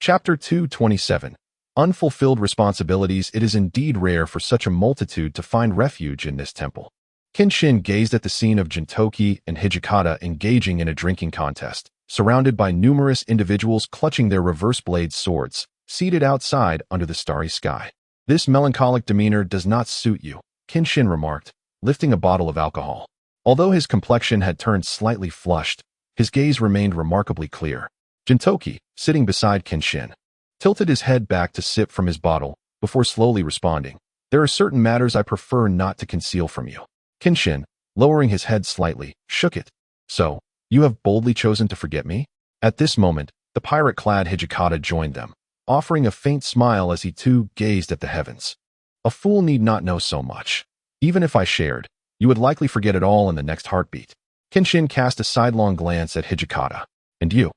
Chapter 227. Unfulfilled responsibilities. It is indeed rare for such a multitude to find refuge in this temple. Kenshin gazed at the scene of Gintoki and Hijikata engaging in a drinking contest, surrounded by numerous individuals clutching their reverse-blade swords, seated outside under the starry sky. This melancholic demeanor does not suit you, Kenshin remarked, lifting a bottle of alcohol. Although his complexion had turned slightly flushed, his gaze remained remarkably clear. Gintoki, sitting beside Kenshin, tilted his head back to sip from his bottle before slowly responding. There are certain matters I prefer not to conceal from you. Kenshin, lowering his head slightly, shook it. So, you have boldly chosen to forget me? At this moment, the pirate-clad Hijikata joined them, offering a faint smile as he too gazed at the heavens. A fool need not know so much. Even if I shared, you would likely forget it all in the next heartbeat. Kenshin cast a sidelong glance at Hijikata. And you,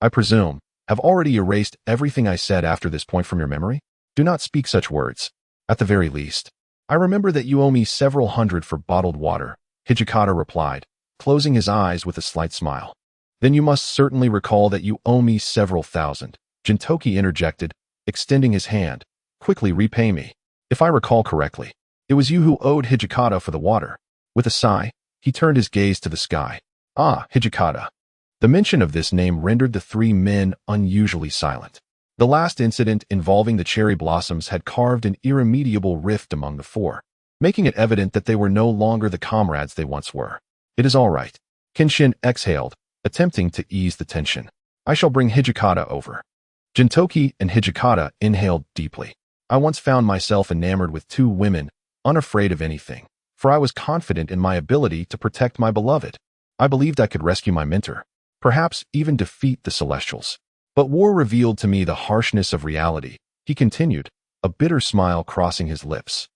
I presume, have already erased everything I said after this point from your memory? Do not speak such words. At the very least, I remember that you owe me several hundred for bottled water, Hijikata replied, closing his eyes with a slight smile. Then you must certainly recall that you owe me several thousand, Gintoki interjected, extending his hand. Quickly repay me. If I recall correctly, it was you who owed Hijikata for the water. With a sigh, he turned his gaze to the sky. Ah, Hijikata. The mention of this name rendered the three men unusually silent. The last incident involving the cherry blossoms had carved an irremediable rift among the four, making it evident that they were no longer the comrades they once were. It is all right. Kenshin exhaled, attempting to ease the tension. I shall bring Hijikata over. Gintoki and Hijikata inhaled deeply. I once found myself enamored with two women, unafraid of anything, for I was confident in my ability to protect my beloved. I believed I could rescue my mentor, perhaps even defeat the Celestials. But war revealed to me the harshness of reality, he continued, a bitter smile crossing his lips.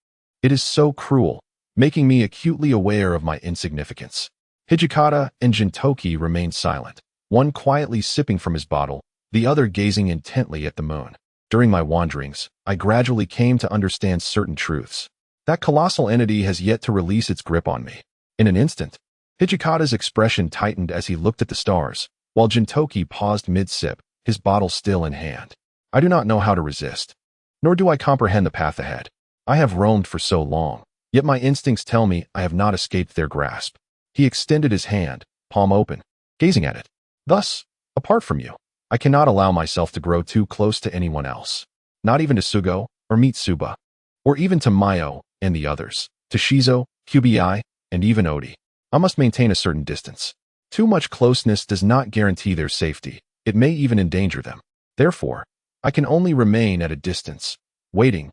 It is so cruel, making me acutely aware of my insignificance. Hijikata and Gintoki remained silent, one quietly sipping from his bottle, the other gazing intently at the moon. During my wanderings, I gradually came to understand certain truths. That colossal entity has yet to release its grip on me. In an instant, Hijikata's expression tightened as he looked at the stars, while Gintoki paused mid-sip, his bottle still in hand. I do not know how to resist, nor do I comprehend the path ahead. I have roamed for so long, yet my instincts tell me I have not escaped their grasp. He extended his hand, palm open, gazing at it. Thus, apart from you, I cannot allow myself to grow too close to anyone else. Not even to Sugo, or Mitsuba, or even to Mayo and the others, to Shizo, Kubi, and even Odi. I must maintain a certain distance. Too much closeness does not guarantee their safety. It may even endanger them. Therefore, I can only remain at a distance, waiting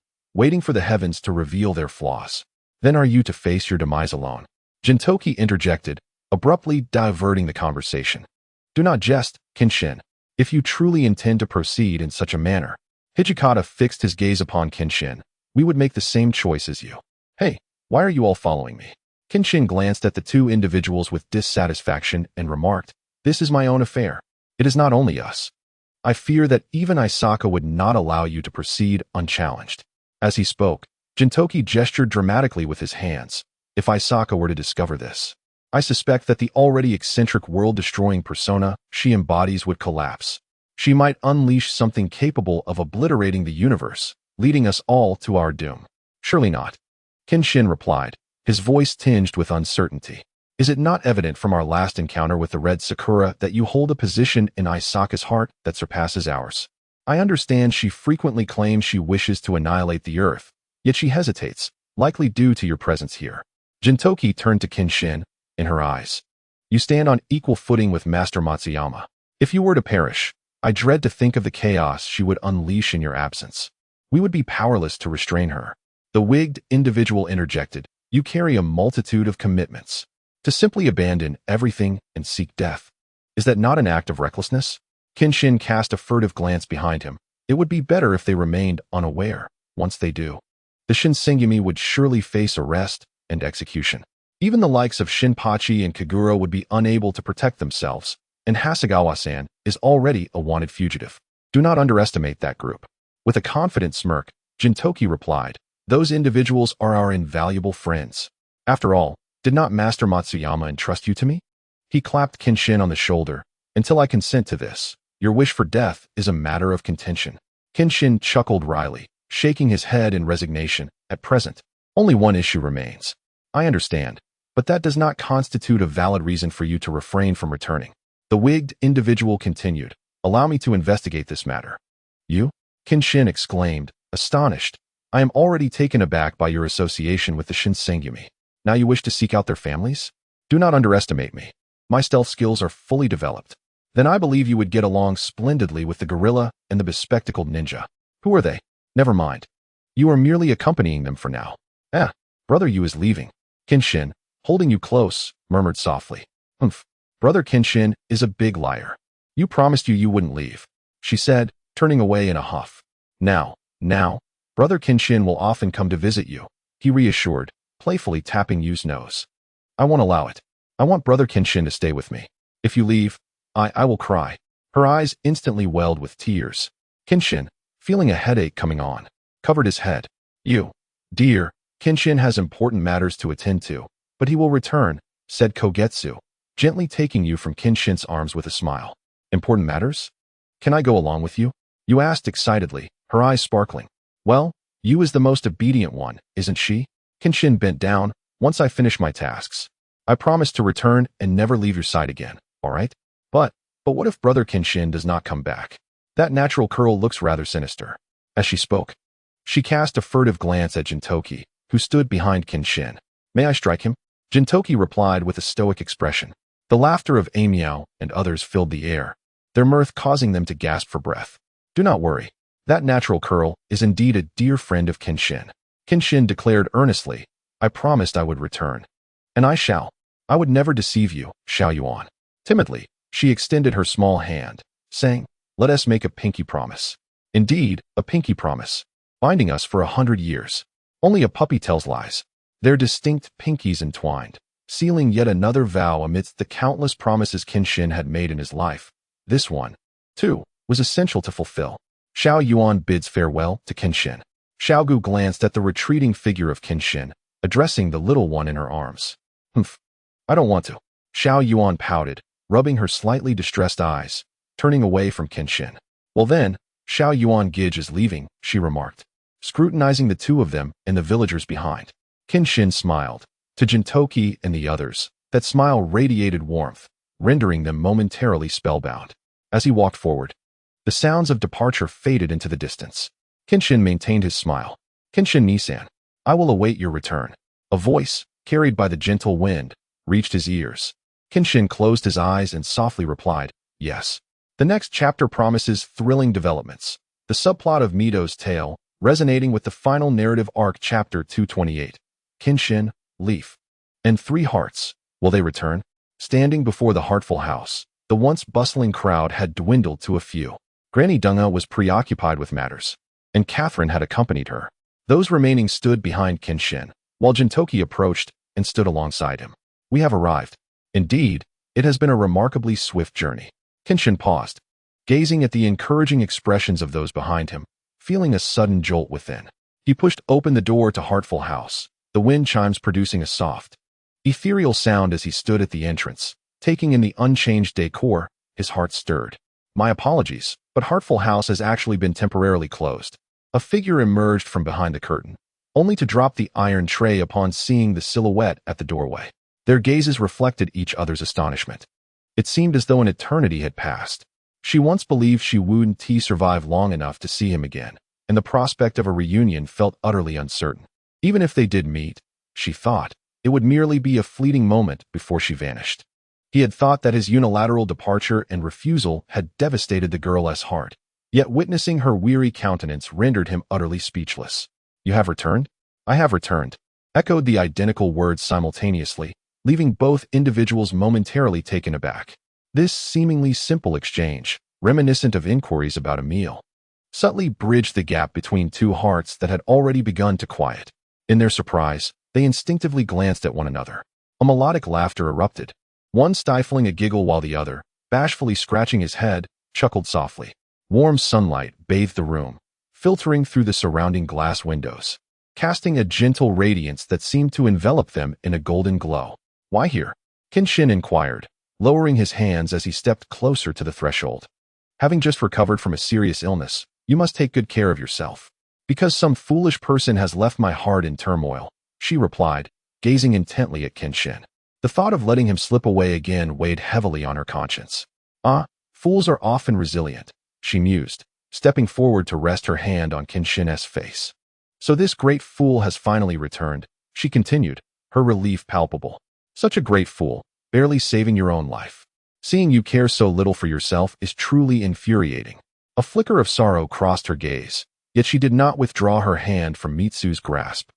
for the heavens to reveal their flaws. Then are you to face your demise alone? Gintoki interjected, abruptly diverting the conversation. Do not jest, Kenshin. If you truly intend to proceed in such a manner. Hijikata fixed his gaze upon Kenshin. We would make the same choice as you. Hey, why are you all following me? Kenshin glanced at the two individuals with dissatisfaction and remarked, this is my own affair. It is not only us. I fear that even Isaka would not allow you to proceed unchallenged. As he spoke, Gintoki gestured dramatically with his hands. If Isaka were to discover this, I suspect that the already eccentric world-destroying persona she embodies would collapse. She might unleash something capable of obliterating the universe, leading us all to our doom. Surely not. Kenshin replied, his voice tinged with uncertainty. Is it not evident from our last encounter with the Red Sakura that you hold a position in Isaka's heart that surpasses ours? I understand she frequently claims she wishes to annihilate the earth, yet she hesitates, likely due to your presence here. Gintoki turned to Kenshin, in her eyes. You stand on equal footing with Master Matsuyama. If you were to perish, I dread to think of the chaos she would unleash in your absence. We would be powerless to restrain her. The wigged individual interjected, you carry a multitude of commitments. To simply abandon everything and seek death. Is that not an act of recklessness? Kenshin cast a furtive glance behind him. It would be better if they remained unaware. Once they do, the Shinsengumi would surely face arrest and execution. Even the likes of Shinpachi and Kaguro would be unable to protect themselves, and Hasegawa-san is already a wanted fugitive. Do not underestimate that group. With a confident smirk, Gintoki replied, those individuals are our invaluable friends. After all, did not Master Matsuyama entrust you to me? He clapped Kenshin on the shoulder. Until I consent to this, Your wish for death is a matter of contention. Kenshin chuckled wryly, shaking his head in resignation. At present, only one issue remains. I understand, but that does not constitute a valid reason for you to refrain from returning. The wigged individual continued. Allow me to investigate this matter. You? Kenshin exclaimed, astonished. I am already taken aback by your association with the Shinsengumi. Now you wish to seek out their families? Do not underestimate me. My stealth skills are fully developed. Then I believe you would get along splendidly with the gorilla and the bespectacled ninja. Who are they? Never mind. You are merely accompanying them for now. Brother Yu is leaving. Kenshin, holding you close, murmured softly. Humph. Brother Kenshin is a big liar. You promised you wouldn't leave, she said, turning away in a huff. Now, Brother Kenshin will often come to visit you, he reassured, playfully tapping Yu's nose. I won't allow it. I want Brother Kenshin to stay with me. If you leave, I will cry. Her eyes instantly welled with tears. Kenshin, feeling a headache coming on, covered his head. You, dear, Kenshin has important matters to attend to, but he will return, said Kogetsu, gently taking you from Kenshin's arms with a smile. Important matters? Can I go along with you? You asked excitedly, her eyes sparkling. Well, Yu is the most obedient one, isn't she? Kenshin bent down. Once I finish my tasks, I promise to return and never leave your side again, all right? But what if Brother Kenshin does not come back? That natural curl looks rather sinister. As she spoke, she cast a furtive glance at Gintoki, who stood behind Kenshin. May I strike him? Gintoki replied with a stoic expression. The laughter of Amiao and others filled the air, their mirth causing them to gasp for breath. Do not worry. That natural curl is indeed a dear friend of Kenshin. Kenshin declared earnestly, I promised I would return. And I shall. I would never deceive you, Xiaoyuan. Timidly, she extended her small hand, saying, let us make a pinky promise. Indeed, a pinky promise, binding us for 100 years. Only a puppy tells lies. Their distinct pinkies entwined, sealing yet another vow amidst the countless promises Kenshin had made in his life. This one, too, was essential to fulfill. Xiaoyuan bids farewell to Kenshin. Xiaogu glanced at the retreating figure of Kenshin, addressing the little one in her arms. Humph. I don't want to. Xiaoyuan pouted, rubbing her slightly distressed eyes, turning away from Kenshin. Well then, Xiaoyuan Gij is leaving, she remarked, scrutinizing the two of them and the villagers behind. Kenshin smiled. To Gintoki and the others, that smile radiated warmth, rendering them momentarily spellbound. As he walked forward, the sounds of departure faded into the distance. Kenshin maintained his smile. Kenshin Nisan, I will await your return. A voice, carried by the gentle wind, reached his ears. Kenshin closed his eyes and softly replied, yes. The next chapter promises thrilling developments. The subplot of Mido's tale, resonating with the final narrative arc chapter 228. Kenshin, Leaf, and 3 Hearts. Will they return? Standing before the Heartful house, the once bustling crowd had dwindled to a few. Granny Dunga was preoccupied with matters, and Catherine had accompanied her. Those remaining stood behind Kenshin, while Gintoki approached and stood alongside him. We have arrived. Indeed, it has been a remarkably swift journey. Kenshin paused, gazing at the encouraging expressions of those behind him, feeling a sudden jolt within. He pushed open the door to Heartful house, the wind chimes producing a soft, ethereal sound as he stood at the entrance. Taking in the unchanged decor, his heart stirred. My apologies, but Heartful house has actually been temporarily closed. A figure emerged from behind the curtain, only to drop the iron tray upon seeing the silhouette at the doorway. Their gazes reflected each other's astonishment. It seemed as though an eternity had passed. She once believed she wouldn't survive long enough to see him again, and the prospect of a reunion felt utterly uncertain. Even if they did meet, she thought, it would merely be a fleeting moment before she vanished. He had thought that his unilateral departure and refusal had devastated the girl's heart, yet witnessing her weary countenance rendered him utterly speechless. You have returned? I have returned, echoed the identical words simultaneously, leaving both individuals momentarily taken aback. This seemingly simple exchange, reminiscent of inquiries about a meal, subtly bridged the gap between two hearts that had already begun to quiet. In their surprise, they instinctively glanced at one another. A melodic laughter erupted, one stifling a giggle while the other, bashfully scratching his head, chuckled softly. Warm sunlight bathed the room, filtering through the surrounding glass windows, casting a gentle radiance that seemed to envelop them in a golden glow. Why here? Kenshin inquired, lowering his hands as he stepped closer to the threshold. Having just recovered from a serious illness, you must take good care of yourself. Because some foolish person has left my heart in turmoil, she replied, gazing intently at Kenshin. The thought of letting him slip away again weighed heavily on her conscience. Fools are often resilient, she mused, stepping forward to rest her hand on Kenshin's face. So this great fool has finally returned, she continued, her relief palpable. Such a great fool, barely saving your own life. Seeing you care so little for yourself is truly infuriating. A flicker of sorrow crossed her gaze, yet she did not withdraw her hand from Mitsu's grasp.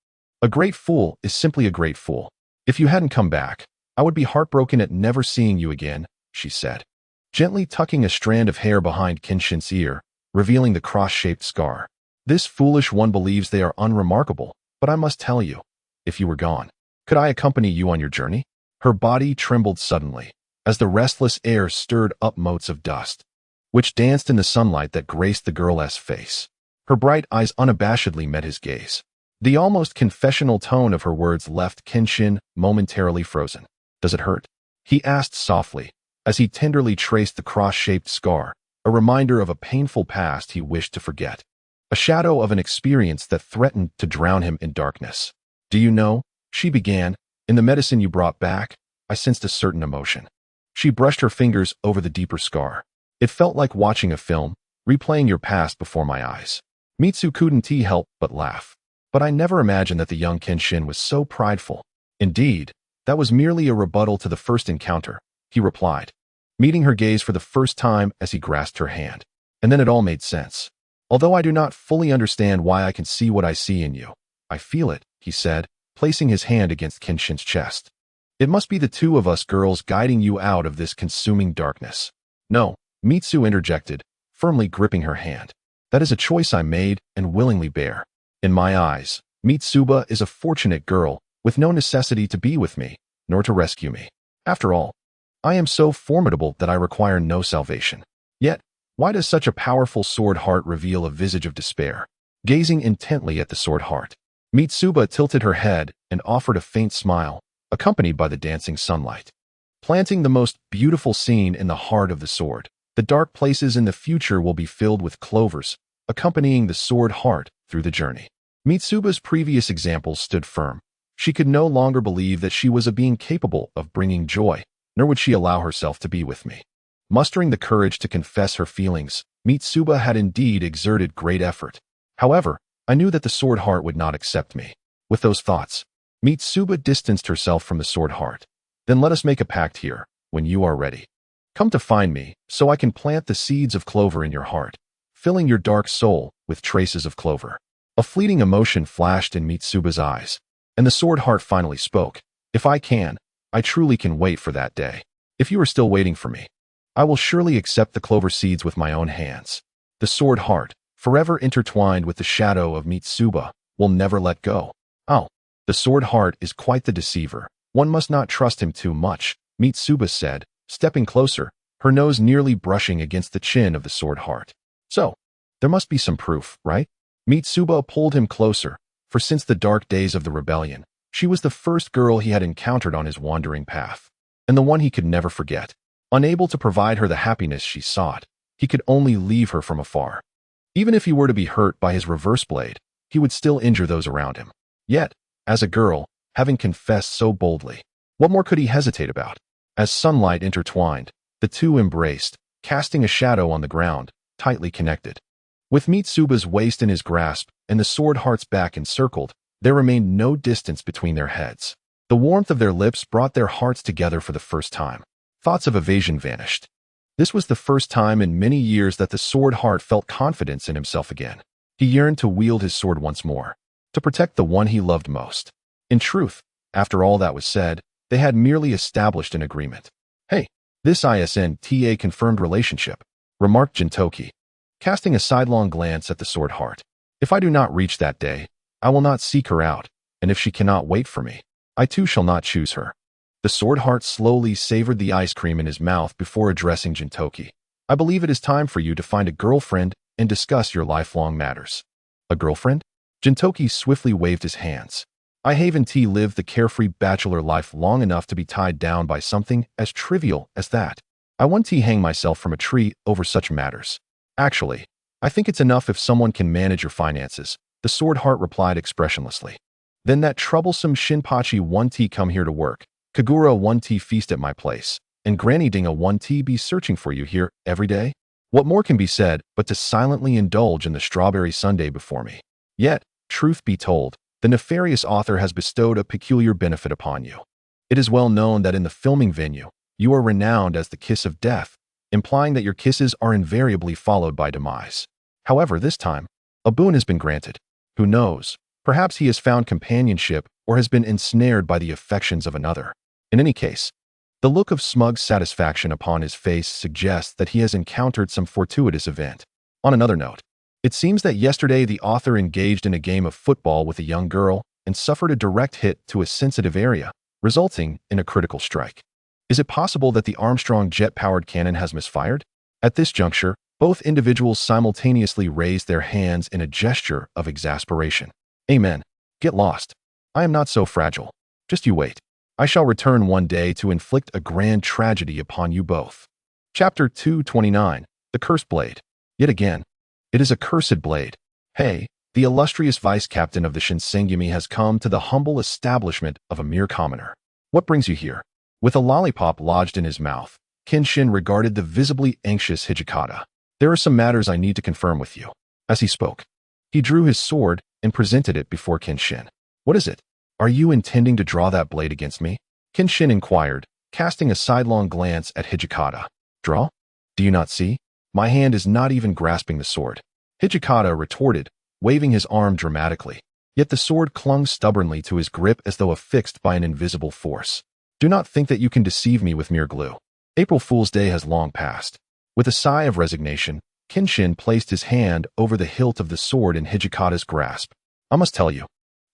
A great fool is simply a great fool. If you hadn't come back, I would be heartbroken at never seeing you again, she said, gently tucking a strand of hair behind Kenshin's ear, revealing the cross-shaped scar. This foolish one believes they are unremarkable, but I must tell you, if you were gone, could I accompany you on your journey? Her body trembled suddenly, as the restless air stirred up motes of dust, which danced in the sunlight that graced the girl's face. Her bright eyes unabashedly met his gaze. The almost confessional tone of her words left Kenshin momentarily frozen. Does it hurt? He asked softly, as he tenderly traced the cross-shaped scar, a reminder of a painful past he wished to forget. A shadow of an experience that threatened to drown him in darkness. Do you know, she began, in the medicine you brought back, I sensed a certain emotion. She brushed her fingers over the deeper scar. It felt like watching a film, replaying your past before my eyes. Mitsu couldn't help but laugh. But I never imagined that the young Kenshin was so prideful. Indeed, that was merely a rebuttal to the first encounter, he replied, meeting her gaze for the first time as he grasped her hand. And then it all made sense. Although I do not fully understand why I can see what I see in you, I feel it, he said, placing his hand against Kenshin's chest. It must be the two of us girls guiding you out of this consuming darkness. No, Mitsu interjected, firmly gripping her hand. That is a choice I made and willingly bear. In my eyes, Mitsuba is a fortunate girl, with no necessity to be with me, nor to rescue me. After all, I am so formidable that I require no salvation. Yet, why does such a powerful sword heart reveal a visage of despair? Gazing intently at the sword heart, Mitsuba tilted her head and offered a faint smile, accompanied by the dancing sunlight. Planting the most beautiful scene in the heart of the sword, the dark places in the future will be filled with clovers, accompanying the sword heart through the journey. Mitsuba's previous examples stood firm. She could no longer believe that she was a being capable of bringing joy, nor would she allow herself to be with me. Mustering the courage to confess her feelings, Mitsuba had indeed exerted great effort. However, I knew that the sword heart would not accept me. With those thoughts, Mitsuba distanced herself from the sword heart. Then let us make a pact here, when you are ready. Come to find me, so I can plant the seeds of clover in your heart, filling your dark soul with traces of clover. A fleeting emotion flashed in Mitsuba's eyes, and the sword heart finally spoke. If I can, I truly can wait for that day. If you are still waiting for me, I will surely accept the clover seeds with my own hands. The sword heart, forever intertwined with the shadow of Mitsuba, will never let go. Oh, the sword heart is quite the deceiver. One must not trust him too much, Mitsuba said, stepping closer, her nose nearly brushing against the chin of the sword heart. So, there must be some proof, right? Mitsuba pulled him closer, for since the dark days of the rebellion, she was the first girl he had encountered on his wandering path, and the one he could never forget. Unable to provide her the happiness she sought, he could only leave her from afar. Even if he were to be hurt by his reverse blade, he would still injure those around him. Yet, as a girl, having confessed so boldly, what more could he hesitate about? As sunlight intertwined, the two embraced, casting a shadow on the ground, tightly connected. With Mitsuba's waist in his grasp and the sword heart's back encircled, there remained no distance between their heads. The warmth of their lips brought their hearts together for the first time. Thoughts of evasion vanished. This was the first time in many years that the sword heart felt confidence in himself again. He yearned to wield his sword once more, to protect the one he loved most. In truth, after all that was said, they had merely established an agreement. Hey, this isn't a confirmed relationship, remarked Gintoki, casting a sidelong glance at the sword heart. If I do not reach that day, I will not seek her out, and if she cannot wait for me, I too shall not choose her. The sword heart slowly savored the ice cream in his mouth before addressing Gintoki. I believe it is time for you to find a girlfriend and discuss your lifelong matters. A girlfriend? Gintoki swiftly waved his hands. I haven't lived the carefree bachelor life long enough to be tied down by something as trivial as that. I won't hang myself from a tree over such matters. Actually, I think it's enough if someone can manage your finances, the sword heart replied expressionlessly. Then that troublesome Shinpachi 1T come here to work, Kagura 1T feast at my place, and Granny Dinga 1T be searching for you here every day? What more can be said but to silently indulge in the strawberry sundae before me? Yet, truth be told, the nefarious author has bestowed a peculiar benefit upon you. It is well known that in the filming venue, you are renowned as the kiss of death, implying that your kisses are invariably followed by demise. However, this time, a boon has been granted. Who knows? Perhaps he has found companionship or has been ensnared by the affections of another. In any case, the look of smug satisfaction upon his face suggests that he has encountered some fortuitous event. On another note, it seems that yesterday the author engaged in a game of football with a young girl and suffered a direct hit to a sensitive area, resulting in a critical strike. Is it possible that the Armstrong jet-powered cannon has misfired? At this juncture, both individuals simultaneously raised their hands in a gesture of exasperation. Amen. Get lost. I am not so fragile. Just you wait. I shall return one day to inflict a grand tragedy upon you both. Chapter 229. The Cursed Blade. Yet again, it is a cursed blade. Hey, the illustrious vice-captain of the Shinsengumi has come to the humble establishment of a mere commoner. What brings you here? With a lollipop lodged in his mouth, Kenshin regarded the visibly anxious Hijikata. There are some matters I need to confirm with you. As he spoke, he drew his sword and presented it before Kenshin. What is it? Are you intending to draw that blade against me? Kenshin inquired, casting a sidelong glance at Hijikata. Draw? Do you not see? My hand is not even grasping the sword. Hijikata retorted, waving his arm dramatically. Yet the sword clung stubbornly to his grip as though affixed by an invisible force. Do not think that you can deceive me with mere glue. April Fool's Day has long passed. With a sigh of resignation, Kenshin placed his hand over the hilt of the sword in Hijikata's grasp. I must tell you,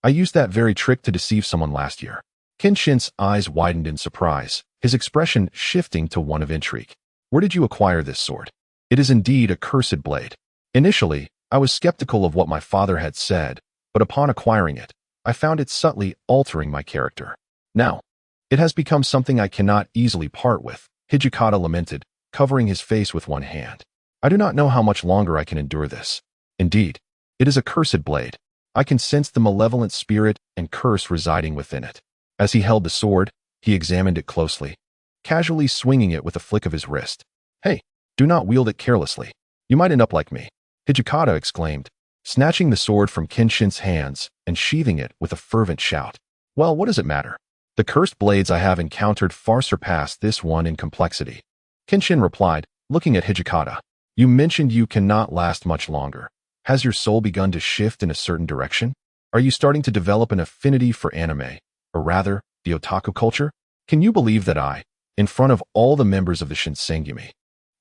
I used that very trick to deceive someone last year. Kenshin's eyes widened in surprise, his expression shifting to one of intrigue. Where did you acquire this sword? It is indeed a cursed blade. Initially, I was skeptical of what my father had said, but upon acquiring it, I found it subtly altering my character. Now, it has become something I cannot easily part with, Hijikata lamented, covering his face with one hand. I do not know how much longer I can endure this. Indeed, it is a cursed blade. I can sense the malevolent spirit and curse residing within it. As he held the sword, he examined it closely, casually swinging it with a flick of his wrist. Hey, do not wield it carelessly. You might end up like me, Hijikata exclaimed, snatching the sword from Kenshin's hands and sheathing it with a fervent shout. Well, what does it matter? The cursed blades I have encountered far surpass this one in complexity. Kenshin replied, looking at Hijikata. You mentioned you cannot last much longer. Has your soul begun to shift in a certain direction? Are you starting to develop an affinity for anime, or rather, the otaku culture? Can you believe that I, in front of all the members of the Shinsengumi,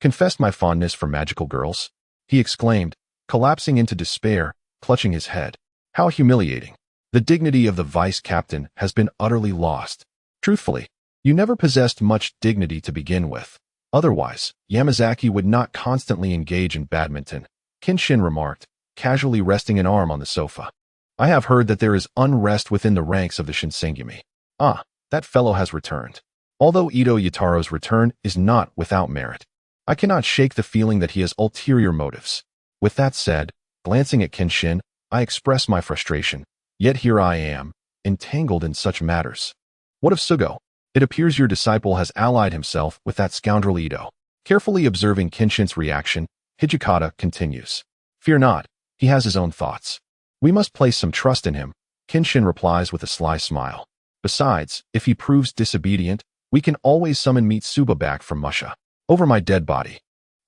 confessed my fondness for magical girls? He exclaimed, collapsing into despair, clutching his head. How humiliating. The dignity of the vice-captain has been utterly lost. Truthfully, you never possessed much dignity to begin with. Otherwise, Yamazaki would not constantly engage in badminton, Kenshin remarked, casually resting an arm on the sofa. I have heard that there is unrest within the ranks of the Shinsengumi. Ah, that fellow has returned. Although Ito Yataro's return is not without merit, I cannot shake the feeling that he has ulterior motives. With that said, glancing at Kenshin, I express my frustration. Yet here I am, entangled in such matters. What of Sugo? It appears your disciple has allied himself with that scoundrel Ito. Carefully observing Kenshin's reaction, Hijikata continues. Fear not, he has his own thoughts. We must place some trust in him, Kenshin replies with a sly smile. Besides, if he proves disobedient, we can always summon Mitsuba back from Musha. Over my dead body.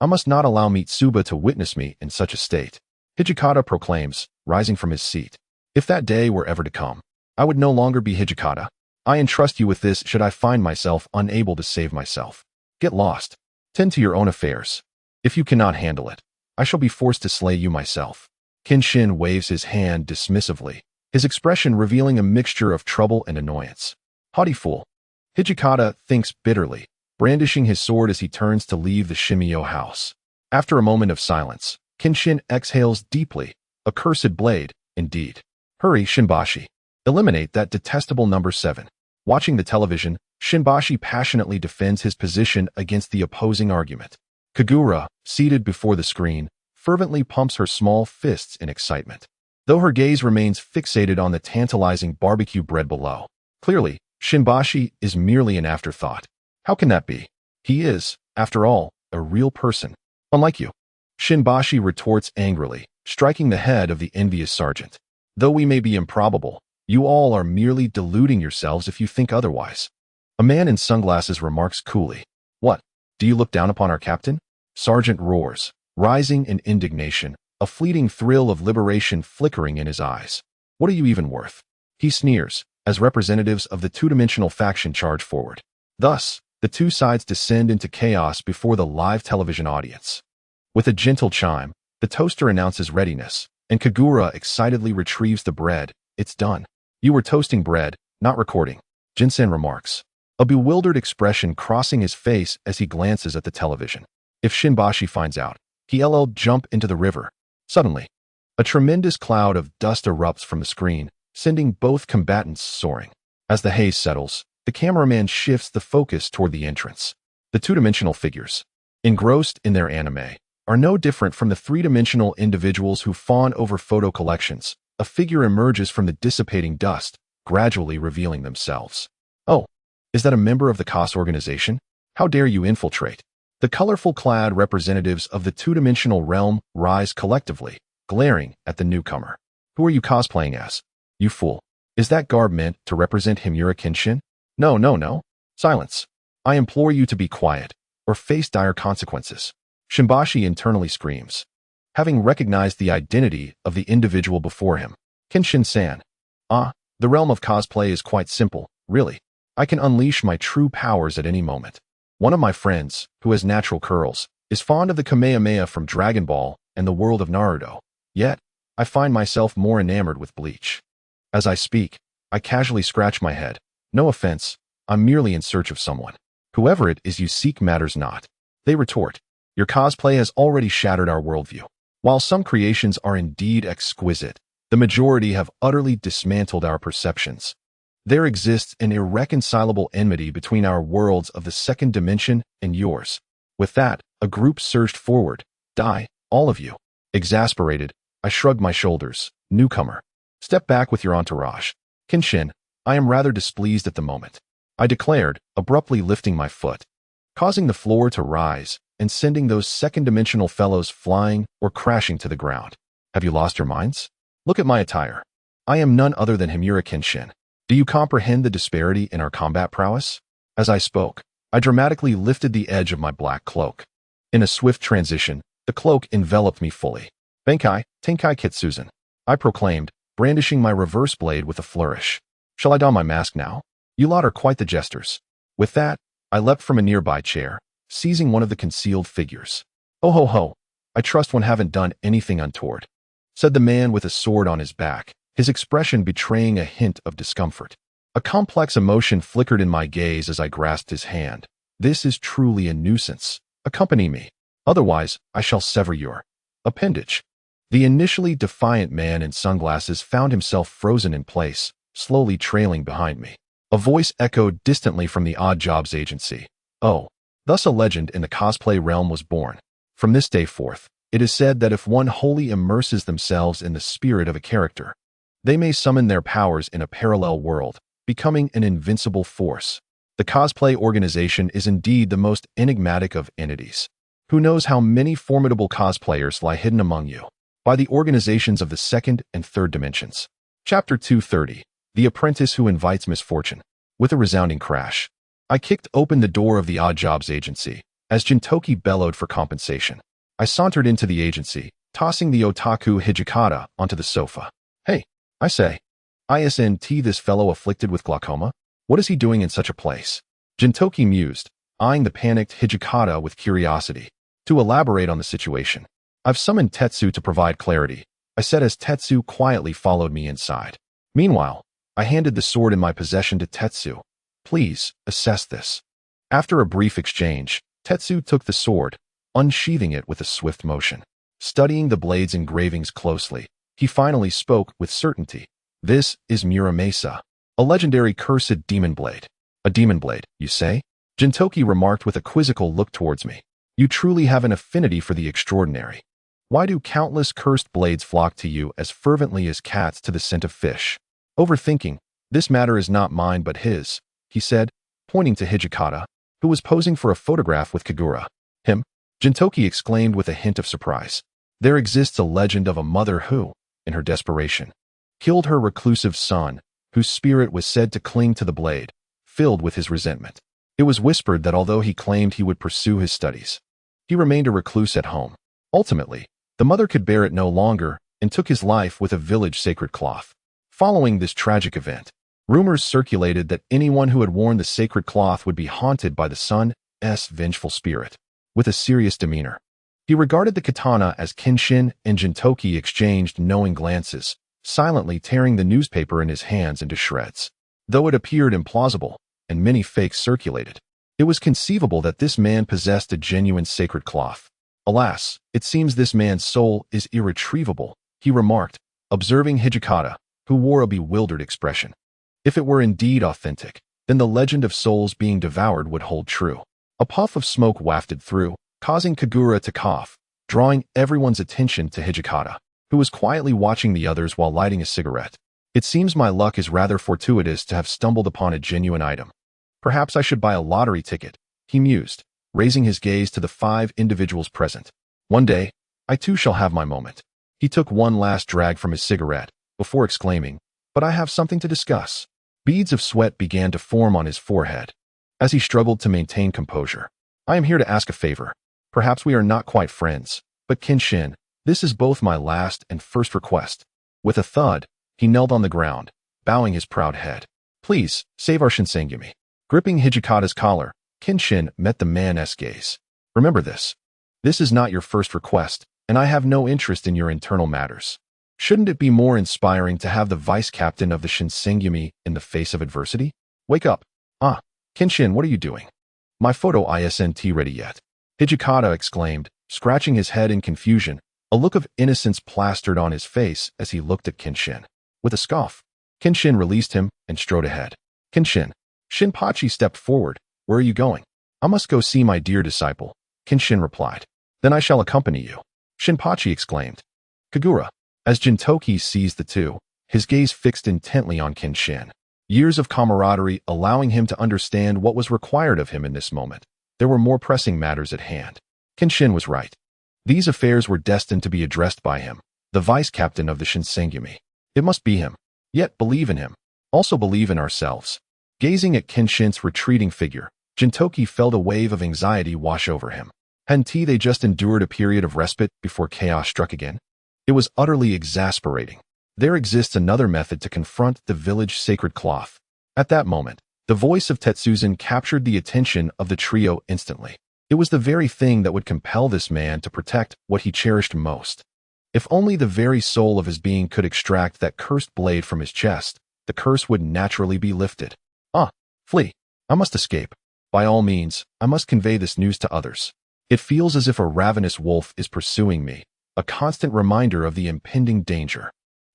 I must not allow Mitsuba to witness me in such a state, Hijikata proclaims, rising from his seat. If that day were ever to come, I would no longer be Hijikata. I entrust you with this should I find myself unable to save myself. Get lost. Tend to your own affairs. If you cannot handle it, I shall be forced to slay you myself. Kenshin waves his hand dismissively, his expression revealing a mixture of trouble and annoyance. Haughty fool. Hijikata thinks bitterly, brandishing his sword as he turns to leave the Shimio house. After a moment of silence, Kenshin exhales deeply. A cursed blade, indeed. Hurry, Shinbashi. Eliminate that detestable number 7. Watching the television, Shinbashi passionately defends his position against the opposing argument. Kagura, seated before the screen, fervently pumps her small fists in excitement, though her gaze remains fixated on the tantalizing barbecue bread below. Clearly, Shinbashi is merely an afterthought. How can that be? He is, after all, a real person, unlike you. Shinbashi retorts angrily, striking the head of the envious sergeant. Though we may be improbable, you all are merely deluding yourselves if you think otherwise. A man in sunglasses remarks coolly. What? Do you look down upon our captain? Sergeant roars, rising in indignation, a fleeting thrill of liberation flickering in his eyes. What are you even worth? He sneers, as representatives of the two-dimensional faction charge forward. Thus, the two sides descend into chaos before the live television audience. With a gentle chime, the toaster announces readiness, and Kagura excitedly retrieves the bread. It's done. You were toasting bread, not recording, Jinsen remarks, a bewildered expression crossing his face as he glances at the television. If Shinbashi finds out, he'll jump into the river. Suddenly, a tremendous cloud of dust erupts from the screen, sending both combatants soaring. As the haze settles, the cameraman shifts the focus toward the entrance. The two-dimensional figures, engrossed in their anime, are no different from the three-dimensional individuals who fawn over photo collections. A figure emerges from the dissipating dust, gradually revealing themselves. Oh, is that a member of the KOS organization? How dare you infiltrate? The colorful-clad representatives of the two-dimensional realm rise collectively, glaring at the newcomer. Who are you cosplaying as? You fool. Is that garb meant to represent Himura Kenshin? No. Silence. I implore you to be quiet, or face dire consequences. Shinbashi internally screams, having recognized the identity of the individual before him. Kenshin-san. The realm of cosplay is quite simple, really. I can unleash my true powers at any moment. One of my friends, who has natural curls, is fond of the Kamehameha from Dragon Ball and the world of Naruto. Yet, I find myself more enamored with Bleach. As I speak, I casually scratch my head. No offense, I'm merely in search of someone. Whoever it is you seek matters not. They retort. Your cosplay has already shattered our worldview. While some creations are indeed exquisite, the majority have utterly dismantled our perceptions. There exists an irreconcilable enmity between our worlds of the second dimension and yours. With that, a group surged forward. Die, all of you. Exasperated, I shrugged my shoulders. Newcomer. Step back with your entourage. Kenshin, I am rather displeased at the moment, I declared, abruptly lifting my foot, causing the floor to rise and sending those second-dimensional fellows flying or crashing to the ground. Have you lost your minds? Look at my attire. I am none other than Himura Kenshin. Do you comprehend the disparity in our combat prowess? As I spoke, I dramatically lifted the edge of my black cloak. In a swift transition, the cloak enveloped me fully. Benkai, Tenkai Kitsuzan, I proclaimed, brandishing my reverse blade with a flourish. Shall I don my mask now? You lot are quite the jesters. With that, I leapt from a nearby chair, seizing one of the concealed figures. Oh ho ho, I trust one haven't done anything untoward, said the man with a sword on his back, his expression betraying a hint of discomfort. A complex emotion flickered in my gaze as I grasped his hand. This is truly a nuisance. Accompany me. Otherwise, I shall sever your appendage. The initially defiant man in sunglasses found himself frozen in place, slowly trailing behind me. A voice echoed distantly from the Odd Jobs agency. Oh. Thus a legend in the cosplay realm was born. From this day forth, it is said that if one wholly immerses themselves in the spirit of a character, they may summon their powers in a parallel world, becoming an invincible force. The cosplay organization is indeed the most enigmatic of entities. Who knows how many formidable cosplayers lie hidden among you by the organizations of the second and third dimensions. Chapter 230, The Apprentice Who Invites Misfortune. With a resounding crash, I kicked open the door of the Odd Jobs agency, as Gintoki bellowed for compensation. I sauntered into the agency, tossing the otaku Hijikata onto the sofa. Hey, I say. Isn't this fellow afflicted with glaucoma? What is he doing in such a place? Gintoki mused, eyeing the panicked Hijikata with curiosity. To elaborate on the situation, I've summoned Tetsu to provide clarity, I said as Tetsu quietly followed me inside. Meanwhile, I handed the sword in my possession to Tetsu. Please, assess this. After a brief exchange, Tetsu took the sword, unsheathing it with a swift motion. Studying the blade's engravings closely, he finally spoke with certainty. This is Muramesa, a legendary cursed demon blade. A demon blade, you say? Gintoki remarked with a quizzical look towards me. You truly have an affinity for the extraordinary. Why do countless cursed blades flock to you as fervently as cats to the scent of fish? Overthinking, this matter is not mine but his, he said, pointing to Hijikata, who was posing for a photograph with Kagura. Him? Gintoki exclaimed with a hint of surprise. There exists a legend of a mother who, in her desperation, killed her reclusive son, whose spirit was said to cling to the blade, filled with his resentment. It was whispered that although he claimed he would pursue his studies, he remained a recluse at home. Ultimately, the mother could bear it no longer and took his life with a village sacred cloth. Following this tragic event, rumors circulated that anyone who had worn the sacred cloth would be haunted by the son's vengeful spirit. With a serious demeanor, he regarded the katana as Kenshin and Gintoki exchanged knowing glances, silently tearing the newspaper in his hands into shreds. Though it appeared implausible, and many fakes circulated, it was conceivable that this man possessed a genuine sacred cloth. Alas, it seems this man's soul is irretrievable, he remarked, observing Hijikata, who wore a bewildered expression. If it were indeed authentic, then the legend of souls being devoured would hold true. A puff of smoke wafted through, causing Kagura to cough, drawing everyone's attention to Hijikata, who was quietly watching the others while lighting a cigarette. It seems my luck is rather fortuitous to have stumbled upon a genuine item. Perhaps I should buy a lottery ticket, he mused, raising his gaze to the 5 individuals present. One day, I too shall have my moment. He took one last drag from his cigarette, before exclaiming, but I have something to discuss. Beads of sweat began to form on his forehead, as he struggled to maintain composure. I am here to ask a favor. Perhaps we are not quite friends, but Kenshin, this is both my last and first request. With a thud, he knelt on the ground, bowing his proud head. Please, save our Shinsengumi. Gripping Hijikata's collar, Kenshin met the man's gaze. Remember this. This is not your first request, and I have no interest in your internal matters. Shouldn't it be more inspiring to have the vice-captain of the Shinsengumi in the face of adversity? Wake up. Ah, Kenshin, what are you doing? My photo isn't ready yet. Hijikata exclaimed, scratching his head in confusion, a look of innocence plastered on his face as he looked at Kenshin. With a scoff, Kenshin released him and strode ahead. Kenshin. Shinpachi stepped forward. Where are you going? I must go see my dear disciple, Kenshin replied. Then I shall accompany you. Shinpachi exclaimed. Kagura. As Gintoki seized the two, his gaze fixed intently on Kenshin. Years of camaraderie allowing him to understand what was required of him in this moment. There were more pressing matters at hand. Kenshin was right. These affairs were destined to be addressed by him, the vice-captain of the Shinsengumi. It must be him. Yet believe in him. Also believe in ourselves. Gazing at Kenshin's retreating figure, Gintoki felt a wave of anxiety wash over him. Hadn't they just endured a period of respite before chaos struck again? It was utterly exasperating. There exists another method to confront the village sacred cloth. At that moment, the voice of Tetsuzan captured the attention of the trio instantly. It was the very thing that would compel this man to protect what he cherished most. If only the very soul of his being could extract that cursed blade from his chest, the curse would naturally be lifted. Ah, flee. I must escape. By all means, I must convey this news to others. It feels as if a ravenous wolf is pursuing me, a constant reminder of the impending danger.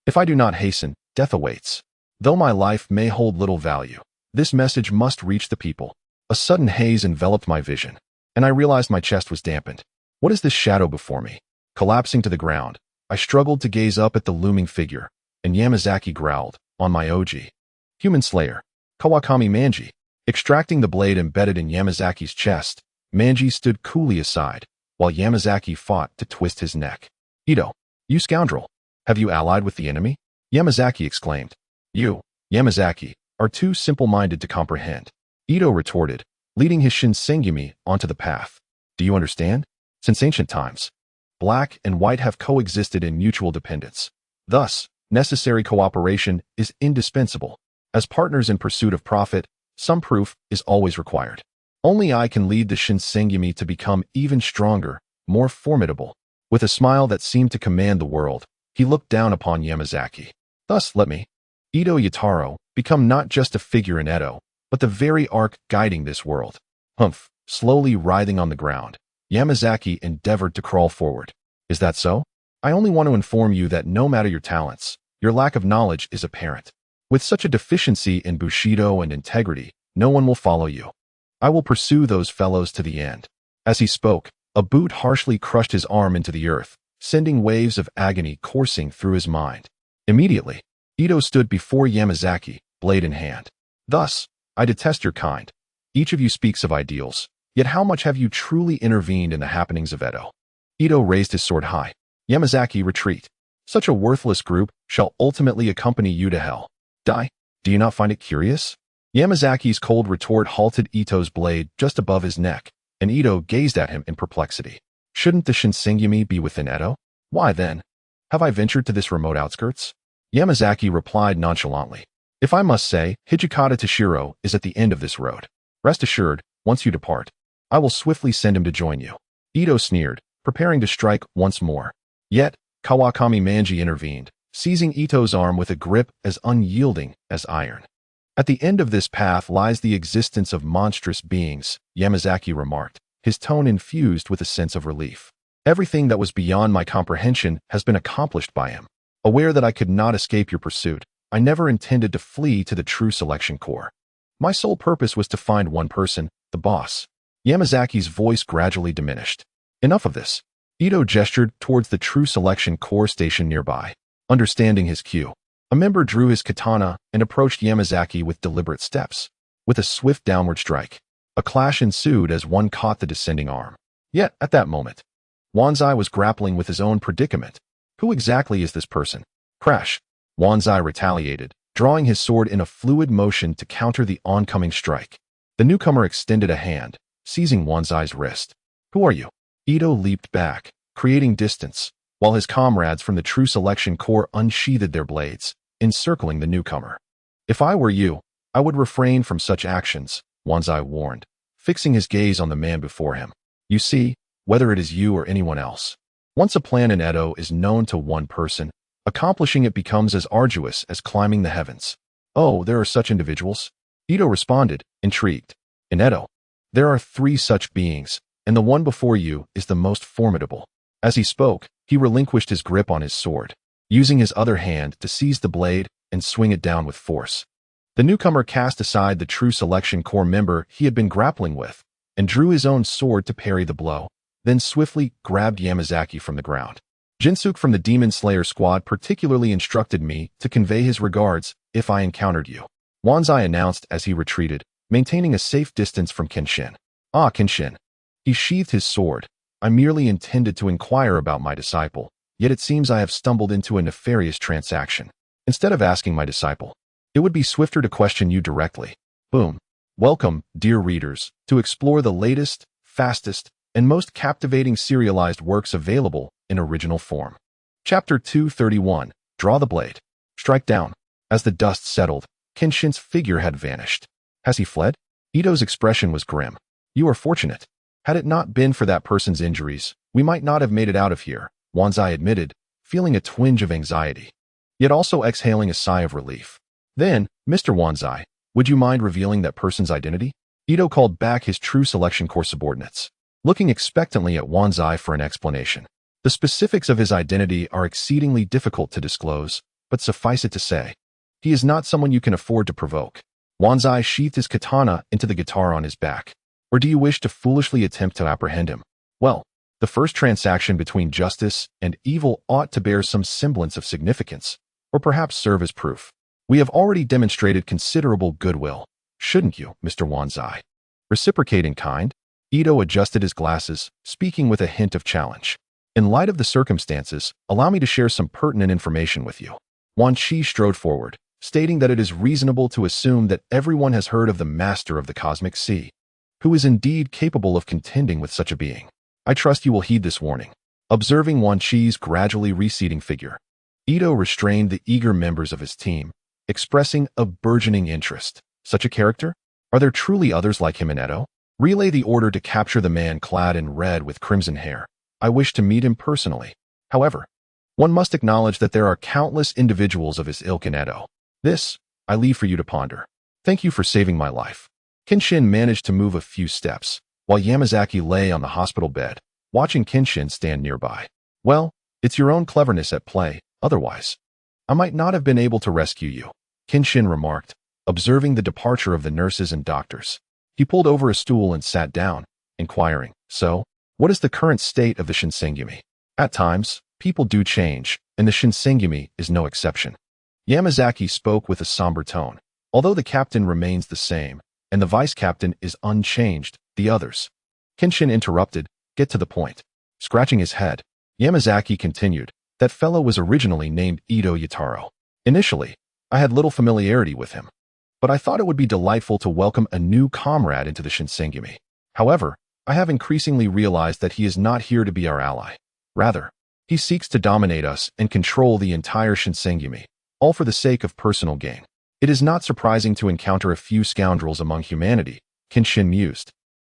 If I do not hasten, death awaits. Though my life may hold little value, this message must reach the people. A sudden haze enveloped my vision, and I realized my chest was dampened. What is this shadow before me? Collapsing to the ground, I struggled to gaze up at the looming figure, and Yamazaki growled, on my Oji. Human Slayer. Kawakami Manji. Extracting the blade embedded in Yamazaki's chest, Manji stood coolly aside, while Yamazaki fought to twist his neck. Ito, you scoundrel. Have you allied with the enemy? Yamazaki exclaimed. You, Yamazaki, are too simple-minded to comprehend. Ito retorted, leading his Shinsengumi onto the path. Do you understand? Since ancient times, black and white have coexisted in mutual dependence. Thus, necessary cooperation is indispensable. As partners in pursuit of profit, some proof is always required. Only I can lead the Shinsengumi to become even stronger, more formidable. With a smile that seemed to command the world, he looked down upon Yamazaki. Thus let me, Ito Yataro, become not just a figure in Edo, but the very arc guiding this world. Humph, slowly writhing on the ground, Yamazaki endeavored to crawl forward. Is that so? I only want to inform you that no matter your talents, your lack of knowledge is apparent. With such a deficiency in Bushido and integrity, no one will follow you. I will pursue those fellows to the end." As he spoke, a boot harshly crushed his arm into the earth, sending waves of agony coursing through his mind. Immediately, Ito stood before Yamazaki, blade in hand. "Thus, I detest your kind. Each of you speaks of ideals, yet how much have you truly intervened in the happenings of Edo?" Ito raised his sword high. "Yamazaki, retreat. Such a worthless group shall ultimately accompany you to hell. Die. Do you not find it curious?" Yamazaki's cold retort halted Ito's blade just above his neck, and Ito gazed at him in perplexity. "Shouldn't the Shinsengumi be within Edo? Why then? Have I ventured to this remote outskirts?" Yamazaki replied nonchalantly. "If I must say, Hijikata Toshiro is at the end of this road. Rest assured, once you depart, I will swiftly send him to join you." Ito sneered, preparing to strike once more. Yet, Kawakami Manji intervened, seizing Ito's arm with a grip as unyielding as iron. "At the end of this path lies the existence of monstrous beings," Yamazaki remarked, his tone infused with a sense of relief. "Everything that was beyond my comprehension has been accomplished by him. Aware that I could not escape your pursuit, I never intended to flee to the True Selection Corps. My sole purpose was to find one person, the boss." Yamazaki's voice gradually diminished. "Enough of this." Ito gestured towards the True Selection Corps station nearby. Understanding his cue, a member drew his katana and approached Yamazaki with deliberate steps. With a swift downward strike, a clash ensued as one caught the descending arm. Yet, at that moment, Wanzai was grappling with his own predicament. Who exactly is this person? Crash! Wanzai retaliated, drawing his sword in a fluid motion to counter the oncoming strike. The newcomer extended a hand, seizing Wanzai's wrist. "Who are you?" Ito leaped back, creating distance, while his comrades from the True Selection Corps unsheathed their blades, encircling the newcomer. "If I were you, I would refrain from such actions," Wanzai warned, fixing his gaze on the man before him. "You see, whether it is you or anyone else, once a plan in Edo is known to one person, accomplishing it becomes as arduous as climbing the heavens." "Oh, there are such individuals?" Ito responded, intrigued. "In Edo, there are 3 such beings, and the one before you is the most formidable." As he spoke, he relinquished his grip on his sword, using his other hand to seize the blade and swing it down with force. The newcomer cast aside the True Selection Corps member he had been grappling with, and drew his own sword to parry the blow, then swiftly grabbed Yamazaki from the ground. "Jinsuke from the Demon Slayer squad particularly instructed me to convey his regards if I encountered you," Wanzai announced as he retreated, maintaining a safe distance from Kenshin. "Ah, Kenshin." He sheathed his sword. "I merely intended to inquire about my disciple, yet it seems I have stumbled into a nefarious transaction. Instead of asking my disciple, it would be swifter to question you directly." Boom. Welcome, dear readers, to explore the latest, fastest, and most captivating serialized works available in original form. Chapter 231, Draw the Blade. Strike down. As the dust settled, Kenshin's figure had vanished. Has he fled? Ito's expression was grim. "You are fortunate. Had it not been for that person's injuries, we might not have made it out of here," Wanzai admitted, feeling a twinge of anxiety, yet also exhaling a sigh of relief. "Then, Mr. Wanzai, would you mind revealing that person's identity?" Ito called back his True Selection Corps subordinates, looking expectantly at Wanzai for an explanation. The specifics of his identity are exceedingly difficult to disclose, but suffice it to say, he is not someone you can afford to provoke. Wanzai sheathed his katana into the guitar on his back. "Or do you wish to foolishly attempt to apprehend him? Well, the first transaction between justice and evil ought to bear some semblance of significance, or perhaps serve as proof. We have already demonstrated considerable goodwill, shouldn't you, Mr. Wanzai?" "Reciprocate in kind?" Ito adjusted his glasses, speaking with a hint of challenge. "In light of the circumstances, allow me to share some pertinent information with you." Wan Qi strode forward, stating that it is reasonable to assume that everyone has heard of the Master of the Cosmic Sea, who is indeed capable of contending with such a being. I trust you will heed this warning. Observing Wan Qi's gradually receding figure, Ito restrained the eager members of his team, expressing a burgeoning interest. "Such a character? Are there truly others like him in Edo? Relay the order to capture the man clad in red with crimson hair. I wish to meet him personally. However, one must acknowledge that there are countless individuals of his ilk in Edo. This, I leave for you to ponder. Thank you for saving my life." Kenshin managed to move a few steps, while Yamazaki lay on the hospital bed, watching Kenshin stand nearby. "Well, it's your own cleverness at play, otherwise I might not have been able to rescue you," Kenshin remarked, observing the departure of the nurses and doctors. He pulled over a stool and sat down, inquiring, "So, what is the current state of the Shinsengumi?" "At times, people do change, and the Shinsengumi is no exception." Yamazaki spoke with a somber tone. "Although the captain remains the same, and the vice-captain is unchanged, the others." Kenshin interrupted, "Get to the point." Scratching his head, Yamazaki continued, "That fellow was originally named Ito Yataro. Initially, I had little familiarity with him, but I thought it would be delightful to welcome a new comrade into the Shinsengumi. However, I have increasingly realized that he is not here to be our ally. Rather, he seeks to dominate us and control the entire Shinsengumi, all for the sake of personal gain. It is not surprising to encounter a few scoundrels among humanity," Kenshin mused,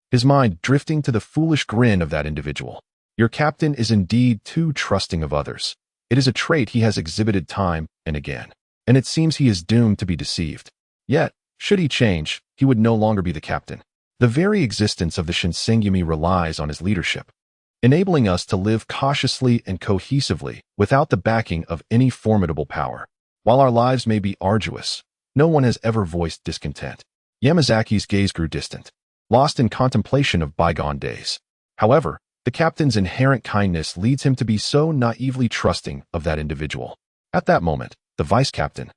his mind drifting to the foolish grin of that individual. "Your captain is indeed too trusting of others. It is a trait he has exhibited time and again, and it seems he is doomed to be deceived. Yet, should he change, he would no longer be the captain. The very existence of the Shinsengumi relies on his leadership, enabling us to live cautiously and cohesively without the backing of any formidable power. While our lives may be arduous, no one has ever voiced discontent." Yamazaki's gaze grew distant, lost in contemplation of bygone days. However, the captain's inherent kindness leads him to be so naively trusting of that individual. At that moment, the vice-captain,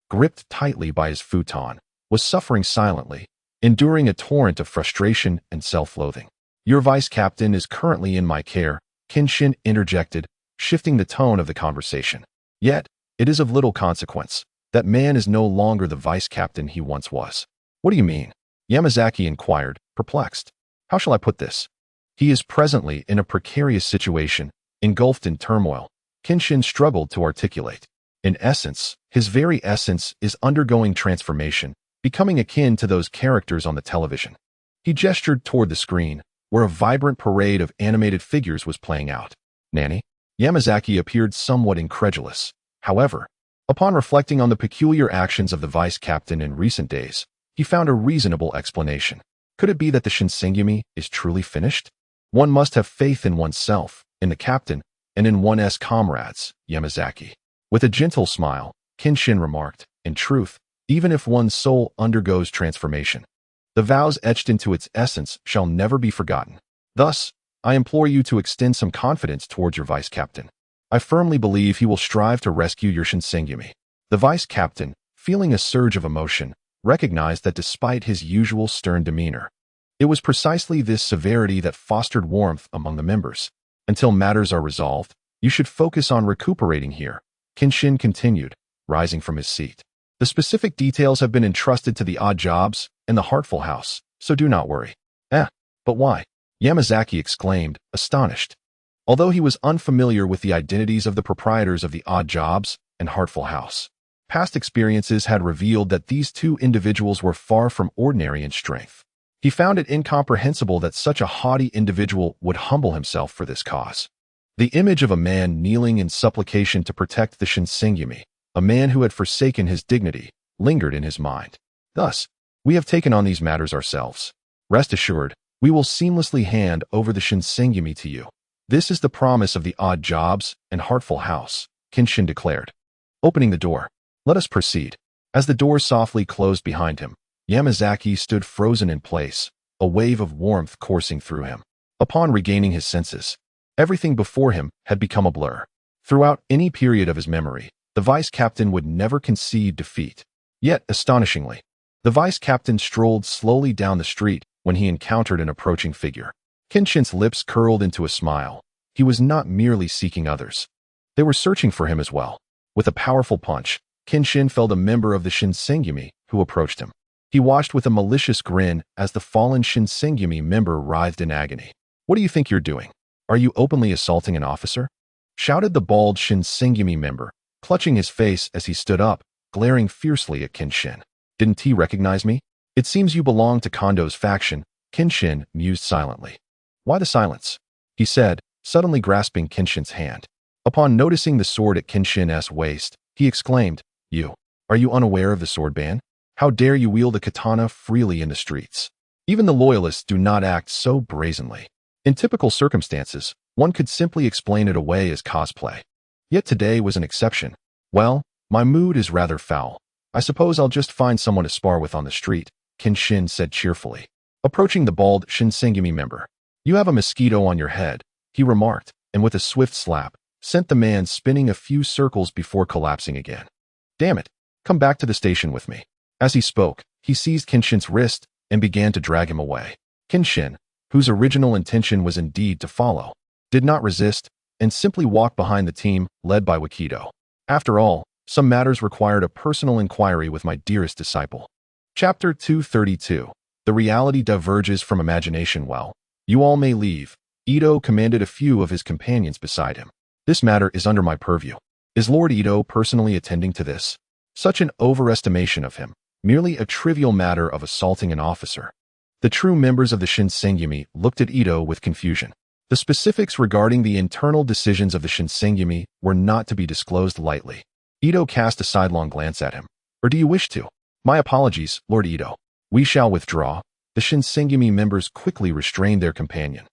gripped tightly by his futon, was suffering silently, enduring a torrent of frustration and self-loathing. "Your vice-captain is currently in my care," Kenshin interjected, shifting the tone of the conversation. "Yet, it is of little consequence. That man is no longer the vice-captain he once was." "What do you mean?" Yamazaki inquired, perplexed. "How shall I put this?" "He is presently in a precarious situation, engulfed in turmoil," Kenshin struggled to articulate. "In essence, his very essence is undergoing transformation, becoming akin to those characters on the television." He gestured toward the screen, where a vibrant parade of animated figures was playing out. "Nanny?" Yamazaki appeared somewhat incredulous. However, upon reflecting on the peculiar actions of the vice-captain in recent days, he found a reasonable explanation. Could it be that the Shinsengumi is truly finished? One must have faith in oneself, in the captain, and in one's comrades, Yamazaki. With a gentle smile, Kenshin remarked, "In truth, even if one's soul undergoes transformation, the vows etched into its essence shall never be forgotten. Thus, I implore you to extend some confidence towards your vice-captain. I firmly believe he will strive to rescue your Shinsengumi." The vice-captain, feeling a surge of emotion, recognized that despite his usual stern demeanor, it was precisely this severity that fostered warmth among the members. "Until matters are resolved, you should focus on recuperating here," Kenshin continued, rising from his seat. "The specific details have been entrusted to the odd jobs and the Heartful House, so do not worry." But why?" Yamazaki exclaimed, astonished. Although he was unfamiliar with the identities of the proprietors of the odd jobs and Heartful House, past experiences had revealed that these two individuals were far from ordinary in strength. He found it incomprehensible that such a haughty individual would humble himself for this cause. The image of a man kneeling in supplication to protect the Shinsengumi, a man who had forsaken his dignity, lingered in his mind. "Thus, we have taken on these matters ourselves. Rest assured, we will seamlessly hand over the Shinsengumi to you. This is the promise of the odd jobs and Heartful House," Kenshin declared. Opening the door, "Let us proceed." As the door softly closed behind him, Yamazaki stood frozen in place, a wave of warmth coursing through him. Upon regaining his senses, everything before him had become a blur. Throughout any period of his memory, the vice-captain would never concede defeat. Yet, astonishingly, the vice-captain strolled slowly down the street when he encountered an approaching figure. Kenshin's lips curled into a smile. He was not merely seeking others. They were searching for him as well. With a powerful punch, Kenshin felled a member of the Shinsengumi who approached him. He watched with a malicious grin as the fallen Shinsengumi member writhed in agony. "What do you think you're doing? Are you openly assaulting an officer?" shouted the bald Shinsengumi member, clutching his face as he stood up, glaring fiercely at Kenshin. "Didn't he recognize me? It seems you belong to Kondo's faction," Kenshin mused silently. "Why the silence?" he said, suddenly grasping Kenshin's hand. Upon noticing the sword at Kenshin's waist, he exclaimed, Are you unaware of the sword ban? How dare you wield a katana freely in the streets? Even the loyalists do not act so brazenly. In typical circumstances, one could simply explain it away as cosplay. Yet today was an exception. Well, my mood is rather foul. I suppose I'll just find someone to spar with on the street, Kenshin said cheerfully. Approaching the bald Shinsengumi member. You have a mosquito on your head, he remarked, and with a swift slap, sent the man spinning a few circles before collapsing again. Damn it, come back to the station with me. As he spoke, he seized Kenshin's wrist and began to drag him away. Kenshin, whose original intention was indeed to follow, did not resist and simply walked behind the team led by Wakido. After all, some matters required a personal inquiry with my dearest disciple. Chapter 232. The reality diverges from imagination. Well, you all may leave. Ito commanded a few of his companions beside him. This matter is under my purview. Is Lord Ito personally attending to this? Such an overestimation of him. Merely a trivial matter of assaulting an officer. The true members of the Shinsengumi looked at Ito with confusion. The specifics regarding the internal decisions of the Shinsengumi were not to be disclosed lightly. Ito cast a sidelong glance at him. Or do you wish to? My apologies, Lord Ito. We shall withdraw. The Shinsengumi members quickly restrained their companion,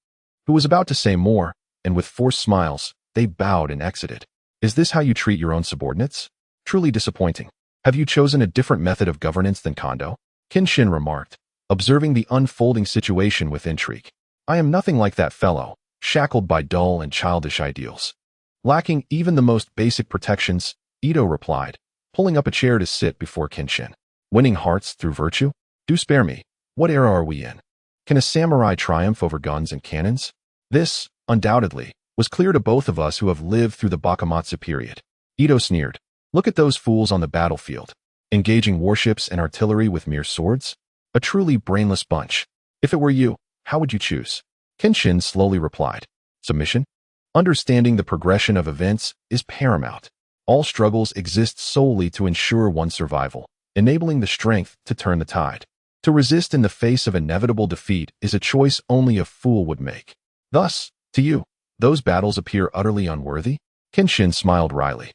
who was about to say more, and with forced smiles, they bowed and exited. Is this how you treat your own subordinates? Truly disappointing. Have you chosen a different method of governance than Kondo? Kenshin remarked, observing the unfolding situation with intrigue. I am nothing like that fellow, shackled by dull and childish ideals. Lacking even the most basic protections, Ito replied, pulling up a chair to sit before Kenshin. Winning hearts through virtue? Do spare me. What era are we in? Can a samurai triumph over guns and cannons? This, undoubtedly, was clear to both of us who have lived through the Bakumatsu period. Ito sneered. Look at those fools on the battlefield, engaging warships and artillery with mere swords? A truly brainless bunch. If it were you, how would you choose? Kenshin slowly replied. Submission? Understanding the progression of events is paramount. All struggles exist solely to ensure one's survival, enabling the strength to turn the tide. To resist in the face of inevitable defeat is a choice only a fool would make. Thus, to you, those battles appear utterly unworthy? Kenshin smiled wryly.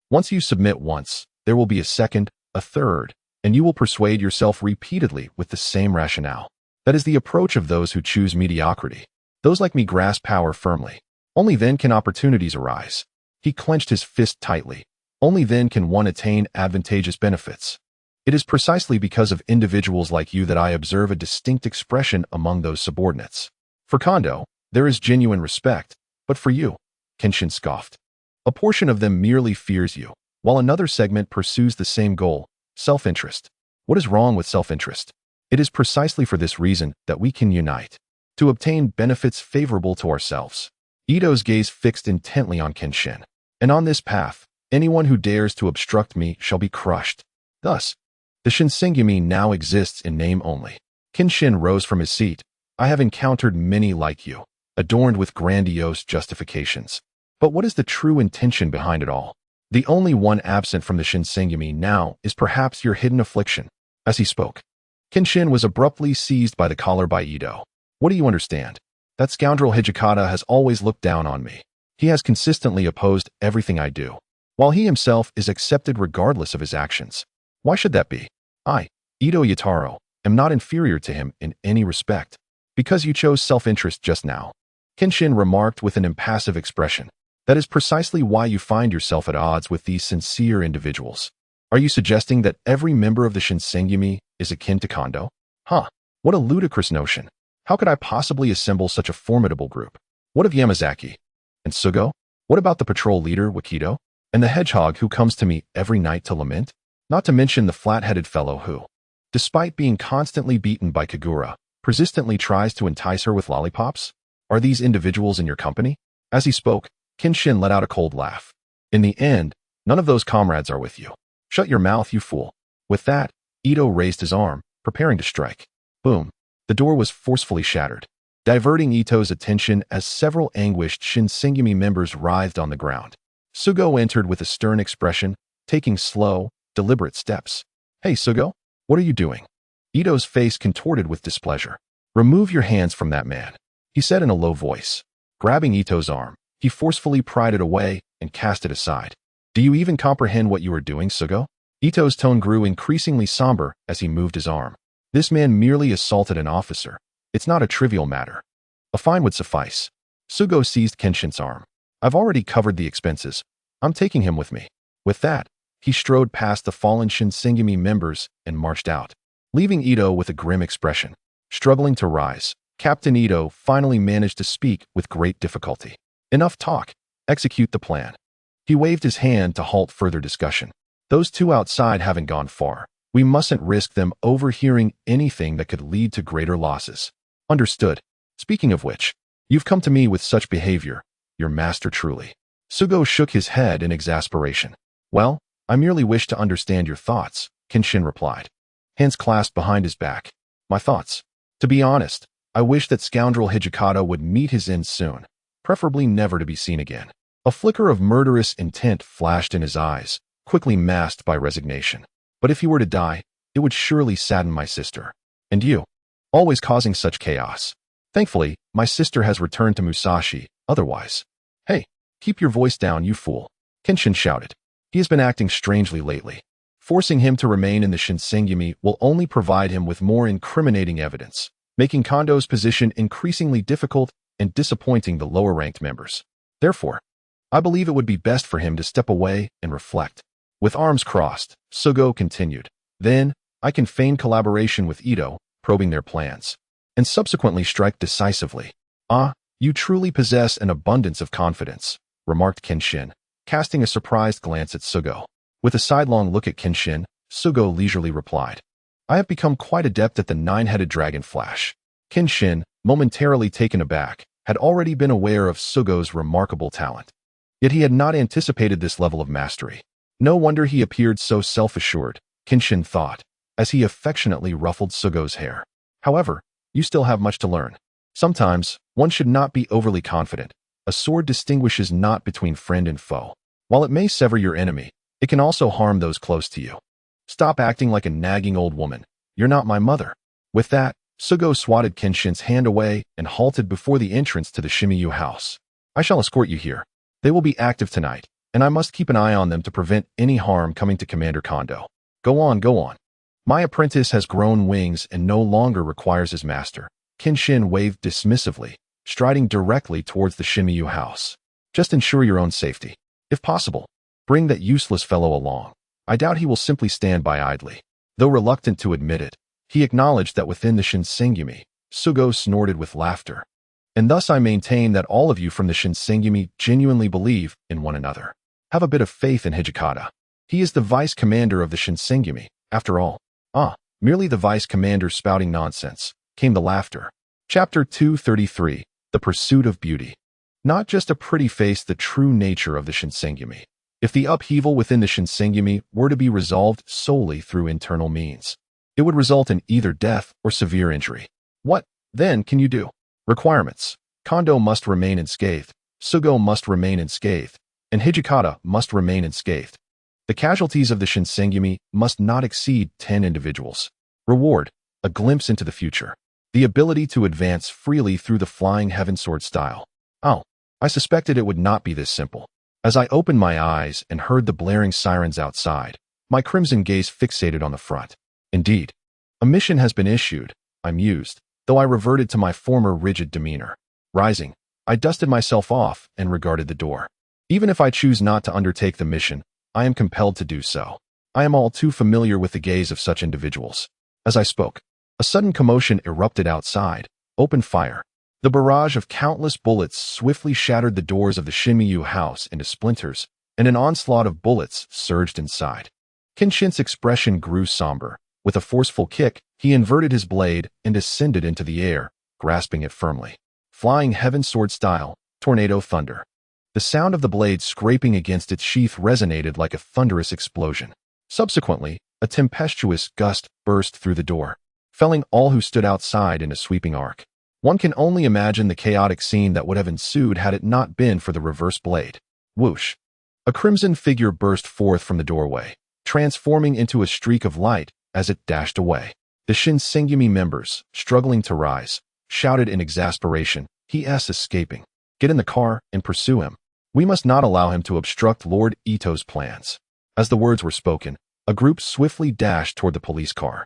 Once you submit once, there will be a second, a third, and you will persuade yourself repeatedly with the same rationale. That is the approach of those who choose mediocrity. Those like me grasp power firmly. Only then can opportunities arise. He clenched his fist tightly. Only then can one attain advantageous benefits. It is precisely because of individuals like you that I observe a distinct expression among those subordinates. For Kondo, there is genuine respect, but for you, Kenshin scoffed. A portion of them merely fears you, while another segment pursues the same goal, self-interest. What is wrong with self-interest? It is precisely for this reason that we can unite, to obtain benefits favorable to ourselves. Ito's gaze fixed intently on Kenshin. And on this path, anyone who dares to obstruct me shall be crushed. Thus, the Shinsengumi now exists in name only. Kenshin rose from his seat. I have encountered many like you, adorned with grandiose justifications. But what is the true intention behind it all? The only one absent from the Shinsengumi now is perhaps your hidden affliction. As he spoke, Kenshin was abruptly seized by the collar by Ito. What do you understand? That scoundrel Hijikata has always looked down on me. He has consistently opposed everything I do, while he himself is accepted regardless of his actions. Why should that be? I, Ito Yataro, am not inferior to him in any respect. Because you chose self-interest just now. Kenshin remarked with an impassive expression. That is precisely why you find yourself at odds with these sincere individuals. Are you suggesting that every member of the Shinsengumi is akin to Kondo? Huh, what a ludicrous notion. How could I possibly assemble such a formidable group? What of Yamazaki? And Sugo? What about the patrol leader, Wakido? And the hedgehog who comes to me every night to lament? Not to mention the flat-headed fellow who, despite being constantly beaten by Kagura, persistently tries to entice her with lollipops? Are these individuals in your company? As he spoke, Kenshin let out a cold laugh. In the end, none of those comrades are with you. Shut your mouth, you fool. With that, Ito raised his arm, preparing to strike. Boom. The door was forcefully shattered, diverting Ito's attention as several anguished Shinsengumi members writhed on the ground. Sugo entered with a stern expression, taking slow, deliberate steps. Hey, Sugo, what are you doing? Ito's face contorted with displeasure. Remove your hands from that man, he said in a low voice. Grabbing Ito's arm, he forcefully pried it away and cast it aside. Do you even comprehend what you are doing, Sugo? Ito's tone grew increasingly somber as he moved his arm. This man merely assaulted an officer. It's not a trivial matter. A fine would suffice. Sugo seized Kenshin's arm. I've already covered the expenses. I'm taking him with me. With that, he strode past the fallen Shinsengumi members and marched out, leaving Ito with a grim expression. Struggling to rise, Captain Ito finally managed to speak with great difficulty. Enough talk. Execute the plan. He waved his hand to halt further discussion. Those two outside haven't gone far. We mustn't risk them overhearing anything that could lead to greater losses. Understood. Speaking of which, you've come to me with such behavior. Your master truly. Sugo shook his head in exasperation. Well, I merely wish to understand your thoughts, Kenshin replied, hands clasped behind his back. My thoughts? To be honest, I wish that scoundrel Hijikata would meet his end soon, preferably never to be seen again. A flicker of murderous intent flashed in his eyes, quickly masked by resignation. But if he were to die, it would surely sadden my sister. And you, always causing such chaos. Thankfully, my sister has returned to Musashi, otherwise. Hey, keep your voice down, you fool, Kenshin shouted. He has been acting strangely lately. Forcing him to remain in the Shinsengumi will only provide him with more incriminating evidence, making Kondo's position increasingly difficult and disappointing the lower-ranked members. Therefore, I believe it would be best for him to step away and reflect. With arms crossed, Sugo continued. Then, I can feign collaboration with Ito, probing their plans, and subsequently strike decisively. Ah, you truly possess an abundance of confidence, remarked Kenshin, casting a surprised glance at Sugo. With a sidelong look at Kenshin, Sugo leisurely replied, I have become quite adept at the nine-headed dragon flash. Kenshin, momentarily taken aback, had already been aware of Sugo's remarkable talent. Yet he had not anticipated this level of mastery. No wonder he appeared so self-assured, Kenshin thought, as he affectionately ruffled Sugo's hair. However, you still have much to learn. Sometimes, one should not be overly confident. A sword distinguishes not between friend and foe. While it may sever your enemy, it can also harm those close to you. Stop acting like a nagging old woman. You're not my mother. With that, Sugo swatted Kenshin's hand away and halted before the entrance to the Shimiyu house. I shall escort you here. They will be active tonight, and I must keep an eye on them to prevent any harm coming to Commander Kondo. Go on, go on. My apprentice has grown wings and no longer requires his master. Kenshin waved dismissively, striding directly towards the Shimiyu house. Just ensure your own safety. If possible, bring that useless fellow along. I doubt he will simply stand by idly. Though reluctant to admit it, he acknowledged that within the Shinsengumi, Sugo snorted with laughter. And thus I maintain that all of you from the Shinsengumi genuinely believe in one another. Have a bit of faith in Hijikata. He is the vice commander of the Shinsengumi, after all. Ah, merely the vice commander spouting nonsense, came the laughter. Chapter 233, The Pursuit of Beauty. Not just a pretty face, the true nature of the Shinsengumi. If the upheaval within the Shinsengumi were to be resolved solely through internal means, it would result in either death or severe injury. What, then, can you do? Requirements. Kondo must remain unscathed, Sugo must remain unscathed, and Hijikata must remain unscathed. The casualties of the Shinsengumi must not exceed 10 individuals. Reward, a glimpse into the future. The ability to advance freely through the flying heaven sword style. Oh, I suspected it would not be this simple. As I opened my eyes and heard the blaring sirens outside, my crimson gaze fixated on the front. Indeed, a mission has been issued, I mused, though I reverted to my former rigid demeanor. Rising, I dusted myself off and regarded the door. Even if I choose not to undertake the mission, I am compelled to do so. I am all too familiar with the gaze of such individuals. As I spoke, a sudden commotion erupted outside. Open fire. The barrage of countless bullets swiftly shattered the doors of the Shimiyu house into splinters, and an onslaught of bullets surged inside. Kenshin's expression grew somber. With a forceful kick, he inverted his blade and ascended into the air, grasping it firmly. Flying heaven sword style, tornado thunder. The sound of the blade scraping against its sheath resonated like a thunderous explosion. Subsequently, a tempestuous gust burst through the door, felling all who stood outside in a sweeping arc. One can only imagine the chaotic scene that would have ensued had it not been for the reverse blade. Whoosh! A crimson figure burst forth from the doorway, transforming into a streak of light as it dashed away. The Shinsengumi members, struggling to rise, shouted in exasperation, "He is escaping. Get in the car and pursue him. We must not allow him to obstruct Lord Ito's plans." As the words were spoken, a group swiftly dashed toward the police car,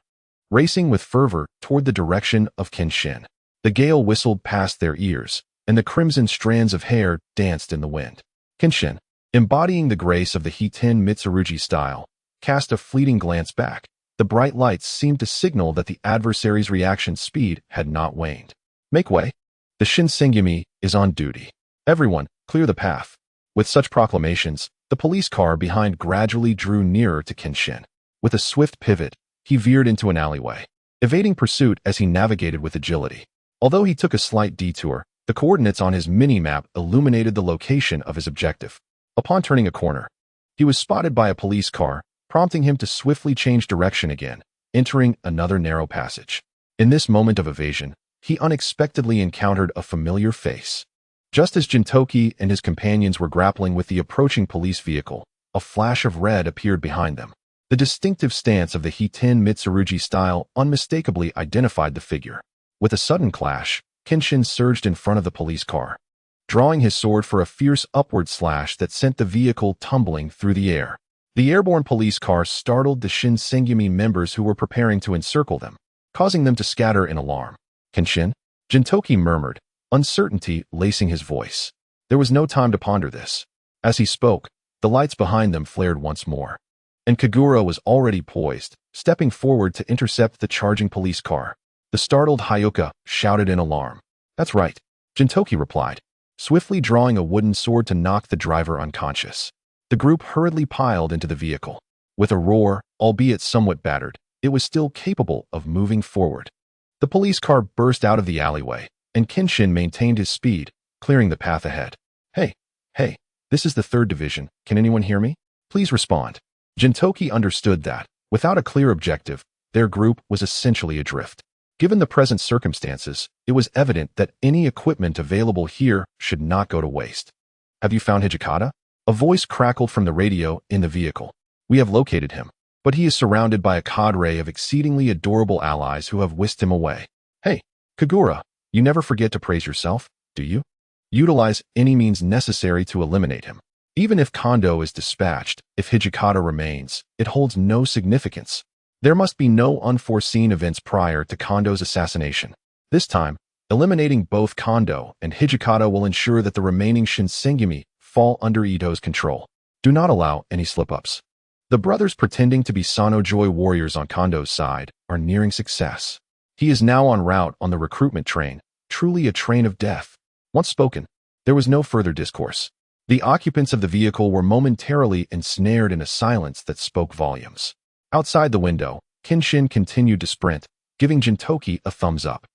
racing with fervor toward the direction of Kenshin. The gale whistled past their ears, and the crimson strands of hair danced in the wind. "Kenshin, embodying the grace of the Hiten Mitsurugi style, cast a fleeting glance back. The bright lights seemed to signal that the adversary's reaction speed had not waned. Make way. The Shinsengumi is on duty. Everyone, clear the path. With such proclamations, the police car behind gradually drew nearer to Kenshin. With a swift pivot, he veered into an alleyway, evading pursuit as he navigated with agility. Although he took a slight detour, the coordinates on his mini-map illuminated the location of his objective. Upon turning a corner, he was spotted by a police car, prompting him to swiftly change direction again, entering another narrow passage. In this moment of evasion, he unexpectedly encountered a familiar face. Just as Gintoki and his companions were grappling with the approaching police vehicle, a flash of red appeared behind them. The distinctive stance of the Hiten Mitsurugi style unmistakably identified the figure. With a sudden clash, Kenshin surged in front of the police car, drawing his sword for a fierce upward slash that sent the vehicle tumbling through the air. The airborne police car startled the Shinsengumi members who were preparing to encircle them, causing them to scatter in alarm. Kenshin? Gintoki murmured, uncertainty lacing his voice. There was no time to ponder this. As he spoke, the lights behind them flared once more, and Kagura was already poised, stepping forward to intercept the charging police car. The startled Hyuka shouted in alarm. That's right, Gintoki replied, swiftly drawing a wooden sword to knock the driver unconscious. The group hurriedly piled into the vehicle. With a roar, albeit somewhat battered, it was still capable of moving forward. The police car burst out of the alleyway, and Kenshin maintained his speed, clearing the path ahead. Hey, this is the 3rd Division. Can anyone hear me? Please respond. Gintoki understood that, without a clear objective, their group was essentially adrift. Given the present circumstances, it was evident that any equipment available here should not go to waste. Have you found Hijikata? A voice crackled from the radio in the vehicle. We have located him, but he is surrounded by a cadre of exceedingly adorable allies who have whisked him away. Hey, Kagura, you never forget to praise yourself, do you? Utilize any means necessary to eliminate him. Even if Kondo is dispatched, if Hijikata remains, it holds no significance. There must be no unforeseen events prior to Kondo's assassination. This time, eliminating both Kondo and Hijikata will ensure that the remaining Shinsengumi fall under Ito's control. Do not allow any slip-ups. The brothers pretending to be Sanojoy warriors on Kondo's side are nearing success. He is now en route on the recruitment train, truly a train of death. Once spoken, there was no further discourse. The occupants of the vehicle were momentarily ensnared in a silence that spoke volumes. Outside the window, Kenshin continued to sprint, giving Gintoki a thumbs up.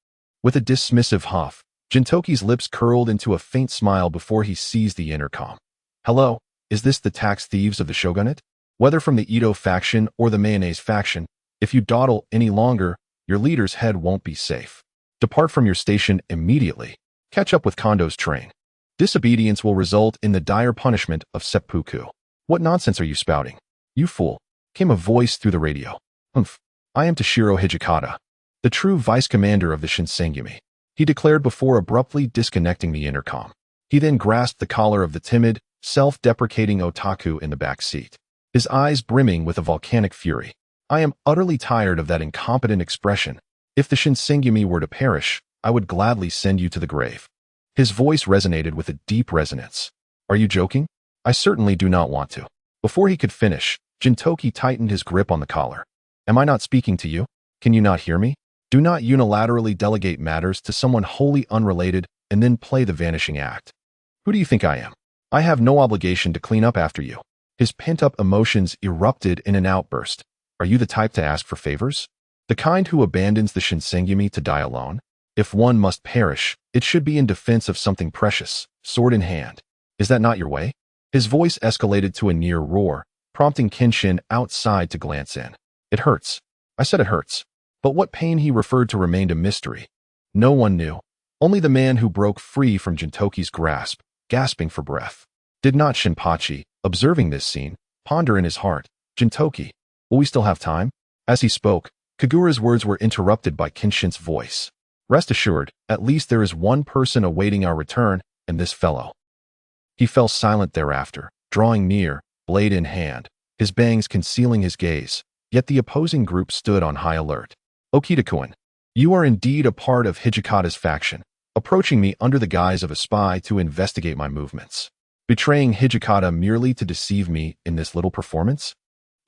With a dismissive huff, Gintoki's lips curled into a faint smile before he seized the intercom. Hello, is this the tax thieves of the shogunate? Whether from the Ito faction or the mayonnaise faction, if you dawdle any longer, your leader's head won't be safe. Depart from your station immediately. Catch up with Kondo's train. Disobedience will result in the dire punishment of seppuku. What nonsense are you spouting? You fool, came a voice through the radio. I am Toshiro Hijikata, the true vice-commander of the Shinsengumi, he declared before abruptly disconnecting the intercom. He then grasped the collar of the timid, self-deprecating otaku in the back seat, his eyes brimming with a volcanic fury. I am utterly tired of that incompetent expression. If the Shinsengumi were to perish, I would gladly send you to the grave. His voice resonated with a deep resonance. Are you joking? I certainly do not want to. Before he could finish, Gintoki tightened his grip on the collar. Am I not speaking to you? Can you not hear me? Do not unilaterally delegate matters to someone wholly unrelated and then play the vanishing act. Who do you think I am? I have no obligation to clean up after you. His pent-up emotions erupted in an outburst. Are you the type to ask for favors? The kind who abandons the Shinsengumi to die alone? If one must perish, it should be in defense of something precious, sword in hand. Is that not your way? His voice escalated to a near roar, prompting Kenshin outside to glance in. It hurts. I said it hurts. But what pain he referred to remained a mystery. No one knew. Only the man who broke free from Gintoki's grasp, gasping for breath. Did not Shinpachi, observing this scene, ponder in his heart, Gintoki, will we still have time? As he spoke, Kagura's words were interrupted by Kenshin's voice. Rest assured, at least there is one person awaiting our return, and this fellow. He fell silent thereafter, drawing near, blade in hand, his bangs concealing his gaze, yet the opposing group stood on high alert. Okita-kun, you are indeed a part of Hijikata's faction, approaching me under the guise of a spy to investigate my movements. Betraying Hijikata merely to deceive me in this little performance?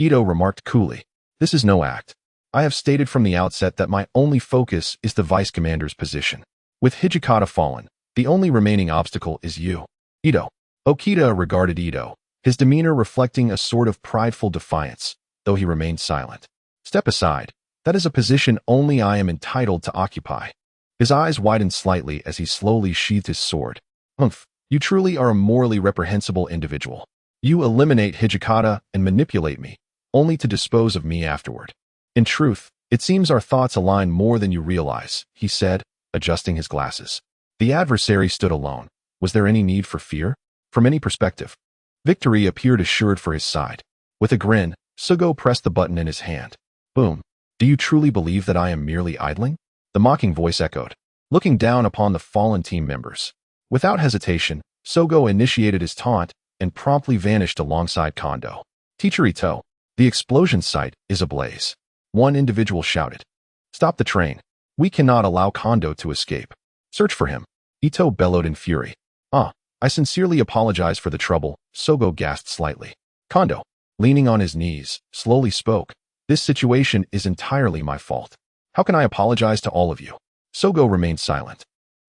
Ito remarked coolly. This is no act. I have stated from the outset that my only focus is the vice commander's position. With Hijikata fallen, the only remaining obstacle is you. Ito. Okita regarded Ito, his demeanor reflecting a sort of prideful defiance, though he remained silent. Step aside. That is a position only I am entitled to occupy. His eyes widened slightly as he slowly sheathed his sword. Humph, you truly are a morally reprehensible individual. You eliminate Hijikata and manipulate me, only to dispose of me afterward. In truth, it seems our thoughts align more than you realize, he said, adjusting his glasses. The adversary stood alone. Was there any need for fear? From any perspective, victory appeared assured for his side. With a grin, Sugo pressed the button in his hand. Boom. Do you truly believe that I am merely idling? The mocking voice echoed, looking down upon the fallen team members. Without hesitation, Sugo initiated his taunt and promptly vanished alongside Kondo. Teacher Ito, the explosion site is ablaze. One individual shouted. Stop the train. We cannot allow Kondo to escape. Search for him. Ito bellowed in fury. I sincerely apologize for the trouble, Sugo gasped slightly. Kondo, leaning on his knees, slowly spoke. This situation is entirely my fault. How can I apologize to all of you? Sugo remained silent,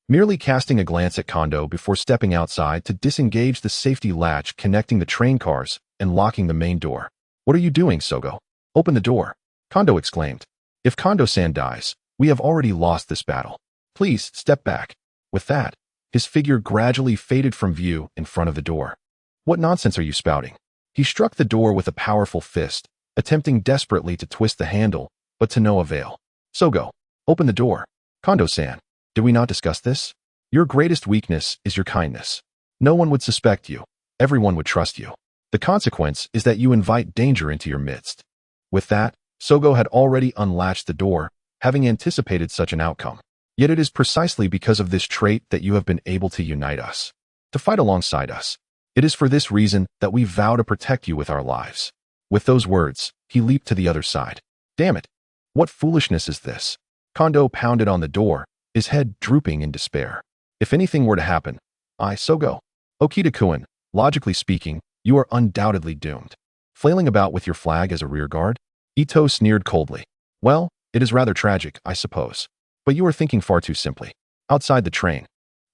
merely casting a glance at Kondo before stepping outside to disengage the safety latch connecting the train cars and locking the main door. What are you doing, Sugo? Open the door, Kondo exclaimed. If Kondo-san dies, we have already lost this battle. Please step back. With that, his figure gradually faded from view in front of the door. What nonsense are you spouting? He struck the door with a powerful fist, attempting desperately to twist the handle, but to no avail. Sugo, open the door. Kondo-san, did we not discuss this? Your greatest weakness is your kindness. No one would suspect you. Everyone would trust you. The consequence is that you invite danger into your midst. With that, Sugo had already unlatched the door, having anticipated such an outcome. Yet it is precisely because of this trait that you have been able to unite us, to fight alongside us. It is for this reason that we vow to protect you with our lives. With those words, he leaped to the other side. Damn it! What foolishness is this? Kondo pounded on the door, his head drooping in despair. If anything were to happen, Sugo. Okita-kun, logically speaking, you are undoubtedly doomed. Flailing about with your flag as a rearguard? Ito sneered coldly. Well, it is rather tragic, I suppose. But you are thinking far too simply. Outside the train,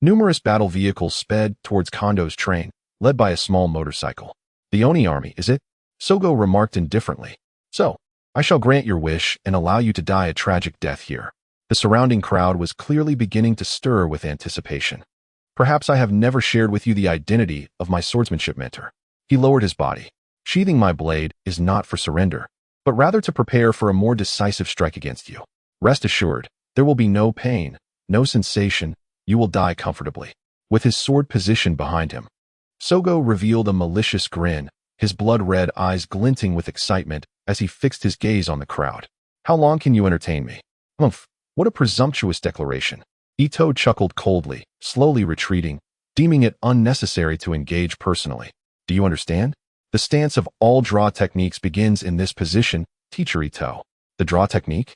numerous battle vehicles sped towards Kondo's train, led by a small motorcycle. The Oni army, is it? Sugo remarked indifferently. So, I shall grant your wish and allow you to die a tragic death here. The surrounding crowd was clearly beginning to stir with anticipation. Perhaps I have never shared with you the identity of my swordsmanship mentor. He lowered his body. Sheathing my blade is not for surrender, but rather to prepare for a more decisive strike against you. Rest assured, there will be no pain, no sensation, you will die comfortably. With his sword positioned behind him, Sugo revealed a malicious grin, his blood-red eyes glinting with excitement as he fixed his gaze on the crowd. How long can you entertain me? Humph, what a presumptuous declaration. Ito chuckled coldly, slowly retreating, deeming it unnecessary to engage personally. Do you understand? The stance of all draw techniques begins in this position, Teacher Ito. The draw technique?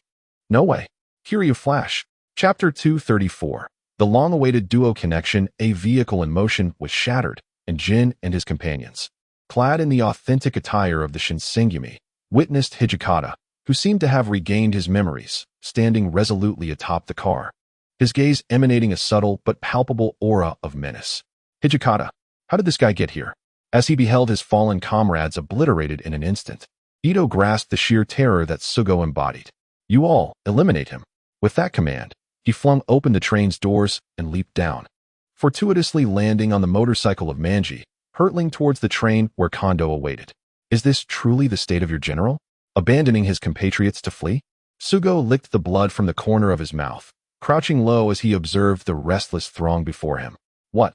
No way. Kiryu Flash. Chapter 234. The long-awaited duo connection, a vehicle in motion, was shattered, and Jin and his companions, clad in the authentic attire of the Shinsengumi, witnessed Hijikata, who seemed to have regained his memories, standing resolutely atop the car, his gaze emanating a subtle but palpable aura of menace. Hijikata, how did this guy get here? As he beheld his fallen comrades obliterated in an instant, Ito grasped the sheer terror that Sugo embodied. You all, eliminate him. With that command, he flung open the train's doors and leaped down, fortuitously landing on the motorcycle of Manji, hurtling towards the train where Kondo awaited. Is this truly the state of your general? Abandoning his compatriots to flee? Sugo licked the blood from the corner of his mouth, crouching low as he observed the restless throng before him. What?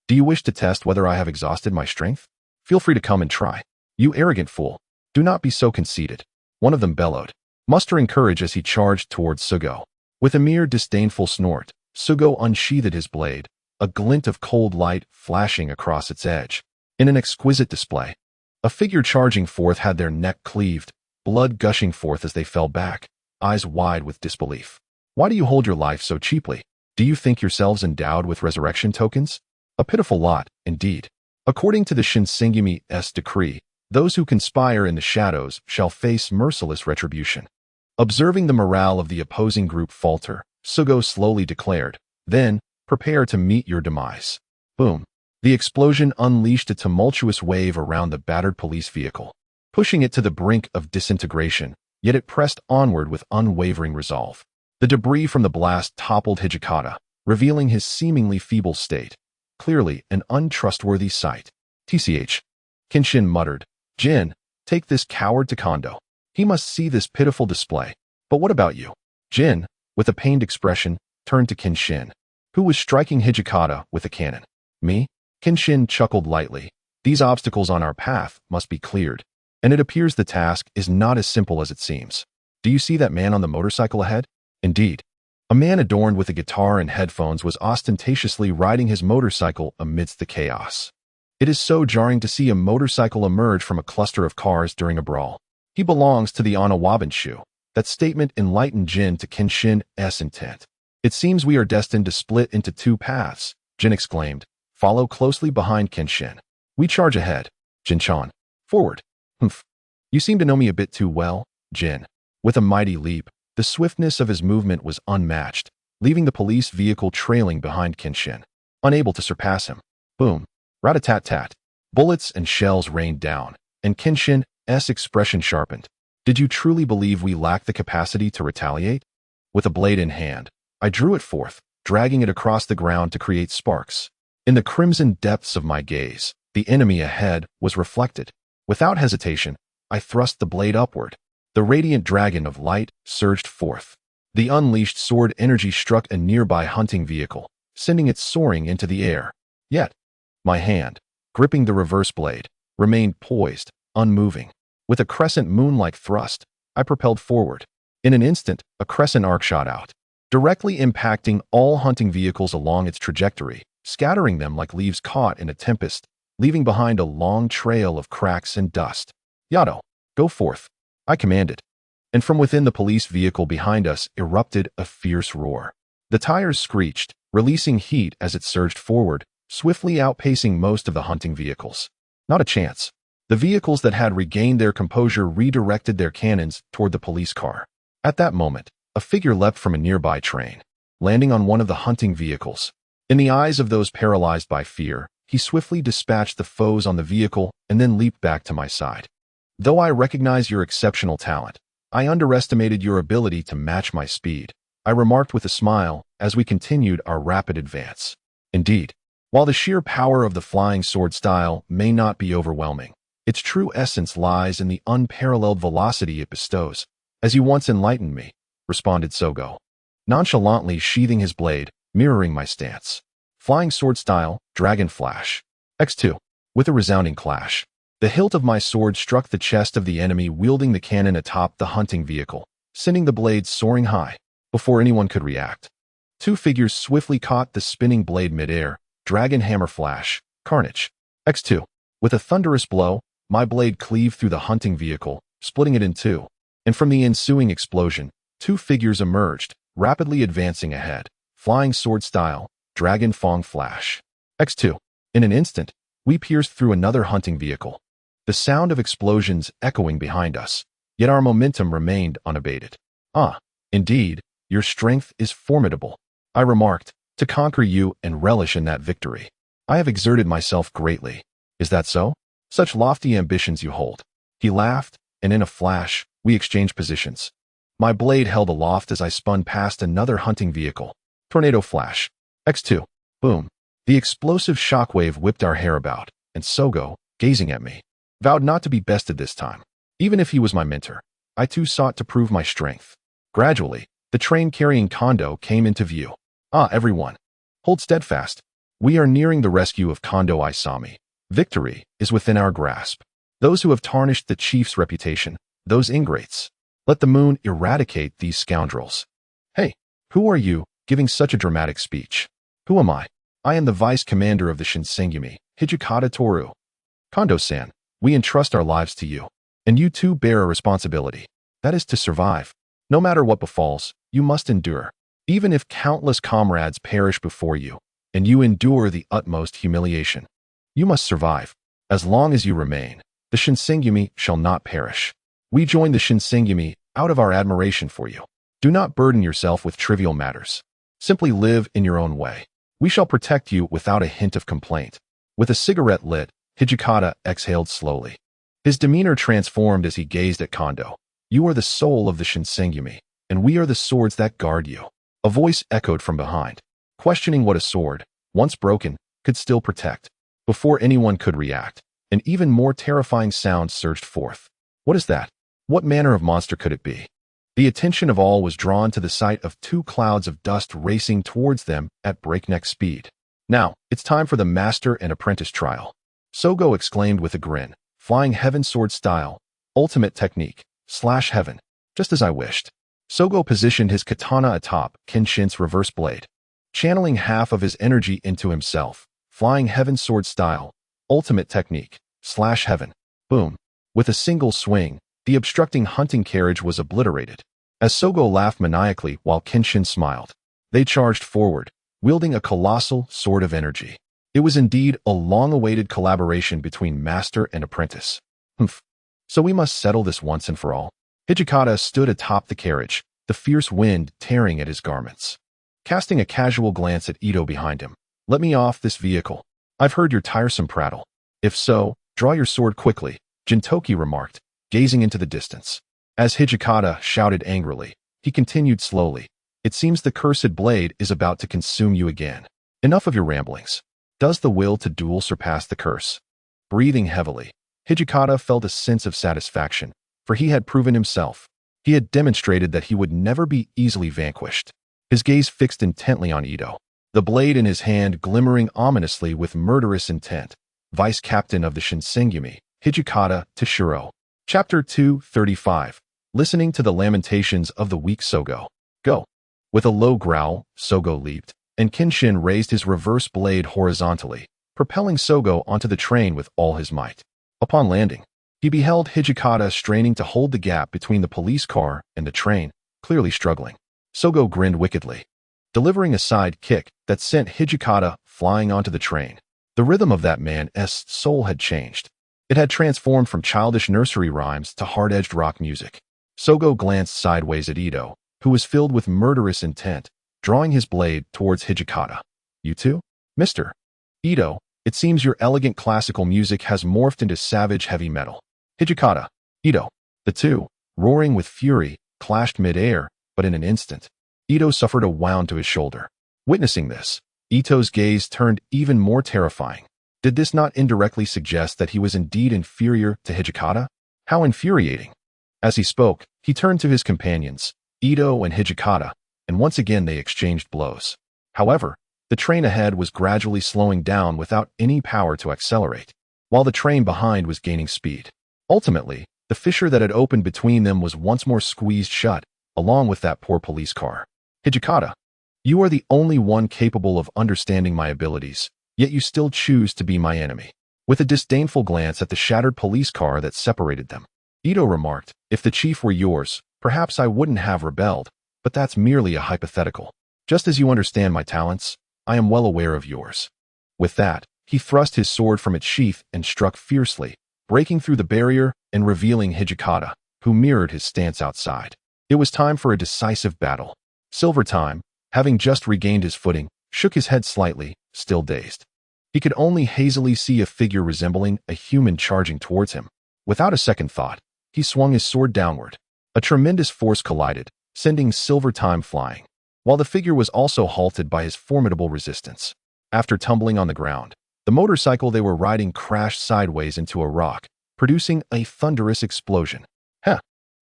Do you wish to test whether I have exhausted my strength? Feel free to come and try. You arrogant fool. Do not be so conceited. One of them bellowed, mustering courage as he charged towards Sugo. With a mere disdainful snort, Sugo unsheathed his blade, a glint of cold light flashing across its edge. In an exquisite display, a figure charging forth had their neck cleaved, blood gushing forth as they fell back, eyes wide with disbelief. Why do you hold your life so cheaply? Do you think yourselves endowed with resurrection tokens? A pitiful lot, indeed. According to the Shinsengumi's decree, those who conspire in the shadows shall face merciless retribution. Observing the morale of the opposing group falter, Sugo slowly declared, "Then, prepare to meet your demise." Boom. The explosion unleashed a tumultuous wave around the battered police vehicle, pushing it to the brink of disintegration, yet it pressed onward with unwavering resolve. The debris from the blast toppled Hijikata, revealing his seemingly feeble state. Clearly an untrustworthy sight. "TCH. Kenshin muttered, "Jin, take this coward to Kondo. He must see this pitiful display. But what about you?" Jin, with a pained expression, turned to Kenshin, who was striking Hijikata with a cannon. "Me?" Kenshin chuckled lightly. "These obstacles on our path must be cleared, and it appears the task is not as simple as it seems. Do you see that man on the motorcycle ahead?" Indeed. A man adorned with a guitar and headphones was ostentatiously riding his motorcycle amidst the chaos. It is so jarring to see a motorcycle emerge from a cluster of cars during a brawl. "He belongs to the Anawabanshu." That statement enlightened Jin to Kenshin's intent. "It seems we are destined to split into two paths," Jin exclaimed. "Follow closely behind Kenshin. We charge ahead. Jin-chan. Forward." "Humph. You seem to know me a bit too well, Jin." With a mighty leap, the swiftness of his movement was unmatched, leaving the police vehicle trailing behind Kenshin, unable to surpass him. Boom. Rat-a-tat-tat. Bullets and shells rained down, and Kenshin's expression sharpened. "Did you truly believe we lack the capacity to retaliate?" With a blade in hand, I drew it forth, dragging it across the ground to create sparks. In the crimson depths of my gaze, the enemy ahead was reflected. Without hesitation, I thrust the blade upward. The radiant dragon of light surged forth. The unleashed sword energy struck a nearby hunting vehicle, sending it soaring into the air. Yet, my hand, gripping the reverse blade, remained poised, unmoving. With a crescent moon-like thrust, I propelled forward. In an instant, a crescent arc shot out, directly impacting all hunting vehicles along its trajectory, scattering them like leaves caught in a tempest, leaving behind a long trail of cracks and dust. "Yato, go forth," I commanded. And from within the police vehicle behind us erupted a fierce roar. The tires screeched, releasing heat as it surged forward, swiftly outpacing most of the hunting vehicles. Not a chance. The vehicles that had regained their composure redirected their cannons toward the police car. At that moment, a figure leapt from a nearby train, landing on one of the hunting vehicles. In the eyes of those paralyzed by fear, he swiftly dispatched the foes on the vehicle and then leaped back to my side. "Though I recognize your exceptional talent, I underestimated your ability to match my speed," I remarked with a smile as we continued our rapid advance. Indeed, while the sheer power of the flying sword style may not be overwhelming, its true essence lies in the unparalleled velocity it bestows. "As you once enlightened me," responded Sogo, nonchalantly sheathing his blade, mirroring my stance. Flying sword style, dragon flash. X2. With a resounding clash, the hilt of my sword struck the chest of the enemy wielding the cannon atop the hunting vehicle, sending the blade soaring high. Before anyone could react, two figures swiftly caught the spinning blade midair. Dragon hammer flash, carnage. X2. With a thunderous blow, my blade cleaved through the hunting vehicle, splitting it in two. And from the ensuing explosion, two figures emerged, rapidly advancing ahead. Flying sword style, dragon fong flash. X2. In an instant, we pierced through another hunting vehicle, the sound of explosions echoing behind us, yet our momentum remained unabated. "Ah, indeed, your strength is formidable," I remarked, "to conquer you and relish in that victory. I have exerted myself greatly. Is that so? Such lofty ambitions you hold." He laughed, and in a flash, we exchanged positions. My blade held aloft as I spun past another hunting vehicle. Tornado flash. X2. Boom. The explosive shockwave whipped our hair about, and Sogo, gazing at me, vowed not to be bested this time. Even if he was my mentor, I too sought to prove my strength. Gradually, the train carrying Kondo came into view. "Ah, everyone, hold steadfast. We are nearing the rescue of Kondo Isami. Victory is within our grasp. Those who have tarnished the chief's reputation, those ingrates. Let the moon eradicate these scoundrels." "Hey, who are you, giving such a dramatic speech?" "Who am I? I am the vice commander of the Shinsengumi, Hijikata Toru. Kondo-san, we entrust our lives to you, and you too bear a responsibility. That is to survive. No matter what befalls, you must endure. Even if countless comrades perish before you, and you endure the utmost humiliation." You must survive. As long as you remain, the Shinsengumi shall not perish. We join the Shinsengumi out of our admiration for you. Do not burden yourself with trivial matters. Simply live in your own way. We shall protect you without a hint of complaint. With a cigarette lit, Hijikata exhaled slowly. His demeanor transformed as he gazed at Kondo. You are the soul of the Shinsengumi, and we are the swords that guard you. A voice echoed from behind, questioning what a sword, once broken, could still protect. Before anyone could react, an even more terrifying sound surged forth. What is that? What manner of monster could it be? The attention of all was drawn to the sight of two clouds of dust racing towards them at breakneck speed. Now, it's time for the master and apprentice trial. Sogo exclaimed with a grin, flying heaven sword style, ultimate technique, slash heaven, just as I wished. Sogo positioned his katana atop Kenshin's reverse blade, channeling half of his energy into himself, flying heaven sword style, ultimate technique, slash heaven. Boom. With a single swing, the obstructing hunting carriage was obliterated. As Sogo laughed maniacally while Kenshin smiled, they charged forward, wielding a colossal sword of energy. It was indeed a long-awaited collaboration between master and apprentice. Humph. So we must settle this once and for all. Hijikata stood atop the carriage, the fierce wind tearing at his garments. Casting a casual glance at Ito behind him, let me off this vehicle. I've heard your tiresome prattle. If so, draw your sword quickly, Gintoki remarked, gazing into the distance. As Hijikata shouted angrily, he continued slowly. It seems the cursed blade is about to consume you again. Enough of your ramblings. Does the will to duel surpass the curse? Breathing heavily, Hijikata felt a sense of satisfaction, for he had proven himself. He had demonstrated that he would never be easily vanquished. His gaze fixed intently on Ito, the blade in his hand glimmering ominously with murderous intent. Vice Captain of the Shinsengumi, Hijikata Toshiro. Chapter 235. Listening to the lamentations of the weak Sogo. Go. With a low growl, Sogo leaped, and Kenshin raised his reverse blade horizontally, propelling Sogo onto the train with all his might. Upon landing, he beheld Hijikata straining to hold the gap between the police car and the train, clearly struggling. Sogo grinned wickedly, delivering a side kick that sent Hijikata flying onto the train. The rhythm of that man's soul had changed. It had transformed from childish nursery rhymes to hard-edged rock music. Sogo glanced sideways at Ito, who was filled with murderous intent, drawing his blade towards Hijikata. You too? Mr. Ito, it seems your elegant classical music has morphed into savage heavy metal. Hijikata, Ito. The two, roaring with fury, clashed mid-air, but in an instant, Ito suffered a wound to his shoulder. Witnessing this, Ito's gaze turned even more terrifying. Did this not indirectly suggest that he was indeed inferior to Hijikata? How infuriating! As he spoke, he turned to his companions, Ito and Hijikata, and once again they exchanged blows. However, the train ahead was gradually slowing down without any power to accelerate, while the train behind was gaining speed. Ultimately, the fissure that had opened between them was once more squeezed shut, along with that poor police car. Hijikata, you are the only one capable of understanding my abilities, yet you still choose to be my enemy. With a disdainful glance at the shattered police car that separated them, Ito remarked, if the chief were yours, perhaps I wouldn't have rebelled, but that's merely a hypothetical. Just as you understand my talents, I am well aware of yours. With that, he thrust his sword from its sheath and struck fiercely, breaking through the barrier and revealing Hijikata, who mirrored his stance outside. It was time for a decisive battle. Silvertime, having just regained his footing, shook his head slightly, still dazed. He could only hazily see a figure resembling a human charging towards him. Without a second thought, he swung his sword downward. A tremendous force collided, sending Silvertime flying, while the figure was also halted by his formidable resistance. After tumbling on the ground, the motorcycle they were riding crashed sideways into a rock, producing a thunderous explosion. Heh!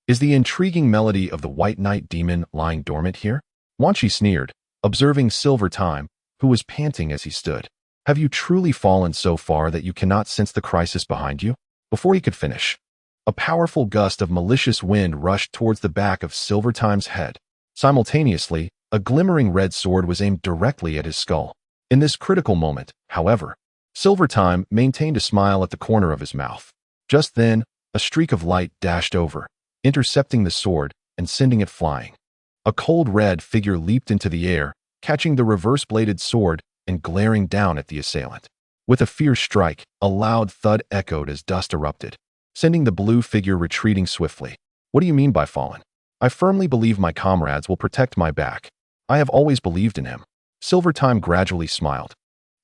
Is the intriguing melody of the White Knight demon lying dormant here? Wanshi sneered, observing Silvertime, who was panting as he stood. Have you truly fallen so far that you cannot sense the crisis behind you? Before he could finish, a powerful gust of malicious wind rushed towards the back of Silvertime's head. Simultaneously, a glimmering red sword was aimed directly at his skull. In this critical moment, however, Silvertime maintained a smile at the corner of his mouth. Just then, a streak of light dashed over, intercepting the sword and sending it flying. A cold red figure leaped into the air, catching the reverse-bladed sword and glaring down at the assailant. With a fierce strike, a loud thud echoed as dust erupted, sending the blue figure retreating swiftly. What do you mean by fallen? I firmly believe my comrades will protect my back. I have always believed in him. Silvertime gradually smiled,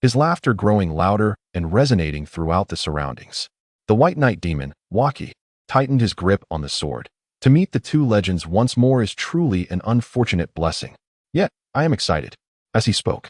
his laughter growing louder and resonating throughout the surroundings. The White Knight demon, Waki, tightened his grip on the sword. To meet the two legends once more is truly an unfortunate blessing. Yet, I am excited. As he spoke,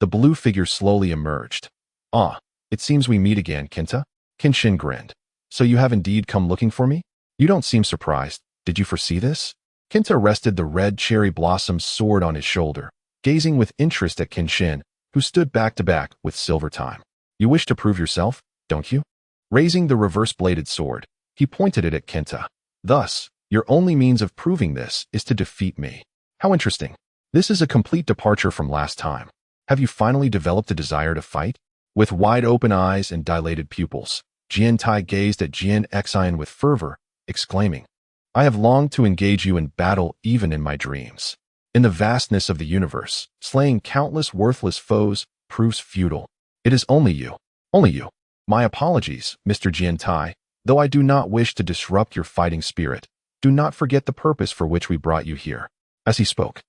the blue figure slowly emerged. Ah, it seems we meet again, Kenta? Kenshin grinned. So you have indeed come looking for me? You don't seem surprised. Did you foresee this? Kenta rested the red cherry blossom sword on his shoulder, gazing with interest at Kenshin, who stood back to back with Silvertime. You wish to prove yourself, don't you? Raising the reverse-bladed sword, he pointed it at Kenta. Thus, your only means of proving this is to defeat me. How interesting. This is a complete departure from last time. Have you finally developed a desire to fight? With wide-open eyes and dilated pupils, Jiantai gazed at Xian with fervor, exclaiming, I have longed to engage you in battle even in my dreams. In the vastness of the universe, slaying countless worthless foes proves futile. It is only you. Only you. My apologies, Mr. Gintai, though I do not wish to disrupt your fighting spirit. Do not forget the purpose for which we brought you here. As he spoke,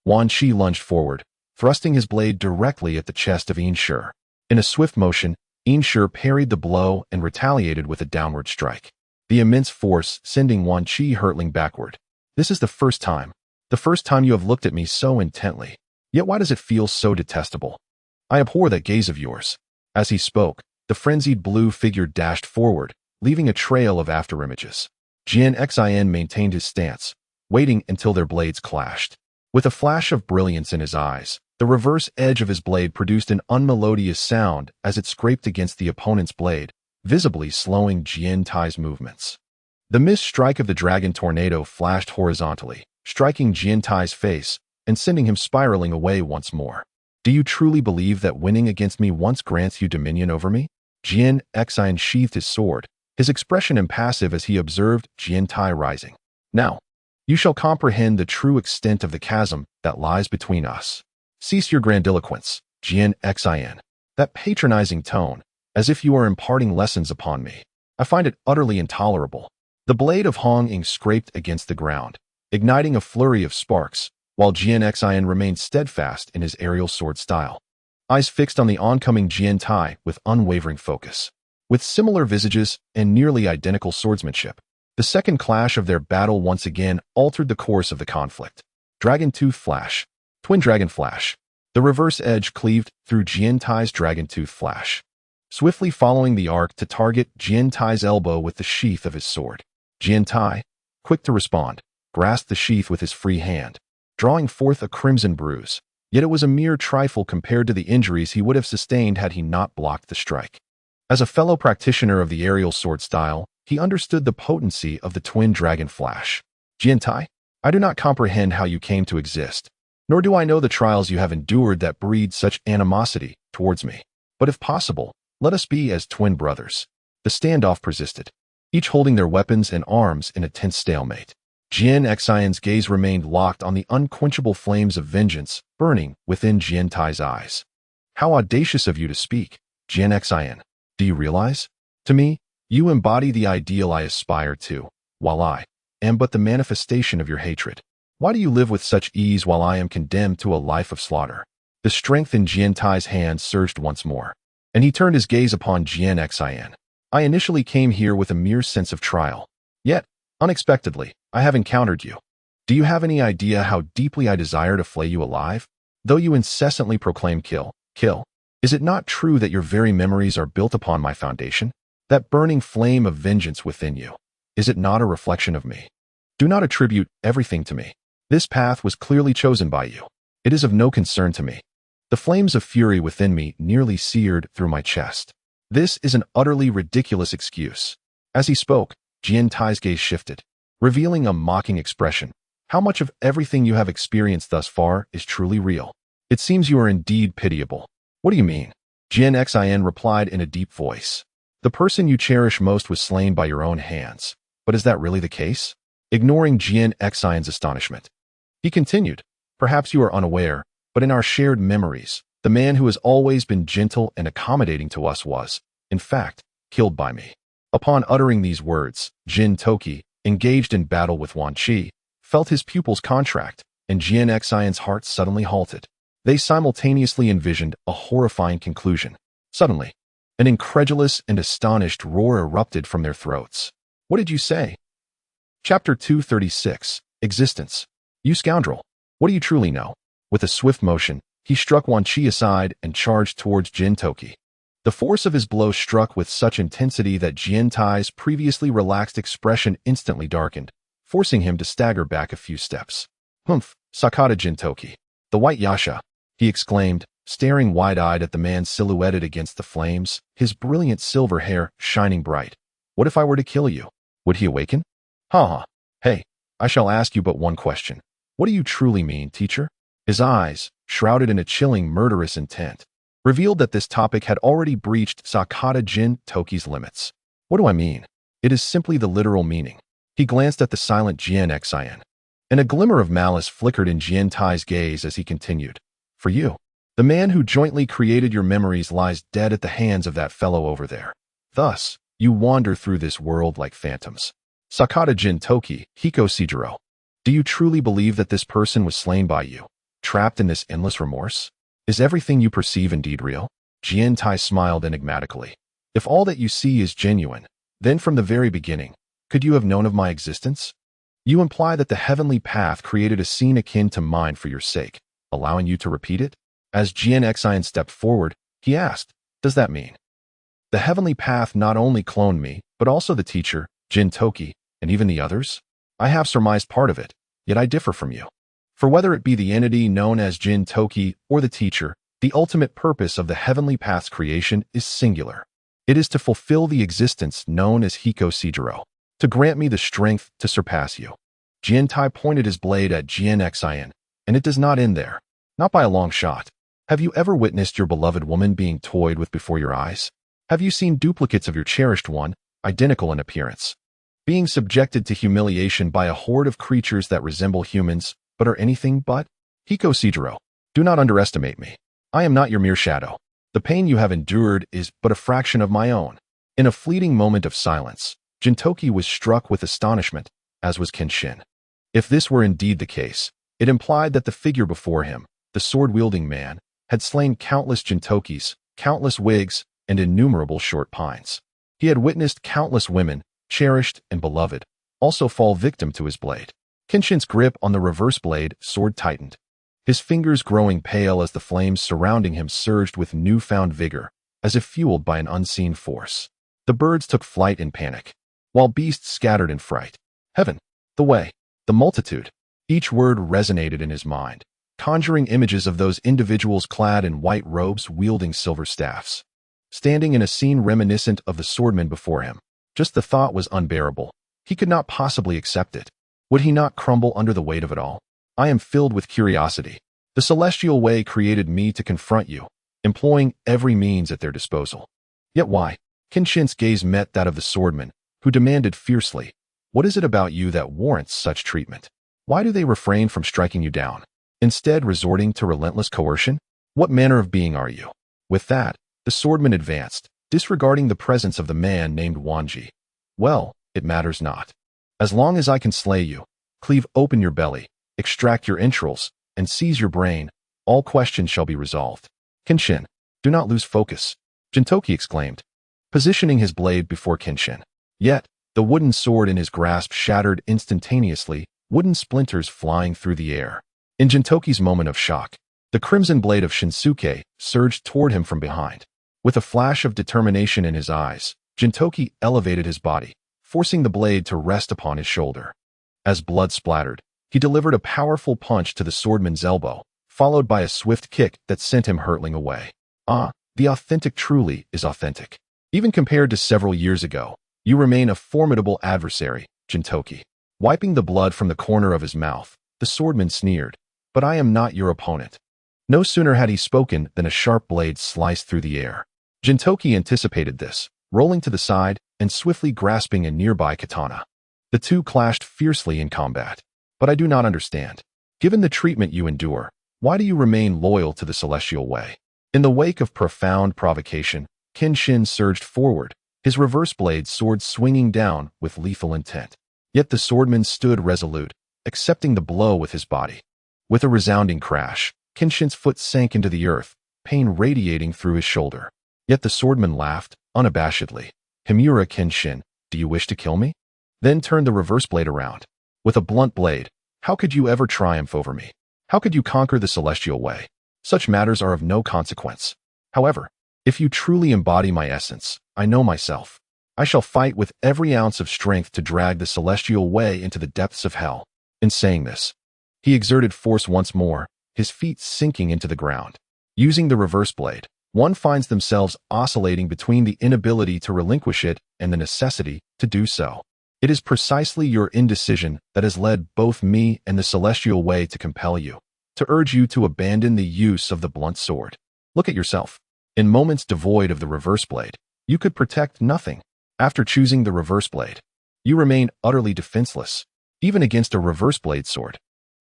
Wan Shi lunged forward, thrusting his blade directly at the chest of Inshur. In a swift motion, Inshur parried the blow and retaliated with a downward strike, the immense force sending Wan Shi hurtling backward. This is the first time you have looked at me so intently. Yet why does it feel so detestable? I abhor that gaze of yours. As he spoke, the frenzied blue figure dashed forward, leaving a trail of afterimages. Xian maintained his stance, waiting until their blades clashed. With a flash of brilliance in his eyes, the reverse edge of his blade produced an unmelodious sound as it scraped against the opponent's blade, visibly slowing Jiantai's movements. The missed strike of the dragon tornado flashed horizontally, striking Jiantai's face and sending him spiraling away once more. Do you truly believe that winning against me once grants you dominion over me? Xian sheathed his sword, his expression impassive as he observed Jiantai rising. Now, you shall comprehend the true extent of the chasm that lies between us. Cease your grandiloquence, Xian. That patronizing tone, as if you are imparting lessons upon me. I find it utterly intolerable. The blade of Hong Ying scraped against the ground, igniting a flurry of sparks, while Xian remained steadfast in his aerial sword style, eyes fixed on the oncoming Jiantai with unwavering focus. With similar visages and nearly identical swordsmanship, the second clash of their battle once again altered the course of the conflict. Dragon Tooth Flash. Twin Dragon Flash. The reverse edge cleaved through Jiantai's Dragon Tooth Flash, swiftly following the arc to target Jiantai's elbow with the sheath of his sword. Jiantai, quick to respond, grasped the sheath with his free hand, drawing forth a crimson bruise, yet it was a mere trifle compared to the injuries he would have sustained had he not blocked the strike. As a fellow practitioner of the aerial sword style, he understood the potency of the Twin Dragon Flash. Jiantai, I do not comprehend how you came to exist, nor do I know the trials you have endured that breed such animosity towards me. But if possible, let us be as twin brothers. The standoff persisted, each holding their weapons and arms in a tense stalemate. Xian's gaze remained locked on the unquenchable flames of vengeance burning within Jiantai's eyes. How audacious of you to speak, Xian. Do you realize? To me, you embody the ideal I aspire to, while I am but the manifestation of your hatred. Why do you live with such ease while I am condemned to a life of slaughter? The strength in Jiantai's hands surged once more, and he turned his gaze upon Xian. I initially came here with a mere sense of trial. Yet, unexpectedly, I have encountered you. Do you have any idea how deeply I desire to flay you alive? Though you incessantly proclaim kill, is it not true that your very memories are built upon my foundation? That burning flame of vengeance within you, is it not a reflection of me? Do not attribute everything to me. This path was clearly chosen by you. It is of no concern to me. The flames of fury within me nearly seared through my chest. This is an utterly ridiculous excuse. As he spoke, Jiantai's gaze shifted, revealing a mocking expression. How much of everything you have experienced thus far is truly real? It seems you are indeed pitiable. What do you mean? Xian replied in a deep voice. The person you cherish most was slain by your own hands. But is that really the case? Ignoring Xian's astonishment, he continued, perhaps you are unaware, but in our shared memories, The man who has always been gentle and accommodating to us was, in fact, killed by me." Upon uttering these words, Gintoki, engaged in battle with Wan Qi, felt his pupils contract, and Xianxian's heart suddenly halted. They simultaneously envisioned a horrifying conclusion. Suddenly, an incredulous and astonished roar erupted from their throats. "What did you say?" Chapter 236, Existence. "You scoundrel! What do you truly know?" With a swift motion, he struck Wan Qi aside and charged towards Gintoki. The force of his blow struck with such intensity that Jiantai's previously relaxed expression instantly darkened, forcing him to stagger back a few steps. "Humph, Sakata Gintoki. The white Yasha," he exclaimed, staring wide-eyed at the man silhouetted against the flames, his brilliant silver hair shining bright. "What if I were to kill you? Would he awaken?" "Ha ha. Hey, I shall ask you but one question. What do you truly mean, teacher?" His eyes, shrouded in a chilling murderous intent, revealed that this topic had already breached Sakata Gintoki's limits. "What do I mean? It is simply the literal meaning." He glanced at the silent Xianxian, and a glimmer of malice flickered in Jiantai's gaze as he continued. "For you, the man who jointly created your memories lies dead at the hands of that fellow over there. Thus, you wander through this world like phantoms. Sakata Gintoki, Hiko. Do you truly believe that this person was slain by you, trapped in this endless remorse? Is everything you perceive indeed real?" Jiantai smiled enigmatically. "If all that you see is genuine, then from the very beginning, could you have known of my existence? You imply that the heavenly path created a scene akin to mine for your sake, allowing you to repeat it?" As Xianxian stepped forward, he asked, "Does that mean the heavenly path not only cloned me, but also the teacher, Gintoki, and even the others? I have surmised part of it, yet I differ from you. For whether it be the entity known as Gintoki or the teacher, the ultimate purpose of the heavenly path's creation is singular. It is to fulfill the existence known as Hiko, to grant me the strength to surpass you." Jiantai pointed his blade at Xianxian, "And it does not end there. Not by a long shot. Have you ever witnessed your beloved woman being toyed with before your eyes? Have you seen duplicates of your cherished one, identical in appearance, being subjected to humiliation by a horde of creatures that resemble humans, but are anything but? Hiko, do not underestimate me. I am not your mere shadow. The pain you have endured is but a fraction of my own." In a fleeting moment of silence, Gintoki was struck with astonishment, as was Kenshin. If this were indeed the case, it implied that the figure before him, the sword-wielding man, had slain countless Gintokis, countless wigs, and innumerable short pines. He had witnessed countless women, cherished and beloved, also fall victim to his blade. Kenshin's grip on the reverse blade sword tightened, his fingers growing pale as the flames surrounding him surged with newfound vigor, as if fueled by an unseen force. The birds took flight in panic, while beasts scattered in fright. Heaven, the way, the multitude. Each word resonated in his mind, conjuring images of those individuals clad in white robes wielding silver staffs, standing in a scene reminiscent of the swordmen before him. Just the thought was unbearable. He could not possibly accept it. Would he not crumble under the weight of it all? "I am filled with curiosity. The celestial way created me to confront you, employing every means at their disposal. Yet why?" Kenshin's gaze met that of the swordman, who demanded fiercely, "What is it about you that warrants such treatment? Why do they refrain from striking you down, instead resorting to relentless coercion? What manner of being are you?" With that, the swordman advanced, disregarding the presence of the man named Wanji. "Well, it matters not. As long as I can slay you, cleave open your belly, extract your entrails, and seize your brain, all questions shall be resolved." "Kenshin, do not lose focus," Gintoki exclaimed, positioning his blade before Kenshin. Yet, the wooden sword in his grasp shattered instantaneously, wooden splinters flying through the air. In Gintoki's moment of shock, the crimson blade of Shinsuke surged toward him from behind. With a flash of determination in his eyes, Gintoki elevated his body, forcing the blade to rest upon his shoulder. As blood splattered, he delivered a powerful punch to the swordman's elbow, followed by a swift kick that sent him hurtling away. "Ah, the authentic truly is authentic. Even compared to several years ago, you remain a formidable adversary, Gintoki." Wiping the blood from the corner of his mouth, the swordman sneered, "But I am not your opponent." No sooner had he spoken than a sharp blade sliced through the air. Gintoki anticipated this, rolling to the side and swiftly grasping a nearby katana. The two clashed fiercely in combat. "But I do not understand. Given the treatment you endure, why do you remain loyal to the celestial way?" In the wake of profound provocation, Kenshin surged forward, his reverse blade sword swinging down with lethal intent. Yet the swordman stood resolute, accepting the blow with his body. With a resounding crash, Kenshin's foot sank into the earth, pain radiating through his shoulder. Yet the swordman laughed, unabashedly. "Himura Kenshin, do you wish to kill me?" Then turned the reverse blade around. "With a blunt blade, how could you ever triumph over me? How could you conquer the celestial way? Such matters are of no consequence. However, if you truly embody my essence, I know myself. I shall fight with every ounce of strength to drag the celestial way into the depths of hell." In saying this, he exerted force once more, his feet sinking into the ground. Using the reverse blade, one finds themselves oscillating between the inability to relinquish it and the necessity to do so. It is precisely your indecision that has led both me and the celestial way to compel you, to urge you to abandon the use of the blunt sword. Look at yourself. In moments devoid of the reverse blade, you could protect nothing. After choosing the reverse blade, you remain utterly defenseless, even against a reverse blade sword.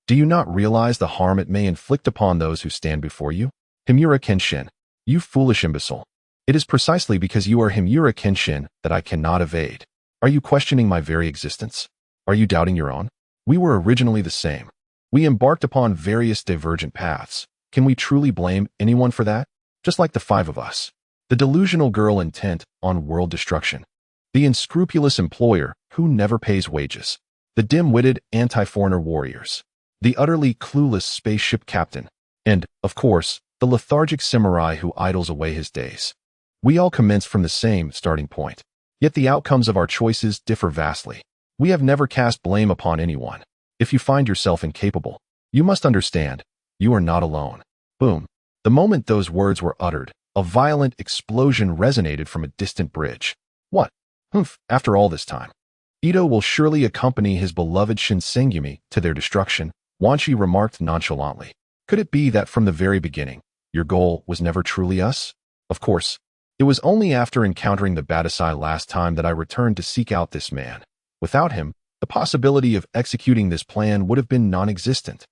Do you not realize the harm it may inflict upon those who stand before you? Himura Kenshin, you foolish imbecile. It is precisely because you are Himura Kenshin that I cannot evade. Are you questioning my very existence? Are you doubting your own? We were originally the same. We embarked upon various divergent paths. Can we truly blame anyone for that? Just like the five of us. The delusional girl intent on world destruction. The unscrupulous employer who never pays wages. The dim-witted anti-foreigner warriors. The utterly clueless spaceship captain. And, of course, the lethargic samurai who idles away his days. We all commence from the same starting point. Yet the outcomes of our choices differ vastly. We have never cast blame upon anyone. If you find yourself incapable, you must understand, you are not alone. Boom. The moment those words were uttered, a violent explosion resonated from a distant bridge. What? Humph, after all this time. Ito will surely accompany his beloved Shinsengumi to their destruction, Wanshi remarked nonchalantly. Could it be that from the very beginning, your goal was never truly us? Of course, it was only after encountering the Badasai last time that I returned to seek out this man. Without him, the possibility of executing this plan would have been non-existent.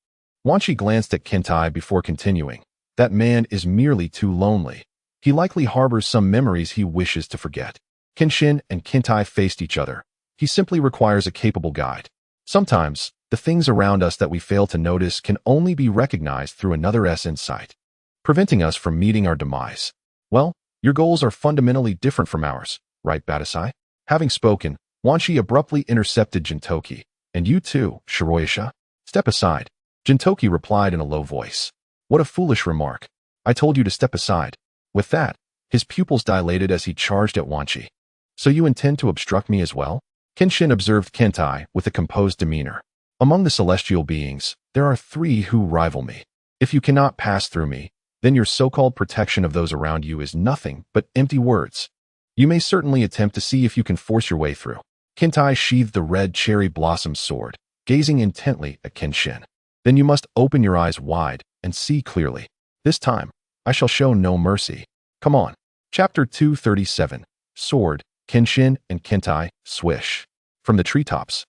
Wanshi glanced at Kentai before continuing. That man is merely too lonely. He likely harbors some memories he wishes to forget. Kenshin and Kentai faced each other. He simply requires a capable guide. Sometimes, the things around us that we fail to notice can only be recognized through another essence sight, preventing us from meeting our demise. Well, your goals are fundamentally different from ours, right, Badasai? Having spoken, Wanshi abruptly intercepted Gintoki. And you too, Shiroyasha? Step aside. Gintoki replied in a low voice. What a foolish remark. I told you to step aside. With that, his pupils dilated as he charged at Wanshi. So you intend to obstruct me as well? Kenshin observed Kentai with a composed demeanor. Among the celestial beings, there are three who rival me. If you cannot pass through me, then your so-called protection of those around you is nothing but empty words. You may certainly attempt to see if you can force your way through. Kentai sheathed the red cherry blossom sword, gazing intently at Kenshin. Then you must open your eyes wide and see clearly. This time, I shall show no mercy. Come on. Chapter 237. Sword, Kenshin and Kentai, swish. From the treetops,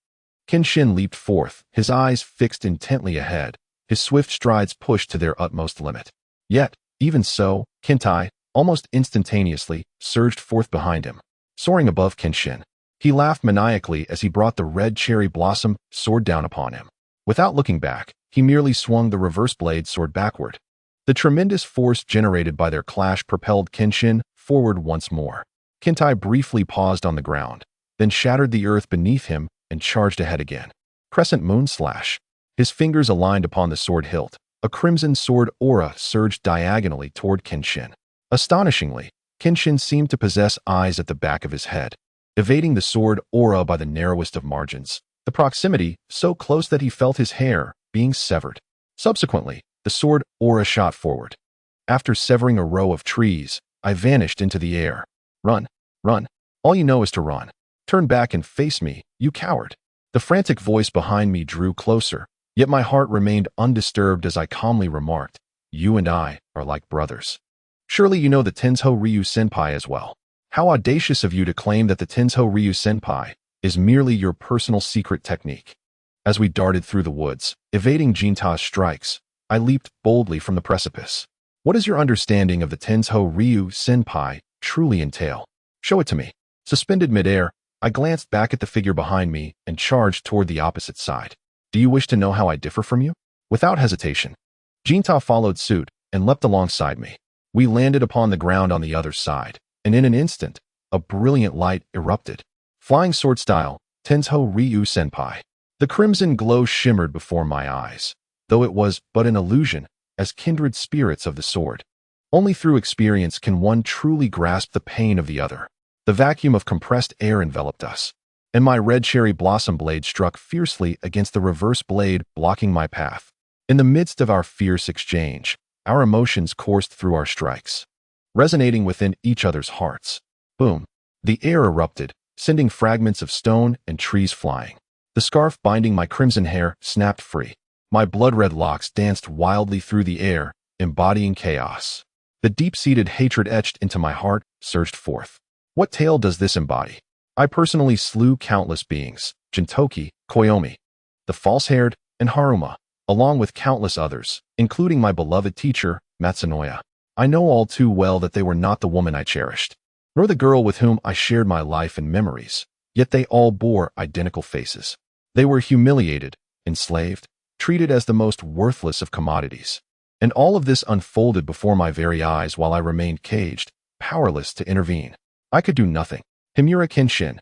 Kenshin leaped forth, his eyes fixed intently ahead, his swift strides pushed to their utmost limit. Yet, even so, Kentai, almost instantaneously, surged forth behind him. Soaring above Kenshin, he laughed maniacally as he brought the red cherry blossom sword down upon him. Without looking back, he merely swung the reverse blade sword backward. The tremendous force generated by their clash propelled Kenshin forward once more. Kentai briefly paused on the ground, then shattered the earth beneath him and charged ahead again. Crescent moon slash. His fingers aligned upon the sword hilt. A crimson sword aura surged diagonally toward Kenshin. Astonishingly, Kenshin seemed to possess eyes at the back of his head, evading the sword aura by the narrowest of margins, the proximity so close that he felt his hair being severed. Subsequently, the sword aura shot forward. After severing a row of trees, I vanished into the air. Run, run. All you know is to run. Turn back and face me, you coward. The frantic voice behind me drew closer, yet my heart remained undisturbed as I calmly remarked, you and I are like brothers. Surely you know the Tensho Ryu Senpai as well. How audacious of you to claim that the Tensho Ryu Senpai is merely your personal secret technique. As we darted through the woods, evading Jinta's strikes, I leaped boldly from the precipice. What does your understanding of the Tensho Ryu Senpai truly entail? Show it to me. Suspended midair, I glanced back at the figure behind me and charged toward the opposite side. Do you wish to know how I differ from you? Without hesitation, Ginta followed suit and leapt alongside me. We landed upon the ground on the other side, and in an instant, a brilliant light erupted. Flying sword style, Tensho Ryu Senpai. The crimson glow shimmered before my eyes, though it was but an illusion, as kindred spirits of the sword. Only through experience can one truly grasp the pain of the other. The vacuum of compressed air enveloped us, and my red cherry blossom blade struck fiercely against the reverse blade, blocking my path. In the midst of our fierce exchange, our emotions coursed through our strikes, resonating within each other's hearts. Boom! The air erupted, sending fragments of stone and trees flying. The scarf binding my crimson hair snapped free. My blood-red locks danced wildly through the air, embodying chaos. The deep-seated hatred etched into my heart surged forth. What tale does this embody? I personally slew countless beings, Gintoki, Koyomi, the false-haired, and Haruma, along with countless others, including my beloved teacher, Matsunoya. I know all too well that they were not the woman I cherished, nor the girl with whom I shared my life and memories, yet they all bore identical faces. They were humiliated, enslaved, treated as the most worthless of commodities. And all of this unfolded before my very eyes while I remained caged, powerless to intervene. I could do nothing. Himura Kenshin.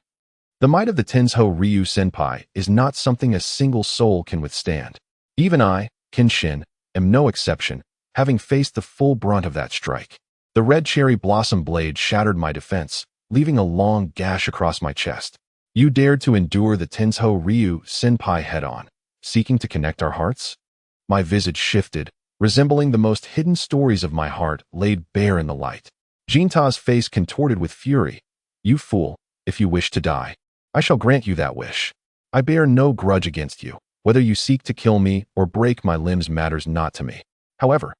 The might of the Tensho Ryu Senpai is not something a single soul can withstand. Even I, Kenshin, am no exception, having faced the full brunt of that strike. The red cherry blossom blade shattered my defense, leaving a long gash across my chest. You dared to endure the Tensho Ryu Senpai head-on, seeking to connect our hearts? My visage shifted, resembling the most hidden stories of my heart laid bare in the light. Ginta's face contorted with fury. You fool, if you wish to die, I shall grant you that wish. I bear no grudge against you. Whether you seek to kill me or break my limbs matters not to me. However,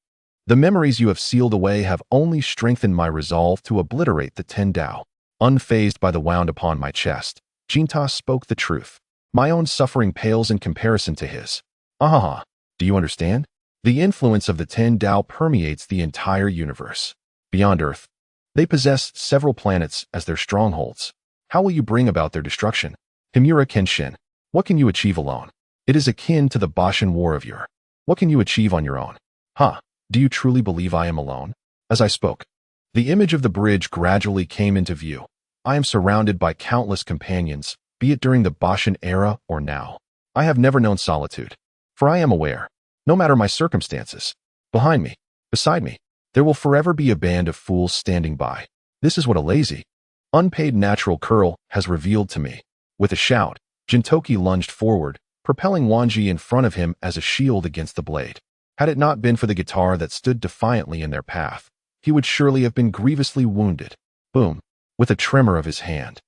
the memories you have sealed away have only strengthened my resolve to obliterate the Ten Dao. Unfazed by the wound upon my chest, Ginta spoke the truth. My own suffering pales in comparison to his. Ahaha, do you understand? The influence of the Ten Dao permeates the entire universe. Beyond Earth, they possess several planets as their strongholds. How will you bring about their destruction? Himura Kenshin, what can you achieve alone? It is akin to the Boshin War of yore. What can you achieve on your own? Do you truly believe I am alone? As I spoke, the image of the bridge gradually came into view. I am surrounded by countless companions, be it during the Boshin era or now. I have never known solitude, for I am aware, no matter my circumstances, behind me, beside me, there will forever be a band of fools standing by. This is what a lazy, unpaid natural curl has revealed to me. With a shout, Gintoki lunged forward, propelling Wanji in front of him as a shield against the blade. Had it not been for the guitar that stood defiantly in their path, he would surely have been grievously wounded. Boom! With a tremor of his hand,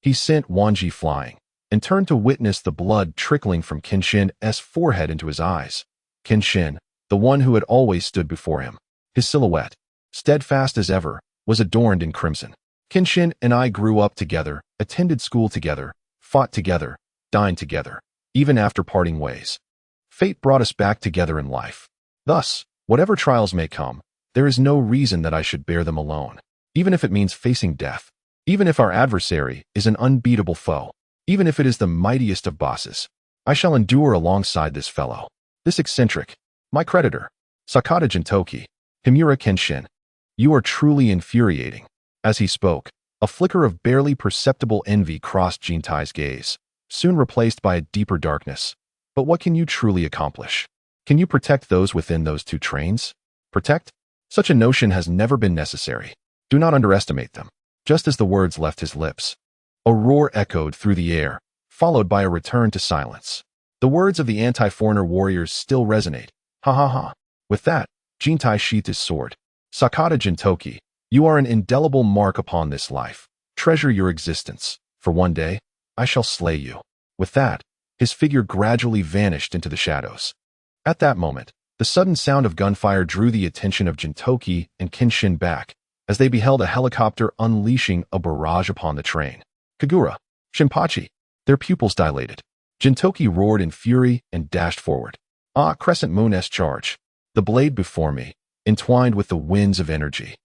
he sent Wanji flying, and turned to witness the blood trickling from Kenshin's forehead into his eyes. Kenshin, the one who had always stood before him, his silhouette, steadfast as ever, was adorned in crimson. Kenshin and I grew up together, attended school together, fought together, dined together, even after parting ways. Fate brought us back together in life. Thus, whatever trials may come, there is no reason that I should bear them alone, even if it means facing death, even if our adversary is an unbeatable foe, even if it is the mightiest of bosses. I shall endure alongside this fellow, this eccentric, my creditor, Sakata Gintoki. Himura Kenshin, you are truly infuriating. As he spoke, a flicker of barely perceptible envy crossed Jintai's gaze, soon replaced by a deeper darkness. But what can you truly accomplish? Can you protect those within those two trains? Protect? Such a notion has never been necessary. Do not underestimate them. Just as the words left his lips, a roar echoed through the air, followed by a return to silence. The words of the anti-foreigner warriors still resonate. Ha ha ha. With that, Gintai sheathed his sword. Sakata Gintoki, you are an indelible mark upon this life. Treasure your existence, for one day, I shall slay you. With that, his figure gradually vanished into the shadows. At that moment, the sudden sound of gunfire drew the attention of Gintoki and Kenshin back, as they beheld a helicopter unleashing a barrage upon the train. Kagura, Shinpachi, their pupils dilated. Gintoki roared in fury and dashed forward. Crescent Moon's charge. The blade before me, entwined with the winds of energy.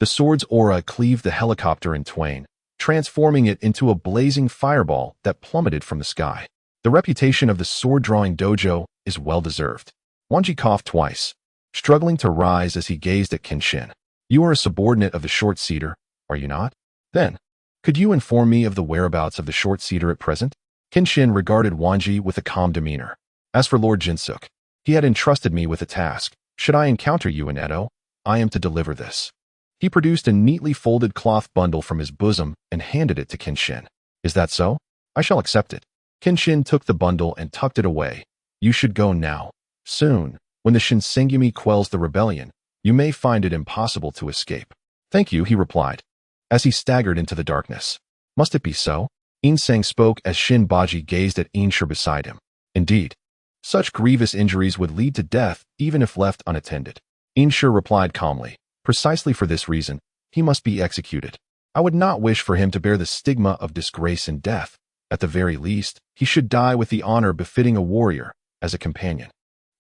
The sword's aura cleaved the helicopter in twain, transforming it into a blazing fireball that plummeted from the sky. The reputation of the sword-drawing dojo is well-deserved. Wanji coughed twice, struggling to rise as he gazed at Kenshin. You are a subordinate of the short-seater, are you not? Then, could you inform me of the whereabouts of the short-seater at present? Kenshin regarded Wanji with a calm demeanor. As for Lord Jinsuk, he had entrusted me with a task. Should I encounter you in Edo, I am to deliver this. He produced a neatly folded cloth bundle from his bosom and handed it to Kenshin. Is that so? I shall accept it. Kenshin took the bundle and tucked it away. You should go now. Soon, when the Shinsengumi quells the rebellion, you may find it impossible to escape. Thank you, he replied, as he staggered into the darkness. Must it be so? Insang spoke as Shinbaji gazed at Inshur beside him. Indeed, such grievous injuries would lead to death even if left unattended. Inshur replied calmly. Precisely for this reason, he must be executed. I would not wish for him to bear the stigma of disgrace and death. At the very least, he should die with the honor befitting a warrior, as a companion.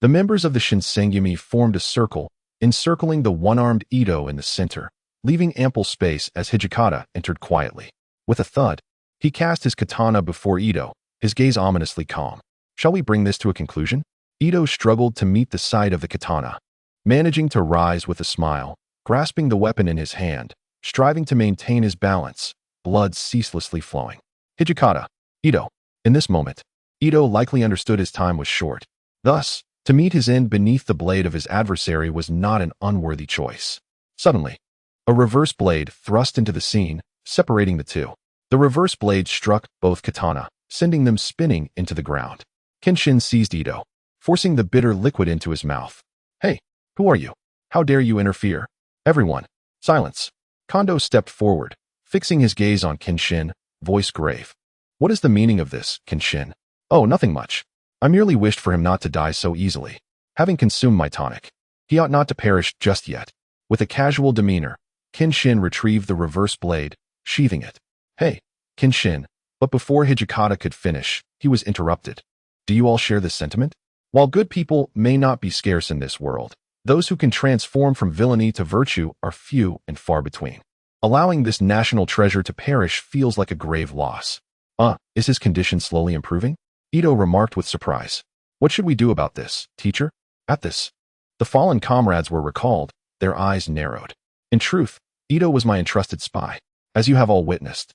The members of the Shinsengumi formed a circle, encircling the one-armed Ito in the center, leaving ample space as Hijikata entered quietly. With a thud, he cast his katana before Ito, his gaze ominously calm. Shall we bring this to a conclusion? Ito struggled to meet the sight of the katana, managing to rise with a smile, grasping the weapon in his hand, striving to maintain his balance, blood ceaselessly flowing. Hijikata, Ito. In this moment, Ito likely understood his time was short. Thus, to meet his end beneath the blade of his adversary was not an unworthy choice. Suddenly, a reverse blade thrust into the scene, separating the two. The reverse blade struck both katana, sending them spinning into the ground. Kenshin seized Ito, forcing the bitter liquid into his mouth. Hey, who are you? How dare you interfere? Everyone, silence. Kondo stepped forward, fixing his gaze on Kenshin, voice grave. What is the meaning of this, Kenshin? Oh, nothing much. I merely wished for him not to die so easily. Having consumed my tonic, he ought not to perish just yet. With a casual demeanor, Kenshin retrieved the reverse blade, sheathing it. Hey, Kenshin. But before Hijikata could finish, he was interrupted. Do you all share this sentiment? While good people may not be scarce in this world, those who can transform from villainy to virtue are few and far between. Allowing this national treasure to perish feels like a grave loss. Is his condition slowly improving? Ito remarked with surprise. What should we do about this, teacher? At this, the fallen comrades were recalled, their eyes narrowed. In truth, Ito was my entrusted spy, as you have all witnessed.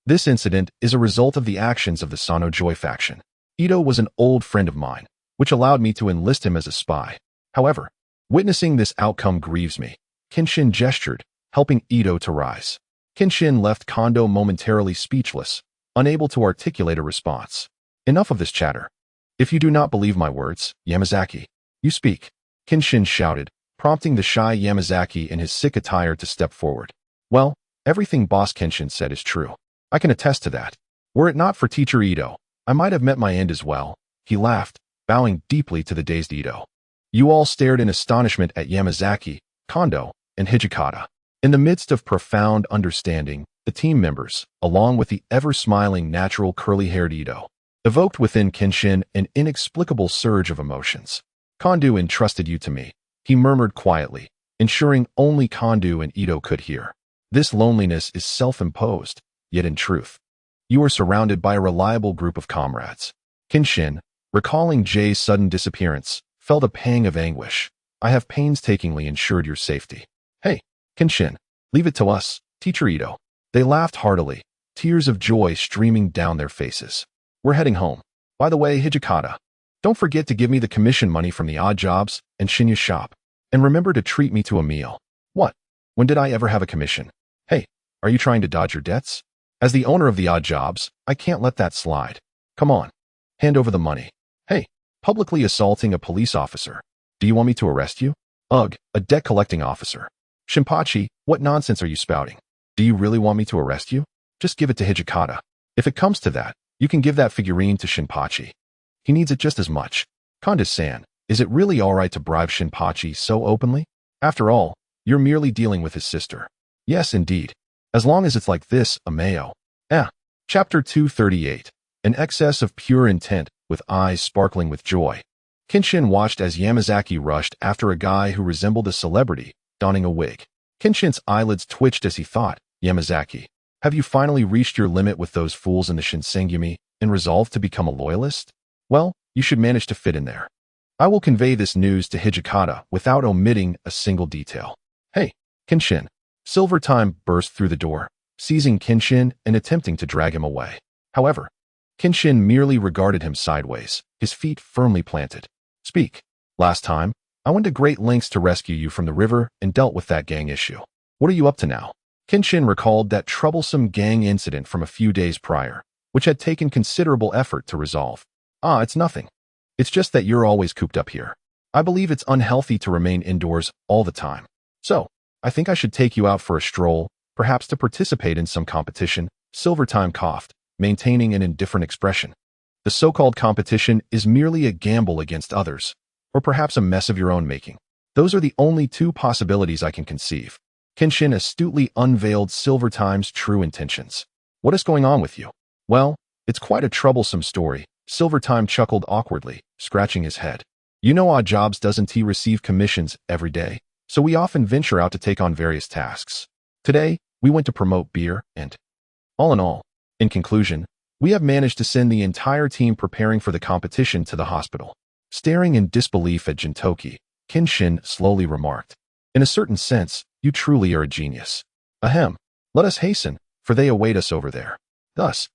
This incident is a result of the actions of the Sano Joy faction. Ito was an old friend of mine, which allowed me to enlist him as a spy. However, witnessing this outcome grieves me. Kenshin gestured, helping Ito to rise. Kenshin left Kondo momentarily speechless, unable to articulate a response. Enough of this chatter. If you do not believe my words, Yamazaki, you speak, Kenshin shouted, prompting the shy Yamazaki in his sick attire to step forward. Well, everything Boss Kenshin said is true. I can attest to that. Were it not for Teacher Ito, I might have met my end as well. He laughed, bowing deeply to the dazed Ito. You all stared in astonishment at Yamazaki, Kondo, and Hijikata. In the midst of profound understanding, the team members, along with the ever-smiling natural curly-haired Ito, evoked within Kenshin an inexplicable surge of emotions. Kondo entrusted you to me, he murmured quietly, ensuring only Kondo and Ito could hear. This loneliness is self-imposed, yet in truth, you are surrounded by a reliable group of comrades. Kenshin, recalling Jay's sudden disappearance, felt a pang of anguish. I have painstakingly ensured your safety. Hey, Kenshin, leave it to us, Teacher Ito. They laughed heartily, tears of joy streaming down their faces. We're heading home. By the way, Hijikata, don't forget to give me the commission money from the odd jobs and Shinya's shop. And remember to treat me to a meal. What? When did I ever have a commission? Hey, are you trying to dodge your debts? As the owner of the odd jobs, I can't let that slide. Come on, hand over the money. Hey, publicly assaulting a police officer. Do you want me to arrest you? Ugh, a debt-collecting officer. Shinpachi, what nonsense are you spouting? Do you really want me to arrest you? Just give it to Hijikata. If it comes to that, you can give that figurine to Shinpachi. He needs it just as much. Kondo-san, is it really alright to bribe Shinpachi so openly? After all, you're merely dealing with his sister. Yes, indeed. As long as it's like this, Ameo. Chapter 238. An excess of pure intent, with eyes sparkling with joy. Kenshin watched as Yamazaki rushed after a guy who resembled a celebrity, donning a wig. Kenshin's eyelids twitched as he thought, Yamazaki, have you finally reached your limit with those fools in the Shinsengumi and resolved to become a loyalist? Well, you should manage to fit in there. I will convey this news to Hijikata without omitting a single detail. Hey, Kenshin. Silver Time burst through the door, seizing Kenshin and attempting to drag him away. However, Kenshin merely regarded him sideways, his feet firmly planted. Speak. Last time, I went to great lengths to rescue you from the river and dealt with that gang issue. What are you up to now? Kenshin recalled that troublesome gang incident from a few days prior, which had taken considerable effort to resolve. It's nothing. It's just that you're always cooped up here. I believe it's unhealthy to remain indoors all the time. So, I think I should take you out for a stroll, perhaps to participate in some competition. Silver Time coughed, maintaining an indifferent expression. The so-called competition is merely a gamble against others, or perhaps a mess of your own making. Those are the only two possibilities I can conceive. Kenshin astutely unveiled Silver Time's true intentions. What is going on with you? Well, it's quite a troublesome story. Silver Time chuckled awkwardly, scratching his head. You know odd jobs doesn't he receive commissions every day, so we often venture out to take on various tasks. Today, we went to promote beer and... All in all, in conclusion, we have managed to send the entire team preparing for the competition to the hospital. Staring in disbelief at Gintoki, Kenshin slowly remarked, in a certain sense, you truly are a genius. Ahem, let us hasten, for they await us over there. Thus,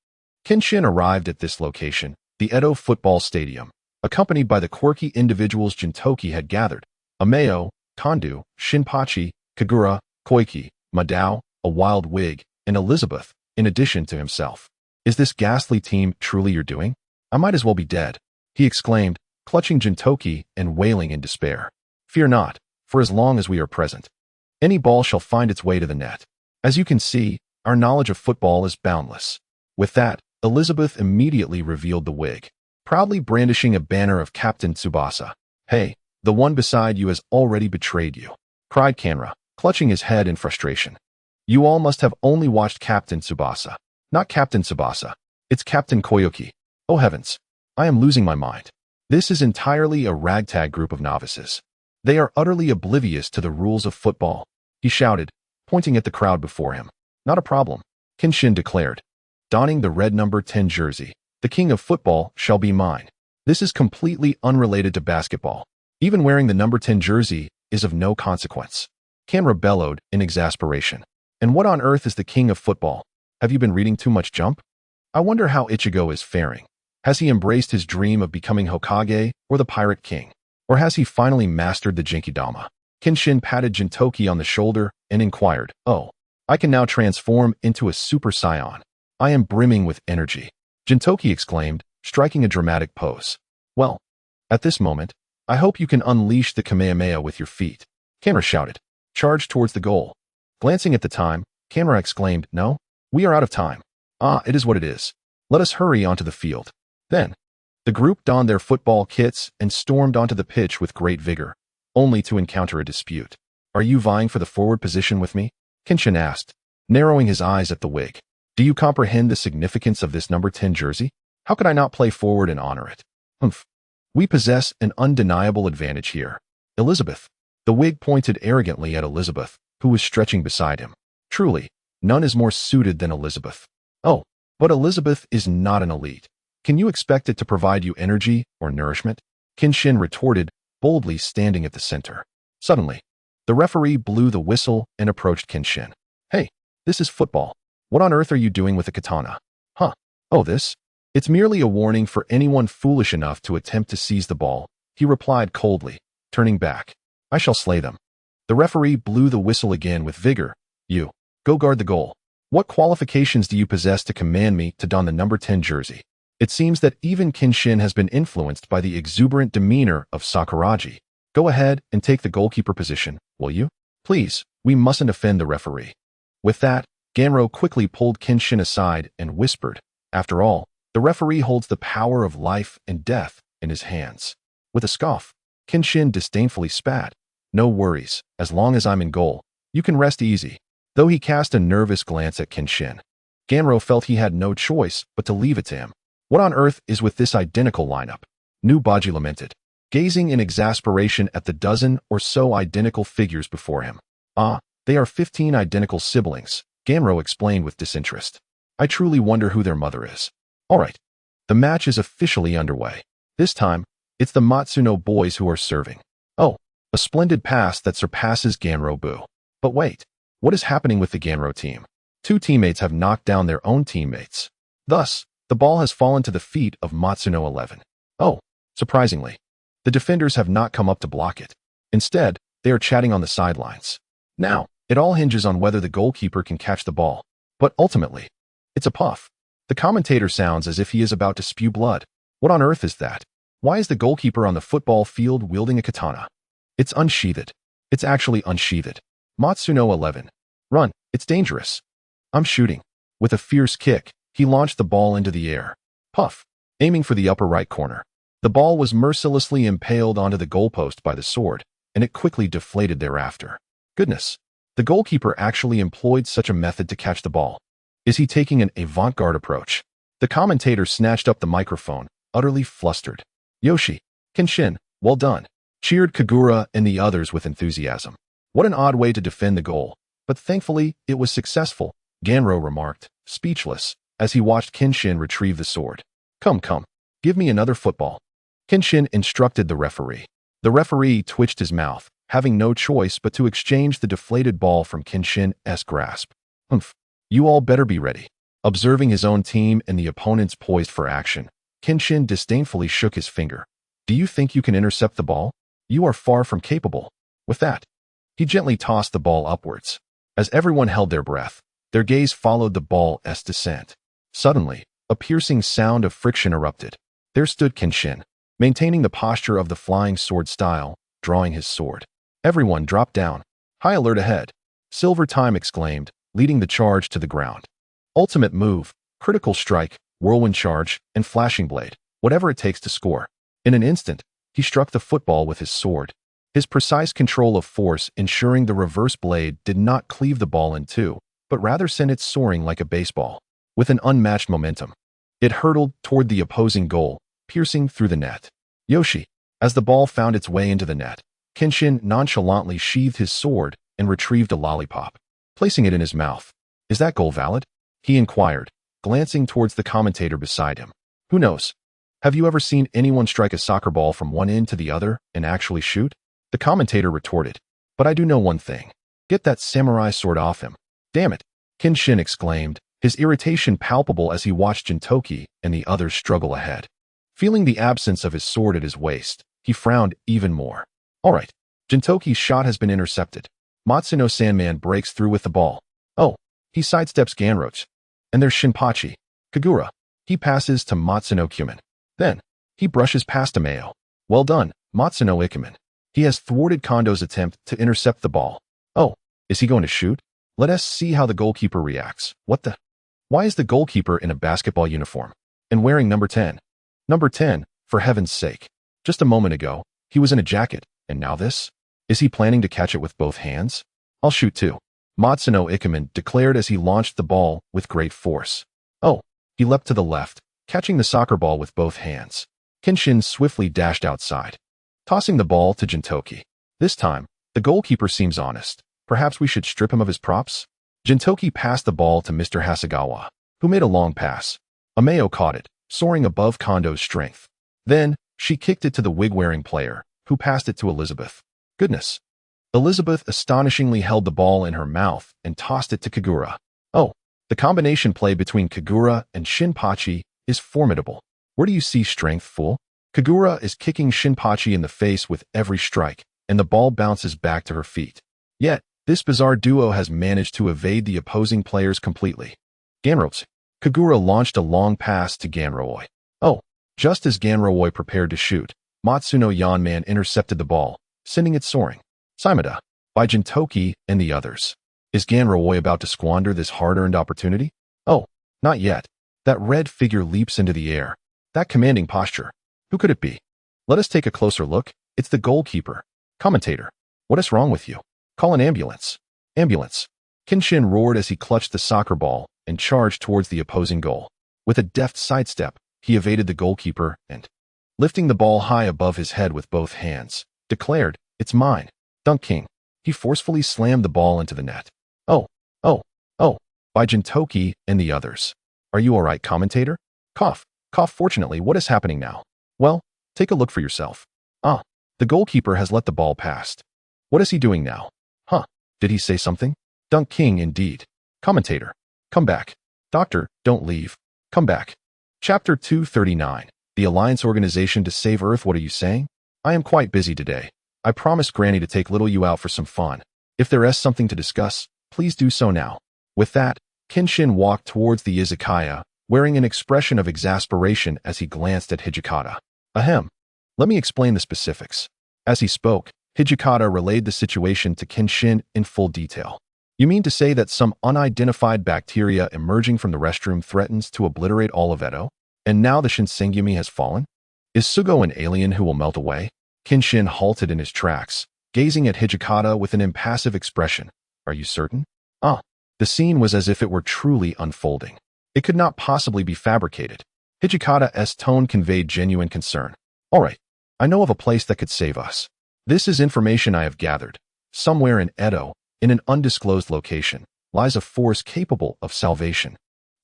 Kenshin arrived at this location, the Edo football stadium, accompanied by the quirky individuals Gintoki had gathered, Ameo, Kandu, Shinpachi, Kagura, Koiki, Madao, a wild wig, and Elizabeth, in addition to himself. Is this ghastly team truly your doing? I might as well be dead, he exclaimed, clutching Gintoki and wailing in despair. Fear not, for as long as we are present, any ball shall find its way to the net. As you can see, our knowledge of football is boundless. With that, Elizabeth immediately revealed the wig, proudly brandishing a banner of Captain Tsubasa. Hey, the one beside you has already betrayed you, cried Kanra, clutching his head in frustration. You all must have only watched Captain Tsubasa. Not Captain Tsubasa. It's Captain Koyuki. Oh heavens. I am losing my mind. This is entirely a ragtag group of novices. They are utterly oblivious to the rules of football, he shouted, pointing at the crowd before him. Not a problem, Kenshin declared. Donning the red number 10 jersey, the king of football shall be mine. This is completely unrelated to basketball. Even wearing the number 10 jersey is of no consequence. Kanra bellowed in exasperation. And what on earth is the king of football? Have you been reading too much Jump? I wonder how Ichigo is faring. Has he embraced his dream of becoming Hokage or the Pirate King? Or has he finally mastered the Genkidama? Kenshin patted Gintoki on the shoulder and inquired, Oh, I can now transform into a Super Saiyan. I am brimming with energy. Gintoki exclaimed, striking a dramatic pose. Well, at this moment, I hope you can unleash the Kamehameha with your feet. Kanra shouted, charged towards the goal. Glancing at the time, Kanra exclaimed, No, we are out of time. It is what it is. Let us hurry onto the field. Then, the group donned their football kits and stormed onto the pitch with great vigor, only to encounter a dispute. Are you vying for the forward position with me? Kenshin asked, narrowing his eyes at the wig. Do you comprehend the significance of this number 10 jersey? How could I not play forward and honor it? Humph. We possess an undeniable advantage here. Elizabeth. The wig pointed arrogantly at Elizabeth, who was stretching beside him. Truly, none is more suited than Elizabeth. Oh, but Elizabeth is not an elite. Can you expect it to provide you energy or nourishment? Kenshin retorted, boldly standing at the center. Suddenly, the referee blew the whistle and approached Kenshin. Hey, this is football. What on earth are you doing with a katana? Huh. Oh, this? It's merely a warning for anyone foolish enough to attempt to seize the ball, he replied coldly, turning back. I shall slay them. The referee blew the whistle again with vigor. You, go guard the goal. What qualifications do you possess to command me to don the number 10 jersey? It seems that even Kenshin has been influenced by the exuberant demeanor of Sakuragi. Go ahead and take the goalkeeper position, will you? Please, we mustn't offend the referee. With that, Ganro quickly pulled Kenshin aside and whispered, After all, the referee holds the power of life and death in his hands. With a scoff, Kenshin disdainfully spat. No worries, as long as I'm in goal, you can rest easy. Though he cast a nervous glance at Kenshin, Ganro felt he had no choice but to leave it to him. What on earth is with this identical lineup? New Baji lamented. gazing in exasperation at the dozen or so identical figures before him. Ah, they are 15 identical siblings, Ganro explained with disinterest. I truly wonder who their mother is. All right. The match is officially underway. This time, it's the Matsuno boys who are serving. Oh, a splendid pass that surpasses Ganro Buu. But wait, what is happening with the Ganro team? Two teammates have knocked down their own teammates. Thus, the ball has fallen to the feet of Matsuno 11. Oh, surprisingly, the defenders have not come up to block it. Instead, they are chatting on the sidelines. Now, it all hinges on whether the goalkeeper can catch the ball. But ultimately, it's a puff. The commentator sounds as if he is about to spew blood. What on earth is that? Why is the goalkeeper on the football field wielding a katana? It's unsheathed. It's actually unsheathed. Matsuno 11. Run, it's dangerous. I'm shooting. With a fierce kick, he launched the ball into the air. Puff, aiming for the upper right corner. The ball was mercilessly impaled onto the goalpost by the sword, and it quickly deflated thereafter. Goodness, the goalkeeper actually employed such a method to catch the ball. Is he taking an avant-garde approach? The commentator snatched up the microphone, utterly flustered. Yoshi, Kenshin, well done, cheered Kagura and the others with enthusiasm. What an odd way to defend the goal, but thankfully it was successful, Ganro remarked, speechless, as he watched Kenshin retrieve the sword. Come, give me another football. Kenshin instructed the referee. The referee twitched his mouth, having no choice but to exchange the deflated ball from Kenshin's grasp. Humph. You all better be ready. Observing his own team and the opponents poised for action, Kenshin disdainfully shook his finger. Do you think you can intercept the ball? You are far from capable. With that, he gently tossed the ball upwards. As everyone held their breath, their gaze followed the ball's descent. Suddenly, a piercing sound of friction erupted. There stood Kenshin, maintaining the posture of the flying sword style, drawing his sword. Everyone dropped down. High alert ahead. Silver Time exclaimed, leading the charge to the ground. Ultimate move, critical strike, whirlwind charge, and flashing blade, whatever it takes to score. In an instant, he struck the football with his sword. His precise control of force ensuring the reverse blade did not cleave the ball in two, but rather sent it soaring like a baseball. With an unmatched momentum, it hurtled toward the opposing goal, piercing through the net. Yoshi, as the ball found its way into the net, Kenshin nonchalantly sheathed his sword and retrieved a lollipop. Placing it in his mouth. Is that goal valid? He inquired, glancing towards the commentator beside him. Who knows? Have you ever seen anyone strike a soccer ball from one end to the other and actually shoot? The commentator retorted. But I do know one thing. Get that samurai sword off him. Damn it, Kenshin exclaimed, his irritation palpable as he watched Gintoki and the others struggle ahead. Feeling the absence of his sword at his waist, he frowned even more. All right, Gintoki's shot has been intercepted. Matsuno Sandman breaks through with the ball. Oh, he sidesteps Ganroach. And there's Shinpachi. Kagura. He passes to Matsuno Kumin. Then, he brushes past Ameo. Well done, Matsuno Ikumen. He has thwarted Kondo's attempt to intercept the ball. Oh, is he going to shoot? Let us see how the goalkeeper reacts. What the? Why is the goalkeeper in a basketball uniform? And wearing number 10? Number 10, for heaven's sake. Just a moment ago, he was in a jacket, and now this? Is he planning to catch it with both hands? I'll shoot too. Matsuno Ikumen declared as he launched the ball with great force. Oh, he leapt to the left, catching the soccer ball with both hands. Kenshin swiftly dashed outside, tossing the ball to Gintoki. This time, the goalkeeper seems honest. Perhaps we should strip him of his props? Gintoki passed the ball to Mr. Hasegawa, who made a long pass. Ameo caught it, soaring above Kondo's strength. Then, she kicked it to the wig-wearing player, who passed it to Elizabeth. Goodness. Elizabeth astonishingly held the ball in her mouth and tossed it to Kagura. Oh, the combination play between Kagura and Shinpachi is formidable. Where do you see strength, fool? Kagura is kicking Shinpachi in the face with every strike, and the ball bounces back to her feet. Yet, this bizarre duo has managed to evade the opposing players completely. Ganrooi. Kagura launched a long pass to Ganrooi. Oh, just as Ganrooi prepared to shoot, Matsuno Yanman intercepted the ball, sending it soaring. Simada, by Gintoki and the others. Is Ganrooi about to squander this hard-earned opportunity? Oh, not yet. That red figure leaps into the air. That commanding posture. Who could it be? Let us take a closer look. It's the goalkeeper. Commentator. What is wrong with you? Call an ambulance. Ambulance. Kenshin roared as he clutched the soccer ball and charged towards the opposing goal. With a deft sidestep, he evaded the goalkeeper and lifting the ball high above his head with both hands, declared, "It's mine, Dunk King." He forcefully slammed the ball into the net. "Oh, oh, oh," by Gintoki and the others. "Are you all right, commentator?" Cough, cough. "Fortunately, what is happening now?" "Well, take a look for yourself." "Ah, the goalkeeper has let the ball pass. What is he doing now?" "Huh, did he say something?" "Dunk King indeed." "Commentator, come back." "Doctor, don't leave. Come back." Chapter 239. The Alliance Organization to Save Earth. What are you saying? "I am quite busy today. I promised Granny to take little you out for some fun. If there is something to discuss, please do so now." With that, Kenshin walked towards the izakaya, wearing an expression of exasperation as he glanced at Hijikata. "Ahem. Let me explain the specifics." As he spoke, Hijikata relayed the situation to Kenshin in full detail. "You mean to say that some unidentified bacteria emerging from the restroom threatens to obliterate all of Edo? And now the Shinsengumi has fallen? Is Sugo an alien who will melt away?" Kenshin halted in his tracks, gazing at Hijikata with an impassive expression. "Are you certain?" "Ah." The scene was as if it were truly unfolding. It could not possibly be fabricated. Hijikata's tone conveyed genuine concern. "All right, I know of a place that could save us. This is information I have gathered. Somewhere in Edo, in an undisclosed location, lies a force capable of salvation.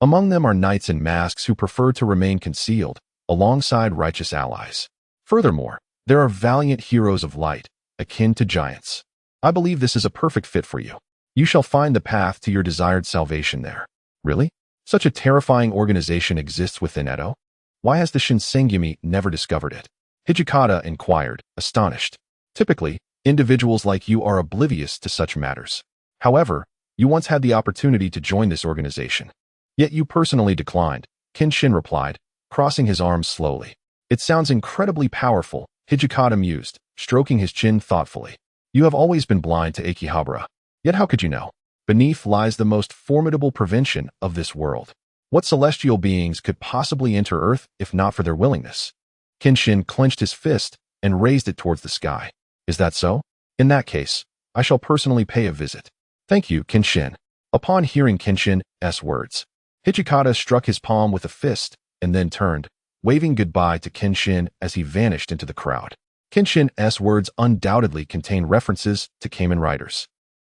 Among them are knights in masks who prefer to remain concealed, alongside righteous allies. Furthermore, there are valiant heroes of light, akin to giants. I believe this is a perfect fit for you. You shall find the path to your desired salvation there." "Really? Such a terrifying organization exists within Edo? Why has the Shinsengumi never discovered it?" Hijikata inquired, astonished. "Typically, individuals like you are oblivious to such matters. However, you once had the opportunity to join this organization. Yet you personally declined," Kenshin replied, crossing his arms slowly. "It sounds incredibly powerful," Hijikata mused, stroking his chin thoughtfully. "You have always been blind to Akihabara. Yet how could you know? Beneath lies the most formidable prevention of this world. What celestial beings could possibly enter Earth if not for their willingness?" Kenshin clenched his fist and raised it towards the sky. "Is that so? In that case, I shall personally pay a visit." "Thank you, Kenshin." Upon hearing Kenshin's words, Hijikata struck his palm with a fist and then turned, waving goodbye to Kenshin as he vanished into the crowd. Kenshin's words undoubtedly contain references to Kamen Riders.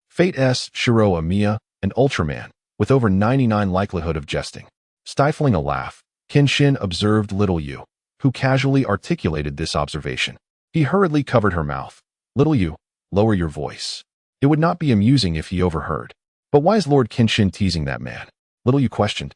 Fate's Shiro Amiya, an Ultraman, with over 99 likelihood of jesting. Stifling a laugh, Kenshin observed little Yu, who casually articulated this observation. He hurriedly covered her mouth. "Little Yu, lower your voice. It would not be amusing if he overheard." "But why is Lord Kenshin teasing that man?" Little Yu questioned,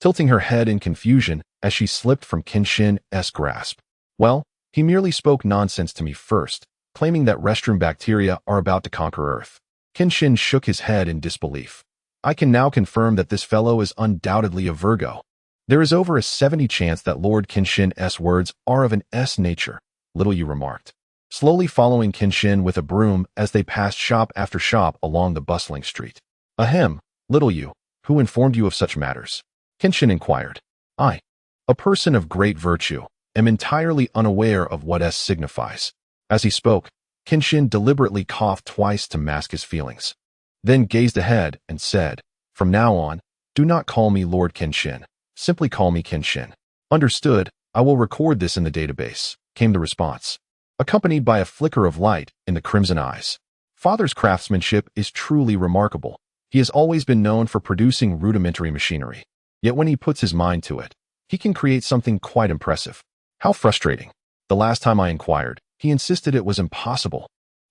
tilting her head in confusion as she slipped from Kenshin's grasp. "Well, he merely spoke nonsense to me first, claiming that restroom bacteria are about to conquer Earth." Kenshin shook his head in disbelief. "I can now confirm that this fellow is undoubtedly a Virgo. There is over a 70% chance that Lord Kenshin's words are of an S nature," Little Yu remarked, slowly following Kenshin with a broom as they passed shop after shop along the bustling street. "Ahem, Little Yu, who informed you of such matters?" Kenshin inquired. "I, a person of great virtue, am entirely unaware of what S signifies." As he spoke, Kenshin deliberately coughed twice to mask his feelings, then gazed ahead and said, "From now on, do not call me Lord Kenshin. Simply call me Kenshin." "Understood, I will record this in the database," came the response, accompanied by a flicker of light in the crimson eyes. "Father's craftsmanship is truly remarkable. He has always been known for producing rudimentary machinery. Yet when he puts his mind to it, he can create something quite impressive. How frustrating. The last time I inquired, he insisted it was impossible."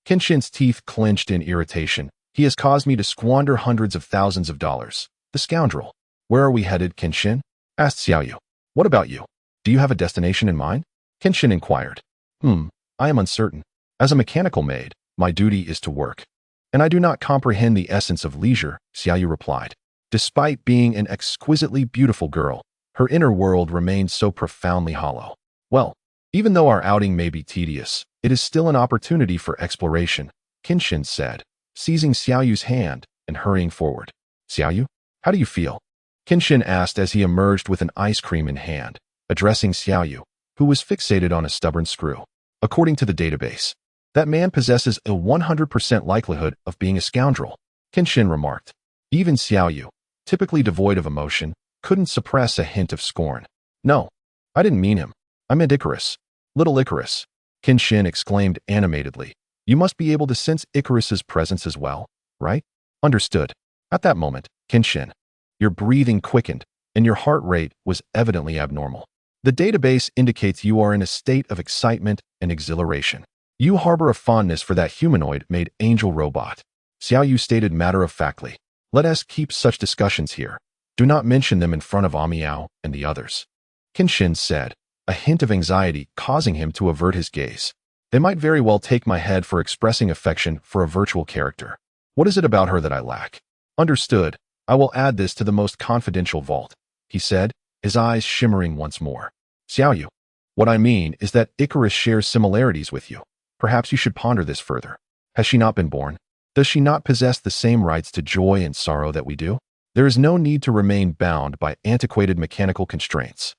Kenshin's teeth clenched in irritation. "He has caused me to squander hundreds of thousands of dollars. The scoundrel." "Where are we headed, Kenshin?" asked Xiaoyu. "What about you? Do you have a destination in mind?" Kenshin inquired. I am uncertain. As a mechanical maid, my duty is to work. And I do not comprehend the essence of leisure," Xiaoyu replied. Despite being an exquisitely beautiful girl, her inner world remained so profoundly hollow. "Well, even though our outing may be tedious, it is still an opportunity for exploration," Kenshin said, seizing Xiaoyu's hand and hurrying forward. "Xiaoyu, how do you feel?" Kenshin asked as he emerged with an ice cream in hand, addressing Xiaoyu, who was fixated on a stubborn screw. "According to the database, that man possesses a 100% likelihood of being a scoundrel," Kenshin remarked. Even Xiaoyu, typically devoid of emotion, couldn't suppress a hint of scorn. "No, I didn't mean him. I meant Icarus." Little Icarus, Kenshin exclaimed animatedly. You must be able to sense Icarus's presence as well, right? Understood. At that moment, Kenshin, your breathing quickened, and your heart rate was evidently abnormal. The database indicates you are in a state of excitement and exhilaration. You harbor a fondness for that humanoid-made angel robot. Xiaoyu stated matter-of-factly. Let us keep such discussions here. Do not mention them in front of Amiao and the others. Kenshin said, a hint of anxiety causing him to avert his gaze. They might very well take my head for expressing affection for a virtual character. What is it about her that I lack? Understood. I will add this to the most confidential vault, he said, his eyes shimmering once more. Xiaoyu, what I mean is that Icarus shares similarities with you. Perhaps you should ponder this further. Has she not been born? Does she not possess the same rights to joy and sorrow that we do? There is no need to remain bound by antiquated mechanical constraints.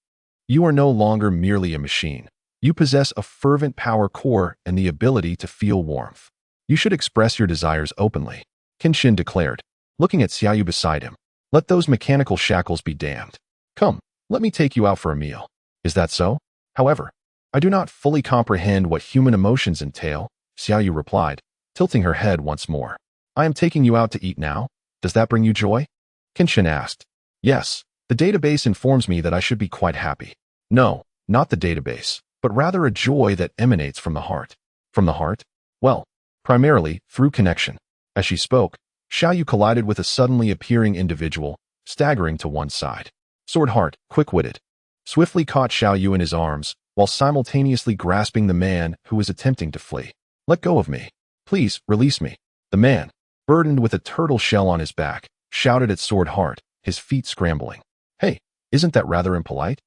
You are no longer merely a machine. You possess a fervent power core and the ability to feel warmth. You should express your desires openly, Kenshin declared, looking at Xiaoyu beside him. Let those mechanical shackles be damned. Come, let me take you out for a meal. Is that so? However, I do not fully comprehend what human emotions entail, Xiaoyu replied, tilting her head once more. I am taking you out to eat now. Does that bring you joy? Kenshin asked. Yes, the database informs me that I should be quite happy. No, not the database, but rather a joy that emanates from the heart. From the heart? Well, primarily through connection. As she spoke, Xiaoyu collided with a suddenly appearing individual, staggering to one side. Sword Heart, quick-witted, swiftly caught Xiaoyu in his arms, while simultaneously grasping the man who was attempting to flee. Let go of me. Please, release me. The man, burdened with a turtle shell on his back, shouted at Sword Heart, his feet scrambling. Hey, isn't that rather impolite?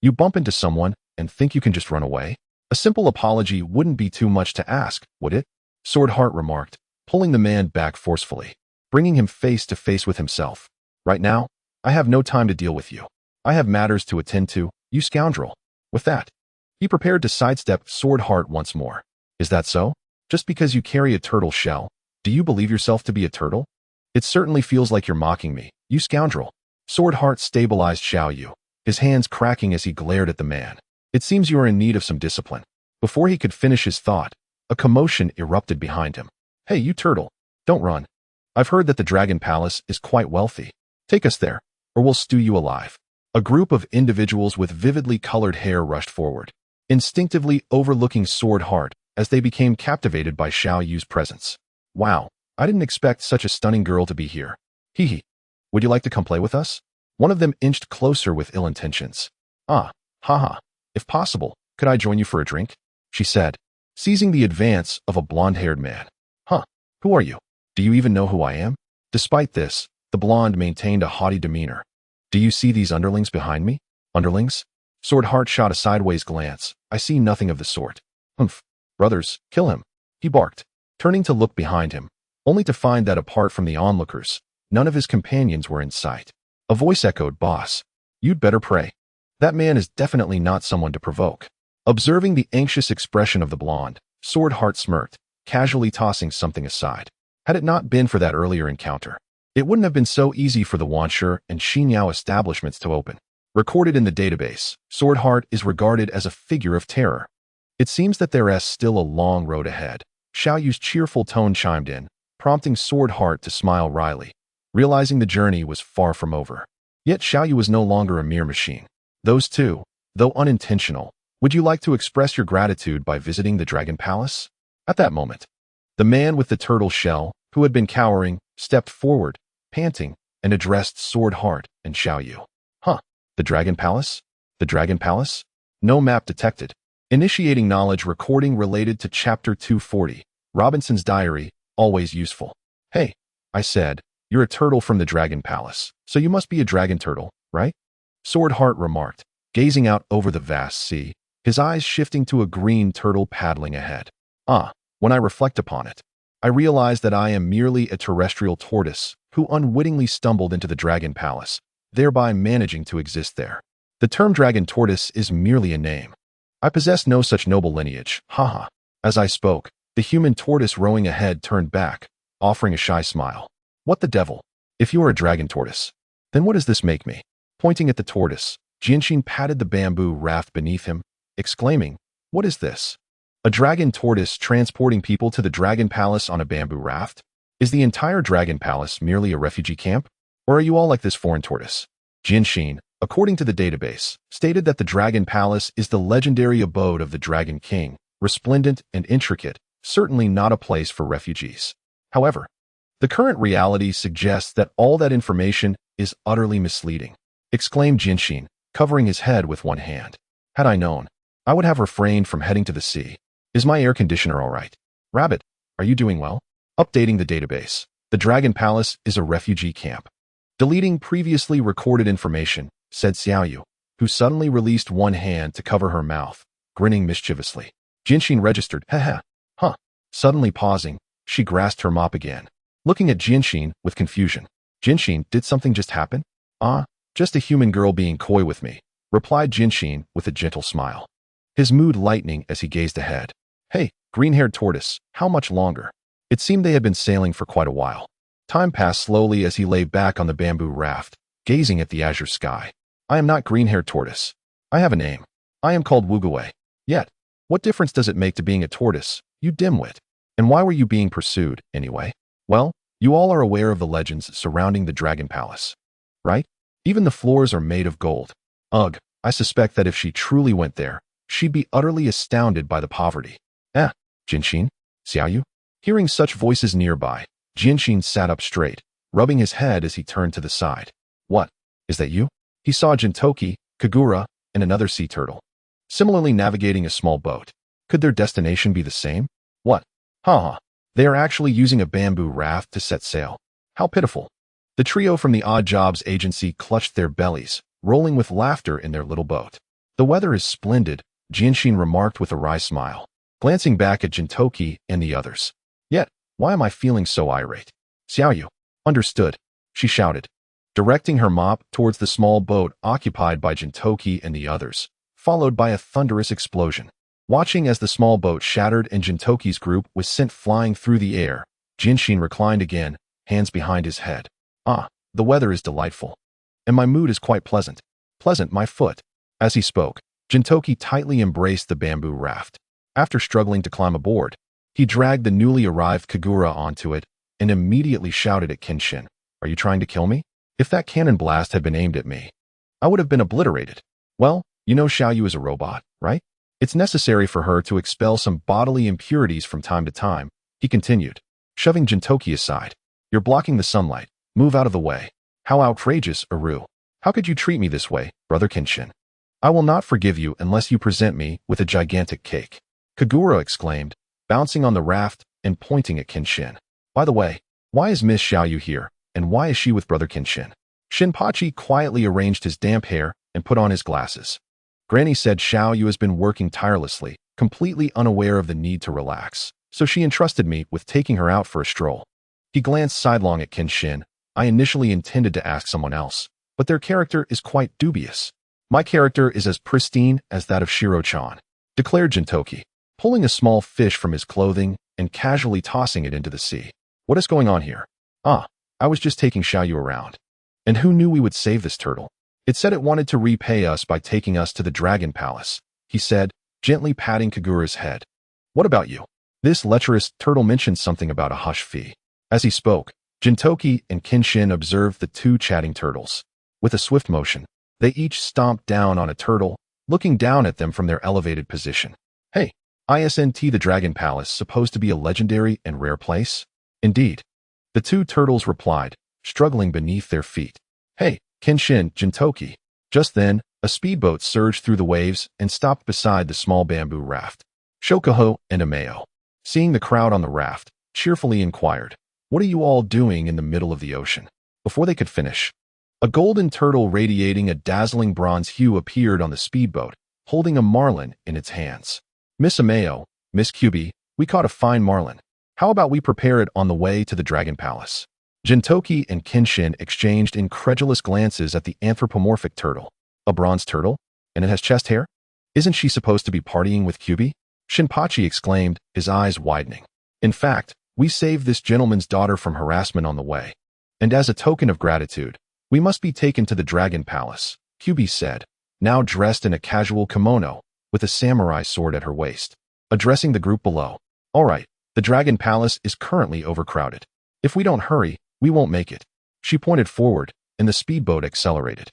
You bump into someone and think you can just run away? A simple apology wouldn't be too much to ask, would it? Sword Heart remarked, pulling the man back forcefully, bringing him face to face with himself. Right now, I have no time to deal with you. I have matters to attend to, you scoundrel. With that, he prepared to sidestep Sword Heart once more. Is that so? Just because you carry a turtle shell, do you believe yourself to be a turtle? It certainly feels like you're mocking me, you scoundrel. Sword Heart stabilized Xiaoyu, his hands cracking as he glared at the man. It seems you are in need of some discipline. Before he could finish his thought, a commotion erupted behind him. Hey, you turtle, don't run. I've heard that the Dragon Palace is quite wealthy. Take us there, or we'll stew you alive. A group of individuals with vividly colored hair rushed forward, instinctively overlooking Sword Heart as they became captivated by Xiaoyu's presence. Wow, I didn't expect such a stunning girl to be here. Hee hee. Would you like to come play with us? One of them inched closer with ill intentions. Ah, haha. If possible, could I join you for a drink? She said, seizing the advance of a blonde-haired man. Huh, who are you? Do you even know who I am? Despite this, the blonde maintained a haughty demeanor. Do you see these underlings behind me? Underlings? Sword Heart shot a sideways glance. I see nothing of the sort. Humph. Brothers, kill him. He barked, turning to look behind him, only to find that apart from the onlookers, none of his companions were in sight. A voice echoed, Boss, you'd better pray. That man is definitely not someone to provoke. Observing the anxious expression of the blonde, Sword Heart smirked, casually tossing something aside. Had it not been for that earlier encounter, it wouldn't have been so easy for the Wansher and Xinyao establishments to open. Recorded in the database, Sword Heart is regarded as a figure of terror. It seems that there is still a long road ahead. Xiaoyu's cheerful tone chimed in, prompting Sword Heart to smile wryly, realizing the journey was far from over. Yet Xiaoyu was no longer a mere machine. Those two, though unintentional, would you like to express your gratitude by visiting the Dragon Palace? At that moment, the man with the turtle shell, who had been cowering, stepped forward, panting, and addressed Sword Heart and Xiaoyu. Huh, the Dragon Palace? The Dragon Palace? No map detected. Initiating knowledge recording related to Chapter 240, Robinson's Diary, always useful. Hey, I said, you're a turtle from the Dragon Palace, so you must be a dragon turtle, right? Sword Heart remarked, gazing out over the vast sea, his eyes shifting to a green turtle paddling ahead. Ah, when I reflect upon it, I realize that I am merely a terrestrial tortoise who unwittingly stumbled into the Dragon Palace, thereby managing to exist there. The term dragon tortoise is merely a name. I possess no such noble lineage, haha. As I spoke, the human tortoise rowing ahead turned back, offering a shy smile. What the devil? If you are a dragon tortoise, then what does this make me? Pointing at the tortoise, Genshin patted the bamboo raft beneath him, exclaiming, What is this? A dragon tortoise transporting people to the dragon palace on a bamboo raft? Is the entire dragon palace merely a refugee camp? Or are you all like this foreign tortoise? Kenshin, according to the database, stated that the dragon palace is the legendary abode of the Dragon King, resplendent and intricate, certainly not a place for refugees. However, the current reality suggests that all that information is utterly misleading, exclaimed Kenshin, covering his head with one hand. Had I known, I would have refrained from heading to the sea. Is my air conditioner all right? Rabbit, are you doing well? Updating the database. The Dragon Palace is a refugee camp. Deleting previously recorded information, said Xiaoyu, who suddenly released one hand to cover her mouth, grinning mischievously. Kenshin registered, haha, huh. Suddenly pausing, she grasped her mop again, looking at Kenshin with confusion. Kenshin, did something just happen? Just a human girl being coy with me, replied Kenshin with a gentle smile, his mood lightening as he gazed ahead. Hey, green-haired tortoise, how much longer? It seemed they had been sailing for quite a while. Time passed slowly as he lay back on the bamboo raft, gazing at the azure sky. I am not green-haired tortoise. I have a name. I am called Wugaway. Yet, what difference does it make to being a tortoise, you dimwit? And why were you being pursued, anyway? Well, you all are aware of the legends surrounding the Dragon Palace, right? Even the floors are made of gold. Ugh, I suspect that if she truly went there, she'd be utterly astounded by the poverty. Kenshin? Xiaoyu? Hearing such voices nearby, Kenshin sat up straight, rubbing his head as he turned to the side. What? Is that you? He saw Gintoki, Kagura, and another sea turtle, similarly navigating a small boat. Could their destination be the same? What? They are actually using a bamboo raft to set sail. How pitiful. The trio from the Odd Jobs agency clutched their bellies, rolling with laughter in their little boat. The weather is splendid, Kenshin remarked with a wry smile, glancing back at Gintoki and the others. Yet, why am I feeling so irate? Xiaoyu. Understood, she shouted, directing her mop towards the small boat occupied by Gintoki and the others, followed by a thunderous explosion. Watching as the small boat shattered and Gintoki's group was sent flying through the air, Kenshin reclined again, hands behind his head. The weather is delightful. And my mood is quite pleasant. Pleasant, my foot. As he spoke, Gintoki tightly embraced the bamboo raft. After struggling to climb aboard, he dragged the newly arrived Kagura onto it and immediately shouted at Kenshin, Are you trying to kill me? If that cannon blast had been aimed at me, I would have been obliterated. Well, you know Xiaoyu is a robot, right? It's necessary for her to expel some bodily impurities from time to time, he continued, shoving Gintoki aside. You're blocking the sunlight. Move out of the way. How outrageous, Aru. How could you treat me this way, brother Kenshin? I will not forgive you unless you present me with a gigantic cake. Kagura exclaimed, bouncing on the raft and pointing at Kenshin. By the way, why is Miss Xiaoyu here, and why is she with brother Kenshin? Shinpachi quietly arranged his damp hair and put on his glasses. Granny said Xiaoyu has been working tirelessly, completely unaware of the need to relax, so she entrusted me with taking her out for a stroll. He glanced sidelong at Kenshin. I initially intended to ask someone else, but their character is quite dubious. My character is as pristine as that of Shiro-chan, declared Gintoki, pulling a small fish from his clothing and casually tossing it into the sea. What is going on here? I was just taking Xiaoyu around. And who knew we would save this turtle? It said it wanted to repay us by taking us to the Dragon Palace, he said, gently patting Kagura's head. What about you? This lecherous turtle mentioned something about a hush fee. As he spoke, Gintoki and Kenshin observed the two chatting turtles. With a swift motion, they each stomped down on a turtle, looking down at them from their elevated position. Hey, isn't the Dragon Palace supposed to be a legendary and rare place? Indeed. The two turtles replied, struggling beneath their feet. Hey, Kenshin, Gintoki. Just then, a speedboat surged through the waves and stopped beside the small bamboo raft. Shokuho and Ameo, seeing the crowd on the raft, cheerfully inquired, What are you all doing in the middle of the ocean? Before they could finish, a golden turtle radiating a dazzling bronze hue appeared on the speedboat, holding a marlin in its hands. Miss Ameo, Miss Kyubi, we caught a fine marlin. How about we prepare it on the way to the Dragon Palace? Gintoki and Kenshin exchanged incredulous glances at the anthropomorphic turtle. A bronze turtle? And it has chest hair? Isn't she supposed to be partying with Kyubi? Shinpachi exclaimed, his eyes widening. In fact, we saved this gentleman's daughter from harassment on the way. And as a token of gratitude, we must be taken to the Dragon Palace, Kyubi said, now dressed in a casual kimono, with a samurai sword at her waist. Addressing the group below. All right, the Dragon Palace is currently overcrowded. If we don't hurry, we won't make it. She pointed forward, and the speedboat accelerated.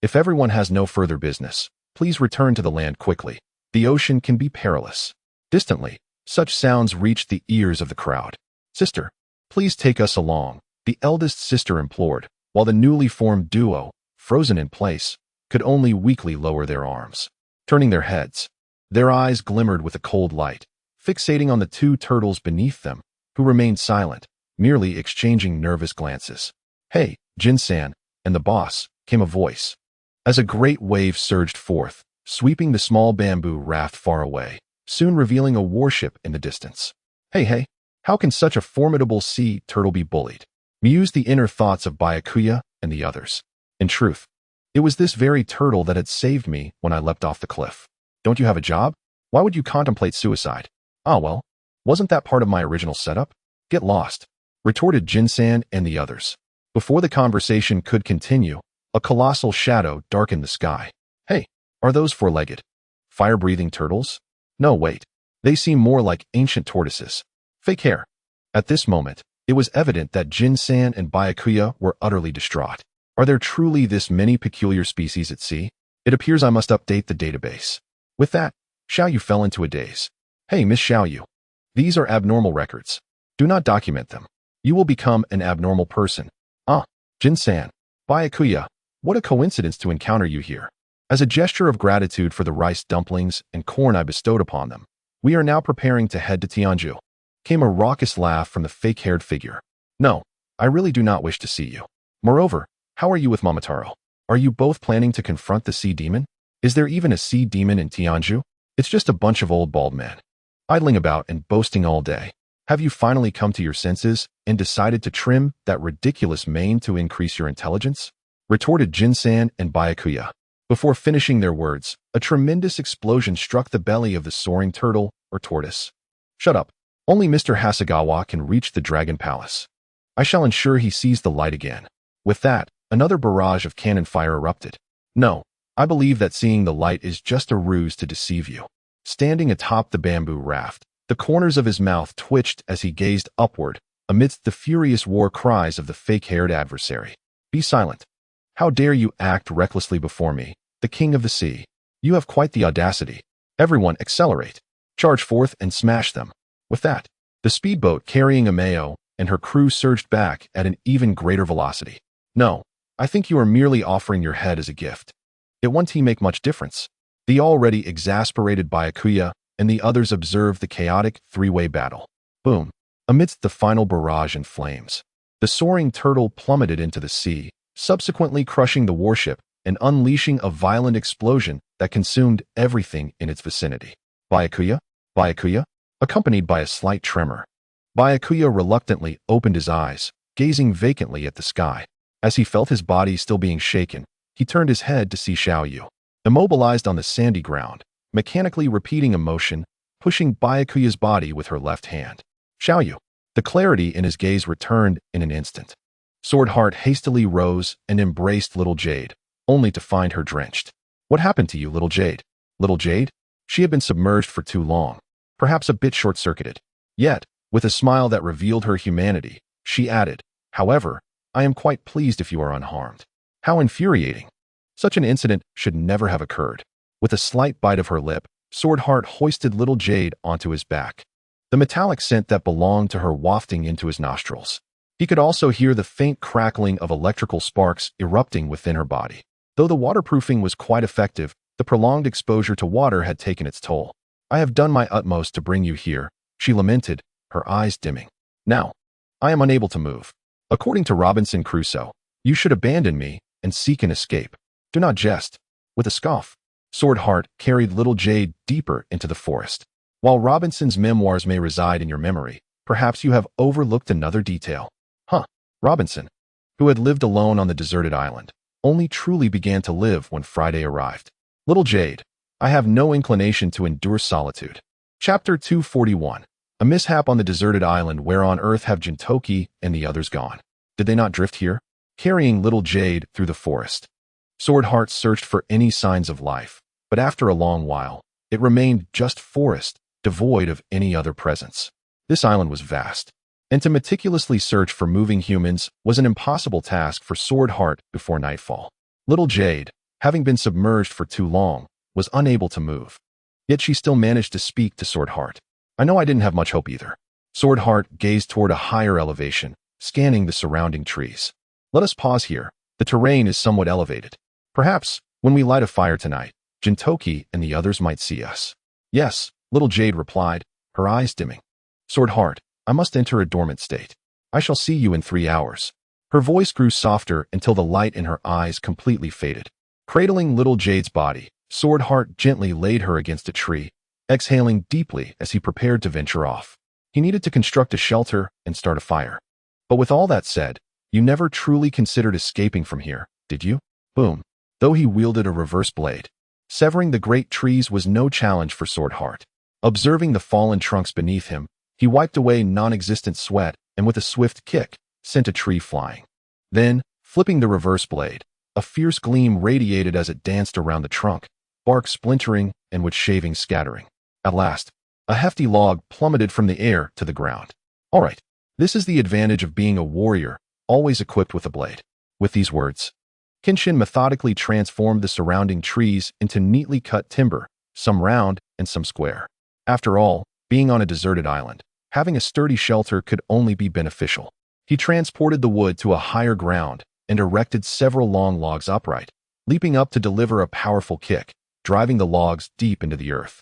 If everyone has no further business, please return to the land quickly. The ocean can be perilous. Distantly, such sounds reached the ears of the crowd. Sister, please take us along, the eldest sister implored, while the newly formed duo, frozen in place, could only weakly lower their arms. Turning their heads, their eyes glimmered with a cold light, fixating on the two turtles beneath them, who remained silent, merely exchanging nervous glances. Hey, Jin-san, and the boss, came a voice. As a great wave surged forth, sweeping the small bamboo raft far away, soon revealing a warship in the distance. Hey, how can such a formidable sea turtle be bullied? Mused the inner thoughts of Byakuya and the others. In truth, it was this very turtle that had saved me when I leapt off the cliff. Don't you have a job? Why would you contemplate suicide? Ah well, wasn't that part of my original setup? Get lost, retorted Jin-san and the others. Before the conversation could continue, a colossal shadow darkened the sky. Hey, are those four-legged, fire-breathing turtles? No, wait. They seem more like ancient tortoises. Fake hair. At this moment, it was evident that Jin-san and Byakuya were utterly distraught. Are there truly this many peculiar species at sea? It appears I must update the database. With that, Xiaoyu fell into a daze. Hey, Miss Xiaoyu. These are abnormal records. Do not document them. You will become an abnormal person. Ah, Jin-san, Byakuya, what a coincidence to encounter you here. As a gesture of gratitude for the rice dumplings and corn I bestowed upon them, we are now preparing to head to Tianju. Came a raucous laugh from the fake-haired figure. No, I really do not wish to see you. Moreover, how are you with Momotaro? Are you both planning to confront the sea demon? Is there even a sea demon in Tianju? It's just a bunch of old bald men, idling about and boasting all day. Have you finally come to your senses and decided to trim that ridiculous mane to increase your intelligence? Retorted Jin-san and Byakuya. Before finishing their words, a tremendous explosion struck the belly of the soaring turtle or tortoise. Shut up. Only Mr. Hasegawa can reach the Dragon Palace. I shall ensure he sees the light again. With that, another barrage of cannon fire erupted. No, I believe that seeing the light is just a ruse to deceive you. Standing atop the bamboo raft, the corners of his mouth twitched as he gazed upward, amidst the furious war cries of the fake-haired adversary. Be silent. How dare you act recklessly before me, the king of the sea? You have quite the audacity. Everyone accelerate. Charge forth and smash them. With that, the speedboat carrying Ameo and her crew surged back at an even greater velocity. No, I think you are merely offering your head as a gift. It won't make much difference. The already exasperated Byakuya and the others observed the chaotic three-way battle. Boom. Amidst the final barrage and flames, the soaring turtle plummeted into the sea, subsequently crushing the warship and unleashing a violent explosion that consumed everything in its vicinity. Byakuya? Accompanied by a slight tremor. Byakuya reluctantly opened his eyes, gazing vacantly at the sky. As he felt his body still being shaken, he turned his head to see Xiaoyu, immobilized on the sandy ground, mechanically repeating a motion, pushing Byakuya's body with her left hand. Xiaoyu. The clarity in his gaze returned in an instant. Swordheart hastily rose and embraced Little Jade, only to find her drenched. What happened to you, Little Jade? Little Jade? She had been submerged for too long, perhaps a bit short-circuited. Yet, with a smile that revealed her humanity, she added, however, I am quite pleased if you are unharmed. How infuriating. Such an incident should never have occurred. With a slight bite of her lip, Swordheart hoisted Little Jade onto his back, the metallic scent that belonged to her wafting into his nostrils. He could also hear the faint crackling of electrical sparks erupting within her body. Though the waterproofing was quite effective, the prolonged exposure to water had taken its toll. I have done my utmost to bring you here, she lamented, her eyes dimming. Now, I am unable to move. According to Robinson Crusoe, you should abandon me and seek an escape. Do not jest. With a scoff, Swordheart carried Little Jade deeper into the forest. While Robinson's memoirs may reside in your memory, perhaps you have overlooked another detail. Robinson, who had lived alone on the deserted island, only truly began to live when Friday arrived. Little Jade, I have no inclination to endure solitude. Chapter 241. A mishap on the deserted island. Where on earth have Gintoki and the others gone? Did they not drift here? Carrying Little Jade through the forest, Swordheart searched for any signs of life, but after a long while, It remained just forest, devoid of any other presence. This island was vast, and to meticulously search for moving humans was an impossible task for Sword Heart before nightfall. Little Jade, having been submerged for too long, was unable to move. Yet she still managed to speak to Sword Heart. I know I didn't have much hope either. Sword Heart gazed toward a higher elevation, scanning the surrounding trees. Let us pause here. The terrain is somewhat elevated. Perhaps, when we light a fire tonight, Gintoki and the others might see us. Yes, little Jade replied, her eyes dimming. Sword Heart, I must enter a dormant state. I shall see you in 3 hours. Her voice grew softer until the light in her eyes completely faded. Cradling little Jade's body, Sword Heart gently laid her against a tree, exhaling deeply as he prepared to venture off. He needed to construct a shelter and start a fire. But with all that said, you never truly considered escaping from here, did you? Boom. Though he wielded a reverse blade, severing the great trees was no challenge for Sword Heart. Observing the fallen trunks beneath him, he wiped away non-existent sweat and with a swift kick, sent a tree flying. Then, flipping the reverse blade, a fierce gleam radiated as it danced around the trunk, bark splintering and wood shavings scattering. At last, a hefty log plummeted from the air to the ground. All right, this is the advantage of being a warrior, always equipped with a blade. With these words, Kenshin methodically transformed the surrounding trees into neatly cut timber, some round and some square. After all, being on a deserted island, having a sturdy shelter could only be beneficial. He transported the wood to a higher ground and erected several long logs upright, leaping up to deliver a powerful kick, driving the logs deep into the earth.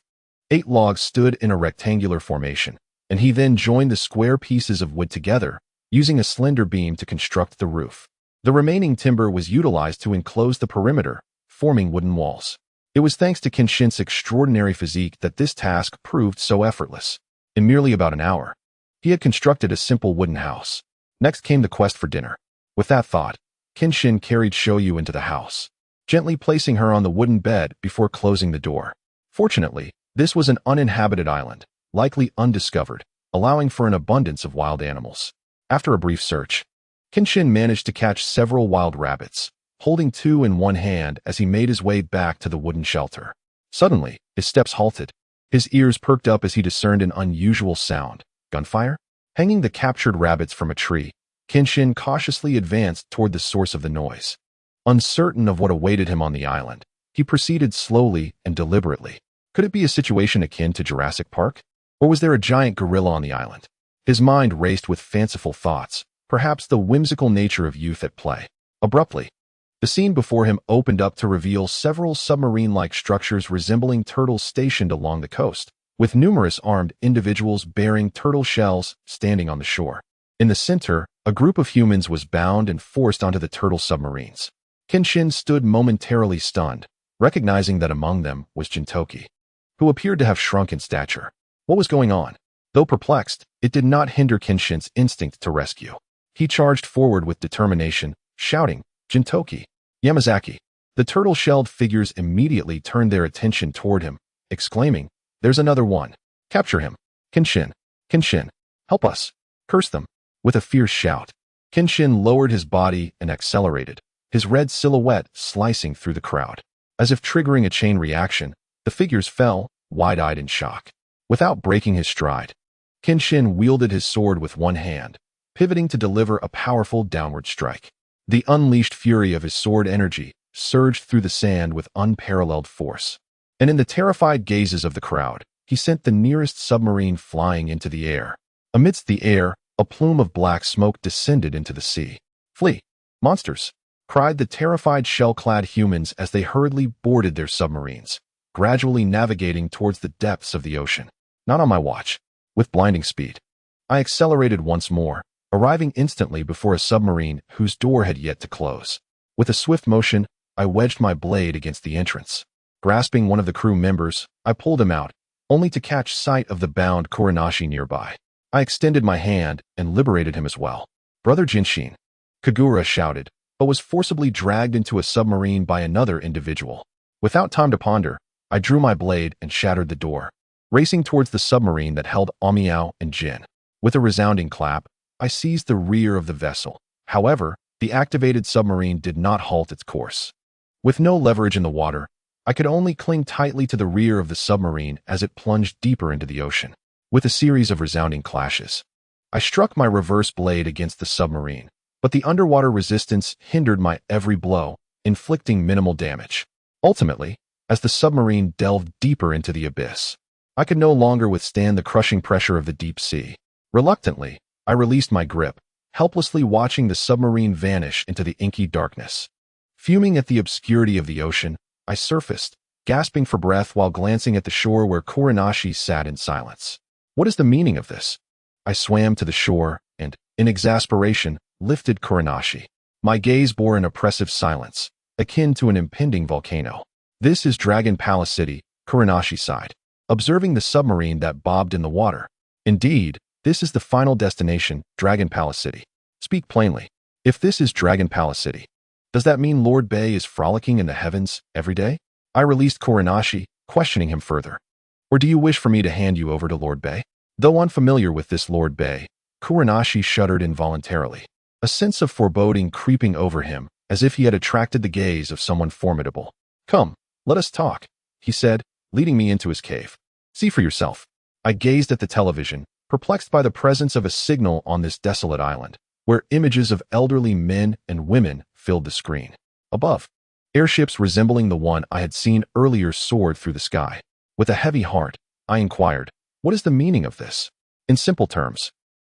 8 logs stood in a rectangular formation, and he then joined the square pieces of wood together, using a slender beam to construct the roof. The remaining timber was utilized to enclose the perimeter, forming wooden walls. It was thanks to Kenshin's extraordinary physique that this task proved so effortless. In merely about an hour, he had constructed a simple wooden house. Next came the quest for dinner. With that thought, Kenshin carried Shoyu into the house, gently placing her on the wooden bed before closing the door. Fortunately, this was an uninhabited island, likely undiscovered, allowing for an abundance of wild animals. After a brief search, Kenshin managed to catch several wild rabbits, holding 2 in one hand as he made his way back to the wooden shelter. Suddenly, his steps halted. His ears perked up as he discerned an unusual sound. Gunfire? Hanging the captured rabbits from a tree, Kenshin cautiously advanced toward the source of the noise. Uncertain of what awaited him on the island, he proceeded slowly and deliberately. Could it be a situation akin to Jurassic Park? Or was there a giant gorilla on the island? His mind raced with fanciful thoughts, perhaps the whimsical nature of youth at play. Abruptly, the scene before him opened up to reveal several submarine-like structures resembling turtles stationed along the coast, with numerous armed individuals bearing turtle shells standing on the shore. In the center, a group of humans was bound and forced onto the turtle submarines. Kenshin stood momentarily stunned, recognizing that among them was Gintoki, who appeared to have shrunk in stature. What was going on? Though perplexed, it did not hinder Kenshin's instinct to rescue. He charged forward with determination, shouting, "Gintoki! Yamazaki!" The turtle-shelled figures immediately turned their attention toward him, exclaiming, "There's another one! Capture him! Kenshin! Kenshin! Help us! Curse them!" With a fierce shout, Kenshin lowered his body and accelerated, his red silhouette slicing through the crowd. As if triggering a chain reaction, the figures fell, wide-eyed in shock. Without breaking his stride, Kenshin wielded his sword with one hand, pivoting to deliver a powerful downward strike. The unleashed fury of his sword energy surged through the sand with unparalleled force. And in the terrified gazes of the crowd, he sent the nearest submarine flying into the air. Amidst the air, a plume of black smoke descended into the sea. "Flee! Monsters!" cried the terrified shell-clad humans as they hurriedly boarded their submarines, gradually navigating towards the depths of the ocean. Not on my watch. With blinding speed, I accelerated once more, arriving instantly before a submarine whose door had yet to close. With a swift motion, I wedged my blade against the entrance. Grasping one of the crew members, I pulled him out, only to catch sight of the bound Kuranashi nearby. I extended my hand and liberated him as well. "Brother Genshin!" Kagura shouted, but was forcibly dragged into a submarine by another individual. Without time to ponder, I drew my blade and shattered the door, racing towards the submarine that held Amiao and Jin. With a resounding clap, I seized the rear of the vessel. However, the activated submarine did not halt its course. With no leverage in the water, I could only cling tightly to the rear of the submarine as it plunged deeper into the ocean. With a series of resounding clashes, I struck my reverse blade against the submarine, but the underwater resistance hindered my every blow, inflicting minimal damage. Ultimately, as the submarine delved deeper into the abyss, I could no longer withstand the crushing pressure of the deep sea. Reluctantly, I released my grip, helplessly watching the submarine vanish into the inky darkness. Fuming at the obscurity of the ocean, I surfaced, gasping for breath while glancing at the shore where Kuranashi sat in silence. What is the meaning of this? I swam to the shore and, in exasperation, lifted Kuranashi. My gaze bore an oppressive silence, akin to an impending volcano. This is Dragon Palace City, Kuranashi sighed, observing the submarine that bobbed in the water. Indeed, this is the final destination, Dragon Palace City. Speak plainly. If this is Dragon Palace City, does that mean Lord Bay is frolicking in the heavens every day? I released Kuranashi, questioning him further. Or do you wish for me to hand you over to Lord Bay? Though unfamiliar with this Lord Bay, Kuranashi shuddered involuntarily, a sense of foreboding creeping over him, as if he had attracted the gaze of someone formidable. Come, let us talk, he said, leading me into his cave. See for yourself. I gazed at the television, perplexed by the presence of a signal on this desolate island, where images of elderly men and women filled the screen. Above, airships resembling the one I had seen earlier soared through the sky. With a heavy heart, I inquired, what is the meaning of this? In simple terms,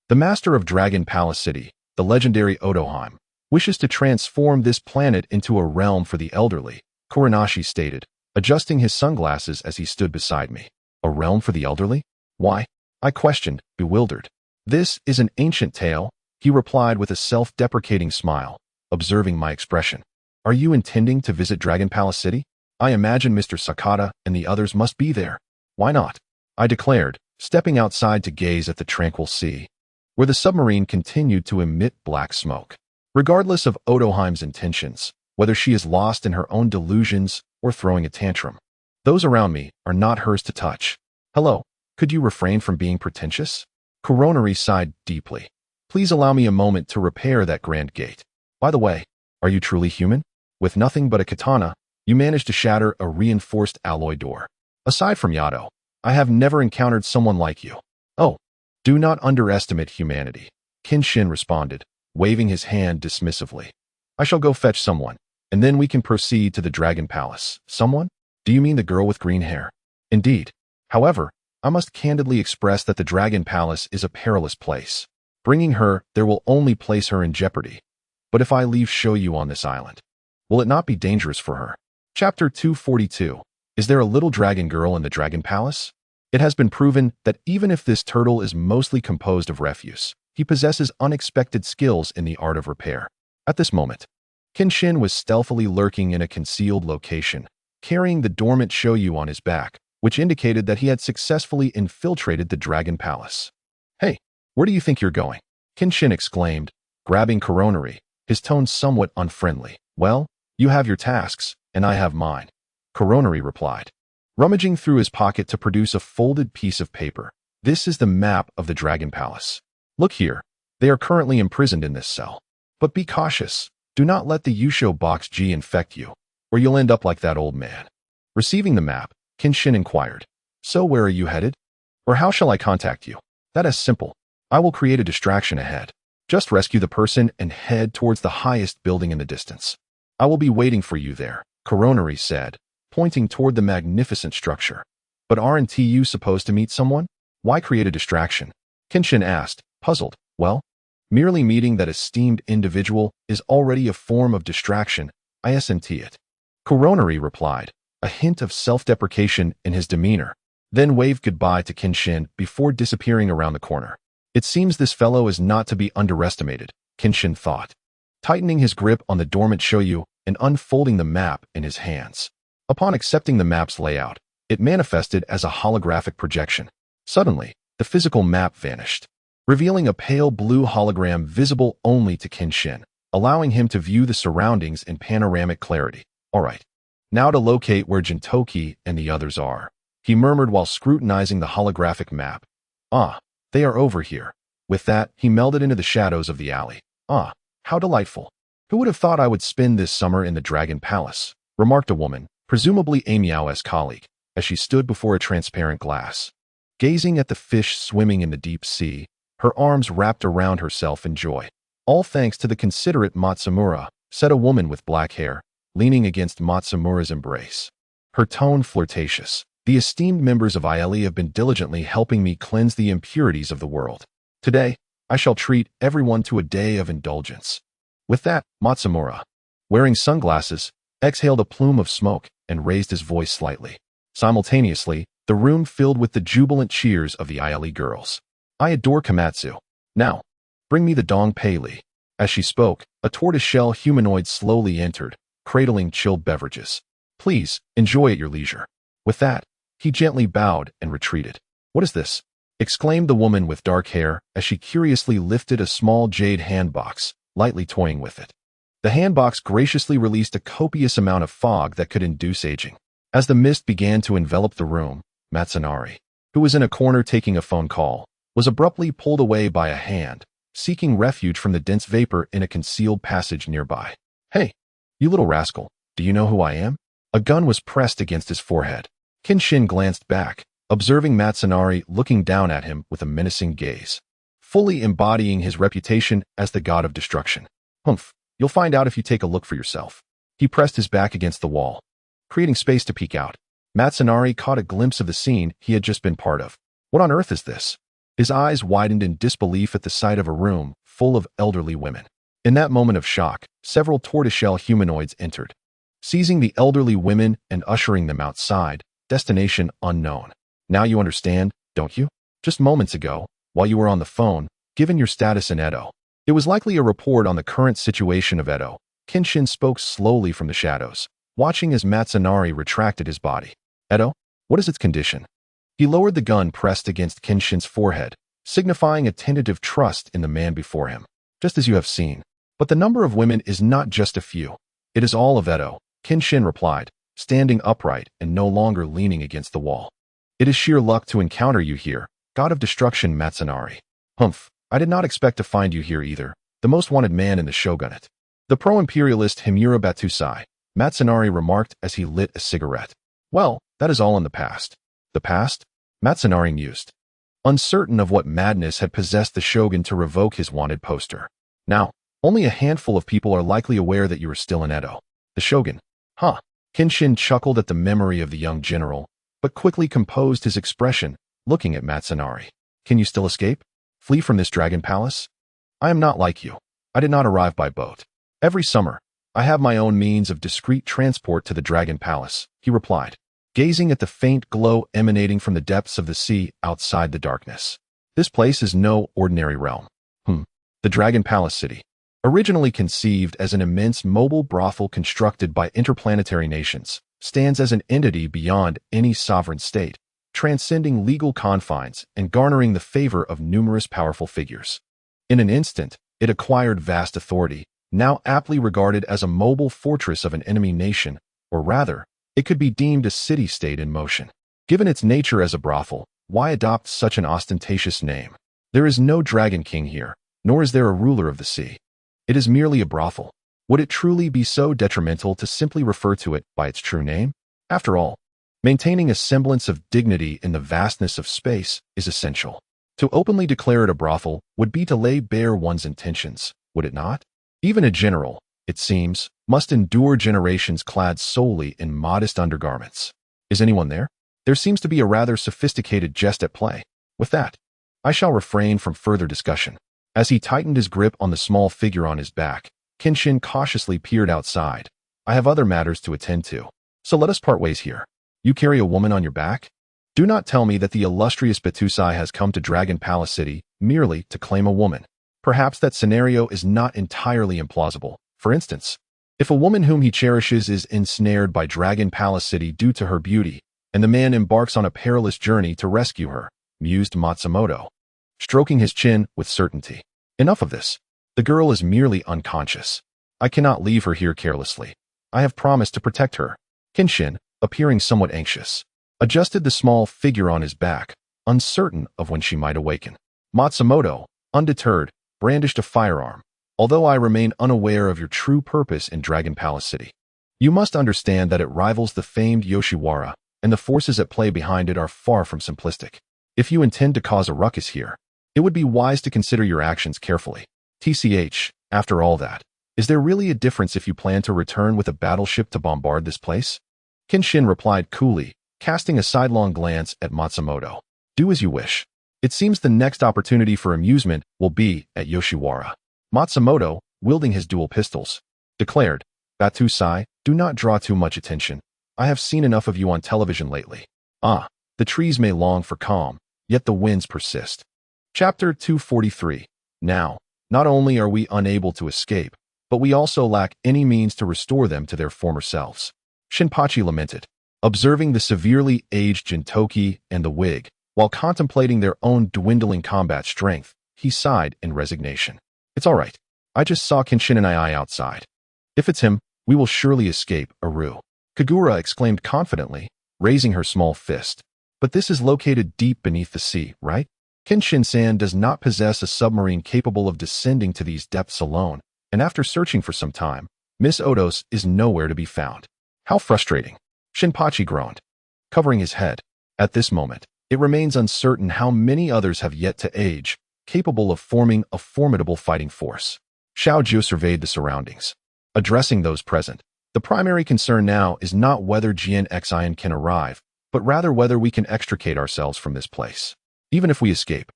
the master of Dragon Palace City, the legendary Odoheim, wishes to transform this planet into a realm for the elderly, Kuranashi stated, adjusting his sunglasses as he stood beside me. A realm for the elderly? Why? I questioned, bewildered. This is an ancient tale, he replied with a self-deprecating smile, observing my expression. Are you intending to visit Dragon Palace City? I imagine Mr. Sakata and the others must be there. Why not? I declared, stepping outside to gaze at the tranquil sea, where the submarine continued to emit black smoke. Regardless of Odoheim's intentions, whether she is lost in her own delusions or throwing a tantrum, those around me are not hers to touch. Hello, could you refrain from being pretentious? Koronari sighed deeply. Please allow me a moment to repair that grand gate. By the way, are you truly human? With nothing but a katana, you managed to shatter a reinforced alloy door. Aside from Yado, I have never encountered someone like you. Oh, do not underestimate humanity, Kenshin responded, waving his hand dismissively. I shall go fetch someone, and then we can proceed to the Dragon Palace. Someone? Do you mean the girl with green hair? Indeed. However, I must candidly express that the Dragon Palace is a perilous place. Bringing her there will only place her in jeopardy. But if I leave Shoyu on this island, will it not be dangerous for her? Chapter 242. Is there a little dragon girl in the Dragon Palace? It has been proven that even if this turtle is mostly composed of refuse, he possesses unexpected skills in the art of repair. At this moment, Kenshin was stealthily lurking in a concealed location, carrying the dormant Shoyu on his back, which indicated that he had successfully infiltrated the Dragon Palace. Hey, where do you think you're going? Kenshin exclaimed, grabbing Koronari, his tone somewhat unfriendly. Well, you have your tasks, and I have mine, Koronari replied, rummaging through his pocket to produce a folded piece of paper. This is the map of the Dragon Palace. Look here, they are currently imprisoned in this cell. But be cautious, do not let the Yusho Box G infect you, or you'll end up like that old man. Receiving the map, Kenshin inquired, so where are you headed? Or how shall I contact you? That is simple. I will create a distraction ahead. Just rescue the person and head towards the highest building in the distance. I will be waiting for you there, Koronari said, pointing toward the magnificent structure. But aren't you supposed to meet someone? Why create a distraction? Kenshin asked, puzzled. Well, merely meeting that esteemed individual is already a form of distraction. I SNT it. Koronari replied, a hint of self-deprecation in his demeanor, then waved goodbye to Kenshin before disappearing around the corner. It seems this fellow is not to be underestimated, Kenshin thought, tightening his grip on the dormant Shoyu and unfolding the map in his hands. Upon accepting the map's layout, it manifested as a holographic projection. Suddenly, the physical map vanished, revealing a pale blue hologram visible only to Kenshin, allowing him to view the surroundings in panoramic clarity. All right, now to locate where Gintoki and the others are, he murmured while scrutinizing the holographic map. Ah, they are over here. With that, he melded into the shadows of the alley. Ah, how delightful. Who would have thought I would spend this summer in the Dragon Palace? Remarked a woman, presumably a Miao's colleague, as she stood before a transparent glass. Gazing at the fish swimming in the deep sea, her arms wrapped around herself in joy. All thanks to the considerate Matsumura, said a woman with black hair, leaning against Matsumura's embrace. Her tone flirtatious. The esteemed members of ILE have been diligently helping me cleanse the impurities of the world. Today, I shall treat everyone to a day of indulgence. With that, Matsumura, wearing sunglasses, exhaled a plume of smoke and raised his voice slightly. Simultaneously, the room filled with the jubilant cheers of the ILE girls. I adore Komatsu. Now, bring me the Dong Pei Li. As she spoke, a tortoiseshell humanoid slowly entered, cradling chilled beverages. Please, enjoy at your leisure. With that, he gently bowed and retreated. What is this? Exclaimed the woman with dark hair as she curiously lifted a small jade handbox, lightly toying with it. The handbox graciously released a copious amount of fog that could induce aging. As the mist began to envelop the room, Matsunari, who was in a corner taking a phone call, was abruptly pulled away by a hand, seeking refuge from the dense vapor in a concealed passage nearby. Hey, you little rascal, do you know who I am? A gun was pressed against his forehead. Kenshin glanced back, observing Matsunari looking down at him with a menacing gaze, fully embodying his reputation as the god of destruction. Humph, you'll find out if you take a look for yourself. He pressed his back against the wall, creating space to peek out. Matsunari caught a glimpse of the scene he had just been part of. What on earth is this? His eyes widened in disbelief at the sight of a room full of elderly women. In that moment of shock, several tortoiseshell humanoids entered, seizing the elderly women and ushering them outside, destination unknown. Now you understand, don't you? Just moments ago, while you were on the phone, given your status in Edo, it was likely a report on the current situation of Edo. Kenshin spoke slowly from the shadows, watching as Matsunari retracted his body. Edo? What is its condition? He lowered the gun pressed against Kenshin's forehead, signifying a tentative trust in the man before him. Just as you have seen. But the number of women is not just a few. It is all of Edo, Kenshin replied, standing upright and no longer leaning against the wall. It is sheer luck to encounter you here, god of destruction Matsunari. Humph, I did not expect to find you here either, the most wanted man in the shogunate. The pro-imperialist Himura Batusai, Matsunari remarked as he lit a cigarette. Well, that is all in the past. The past? Matsunari mused, uncertain of what madness had possessed the shogun to revoke his wanted poster. Now, only a handful of people are likely aware that you are still in Edo. The shogun. Huh. Kenshin chuckled at the memory of the young general, but quickly composed his expression, looking at Matsunari. Can you still escape? Flee from this dragon palace? I am not like you. I did not arrive by boat. Every summer, I have my own means of discreet transport to the dragon palace, he replied, gazing at the faint glow emanating from the depths of the sea outside the darkness. This place is no ordinary realm. The Dragon Palace City, originally conceived as an immense mobile brothel constructed by interplanetary nations, stands as an entity beyond any sovereign state, transcending legal confines and garnering the favor of numerous powerful figures. In an instant, it acquired vast authority, now aptly regarded as a mobile fortress of an enemy nation, or rather, it could be deemed a city-state in motion. Given its nature as a brothel, why adopt such an ostentatious name? There is no Dragon King here, nor is there a ruler of the sea. It is merely a brothel. Would it truly be so detrimental to simply refer to it by its true name? After all, maintaining a semblance of dignity in the vastness of space is essential. To openly declare it a brothel would be to lay bare one's intentions, would it not? Even a general, it seems, must endure generations clad solely in modest undergarments. Is anyone there? There seems to be a rather sophisticated jest at play. With that, I shall refrain from further discussion. As he tightened his grip on the small figure on his back, Kenshin cautiously peered outside. I have other matters to attend to, so let us part ways here. You carry a woman on your back? Do not tell me that the illustrious Batusai has come to Dragon Palace City merely to claim a woman. Perhaps that scenario is not entirely implausible. For instance, if a woman whom he cherishes is ensnared by Dragon Palace City due to her beauty, and the man embarks on a perilous journey to rescue her, mused Matsumoto, stroking his chin with certainty. Enough of this. The girl is merely unconscious. I cannot leave her here carelessly. I have promised to protect her. Kenshin, appearing somewhat anxious, adjusted the small figure on his back, uncertain of when she might awaken. Matsumoto, undeterred, brandished a firearm. Although I remain unaware of your true purpose in Dragon Palace City, You must understand that it rivals the famed Yoshiwara, and the forces at play behind it are far from simplistic. If you intend to cause a ruckus here, it would be wise to consider your actions carefully. TCH, after all that, is there really a difference if you plan to return with a battleship to bombard this place? Kenshin replied coolly, casting a sidelong glance at Matsumoto. Do as you wish. It seems the next opportunity for amusement will be at Yoshiwara. Matsumoto, wielding his dual pistols, declared, Batusai, do not draw too much attention. I have seen enough of you on television lately. Ah, the trees may long for calm, yet the winds persist. Chapter 243. Now, not only are we unable to escape, but we also lack any means to restore them to their former selves. Shinpachi lamented, observing the severely aged Gintoki and the wig. While contemplating their own dwindling combat strength, he sighed in resignation. It's all right. I just saw Kenshin and I outside. If it's him, we will surely escape, Aru. Kagura exclaimed confidently, raising her small fist. But this is located deep beneath the sea, right? Kenshin-san does not possess a submarine capable of descending to these depths alone, and after searching for some time, Miss Odos is nowhere to be found. How frustrating. Shinpachi groaned, covering his head. At this moment, it remains uncertain how many others have yet to age, capable of forming a formidable fighting force. Xiaoju surveyed the surroundings. Addressing those present, the primary concern now is not whether Xian can arrive, but rather whether we can extricate ourselves from this place. Even if we escape,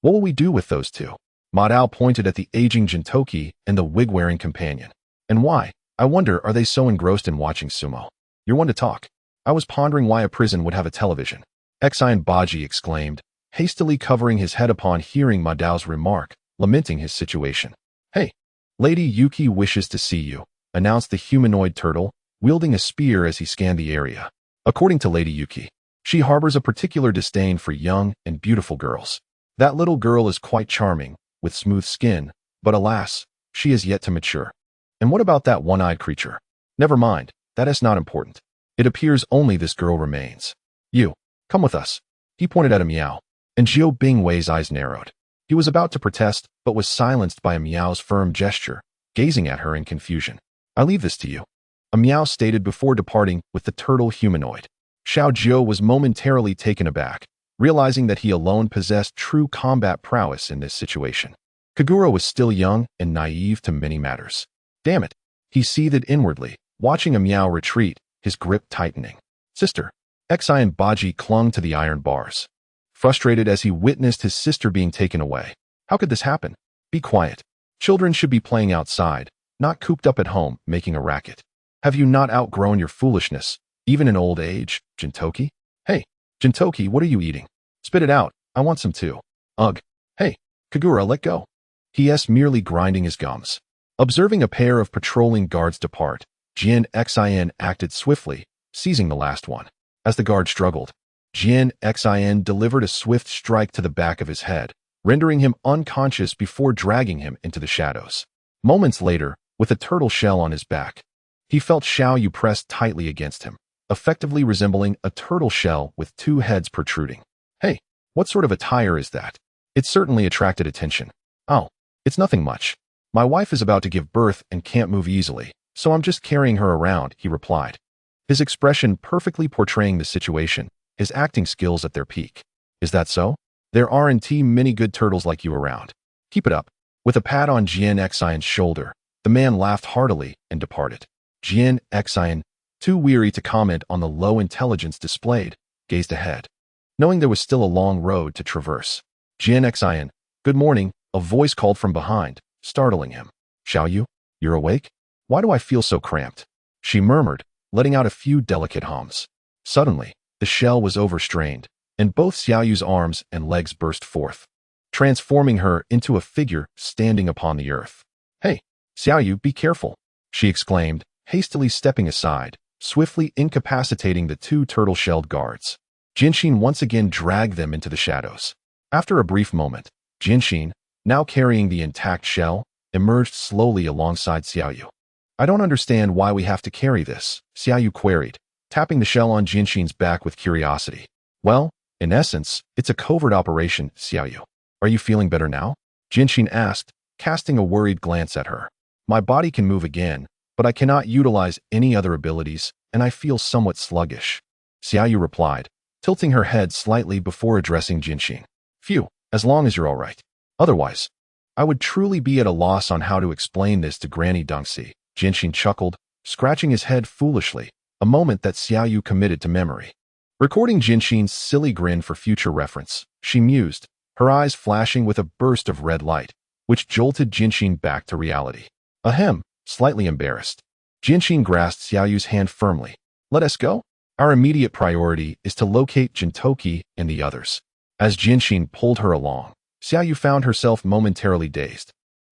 what will we do with those two? Madao pointed at the aging Gintoki and the wig-wearing companion. And why, I wonder, are they so engrossed in watching sumo? You're one to talk. I was pondering why a prison would have a television. Exian Baji exclaimed, hastily covering his head upon hearing Madao's remark, lamenting his situation. Hey, Lady Yuki wishes to see you, announced the humanoid turtle, wielding a spear as he scanned the area. According to Lady Yuki, she harbors a particular disdain for young and beautiful girls. That little girl is quite charming, with smooth skin, but alas, she is yet to mature. And what about that one-eyed creature? Never mind, that is not important. It appears only this girl remains. You, come with us. He pointed at a meow, and Jiao Bingwei's eyes narrowed. He was about to protest, but was silenced by a meow's firm gesture, gazing at her in confusion. I leave this to you. A meow stated before departing with the turtle humanoid. Xiao Jiao was momentarily taken aback, realizing that he alone possessed true combat prowess in this situation. Kagura was still young and naive to many matters. Damn it, he seethed inwardly, watching a meow retreat, his grip tightening. Sister. Exian Baji clung to the iron bars, frustrated as he witnessed his sister being taken away. How could this happen? Be quiet. Children should be playing outside, not cooped up at home, making a racket. Have you not outgrown your foolishness, even in old age, Gintoki? Hey, Gintoki, what are you eating? Spit it out, I want some too. Ugh. Hey, Kagura, let go. He.s. merely grinding his gums. Observing a pair of patrolling guards depart, Exian acted swiftly, seizing the last one. As the guard struggled, Exian delivered a swift strike to the back of his head, rendering him unconscious before dragging him into the shadows. Moments later, with a turtle shell on his back, he felt Xiaoyu pressed tightly against him, effectively resembling a turtle shell with two heads protruding. Hey, what sort of attire is that? It certainly attracted attention. Oh, it's nothing much. My wife is about to give birth and can't move easily, so I'm just carrying her around, he replied. His expression perfectly portraying the situation, his acting skills at their peak. Is that so? There aren't many good turtles like you around. Keep it up. With a pat on Exian's shoulder, the man laughed heartily and departed. Exian, too weary to comment on the low intelligence displayed, gazed ahead, knowing there was still a long road to traverse. Exian, good morning, a voice called from behind, startling him. Xiaoyu, you're awake? Why do I feel so cramped? She murmured, letting out a few delicate hums. Suddenly, the shell was overstrained, and both Xiaoyu's arms and legs burst forth, transforming her into a figure standing upon the earth. Hey, Xiaoyu, be careful, she exclaimed, hastily stepping aside, swiftly incapacitating the two turtle-shelled guards. Kenshin once again dragged them into the shadows. After a brief moment, Kenshin, now carrying the intact shell, emerged slowly alongside Xiaoyu. I don't understand why we have to carry this, Xiaoyu queried, tapping the shell on Kenshin's back with curiosity. Well, in essence, it's a covert operation, Xiaoyu. Are you feeling better now? Kenshin asked, casting a worried glance at her. My body can move again, but I cannot utilize any other abilities, and I feel somewhat sluggish. Xiaoyu replied, tilting her head slightly before addressing Genshin. Phew, as long as you're all right. Otherwise, I would truly be at a loss on how to explain this to Granny Dungsi. Genshin chuckled, scratching his head foolishly, a moment that Xiaoyu committed to memory. Recording Genshin's silly grin for future reference, she mused, her eyes flashing with a burst of red light, which jolted Genshin back to reality. Ahem, slightly embarrassed. Genshin grasped Xiaoyu's hand firmly. Let us go? Our immediate priority is to locate Gintoki and the others. As Genshin pulled her along, Xiaoyu found herself momentarily dazed.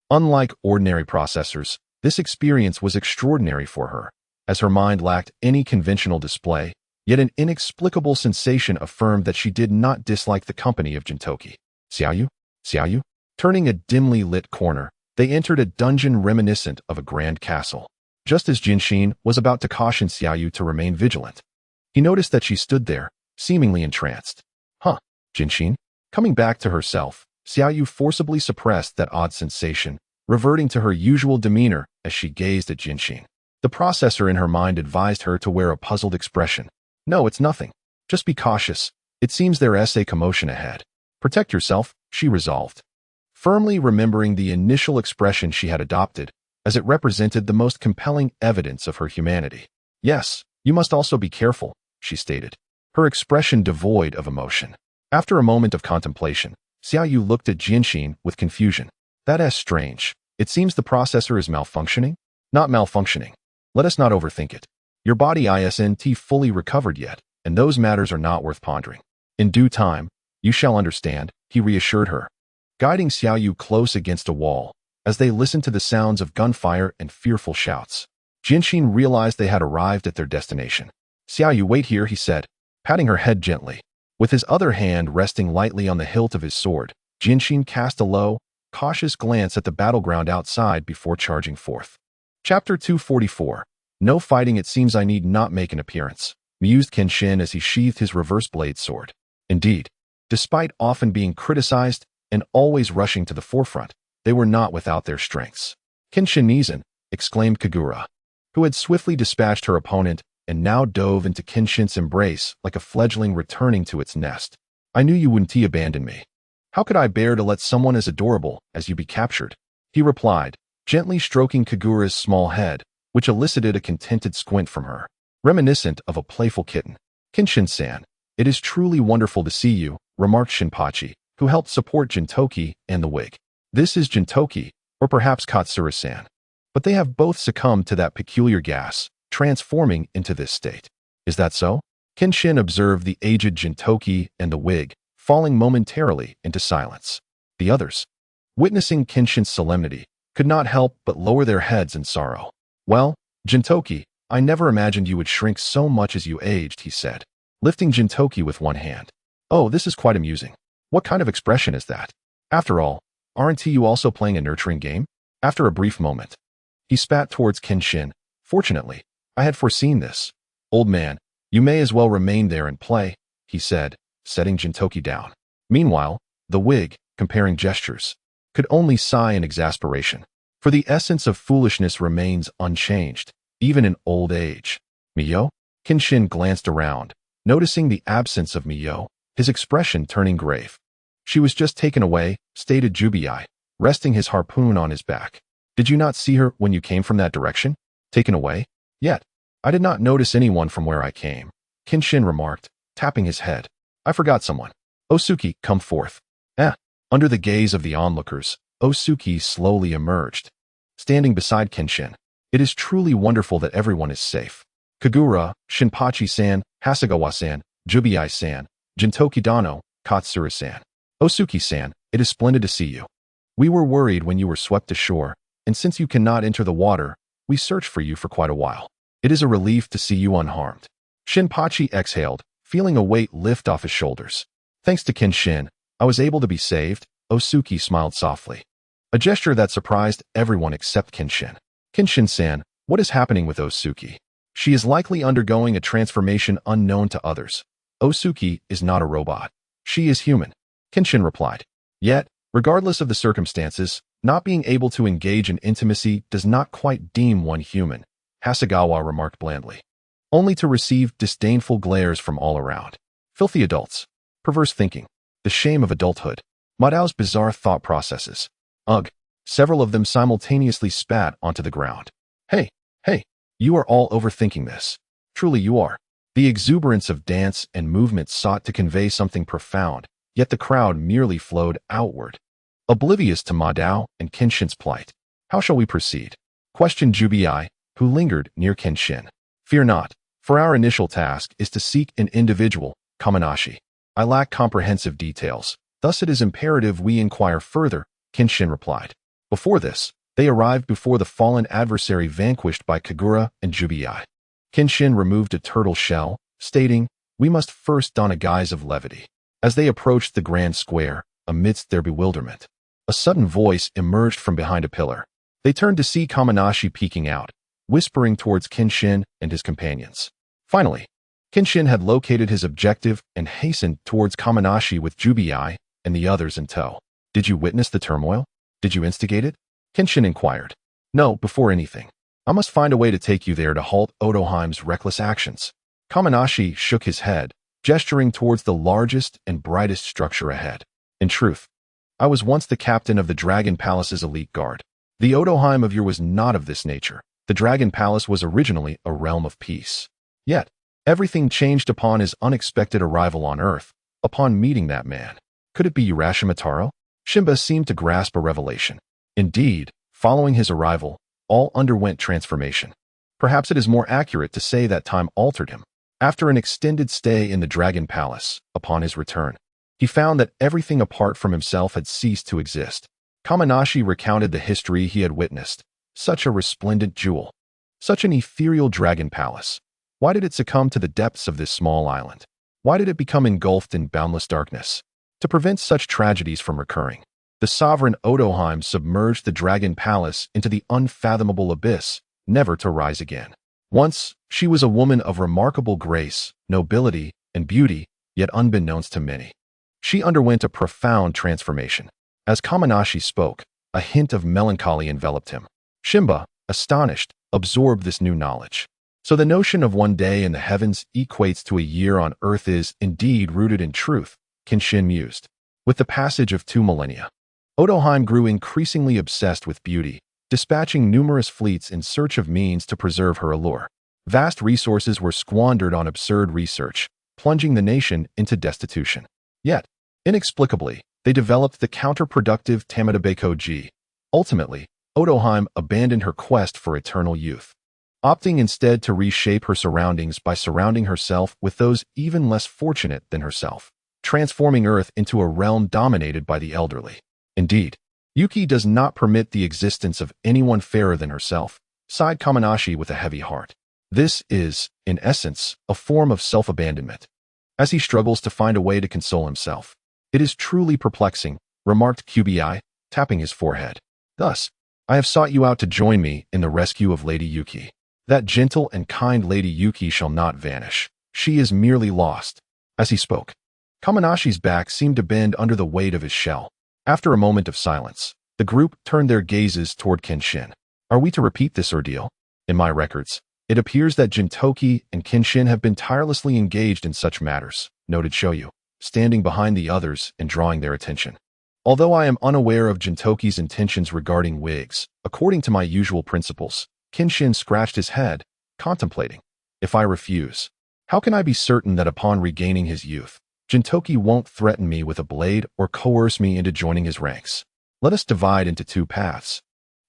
Unlike ordinary processors, this experience was extraordinary for her, as her mind lacked any conventional display, yet an inexplicable sensation affirmed that she did not dislike the company of Gintoki. Xiaoyu? Xiaoyu? Turning a dimly lit corner, they entered a dungeon reminiscent of a grand castle. Just as Genshin was about to caution Xiaoyu to remain vigilant, he noticed that she stood there, seemingly entranced. Huh, Genshin? Coming back to herself, Xiaoyu forcibly suppressed that odd sensation, reverting to her usual demeanor as she gazed at Genshin. The processor in her mind advised her to wear a puzzled expression. No, it's nothing. Just be cautious. It seems there's a commotion ahead. Protect yourself, she resolved, firmly remembering the initial expression she had adopted, as it represented the most compelling evidence of her humanity. Yes, you must also be careful, she stated, her expression devoid of emotion. After a moment of contemplation, Xiaoyu looked at Genshin with confusion. That's strange. It seems the processor is malfunctioning? Not malfunctioning. Let us not overthink it. Your body isn't fully recovered yet, and those matters are not worth pondering. In due time, you shall understand, he reassured her, guiding Xiaoyu close against a wall, as they listened to the sounds of gunfire and fearful shouts. Genshin realized they had arrived at their destination. Xiaoyu, wait here, he said, patting her head gently. With his other hand resting lightly on the hilt of his sword, Genshin cast a low, cautious glance at the battleground outside before charging forth. Chapter 244. No fighting. It seems I need not make an appearance, mused Kenshin as he sheathed his reverse blade sword. Indeed, despite often being criticized and always rushing to the forefront, they were not without their strengths. Kenshin, exclaimed Kagura, who had swiftly dispatched her opponent and now dove into Kenshin's embrace like a fledgling returning to its nest. I knew you wouldn't abandon me. How could I bear to let someone as adorable as you be captured? He replied, gently stroking Kagura's small head, which elicited a contented squint from her, reminiscent of a playful kitten. Kenshin-san, it is truly wonderful to see you, remarked Shinpachi, who helped support Gintoki and the wig. This is Gintoki, or perhaps Katsura-san. But they have both succumbed to that peculiar gas, transforming into this state. Is that so? Kenshin observed the aged Gintoki and the wig, falling momentarily into silence. The others, witnessing Kenshin's solemnity, could not help but lower their heads in sorrow. Well, Gintoki, I never imagined you would shrink so much as you aged, he said, lifting Gintoki with one hand. Oh, this is quite amusing. What kind of expression is that? After all, aren't you also playing a nurturing game? After a brief moment, he spat towards Kenshin. Fortunately, I had foreseen this. Old man, you may as well remain there and play, he said, setting Gintoki down. Meanwhile, the wig, comparing gestures, could only sigh in exasperation, for the essence of foolishness remains unchanged, even in old age. Miyo? Kenshin glanced around, noticing the absence of Miyo, his expression turning grave. She was just taken away, stated Jubiai, resting his harpoon on his back. Did you not see her when you came from that direction? Taken away? Yet, I did not notice anyone from where I came, Kenshin remarked, tapping his head. I forgot someone. Osuki, come forth. Under the gaze of the onlookers, Osuki slowly emerged, standing beside Kenshin. It is truly wonderful that everyone is safe. Kagura, Shinpachi-san, Hasegawa-san, Jubiai-san, Gintoki-dano, Katsura-san. Osuki-san, it is splendid to see you. We were worried when you were swept ashore, and since you cannot enter the water, we searched for you for quite a while. It is a relief to see you unharmed. Shinpachi exhaled, feeling a weight lift off his shoulders. Thanks to Kenshin, I was able to be saved, Osuki smiled softly. A gesture that surprised everyone except Kenshin. Kenshin-san, what is happening with Osuki? She is likely undergoing a transformation unknown to others. Osuki is not a robot. She is human, Kenshin replied. Yet, regardless of the circumstances, not being able to engage in intimacy does not quite deem one human, Hasegawa remarked blandly, only to receive disdainful glares from all around. Filthy adults. Perverse thinking. The shame of adulthood. Madao's bizarre thought processes. Ugh. Several of them simultaneously spat onto the ground. Hey, you are all overthinking this. Truly you are. The exuberance of dance and movement sought to convey something profound, yet the crowd merely flowed outward. Oblivious to Madao and Kenshin's plight. How shall we proceed? Questioned Jubii, who lingered near Kenshin. Fear not, for our initial task is to seek an individual, Kamanashi. I lack comprehensive details, thus it is imperative we inquire further, Kenshin replied. Before this, they arrived before the fallen adversary vanquished by Kagura and Jubii. Kenshin removed a turtle shell, stating, we must first don a guise of levity. As they approached the grand square, amidst their bewilderment, a sudden voice emerged from behind a pillar. They turned to see Kamanashi peeking out, whispering towards Kenshin and his companions. Finally, Kenshin had located his objective and hastened towards Kamanashi with Jubii and the others in tow. Did you witness the turmoil? Did you instigate it? Kenshin inquired. No, before anything. I must find a way to take you there to halt Otoheim's reckless actions. Kamanashi shook his head, gesturing towards the largest and brightest structure ahead. In truth, I was once the captain of the Dragon Palace's elite guard. The Otoheim of yore was not of this nature. The Dragon Palace was originally a realm of peace. Yet, everything changed upon his unexpected arrival on Earth, upon meeting that man. Could it be Urashimataro? Shimba seemed to grasp a revelation. Indeed, following his arrival, all underwent transformation. Perhaps it is more accurate to say that time altered him. After an extended stay in the Dragon Palace, upon his return, he found that everything apart from himself had ceased to exist. Kamanashi recounted the history he had witnessed. Such a resplendent jewel. Such an ethereal Dragon Palace. Why did it succumb to the depths of this small island? Why did it become engulfed in boundless darkness? To prevent such tragedies from recurring, the sovereign Otoheim submerged the Dragon Palace into the unfathomable abyss, never to rise again. Once, she was a woman of remarkable grace, nobility, and beauty, yet unbeknownst to many. She underwent a profound transformation. As Kamanashi spoke, a hint of melancholy enveloped him. Shimba, astonished, absorbed this new knowledge. So the notion of one day in the heavens equates to a year on earth is indeed rooted in truth, Kenshin mused. With the passage of 2 millennia, Otoheim grew increasingly obsessed with beauty, dispatching numerous fleets in search of means to preserve her allure. Vast resources were squandered on absurd research, plunging the nation into destitution. Yet, inexplicably, they developed the counterproductive Tamadabekoji. Ultimately, Otoheim abandoned her quest for eternal youth, opting instead to reshape her surroundings by surrounding herself with those even less fortunate than herself, transforming Earth into a realm dominated by the elderly. Indeed, Yuki does not permit the existence of anyone fairer than herself, sighed Kamanashi with a heavy heart. This is, in essence, a form of self-abandonment. As he struggles to find a way to console himself, it is truly perplexing, remarked Jubii, tapping his forehead. Thus, I have sought you out to join me in the rescue of Lady Yuki. That gentle and kind Lady Yuki shall not vanish. She is merely lost. As he spoke, Kamanashi's back seemed to bend under the weight of his shell. After a moment of silence, the group turned their gazes toward Kenshin. Are we to repeat this ordeal? In my records, it appears that Gintoki and Kenshin have been tirelessly engaged in such matters, noted Shoyu, standing behind the others and drawing their attention. Although I am unaware of Gintoki's intentions regarding wigs, according to my usual principles, Kenshin scratched his head, contemplating. If I refuse, how can I be certain that upon regaining his youth, Gintoki won't threaten me with a blade or coerce me into joining his ranks? Let us divide into 2 paths,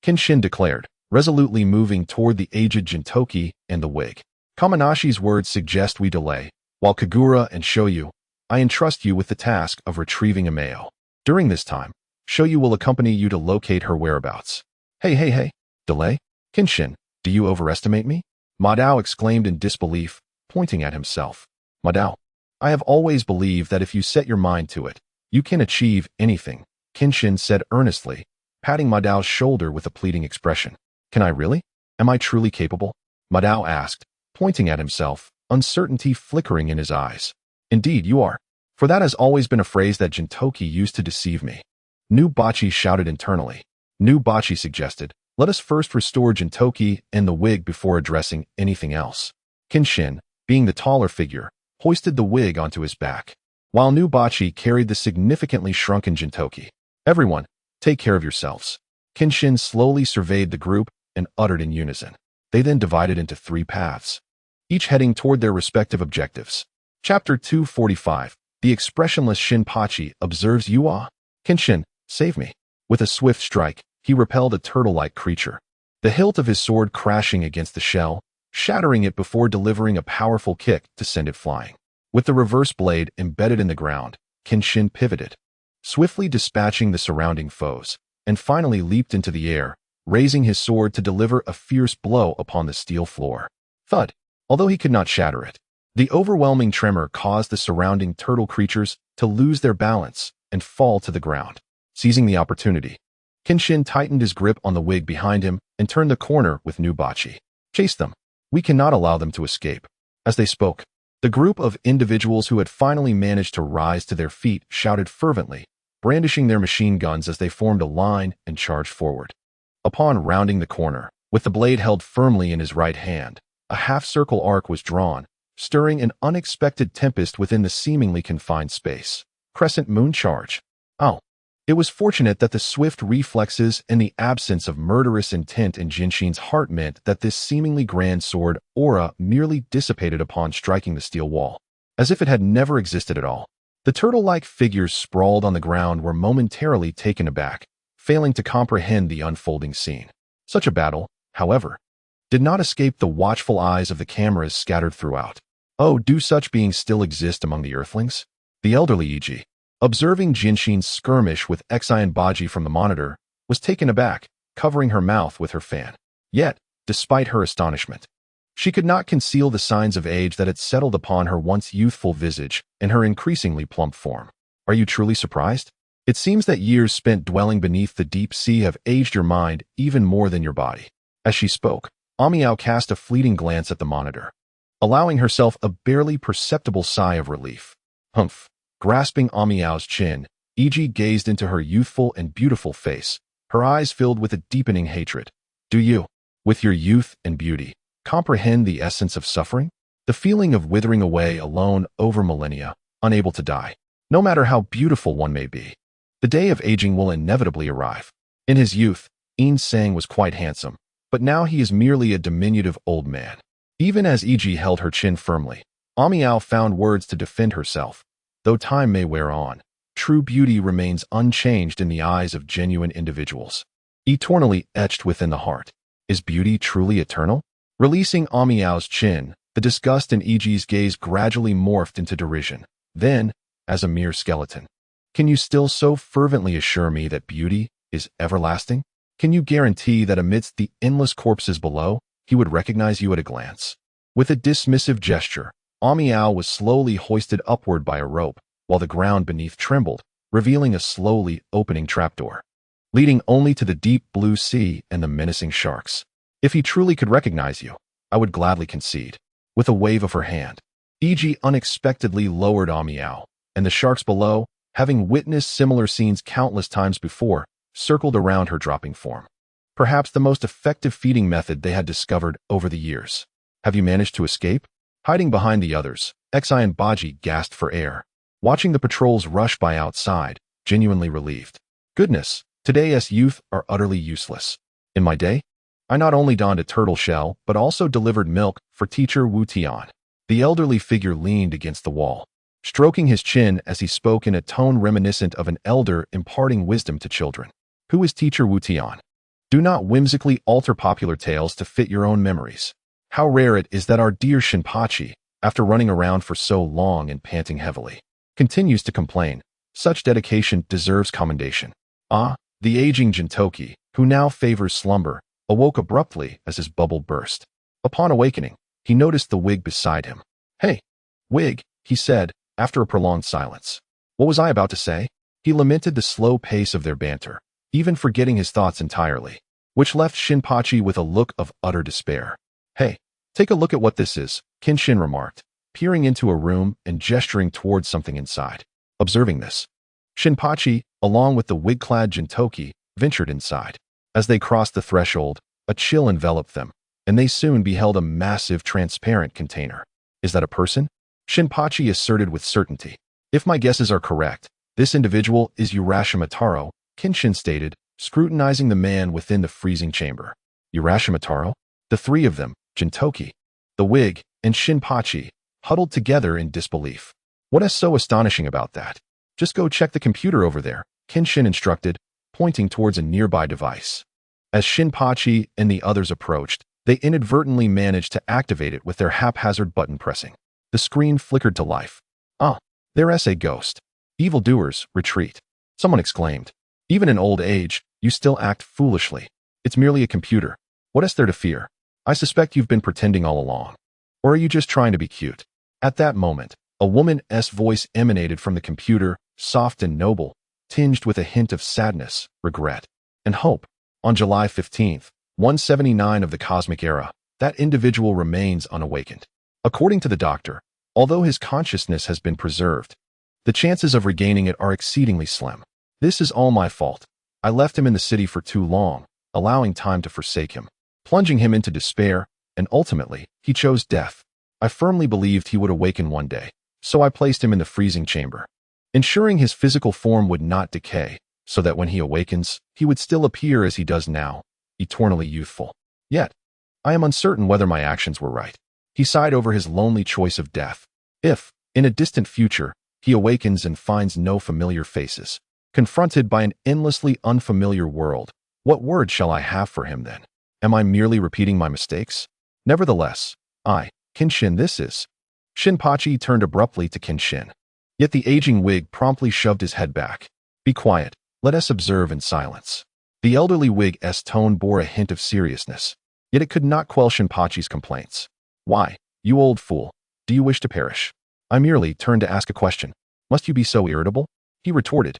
Kenshin declared, resolutely moving toward the aged Gintoki and the wig. Kamanashi's words suggest we delay, while Kagura and Shoyu, I entrust you with the task of retrieving Ameo. During this time, Shoyu will accompany you to locate her whereabouts. Hey, delay? Kenshin, do you overestimate me? Madao exclaimed in disbelief, pointing at himself. Madao, I have always believed that if you set your mind to it, you can achieve anything, Kenshin said earnestly, patting Madao's shoulder with a pleading expression. Can I really? Am I truly capable? Madao asked, pointing at himself, uncertainty flickering in his eyes. Indeed, you are. For that has always been a phrase that Gintoki used to deceive me. New Bachi shouted internally. New Bachi suggested, Let us first restore Gintoki and the wig before addressing anything else. Kenshin, being the taller figure, hoisted the wig onto his back, while Nubachi carried the significantly shrunken Gintoki. Everyone, take care of yourselves. Kenshin slowly surveyed the group and uttered in unison. They then divided into 3 paths, each heading toward their respective objectives. Chapter 245. The expressionless Shinpachi observes Yua. Kenshin, save me. With a swift strike, he repelled a turtle-like creature, the hilt of his sword crashing against the shell, shattering it before delivering a powerful kick to send it flying. With the reverse blade embedded in the ground, Kenshin pivoted, swiftly dispatching the surrounding foes, and finally leaped into the air, raising his sword to deliver a fierce blow upon the steel floor. Thud! Although he could not shatter it, the overwhelming tremor caused the surrounding turtle creatures to lose their balance and fall to the ground. Seizing the opportunity, Kenshin tightened his grip on the wig behind him and turned the corner with Nubachi. Chase them. We cannot allow them to escape. As they spoke, the group of individuals who had finally managed to rise to their feet shouted fervently, brandishing their machine guns as they formed a line and charged forward. Upon rounding the corner, with the blade held firmly in his right hand, a half-circle arc was drawn, stirring an unexpected tempest within the seemingly confined space. Crescent moon charge. Oh. It was fortunate that the swift reflexes and the absence of murderous intent in Jinshin's heart meant that this seemingly grand sword aura merely dissipated upon striking the steel wall, as if it had never existed at all. The turtle-like figures sprawled on the ground were momentarily taken aback, failing to comprehend the unfolding scene. Such a battle, however, did not escape the watchful eyes of the cameras scattered throughout. Oh, do such beings still exist among the Earthlings? The elderly E.G., observing Jinshin's skirmish with Xian Baji from the monitor, was taken aback, covering her mouth with her fan. Yet, despite her astonishment, she could not conceal the signs of age that had settled upon her once youthful visage and her increasingly plump form. Are you truly surprised? It seems that years spent dwelling beneath the deep sea have aged your mind even more than your body. As she spoke, Amiao cast a fleeting glance at the monitor, allowing herself a barely perceptible sigh of relief. Humph. Grasping Amiao's chin, E.G. gazed into her youthful and beautiful face, her eyes filled with a deepening hatred. Do you, with your youth and beauty, comprehend the essence of suffering? The feeling of withering away alone over millennia, unable to die. No matter how beautiful one may be, the day of aging will inevitably arrive. In his youth, In Sang was quite handsome, but now he is merely a diminutive old man. Even as E.G. held her chin firmly, Amiao found words to defend herself. Though time may wear on, true beauty remains unchanged in the eyes of genuine individuals, eternally etched within the heart. Is beauty truly eternal? Releasing Amiao's chin, the disgust in E.G.'s gaze gradually morphed into derision. Then, as a mere skeleton, can you still so fervently assure me that beauty is everlasting? Can you guarantee that amidst the endless corpses below, he would recognize you at a glance? With a dismissive gesture, Amiao was slowly hoisted upward by a rope, while the ground beneath trembled, revealing a slowly opening trapdoor, leading only to the deep blue sea and the menacing sharks. If he truly could recognize you, I would gladly concede. With a wave of her hand, E.G. unexpectedly lowered Amiao, and the sharks below, having witnessed similar scenes countless times before, circled around her dropping form. Perhaps the most effective feeding method they had discovered over the years. Have you managed to escape? Hiding behind the others, Xian Baji gasped for air, watching the patrols rush by outside, genuinely relieved. Goodness, today's youth are utterly useless. In my day, I not only donned a turtle shell, but also delivered milk for teacher Wu Tian. The elderly figure leaned against the wall, stroking his chin as he spoke in a tone reminiscent of an elder imparting wisdom to children. Who is teacher Wu Tian? Do not whimsically alter popular tales to fit your own memories. How rare it is that our dear Shinpachi, after running around for so long and panting heavily, continues to complain. Such dedication deserves commendation. Ah, the aging Gintoki, who now favors slumber, awoke abruptly as his bubble burst. Upon awakening, he noticed the wig beside him. Hey, wig, he said, after a prolonged silence. What was I about to say? He lamented the slow pace of their banter, even forgetting his thoughts entirely, which left Shinpachi with a look of utter despair. Hey, take a look at what this is, Kenshin remarked, peering into a room and gesturing towards something inside. Observing this, Shinpachi, along with the wig-clad Gintoki, ventured inside. As they crossed the threshold, a chill enveloped them, and they soon beheld a massive transparent container. Is that a person? Shinpachi asserted with certainty. If my guesses are correct, this individual is Urashima Taro, Kenshin stated, scrutinizing the man within the freezing chamber. Urashima Taro? The three of them, Gintoki, the wig, and Shinpachi, huddled together in disbelief. What is so astonishing about that? Just go check the computer over there, Kenshin instructed, pointing towards a nearby device. As Shinpachi and the others approached, they inadvertently managed to activate it with their haphazard button pressing. The screen flickered to life. Ah, there's a ghost. Evildoers, retreat. Someone exclaimed. Even in old age, you still act foolishly. It's merely a computer. What is there to fear? I suspect you've been pretending all along. Or are you just trying to be cute? At that moment, a woman's voice emanated from the computer, soft and noble, tinged with a hint of sadness, regret, and hope. On July 15th, 179 of the cosmic era, that individual remains unawakened. According to the doctor, although his consciousness has been preserved, the chances of regaining it are exceedingly slim. This is all my fault. I left him in the city for too long, allowing time to forsake him, plunging him into despair, and ultimately, he chose death. I firmly believed he would awaken one day, so I placed him in the freezing chamber, ensuring his physical form would not decay, so that when he awakens, he would still appear as he does now, eternally youthful. Yet, I am uncertain whether my actions were right. He sighed over his lonely choice of death. If, in a distant future, he awakens and finds no familiar faces, confronted by an endlessly unfamiliar world, what word shall I have for him then? Am I merely repeating my mistakes? Nevertheless, Kenshin this is. Shinpachi turned abruptly to Kenshin. Yet the aging wig promptly shoved his head back. Be quiet, let us observe in silence. The elderly wig's tone bore a hint of seriousness, yet it could not quell Shinpachi's complaints. Why, you old fool, do you wish to perish? I merely turned to ask a question. Must you be so irritable? He retorted.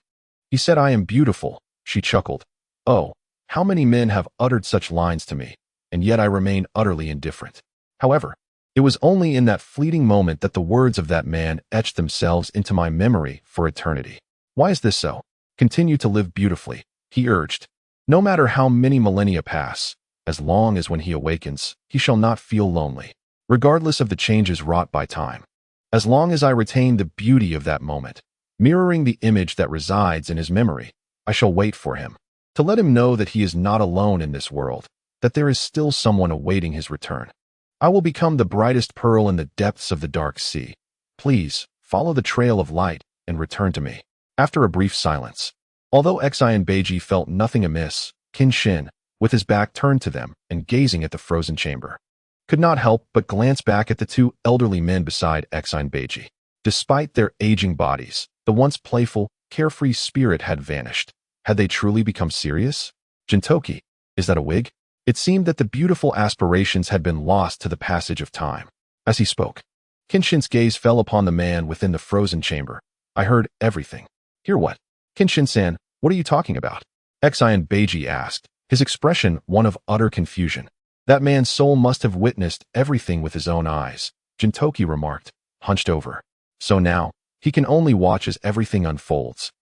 He said I am beautiful, she chuckled. Oh, how many men have uttered such lines to me, and yet I remain utterly indifferent. However, it was only in that fleeting moment that the words of that man etched themselves into my memory for eternity. Why is this so? Continue to live beautifully, he urged. No matter how many millennia pass, as long as when he awakens, he shall not feel lonely, regardless of the changes wrought by time. As long as I retain the beauty of that moment, mirroring the image that resides in his memory, I shall wait for him, to let him know that he is not alone in this world, that there is still someone awaiting his return. I will become the brightest pearl in the depths of the dark sea. Please, follow the trail of light and return to me. After a brief silence, although Xian Beiji felt nothing amiss, Kenshin, with his back turned to them and gazing at the frozen chamber, could not help but glance back at the two elderly men beside Xian Beiji. Despite their aging bodies, the once playful, carefree spirit had vanished. Had they truly become serious? Gintoki, is that a wig? It seemed that the beautiful aspirations had been lost to the passage of time. As he spoke, Kenshin's gaze fell upon the man within the frozen chamber. I heard everything. Hear what? Kenshin-san, what are you talking about? Xian Beiji asked, his expression one of utter confusion. That man's soul must have witnessed everything with his own eyes, Gintoki remarked, hunched over. So now, he can only watch as everything unfolds,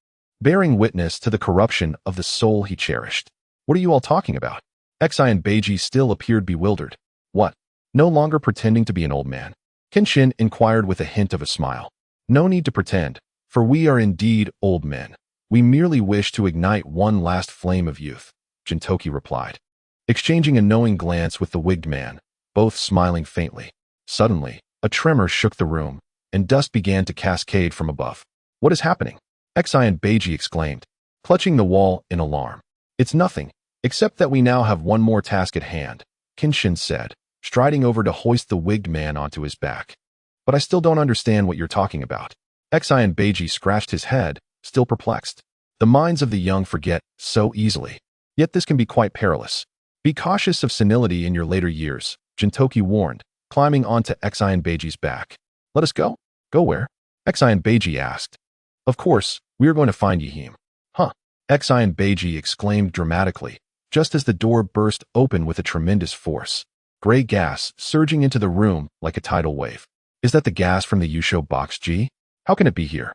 bearing witness to the corruption of the soul he cherished. What are you all talking about? Xian Beiji still appeared bewildered. What? No longer pretending to be an old man? Kenshin inquired with a hint of a smile. No need to pretend, for we are indeed old men. We merely wish to ignite one last flame of youth, Gintoki replied, exchanging a knowing glance with the wigged man, both smiling faintly. Suddenly, a tremor shook the room, and dust began to cascade from above. What is happening? Xian Beiji exclaimed, clutching the wall in alarm. It's nothing, except that we now have one more task at hand, Kenshin said, striding over to hoist the wigged man onto his back. But I still don't understand what you're talking about. Xian Beiji scratched his head, still perplexed. The minds of the young forget so easily. Yet this can be quite perilous. Be cautious of senility in your later years, Gintoki warned, climbing onto Xian Beiji's back. Let us go? Go where? Xian Beiji asked. Of course, we are going to find Yihim. Huh? Xian Beiji exclaimed dramatically, just as the door burst open with a tremendous force. Gray gas surging into the room like a tidal wave. Is that the gas from the Yusho Box G? How can it be here?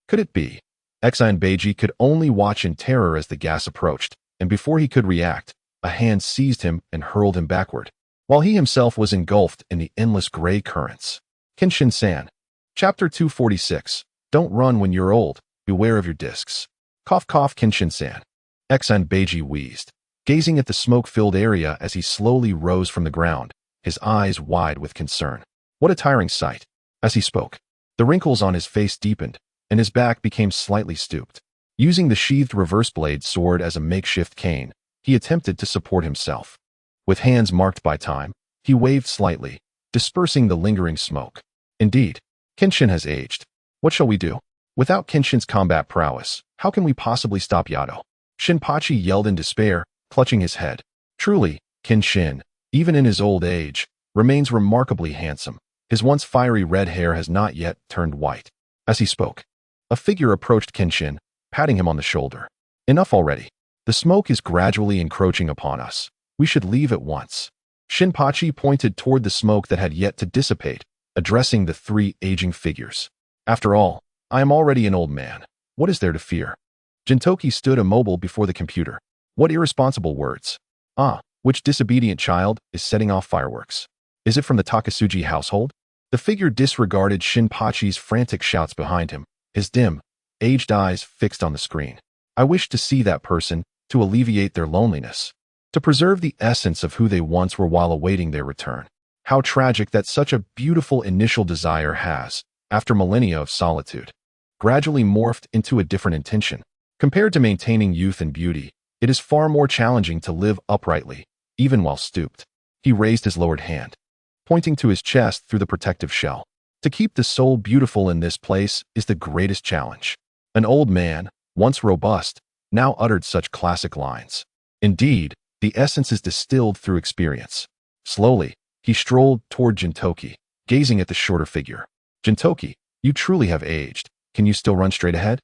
Could it be? Xian Beiji could only watch in terror as the gas approached, and before he could react, A hand seized him and hurled him backward, while he himself was engulfed in the endless gray currents. Kenshin-san. Chapter 246. Don't run when you're old. Beware of your discs. Cough cough Kenshin-san. Exan Beiji wheezed, gazing at the smoke-filled area as he slowly rose from the ground, his eyes wide with concern. What a tiring sight. As he spoke, the wrinkles on his face deepened, and his back became slightly stooped. Using the sheathed reverse blade sword as a makeshift cane, he attempted to support himself. With hands marked by time, he waved slightly, dispersing the lingering smoke. Indeed, Kenshin has aged. What shall we do? Without Kenshin's combat prowess, how can we possibly stop Yato? Shinpachi yelled in despair, clutching his head. Truly, Kenshin, even in his old age, remains remarkably handsome. His once fiery red hair has not yet turned white. As he spoke, a figure approached Kenshin, patting him on the shoulder. Enough already. The smoke is gradually encroaching upon us. We should leave at once. Shinpachi pointed toward the smoke that had yet to dissipate, addressing the three aging figures. After all, I am already an old man. What is there to fear? Gintoki stood immobile before the computer. What irresponsible words. Ah, which disobedient child is setting off fireworks? Is it from the Takasuji household? The figure disregarded Shinpachi's frantic shouts behind him, his dim, aged eyes fixed on the screen. I wish to see that person, to alleviate their loneliness, to preserve the essence of who they once were while awaiting their return. How tragic that such a beautiful initial desire has, after millennia of solitude, gradually morphed into a different intention. Compared to maintaining youth and beauty, it is far more challenging to live uprightly, even while stooped. He raised his lowered hand, pointing to his chest through the protective shell. To keep the soul beautiful in this place is the greatest challenge. An old man, once robust, now uttered such classic lines. Indeed, the essence is distilled through experience. Slowly, he strolled toward Gintoki, gazing at the shorter figure. Gintoki, you truly have aged. Can you still run straight ahead?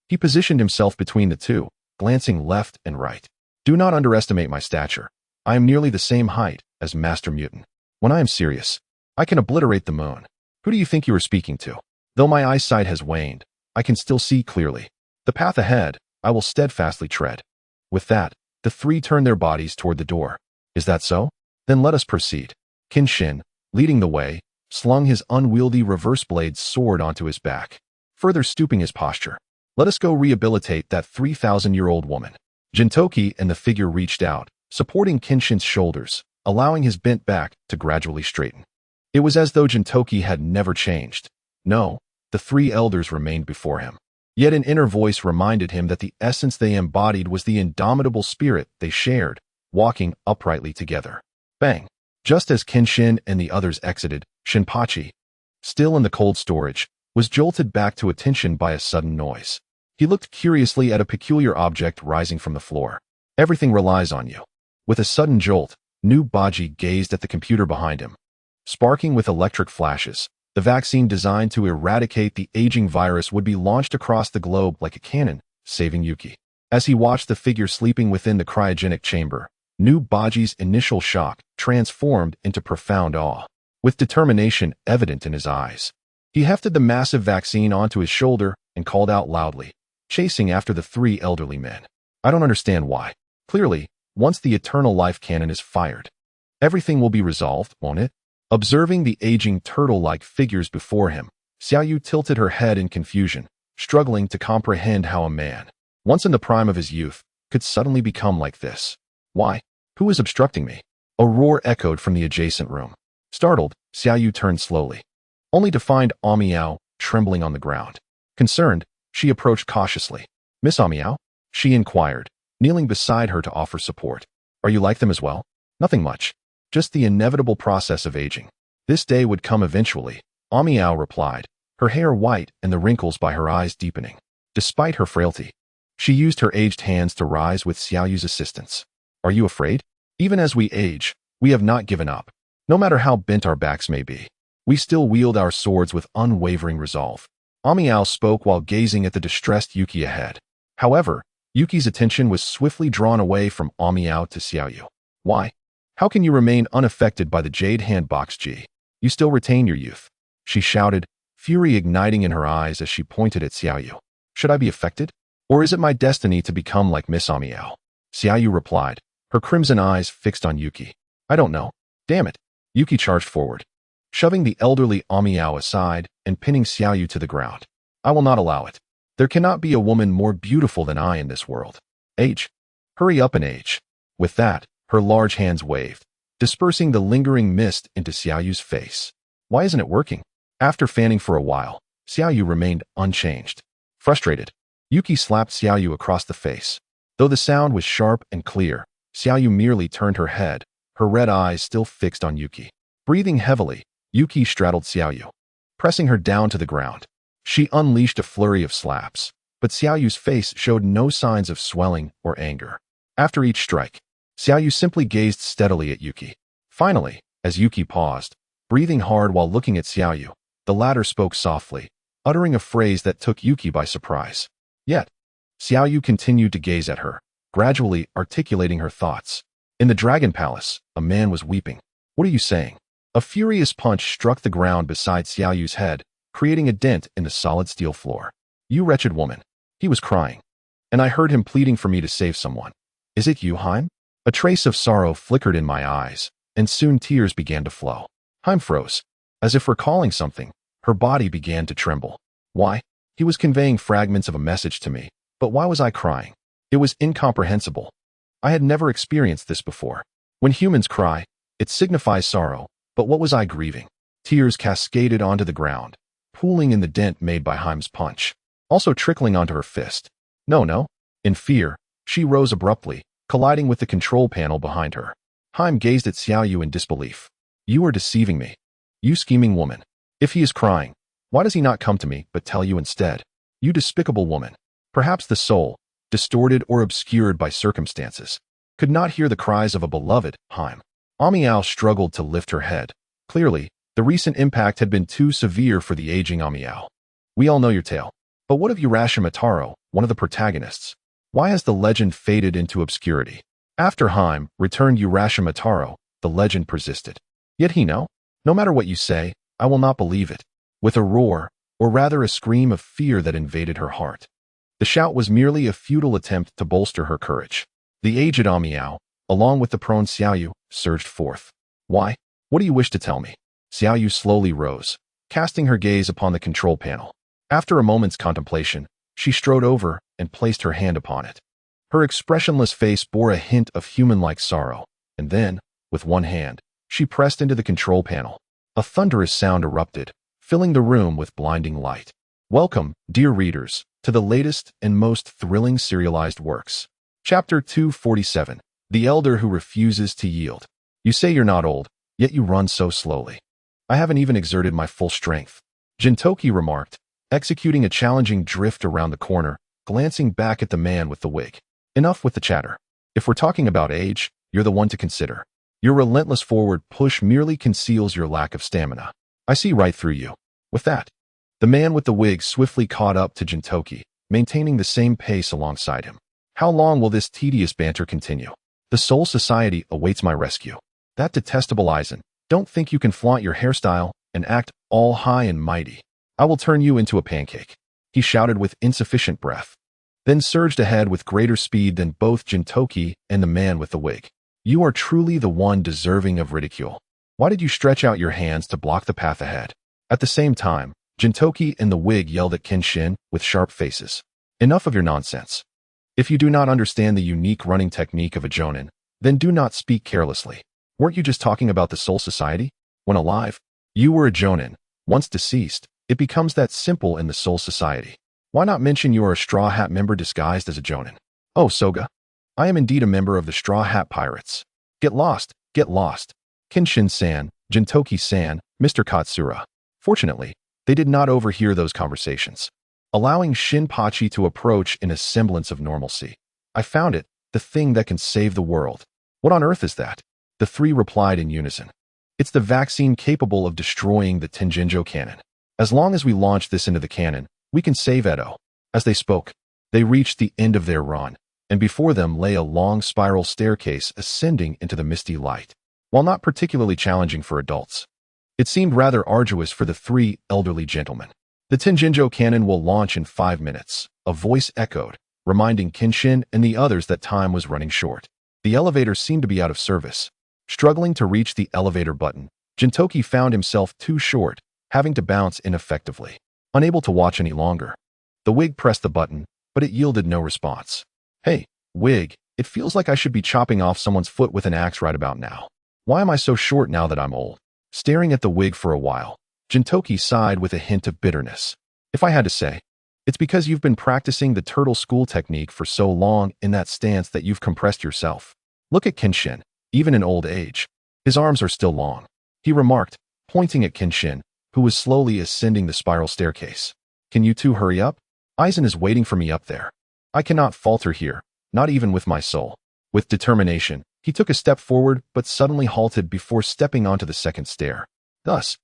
He positioned himself between the two, glancing left and right. Do not underestimate my stature. I am nearly the same height as Master Mutant. When I am serious, I can obliterate the moon. Who do you think you are speaking to? Though my eyesight has waned, I can still see clearly. The path ahead, I will steadfastly tread. With that, the three turned their bodies toward the door. Is that so? Then let us proceed. Kenshin, leading the way, slung his unwieldy reverse blade sword onto his back, further stooping his posture. Let us go rehabilitate that 3,000-year-old woman. Gintoki and the figure reached out, supporting Kenshin's shoulders, allowing his bent back to gradually straighten. It was as though Gintoki had never changed. No, the three elders remained before him. Yet an inner voice reminded him that the essence they embodied was the indomitable spirit they shared, walking uprightly together. Bang! Just as Kenshin and the others exited, Shinpachi, still in the cold storage, was jolted back to attention by a sudden noise. He looked curiously at a peculiar object rising from the floor. Everything relies on you. With a sudden jolt, New Baji gazed at the computer behind him. Sparking with electric flashes, the vaccine designed to eradicate the aging virus would be launched across the globe like a cannon, saving Yuki. As he watched the figure sleeping within the cryogenic chamber, New Baji's initial shock transformed into profound awe. With determination evident in his eyes, he hefted the massive vaccine onto his shoulder and called out loudly, chasing after the three elderly men. I don't understand why. Clearly, once the eternal life cannon is fired, everything will be resolved, won't it? Observing the aging turtle-like figures before him, Xiaoyu tilted her head in confusion, struggling to comprehend how a man, once in the prime of his youth, could suddenly become like this. Why? Who is obstructing me? A roar echoed from the adjacent room. Startled, Xiaoyu turned slowly, only to find Amiao trembling on the ground. Concerned, she approached cautiously. Miss Amiao? She inquired, kneeling beside her to offer support. Are you like them as well? Nothing much. Just the inevitable process of aging. This day would come eventually, Amiao replied, her hair white and the wrinkles by her eyes deepening. Despite her frailty, she used her aged hands to rise with Xiaoyu's assistance. Are you afraid? Even as we age, we have not given up. No matter how bent our backs may be, we still wield our swords with unwavering resolve. Amiao spoke while gazing at the distressed Yuki ahead. However, Yuki's attention was swiftly drawn away from Amiao to Xiaoyu. Why? How can you remain unaffected by the jade hand box G? You still retain your youth. She shouted, fury igniting in her eyes as she pointed at Xiaoyu. Should I be affected? Or is it my destiny to become like Miss Amiao? Xiaoyu replied, her crimson eyes fixed on Yuki. I don't know. Damn it. Yuki charged forward, shoving the elderly Amiao aside and pinning Xiaoyu to the ground. I will not allow it. There cannot be a woman more beautiful than I in this world. Age. Hurry up and age. With that, her large hands waved, dispersing the lingering mist into Xiaoyu's face. Why isn't it working? After fanning for a while, Xiaoyu remained unchanged. Frustrated, Yuki slapped Xiaoyu across the face. Though the sound was sharp and clear, Xiaoyu merely turned her head, her red eyes still fixed on Yuki. Breathing heavily, Yuki straddled Xiaoyu, pressing her down to the ground. She unleashed a flurry of slaps, but Xiaoyu's face showed no signs of swelling or anger. After each strike, Xiaoyu simply gazed steadily at Yuki. Finally, as Yuki paused, breathing hard while looking at Xiaoyu, the latter spoke softly, uttering a phrase that took Yuki by surprise. Yet, Xiaoyu continued to gaze at her, gradually articulating her thoughts. In the Dragon Palace, a man was weeping. What are you saying? A furious punch struck the ground beside Xiaoyu's head, creating a dent in the solid steel floor. You wretched woman. He was crying. And I heard him pleading for me to save someone. Is it you, Haim? A trace of sorrow flickered in my eyes, and soon tears began to flow. Haim froze. As if recalling something, her body began to tremble. Why? He was conveying fragments of a message to me, but why was I crying? It was incomprehensible. I had never experienced this before. When humans cry, it signifies sorrow, but what was I grieving? Tears cascaded onto the ground, pooling in the dent made by Haim's punch, also trickling onto her fist. No. In fear, she rose abruptly, colliding with the control panel behind her. Haim gazed at Xiaoyu in disbelief. You are deceiving me. You scheming woman. If he is crying, why does he not come to me but tell you instead? You despicable woman. Perhaps the soul, distorted or obscured by circumstances, could not hear the cries of a beloved, Haim. Amiao struggled to lift her head. Clearly, the recent impact had been too severe for the aging Amiao. We all know your tale. But what of Urashimataro, one of the protagonists? Why has the legend faded into obscurity? After Haim returned Urashimataro, the legend persisted. Yet he no matter what you say, I will not believe it. With a roar, or rather a scream of fear that invaded her heart. The shout was merely a futile attempt to bolster her courage. The aged Amiao, along with the prone Xiaoyu, surged forth. Why? What do you wish to tell me? Xiaoyu slowly rose, casting her gaze upon the control panel. After a moment's contemplation, she strode over and placed her hand upon it. Her expressionless face bore a hint of human-like sorrow, and then, with one hand, she pressed into the control panel. A thunderous sound erupted, filling the room with blinding light. Welcome, dear readers, to the latest and most thrilling serialized works. Chapter 247, The Elder Who Refuses to Yield. You say you're not old, yet you run so slowly. I haven't even exerted my full strength. Gintoki remarked, executing a challenging drift around the corner, glancing back at the man with the wig. Enough with the chatter. If we're talking about age, you're the one to consider. Your relentless forward push merely conceals your lack of stamina. I see right through you. With that, the man with the wig swiftly caught up to Gintoki, maintaining the same pace alongside him. How long will this tedious banter continue? The Soul Society awaits my rescue. That detestable Aizen, don't think you can flaunt your hairstyle and act all high and mighty. I will turn you into a pancake. He shouted with insufficient breath, then surged ahead with greater speed than both Gintoki and the man with the wig. You are truly the one deserving of ridicule. Why did you stretch out your hands to block the path ahead? At the same time, Gintoki and the wig yelled at Kenshin with sharp faces. Enough of your nonsense. If you do not understand the unique running technique of a jonin, then do not speak carelessly. Weren't you just talking about the Soul Society? When alive, you were a jonin. Once deceased, it becomes that simple in the Soul Society. Why not mention you are a Straw Hat member disguised as a jonin? Oh, Soga. I am indeed a member of the Straw Hat Pirates. Get lost, get lost. Kenshin-san, Gintoki-san, Mr. Katsura. Fortunately, they did not overhear those conversations, allowing Shinpachi to approach in a semblance of normalcy. I found it, the thing that can save the world. What on earth is that? The three replied in unison. It's the vaccine capable of destroying the Tenjinjo cannon. As long as we launch this into the cannon, we can save Edo. As they spoke, they reached the end of their run, and before them lay a long spiral staircase ascending into the misty light. While not particularly challenging for adults, it seemed rather arduous for the three elderly gentlemen. The Tenjinjo cannon will launch in 5 minutes, a voice echoed, reminding Kenshin and the others that time was running short. The elevator seemed to be out of service. Struggling to reach the elevator button, Gintoki found himself too short, having to bounce ineffectively. Unable to watch any longer, the wig pressed the button, but it yielded no response. Hey, wig, it feels like I should be chopping off someone's foot with an axe right about now. Why am I so short now that I'm old? Staring at the wig for a while, Gintoki sighed with a hint of bitterness. If I had to say, it's because you've been practicing the turtle school technique for so long in that stance that you've compressed yourself. Look at Kenshin, even in old age. His arms are still long, he remarked, pointing at Kenshin, who was slowly ascending the spiral staircase. Can you two hurry up? Aizen is waiting for me up there. I cannot falter here, not even with my soul. With determination, he took a step forward but suddenly halted before stepping onto the second stair. Thus,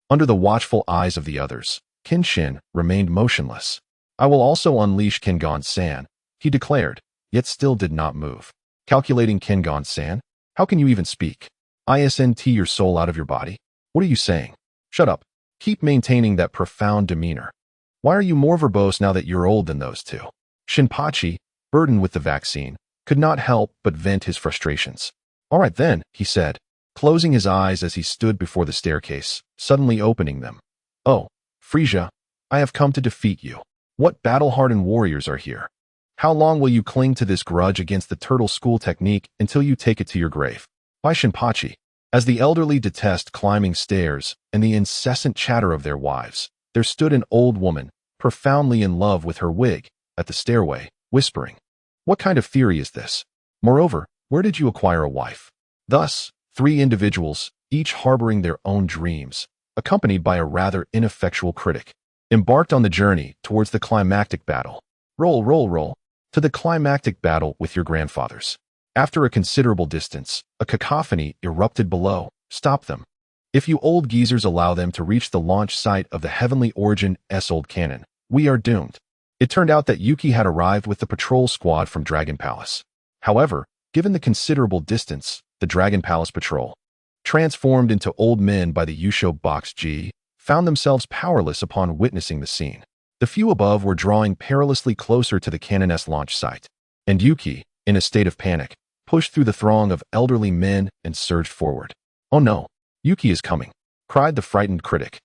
under the watchful eyes of the others, Kenshin remained motionless. I will also unleash Kengan-san, he declared, yet still did not move. Calculating Kengan-san? How can you even speak? Isn't your soul out of your body? What are you saying? Shut up. Keep maintaining that profound demeanor. Why are you more verbose now that you're old than those two? Shinpachi, burdened with the vaccine, could not help but vent his frustrations. All right then, he said, closing his eyes as he stood before the staircase, suddenly opening them. Oh, Frisia, I have come to defeat you. What battle-hardened warriors are here? How long will you cling to this grudge against the turtle school technique until you take it to your grave? By Shinpachi. As the elderly detest climbing stairs and the incessant chatter of their wives, there stood an old woman, profoundly in love with her wig, at the stairway, whispering, "What kind of theory is this? Moreover, where did you acquire a wife?" Thus, three individuals, each harboring their own dreams, accompanied by a rather ineffectual critic, embarked on the journey towards the climactic battle. Roll, to the climactic battle with your grandfathers. After a considerable distance, a cacophony erupted below. Stop them. If you old geezers allow them to reach the launch site of the Heavenly Origin's old cannon, we are doomed. It turned out that Yuki had arrived with the patrol squad from Dragon Palace. However, given the considerable distance, the Dragon Palace patrol, transformed into old men by the Yusho Box G, found themselves powerless upon witnessing the scene. The few above were drawing perilously closer to the cannon's launch site, and Yuki, in a state of panic, pushed through the throng of elderly men and surged forward. Oh no, Yuki is coming, cried the frightened critic,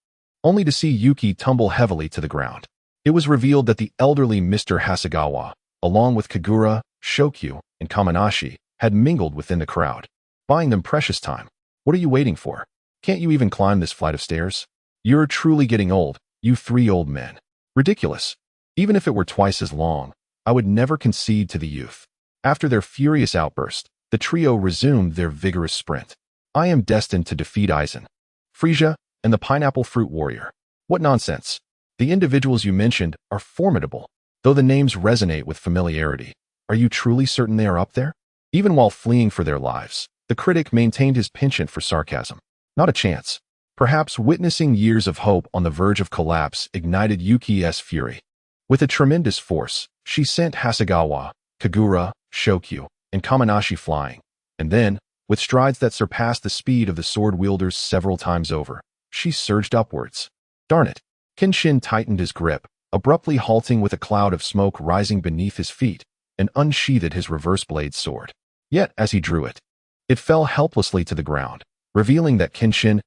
only to see Yuki tumble heavily to the ground. It was revealed that the elderly Mr. Hasegawa, along with Kagura, Shokyu, and Kamanashi, had mingled within the crowd, buying them precious time. What are you waiting for? Can't you even climb this flight of stairs? You're truly getting old, you three old men. Ridiculous. Even if it were twice as long, I would never concede to the youth. After their furious outburst, the trio resumed their vigorous sprint. I am destined to defeat Aizen, Frisia, and the Pineapple Fruit Warrior. What nonsense. The individuals you mentioned are formidable, though the names resonate with familiarity. Are you truly certain they are up there? Even while fleeing for their lives, the critic maintained his penchant for sarcasm. Not a chance. Perhaps witnessing years of hope on the verge of collapse ignited Yuki's fury. With a tremendous force, she sent Hasegawa, Kagura, Shokyu, and Kamanashi flying, and then, with strides that surpassed the speed of the sword-wielders several times over, she surged upwards. Darn it! Kenshin tightened his grip, abruptly halting with a cloud of smoke rising beneath his feet, and unsheathed his reverse blade sword. Yet, as he drew it, it fell helplessly to the ground, revealing that Kenshin's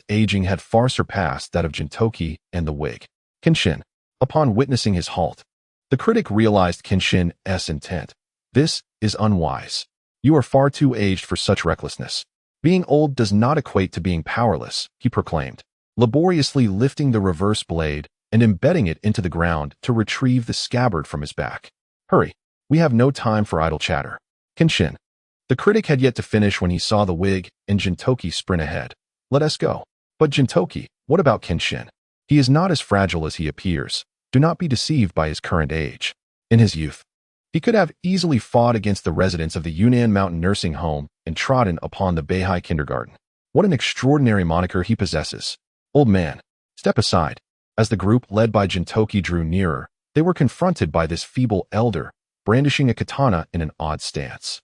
aging had far surpassed that of Gintoki and the wig. Kenshin. Upon witnessing his halt, the critic realized Kenshin's intent. This is unwise. You are far too aged for such recklessness. Being old does not equate to being powerless, he proclaimed, laboriously lifting the reverse blade and embedding it into the ground to retrieve the scabbard from his back. Hurry, we have no time for idle chatter. Kenshin. The critic had yet to finish when he saw the wig and Gintoki sprint ahead. Let us go. But Gintoki, what about Kenshin? He is not as fragile as he appears. Do not be deceived by his current age. In his youth, he could have easily fought against the residents of the Yunnan Mountain Nursing Home and trodden upon the Beihai Kindergarten. What an extraordinary moniker he possesses. Old man, step aside. As the group led by Gintoki drew nearer, they were confronted by this feeble elder, brandishing a katana in an odd stance.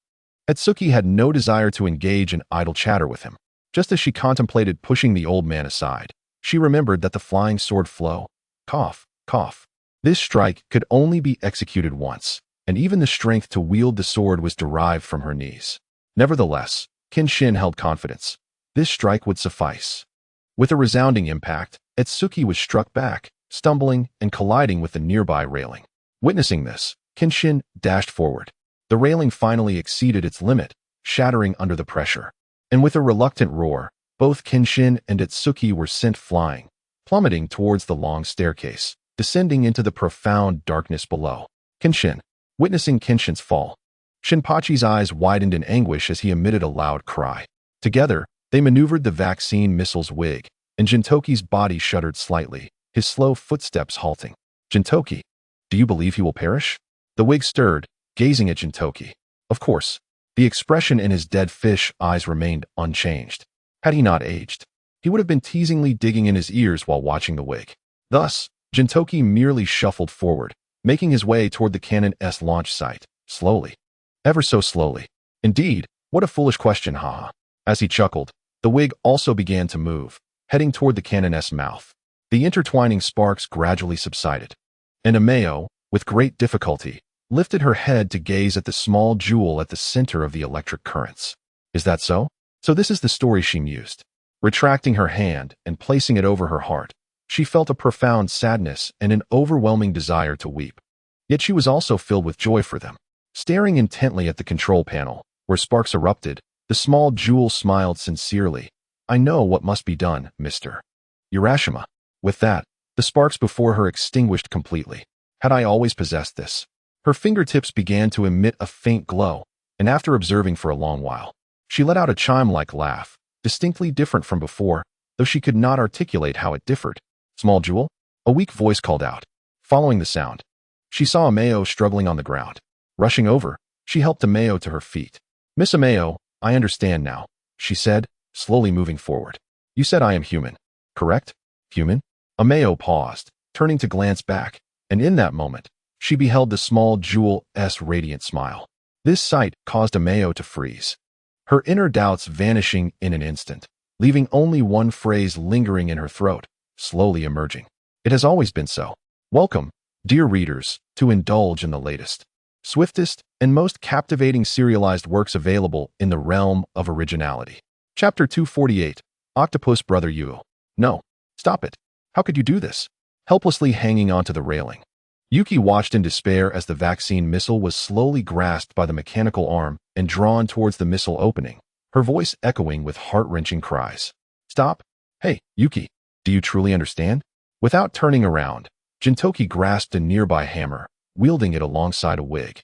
Etsuki had no desire to engage in idle chatter with him. Just as she contemplated pushing the old man aside, she remembered that the flying sword flow, cough, cough. This strike could only be executed once, and even the strength to wield the sword was derived from her knees. Nevertheless, Kenshin held confidence. This strike would suffice. With a resounding impact, Etsuki was struck back, stumbling and colliding with the nearby railing. Witnessing this, Kenshin dashed forward. The railing finally exceeded its limit, shattering under the pressure. And with a reluctant roar, both Kenshin and Etsuki were sent flying, plummeting towards the long staircase, descending into the profound darkness below. Kenshin. Witnessing Kenshin's fall, Shinpachi's eyes widened in anguish as he emitted a loud cry. Together, they maneuvered the vaccine missile's wig, and Gintoki's body shuddered slightly, his slow footsteps halting. Gintoki, do you believe he will perish? The wig stirred, gazing at Gintoki. Of course, the expression in his dead fish eyes remained unchanged. Had he not aged, he would have been teasingly digging in his ears while watching the wig. Thus, Gintoki merely shuffled forward, making his way toward the Cannon's launch site, slowly. Ever so slowly. Indeed, what a foolish question, haha. As he chuckled, the wig also began to move, heading toward the Cannon's mouth. The intertwining sparks gradually subsided, and Ameo, with great difficulty, lifted her head to gaze at the small jewel at the center of the electric currents. Is that so? So this is the story, she mused. Retracting her hand and placing it over her heart, she felt a profound sadness and an overwhelming desire to weep. Yet she was also filled with joy for them. Staring intently at the control panel, where sparks erupted, the small jewel smiled sincerely. I know what must be done, Mr. Urashima. With that, the sparks before her extinguished completely. Had I always possessed this? Her fingertips began to emit a faint glow, and after observing for a long while, she let out a chime-like laugh, distinctly different from before, though she could not articulate how it differed. Small jewel? A weak voice called out. Following the sound, she saw Ameo struggling on the ground. Rushing over, she helped Ameo to her feet. Miss Ameo, I understand now, she said, slowly moving forward. You said I am human, correct? Human? Ameo paused, turning to glance back, and in that moment, she beheld the small jewel's radiant smile. This sight caused Ameo to freeze, her inner doubts vanishing in an instant, leaving only one phrase lingering in her throat, slowly emerging. It has always been so. Welcome, dear readers, to indulge in the latest, swiftest, and most captivating serialized works available in the realm of originality. Chapter 248, Octopus Brother Yuo. No, stop it. How could you do this? Helplessly hanging onto the railing, Yuki watched in despair as the vaccine missile was slowly grasped by the mechanical arm and drawn towards the missile opening, her voice echoing with heart-wrenching cries. Stop! Hey, Yuki, do you truly understand? Without turning around, Gintoki grasped a nearby hammer, wielding it alongside a wig,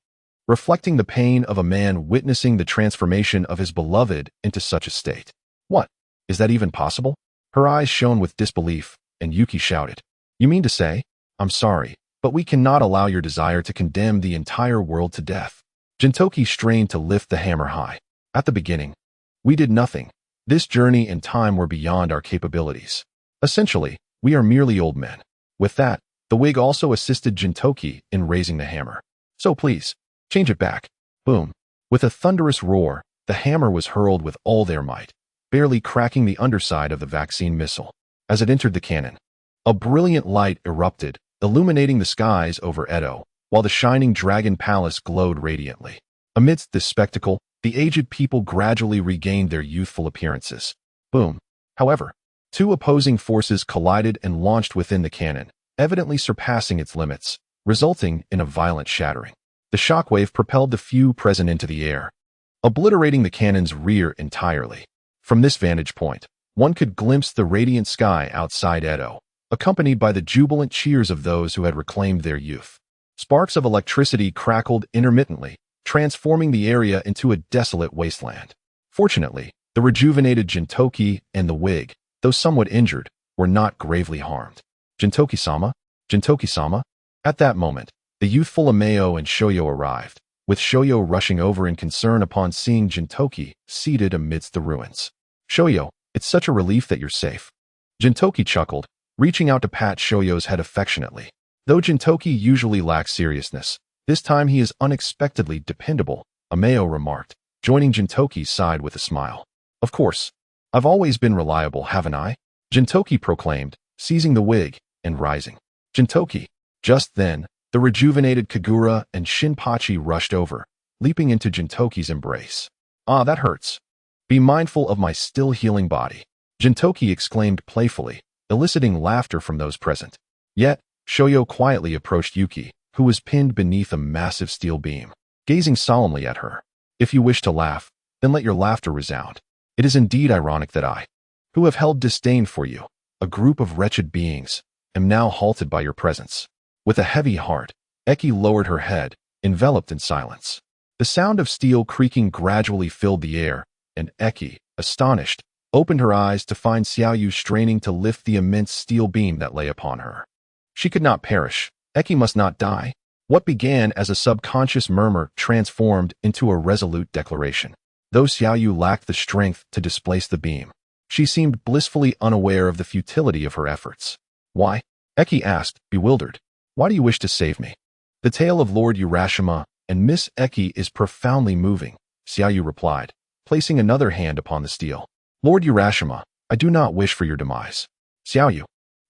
reflecting the pain of a man witnessing the transformation of his beloved into such a state. What? Is that even possible? Her eyes shone with disbelief, and Yuki shouted, You mean to say? I'm sorry, but we cannot allow your desire to condemn the entire world to death. Gintoki strained to lift the hammer high. At the beginning, we did nothing. This journey and time were beyond our capabilities. Essentially, we are merely old men. With that, the wig also assisted Gintoki in raising the hammer. So please, change it back. Boom. With a thunderous roar, the hammer was hurled with all their might, barely cracking the underside of the vaccine missile. As it entered the cannon, a brilliant light erupted, illuminating the skies over Edo, while the shining dragon palace glowed radiantly. Amidst this spectacle, the aged people gradually regained their youthful appearances. Boom. However, two opposing forces collided and launched within the cannon, evidently surpassing its limits, resulting in a violent shattering. The shockwave propelled the few present into the air, obliterating the cannon's rear entirely. From this vantage point, one could glimpse the radiant sky outside Edo, accompanied by the jubilant cheers of those who had reclaimed their youth. Sparks of electricity crackled intermittently, transforming the area into a desolate wasteland. Fortunately, the rejuvenated Gintoki and the wig, though somewhat injured, were not gravely harmed. Gintoki-sama? Gintoki-sama? At that moment, the youthful Ameo and Shoyo arrived, with Shoyo rushing over in concern upon seeing Gintoki seated amidst the ruins. Shoyo, it's such a relief that you're safe. Gintoki chuckled, reaching out to pat Shoyo's head affectionately. Though Gintoki usually lacks seriousness, this time he is unexpectedly dependable, Ameo remarked, joining Gintoki's side with a smile. Of course. I've always been reliable, haven't I? Gintoki proclaimed, seizing the wig and rising. Gintoki. Just then, the rejuvenated Kagura and Shinpachi rushed over, leaping into Gintoki's embrace. Ah, that hurts. Be mindful of my still healing body. Gintoki exclaimed playfully, eliciting laughter from those present. Yet, Shoyo quietly approached Yuki, who was pinned beneath a massive steel beam, gazing solemnly at her. If you wish to laugh, then let your laughter resound. It is indeed ironic that I, who have held disdain for you, a group of wretched beings, am now halted by your presence. With a heavy heart, Eki lowered her head, enveloped in silence. The sound of steel creaking gradually filled the air, and Eki, astonished, opened her eyes to find Xiaoyu straining to lift the immense steel beam that lay upon her. She could not perish. Eki must not die. What began as a subconscious murmur transformed into a resolute declaration. Though Xiaoyu lacked the strength to displace the beam, she seemed blissfully unaware of the futility of her efforts. Why? Eki asked, bewildered. Why do you wish to save me? The tale of Lord Urashima and Miss Eki is profoundly moving, Xiaoyu replied, placing another hand upon the steel. Lord Urashima, I do not wish for your demise. Xiaoyu,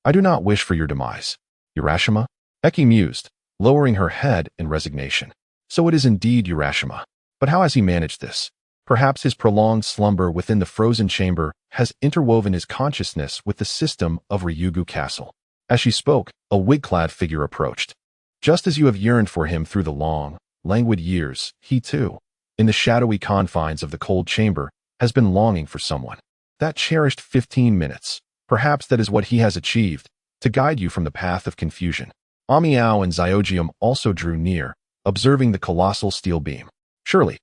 I do not wish for your demise. Urashima? Eki mused, lowering her head in resignation. So it is indeed Urashima. But how has he managed this? Perhaps his prolonged slumber within the frozen chamber has interwoven his consciousness with the system of Ryugu Castle. As she spoke, a wig-clad figure approached. Just as you have yearned for him through the long, languid years, he too, in the shadowy confines of the cold chamber, has been longing for someone. That cherished 15 minutes. Perhaps that is what he has achieved, to guide you from the path of confusion. Amiao and Zyogyeom also drew near, observing the colossal steel beam. Surely,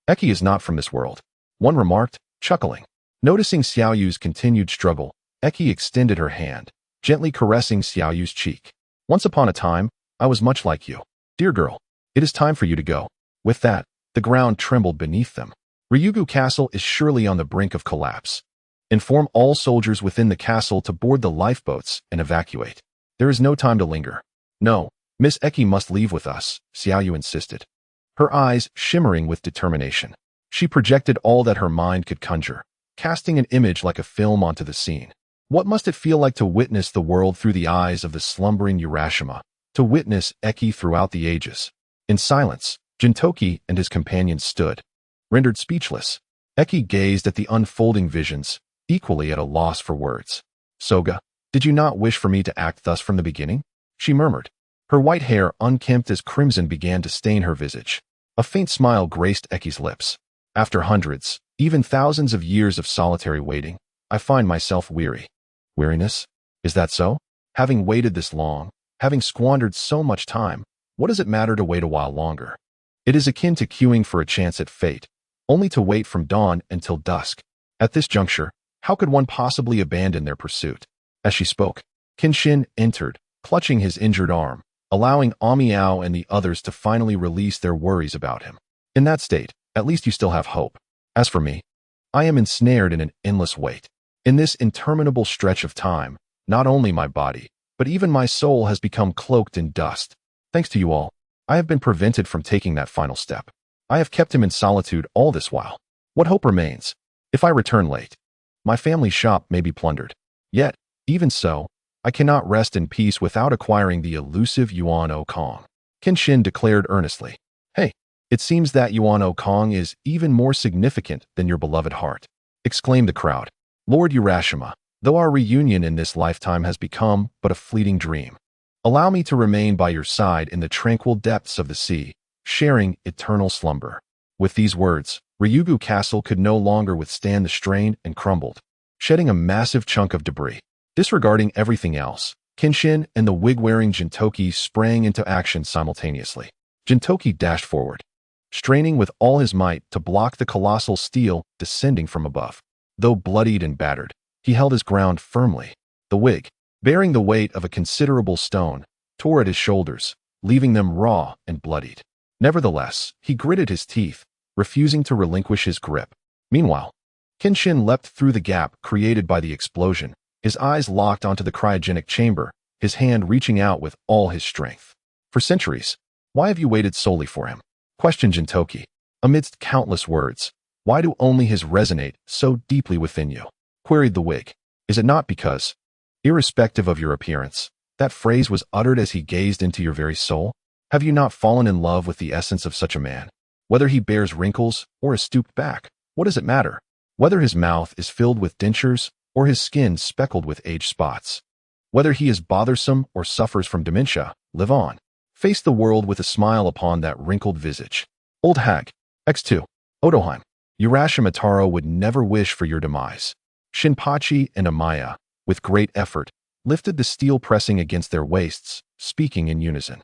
Eki is not from this world, one remarked, chuckling. Noticing Xiaoyu's continued struggle, Eki extended her hand, gently caressing Xiaoyu's cheek. Once upon a time, I was much like you. Dear girl, it is time for you to go. With that, the ground trembled beneath them. Ryugu Castle is surely on the brink of collapse. Inform all soldiers within the castle to board the lifeboats and evacuate. There is no time to linger. No, Miss Eki must leave with us, Xiaoyu insisted, her eyes shimmering with determination. She projected all that her mind could conjure, casting an image like a film onto the scene. What must it feel like to witness the world through the eyes of the slumbering Urashima, to witness Eki throughout the ages? In silence, Gintoki and his companions stood, rendered speechless. Eki gazed at the unfolding visions, equally at a loss for words. Soga, did you not wish for me to act thus from the beginning? She murmured. Her white hair unkempt as crimson began to stain her visage. A faint smile graced Eki's lips. After hundreds, even thousands of years of solitary waiting, I find myself weary. Weariness? Is that so? Having waited this long, having squandered so much time, what does it matter to wait a while longer? It is akin to queuing for a chance at fate, only to wait from dawn until dusk. At this juncture, how could one possibly abandon their pursuit? As she spoke, Kenshin entered, clutching his injured arm, allowing Amiao and the others to finally release their worries about him. In that state, at least you still have hope. As for me, I am ensnared in an endless wait. In this interminable stretch of time, not only my body, but even my soul has become cloaked in dust. Thanks to you all, I have been prevented from taking that final step. I have kept him in solitude all this while. What hope remains? If I return late, my family's shop may be plundered. Yet, even so, I cannot rest in peace without acquiring the elusive Yuan Okong. Kenshin declared earnestly. Hey, it seems that Yuan Okong is even more significant than your beloved heart, exclaimed the crowd. Lord Urashima, though our reunion in this lifetime has become but a fleeting dream, allow me to remain by your side in the tranquil depths of the sea, sharing eternal slumber. With these words, Ryugu Castle could no longer withstand the strain and crumbled, shedding a massive chunk of debris. Disregarding everything else, Kenshin and the wig-wearing Gintoki sprang into action simultaneously. Gintoki dashed forward, straining with all his might to block the colossal steel descending from above. Though bloodied and battered, he held his ground firmly. The wig, bearing the weight of a considerable stone, tore at his shoulders, leaving them raw and bloodied. Nevertheless, he gritted his teeth, refusing to relinquish his grip. Meanwhile, Kenshin leapt through the gap created by the explosion, his eyes locked onto the cryogenic chamber, his hand reaching out with all his strength. For centuries, why have you waited solely for him? Questioned Gintoki. Amidst countless words, why do only his resonate so deeply within you? Queried the wig. Is it not because, irrespective of your appearance, that phrase was uttered as he gazed into your very soul? Have you not fallen in love with the essence of such a man? Whether he bears wrinkles or a stooped back, What does it matter? Whether his mouth is filled with dentures or his skin speckled with age spots. Whether he is bothersome or suffers from dementia, live on. Face the world with a smile upon that wrinkled visage. Old hag. X2. Otoheim. Urashima Taro would never wish for your demise. Shinpachi and Amaya, with great effort, lifted the steel pressing against their waists, speaking in unison.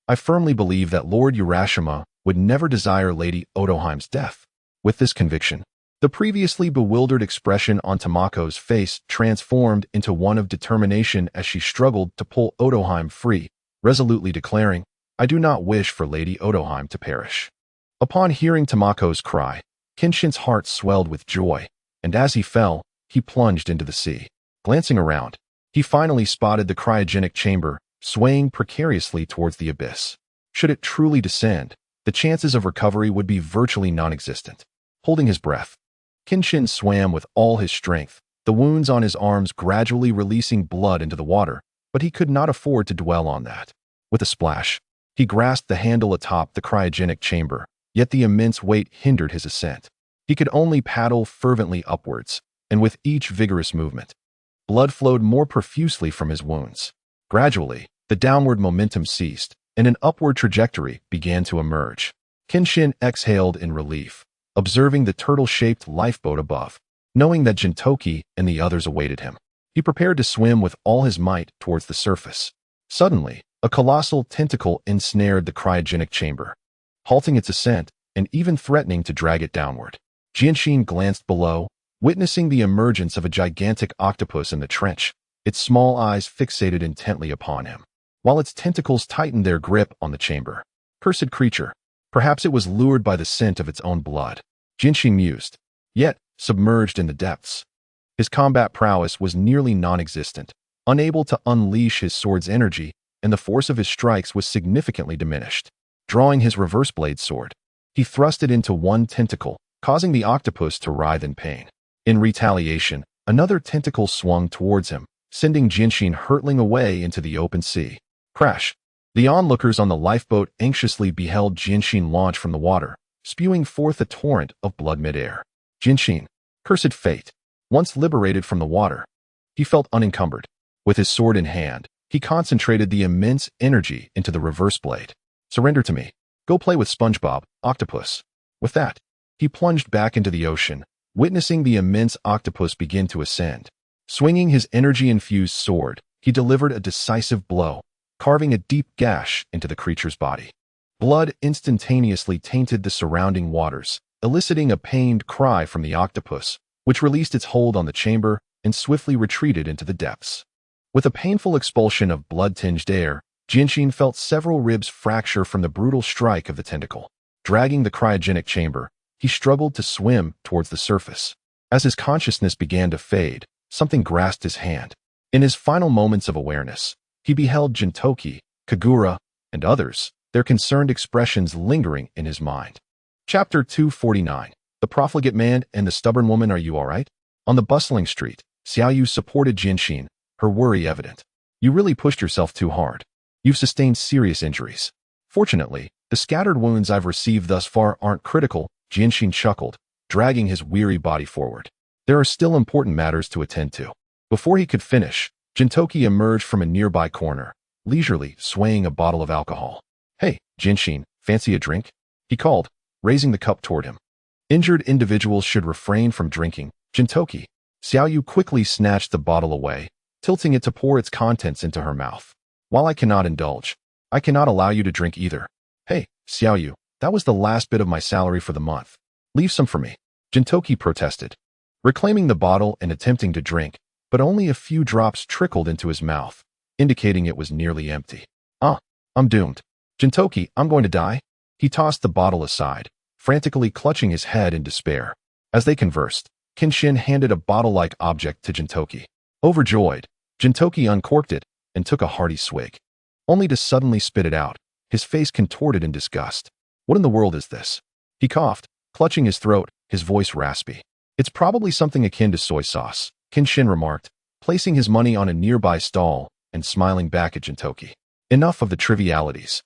I firmly believe that Lord Urashima would never desire Lady Otoheim's death. With this conviction, the previously bewildered expression on Tamako's face transformed into one of determination as she struggled to pull Otoheim free, resolutely declaring, I do not wish for Lady Otoheim to perish. Upon hearing Tamako's cry, Kenshin's heart swelled with joy, and as he fell, he plunged into the sea. Glancing around, he finally spotted the cryogenic chamber, swaying precariously towards the abyss. Should it truly descend, the chances of recovery would be virtually non-existent. Holding his breath, Kenshin swam with all his strength, the wounds on his arms gradually releasing blood into the water, but he could not afford to dwell on that. With a splash, he grasped the handle atop the cryogenic chamber, yet the immense weight hindered his ascent. He could only paddle fervently upwards, and with each vigorous movement, blood flowed more profusely from his wounds. Gradually, the downward momentum ceased, and an upward trajectory began to emerge. Kenshin exhaled in relief, observing the turtle-shaped lifeboat above. Knowing that Gintoki and the others awaited him, he prepared to swim with all his might towards the surface. Suddenly, a colossal tentacle ensnared the cryogenic chamber, halting its ascent and even threatening to drag it downward. Genshin glanced below, witnessing the emergence of a gigantic octopus in the trench, its small eyes fixated intently upon him, while its tentacles tightened their grip on the chamber. Cursed creature. Perhaps it was lured by the scent of its own blood. Genshin mused. Yet, submerged in the depths, his combat prowess was nearly non-existent, unable to unleash his sword's energy, and the force of his strikes was significantly diminished. Drawing his reverse blade sword, he thrust it into one tentacle, causing the octopus to writhe in pain. In retaliation, another tentacle swung towards him, sending Genshin hurtling away into the open sea. Crash! The onlookers on the lifeboat anxiously beheld Genshin launch from the water, spewing forth a torrent of blood mid-air. Genshin, cursed fate. Once liberated from the water, he felt unencumbered. With his sword in hand, he concentrated the immense energy into the reverse blade. Surrender to me. Go play with SpongeBob, octopus. With that, he plunged back into the ocean, witnessing the immense octopus begin to ascend. Swinging his energy-infused sword, he delivered a decisive blow, carving a deep gash into the creature's body. Blood instantaneously tainted the surrounding waters, eliciting a pained cry from the octopus, which released its hold on the chamber and swiftly retreated into the depths. With a painful expulsion of blood-tinged air, Genshin felt several ribs fracture from the brutal strike of the tentacle. Dragging the cryogenic chamber, he struggled to swim towards the surface. As his consciousness began to fade, something grasped his hand. In his final moments of awareness, he beheld Gintoki, Kagura, and others, their concerned expressions lingering in his mind. Chapter 249. The Profligate Man and the Stubborn Woman. Are you all right? On the bustling street, Xiaoyu supported Genshin, her worry evident. You really pushed yourself too hard. You've sustained serious injuries. Fortunately, the scattered wounds I've received thus far aren't critical, Genshin chuckled, dragging his weary body forward. There are still important matters to attend to. Before he could finish, Gintoki emerged from a nearby corner, leisurely swaying a bottle of alcohol. Hey, Genshin, fancy a drink? He called, raising the cup toward him. Injured individuals should refrain from drinking, Gintoki. Xiaoyu quickly snatched the bottle away, tilting it to pour its contents into her mouth. While I cannot indulge, I cannot allow you to drink either. Hey, Xiaoyu, that was the last bit of my salary for the month. Leave some for me. Gintoki protested, reclaiming the bottle and attempting to drink, but only a few drops trickled into his mouth, indicating it was nearly empty. I'm doomed. Gintoki, I'm going to die. He tossed the bottle aside, frantically clutching his head in despair. As they conversed, Kenshin handed a bottle-like object to Gintoki. Overjoyed, Gintoki uncorked it and took a hearty swig, only to suddenly spit it out, his face contorted in disgust. What in the world is this? He coughed, clutching his throat, his voice raspy. It's probably something akin to soy sauce, Kenshin remarked, placing his money on a nearby stall and smiling back at Gintoki. Enough of the trivialities.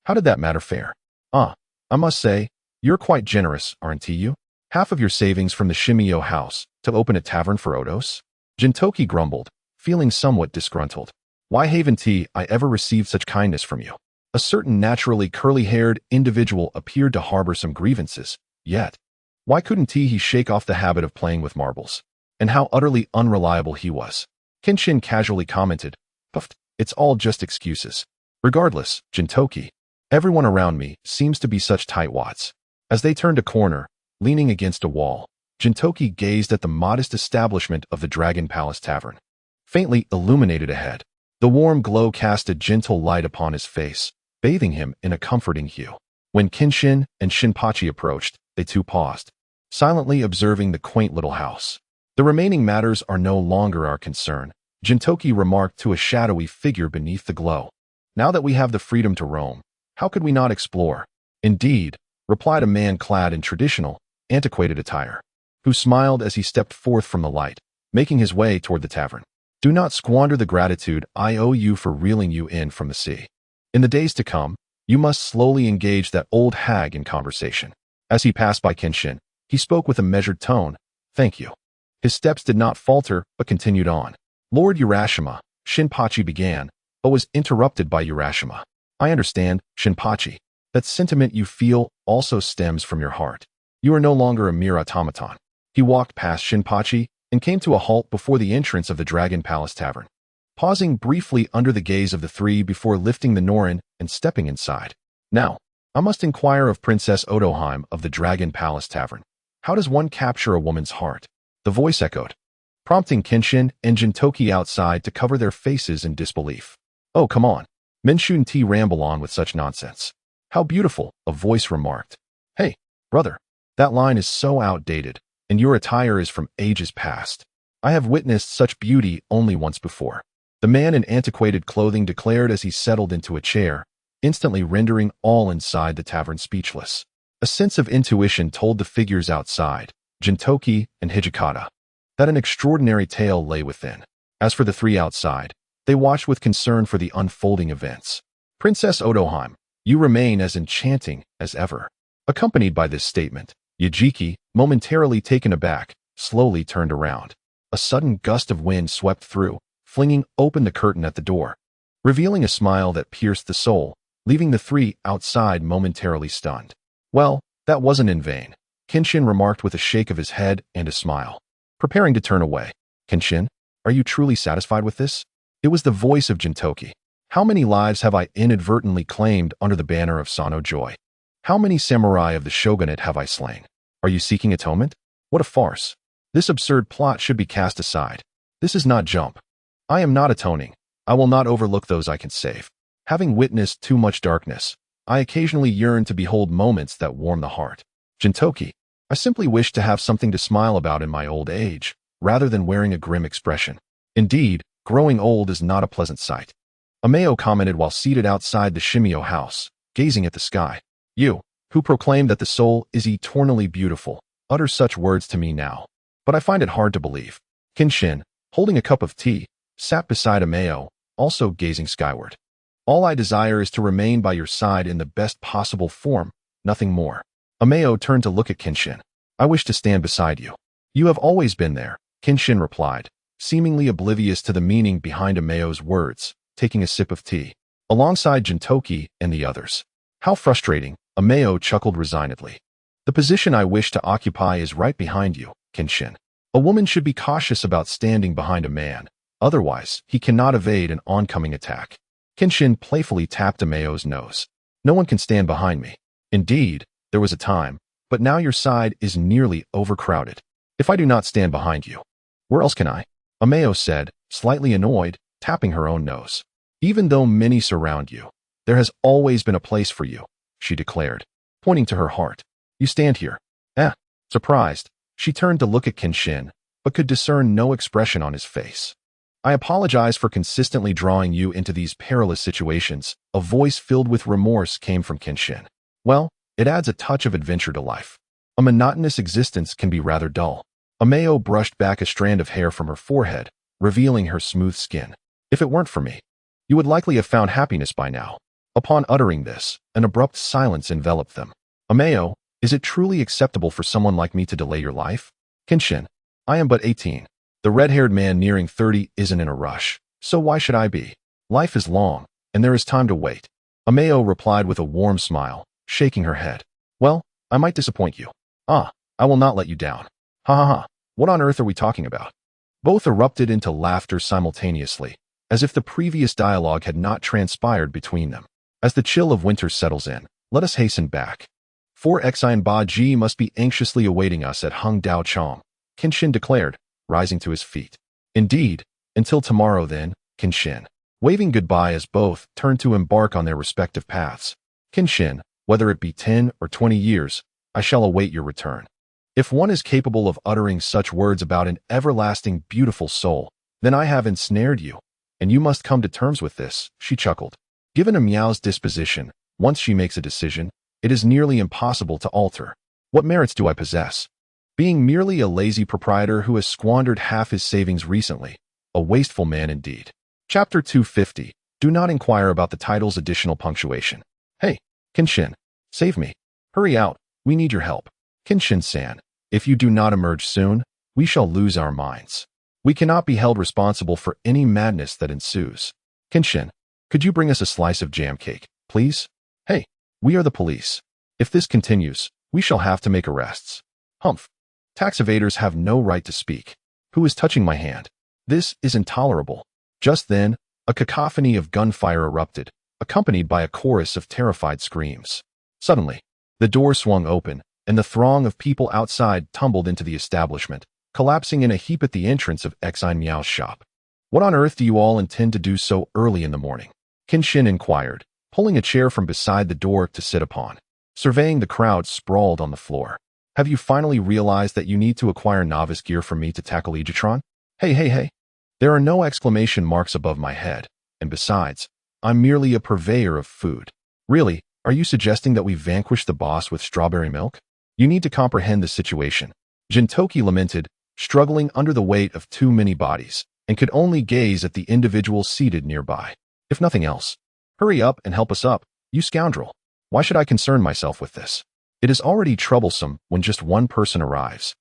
How did that matter fare? I must say, you're quite generous, aren't you? Half of your savings from the Shimio house to open a tavern for Odos? Gintoki grumbled, feeling somewhat disgruntled. Why haven't I ever received such kindness from you? A certain naturally curly-haired individual appeared to harbor some grievances, yet. Why couldn't he shake off the habit of playing with marbles? And how utterly unreliable he was. Kenshin casually commented, "Puffed, it's all just excuses. Regardless, Gintoki, everyone around me seems to be such tightwads." As they turned a corner, leaning against a wall, Gintoki gazed at the modest establishment of the Dragon Palace Tavern. Faintly illuminated ahead, the warm glow cast a gentle light upon his face, bathing him in a comforting hue. When Kenshin and Shinpachi approached, they too paused, silently observing the quaint little house. "The remaining matters are no longer our concern," Gintoki remarked to a shadowy figure beneath the glow. "Now that we have the freedom to roam, how could we not explore?" "Indeed," replied a man clad in traditional, antiquated attire, who smiled as he stepped forth from the light, making his way toward the tavern. "Do not squander the gratitude I owe you for reeling you in from the sea. In the days to come, you must slowly engage that old hag in conversation." As he passed by Kenshin, he spoke with a measured tone. "Thank you." His steps did not falter, but continued on. "Lord Urashima," Shinpachi began, but was interrupted by Urashima. "I understand, Shinpachi. That sentiment you feel also stems from your heart. You are no longer a mere automaton." He walked past Shinpachi and came to a halt before the entrance of the Dragon Palace Tavern, pausing briefly under the gaze of the three before lifting the Norin and stepping inside. "Now, I must inquire of Princess Odoheim of the Dragon Palace Tavern. How does one capture a woman's heart?" The voice echoed, prompting Kenshin and Gintoki outside to cover their faces in disbelief. "Oh, come on. Men shouldn't ramble on with such nonsense." "How beautiful," a voice remarked. "Hey, brother, that line is so outdated, and your attire is from ages past. I have witnessed such beauty only once before," the man in antiquated clothing declared as he settled into a chair, instantly rendering all inside the tavern speechless. A sense of intuition told the figures outside, Gintoki and Hijikata, that an extraordinary tale lay within. As for the three outside, they watched with concern for the unfolding events. "Princess Odoheim, you remain as enchanting as ever." Accompanied by this statement, Yajiki, momentarily taken aback, slowly turned around. A sudden gust of wind swept through, flinging open the curtain at the door, revealing a smile that pierced the soul, leaving the three outside momentarily stunned. "Well, that wasn't in vain," Kenshin remarked with a shake of his head and a smile, preparing to turn away. "Kenshin, are you truly satisfied with this?" It was the voice of Gintoki. "How many lives have I inadvertently claimed under the banner of Sano Joy? How many samurai of the shogunate have I slain? Are you seeking atonement? What a farce. This absurd plot should be cast aside. This is not Jump. I am not atoning. I will not overlook those I can save. Having witnessed too much darkness, I occasionally yearn to behold moments that warm the heart. Gintoki, I simply wish to have something to smile about in my old age, rather than wearing a grim expression. Indeed, growing old is not a pleasant sight." Ameo commented while seated outside the Shimio house, gazing at the sky. "You, who proclaim that the soul is eternally beautiful, utter such words to me now. But I find it hard to believe." Kenshin, holding a cup of tea, sat beside Ameo, also gazing skyward. "All I desire is to remain by your side in the best possible form, nothing more." Ameo turned to look at Kenshin. "I wish to stand beside you." "You have always been there," Kenshin replied, seemingly oblivious to the meaning behind Ameo's words, taking a sip of tea, alongside Gintoki and the others. "How frustrating," Ameo chuckled resignedly. "The position I wish to occupy is right behind you, Kenshin. A woman should be cautious about standing behind a man, otherwise he cannot evade an oncoming attack." Kenshin playfully tapped Ameo's nose. "No one can stand behind me. Indeed, there was a time, but now your side is nearly overcrowded. If I do not stand behind you, where else can I?" Ameo said, slightly annoyed, tapping her own nose. "Even though many surround you, there has always been a place for you," she declared, pointing to her heart. "You stand here." Surprised, she turned to look at Kenshin, but could discern no expression on his face. "I apologize for consistently drawing you into these perilous situations." A voice filled with remorse came from Kenshin. "Well, it adds a touch of adventure to life. A monotonous existence can be rather dull." Ameo brushed back a strand of hair from her forehead, revealing her smooth skin. "If it weren't for me, you would likely have found happiness by now." Upon uttering this, an abrupt silence enveloped them. Ameo, Is it truly acceptable for someone like me to delay your life? Kenshin, I am but 18. The red-haired man nearing 30 isn't in a rush, so why should I be? Life is long, and there is time to wait. Ameo replied with a warm smile, shaking her head. Well, I might disappoint you. I will not let you down. Ha ha ha, what on earth are we talking about? Both erupted into laughter simultaneously, as if the previous dialogue had not transpired between them. As the chill of winter settles in, let us hasten back. 4-Ba-Ji must be anxiously awaiting us at Hung Dao Chong, Kenshin declared, rising to his feet. Indeed, until tomorrow then, Kenshin. Waving goodbye as both turned to embark on their respective paths. Kenshin, whether it be 10 or 20 years, I shall await your return. If one is capable of uttering such words about an everlasting beautiful soul, then I have ensnared you, and you must come to terms with this, she chuckled. Given a Miao's disposition, once she makes a decision, it is nearly impossible to alter. What merits do I possess? Being merely a lazy proprietor who has squandered half his savings recently, a wasteful man indeed. Chapter 250. Do not inquire about the title's additional punctuation. Hey, Kenshin, save me. Hurry out, we need your help. Kenshin-san, if you do not emerge soon, we shall lose our minds. We cannot be held responsible for any madness that ensues. Kenshin, could you bring us a slice of jam cake, please? Hey, we are the police. If this continues, we shall have to make arrests. Humph. Tax evaders have no right to speak. Who is touching my hand? This is intolerable. Just then, a cacophony of gunfire erupted, accompanied by a chorus of terrified screams. Suddenly, the door swung open, and the throng of people outside tumbled into the establishment, collapsing in a heap at the entrance of Exine Miao's shop. What on earth do you all intend to do so early in the morning? Kenshin inquired, pulling a chair from beside the door to sit upon. Surveying the crowd sprawled on the floor. Have you finally realized that you need to acquire novice gear for me to tackle Ijitron? Hey. There are no exclamation marks above my head, and besides, I'm merely a purveyor of food. Really, are you suggesting that we vanquish the boss with strawberry milk? You need to comprehend the situation. Gintoki lamented, struggling under the weight of too many bodies, and could only gaze at the individual seated nearby. If nothing else, hurry up and help us up, you scoundrel. Why should I concern myself with this? It is already troublesome when just one person arrives.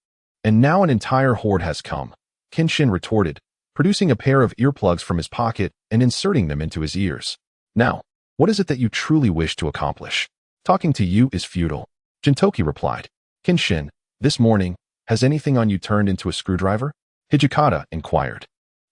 And now an entire horde has come, Kenshin retorted, producing a pair of earplugs from his pocket and inserting them into his ears. Now, what is it that you truly wish to accomplish? Talking to you is futile, Gintoki replied. Kenshin, this morning, has anything on you turned into a screwdriver? Hijikata inquired.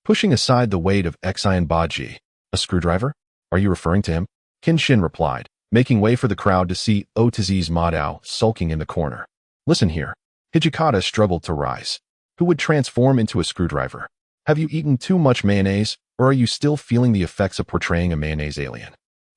Pushing aside the weight of Ba-Ji. A screwdriver? Are you referring to him? Kenshin replied, making way for the crowd to see Otazi's Madao sulking in the corner. Listen here. Hijikata struggled to rise. Who would transform into a screwdriver? Have you eaten too much mayonnaise, or are you still feeling the effects of portraying a mayonnaise alien?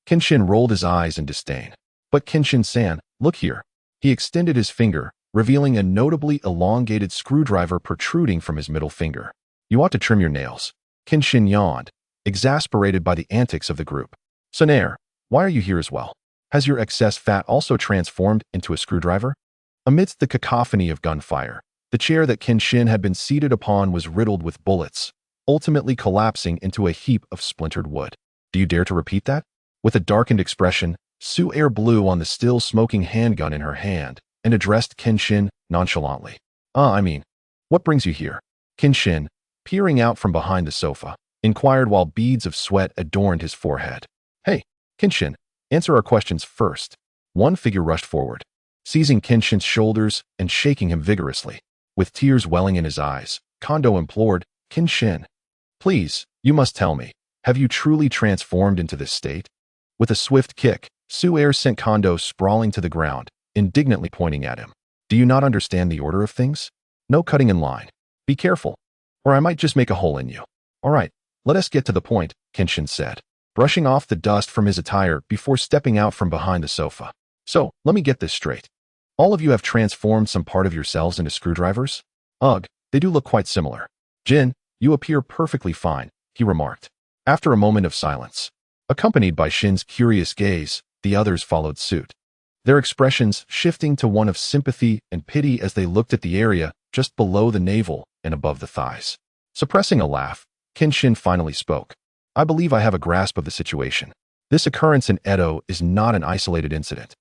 Kenshin rolled his eyes in disdain. But Kenshin-san, look here. He extended his finger, revealing a notably elongated screwdriver protruding from his middle finger. You ought to trim your nails. Kenshin yawned, exasperated by the antics of the group. Sonaire, why are you here as well? Has your excess fat also transformed into a screwdriver? Amidst the cacophony of gunfire, the chair that Kenshin had been seated upon was riddled with bullets, ultimately collapsing into a heap of splintered wood. Do you dare to repeat that? With a darkened expression, Su'er blew on the still smoking handgun in her hand and addressed Kenshin nonchalantly. What brings you here? Kenshin, peering out from behind the sofa, inquired while beads of sweat adorned his forehead. Hey, Kenshin, answer our questions first. One figure rushed forward, seizing Kenshin's shoulders and shaking him vigorously. With tears welling in his eyes, Kondo implored, Kenshin, please, you must tell me, have you truly transformed into this state? With a swift kick, Su'er sent Kondo sprawling to the ground, indignantly pointing at him. Do you not understand the order of things? No cutting in line. Be careful, or I might just make a hole in you. All right, let us get to the point, Kenshin said, brushing off the dust from his attire before stepping out from behind the sofa. So, let me get this straight. All of you have transformed some part of yourselves into screwdrivers? Ugh, they do look quite similar. Jin, you appear perfectly fine, he remarked. After a moment of silence, accompanied by Shin's curious gaze, the others followed suit, their expressions shifting to one of sympathy and pity as they looked at the area just below the navel and above the thighs. Suppressing a laugh, Kenshin finally spoke. I believe I have a grasp of the situation. This occurrence in Edo is not an isolated incident.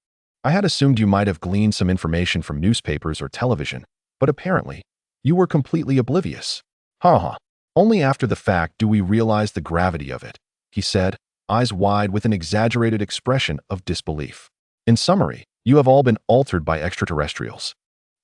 I had assumed you might have gleaned some information from newspapers or television, but apparently, you were completely oblivious. Ha ha. Only after the fact do we realize the gravity of it, he said, eyes wide with an exaggerated expression of disbelief. In summary, you have all been altered by extraterrestrials.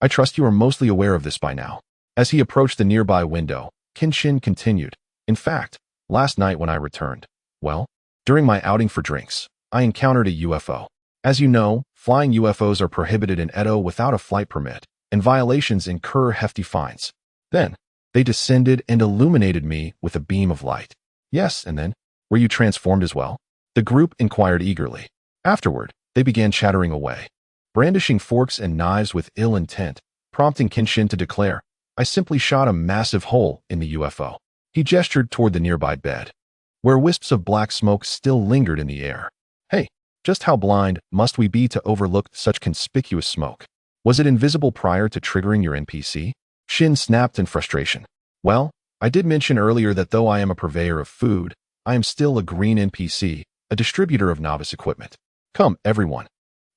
I trust you are mostly aware of this by now. As he approached the nearby window, Kenshin continued, in fact, last night when I returned, well, during my outing for drinks, I encountered a UFO. As you know, flying UFOs are prohibited in Edo without a flight permit, and violations incur hefty fines. Then, they descended and illuminated me with a beam of light. Yes, and then, were you transformed as well? The group inquired eagerly. Afterward, they began chattering away, brandishing forks and knives with ill intent, prompting Kenshin to declare, I simply shot a massive hole in the UFO. He gestured toward the nearby bed, where wisps of black smoke still lingered in the air. Hey, just how blind must we be to overlook such conspicuous smoke? Was it invisible prior to triggering your NPC? Shin snapped in frustration. Well, I did mention earlier that though I am a purveyor of food, I am still a green NPC, a distributor of novice equipment. Come, everyone.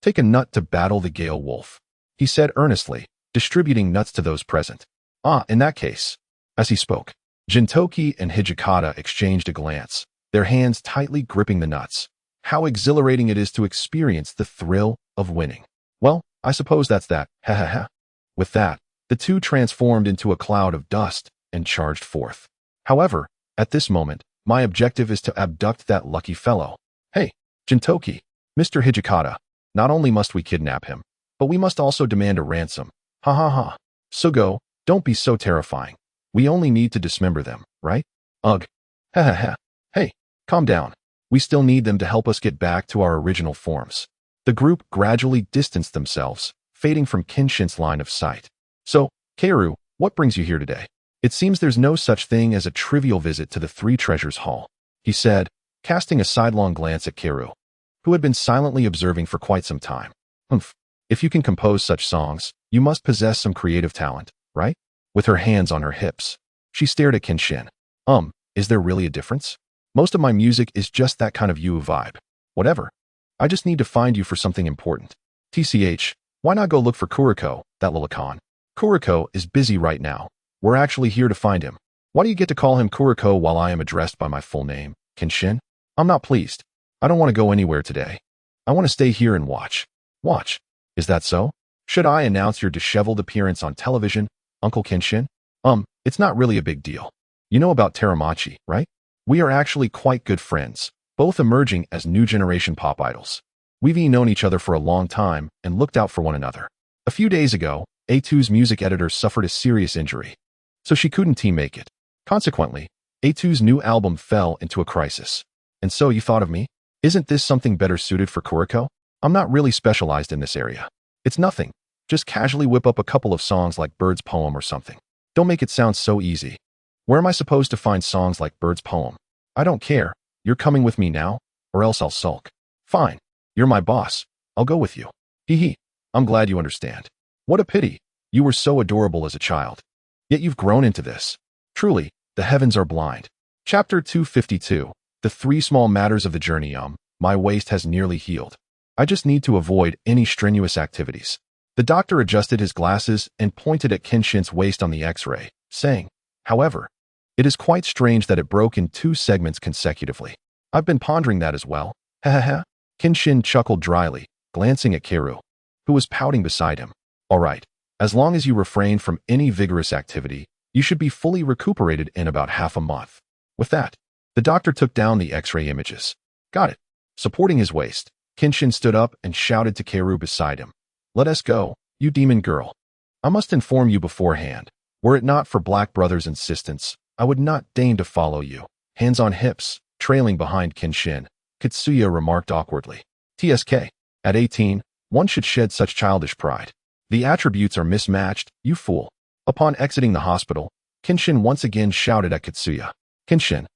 Take a nut to battle the Gale Wolf, he said earnestly, distributing nuts to those present. In that case. As he spoke, Gintoki and Hijikata exchanged a glance, their hands tightly gripping the nuts. How exhilarating it is to experience the thrill of winning. Well, I suppose that's that, ha ha ha. With that, the two transformed into a cloud of dust and charged forth. However, at this moment, my objective is to abduct that lucky fellow. Hey, Gintoki, Mr. Hijikata, not only must we kidnap him, but we must also demand a ransom. Ha ha ha. So go, don't be so terrifying. We only need to dismember them, right? Ugh. Ha ha ha. Hey, calm down. We still need them to help us get back to our original forms. The group gradually distanced themselves, fading from Kenshin's line of sight. So, Keiru, what brings you here today? It seems there's no such thing as a trivial visit to the Three Treasures Hall, he said, casting a sidelong glance at Keiru, who had been silently observing for quite some time. If you can compose such songs, you must possess some creative talent, right? With her hands on her hips, she stared at Kenshin. Is there really a difference? Most of my music is just that kind of you vibe. Whatever. I just need to find you for something important. TCH, why not go look for Kuriko, that Lilicon? Kuriko is busy right now. We're actually here to find him. Why do you get to call him Kuriko while I am addressed by my full name, Kenshin? I'm not pleased. I don't want to go anywhere today. I want to stay here and watch. Watch. Is that so? Should I announce your disheveled appearance on television, Uncle Kenshin? It's not really a big deal. You know about Teramachi, right? We are actually quite good friends, both emerging as new generation pop idols. We've known each other for a long time and looked out for one another. A few days ago, A2's music editor suffered a serious injury, so she couldn't make it. Consequently, A2's new album fell into a crisis. And so you thought of me? Isn't this something better suited for Kuriko? I'm not really specialized in this area. It's nothing. Just casually whip up a couple of songs like Bird's Poem or something. Don't make it sound so easy. Where am I supposed to find songs like Bird's Poem? I don't care. You're coming with me now, or else I'll sulk. Fine. You're my boss. I'll go with you. Hee hee. I'm glad you understand. What a pity. You were so adorable as a child. Yet you've grown into this. Truly, the heavens are blind. Chapter 252. The Three Small Matters of the Journey. My waist has nearly healed. I just need to avoid any strenuous activities. The doctor adjusted his glasses and pointed at Kenshin's waist on the X-ray, saying, however, it is quite strange that it broke in 2 segments consecutively. I've been pondering that as well. Ha ha ha. Kenshin chuckled dryly, glancing at Keiru, who was pouting beside him. All right, as long as you refrain from any vigorous activity, you should be fully recuperated in about half a month. With that, the doctor took down the X-ray images. Got it. Supporting his waist, Kenshin stood up and shouted to Keiru beside him. Let us go, you demon girl. I must inform you beforehand. Were it not for Black Brother's insistence, I would not deign to follow you. Hands on hips, trailing behind Kenshin, Katsuya remarked awkwardly. TSK. At 18, one should shed such childish pride. The attributes are mismatched, you fool. Upon exiting the hospital, Kenshin once again shouted at Katsuya. Kenshin,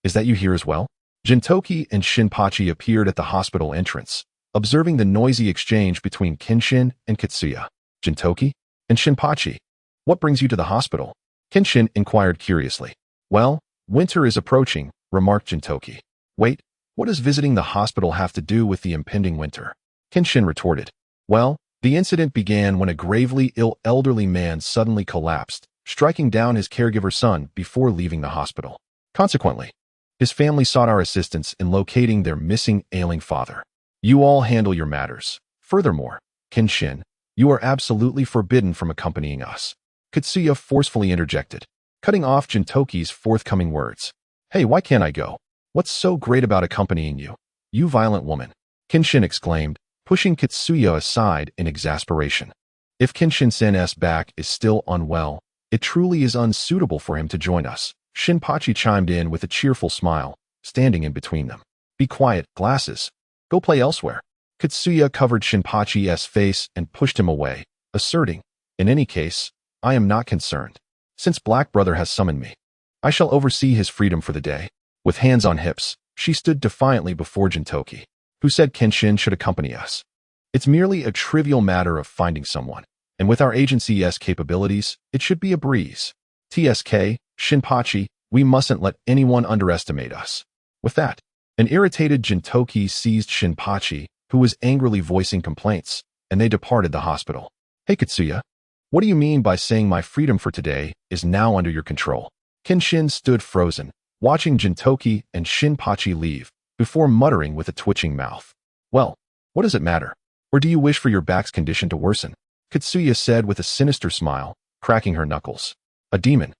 is that you here as well? Gintoki and Shinpachi appeared at the hospital entrance, observing the noisy exchange between Kenshin and Katsuya. Gintoki and Shinpachi, what brings you to the hospital? Kenshin inquired curiously. Well, winter is approaching, remarked Gintoki. Wait, what does visiting the hospital have to do with the impending winter? Kenshin retorted. Well, the incident began when a gravely ill elderly man suddenly collapsed, striking down his caregiver's son before leaving the hospital. Consequently, his family sought our assistance in locating their missing ailing father. You all handle your matters. Furthermore, Kenshin, you are absolutely forbidden from accompanying us. Katsuya forcefully interjected, cutting off Gintoki's forthcoming words. Hey, why can't I go? What's so great about accompanying you? You violent woman, Kenshin exclaimed, pushing Katsuya aside in exasperation. If Kenshin-san's back is still unwell, it truly is unsuitable for him to join us. Shinpachi chimed in with a cheerful smile, standing in between them. Be quiet, glasses. Go play elsewhere. Katsuya covered Shinpachi's face and pushed him away, asserting, in any case, I am not concerned. Since Black Brother has summoned me, I shall oversee his freedom for the day. With hands on hips, she stood defiantly before Gintoki, who said Kenshin should accompany us. It's merely a trivial matter of finding someone, and with our agency's capabilities, it should be a breeze. TSK, Shinpachi, we mustn't let anyone underestimate us. With that, an irritated Gintoki seized Shinpachi, who was angrily voicing complaints, and they departed the hospital. Hey Katsuya, what do you mean by saying my freedom for today is now under your control? Kenshin stood frozen, watching Gintoki and Shinpachi leave, before muttering with a twitching mouth. Well, what does it matter? Or do you wish for your back's condition to worsen? Katsuya said with a sinister smile, cracking her knuckles. A demon.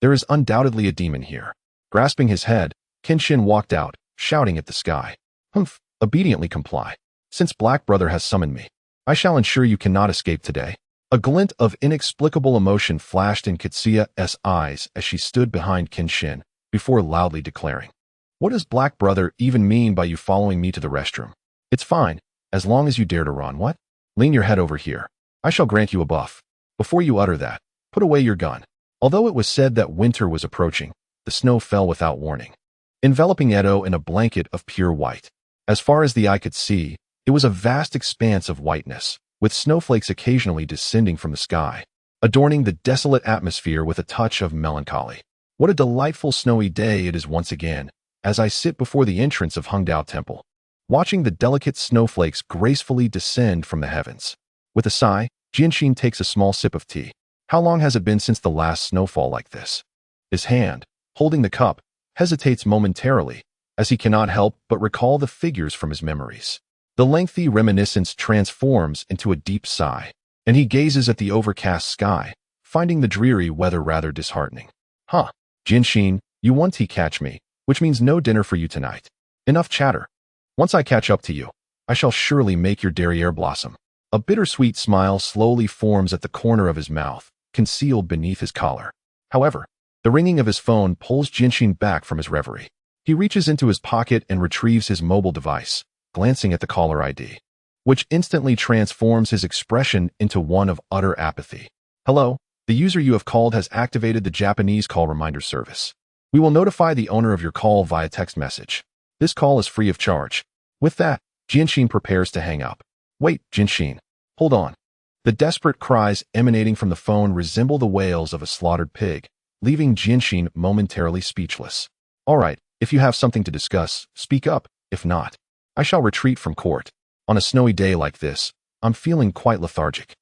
There is undoubtedly a demon here. Grasping his head, Kenshin walked out, shouting at the sky. Humph, obediently comply. Since Black Brother has summoned me, I shall ensure you cannot escape today. A glint of inexplicable emotion flashed in Katsuya's eyes as she stood behind Kenshin, before loudly declaring, what does Black Brother even mean by you following me to the restroom? It's fine, as long as you dare to run. What? Lean your head over here. I shall grant you a buff. Before you utter that, put away your gun. Although it was said that winter was approaching, the snow fell without warning, enveloping Edo in a blanket of pure white. As far as the eye could see, it was a vast expanse of whiteness, with snowflakes occasionally descending from the sky, adorning the desolate atmosphere with a touch of melancholy. What a delightful snowy day it is once again, as I sit before the entrance of Hongdao Temple, watching the delicate snowflakes gracefully descend from the heavens. With a sigh, Genshin takes a small sip of tea. How long has it been since the last snowfall like this? His hand, holding the cup, hesitates momentarily, as he cannot help but recall the figures from his memories. The lengthy reminiscence transforms into a deep sigh, and he gazes at the overcast sky, finding the dreary weather rather disheartening. Huh, Genshin, you want to catch me, which means no dinner for you tonight. Enough chatter. Once I catch up to you, I shall surely make your derriere blossom. A bittersweet smile slowly forms at the corner of his mouth, concealed beneath his collar. However, the ringing of his phone pulls Genshin back from his reverie. He reaches into his pocket and retrieves his mobile device, glancing at the caller ID, which instantly transforms his expression into one of utter apathy. Hello, the user you have called has activated the Japanese call reminder service. We will notify the owner of your call via text message. This call is free of charge. With that, Genshin prepares to hang up. Wait, Genshin. Hold on. The desperate cries emanating from the phone resemble the wails of a slaughtered pig, leaving Genshin momentarily speechless. All right, if you have something to discuss, speak up. If not, I shall retreat from court. On a snowy day like this, I'm feeling quite lethargic.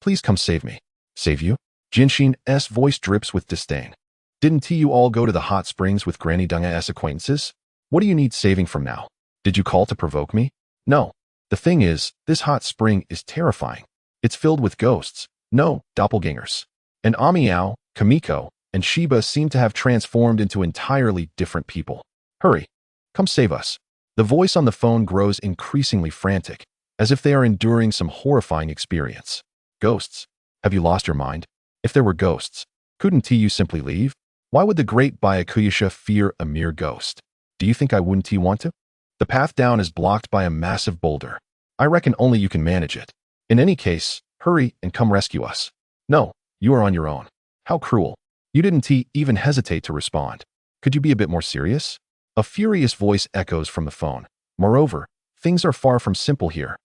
Please come save me. Save you? Genshin's voice drips with disdain. Didn't you all go to the hot springs with Granny Dunga's acquaintances? What do you need saving from now? Did you call to provoke me? No. The thing is, this hot spring is terrifying. It's filled with ghosts, no doppelgangers. And Amiao, Kamiko, and Shiba seem to have transformed into entirely different people. Hurry. Come save us. The voice on the phone grows increasingly frantic, as if they are enduring some horrifying experience. Ghosts? Have you lost your mind? If there were ghosts, couldn't you simply leave? Why would the great Byakuya fear a mere ghost? Do you think I wouldn't want to? The path down is blocked by a massive boulder. I reckon only you can manage it. In any case, hurry and come rescue us. No, you are on your own. How cruel. You didn't even hesitate to respond. Could you be a bit more serious? A furious voice echoes from the phone. Moreover, things are far from simple here.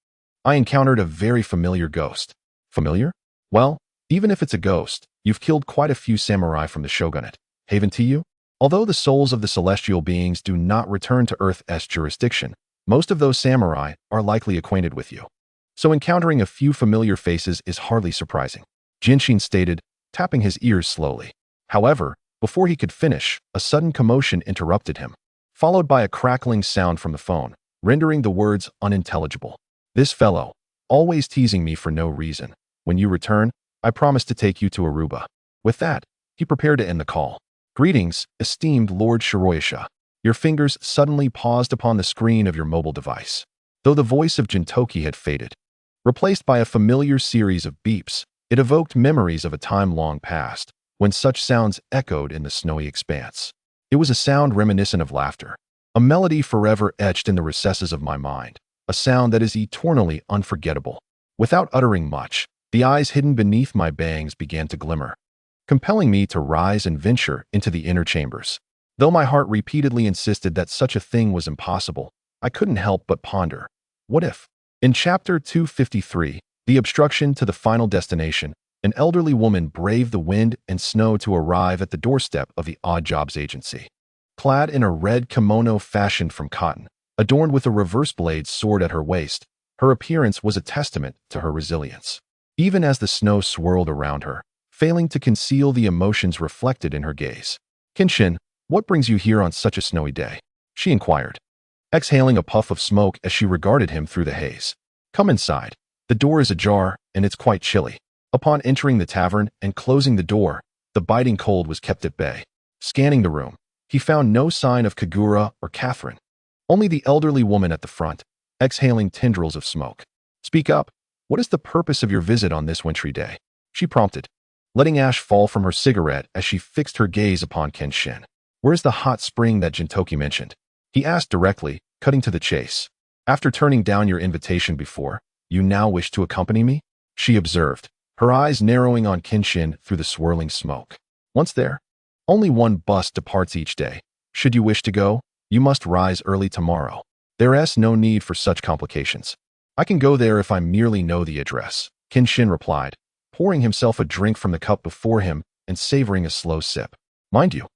I encountered a very familiar ghost. Familiar? Well, even if it's a ghost, you've killed quite a few samurai from the shogunate, haven't you? Although the souls of the celestial beings do not return to Earth's jurisdiction, most of those samurai are likely acquainted with you. so encountering a few familiar faces is hardly surprising, Genshin stated, tapping his ears slowly. However, before he could finish, a sudden commotion interrupted him, followed by a crackling sound from the phone, rendering the words unintelligible. This fellow, always teasing me for no reason. When you return, I promise to take you to Aruba. With that, he prepared to end the call. Greetings, esteemed Lord Shiroyasha. Your fingers suddenly paused upon the screen of your mobile device. Though the voice of Gintoki had faded, replaced by a familiar series of beeps, it evoked memories of a time long past, when such sounds echoed in the snowy expanse. It was a sound reminiscent of laughter, a melody forever etched in the recesses of my mind, a sound that is eternally unforgettable. Without uttering much, the eyes hidden beneath my bangs began to glimmer, compelling me to rise and venture into the inner chambers. Though my heart repeatedly insisted that such a thing was impossible, I couldn't help but ponder, what if? In Chapter 253, The Obstruction to the Final Destination, an elderly woman braved the wind and snow to arrive at the doorstep of the Odd Jobs Agency. Clad in a red kimono fashioned from cotton, adorned with a reverse blade sword at her waist, her appearance was a testament to her resilience. Even as the snow swirled around her, failing to conceal the emotions reflected in her gaze. Kenshin, what brings you here on such a snowy day? She inquired, exhaling a puff of smoke as she regarded him through the haze. Come inside. The door is ajar, and it's quite chilly. Upon entering the tavern and closing the door, the biting cold was kept at bay. Scanning the room, he found no sign of Kagura or Catherine. Only the elderly woman at the front, exhaling tendrils of smoke. Speak up. What is the purpose of your visit on this wintry day? She prompted, letting ash fall from her cigarette as she fixed her gaze upon Kenshin. Where's the hot spring that Gintoki mentioned? He asked directly, cutting to the chase. After turning down your invitation before, you now wish to accompany me? She observed, her eyes narrowing on Kenshin through the swirling smoke. Once there, only one bus departs each day. Should you wish to go, you must rise early tomorrow. There's no need for such complications. I can go there if I merely know the address, Kenshin replied, pouring himself a drink from the cup before him and savoring a slow sip. Mind you,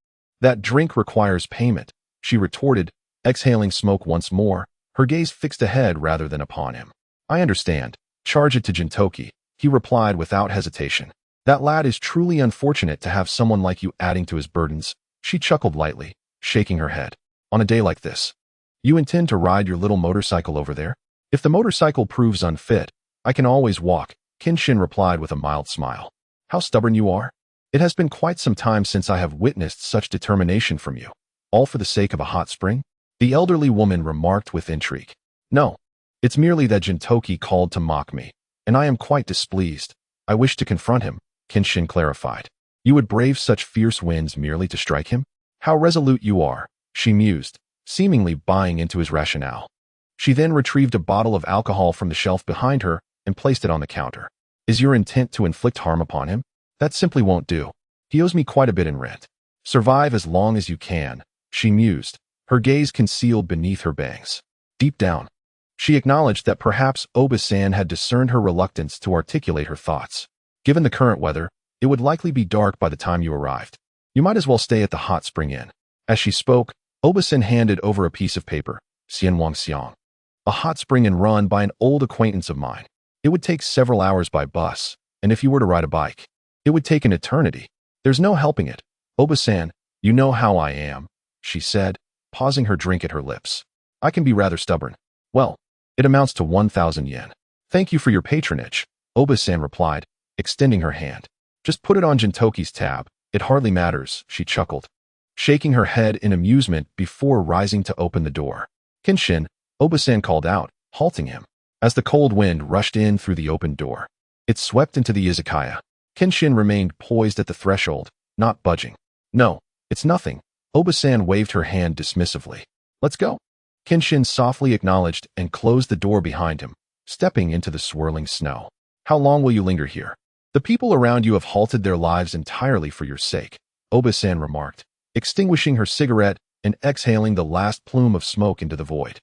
that drink requires payment, she retorted, exhaling smoke once more, her gaze fixed ahead rather than upon him. I understand. Charge it to Gintoki, he replied without hesitation. That lad is truly unfortunate to have someone like you adding to his burdens. She chuckled lightly, shaking her head. On a day like this, you intend to ride your little motorcycle over there? If the motorcycle proves unfit, I can always walk, Kenshin replied with a mild smile. How stubborn you are. It has been quite some time since I have witnessed such determination from you. All for the sake of a hot spring? The elderly woman remarked with intrigue. No, it's merely that Gintoki called to mock me, and I am quite displeased. I wish to confront him, Kenshin clarified. You would brave such fierce winds merely to strike him? How resolute you are, she mused, seemingly buying into his rationale. She then retrieved a bottle of alcohol from the shelf behind her and placed it on the counter. Is your intent to inflict harm upon him? That simply won't do. He owes me quite a bit in rent. Survive as long as you can, she mused, her gaze concealed beneath her bangs. Deep down, she acknowledged that perhaps Oba-san had discerned her reluctance to articulate her thoughts. Given the current weather, it would likely be dark by the time you arrived. You might as well stay at the hot spring inn. As she spoke, Oba-san handed over a piece of paper, Xianwangxiang. A hot spring inn run by an old acquaintance of mine. It would take several hours by bus, and if you were to ride a bike, it would take an eternity. There's no helping it. Oba-san, you know how I am, she said, pausing her drink at her lips. I can be rather stubborn. Well, it amounts to 1,000 yen. Thank you for your patronage, Oba-san replied, extending her hand. Just put it on Gintoki's tab. It hardly matters, she chuckled, shaking her head in amusement before rising to open the door. Kenshin, Oba-san called out, halting him. As the cold wind rushed in through the open door, it swept into the izakaya. Kenshin remained poised at the threshold, not budging. No, it's nothing. Oba-san waved her hand dismissively. Let's go. Kenshin softly acknowledged and closed the door behind him, stepping into the swirling snow. How long will you linger here? The people around you have halted their lives entirely for your sake, Oba-san remarked, extinguishing her cigarette and exhaling the last plume of smoke into the void.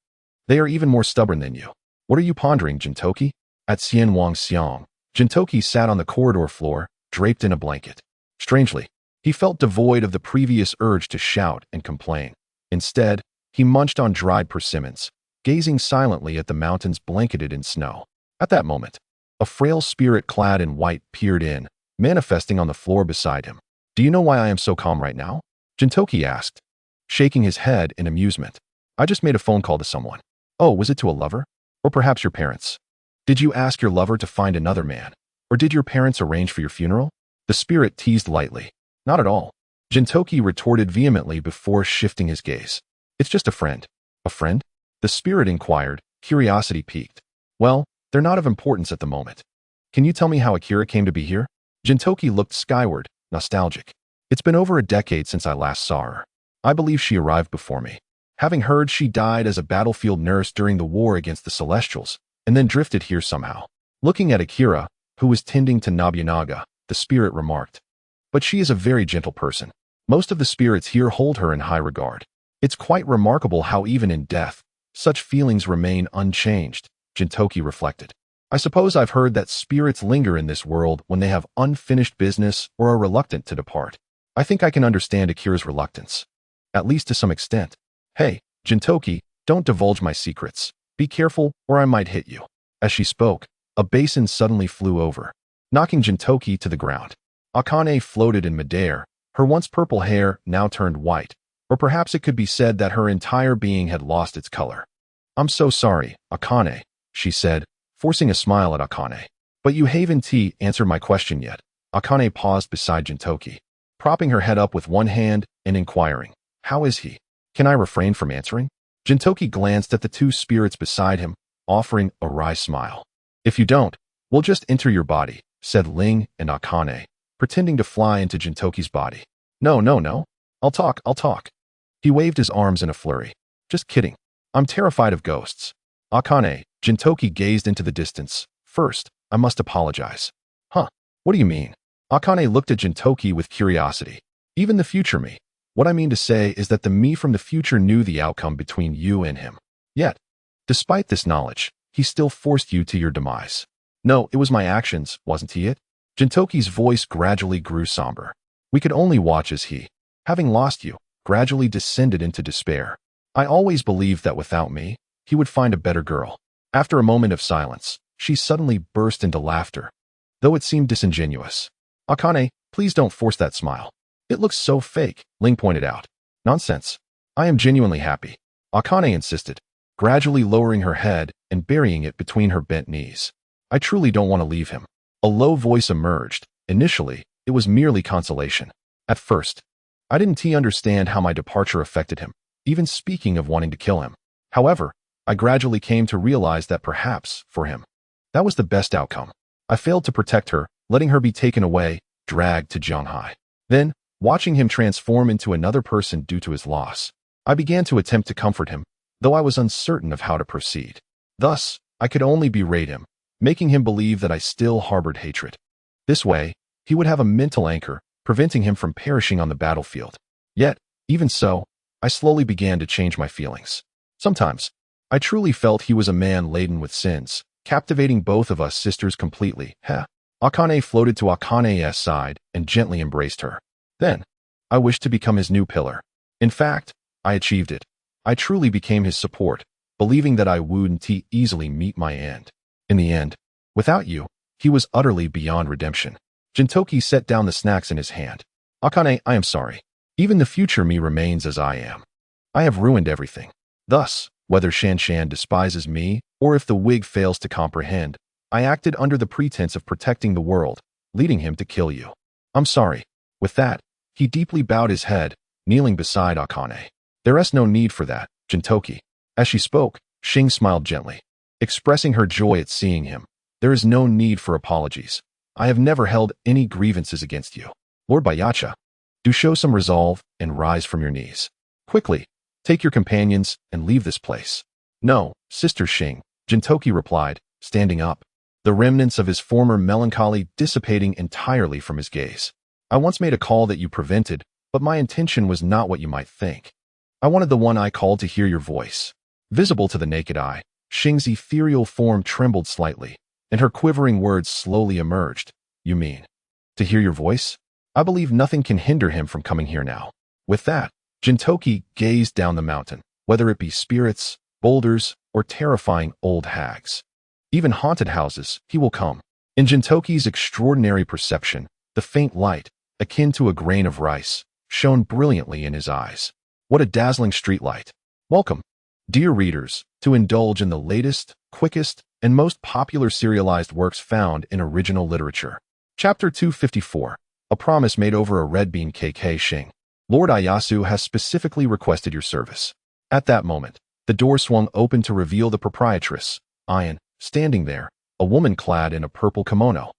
They are even more stubborn than you. What are you pondering, Gintoki? At Xianwangxiang, Gintoki sat on the corridor floor, draped in a blanket. Strangely, he felt devoid of the previous urge to shout and complain. Instead, he munched on dried persimmons, gazing silently at the mountains blanketed in snow. At that moment, a frail spirit clad in white peered in, manifesting on the floor beside him. Do you know why I am so calm right now? Gintoki asked, shaking his head in amusement. I just made a phone call to someone. Oh, was it to a lover? Or perhaps your parents? Did you ask your lover to find another man? Or did your parents arrange for your funeral? The spirit teased lightly. Not at all. Gintoki retorted vehemently before shifting his gaze. It's just a friend. A friend? The spirit inquired, curiosity piqued. Well, they're not of importance at the moment. Can you tell me how Akira came to be here? Gintoki looked skyward, nostalgic. It's been over a decade since I last saw her. I believe she arrived before me. Having heard she died as a battlefield nurse during the war against the Celestials, and then drifted here somehow. Looking at Akira, who was tending to Nobunaga, the spirit remarked. But she is a very gentle person. Most of the spirits here hold her in high regard. It's quite remarkable how even in death, such feelings remain unchanged, Gintoki reflected. I suppose I've heard that spirits linger in this world when they have unfinished business or are reluctant to depart. I think I can understand Akira's reluctance. At least to some extent. Hey, Gintoki, don't divulge my secrets. Be careful or I might hit you. As she spoke, a basin suddenly flew over, knocking Gintoki to the ground. Akane floated in midair, her once purple hair now turned white, or perhaps it could be said that her entire being had lost its color. I'm so sorry, Akane, she said, forcing a smile at Akane. But you haven't answered my question yet. Akane paused beside Gintoki, propping her head up with one hand and inquiring, how is he? Can I refrain from answering? Gintoki glanced at the two spirits beside him, offering a wry smile. If you don't, we'll just enter your body, said Ling and Akane, pretending to fly into Gintoki's body. No. I'll talk. He waved his arms in a flurry. Just kidding. I'm terrified of ghosts. Akane, Gintoki gazed into the distance. First, I must apologize. Huh, what do you mean? Akane looked at Gintoki with curiosity. Even the future me. What I mean to say is that the me from the future knew the outcome between you and him. Yet, despite this knowledge, he still forced you to your demise. No, it was my actions, wasn't he it? Gintoki's voice gradually grew somber. We could only watch as he, having lost you, gradually descended into despair. I always believed that without me, he would find a better girl. After a moment of silence, she suddenly burst into laughter, though it seemed disingenuous. Akane, please don't force that smile. It looks so fake, Ling pointed out. Nonsense. I am genuinely happy, Akane insisted, gradually lowering her head and burying it between her bent knees. I truly don't want to leave him. A low voice emerged. Initially, it was merely consolation. At first, I didn't understand how my departure affected him, even speaking of wanting to kill him. However, I gradually came to realize that perhaps, for him, that was the best outcome. I failed to protect her, letting her be taken away, dragged to Zhanghai. Then, watching him transform into another person due to his loss, I began to attempt to comfort him, though I was uncertain of how to proceed. Thus, I could only berate him, making him believe that I still harbored hatred. This way, he would have a mental anchor, preventing him from perishing on the battlefield. Yet, even so, I slowly began to change my feelings. Sometimes, I truly felt he was a man laden with sins, captivating both of us sisters completely. Akane floated to Akane's side and gently embraced her. Then, I wished to become his new pillar. In fact, I achieved it. I truly became his support, believing that I wouldn't easily meet my end. In the end, without you, he was utterly beyond redemption. Gintoki set down the snacks in his hand. Akane, I am sorry. Even the future me remains as I am. I have ruined everything. Thus, whether Shanshan despises me, or if the wig fails to comprehend, I acted under the pretense of protecting the world, leading him to kill you. I'm sorry. With that, he deeply bowed his head, kneeling beside Akane. There is no need for that, Gintoki. As she spoke, Xing smiled gently, expressing her joy at seeing him. There is no need for apologies. I have never held any grievances against you. Lord Bayacha, do show some resolve and rise from your knees. Quickly, take your companions and leave this place. No, Sister Xing, Gintoki replied, standing up, the remnants of his former melancholy dissipating entirely from his gaze. I once made a call that you prevented, but my intention was not what you might think. I wanted the one I called to hear your voice. Visible to the naked eye, Xing's ethereal form trembled slightly, and her quivering words slowly emerged. You mean, to hear your voice? I believe nothing can hinder him from coming here now. With that, Gintoki gazed down the mountain, whether it be spirits, boulders, or terrifying old hags. Even haunted houses, he will come. In Gintoki's extraordinary perception, the faint light, akin to a grain of rice, shone brilliantly in his eyes. What a dazzling streetlight. Welcome, dear readers, to indulge in the latest, quickest, and most popular serialized works found in original literature. Chapter 254, A Promise Made Over a Red Bean Cake. Hey Shing, Lord Ieyasu has specifically requested your service. At that moment, the door swung open to reveal the proprietress, Ayan, standing there, a woman clad in a purple kimono.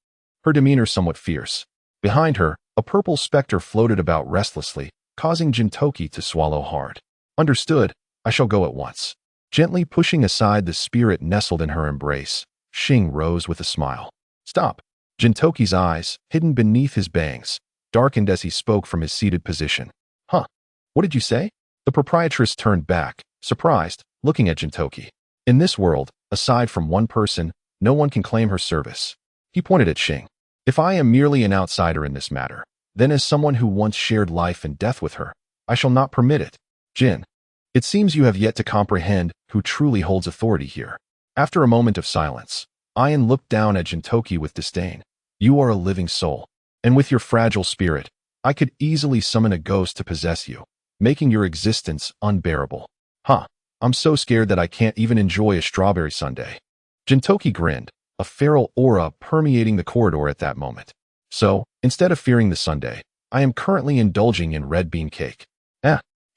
Her demeanor somewhat fierce. Behind her, a purple specter floated about restlessly, causing Gintoki to swallow hard. Understood, I shall go at once. Gently pushing aside the spirit nestled in her embrace, Shing rose with a smile. Stop. Gintoki's eyes, hidden beneath his bangs, darkened as he spoke from his seated position. Huh? What did you say? The proprietress turned back, surprised, looking at Gintoki. In this world, aside from one person, no one can claim her service. He pointed at Shing. If I am merely an outsider in this matter, then as someone who once shared life and death with her, I shall not permit it. Jin, it seems you have yet to comprehend who truly holds authority here. After a moment of silence, Ayan looked down at Gintoki with disdain. You are a living soul, and with your fragile spirit, I could easily summon a ghost to possess you, making your existence unbearable. Huh, I'm so scared that I can't even enjoy a strawberry sundae. Gintoki grinned, a feral aura permeating the corridor at that moment. So, instead of fearing the sundae, I am currently indulging in red bean cake.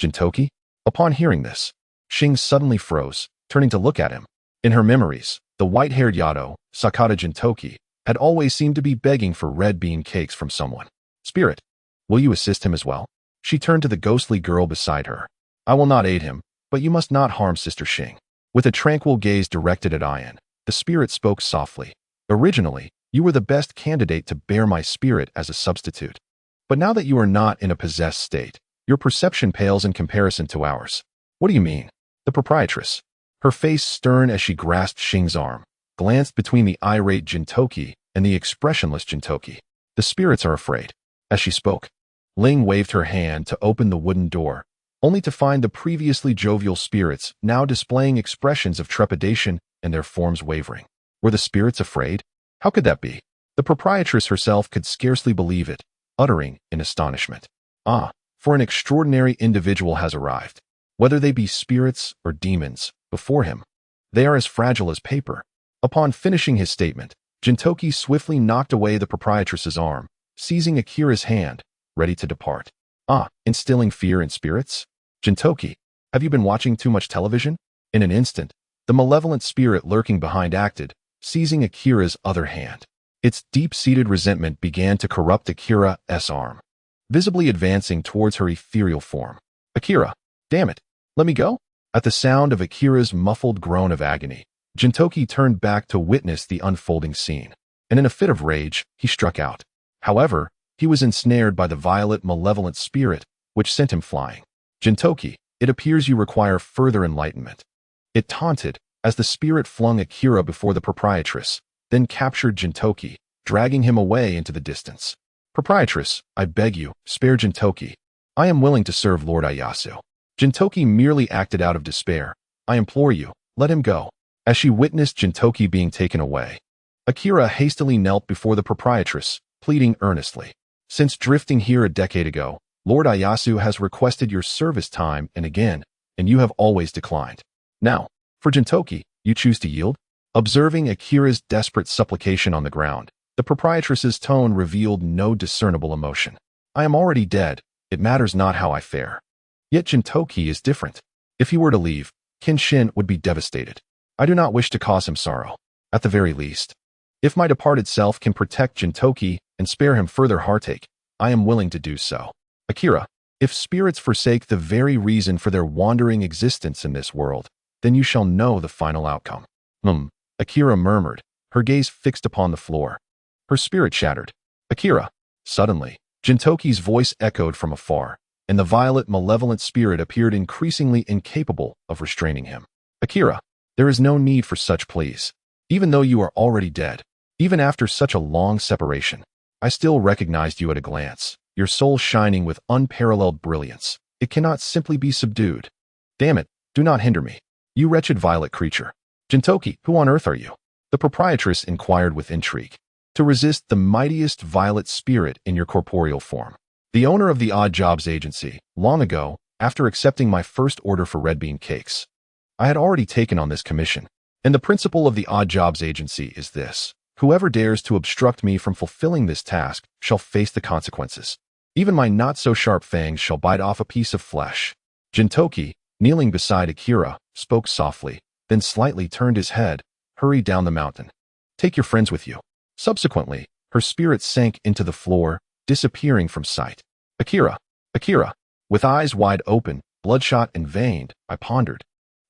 Gintoki? Upon hearing this, Shing suddenly froze, turning to look at him. In her memories, the white-haired Yado, Sakata Gintoki, had always seemed to be begging for red bean cakes from someone. Spirit, will you assist him as well? She turned to the ghostly girl beside her. I will not aid him, but you must not harm Sister Shing. With a tranquil gaze directed at Ayan, the spirit spoke softly. Originally, you were the best candidate to bear my spirit as a substitute. But now that you are not in a possessed state, your perception pales in comparison to ours. What do you mean? The proprietress, her face stern as she grasped Shing's arm, glanced between the irate Gintoki and the expressionless Gintoki. The spirits are afraid. As she spoke, Ling waved her hand to open the wooden door, only to find the previously jovial spirits now displaying expressions of trepidation and their forms wavering. Were the spirits afraid? How could that be? The proprietress herself could scarcely believe it, uttering in astonishment. For an extraordinary individual has arrived. Whether they be spirits or demons, before him, they are as fragile as paper. Upon finishing his statement, Gintoki swiftly knocked away the proprietress's arm, seizing Akira's hand, ready to depart. Instilling fear in spirits? Gintoki, have you been watching too much television? In an instant, the malevolent spirit lurking behind acted, seizing Akira's other hand. Its deep-seated resentment began to corrupt Akira's arm, visibly advancing towards her ethereal form. Akira, damn it, let me go? At the sound of Akira's muffled groan of agony, Gintoki turned back to witness the unfolding scene, and in a fit of rage, he struck out. However, he was ensnared by the violet malevolent spirit, which sent him flying. Gintoki, it appears you require further enlightenment. It taunted, as the spirit flung Akira before the proprietress, then captured Gintoki, dragging him away into the distance. Proprietress, I beg you, spare Gintoki. I am willing to serve Lord Ieyasu. Gintoki merely acted out of despair. I implore you, let him go. As she witnessed Gintoki being taken away, Akira hastily knelt before the proprietress, pleading earnestly. Since drifting here a decade ago, Lord Ieyasu has requested your service time and again, and you have always declined. Now, for Gintoki, you choose to yield? Observing Akira's desperate supplication on the ground, the proprietress's tone revealed no discernible emotion. I am already dead. It matters not how I fare. Yet Gintoki is different. If he were to leave, Kenshin would be devastated. I do not wish to cause him sorrow. At the very least, if my departed self can protect Gintoki and spare him further heartache, I am willing to do so. Akira, if spirits forsake the very reason for their wandering existence in this world, then you shall know the final outcome. Akira murmured, her gaze fixed upon the floor. Her spirit shattered. Akira. Suddenly, Gintoki's voice echoed from afar, and the violet malevolent spirit appeared increasingly incapable of restraining him. Akira, there is no need for such pleas. Even though you are already dead, even after such a long separation, I still recognized you at a glance, your soul shining with unparalleled brilliance. It cannot simply be subdued. Damn it, do not hinder me. You wretched violet creature. Gintoki, who on earth are you? The proprietress inquired with intrigue. To resist the mightiest violet spirit in your corporeal form. The owner of the odd jobs agency, long ago, after accepting my first order for red bean cakes. I had already taken on this commission. And the principle of the odd jobs agency is this. Whoever dares to obstruct me from fulfilling this task shall face the consequences. Even my not-so-sharp fangs shall bite off a piece of flesh. Gintoki, kneeling beside Akira, spoke softly, then slightly turned his head, hurried down the mountain. Take your friends with you. Subsequently, her spirit sank into the floor, disappearing from sight. Akira! Akira! With eyes wide open, bloodshot and veined, I pondered.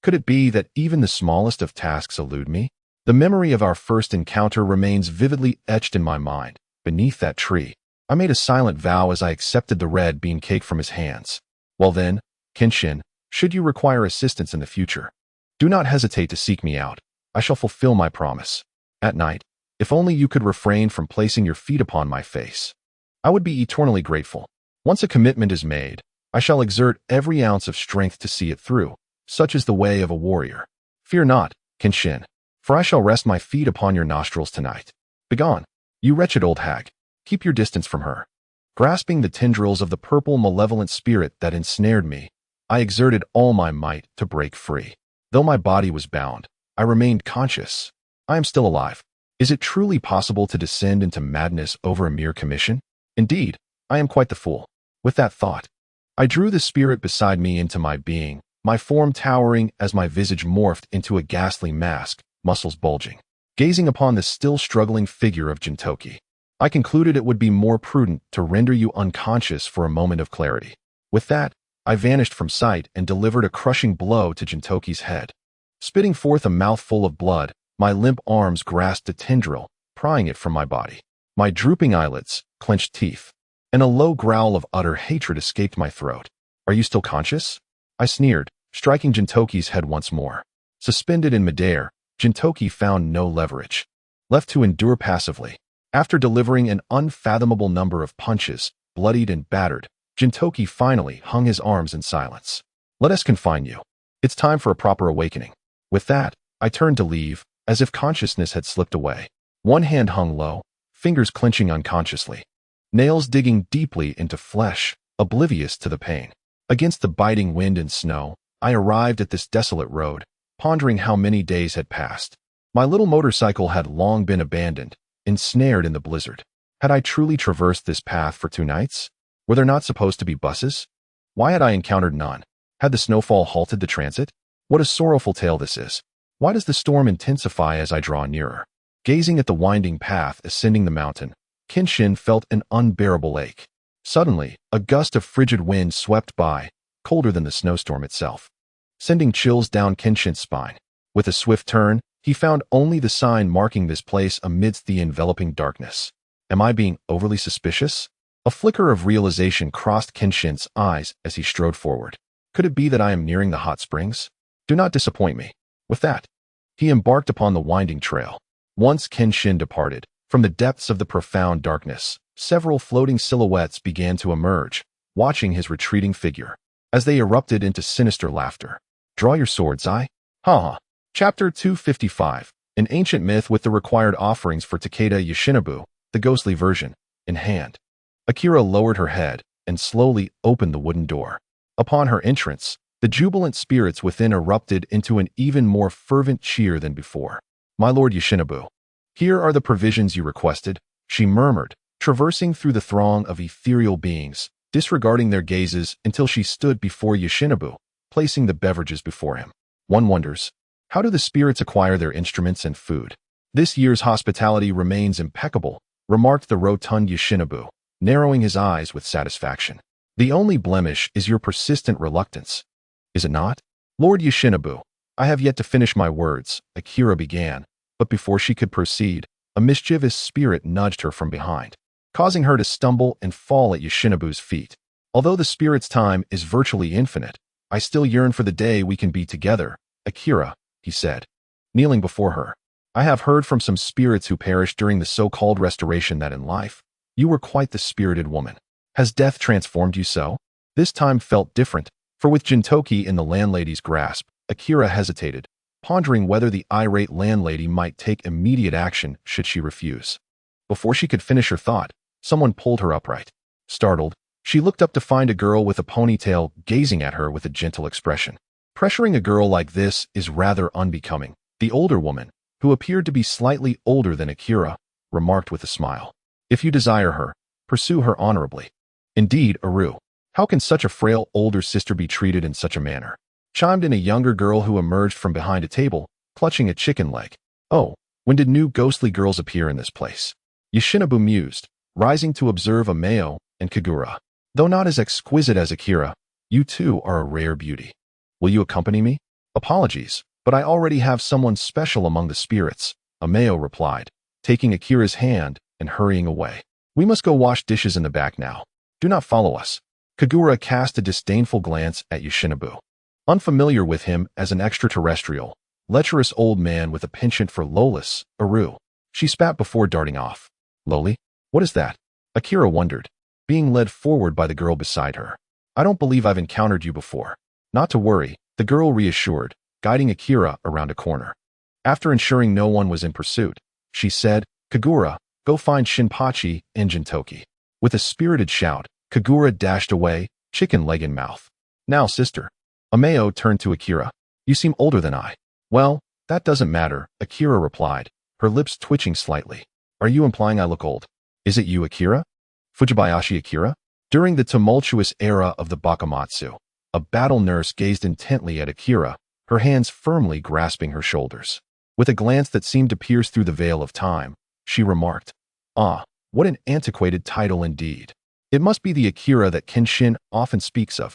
Could it be that even the smallest of tasks elude me? The memory of our first encounter remains vividly etched in my mind. Beneath that tree, I made a silent vow as I accepted the red bean cake from his hands. Well then, Kenshin, should you require assistance in the future, do not hesitate to seek me out. I shall fulfill my promise. At night, if only you could refrain from placing your feet upon my face. I would be eternally grateful. Once a commitment is made, I shall exert every ounce of strength to see it through. Such is the way of a warrior. Fear not, Kenshin, for I shall rest my feet upon your nostrils tonight. Begone, you wretched old hag. Keep your distance from her. Grasping the tendrils of the purple malevolent spirit that ensnared me, I exerted all my might to break free. Though my body was bound, I remained conscious. I am still alive. Is it truly possible to descend into madness over a mere commission? Indeed, I am quite the fool. With that thought, I drew the spirit beside me into my being, my form towering as my visage morphed into a ghastly mask, muscles bulging. Gazing upon the still struggling figure of Gintoki, I concluded it would be more prudent to render you unconscious for a moment of clarity. With that, I vanished from sight and delivered a crushing blow to Gintoki's head. Spitting forth a mouthful of blood, my limp arms grasped a tendril, prying it from my body. My drooping eyelids, clenched teeth, and a low growl of utter hatred escaped my throat. Are you still conscious? I sneered, striking Gintoki's head once more. Suspended in midair, Gintoki found no leverage. Left to endure passively. After delivering an unfathomable number of punches, bloodied and battered, Gintoki finally hung his arms in silence. Let us confine you. It's time for a proper awakening. With that, I turned to leave, as if consciousness had slipped away. One hand hung low, fingers clenching unconsciously. Nails digging deeply into flesh, oblivious to the pain. Against the biting wind and snow, I arrived at this desolate road, pondering how many days had passed. My little motorcycle had long been abandoned, ensnared in the blizzard. Had I truly traversed this path for 2 nights? Were there not supposed to be buses? Why had I encountered none? Had the snowfall halted the transit? What a sorrowful tale this is. Why does the storm intensify as I draw nearer? Gazing at the winding path ascending the mountain, Kenshin felt an unbearable ache. Suddenly, a gust of frigid wind swept by, colder than the snowstorm itself, sending chills down Kenshin's spine. With a swift turn, he found only the sign marking this place amidst the enveloping darkness. Am I being overly suspicious? A flicker of realization crossed Kenshin's eyes as he strode forward. Could it be that I am nearing the hot springs? Do not disappoint me. With that, he embarked upon the winding trail. Once Kenshin departed, from the depths of the profound darkness, several floating silhouettes began to emerge, watching his retreating figure, as they erupted into sinister laughter. Draw your swords, I? Ha! Chapter 255, an ancient myth with the required offerings for Takeda Yoshinobu, the ghostly version, in hand. Akira lowered her head and slowly opened the wooden door. Upon her entrance, the jubilant spirits within erupted into an even more fervent cheer than before. My lord Yoshinobu, here are the provisions you requested, she murmured, traversing through the throng of ethereal beings, disregarding their gazes until she stood before Yoshinobu, placing the beverages before him. One wonders, how do the spirits acquire their instruments and food? This year's hospitality remains impeccable, remarked the rotund Yoshinobu, narrowing his eyes with satisfaction. The only blemish is your persistent reluctance. Is it not? Lord Yoshinobu, I have yet to finish my words, Akira began, but before she could proceed, a mischievous spirit nudged her from behind, causing her to stumble and fall at Yoshinobu's feet. Although the spirit's time is virtually infinite, I still yearn for the day we can be together, Akira, he said, kneeling before her. I have heard from some spirits who perished during the so-called restoration that in life, you were quite the spirited woman. Has death transformed you so? This time felt different, for with Gintoki in the landlady's grasp, Akira hesitated, pondering whether the irate landlady might take immediate action should she refuse. Before she could finish her thought, someone pulled her upright. Startled, she looked up to find a girl with a ponytail gazing at her with a gentle expression. Pressuring a girl like this is rather unbecoming, the older woman, who appeared to be slightly older than Akira, remarked with a smile. If you desire her, pursue her honorably. Indeed, Aru. How can such a frail older sister be treated in such a manner? Chimed in a younger girl who emerged from behind a table, clutching a chicken leg. Oh, when did new ghostly girls appear in this place? Yoshinobu mused, rising to observe Ameo and Kagura. Though not as exquisite as Akira, you too are a rare beauty. Will you accompany me? Apologies, but I already have someone special among the spirits, Ameo replied, taking Akira's hand and hurrying away. We must go wash dishes in the back now. Do not follow us. Kagura cast a disdainful glance at Yoshinobu. Unfamiliar with him as an extraterrestrial, lecherous old man with a penchant for lolis, Aru. She spat before darting off. Loli? What is that? Akira wondered, being led forward by the girl beside her. I don't believe I've encountered you before. Not to worry, the girl reassured, guiding Akira around a corner. After ensuring no one was in pursuit, she said, Kagura, go find Shinpachi and Gintoki. With a spirited shout, Kagura dashed away, chicken leg in mouth. Now, sister. Ameo turned to Akira. You seem older than I. Well, that doesn't matter, Akira replied, her lips twitching slightly. Are you implying I look old? Is it you, Akira? Fujibayashi Akira? During the tumultuous era of the Bakamatsu, a battle nurse gazed intently at Akira, her hands firmly grasping her shoulders. With a glance that seemed to pierce through the veil of time, she remarked, Ah, what an antiquated title indeed. It must be the Akira that Kenshin often speaks of.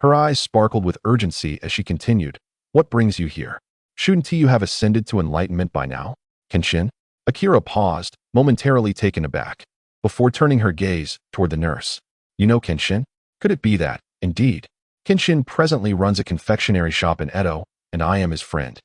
Her eyes sparkled with urgency as she continued, What brings you here? Shouldn't you have ascended to enlightenment by now? Kenshin? Akira paused, momentarily taken aback, before turning her gaze toward the nurse. You know Kenshin? Could it be that, indeed, Kenshin presently runs a confectionery shop in Edo, and I am his friend?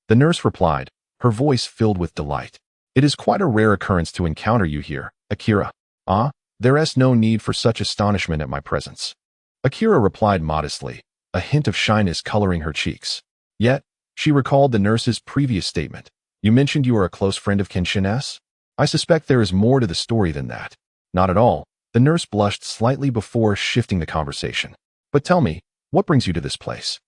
The nurse replied, her voice filled with delight. It is quite a rare occurrence to encounter you here, Akira. Ah, there is no need for such astonishment at my presence. Akira replied modestly, a hint of shyness coloring her cheeks. Yet, she recalled the nurse's previous statement. You mentioned you are a close friend of Kenshin's? I suspect there is more to the story than that. Not at all. The nurse blushed slightly before shifting the conversation. But tell me, what brings you to this place?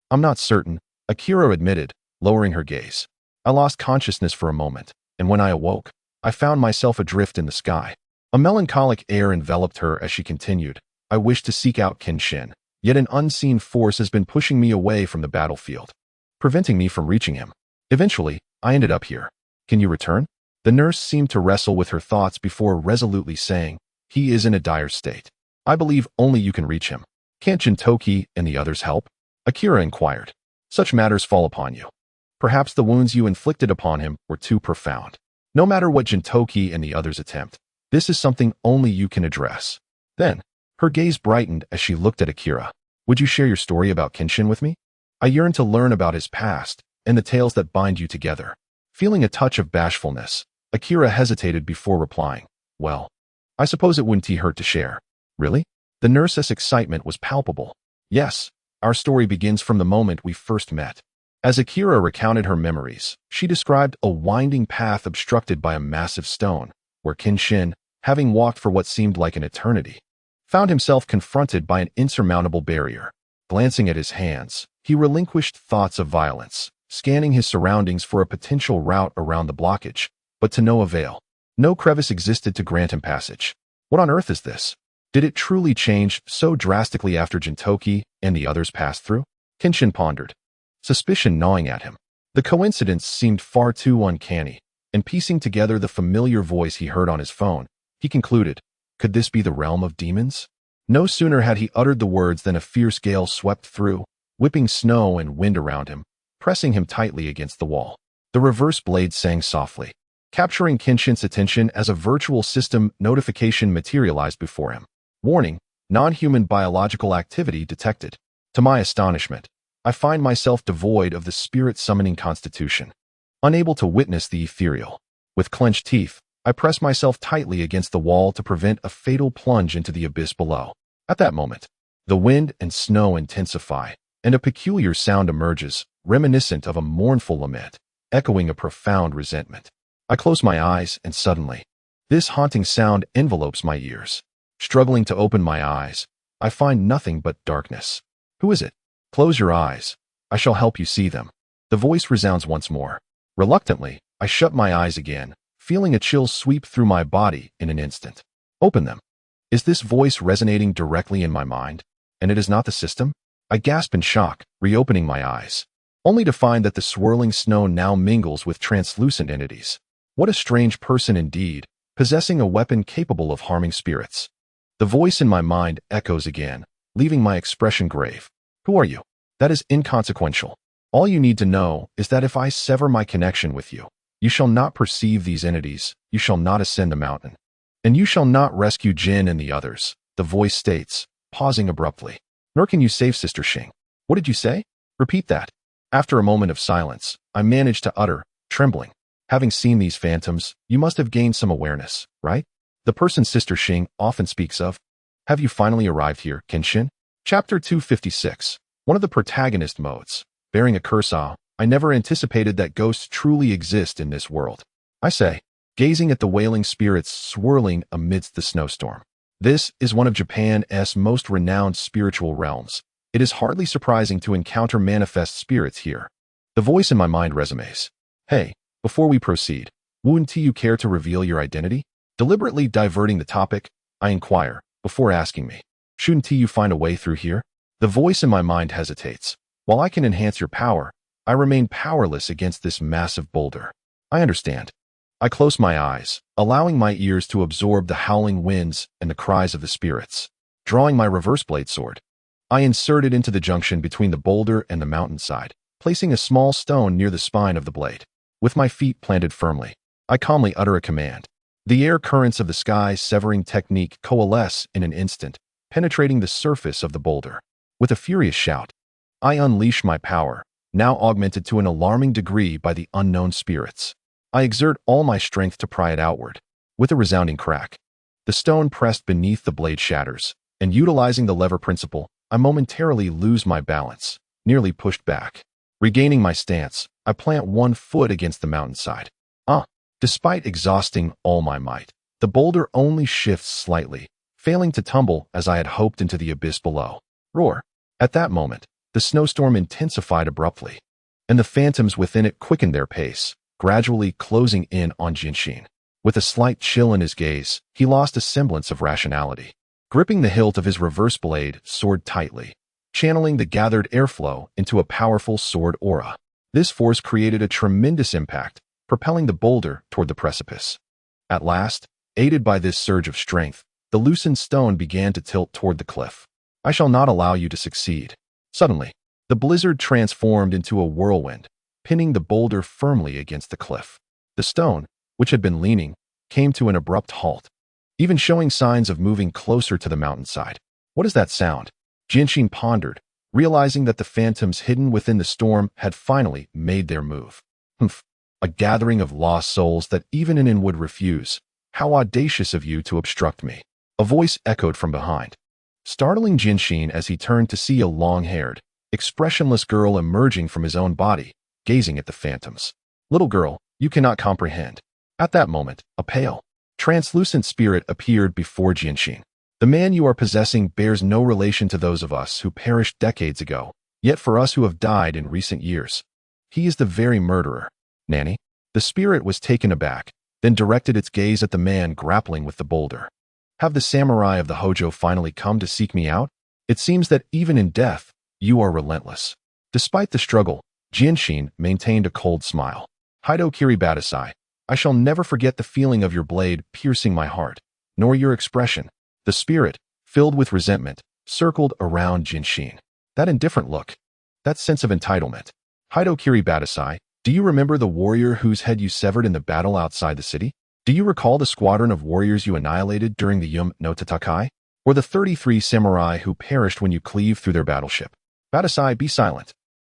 I'm not certain, Akira admitted, lowering her gaze. I lost consciousness for a moment, and when I awoke, I found myself adrift in the sky. A melancholic air enveloped her as she continued. I wish to seek out Kenshin, yet an unseen force has been pushing me away from the battlefield, preventing me from reaching him. Eventually, I ended up here. Can you return? The nurse seemed to wrestle with her thoughts before resolutely saying, He is in a dire state. I believe only you can reach him. Can't Gintoki and the others help? Akira inquired. Such matters fall upon you. Perhaps the wounds you inflicted upon him were too profound. No matter what Gintoki and the others attempt, this is something only you can address. Then, her gaze brightened as she looked at Akira. Would you share your story about Kenshin with me? I yearn to learn about his past and the tales that bind you together. Feeling a touch of bashfulness, Akira hesitated before replying. Well, I suppose it wouldn't hurt to share. Really? The nurse's excitement was palpable. Yes, our story begins from the moment we first met. As Akira recounted her memories, she described a winding path obstructed by a massive stone, where Kenshin, having walked for what seemed like an eternity, found himself confronted by an insurmountable barrier. Glancing at his hands, he relinquished thoughts of violence, scanning his surroundings for a potential route around the blockage, but to no avail. No crevice existed to grant him passage. What on earth is this? Did it truly change so drastically after Gintoki and the others passed through? Kenshin pondered, suspicion gnawing at him. The coincidence seemed far too uncanny, and piecing together the familiar voice he heard on his phone, he concluded, could this be the realm of demons? No sooner had he uttered the words than a fierce gale swept through, whipping snow and wind around him, pressing him tightly against the wall. The reverse blade sang softly, capturing Kenshin's attention as a virtual system notification materialized before him. Warning, non-human biological activity detected. To my astonishment, I find myself devoid of the spirit-summoning constitution, unable to witness the ethereal. With clenched teeth, I press myself tightly against the wall to prevent a fatal plunge into the abyss below. At that moment, the wind and snow intensify, and a peculiar sound emerges, reminiscent of a mournful lament, echoing a profound resentment. I close my eyes, and suddenly, this haunting sound envelopes my ears. Struggling to open my eyes, I find nothing but darkness. Who is it? Close your eyes. I shall help you see them. The voice resounds once more. Reluctantly, I shut my eyes again, feeling a chill sweep through my body in an instant. Open them. Is this voice resonating directly in my mind? And it is not the system? I gasp in shock, reopening my eyes, only to find that the swirling snow now mingles with translucent entities. What a strange person indeed, possessing a weapon capable of harming spirits. The voice in my mind echoes again, leaving my expression grave. Who are you? That is inconsequential. All you need to know is that if I sever my connection with you, you shall not perceive these entities, you shall not ascend the mountain, and you shall not rescue Jin and the others, the voice states, pausing abruptly. Nor can you save Sister Xing. What did you say? Repeat that. After a moment of silence, I managed to utter, trembling. Having seen these phantoms, you must have gained some awareness, right? The person Sister Xing often speaks of. Have you finally arrived here, Kenshin? Chapter 256. One of the protagonist modes. Bearing a curse. I never anticipated that ghosts truly exist in this world. I say, gazing at the wailing spirits swirling amidst the snowstorm. This is one of Japan's most renowned spiritual realms. It is hardly surprising to encounter manifest spirits here. The voice in my mind resumes. Hey, before we proceed, wouldn't you care to reveal your identity? Deliberately diverting the topic, I inquire, before asking me. Shouldn't you find a way through here? The voice in my mind hesitates. While I can enhance your power, I remain powerless against this massive boulder. I understand. I close my eyes, allowing my ears to absorb the howling winds and the cries of the spirits. Drawing my reverse blade sword, I insert it into the junction between the boulder and the mountainside, placing a small stone near the spine of the blade. With my feet planted firmly, I calmly utter a command. The air currents of the sky severing technique coalesce in an instant, penetrating the surface of the boulder. With a furious shout, I unleash my power, now augmented to an alarming degree by the unknown spirits. I exert all my strength to pry it outward. With a resounding crack, the stone pressed beneath the blade shatters, and utilizing the lever principle, I momentarily lose my balance, nearly pushed back. Regaining my stance, I plant one foot against the mountainside. Despite exhausting all my might, the boulder only shifts slightly, failing to tumble as I had hoped into the abyss below. Roar! At that moment, the snowstorm intensified abruptly, and the phantoms within it quickened their pace, gradually closing in on Genshin. With a slight chill in his gaze, he lost a semblance of rationality. Gripping the hilt of his reverse blade sword tightly, channeling the gathered airflow into a powerful sword aura. This force created a tremendous impact, propelling the boulder toward the precipice. At last, aided by this surge of strength, the loosened stone began to tilt toward the cliff. I shall not allow you to succeed. Suddenly, the blizzard transformed into a whirlwind, pinning the boulder firmly against the cliff. The stone, which had been leaning, came to an abrupt halt, even showing signs of moving closer to the mountainside. What is that sound? Genshin pondered, realizing that the phantoms hidden within the storm had finally made their move. Humph. A gathering of lost souls that even an inn would refuse. How audacious of you to obstruct me. A voice echoed from behind, startling Genshin as he turned to see a long-haired, expressionless girl emerging from his own body, gazing at the phantoms. Little girl, you cannot comprehend. At that moment, a pale, translucent spirit appeared before Genshin. The man you are possessing bears no relation to those of us who perished decades ago, yet for us who have died in recent years, he is the very murderer. Nanny? The spirit was taken aback, then directed its gaze at the man grappling with the boulder. Have the samurai of the Hojo finally come to seek me out? It seems that even in death, you are relentless. Despite the struggle, Genshin maintained a cold smile. Hido Kiribatasai, I shall never forget the feeling of your blade piercing my heart, nor your expression. The spirit, filled with resentment, circled around Genshin. That indifferent look, that sense of entitlement. Hido Kiribatasai, do you remember the warrior whose head you severed in the battle outside the city? Do you recall the squadron of warriors you annihilated during the Yum no Tatakai? Or the 33 samurai who perished when you cleaved through their battleship? Batasai, be silent.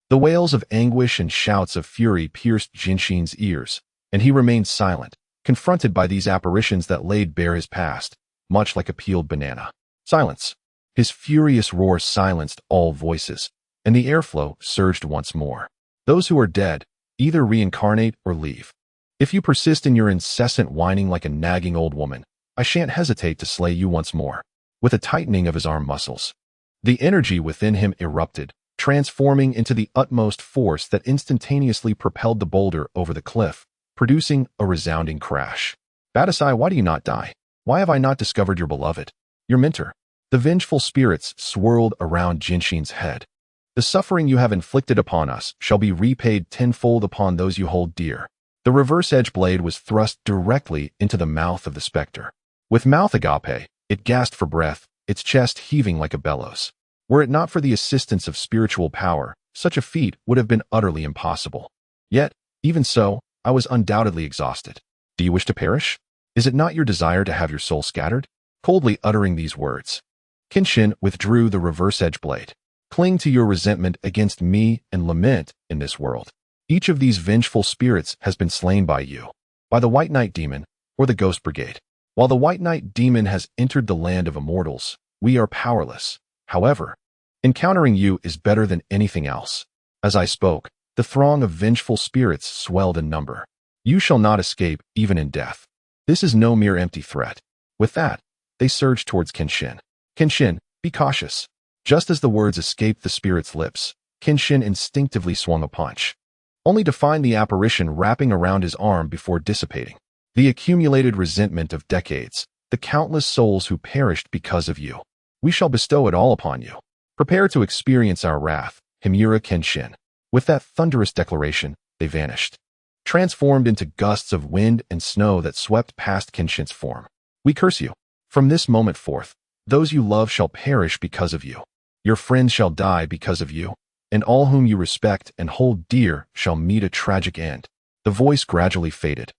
The wails of anguish and shouts of fury pierced Genshin's ears, and he remained silent, confronted by these apparitions that laid bare his past, much like a peeled banana. Silence. His furious roar silenced all voices, and the airflow surged once more. Those who are dead either reincarnate or leave. If you persist in your incessant whining like a nagging old woman, I shan't hesitate to slay you once more." With a tightening of his arm muscles, the energy within him erupted, transforming into the utmost force that instantaneously propelled the boulder over the cliff, producing a resounding crash. "Badasai, why do you not die? Why have I not discovered your beloved, your mentor?" The vengeful spirits swirled around Genshin's head. "The suffering you have inflicted upon us shall be repaid tenfold upon those you hold dear." The reverse edge blade was thrust directly into the mouth of the specter. With mouth agape, it gasped for breath, its chest heaving like a bellows. Were it not for the assistance of spiritual power, such a feat would have been utterly impossible. Yet, even so, I was undoubtedly exhausted. "Do you wish to perish? Is it not your desire to have your soul scattered?" Coldly uttering these words, Kenshin withdrew the reverse edge blade. "Cling to your resentment against me and lament in this world. Each of these vengeful spirits has been slain by you, by the White Knight Demon or the Ghost Brigade. While the White Knight Demon has entered the land of immortals, we are powerless. However, encountering you is better than anything else." As I spoke, the throng of vengeful spirits swelled in number. "You shall not escape even in death. This is no mere empty threat." With that, they surged towards Kenshin. "Kenshin, be cautious." Just as the words escaped the spirit's lips, Kenshin instinctively swung a punch, only to find the apparition wrapping around his arm before dissipating. The accumulated resentment of decades, the countless souls who perished because of you. We shall bestow it all upon you. Prepare to experience our wrath, Himura Kenshin. With that thunderous declaration, they vanished, transformed into gusts of wind and snow that swept past Kenshin's form. "We curse you. From this moment forth, those you love shall perish because of you. Your friends shall die because of you, and all whom you respect and hold dear shall meet a tragic end." The voice gradually faded,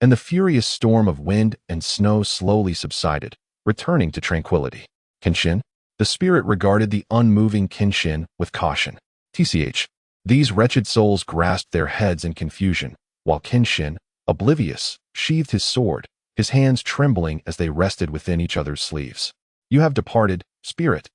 and the furious storm of wind and snow slowly subsided, returning to tranquility. "Kenshin?" The spirit regarded the unmoving Kenshin with caution. "TCH." These wretched souls grasped their heads in confusion, while Kenshin, oblivious, sheathed his sword, his hands trembling as they rested within each other's sleeves. "You have departed, spirit,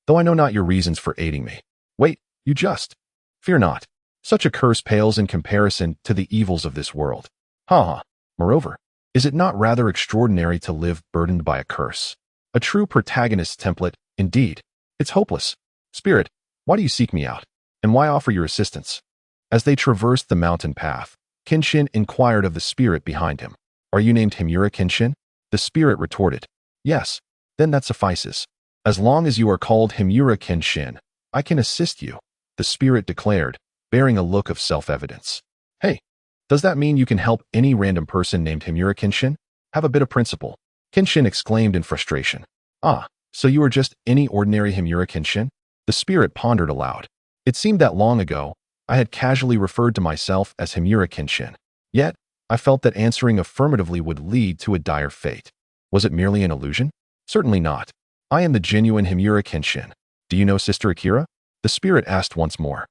though I know not your reasons for aiding me. Wait, you just. Fear not. Such a curse pales in comparison to the evils of this world. Ha ha. Moreover, is it not rather extraordinary to live burdened by a curse? A true protagonist's template, indeed. It's hopeless. Spirit, why do you seek me out? And why offer your assistance?" As they traversed the mountain path, Kenshin inquired of the spirit behind him. "Are you named Himura Kenshin?" The spirit retorted. "Yes." "Then that suffices. As long as you are called Himura Kenshin, I can assist you," the spirit declared, bearing a look of self-evidence. "Hey, does that mean you can help any random person named Himura Kenshin? Have a bit of principle." Kenshin exclaimed in frustration. "Ah, so you are just any ordinary Himura Kenshin?" The spirit pondered aloud. It seemed that long ago, I had casually referred to myself as Himura Kenshin. Yet, I felt that answering affirmatively would lead to a dire fate. Was it merely an illusion? Certainly not. I am the genuine Himura Kenshin. "Do you know Sister Akira?" the spirit asked once more.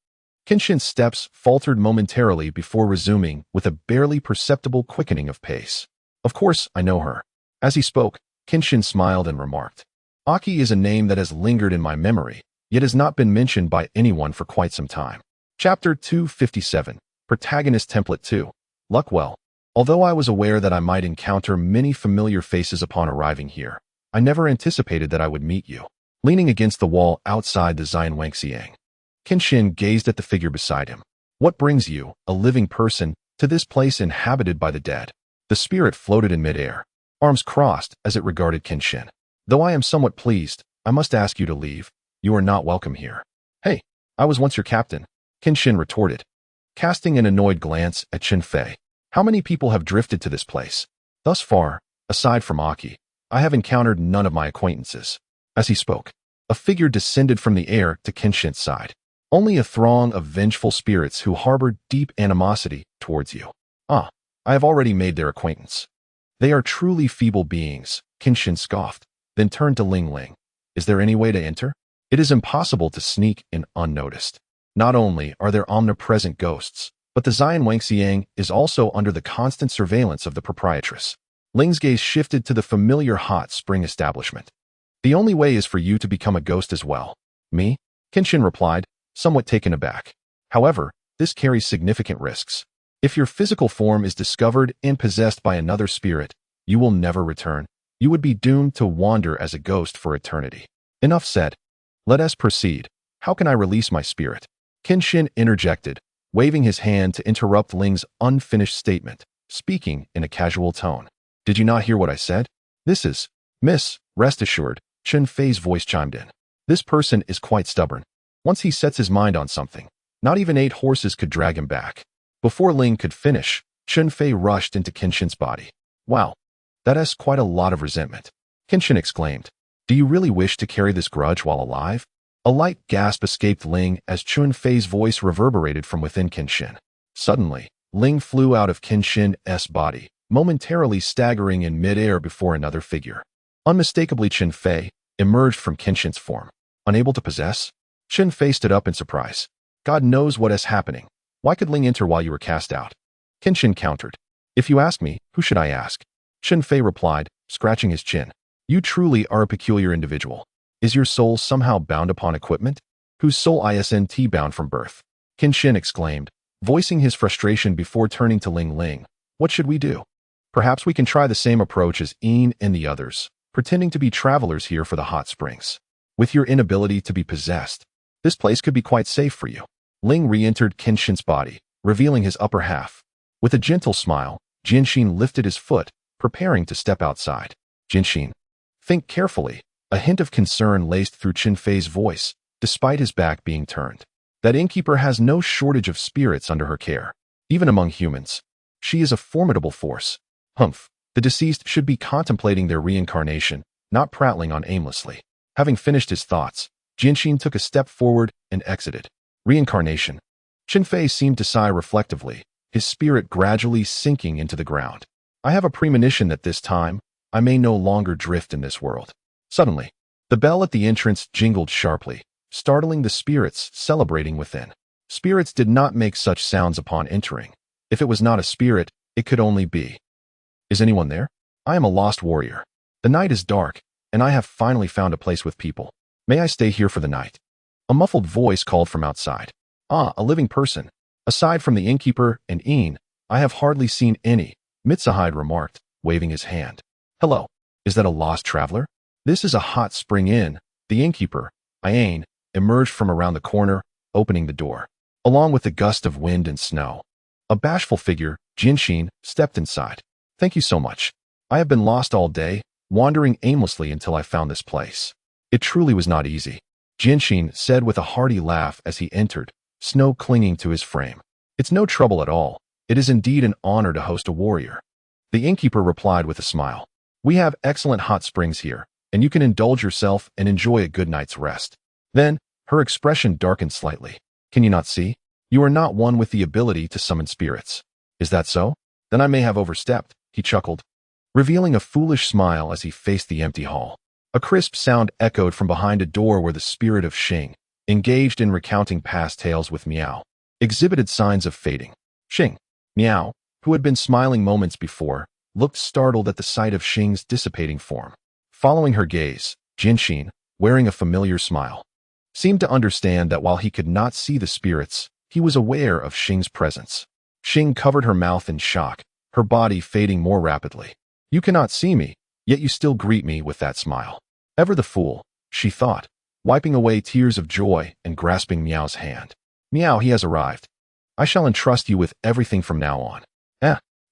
Kenshin's steps faltered momentarily before resuming with a barely perceptible quickening of pace. "Of course, I know her." As he spoke, Kenshin smiled and remarked, "Aki is a name that has lingered in my memory, yet has not been mentioned by anyone for quite some time." Chapter 257, Protagonist Template 2. Luck well. Although I was aware that I might encounter many familiar faces upon arriving here, I never anticipated that I would meet you. Leaning against the wall outside the Xianwangxiang, Kenshin gazed at the figure beside him. "What brings you, a living person, to this place inhabited by the dead?" The spirit floated in midair, arms crossed as it regarded Kenshin. "Though I am somewhat pleased, I must ask you to leave. You are not welcome here." "Hey, I was once your captain," Kenshin retorted, casting an annoyed glance at Qinfei. "How many people have drifted to this place? Thus far, aside from Aki, I have encountered none of my acquaintances." As he spoke, a figure descended from the air to Kenshin's side. "Only a throng of vengeful spirits who harbored deep animosity towards you." "Ah, I have already made their acquaintance." "They are truly feeble beings," Kenshin scoffed, then turned to Ling Ling. "Is there any way to enter? It is impossible to sneak in unnoticed. Not only are there omnipresent ghosts, but the Xianwangxiang is also under the constant surveillance of the proprietress." Ling's gaze shifted to the familiar hot spring establishment. "The only way is for you to become a ghost as well." "Me?" Kenshin replied, somewhat taken aback. "However, this carries significant risks. If your physical form is discovered and possessed by another spirit, you will never return. You would be doomed to wander as a ghost for eternity. Enough said. Let us proceed. How can I release my spirit? Kenshin interjected, waving his hand to interrupt Ling's unfinished statement, speaking in a casual tone. Did you not hear what I said? This is, Miss, rest assured, Chen Fei's voice chimed in. This person is quite stubborn. Once he sets his mind on something, not even 8 horses could drag him back. Before Ling could finish, Chen Fei rushed into Kenshin's body. Wow, that has quite a lot of resentment. Kenshin exclaimed. Do you really wish to carry this grudge while alive? A light gasp escaped Ling as Chen Fei's voice reverberated from within Kenshin. Suddenly, Ling flew out of Kenshin's body, momentarily staggering in midair before another figure. Unmistakably Chen Fei emerged from Kenshin's form. Unable to possess? Chen Fei stood up in surprise. God knows what is happening. Why could Ling enter while you were cast out? Kenshin countered. If you ask me, who should I ask? Chen Fei replied, scratching his chin. You truly are a peculiar individual. Is your soul somehow bound upon equipment? Whose soul isn't bound from birth? Kenshin exclaimed, voicing his frustration before turning to Ling Ling. What should we do? Perhaps we can try the same approach as Een and the others, pretending to be travelers here for the hot springs. With your inability to be possessed, this place could be quite safe for you. Ling re-entered Kenshin's body, revealing his upper half. With a gentle smile, Jinshin lifted his foot, preparing to step outside. Jinshin, think carefully. A hint of concern laced through Chen Fei's voice, despite his back being turned. That innkeeper has no shortage of spirits under her care. Even among humans, she is a formidable force. Humph, the deceased should be contemplating their reincarnation, not prattling on aimlessly. Having finished his thoughts, Jinshin took a step forward and exited. Reincarnation. Chen Fei seemed to sigh reflectively, his spirit gradually sinking into the ground. I have a premonition that this time, I may no longer drift in this world. Suddenly, the bell at the entrance jingled sharply, startling the spirits celebrating within. Spirits did not make such sounds upon entering. If it was not a spirit, it could only be. Is anyone there? I am a lost warrior. The night is dark, and I have finally found a place with people. May I stay here for the night? A muffled voice called from outside. Ah, a living person. Aside from the innkeeper and Een, I have hardly seen any, Mitsuhide remarked, waving his hand. Hello. Is that a lost traveler? This is a hot spring inn. The innkeeper, Iane, emerged from around the corner, opening the door. Along with a gust of wind and snow. A bashful figure, Jinshin, stepped inside. Thank you so much. I have been lost all day, wandering aimlessly until I found this place. It truly was not easy. Jinshin said with a hearty laugh as he entered, snow clinging to his frame. It's no trouble at all. It is indeed an honor to host a warrior. The innkeeper replied with a smile. We have excellent hot springs here, and you can indulge yourself and enjoy a good night's rest. Then, her expression darkened slightly. Can you not see? You are not one with the ability to summon spirits. Is that so? Then I may have overstepped, he chuckled, revealing a foolish smile as he faced the empty hall. A crisp sound echoed from behind a door where the spirit of Xing, engaged in recounting past tales with Miao, exhibited signs of fading. Xing, Miao, who had been smiling moments before, looked startled at the sight of Xing's dissipating form. Following her gaze, Jinshin, wearing a familiar smile, seemed to understand that while he could not see the spirits, he was aware of Xing's presence. Xing covered her mouth in shock, her body fading more rapidly. You cannot see me, yet you still greet me with that smile. Ever the fool, she thought, wiping away tears of joy and grasping Miao's hand. Miao, he has arrived. I shall entrust you with everything from now on.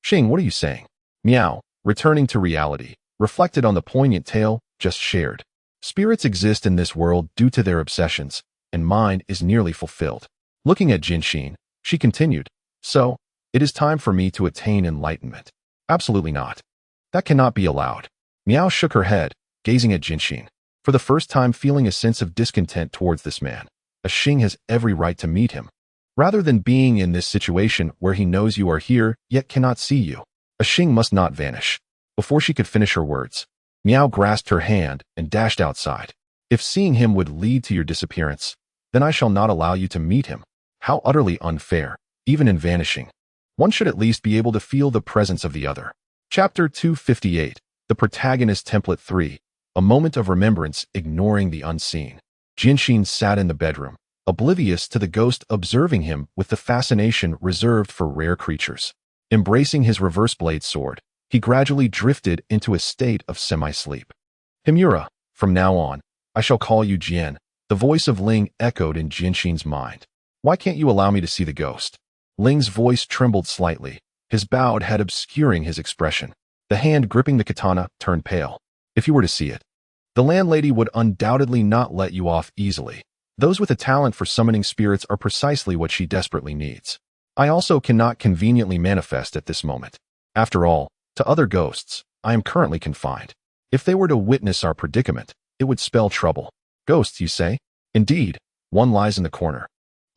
Xing, what are you saying? Miao, returning to reality, reflected on the poignant tale just shared. Spirits exist in this world due to their obsessions, and mine is nearly fulfilled. Looking at Jinshin, she continued, so, it is time for me to attain enlightenment. Absolutely not. That cannot be allowed. Miao shook her head, gazing at Jinshin, for the first time feeling a sense of discontent towards this man, as Xing has every right to meet him. Rather than being in this situation where he knows you are here yet cannot see you, a Xing must not vanish. Before she could finish her words, Miao grasped her hand and dashed outside. If seeing him would lead to your disappearance, then I shall not allow you to meet him. How utterly unfair, even in vanishing. One should at least be able to feel the presence of the other. Chapter 258, The Protagonist Template 3, A Moment of Remembrance Ignoring the Unseen. Jinshin sat in the bedroom, oblivious to the ghost observing him with the fascination reserved for rare creatures. Embracing his reverse blade sword, he gradually drifted into a state of semi-sleep. Himura, from now on, I shall call you Jien. The voice of Ling echoed in Jinshin's mind. Why can't you allow me to see the ghost? Ling's voice trembled slightly, his bowed head obscuring his expression. The hand gripping the katana turned pale. If you were to see it, the landlady would undoubtedly not let you off easily. Those with a talent for summoning spirits are precisely what she desperately needs. I also cannot conveniently manifest at this moment. After all, to other ghosts, I am currently confined. If they were to witness our predicament, it would spell trouble. Ghosts, you say? Indeed, one lies in the corner,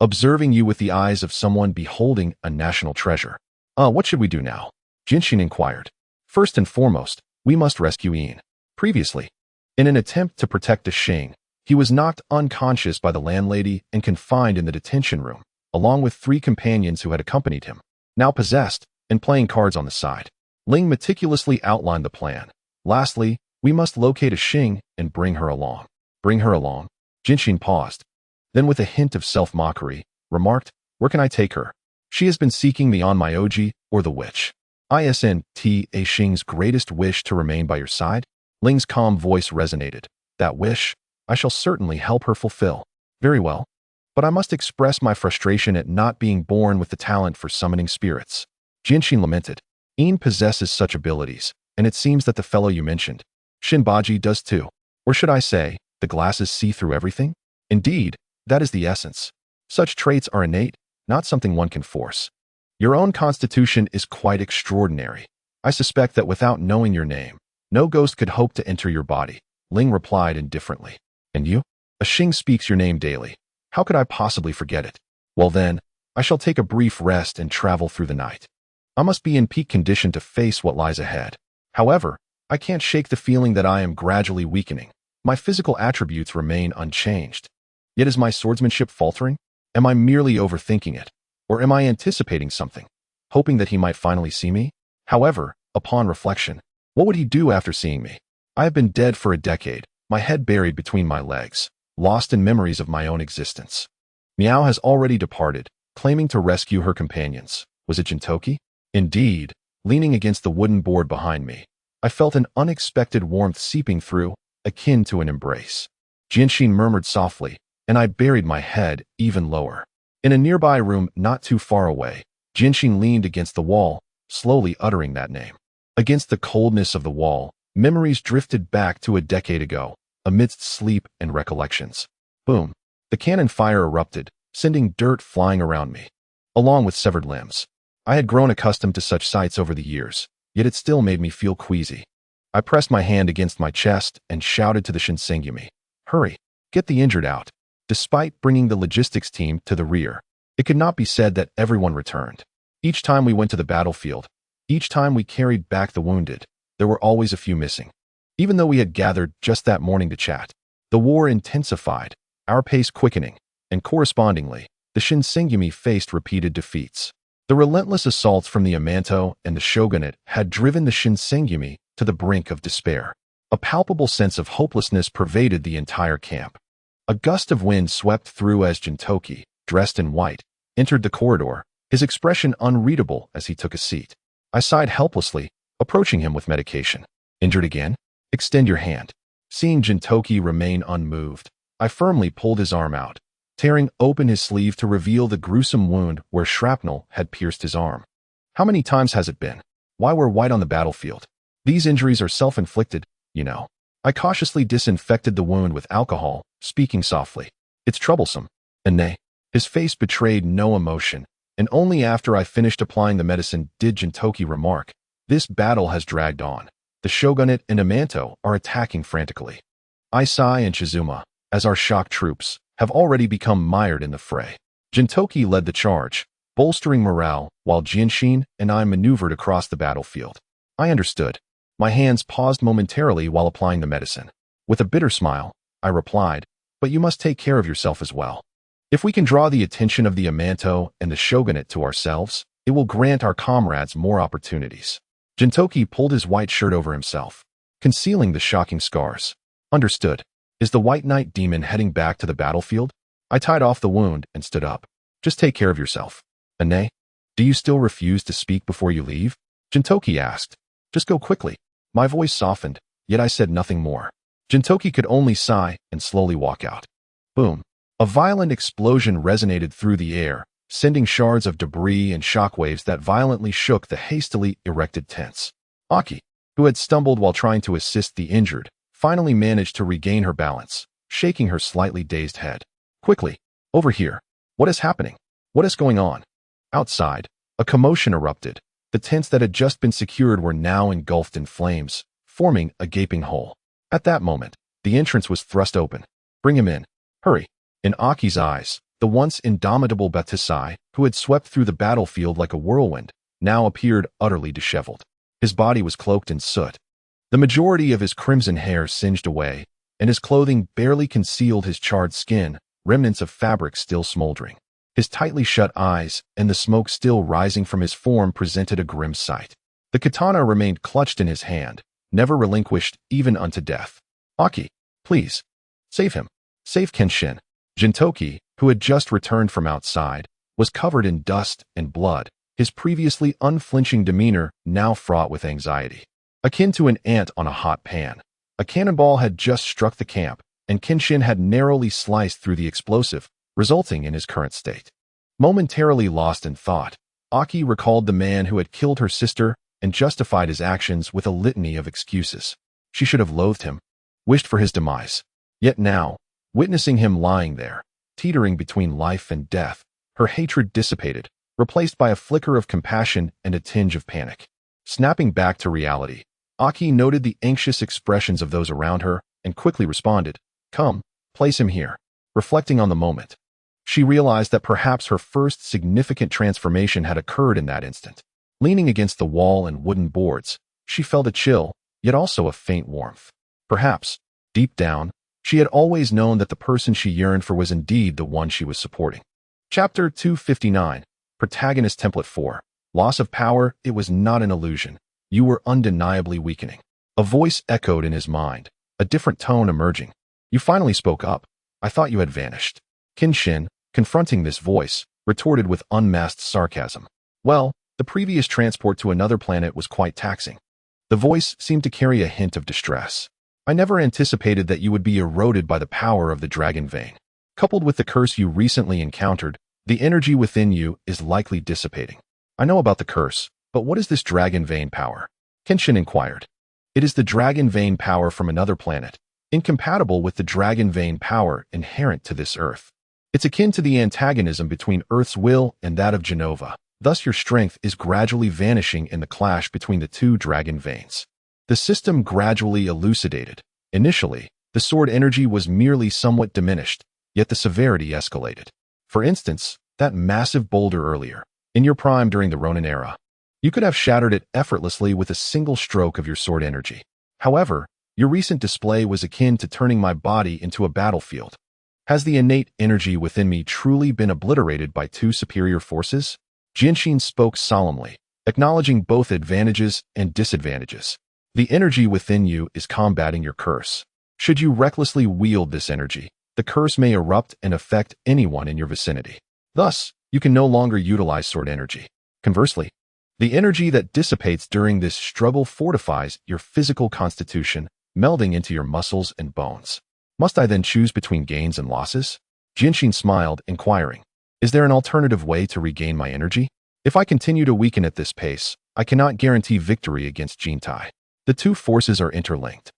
observing you with the eyes of someone beholding a national treasure. What should we do now? Genshin inquired. First and foremost, we must rescue Ian. Previously, in an attempt to protect the Shing, he was knocked unconscious by the landlady and confined in the detention room, along with 3 companions who had accompanied him, now possessed and playing cards on the side. Ling meticulously outlined the plan. Lastly, we must locate a Shing and bring her along. Bring her along? Genshin paused. Then with a hint of self-mockery, remarked, where can I take her? She has been seeking me on my Oji or the witch. Isn't a Shing's greatest wish to remain by your side? Ling's calm voice resonated. That wish, I shall certainly help her fulfill. Very well. But I must express my frustration at not being born with the talent for summoning spirits. Genshin lamented. Ian possesses such abilities, and it seems that the fellow you mentioned, Shinbaji, does too. Or should I say, the glasses see through everything? Indeed, that is the essence. Such traits are innate, not something one can force. Your own constitution is quite extraordinary. I suspect that without knowing your name, no ghost could hope to enter your body. Ling replied indifferently. And you? A Shing speaks your name daily. How could I possibly forget it? Well then, I shall take a brief rest and travel through the night. I must be in peak condition to face what lies ahead. However, I can't shake the feeling that I am gradually weakening. My physical attributes remain unchanged. Yet is my swordsmanship faltering? Am I merely overthinking it? Or am I anticipating something, hoping that he might finally see me? However, upon reflection, what would he do after seeing me? I have been dead for a decade, my head buried between my legs, lost in memories of my own existence. Miao has already departed, claiming to rescue her companions. Was it Gintoki? Indeed, leaning against the wooden board behind me, I felt an unexpected warmth seeping through, akin to an embrace. Genshin murmured softly, and I buried my head even lower. In a nearby room not too far away, Genshin leaned against the wall, slowly uttering that name. Against the coldness of the wall, memories drifted back to a decade ago, amidst sleep and recollections. Boom! The cannon fire erupted, sending dirt flying around me, along with severed limbs. I had grown accustomed to such sights over the years, yet it still made me feel queasy. I pressed my hand against my chest and shouted to the Shinsengumi, hurry, get the injured out. Despite bringing the logistics team to the rear, it could not be said that everyone returned. Each time we went to the battlefield, each time we carried back the wounded, there were always a few missing. Even though we had gathered just that morning to chat, the war intensified, our pace quickening, and correspondingly, the Shinsengumi faced repeated defeats. The relentless assaults from the Amanto and the shogunate had driven the Shinsengumi to the brink of despair. A palpable sense of hopelessness pervaded the entire camp. A gust of wind swept through as Gintoki, dressed in white, entered the corridor, his expression unreadable as he took a seat. I sighed helplessly, approaching him with medication. Injured again? Extend your hand. Seeing Gintoki remain unmoved, I firmly pulled his arm out, tearing open his sleeve to reveal the gruesome wound where shrapnel had pierced his arm. How many times has it been? Why wear white on the battlefield? These injuries are self-inflicted, you know. I cautiously disinfected the wound with alcohol, speaking softly. It's troublesome. And nay, his face betrayed no emotion, and only after I finished applying the medicine did Gintoki remark, this battle has dragged on. The shogunate and Amanto are attacking frantically. Isai and Shizuma, as our shock troops, have already become mired in the fray. Gintoki led the charge, bolstering morale, while Genshin and I maneuvered across the battlefield. I understood. My hands paused momentarily while applying the medicine. With a bitter smile, I replied, but you must take care of yourself as well. If we can draw the attention of the Amanto and the shogunate to ourselves, it will grant our comrades more opportunities. Gintoki pulled his white shirt over himself, concealing the shocking scars. Understood. Is the White Knight demon heading back to the battlefield? I tied off the wound and stood up. Just take care of yourself. Ane, do you still refuse to speak before you leave? Gintoki asked. Just go quickly. My voice softened, yet I said nothing more. Gintoki could only sigh and slowly walk out. Boom. A violent explosion resonated through the air, sending shards of debris and shockwaves that violently shook the hastily erected tents. Aki, who had stumbled while trying to assist the injured, finally managed to regain her balance, shaking her slightly dazed head. Quickly, over here. What is happening? What is going on? Outside, a commotion erupted. The tents that had just been secured were now engulfed in flames, forming a gaping hole. At that moment, the entrance was thrust open. Bring him in. Hurry. In Aki's eyes, the once indomitable Batisai, who had swept through the battlefield like a whirlwind, now appeared utterly disheveled. His body was cloaked in soot. The majority of his crimson hair singed away, and his clothing barely concealed his charred skin, remnants of fabric still smoldering. His tightly shut eyes and the smoke still rising from his form presented a grim sight. The katana remained clutched in his hand, never relinquished even unto death. Aki, please, save him. Save Kenshin. Gintoki, who had just returned from outside, was covered in dust and blood, his previously unflinching demeanor now fraught with anxiety. Akin to an ant on a hot pan, a cannonball had just struck the camp, and Kenshin had narrowly sliced through the explosive, resulting in his current state. Momentarily lost in thought, Aki recalled the man who had killed her sister and justified his actions with a litany of excuses. She should have loathed him, wished for his demise. Yet now, witnessing him lying there, teetering between life and death, her hatred dissipated, replaced by a flicker of compassion and a tinge of panic. Snapping back to reality, Aki noted the anxious expressions of those around her and quickly responded, "Come, place him here." Reflecting on the moment, she realized that perhaps her first significant transformation had occurred in that instant. Leaning against the wall and wooden boards, she felt a chill, yet also a faint warmth. Perhaps, deep down, she had always known that the person she yearned for was indeed the one she was supporting. Chapter 259, Protagonist Template 4. Loss of power, it was not an illusion. You were undeniably weakening. A voice echoed in his mind, a different tone emerging. You finally spoke up. I thought you had vanished. Kenshin, confronting this voice, retorted with unmasked sarcasm. Well, the previous transport to another planet was quite taxing. The voice seemed to carry a hint of distress. I never anticipated that you would be eroded by the power of the dragon vein. Coupled with the curse you recently encountered, the energy within you is likely dissipating. I know about the curse, but what is this dragon vein power? Kenshin inquired. It is the dragon vein power from another planet, incompatible with the dragon vein power inherent to this Earth. It's akin to the antagonism between Earth's will and that of Genova. Thus your strength is gradually vanishing in the clash between the two dragon veins. The system gradually elucidated. Initially, the sword energy was merely somewhat diminished, yet the severity escalated. For instance, that massive boulder earlier, in your prime during the Ronin era, you could have shattered it effortlessly with a single stroke of your sword energy. However, your recent display was akin to turning my body into a battlefield. Has the innate energy within me truly been obliterated by two superior forces? Genshin spoke solemnly, acknowledging both advantages and disadvantages. The energy within you is combating your curse. Should you recklessly wield this energy, the curse may erupt and affect anyone in your vicinity. Thus, you can no longer utilize sword energy. Conversely, the energy that dissipates during this struggle fortifies your physical constitution, melding into your muscles and bones. Must I then choose between gains and losses? Genshin smiled, inquiring, is there an alternative way to regain my energy? If I continue to weaken at this pace, I cannot guarantee victory against Jintai. The two forces are interlinked.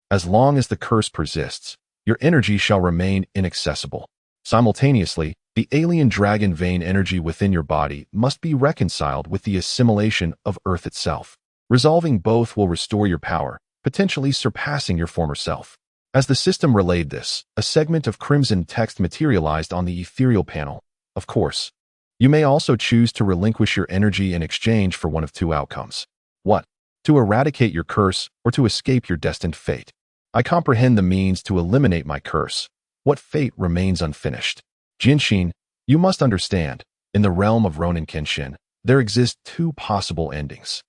As long as the curse persists, your energy shall remain inaccessible. Simultaneously, the alien dragon vein energy within your body must be reconciled with the assimilation of Earth itself. Resolving both will restore your power, potentially surpassing your former self. As the system relayed this, a segment of crimson text materialized on the ethereal panel. Of course, you may also choose to relinquish your energy in exchange for one of two outcomes. What? To eradicate your curse or to escape your destined fate. I comprehend the means to eliminate my curse. What fate remains unfinished? Genshin, you must understand, in the realm of Ronin Kenshin, there exist two possible endings.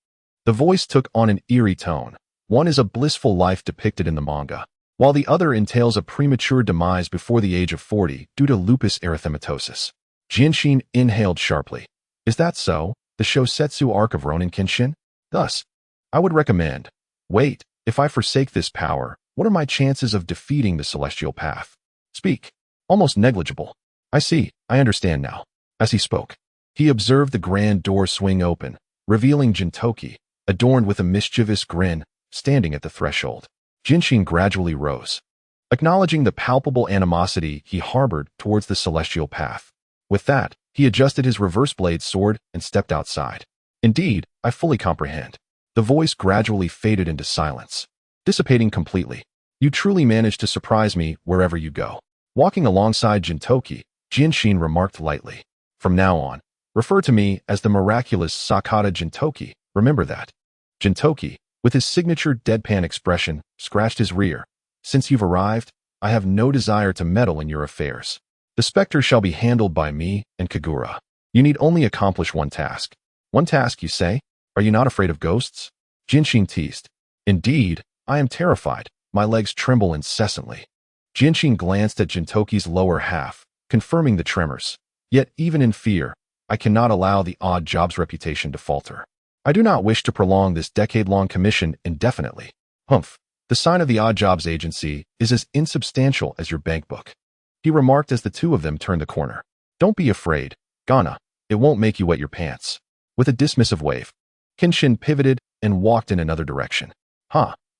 The voice took on an eerie tone. One is a blissful life depicted in the manga, while the other entails a premature demise before the age of 40 due to lupus erythematosus. Genshin inhaled sharply. Is that so? The Shosetsu arc of Ronin Kenshin? Thus, I would recommend, wait, if I forsake this power, what are my chances of defeating the celestial path? Speak. Almost negligible. I see, I understand now. As he spoke, he observed the grand door swing open, revealing Gintoki, adorned with a mischievous grin, standing at the threshold. Genshin gradually rose, acknowledging the palpable animosity he harbored towards the celestial path. With that, he adjusted his reverse blade sword and stepped outside. Indeed, I fully comprehend. The voice gradually faded into silence, dissipating completely. You truly managed to surprise me wherever you go. Walking alongside Gintoki, Genshin remarked lightly. From now on, refer to me as the miraculous Sakata Gintoki. Remember that. Gintoki, with his signature deadpan expression, scratched his rear. Since you've arrived, I have no desire to meddle in your affairs. The specter shall be handled by me and Kagura. You need only accomplish one task. One task, you say? Are you not afraid of ghosts? Genshin teased. Indeed, I am terrified. My legs tremble incessantly. Genshin glanced at Gintoki's lower half, confirming the tremors. Yet even in fear, I cannot allow the odd job's reputation to falter. I do not wish to prolong this decade-long commission indefinitely. Humph, the sign of the odd jobs agency is as insubstantial as your bank book. He remarked as the two of them turned the corner. Don't be afraid, Ghana. It won't make you wet your pants. With a dismissive wave, Kenshin pivoted and walked in another direction.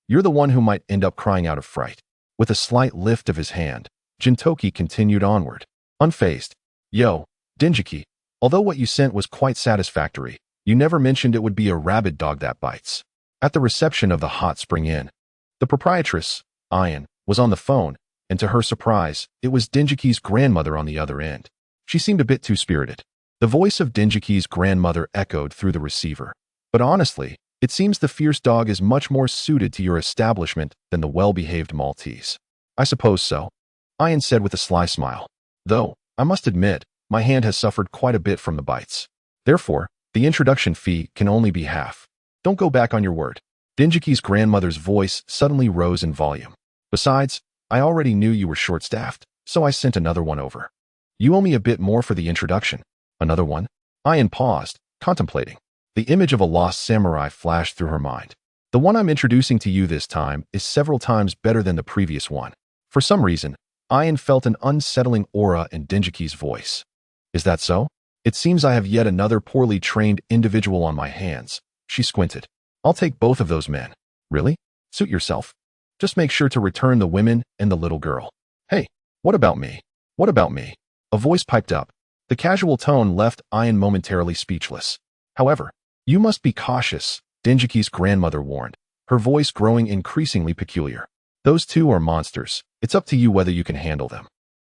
You're the one who might end up crying out of fright. With a slight lift of his hand, Gintoki continued onward, unfazed. Yo, Dengeki, although what you sent was quite satisfactory, you never mentioned it would be a rabid dog that bites. At the reception of the hot spring inn, the proprietress, Ayan, was on the phone, and to her surprise, it was Dengeki's grandmother on the other end. She seemed a bit too spirited. The voice of Dengeki's grandmother echoed through the receiver. But honestly, it seems the fierce dog is much more suited to your establishment than the well-behaved Maltese. I suppose so, Ayan said with a sly smile. Though, I must admit, my hand has suffered quite a bit from the bites. Therefore, the introduction fee can only be half. Don't go back on your word. Dengeki's grandmother's voice suddenly rose in volume. Besides, I already knew you were short-staffed, so I sent another one over. You owe me a bit more for the introduction. Another one? Ayan paused, contemplating. The image of a lost samurai flashed through her mind. The one I'm introducing to you this time is several times better than the previous one. For some reason, Ayan felt an unsettling aura in Dengeki's voice. Is that so? It seems I have yet another poorly trained individual on my hands. She squinted. I'll take both of those men. Really? Suit yourself. Just make sure to return the women and the little girl. Hey, what about me? What about me? A voice piped up. The casual tone left Ayan momentarily speechless. However, you must be cautious, Dengeki's grandmother warned, her voice growing increasingly peculiar. Those two are monsters. It's up to you whether you can handle them.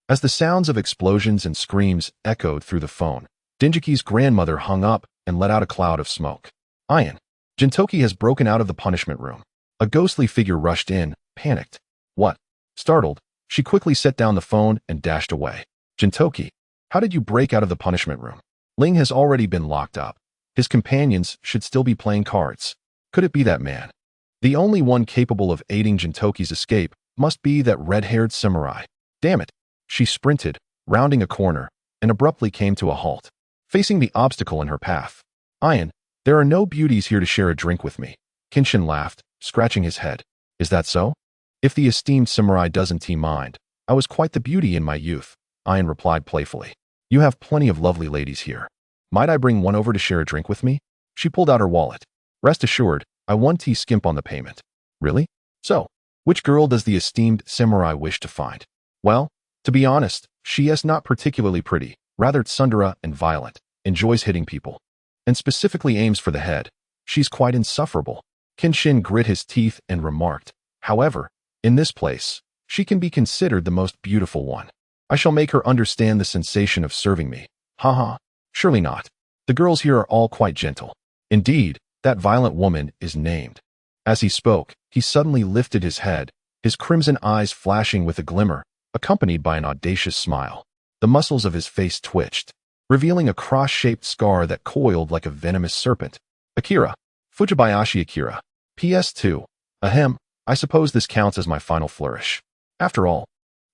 As the sounds of explosions and screams echoed through the phone, Dengeki's grandmother hung up and let out a cloud of smoke. Ayan, Gintoki has broken out of the punishment room. A ghostly figure rushed in, panicked. What? Startled, she quickly set down the phone and dashed away. Gintoki, how did you break out of the punishment room? Ling has already been locked up. His companions should still be playing cards. Could it be that man? The only one capable of aiding Gintoki's escape must be that red-haired samurai. Damn it. She sprinted, rounding a corner, and abruptly came to a halt, facing the obstacle in her path. Ayan, there are no beauties here to share a drink with me. Kenshin laughed, scratching his head. Is that so? If the esteemed samurai doesn't mind, I was quite the beauty in my youth, Ayan replied playfully. You have plenty of lovely ladies here. Might I bring one over to share a drink with me? She pulled out her wallet. Rest assured, I won't skimp on the payment. Really? So, which girl does the esteemed samurai wish to find? Well, to be honest, she is not particularly pretty, rather tsundere and violent, enjoys hitting people, and specifically aims for the head. She's quite insufferable. Kenshin grit his teeth and remarked, however, in this place, she can be considered the most beautiful one. I shall make her understand the sensation of serving me. Haha. Surely not. The girls here are all quite gentle. Indeed, that violent woman is named. As he spoke, he suddenly lifted his head, his crimson eyes flashing with a glimmer, accompanied by an audacious smile. The muscles of his face twitched, revealing a cross-shaped scar that coiled like a venomous serpent. Akira. Fujibayashi Akira. PS2. Ahem, I suppose this counts as my final flourish. After all,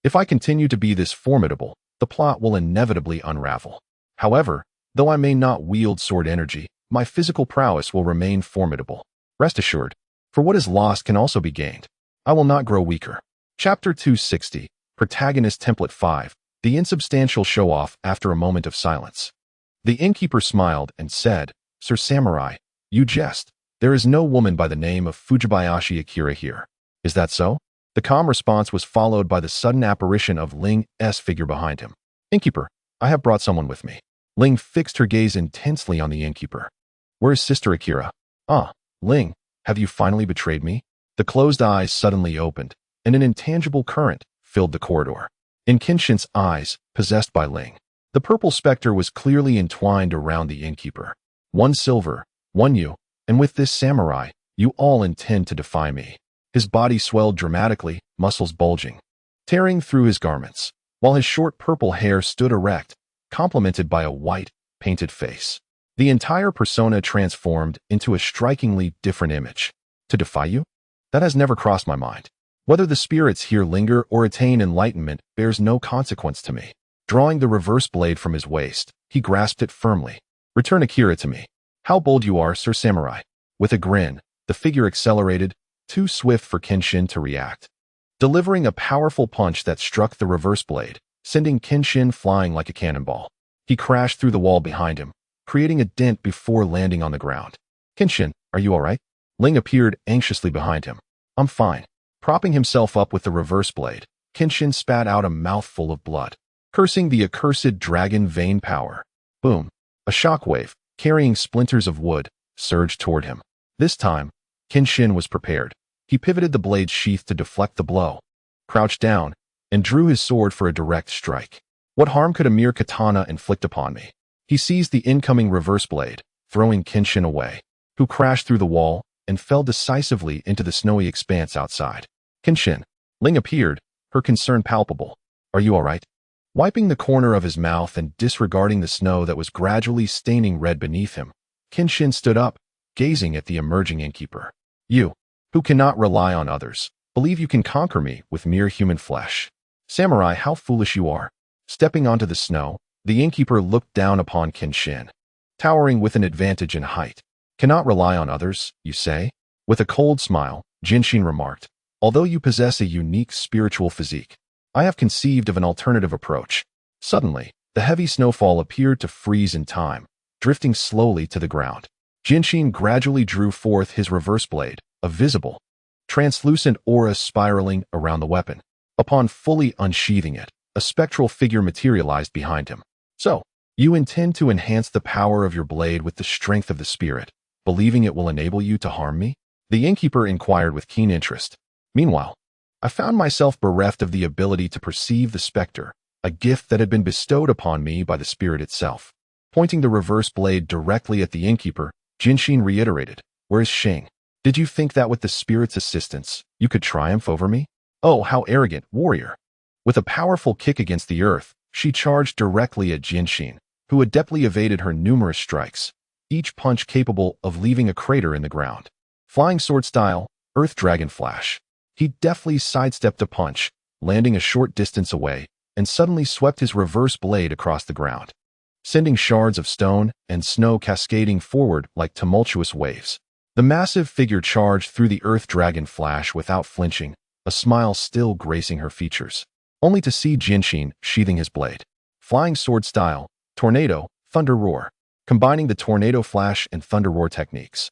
if I continue to be this formidable, the plot will inevitably unravel. However, though I may not wield sword energy, my physical prowess will remain formidable. Rest assured, for what is lost can also be gained. I will not grow weaker. Chapter 260, Protagonist Template 5, The Insubstantial Show-Off After a Moment of Silence. The innkeeper smiled and said, "Sir Samurai, you jest. There is no woman by the name of Fujibayashi Akira here. Is that so?" The calm response was followed by the sudden apparition of Ling's figure behind him. "Innkeeper, I have brought someone with me." Ling fixed her gaze intensely on the innkeeper. "Where is Sister Akira?" "Ah, Ling, have you finally betrayed me?" The closed eyes suddenly opened, and an intangible current filled the corridor. In Kenshin's eyes, possessed by Ling, the purple specter was clearly entwined around the innkeeper. "One silver, one you, and with this samurai, you all intend to defy me." His body swelled dramatically, muscles bulging, tearing through his garments, while his short purple hair stood erect, complemented by a white, painted face. The entire persona transformed into a strikingly different image. To defy you? That has never crossed my mind. Whether the spirits here linger or attain enlightenment bears no consequence to me. Drawing the reverse blade from his waist, he grasped it firmly. "Return Akira to me." "How bold you are, Sir Samurai." With a grin, the figure accelerated, too swift for Kenshin to react, delivering a powerful punch that struck the reverse blade, sending Kenshin flying like a cannonball. He crashed through the wall behind him, creating a dent before landing on the ground. "Kenshin, are you all right?" Ling appeared anxiously behind him. "I'm fine." Propping himself up with the reverse blade, Kenshin spat out a mouthful of blood, cursing the accursed dragon vein power. Boom! A shockwave, carrying splinters of wood, surged toward him. This time, Kenshin was prepared. He pivoted the blade's sheath to deflect the blow, crouched down, and drew his sword for a direct strike. What harm could a mere katana inflict upon me? He seized the incoming reverse blade, throwing Kenshin away, who crashed through the wall and fell decisively into the snowy expanse outside. "Kenshin." Ling appeared, her concern palpable. "Are you all right?" Wiping the corner of his mouth and disregarding the snow that was gradually staining red beneath him, Kenshin stood up, gazing at the emerging innkeeper. "You, who cannot rely on others, believe you can conquer me with mere human flesh. Samurai, how foolish you are." Stepping onto the snow, the innkeeper looked down upon Kenshin, towering with an advantage in height. "Cannot rely on others, you say?" With a cold smile, Genshin remarked, "Although you possess a unique spiritual physique, I have conceived of an alternative approach." Suddenly, the heavy snowfall appeared to freeze in time, drifting slowly to the ground. Genshin gradually drew forth his reverse blade, a visible, translucent aura spiraling around the weapon. Upon fully unsheathing it, a spectral figure materialized behind him. "So, you intend to enhance the power of your blade with the strength of the spirit, believing it will enable you to harm me?" The innkeeper inquired with keen interest. Meanwhile, I found myself bereft of the ability to perceive the specter, a gift that had been bestowed upon me by the spirit itself. Pointing the reverse blade directly at the innkeeper, Genshin reiterated, "Where is Shing? Did you think that with the spirit's assistance, you could triumph over me? Oh, how arrogant, warrior." With a powerful kick against the earth, she charged directly at Genshin, who adeptly evaded her numerous strikes, each punch capable of leaving a crater in the ground. Flying sword style, Earth Dragon Flash. He deftly sidestepped a punch, landing a short distance away, and suddenly swept his reverse blade across the ground, sending shards of stone and snow cascading forward like tumultuous waves. The massive figure charged through the Earth Dragon Flash without flinching, a smile still gracing her features, only to see Genshin sheathing his blade. Flying sword style, Tornado, Thunder Roar, combining the Tornado Flash and Thunder Roar techniques.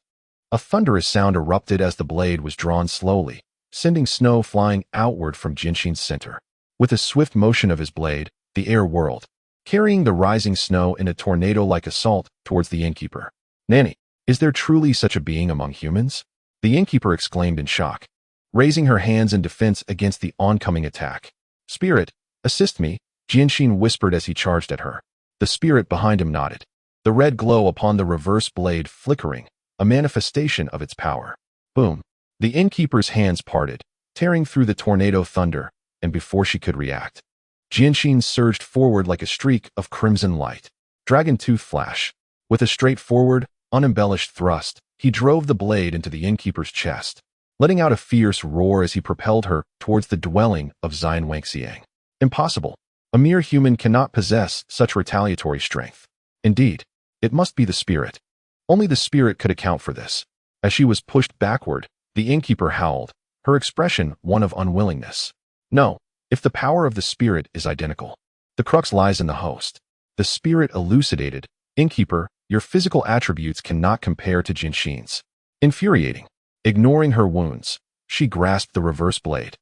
A thunderous sound erupted as the blade was drawn slowly, sending snow flying outward from Genshin's center. With a swift motion of his blade, the air whirled, carrying the rising snow in a tornado-like assault towards the innkeeper. "Nanny, is there truly such a being among humans?" The innkeeper exclaimed in shock, raising her hands in defense against the oncoming attack. "Spirit, assist me," Genshin whispered as he charged at her. The spirit behind him nodded, the red glow upon the reverse blade flickering, a manifestation of its power. Boom! The innkeeper's hands parted, tearing through the tornado thunder, and before she could react, Genshin surged forward like a streak of crimson light. Dragon Tooth Flash. With a straightforward, unembellished thrust, he drove the blade into the innkeeper's chest, letting out a fierce roar as he propelled her towards the dwelling of Xian Wangxiang. Impossible. A mere human cannot possess such retaliatory strength. Indeed, it must be the spirit. Only the spirit could account for this. As she was pushed backward, the innkeeper howled, her expression one of unwillingness. No, if the power of the spirit is identical, the crux lies in the host. The spirit elucidated, innkeeper, your physical attributes cannot compare to Jinshin's. Infuriating. Ignoring her wounds, she grasped the reverse blade,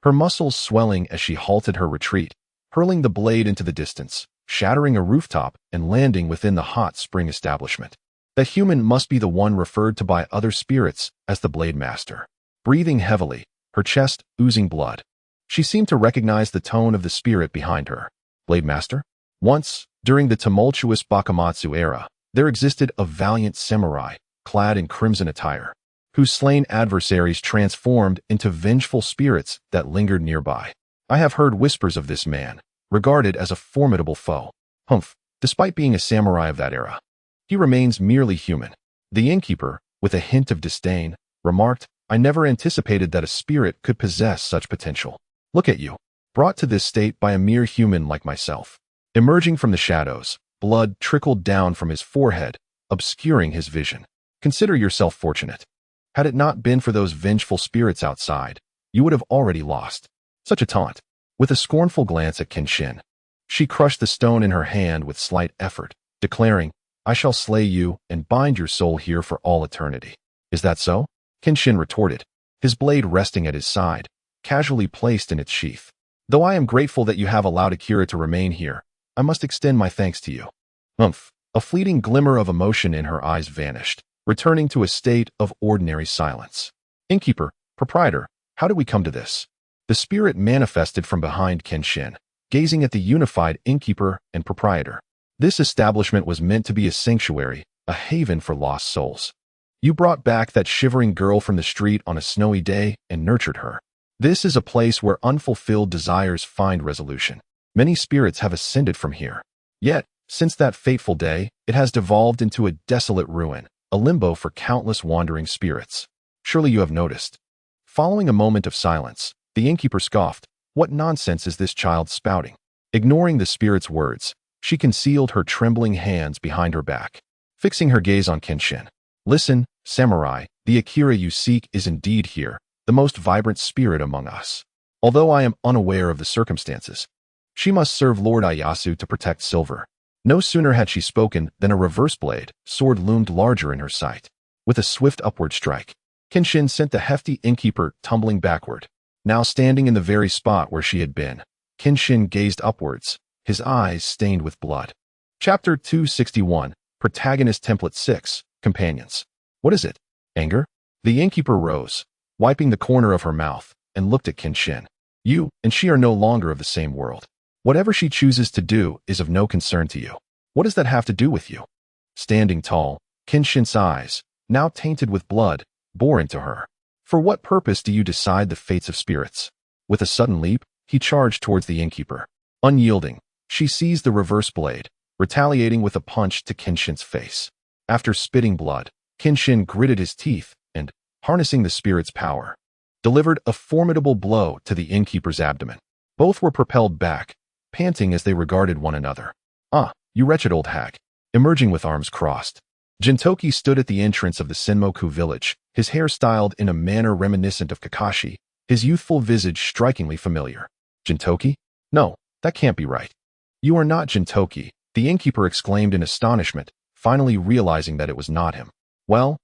her muscles swelling as she halted her retreat, hurling the blade into the distance, shattering a rooftop and landing within the hot spring establishment. That human must be the one referred to by other spirits as the Blade Master. Breathing heavily, her chest oozing blood, she seemed to recognize the tone of the spirit behind her. Blade Master? Once, during the tumultuous Bakumatsu era, there existed a valiant samurai, clad in crimson attire, whose slain adversaries transformed into vengeful spirits that lingered nearby. I have heard whispers of this man, regarded as a formidable foe. Humph, despite being a samurai of that era, he remains merely human. The innkeeper, with a hint of disdain, remarked, I never anticipated that a spirit could possess such potential. Look at you, brought to this state by a mere human like myself. Emerging from the shadows, blood trickled down from his forehead, obscuring his vision. Consider yourself fortunate. Had it not been for those vengeful spirits outside, you would have already lost. Such a taunt. With a scornful glance at Kenshin, she crushed the stone in her hand with slight effort, declaring, I shall slay you and bind your soul here for all eternity. Is that so? Kenshin retorted, his blade resting at his side, casually placed in its sheath. Though I am grateful that you have allowed Akira to remain here, I must extend my thanks to you. Umph. A fleeting glimmer of emotion in her eyes vanished, returning to a state of ordinary silence. Innkeeper, proprietor, how did we come to this? The spirit manifested from behind Kenshin, gazing at the unified innkeeper and proprietor. This establishment was meant to be a sanctuary, a haven for lost souls. You brought back that shivering girl from the street on a snowy day and nurtured her. This is a place where unfulfilled desires find resolution. Many spirits have ascended from here. Yet, since that fateful day, it has devolved into a desolate ruin, a limbo for countless wandering spirits. Surely you have noticed. Following a moment of silence, the innkeeper scoffed, what nonsense is this child spouting? Ignoring the spirit's words, she concealed her trembling hands behind her back, fixing her gaze on Kenshin. Listen, samurai, the Akira you seek is indeed here, the most vibrant spirit among us. Although I am unaware of the circumstances, she must serve Lord Ieyasu to protect Silver. No sooner had she spoken than a reverse blade, sword loomed larger in her sight. With a swift upward strike, Kenshin sent the hefty innkeeper tumbling backward. Now standing in the very spot where she had been, Kenshin gazed upwards, his eyes stained with blood. Chapter 261, Protagonist Template 6, Companions. What is it? Anger? The innkeeper rose, wiping the corner of her mouth, and looked at Kenshin. You and she are no longer of the same world. Whatever she chooses to do is of no concern to you. What does that have to do with you? Standing tall, Kenshin's eyes, now tainted with blood, bore into her. For what purpose do you decide the fates of spirits? With a sudden leap, he charged towards the innkeeper. Unyielding, she seized the reverse blade, retaliating with a punch to Kenshin's face. After spitting blood, Kenshin gritted his teeth and, harnessing the spirit's power, delivered a formidable blow to the innkeeper's abdomen. Both were propelled back, panting as they regarded one another. Ah, you wretched old hag. Emerging with arms crossed, Gintoki stood at the entrance of the Senmoku village, his hair styled in a manner reminiscent of Kakashi, his youthful visage strikingly familiar. Gintoki? No, that can't be right. You are not Gintoki, the innkeeper exclaimed in astonishment, finally realizing that it was not him. Well,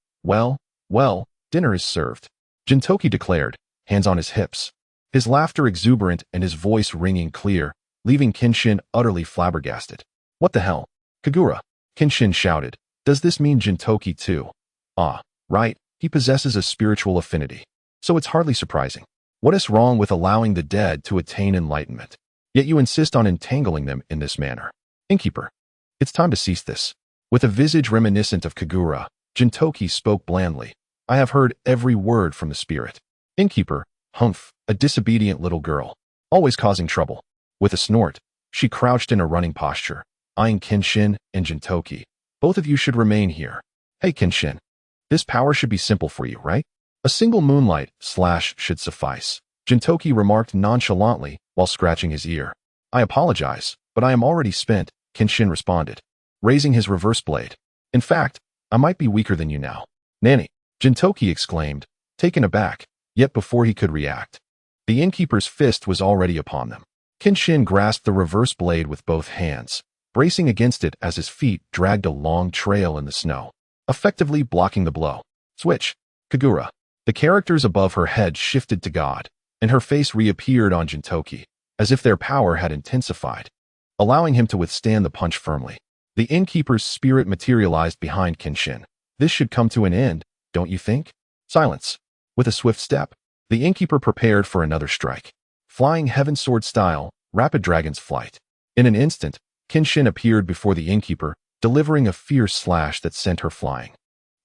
dinner is served, Gintoki declared, hands on his hips, his laughter exuberant and his voice ringing clear, leaving Kenshin utterly flabbergasted. What the hell? Kagura, Kenshin shouted. Does this mean Gintoki too? Ah, right, he possesses a spiritual affinity. So it's hardly surprising. What is wrong with allowing the dead to attain enlightenment? Yet you insist on entangling them in this manner. Innkeeper, it's time to cease this. With a visage reminiscent of Kagura, Gintoki spoke blandly. I have heard every word from the spirit. Innkeeper, humph, a disobedient little girl, always causing trouble. With a snort, she crouched in a running posture, eyeing Kenshin and Gintoki. Both of you should remain here. Hey Kenshin, this power should be simple for you, right? A single moonlight slash should suffice, Gintoki remarked nonchalantly while scratching his ear. I apologize, but I am already spent, Kenshin responded, raising his reverse blade. In fact, I might be weaker than you now. Nanny, Gintoki exclaimed, taken aback, yet before he could react, the innkeeper's fist was already upon them. Kenshin grasped the reverse blade with both hands, bracing against it as his feet dragged a long trail in the snow, effectively blocking the blow. Switch. Kagura. The characters above her head shifted to God, and her face reappeared on Gintoki, as if their power had intensified, allowing him to withstand the punch firmly. The innkeeper's spirit materialized behind Kenshin. This should come to an end, don't you think? Silence. With a swift step, the innkeeper prepared for another strike. Flying heaven sword style, rapid dragon's flight. In an instant, Kenshin appeared before the innkeeper, delivering a fierce slash that sent her flying.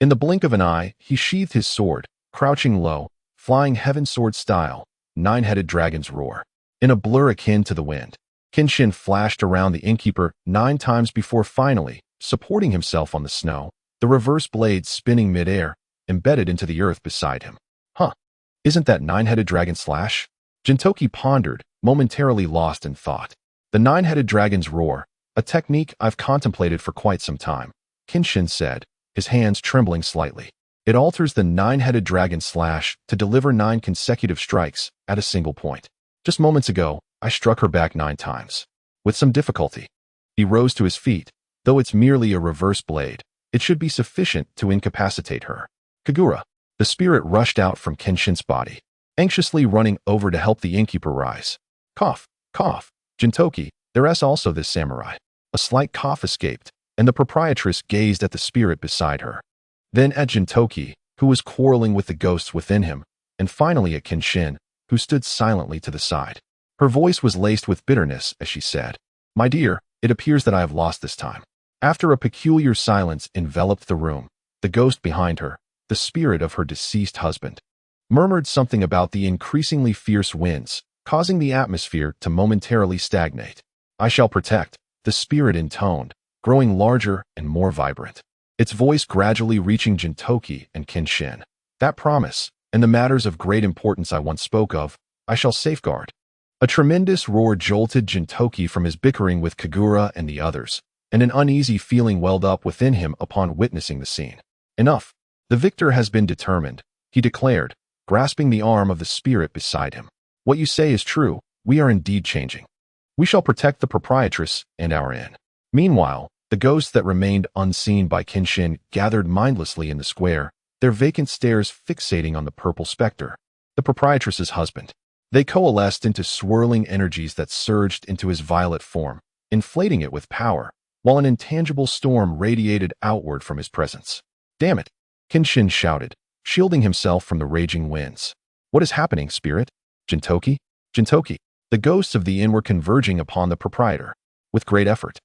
In the blink of an eye, he sheathed his sword, crouching low, flying heaven sword style, nine-headed dragon's roar. In a blur akin to the wind, Kenshin flashed around the innkeeper 9 times before finally, supporting himself on the snow, the reverse blade spinning mid-air, embedded into the earth beside him. Huh, isn't that nine-headed dragon slash? Gintoki pondered, momentarily lost in thought. The nine-headed dragon's roar, a technique I've contemplated for quite some time, Kenshin said, his hands trembling slightly. It alters the nine-headed dragon slash to deliver 9 consecutive strikes at a single point. Just moments ago, I struck her back 9 times. With some difficulty. He rose to his feet. Though it's merely a reverse blade, it should be sufficient to incapacitate her. Kagura. The spirit rushed out from Kenshin's body, anxiously running over to help the innkeeper rise. Cough, cough. Gintoki, there's also this samurai. A slight cough escaped, and the proprietress gazed at the spirit beside her. Then at Gintoki, who was quarreling with the ghosts within him, and finally at Kenshin, who stood silently to the side. Her voice was laced with bitterness as she said, My dear, it appears that I have lost this time. After a peculiar silence enveloped the room, the ghost behind her, the spirit of her deceased husband, murmured something about the increasingly fierce winds, causing the atmosphere to momentarily stagnate. I shall protect, the spirit intoned, growing larger and more vibrant, its voice gradually reaching Gintoki and Kenshin. That promise, and the matters of great importance I once spoke of, I shall safeguard. A tremendous roar jolted Gintoki from his bickering with Kagura and the others, and an uneasy feeling welled up within him upon witnessing the scene. Enough. The victor has been determined, he declared, grasping the arm of the spirit beside him. What you say is true, we are indeed changing. We shall protect the proprietress and our inn. Meanwhile, the ghosts that remained unseen by Kenshin gathered mindlessly in the square, their vacant stares fixating on the purple specter, the proprietress's husband. They coalesced into swirling energies that surged into his violet form, inflating it with power, while an intangible storm radiated outward from his presence. Damn it! Kenshin shouted, shielding himself from the raging winds. What is happening, spirit? Gintoki? Gintoki! The ghosts of the inn were converging upon the proprietor. With great effort,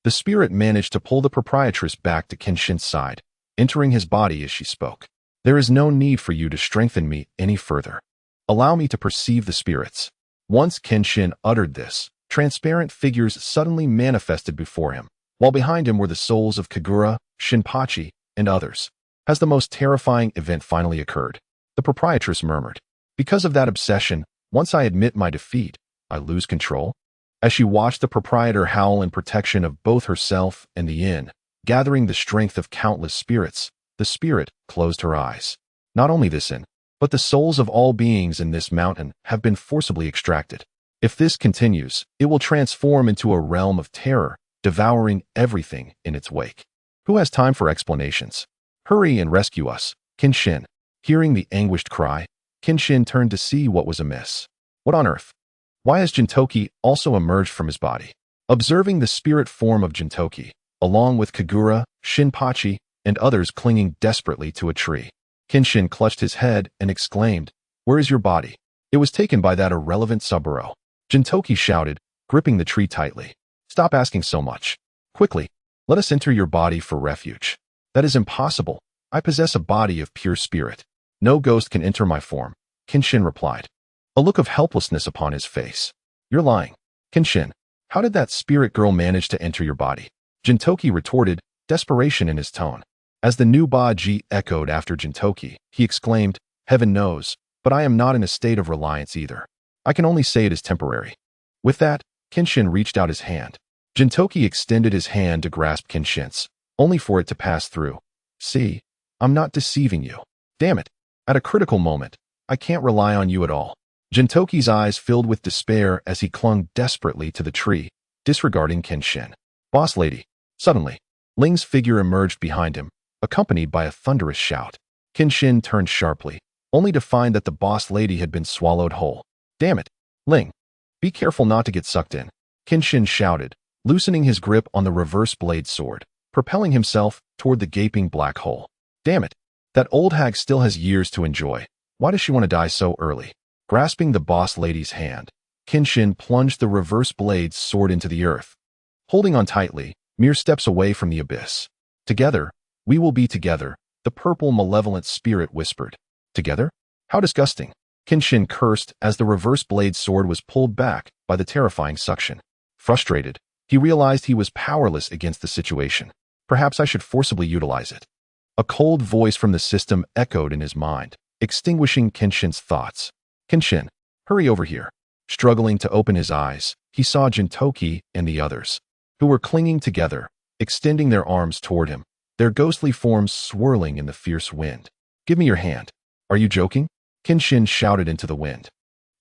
the spirit managed to pull the proprietress back to Kenshin's side, entering his body as she spoke. There is no need for you to strengthen me any further. Allow me to perceive the spirits. Once Kenshin uttered this, transparent figures suddenly manifested before him, while behind him were the souls of Kagura, Shinpachi, and others. As the most terrifying event finally occurred, the proprietress murmured, Because of that obsession, once I admit my defeat, I lose control. As she watched the proprietor howl in protection of both herself and the inn, gathering the strength of countless spirits, the spirit closed her eyes. Not only this inn, but the souls of all beings in this mountain have been forcibly extracted. If this continues, it will transform into a realm of terror, devouring everything in its wake. Who has time for explanations? Hurry and rescue us, Kenshin. Hearing the anguished cry, Kenshin turned to see what was amiss. What on earth? Why has Gintoki also emerged from his body? Observing the spirit form of Gintoki, along with Kagura, Shinpachi, and others clinging desperately to a tree, Kenshin clutched his head and exclaimed, Where is your body? It was taken by that irrelevant Saburo. Gintoki shouted, gripping the tree tightly. Stop asking so much. Quickly, let us enter your body for refuge. That is impossible. I possess a body of pure spirit. No ghost can enter my form, Kenshin replied, a look of helplessness upon his face. You're lying. Kenshin, how did that spirit girl manage to enter your body? Gintoki retorted, desperation in his tone. As the new Baji echoed after Gintoki, he exclaimed, Heaven knows, but I am not in a state of reliance either. I can only say it is temporary. With that, Kenshin reached out his hand. Gintoki extended his hand to grasp Kenshin's, only for it to pass through. See, I'm not deceiving you. Damn it. At a critical moment, I can't rely on you at all. Gintoki's eyes filled with despair as he clung desperately to the tree, disregarding Kenshin. Boss lady. Suddenly, Ling's figure emerged behind him, accompanied by a thunderous shout. Kenshin turned sharply, only to find that the boss lady had been swallowed whole. Damn it, Ling. Be careful not to get sucked in. Kenshin shouted, loosening his grip on the reverse blade sword, propelling himself toward the gaping black hole. Damn it. That old hag still has years to enjoy. Why does she want to die so early? Grasping the boss lady's hand, Kenshin plunged the reverse blade's sword into the earth. Holding on tightly, mere steps away from the abyss. Together, we will be together, the purple malevolent spirit whispered. Together? How disgusting. Kenshin cursed as the reverse blade sword was pulled back by the terrifying suction. Frustrated, he realized he was powerless against the situation. Perhaps I should forcibly utilize it. A cold voice from the system echoed in his mind, extinguishing Kenshin's thoughts. Kenshin, hurry over here. Struggling to open his eyes, he saw Gintoki and the others, who were clinging together, extending their arms toward him, their ghostly forms swirling in the fierce wind. Give me your hand. Are you joking? Kenshin shouted into the wind,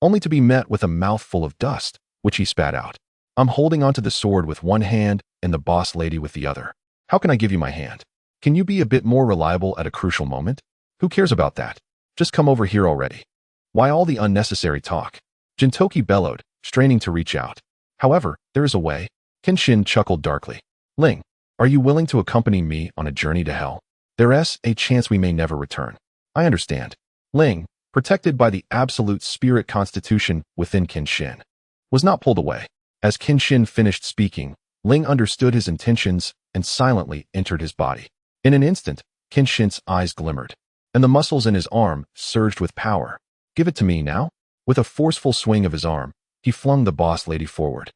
only to be met with a mouthful of dust, which he spat out. I'm holding onto the sword with one hand and the boss lady with the other. How can I give you my hand? Can you be a bit more reliable at a crucial moment? Who cares about that? Just come over here already. Why all the unnecessary talk? Gintoki bellowed, straining to reach out. However, there is a way. Kenshin chuckled darkly. Ling, are you willing to accompany me on a journey to hell? There's a chance we may never return. I understand. Ling, protected by the absolute spirit constitution within Kenshin, was not pulled away. As Kenshin finished speaking, Ling understood his intentions and silently entered his body. In an instant, Kenshin's eyes glimmered, and the muscles in his arm surged with power. Give it to me now. With a forceful swing of his arm, he flung the boss lady forward.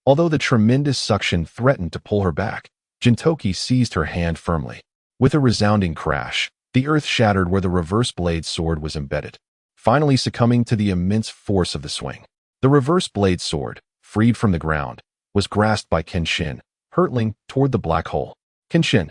Although the tremendous suction threatened to pull her back, Gintoki seized her hand firmly. With a resounding crash, the earth shattered where the reverse blade sword was embedded, finally succumbing to the immense force of the swing. The reverse blade sword, freed from the ground, was grasped by Kenshin, hurtling toward the black hole. Kenshin.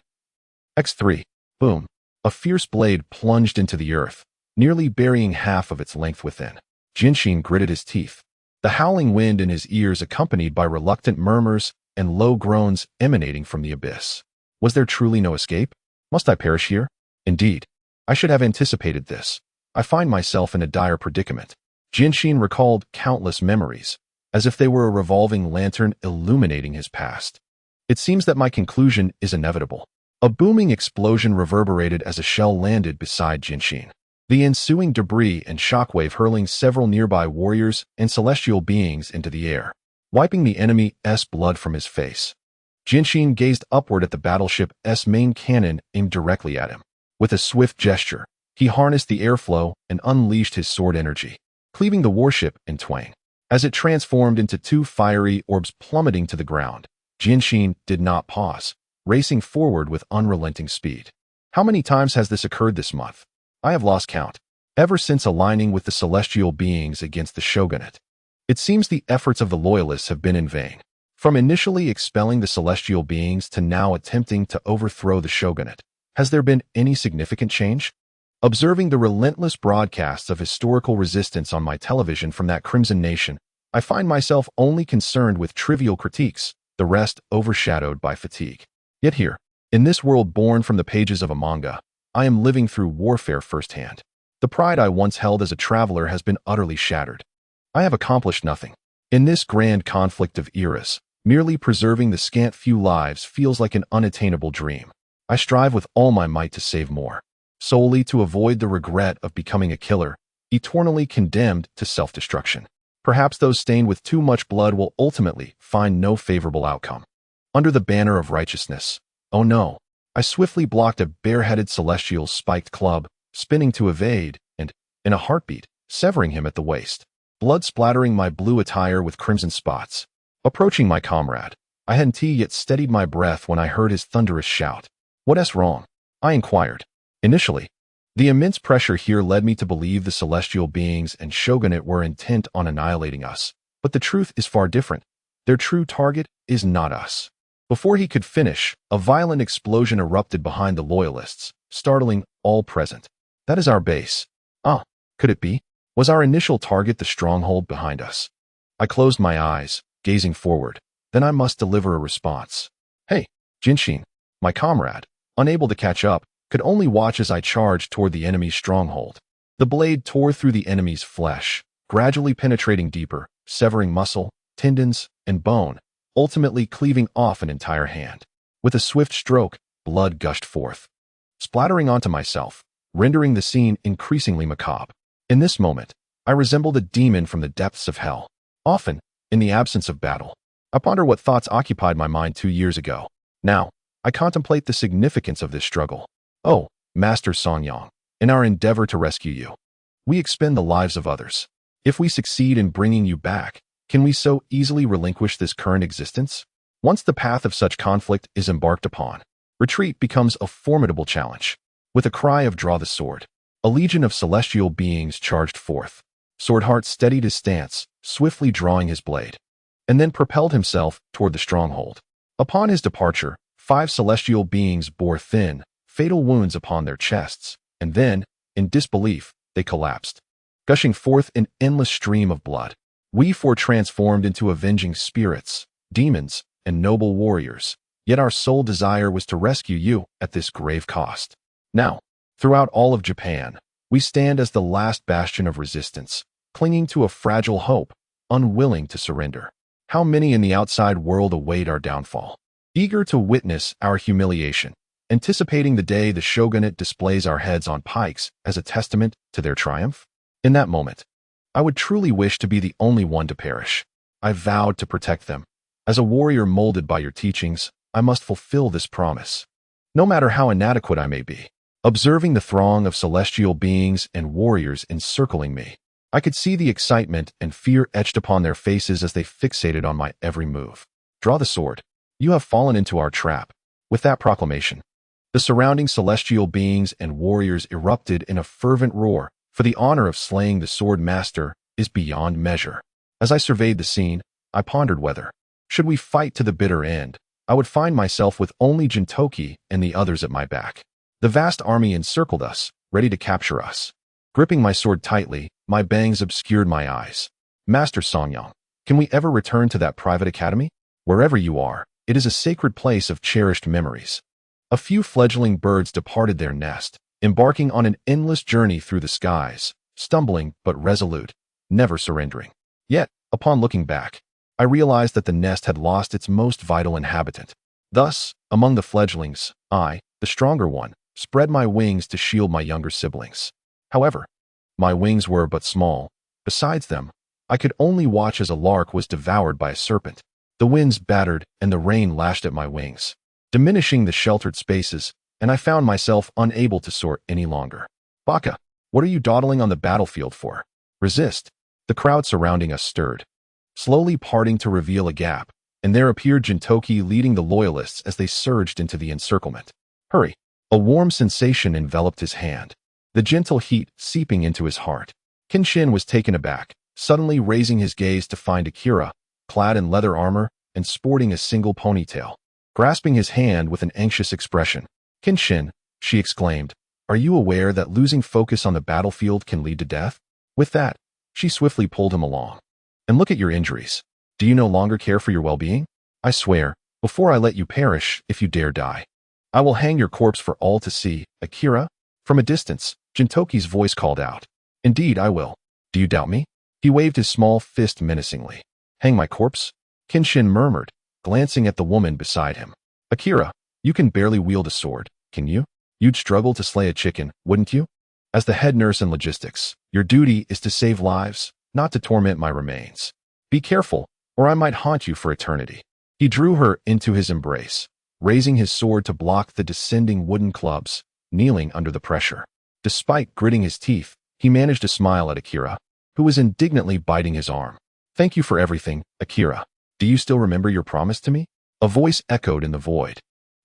X3. Boom. A fierce blade plunged into the earth, nearly burying half of its length within. Kenshin gritted his teeth, the howling wind in his ears accompanied by reluctant murmurs and low groans emanating from the abyss. Was there truly no escape? Must I perish here? Indeed. I should have anticipated this. I find myself in a dire predicament. Kenshin recalled countless memories, as if they were a revolving lantern illuminating his past. It seems that my conclusion is inevitable. A booming explosion reverberated as a shell landed beside Kenshin, the ensuing debris and shockwave hurling several nearby warriors and celestial beings into the air, wiping the enemy's blood from his face. Kenshin gazed upward at the battleship's main cannon aimed directly at him. With a swift gesture, he harnessed the airflow and unleashed his sword energy, cleaving the warship in twain. As it transformed into two fiery orbs plummeting to the ground, Kenshin did not pause, racing forward with unrelenting speed. How many times has this occurred this month? I have lost count. Ever since aligning with the celestial beings against the shogunate, it seems the efforts of the loyalists have been in vain. From initially expelling the celestial beings to now attempting to overthrow the shogunate, has there been any significant change? Observing the relentless broadcasts of historical resistance on my television from that crimson nation, I find myself only concerned with trivial critiques, the rest overshadowed by fatigue. Yet here, in this world born from the pages of a manga, I am living through warfare firsthand. The pride I once held as a traveler has been utterly shattered. I have accomplished nothing. In this grand conflict of eras, merely preserving the scant few lives feels like an unattainable dream. I strive with all my might to save more, solely to avoid the regret of becoming a killer, eternally condemned to self-destruction. Perhaps those stained with too much blood will ultimately find no favorable outcome. Under the banner of righteousness, oh no, I swiftly blocked a bareheaded celestial's spiked club, spinning to evade, and, in a heartbeat, severing him at the waist, blood splattering my blue attire with crimson spots. Approaching my comrade, I hadn't yet steadied my breath when I heard his thunderous shout. What's wrong? I inquired. Initially, The immense pressure here led me to believe the celestial beings and shogunate were intent on annihilating us. But the truth is far different. Their true target is not us. Before he could finish, a violent explosion erupted behind the loyalists, startling all present. That is our base. Ah, could it be? Was our initial target the stronghold behind us? I closed my eyes, gazing forward. Then I must deliver a response. Hey, Genshin, my comrade, unable to catch up, could only watch as I charged toward the enemy's stronghold. The blade tore through the enemy's flesh, gradually penetrating deeper, severing muscle, tendons, and bone, ultimately cleaving off an entire hand. With a swift stroke, blood gushed forth, splattering onto myself, rendering the scene increasingly macabre. In this moment, I resembled a demon from the depths of hell. Often, in the absence of battle, I ponder what thoughts occupied my mind 2 years ago. Now, I contemplate the significance of this struggle. Oh, Master Songyang, in our endeavor to rescue you, we expend the lives of others. If we succeed in bringing you back, can we so easily relinquish this current existence? Once the path of such conflict is embarked upon, retreat becomes a formidable challenge. With a cry of draw the sword, a legion of celestial beings charged forth. Swordheart steadied his stance, swiftly drawing his blade, and then propelled himself toward the stronghold. Upon his departure, 5 celestial beings bore thin, fatal wounds upon their chests, and then, in disbelief, they collapsed, gushing forth an endless stream of blood. We 4 transformed into avenging spirits, demons, and noble warriors, yet our sole desire was to rescue you at this grave cost. Now, throughout all of Japan, we stand as the last bastion of resistance, clinging to a fragile hope, unwilling to surrender. How many in the outside world await our downfall, eager to witness our humiliation, anticipating the day the shogunate displays our heads on pikes as a testament to their triumph? In that moment, I would truly wish to be the only one to perish. I vowed to protect them. As a warrior molded by your teachings, I must fulfill this promise, no matter how inadequate I may be. Observing the throng of celestial beings and warriors encircling me, I could see the excitement and fear etched upon their faces as they fixated on my every move. Draw the sword. You have fallen into our trap. With that proclamation, the surrounding celestial beings and warriors erupted in a fervent roar, for the honor of slaying the sword master is beyond measure. As I surveyed the scene, I pondered whether, should we fight to the bitter end, I would find myself with only Gintoki and the others at my back. The vast army encircled us, ready to capture us. Gripping my sword tightly, my bangs obscured my eyes. Master Songyang, can we ever return to that private academy? Wherever you are, it is a sacred place of cherished memories. A few fledgling birds departed their nest, embarking on an endless journey through the skies, stumbling but resolute, never surrendering. Yet, upon looking back, I realized that the nest had lost its most vital inhabitant. Thus, among the fledglings, I, the stronger one, spread my wings to shield my younger siblings. However, my wings were but small. Besides them, I could only watch as a lark was devoured by a serpent. The winds battered and the rain lashed at my wings, diminishing the sheltered spaces, and I found myself unable to soar any longer. Baka, what are you dawdling on the battlefield for? Resist. The crowd surrounding us stirred, slowly parting to reveal a gap, and there appeared Gintoki leading the loyalists as they surged into the encirclement. Hurry. A warm sensation enveloped his hand, the gentle heat seeping into his heart. Kenshin was taken aback, suddenly raising his gaze to find Akira, clad in leather armor and sporting a single ponytail, grasping his hand with an anxious expression. Kenshin, she exclaimed, are you aware that losing focus on the battlefield can lead to death? With that, she swiftly pulled him along. And look at your injuries. Do you no longer care for your well-being? I swear, before I let you perish, if you dare die, I will hang your corpse for all to see. Akira? From a distance, Gintoki's voice called out. Indeed, I will. Do you doubt me? He waved his small fist menacingly. Hang my corpse? Kenshin murmured, glancing at the woman beside him. Akira, you can barely wield a sword, can you? You'd struggle to slay a chicken, wouldn't you? As the head nurse in logistics, your duty is to save lives, not to torment my remains. Be careful, or I might haunt you for eternity. He drew her into his embrace, raising his sword to block the descending wooden clubs, kneeling under the pressure. Despite gritting his teeth, he managed to smile at Akira, who was indignantly biting his arm. Thank you for everything, Akira. Do you still remember your promise to me? A voice echoed in the void.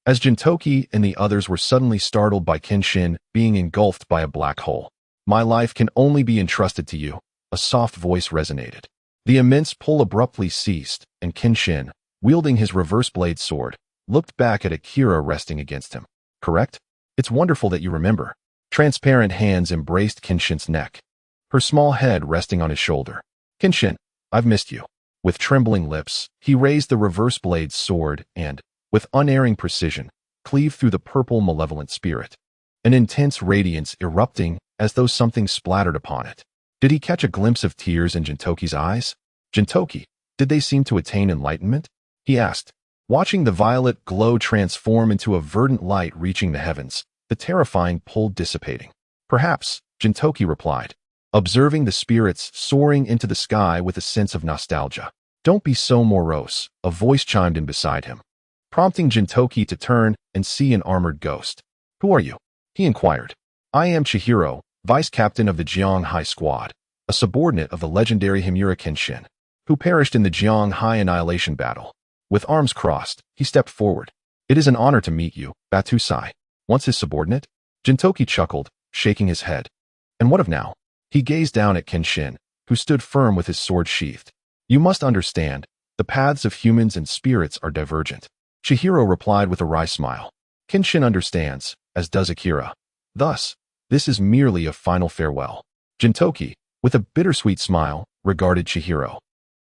as Gintoki and the others were suddenly startled by Kenshin being engulfed by a black hole. My life can only be entrusted to you, a soft voice resonated. The immense pull abruptly ceased, and Kenshin, wielding his reverse blade sword, looked back at Akira resting against him. Correct? It's wonderful that you remember. Transparent hands embraced Kenshin's neck, her small head resting on his shoulder. Kenshin, I've missed you. With trembling lips, he raised the reverse blade's sword and, with unerring precision, cleaved through the purple malevolent spirit, an intense radiance erupting as though something splattered upon it. Did he catch a glimpse of tears in Gintoki's eyes? Gintoki, did they seem to attain enlightenment? He asked, watching the violet glow transform into a verdant light reaching the heavens, the terrifying pull dissipating. Perhaps, Gintoki replied, observing the spirits soaring into the sky with a sense of nostalgia. Don't be so morose, a voice chimed in beside him, prompting Gintoki to turn and see an armored ghost. Who are you? He inquired. I am Chihiro, vice captain of the Jiang High Squad, a subordinate of the legendary Himura Kenshin, who perished in the Jiang High Annihilation battle. With arms crossed, he stepped forward. It is an honor to meet you, Batusai. Once his subordinate? Gintoki chuckled, shaking his head. And what of now? He gazed down at Kenshin, who stood firm with his sword sheathed. You must understand, the paths of humans and spirits are divergent. Chihiro replied with a wry smile. Kenshin understands, as does Akira. Thus, this is merely a final farewell. Gintoki, with a bittersweet smile, regarded Chihiro.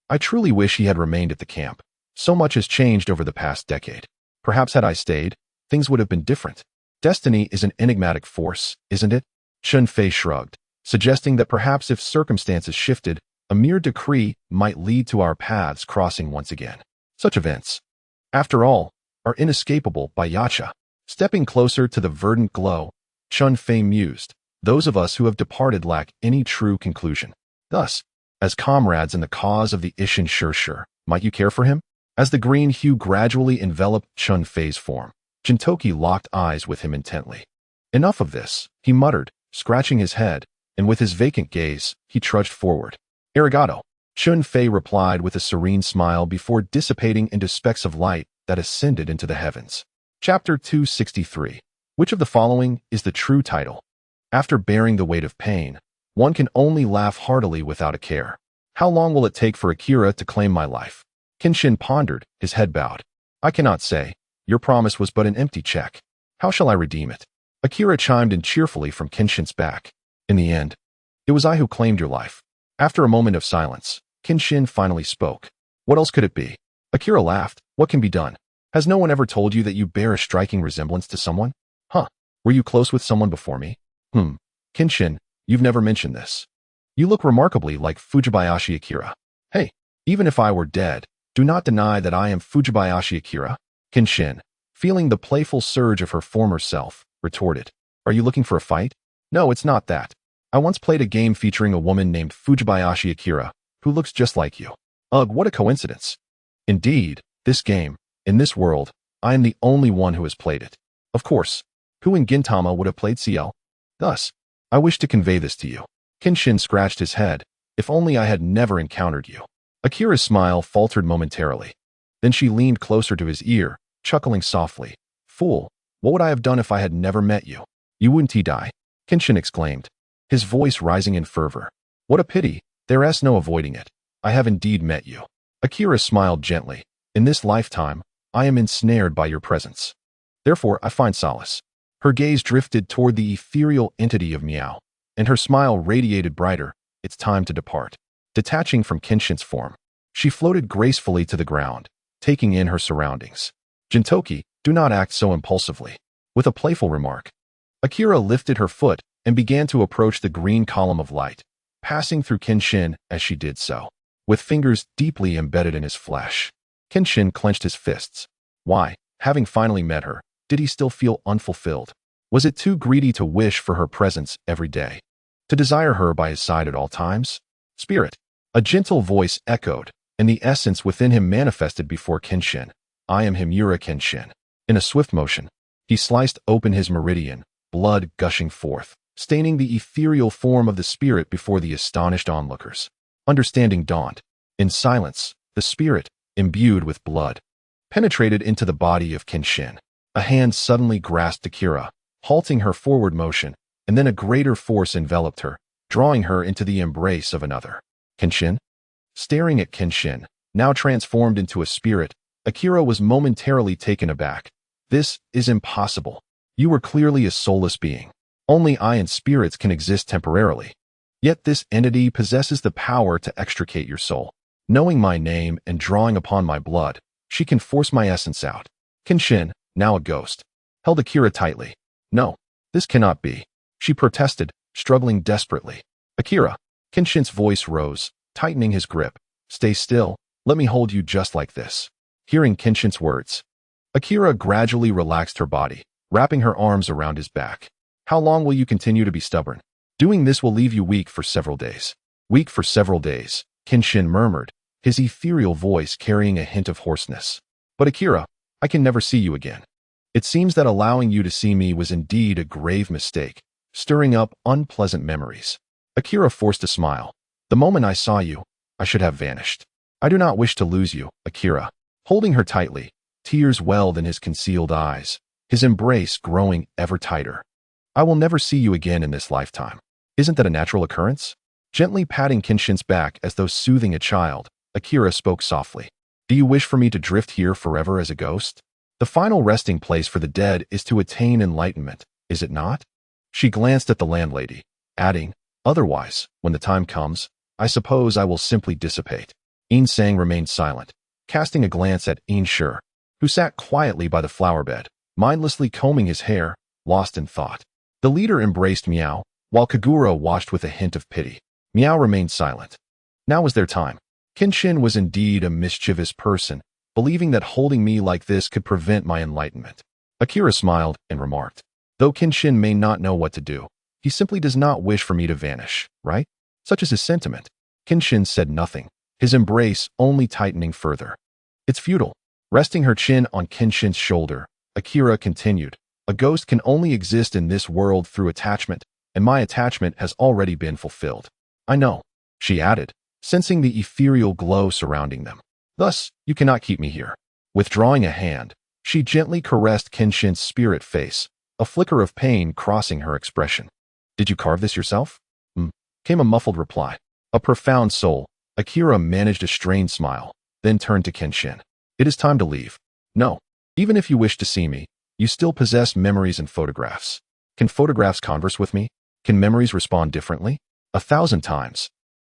I truly wish he had remained at the camp. So much has changed over the past decade. Perhaps had I stayed, things would have been different. Destiny is an enigmatic force, isn't it? Shunfei shrugged, suggesting that perhaps if circumstances shifted, a mere decree might lead to our paths crossing once again. Such events, after all, are inescapable by Yacha. Stepping closer to the verdant glow, Shunfei mused, those of us who have departed lack any true conclusion. Thus, as comrades in the cause of the Ishin Shur, might you care for him? As the green hue gradually enveloped Shunfei's form, Gintoki locked eyes with him intently. Enough of this, he muttered, scratching his head, and with his vacant gaze, he trudged forward. Arigato, Shunfei replied with a serene smile before dissipating into specks of light that ascended into the heavens. Chapter 263. Which of the following is the true title? After bearing the weight of pain, one can only laugh heartily without a care. How long will it take for Akira to claim my life? Kenshin pondered, his head bowed. I cannot say. Your promise was but an empty check. How shall I redeem it? Akira chimed in cheerfully from Kenshin's back. In the end, it was I who claimed your life. After a moment of silence, Kenshin finally spoke. What else could it be? Akira laughed. What can be done? Has no one ever told you that you bear a striking resemblance to someone? Huh. Were you close with someone before me? Kenshin, you've never mentioned this. You look remarkably like Fujibayashi Akira. Hey, even if I were dead, do not deny that I am Fujibayashi Akira. Kenshin, feeling the playful surge of her former self, retorted. Are you looking for a fight? No, it's not that. I once played a game featuring a woman named Fujibayashi Akira, who looks just like you. Ugh, what a coincidence. Indeed, this game, in this world, I am the only one who has played it. Of course, who in Gintama would have played CL? Thus, I wish to convey this to you. Kenshin scratched his head. If only I had never encountered you. Akira's smile faltered momentarily. Then she leaned closer to his ear, chuckling softly. Fool, what would I have done if I had never met you? You wouldn't die? Kenshin exclaimed, his voice rising in fervor. What a pity, there's no avoiding it. I have indeed met you. Akira smiled gently. In this lifetime, I am ensnared by your presence. Therefore, I find solace. Her gaze drifted toward the ethereal entity of Miao, and her smile radiated brighter. It's time to depart. Detaching from Kenshin's form, she floated gracefully to the ground, taking in her surroundings. Gintoki, do not act so impulsively. With a playful remark, Akira lifted her foot and began to approach the green column of light, passing through Kenshin as she did so, with fingers deeply embedded in his flesh. Kenshin clenched his fists. Why, having finally met her, did he still feel unfulfilled? Was it too greedy to wish for her presence every day? To desire her by his side at all times? Spirit, a gentle voice echoed, and the essence within him manifested before Kenshin. I am Himura Kenshin. In a swift motion, he sliced open his meridian, blood gushing forth, staining the ethereal form of the spirit before the astonished onlookers. Understanding dawned. In silence, the spirit, imbued with blood, penetrated into the body of Kenshin. A hand suddenly grasped Akira, halting her forward motion, and then a greater force enveloped her, drawing her into the embrace of another. Kenshin? Staring at Kenshin, now transformed into a spirit, Akira was momentarily taken aback. This is impossible. You were clearly a soulless being. Only I and spirits can exist temporarily. Yet this entity possesses the power to extricate your soul. Knowing my name and drawing upon my blood, she can force my essence out. Kenshin, now a ghost, held Akira tightly. No, this cannot be, she protested, struggling desperately. Akira, Kenshin's voice rose, tightening his grip. Stay still, let me hold you just like this. Hearing Kenshin's words, Akira gradually relaxed her body, wrapping her arms around his back. How long will you continue to be stubborn? Doing this will leave you weak for several days. Weak for several days, Kenshin murmured, his ethereal voice carrying a hint of hoarseness. But Akira, I can never see you again. It seems that allowing you to see me was indeed a grave mistake, stirring up unpleasant memories. Akira forced a smile. The moment I saw you, I should have vanished. I do not wish to lose you, Akira. Holding her tightly, tears welled in his concealed eyes, his embrace growing ever tighter. I will never see you again in this lifetime. Isn't that a natural occurrence? Gently patting Kenshin's back as though soothing a child, Akira spoke softly. Do you wish for me to drift here forever as a ghost? The final resting place for the dead is to attain enlightenment, is it not? She glanced at the landlady, adding, otherwise, when the time comes, I suppose I will simply dissipate. Insang remained silent, casting a glance at Inshur, who sat quietly by the flower bed, mindlessly combing his hair, lost in thought. The leader embraced Miao, while Kagura watched with a hint of pity. Miao remained silent. Now was their time. Kenshin was indeed a mischievous person, believing that holding me like this could prevent my enlightenment. Akira smiled and remarked, though Kenshin may not know what to do, he simply does not wish for me to vanish, right? Such is his sentiment. Kenshin said nothing, his embrace only tightening further. It's futile. Resting her chin on Kenshin's shoulder, Akira continued, a ghost can only exist in this world through attachment, and my attachment has already been fulfilled. I know, she added, sensing the ethereal glow surrounding them. Thus, you cannot keep me here. Withdrawing a hand, she gently caressed Kenshin's spirit face, a flicker of pain crossing her expression. Did you carve this yourself? Came a muffled reply. A profound soul, Akira managed a strained smile, then turned to Kenshin. It is time to leave. No, even if you wish to see me, you still possess memories and photographs. Can photographs converse with me? Can memories respond differently? 1,000 times.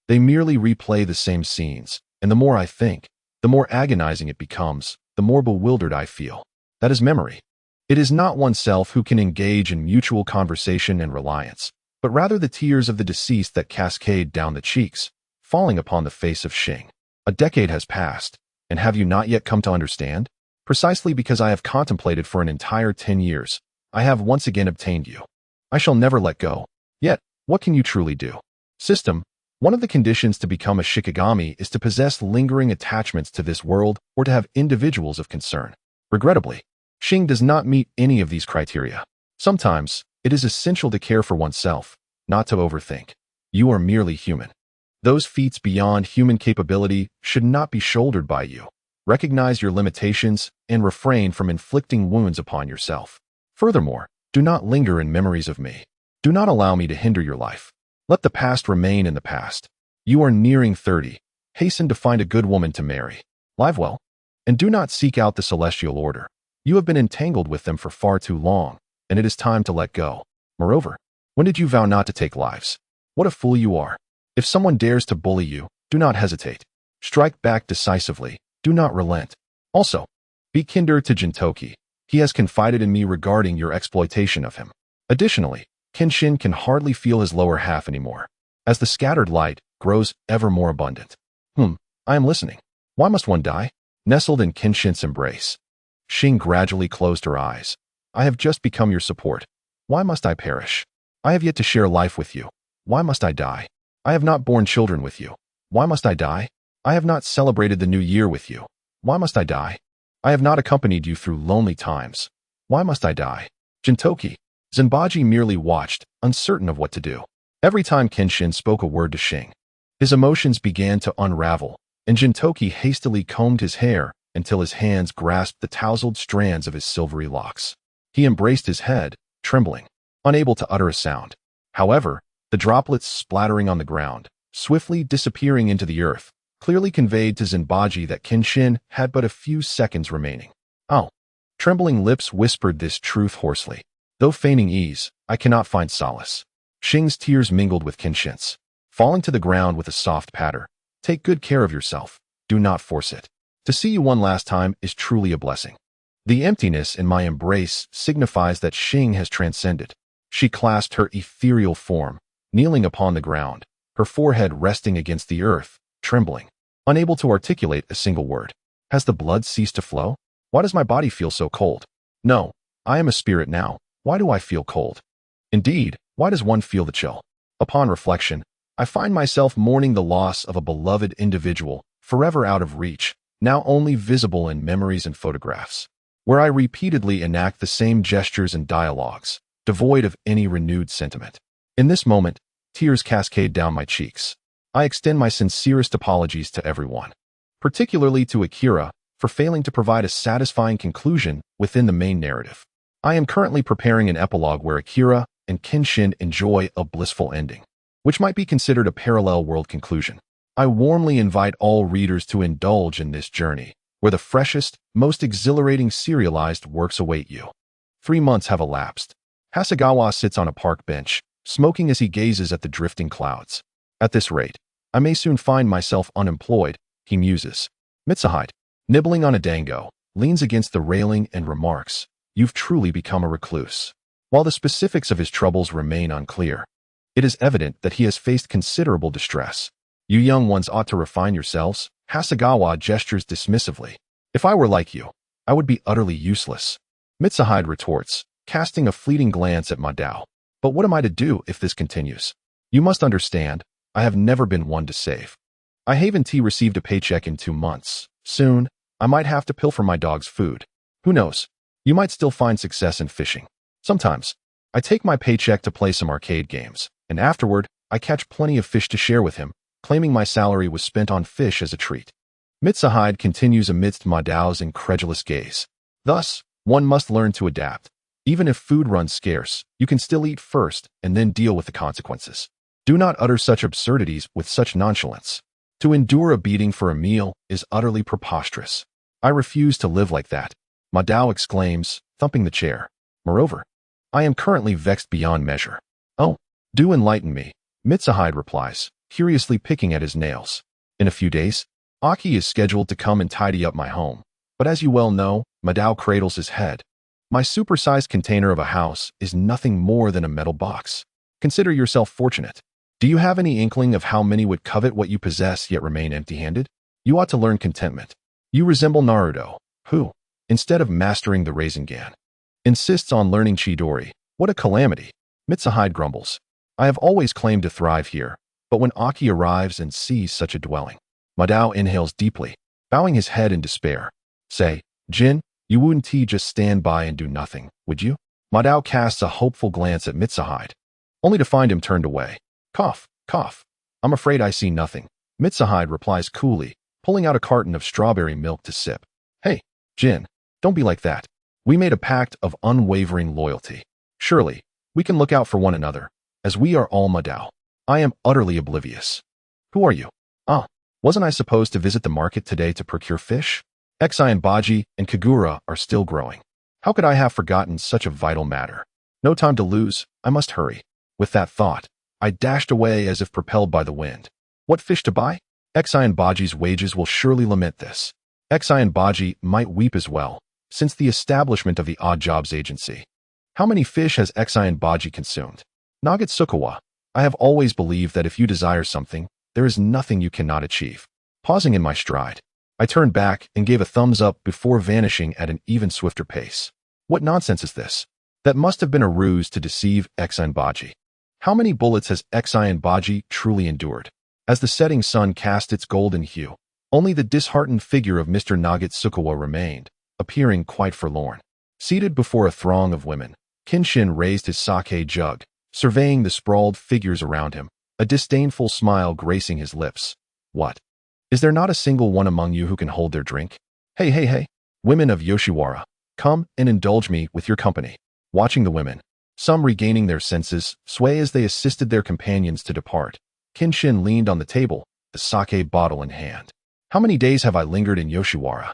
They merely replay the same scenes, and the more I think, the more agonizing it becomes, the more bewildered I feel. That is memory. It is not oneself who can engage in mutual conversation and reliance, but rather the tears of the deceased that cascade down the cheeks, falling upon the face of Xing. A decade has passed, and have you not yet come to understand? Precisely because I have contemplated for an entire 10 years, I have once again obtained you. I shall never let go. Yet, what can you truly do? System, one of the conditions to become a Shikigami is to possess lingering attachments to this world or to have individuals of concern. Regrettably, Xing does not meet any of these criteria. Sometimes, it is essential to care for oneself, not to overthink. You are merely human. Those feats beyond human capability should not be shouldered by you. Recognize your limitations and refrain from inflicting wounds upon yourself. Furthermore, do not linger in memories of me. Do not allow me to hinder your life. Let the past remain in the past. You are nearing 30. Hasten to find a good woman to marry. Live well. And do not seek out the celestial order. You have been entangled with them for far too long, and it is time to let go. Moreover, when did you vow not to take lives? What a fool you are. If someone dares to bully you, do not hesitate. Strike back decisively. Do not relent. Also, be kinder to Gintoki. He has confided in me regarding your exploitation of him. Additionally, Kenshin can hardly feel his lower half anymore, as the scattered light grows ever more abundant. I am listening. Why must one die? Nestled in Kenshin's embrace, Xing gradually closed her eyes. I have just become your support. Why must I perish? I have yet to share life with you. Why must I die? I have not borne children with you. Why must I die? I have not celebrated the new year with you. Why must I die? I have not accompanied you through lonely times. Why must I die? Gintoki. Zenbaji merely watched, uncertain of what to do. Every time Kenshin spoke a word to Xing, his emotions began to unravel, and Gintoki hastily combed his hair until his hands grasped the tousled strands of his silvery locks. He embraced his head, trembling, unable to utter a sound. However, the droplets splattering on the ground, swiftly disappearing into the earth, clearly conveyed to Zenbaji that Kenshin had but a few seconds remaining. Oh. Trembling lips whispered this truth hoarsely. Though feigning ease, I cannot find solace. Xing's tears mingled with Kenshin's, falling to the ground with a soft patter. Take good care of yourself. Do not force it. To see you one last time is truly a blessing. The emptiness in my embrace signifies that Xing has transcended. She clasped her ethereal form, kneeling upon the ground, her forehead resting against the earth, trembling, unable to articulate a single word. Has the blood ceased to flow? Why does my body feel so cold? No, I am a spirit now. Why do I feel cold? Indeed, why does one feel the chill? Upon reflection, I find myself mourning the loss of a beloved individual, forever out of reach, now only visible in memories and photographs, where I repeatedly enact the same gestures and dialogues, devoid of any renewed sentiment. In this moment, tears cascade down my cheeks. I extend my sincerest apologies to everyone, particularly to Akira, for failing to provide a satisfying conclusion within the main narrative. I am currently preparing an epilogue where Akira and Kenshin enjoy a blissful ending, which might be considered a parallel world conclusion. I warmly invite all readers to indulge in this journey, where the freshest, most exhilarating serialized works await you. 3 months have elapsed. Hasegawa sits on a park bench, smoking as he gazes at the drifting clouds. At this rate, I may soon find myself unemployed, he muses. Mitsuhide, nibbling on a dango, leans against the railing and remarks, "You've truly become a recluse." While the specifics of his troubles remain unclear, it is evident that he has faced considerable distress. "You young ones ought to refine yourselves," Hasegawa gestures dismissively. "If I were like you, I would be utterly useless." Mitsuhide retorts, casting a fleeting glance at Madao. "But what am I to do if this continues? You must understand, I have never been one to save. I haven't received a paycheck in 2 months. Soon, I might have to pilfer my dog's food. Who knows? You might still find success in fishing. Sometimes, I take my paycheck to play some arcade games, and afterward, I catch plenty of fish to share with him, claiming my salary was spent on fish as a treat." Mitsuhide continues amidst Madao's incredulous gaze. "Thus, one must learn to adapt. Even if food runs scarce, you can still eat first and then deal with the consequences. Do not utter such absurdities with such nonchalance. To endure a beating for a meal is utterly preposterous. I refuse to live like that," Madao exclaims, thumping the chair. "Moreover, I am currently vexed beyond measure." "Oh, do enlighten me," Mitsuhide replies, curiously picking at his nails. "In a few days, Aki is scheduled to come and tidy up my home. But as you well know," Madao cradles his head, "my supersized container of a house is nothing more than a metal box. Consider yourself fortunate. Do you have any inkling of how many would covet what you possess yet remain empty-handed? You ought to learn contentment. You resemble Naruto, who, instead of mastering the Rasengan, insists on learning Chidori. What a calamity." Mitsuhide grumbles. "I have always claimed to thrive here, but when Aki arrives and sees such a dwelling..." Madao inhales deeply, bowing his head in despair. "Say, Jin, you wouldn't just stand by and do nothing, would you?" Madao casts a hopeful glance at Mitsuhide, only to find him turned away. "Cough, cough. I'm afraid I see nothing," Mitsuhide replies coolly, pulling out a carton of strawberry milk to sip. "Hey, Jin, don't be like that. We made a pact of unwavering loyalty. Surely, we can look out for one another, as we are all Madao." I am utterly oblivious. "Who are you?" "Ah, wasn't I supposed to visit the market today to procure fish? Zenbaji and Kagura are still growing. How could I have forgotten such a vital matter? No time to lose, I must hurry." With that thought, I dashed away as if propelled by the wind. What fish to buy? Zenbaji's wages will surely lament this. Zenbaji might weep as well, since the establishment of the Odd Jobs Agency. How many fish has Zenbaji consumed? Nagatsukawa, I have always believed that if you desire something, there is nothing you cannot achieve. Pausing in my stride, I turned back and gave a thumbs up before vanishing at an even swifter pace. What nonsense is this? That must have been a ruse to deceive Zenbaji. How many bullets has Zenbaji truly endured? As the setting sun cast its golden hue, only the disheartened figure of Mr. Nagatsukawa remained, appearing quite forlorn. Seated before a throng of women, Kenshin raised his sake jug, surveying the sprawled figures around him, a disdainful smile gracing his lips. "What? Is there not a single one among you who can hold their drink? Hey, hey, hey, women of Yoshiwara, come and indulge me with your company. Watching the women, some regaining their senses, sway as they assisted their companions to depart. Kenshin leaned on the table, the sake bottle in hand. How many days have I lingered in Yoshiwara?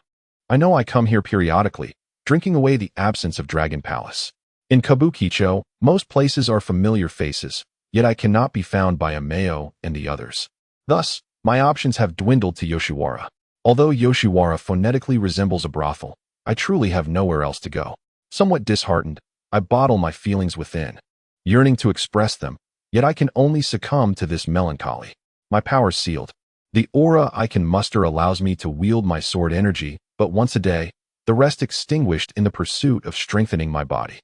I know I come here periodically, drinking away the absence of Dragon Palace. In Kabukicho, most places are familiar faces, yet I cannot be found by Ameo and the others. Thus, my options have dwindled to Yoshiwara. Although Yoshiwara phonetically resembles a brothel, I truly have nowhere else to go. Somewhat disheartened, I bottle my feelings within, yearning to express them, yet I can only succumb to this melancholy. My power's sealed. The aura I can muster allows me to wield my sword energy, but once a day, the rest extinguished in the pursuit of strengthening my body.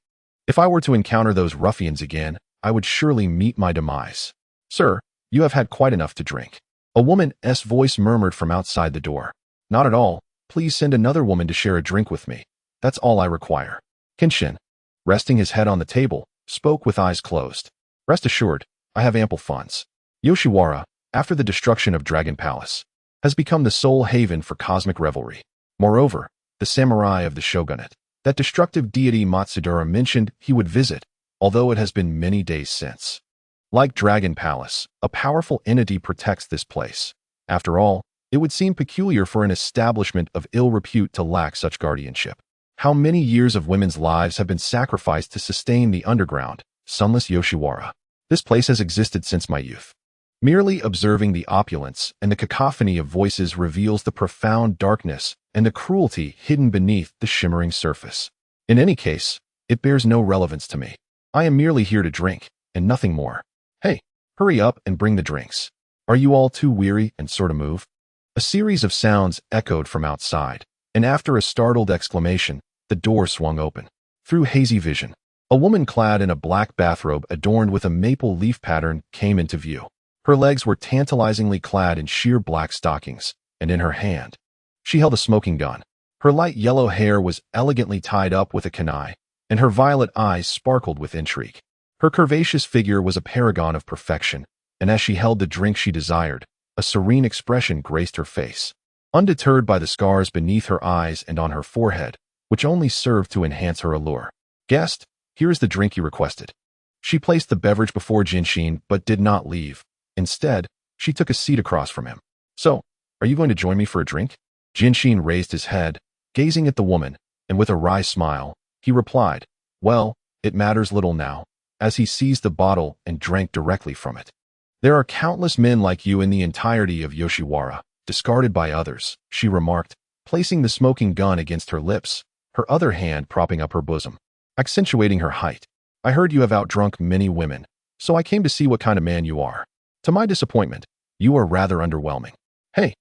If I were to encounter those ruffians again, I would surely meet my demise. Sir, you have had quite enough to drink. A woman's voice murmured from outside the door. Not at all. Please send another woman to share a drink with me. That's all I require. Kenshin, resting his head on the table, spoke with eyes closed. Rest assured, I have ample funds. Yoshiwara, after the destruction of Dragon Palace, has become the sole haven for cosmic revelry. Moreover, the samurai of the shogunate, that destructive deity Matsudara mentioned he would visit, although it has been many days since. Like Dragon Palace, a powerful entity protects this place. After all, it would seem peculiar for an establishment of ill repute to lack such guardianship. How many years of women's lives have been sacrificed to sustain the underground, sunless Yoshiwara? This place has existed since my youth. Merely observing the opulence and the cacophony of voices reveals the profound darkness and the cruelty hidden beneath the shimmering surface. In any case, it bears no relevance to me. I am merely here to drink, and nothing more. Hey, hurry up and bring the drinks. Are you all too weary and sort of move? A series of sounds echoed from outside, and after a startled exclamation, the door swung open. Through hazy vision, a woman clad in a black bathrobe adorned with a maple leaf pattern came into view. Her legs were tantalizingly clad in sheer black stockings, and in her hand, she held a smoking gun. Her light yellow hair was elegantly tied up with a kunai, and her violet eyes sparkled with intrigue. Her curvaceous figure was a paragon of perfection, and as she held the drink she desired, a serene expression graced her face. Undeterred by the scars beneath her eyes and on her forehead, which only served to enhance her allure. Guest, here is the drink you requested. She placed the beverage before Genshin but did not leave. Instead, she took a seat across from him. So, are you going to join me for a drink? Genshin raised his head, gazing at the woman, and with a wry smile, he replied, well, it matters little now, as he seized the bottle and drank directly from it. There are countless men like you in the entirety of Yoshiwara, discarded by others, she remarked, placing the smoking gun against her lips, her other hand propping up her bosom, accentuating her height. I heard you have outdrunk many women, so I came to see what kind of man you are. To my disappointment, you are rather underwhelming. Hey,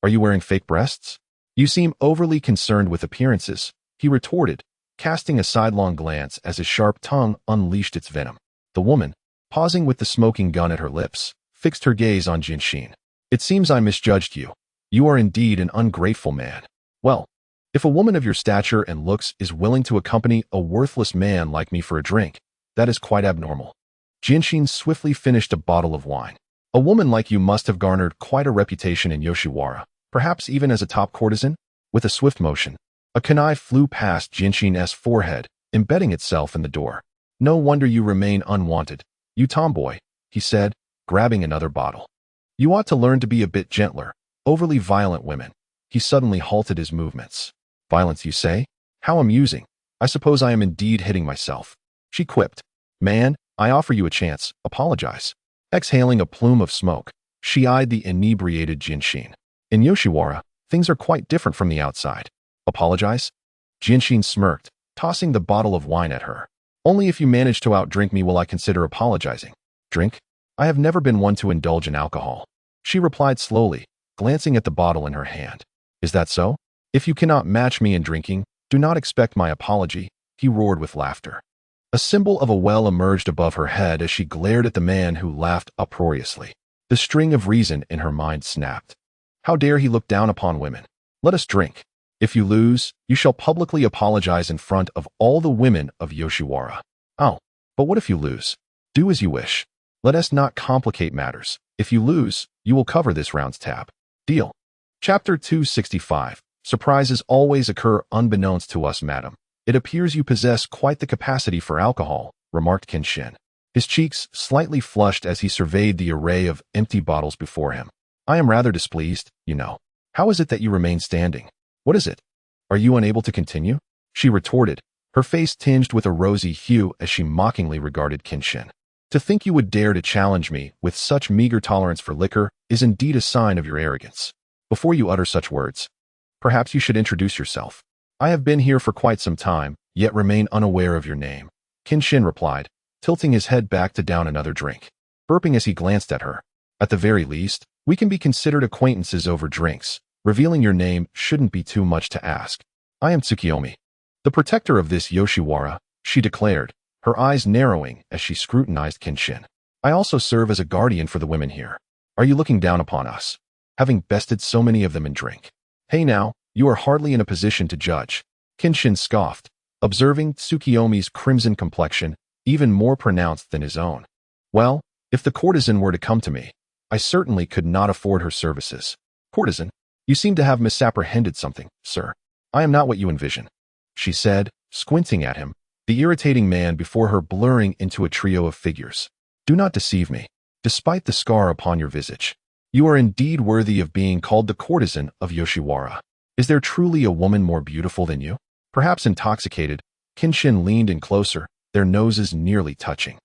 are you wearing fake breasts? You seem overly concerned with appearances, he retorted, casting a sidelong glance as his sharp tongue unleashed its venom. The woman, pausing with the smoking gun at her lips, fixed her gaze on Genshin. It seems I misjudged you. You are indeed an ungrateful man. Well, if a woman of your stature and looks is willing to accompany a worthless man like me for a drink, that is quite abnormal. Genshin swiftly finished a bottle of wine. A woman like you must have garnered quite a reputation in Yoshiwara, perhaps even as a top courtesan. With a swift motion, a kunai flew past Genshin's forehead, embedding itself in the door. No wonder you remain unwanted, you tomboy, he said, grabbing another bottle. You ought to learn to be a bit gentler. Overly violent women. He suddenly halted his movements. Violence, you say? How amusing. I suppose I am indeed hitting myself. She quipped. Man, I offer you a chance. Apologize. Exhaling a plume of smoke, she eyed the inebriated Genshin. In Yoshiwara, things are quite different from the outside. Apologize? Genshin smirked, tossing the bottle of wine at her. Only if you manage to outdrink me will I consider apologizing. Drink? I have never been one to indulge in alcohol. She replied slowly, glancing at the bottle in her hand. Is that so? If you cannot match me in drinking, do not expect my apology, he roared with laughter. A symbol of a well emerged above her head as she glared at the man who laughed uproariously. The string of reason in her mind snapped. How dare he look down upon women? Let us drink. If you lose, you shall publicly apologize in front of all the women of Yoshiwara. Oh, but what if you lose? Do as you wish. Let us not complicate matters. If you lose, you will cover this round's tab. Deal. Chapter 265. Surprises always occur unbeknownst to us, madam. It appears you possess quite the capacity for alcohol, remarked Kenshin. His cheeks slightly flushed as he surveyed the array of empty bottles before him. I am rather displeased, you know. How is it that you remain standing? What is it? Are you unable to continue? She retorted, her face tinged with a rosy hue as she mockingly regarded Kenshin. To think you would dare to challenge me with such meager tolerance for liquor is indeed a sign of your arrogance. Before you utter such words, perhaps you should introduce yourself. I have been here for quite some time, yet remain unaware of your name, Kenshin replied, tilting his head back to down another drink, burping as he glanced at her. At the very least, we can be considered acquaintances over drinks. Revealing your name shouldn't be too much to ask. I am Tsukiyomi, the protector of this Yoshiwara, she declared, her eyes narrowing as she scrutinized Kenshin. I also serve as a guardian for the women here. Are you looking down upon us, having bested so many of them in drink? Hey now, you are hardly in a position to judge, Kenshin scoffed, observing Tsukiyomi's crimson complexion, even more pronounced than his own. Well, if the courtesan were to come to me, I certainly could not afford her services. Courtesan? You seem to have misapprehended something, sir. I am not what you envision, she said, squinting at him, the irritating man before her blurring into a trio of figures. Do not deceive me. Despite the scar upon your visage, you are indeed worthy of being called the courtesan of Yoshiwara. Is there truly a woman more beautiful than you? Perhaps intoxicated, Kenshin leaned in closer, their noses nearly touching.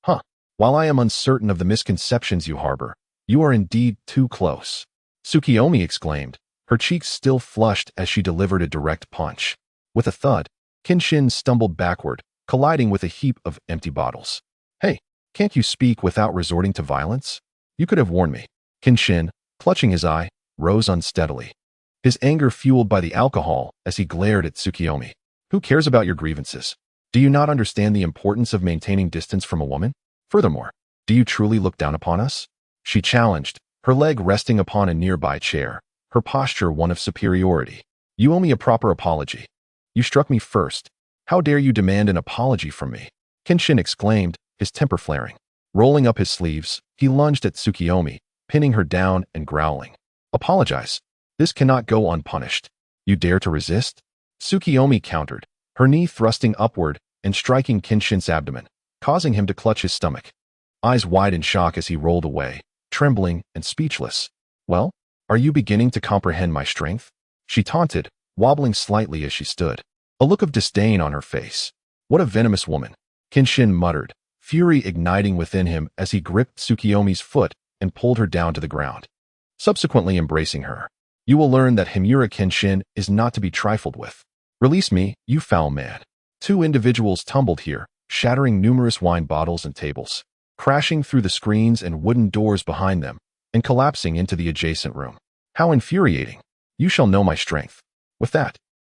Huh. While I am uncertain of the misconceptions you harbor, you are indeed too close, Tsukiyomi exclaimed, her cheeks still flushed as she delivered a direct punch. With a thud, Kenshin stumbled backward, colliding with a heap of empty bottles. Hey, can't you speak without resorting to violence? You could have warned me. Kenshin, clutching his eye, rose unsteadily, his anger fueled by the alcohol as he glared at Tsukiyomi. Who cares about your grievances? Do you not understand the importance of maintaining distance from a woman? Furthermore, do you truly look down upon us? She challenged, her leg resting upon a nearby chair, her posture one of superiority. You owe me a proper apology. You struck me first. How dare you demand an apology from me? Kenshin exclaimed, his temper flaring. Rolling up his sleeves, he lunged at Tsukiyomi, pinning her down and growling. Apologize. This cannot go unpunished. You dare to resist? Tsukiyomi countered, her knee thrusting upward and striking Kenshin's abdomen, causing him to clutch his stomach. Eyes wide in shock as he rolled away, trembling and speechless. Well, are you beginning to comprehend my strength? She taunted, wobbling slightly as she stood, a look of disdain on her face. What a venomous woman, Kenshin muttered, fury igniting within him as he gripped Tsukiyomi's foot and pulled her down to the ground, subsequently embracing her. You will learn that Himura Kenshin is not to be trifled with. Release me, you foul man. Two individuals tumbled here, shattering numerous wine bottles and tables, crashing through the screens and wooden doors behind them, and collapsing into the adjacent room. How infuriating. You shall know my strength. With that,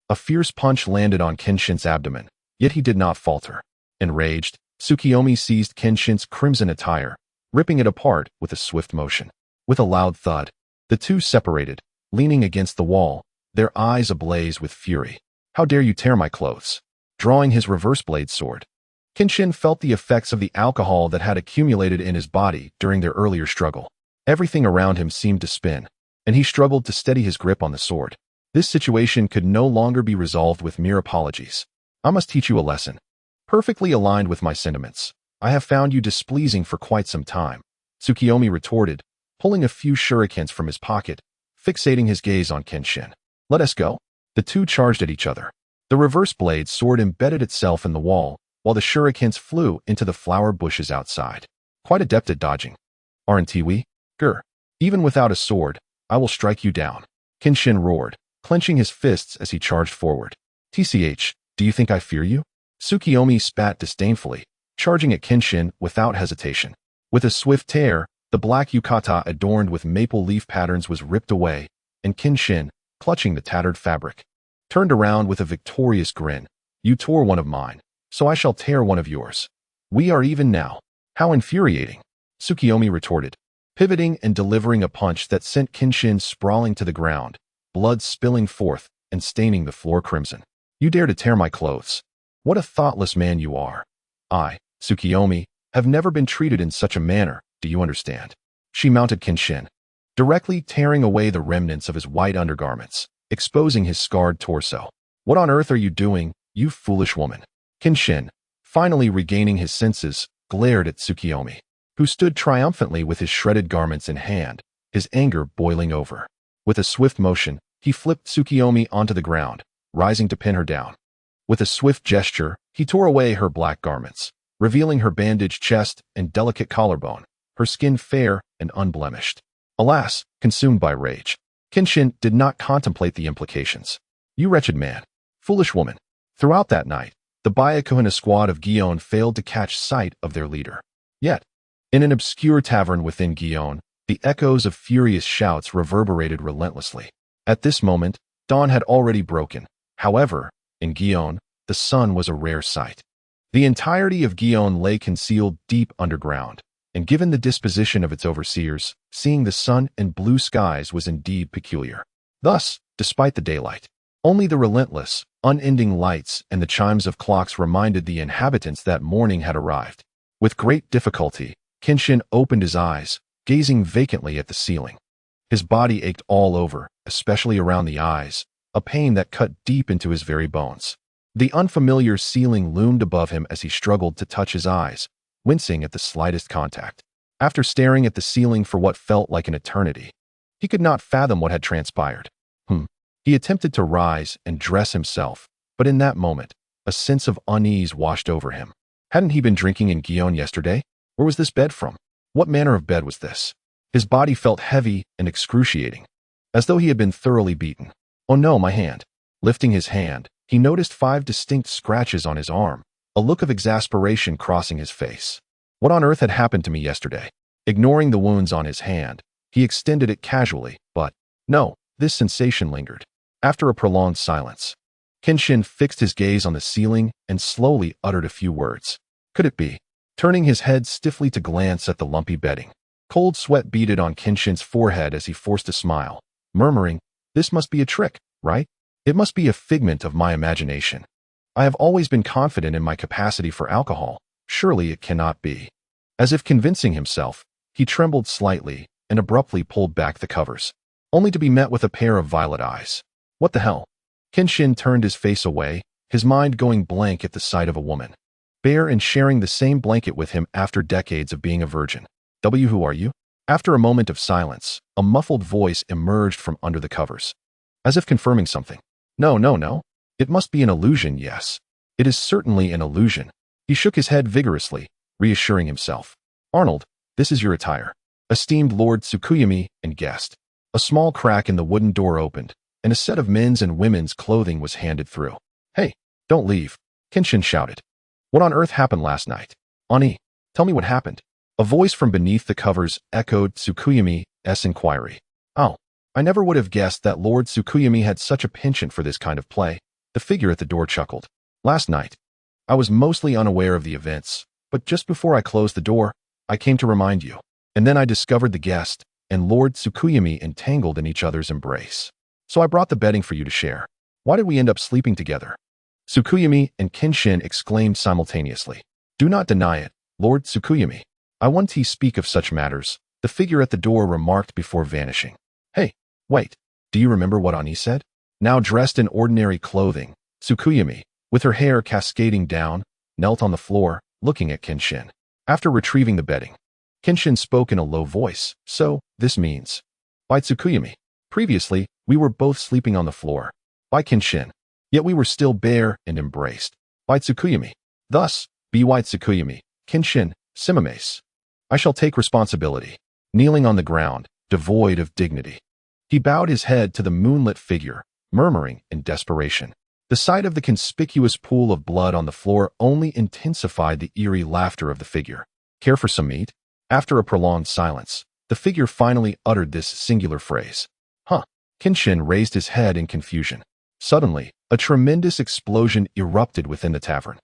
a fierce punch landed on Kenshin's abdomen, yet he did not falter. Enraged, Tsukiyomi seized Kenshin's crimson attire, ripping it apart with a swift motion. With a loud thud, the two separated, leaning against the wall, their eyes ablaze with fury. How dare you tear my clothes? Drawing his reverse blade sword, Kenshin felt the effects of the alcohol that had accumulated in his body during their earlier struggle. Everything around him seemed to spin, and he struggled to steady his grip on the sword. This situation could no longer be resolved with mere apologies. I must teach you a lesson. Perfectly aligned with my sentiments, I have found you displeasing for quite some time, Tsukiyomi retorted, pulling a few shurikens from his pocket, fixating his gaze on Kenshin. Let us go. The two charged at each other. The reverse blade sword embedded itself in the wall, while the shurikens flew into the flower bushes outside. Quite adept at dodging, aren't we? Grr. Even without a sword, I will strike you down, Kenshin roared, clenching his fists as he charged forward. TCH, do you think I fear you? Tsukiyomi spat disdainfully, charging at Kenshin without hesitation. With a swift tear, the black yukata adorned with maple leaf patterns was ripped away, and Kenshin, clutching the tattered fabric, turned around with a victorious grin. You tore one of mine, so I shall tear one of yours. We are even now. How infuriating, Tsukiyomi retorted, pivoting and delivering a punch that sent Kenshin sprawling to the ground, blood spilling forth and staining the floor crimson. You dare to tear my clothes. What a thoughtless man you are. I, Tsukiyomi, have never been treated in such a manner, do you understand? She mounted Kenshin, directly tearing away the remnants of his white undergarments, exposing his scarred torso. "What on earth are you doing, you foolish woman?" Kenshin, finally regaining his senses, glared at Tsukuyomi, who stood triumphantly with his shredded garments in hand, his anger boiling over. With a swift motion, he flipped Tsukuyomi onto the ground, rising to pin her down. With a swift gesture, he tore away her black garments, revealing her bandaged chest and delicate collarbone, her skin fair and unblemished. Alas, consumed by rage, Kenshin did not contemplate the implications. "You wretched man, foolish woman." Throughout that night, the Byakuhana squad of Gion failed to catch sight of their leader. Yet, in an obscure tavern within Gion, the echoes of furious shouts reverberated relentlessly. At this moment, dawn had already broken. However, in Gion, the sun was a rare sight. The entirety of Gion lay concealed deep underground, and given the disposition of its overseers, seeing the sun and blue skies was indeed peculiar. Thus, despite the daylight, only the relentless, unending lights and the chimes of clocks reminded the inhabitants that morning had arrived. With great difficulty, Kenshin opened his eyes, gazing vacantly at the ceiling. His body ached all over, especially around the eyes, a pain that cut deep into his very bones. The unfamiliar ceiling loomed above him as he struggled to touch his eyes, wincing at the slightest contact. After staring at the ceiling for what felt like an eternity, he could not fathom what had transpired. He attempted to rise and dress himself, but in that moment, a sense of unease washed over him. Hadn't he been drinking in Gion yesterday? Where was this bed from? What manner of bed was this? His body felt heavy and excruciating, as though he had been thoroughly beaten. "Oh no, my hand." Lifting his hand, he noticed 5 distinct scratches on his arm, a look of exasperation crossing his face. What on earth had happened to me yesterday? Ignoring the wounds on his hand, he extended it casually, but no, this sensation lingered. After a prolonged silence, Kenshin fixed his gaze on the ceiling and slowly uttered a few words. Could it be? Turning his head stiffly to glance at the lumpy bedding. Cold sweat beaded on Kenshin's forehead as he forced a smile, murmuring, "This must be a trick, right? It must be a figment of my imagination. I have always been confident in my capacity for alcohol. Surely it cannot be." As if convincing himself, he trembled slightly and abruptly pulled back the covers, only to be met with a pair of violet eyes. What the hell? Kenshin turned his face away, his mind going blank at the sight of a woman, bare and sharing the same blanket with him after decades of being a virgin. Who are you? After a moment of silence, a muffled voice emerged from under the covers, as if confirming something. No. It must be an illusion, yes. It is certainly an illusion. He shook his head vigorously, reassuring himself. "Arnold, this is your attire. Esteemed Lord Tsukuyomi and guest." A small crack in the wooden door opened, and a set of men's and women's clothing was handed through. "Hey, don't leave," Kenshin shouted. "What on earth happened last night? Ani, tell me what happened." A voice from beneath the covers echoed Tsukuyomi's inquiry. "Oh, I never would have guessed that Lord Tsukuyomi had such a penchant for this kind of play." The figure at the door chuckled. "Last night, I was mostly unaware of the events, but just before I closed the door, I came to remind you. And then I discovered the guest and Lord Tsukuyomi entangled in each other's embrace. So I brought the bedding for you to share. Why did we end up sleeping together?" Tsukuyomi and Kenshin exclaimed simultaneously. "Do not deny it, Lord Tsukuyomi. I want to speak of such matters," the figure at the door remarked before vanishing. "Hey, wait. Do you remember what Ani said?" Now dressed in ordinary clothing, Tsukuyomi, with her hair cascading down, knelt on the floor, looking at Kenshin. After retrieving the bedding, Kenshin spoke in a low voice. "So, this means..." By Tsukuyomi. "Previously, we were both sleeping on the floor." By Kenshin. "Yet we were still bare and embraced." By Tsukuyomi. "Thus, by Tsukuyomi, Kenshin, Simamase. I shall take responsibility." Kneeling on the ground, devoid of dignity, he bowed his head to the moonlit figure, murmuring in desperation. The sight of the conspicuous pool of blood on the floor only intensified the eerie laughter of the figure. "Care for some meat?" After a prolonged silence, the figure finally uttered this singular phrase. "Huh." Kenshin raised his head in confusion. Suddenly, a tremendous explosion erupted within the tavern,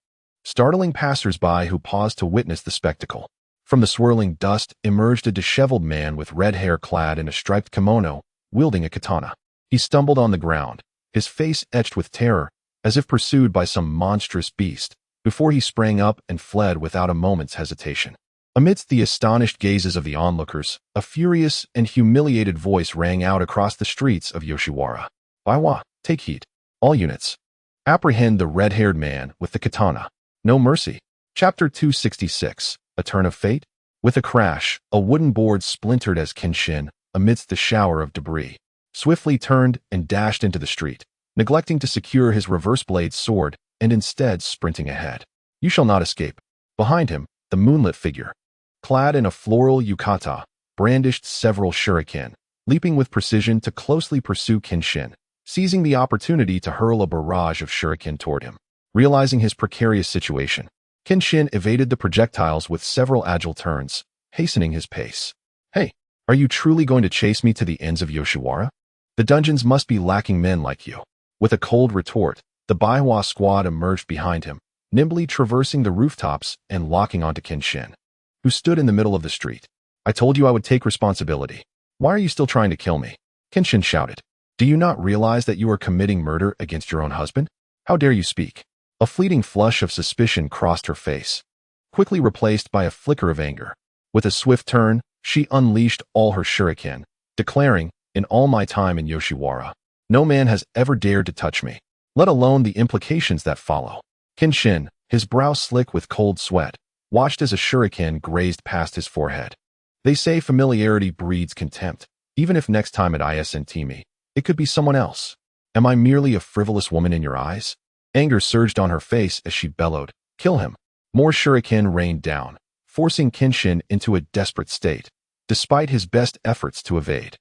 startling passers-by who paused to witness the spectacle. From the swirling dust emerged a disheveled man with red hair clad in a striped kimono, wielding a katana. He stumbled on the ground, his face etched with terror, as if pursued by some monstrous beast, before he sprang up and fled without a moment's hesitation. Amidst the astonished gazes of the onlookers, a furious and humiliated voice rang out across the streets of Yoshiwara. Baiwa, take heed. All units. Apprehend the red-haired man with the katana. No mercy. Chapter 266. A Turn of Fate? With a crash, a wooden board splintered as Kenshin, amidst the shower of debris, swiftly turned and dashed into the street, neglecting to secure his reverse blade sword and instead sprinting ahead. You shall not escape. Behind him, the moonlit figure, clad in a floral yukata, brandished several shuriken, leaping with precision to closely pursue Kenshin, seizing the opportunity to hurl a barrage of shuriken toward him. Realizing his precarious situation, Kenshin evaded the projectiles with several agile turns, hastening his pace. Hey, are you truly going to chase me to the ends of Yoshiwara? The dungeons must be lacking men like you. With a cold retort, the Baiwa squad emerged behind him, nimbly traversing the rooftops and locking onto Kenshin, who stood in the middle of the street. I told you I would take responsibility. Why are you still trying to kill me? Kenshin shouted. Do you not realize that you are committing murder against your own husband? How dare you speak? A fleeting flush of suspicion crossed her face, quickly replaced by a flicker of anger. With a swift turn, she unleashed all her shuriken, declaring, in all my time in Yoshiwara, no man has ever dared to touch me, let alone the implications that follow. Kenshin, his brow slick with cold sweat, watched as a shuriken grazed past his forehead. They say familiarity breeds contempt. Even if next time at ISNT me, it could be someone else. Am I merely a frivolous woman in your eyes? Anger surged on her face as she bellowed, kill him. More shuriken rained down, forcing Kenshin into a desperate state, despite his best efforts to evade.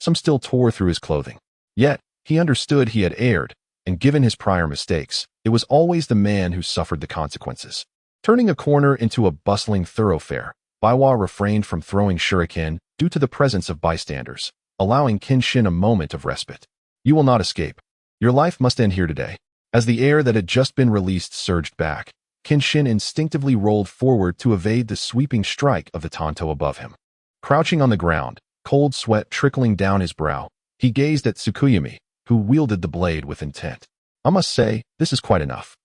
Some still tore through his clothing. Yet, he understood he had erred, and given his prior mistakes, it was always the man who suffered the consequences. Turning a corner into a bustling thoroughfare, Baiwa refrained from throwing shuriken due to the presence of bystanders, allowing Kenshin a moment of respite. You will not escape. Your life must end here today. As the air that had just been released surged back, Kenshin instinctively rolled forward to evade the sweeping strike of the tanto above him. Crouching on the ground, cold sweat trickling down his brow, he gazed at Tsukuyami, who wielded the blade with intent. I must say, this is quite enough.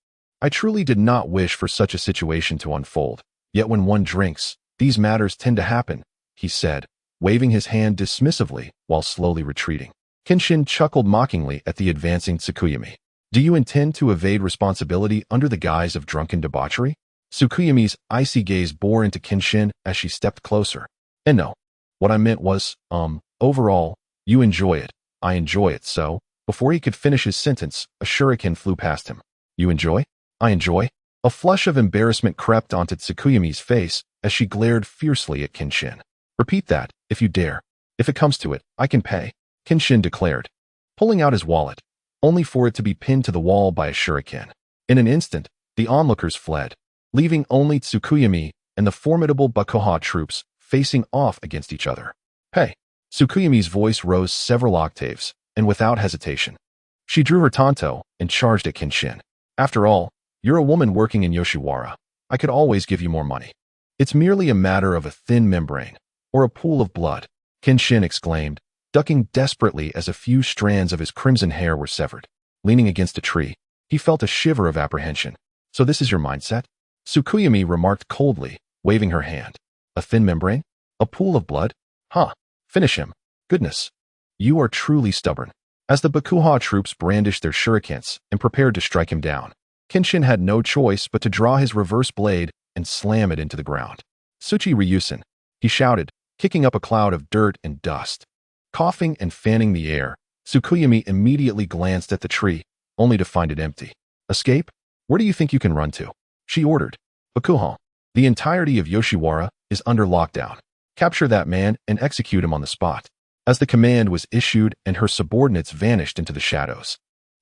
I truly did not wish for such a situation to unfold, yet when one drinks, these matters tend to happen, he said, waving his hand dismissively while slowly retreating. Kenshin chuckled mockingly at the advancing Tsukuyami. Do you intend to evade responsibility under the guise of drunken debauchery? Tsukuyami's icy gaze bore into Kenshin as she stepped closer. And no, what I meant was, overall, you enjoy it. I enjoy it, so, before he could finish his sentence, a shuriken flew past him. You enjoy? I enjoy? A flush of embarrassment crept onto Tsukuyami's face as she glared fiercely at Kenshin. Repeat that, if you dare. If it comes to it, I can pay, Kenshin declared, pulling out his wallet, only for it to be pinned to the wall by a shuriken. In an instant, the onlookers fled, leaving only Tsukuyami and the formidable Bakuha troops facing off against each other. Hey! Tsukuyami's voice rose several octaves, and without hesitation, she drew her tanto and charged at Kenshin. After all, you're a woman working in Yoshiwara. I could always give you more money. It's merely a matter of a thin membrane, or a pool of blood, Kenshin exclaimed, ducking desperately as a few strands of his crimson hair were severed. Leaning against a tree, he felt a shiver of apprehension. So this is your mindset? Tsukuyami remarked coldly, waving her hand. A thin membrane? A pool of blood? Huh. Finish him. Goodness. You are truly stubborn. As the Bakuha troops brandished their shurikens and prepared to strike him down, Kenshin had no choice but to draw his reverse blade and slam it into the ground. Tsuchi Ryusen, he shouted, kicking up a cloud of dirt and dust. Coughing and fanning the air, Tsukuyami immediately glanced at the tree, only to find it empty. Escape? Where do you think you can run to? She ordered. Bakuha, the entirety of Yoshiwara is under lockdown. Capture that man and execute him on the spot. As the command was issued and her subordinates vanished into the shadows,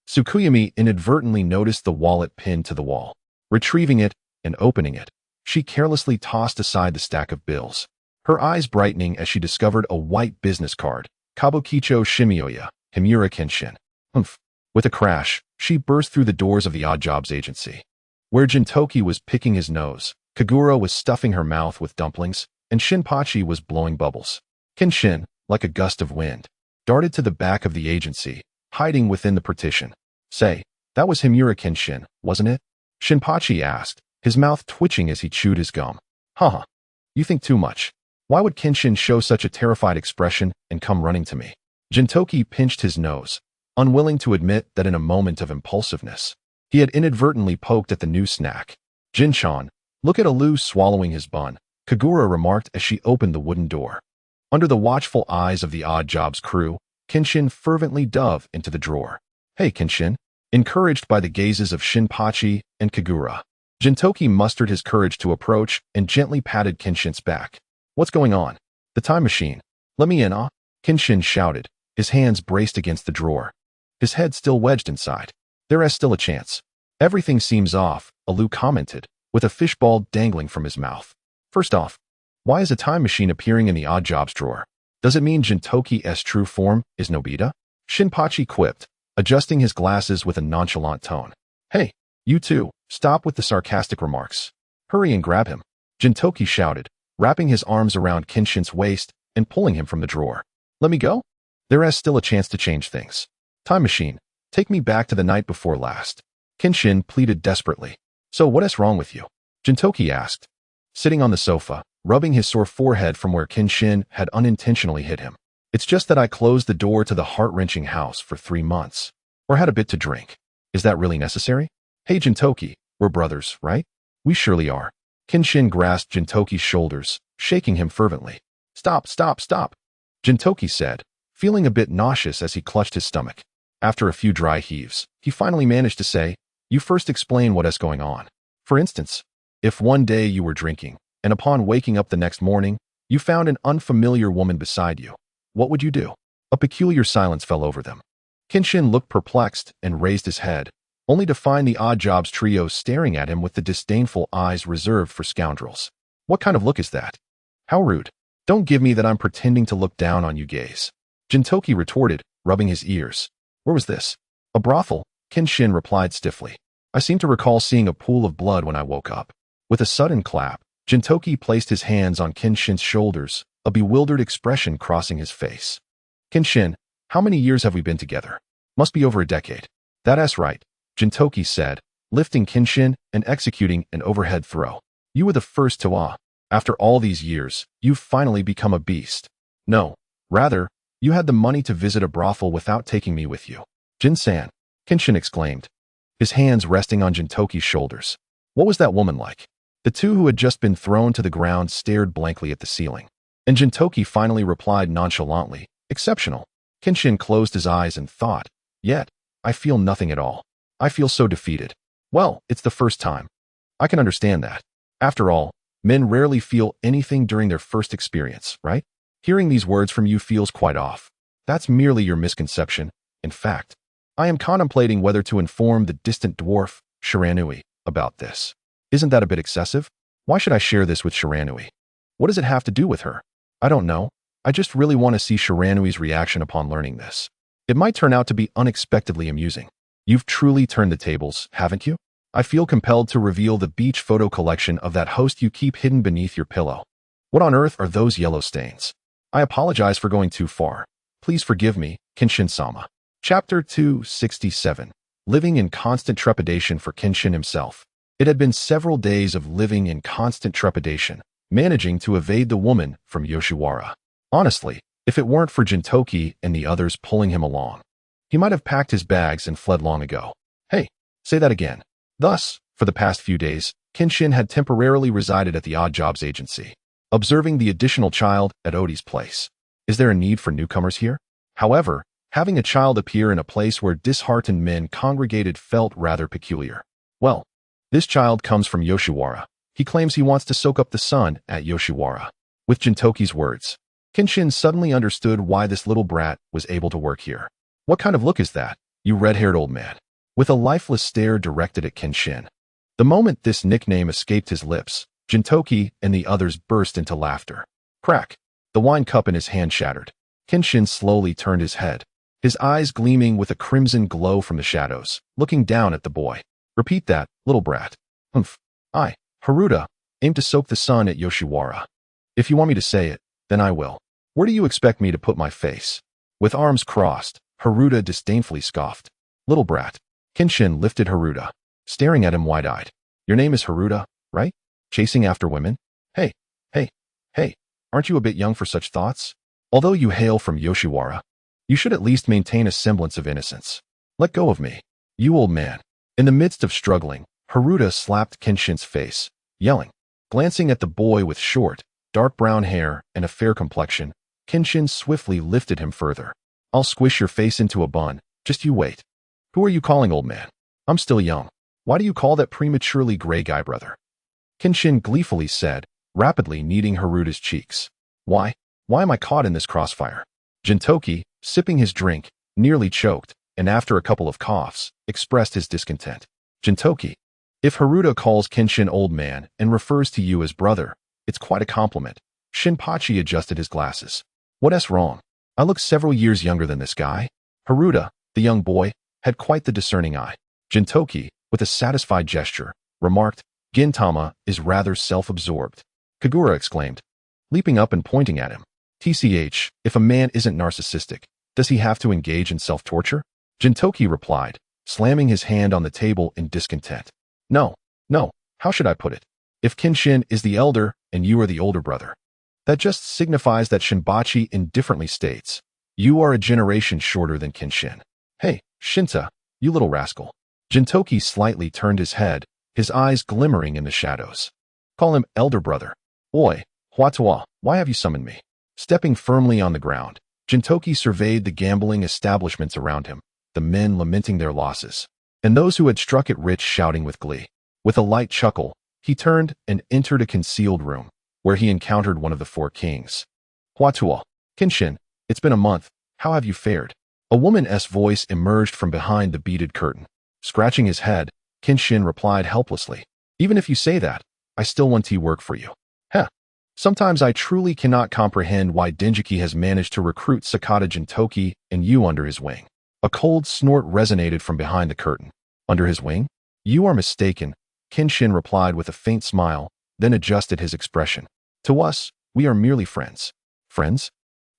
Tsukuyami inadvertently noticed the wallet pinned to the wall. Retrieving it and opening it, she carelessly tossed aside the stack of bills, her eyes brightening as she discovered a white business card. Kabukicho Shimioya, Himura Kenshin. Humph. With a crash, she burst through the doors of the odd jobs agency. Where Gintoki was picking his nose, Kagura was stuffing her mouth with dumplings, and Shinpachi was blowing bubbles. Kenshin, like a gust of wind, darted to the back of the agency, hiding within the partition. Say, that was Himura Kenshin, wasn't it? Shinpachi asked, his mouth twitching as he chewed his gum. Haha. You think too much. Why would Kenshin show such a terrified expression and come running to me? Gintoki pinched his nose, unwilling to admit that in a moment of impulsiveness, he had inadvertently poked at the new snack. "Jin-chan, look at Alu swallowing his bun," Kagura remarked as she opened the wooden door. Under the watchful eyes of the Odd Jobs crew, Kenshin fervently dove into the drawer. "Hey, Kenshin," encouraged by the gazes of Shinpachi and Kagura. Gintoki mustered his courage to approach and gently patted Kenshin's back. "What's going on?" "The time machine. Let me in, Kenshin shouted, his hands braced against the drawer. His head still wedged inside. "There is still a chance." "Everything seems off," Alu commented, with a fishball dangling from his mouth. "First off, why is a time machine appearing in the Odd Jobs drawer? Does it mean Gintoki's true form is Nobita?" Shinpachi quipped, adjusting his glasses with a nonchalant tone. "Hey, you two, stop with the sarcastic remarks. Hurry and grab him," Gintoki shouted, wrapping his arms around Kenshin's waist and pulling him from the drawer. "Let me go? There is still a chance to change things. Time machine, take me back to the night before last." Kenshin pleaded desperately. "So what is wrong with you?" Gintoki asked, sitting on the sofa, rubbing his sore forehead from where Kenshin had unintentionally hit him. "It's just that I closed the door to the heart-wrenching house for 3 months, or had a bit to drink. Is that really necessary?" "Hey Gintoki, we're brothers, right?" "We surely are." Kenshin grasped Gintoki's shoulders, shaking him fervently. "Stop, stop, stop," Gintoki said, feeling a bit nauseous as he clutched his stomach. After a few dry heaves, he finally managed to say, "You first explain what is going on. For instance, if one day you were drinking, and upon waking up the next morning, you found an unfamiliar woman beside you, what would you do?" A peculiar silence fell over them. Kenshin looked perplexed and raised his head, only to find the Odd Jobs trio staring at him with the disdainful eyes reserved for scoundrels. "What kind of look is that? How rude. Don't give me that I'm pretending to look down on you gaze," Gintoki retorted, rubbing his ears. "Where was this?" "A brothel," Kenshin replied stiffly. "I seem to recall seeing a pool of blood when I woke up." With a sudden clap, Gintoki placed his hands on Kenshin's shoulders, a bewildered expression crossing his face. "Kenshin, how many years have we been together?" "Must be over a decade." "That's right," Gintoki said, lifting Kenshin and executing an overhead throw. "You were the first to After all these years, you've finally become a beast." "No, rather, you had the money to visit a brothel without taking me with you." "Jin-san," Kenshin exclaimed, his hands resting on Gintoki's shoulders. "What was that woman like?" The two who had just been thrown to the ground stared blankly at the ceiling, and Gintoki finally replied nonchalantly, "Exceptional." Kenshin closed his eyes and thought, "Yet, I feel nothing at all. I feel so defeated." "Well, it's the first time. I can understand that. After all, men rarely feel anything during their first experience, right? Hearing these words from you feels quite off. That's merely your misconception. In fact, I am contemplating whether to inform the distant dwarf, Shiranui, about this. Isn't that a bit excessive? Why should I share this with Shiranui? What does it have to do with her? I don't know. I just really want to see Shiranui's reaction upon learning this. It might turn out to be unexpectedly amusing. You've truly turned the tables, haven't you? I feel compelled to reveal the beach photo collection of that host you keep hidden beneath your pillow. What on earth are those yellow stains? I apologize for going too far. Please forgive me, Kenshin-sama." Chapter 267. Living in constant trepidation for Kenshin himself. It had been several days of living in constant trepidation, managing to evade the woman from Yoshiwara. Honestly, if it weren't for Gintoki and the others pulling him along, he might have packed his bags and fled long ago. "Hey, say that again." Thus, for the past few days, Kenshin had temporarily resided at the Odd Jobs agency, observing the additional child at Odie's place. Is there a need for newcomers here? However, having a child appear in a place where disheartened men congregated felt rather peculiar. Well, this child comes from Yoshiwara. He claims he wants to soak up the sun at Yoshiwara. With Gintoki's words, Kenshin suddenly understood why this little brat was able to work here. "What kind of look is that, you red-haired old man?" With a lifeless stare directed at Kenshin. The moment this nickname escaped his lips, Gintoki and the others burst into laughter. Crack! The wine cup in his hand shattered. Kenshin slowly turned his head, his eyes gleaming with a crimson glow from the shadows, looking down at the boy. "Repeat that, little brat." "Humph. I, Haruta, aim to soak the sun at Yoshiwara. If you want me to say it, then I will. Where do you expect me to put my face?" With arms crossed, Haruta disdainfully scoffed. "Little brat." Kenshin lifted Haruta, staring at him wide-eyed. "Your name is Haruta, right? Chasing after women? Hey, hey, hey, aren't you a bit young for such thoughts? Although you hail from Yoshiwara, You should at least maintain a semblance of innocence. Let go of me, you old man. In the midst of struggling, Haruta slapped Kenshin's face, yelling. Glancing at the boy with short, dark brown hair and a fair complexion, Kenshin swiftly lifted him further. I'll squish your face into a bun, just you wait. Who are you calling old man? I'm still young. Why do you call that prematurely gray guy brother? Kenshin gleefully said, rapidly kneading Haruta's cheeks. Why am I caught in this crossfire? Gintoki, sipping his drink, nearly choked, and after a couple of coughs, expressed his discontent. Gintoki, if Haruta calls Kenshin old man and refers to you as brother, it's quite a compliment. Shinpachi adjusted his glasses. What's wrong? I look several years younger than this guy. Haruta, the young boy, had quite the discerning eye. Gintoki, with a satisfied gesture, remarked, Gintama is rather self-absorbed. Kagura exclaimed, leaping up and pointing at him. TCH, if a man isn't narcissistic, does he have to engage in self-torture? Gintoki replied, slamming his hand on the table in discontent. No, how should I put it? If Kenshin is the elder and you are the older brother, that just signifies that Shinbachi indifferently states, you are a generation shorter than Kenshin. Hey, Shinta, you little rascal. Gintoki slightly turned his head, his eyes glimmering in the shadows. Call him elder brother. Oi, Huatua, why have you summoned me? Stepping firmly on the ground, Gintoki surveyed the gambling establishments around him, the men lamenting their losses, and those who had struck it rich shouting with glee. With a light chuckle, he turned and entered a concealed room, where he encountered one of the four kings. Huatua, Kenshin, it's been a month, how have you fared? A woman's voice emerged from behind the beaded curtain. Scratching his head, Kenshin replied helplessly, even if you say that, I still want to work for you. Heh. Sometimes I truly cannot comprehend why Denjiki has managed to recruit Sakata Gintoki and you under his wing. A cold snort resonated from behind the curtain. Under his wing? You are mistaken, Kenshin replied with a faint smile, then adjusted his expression. To us, we are merely friends. Friends?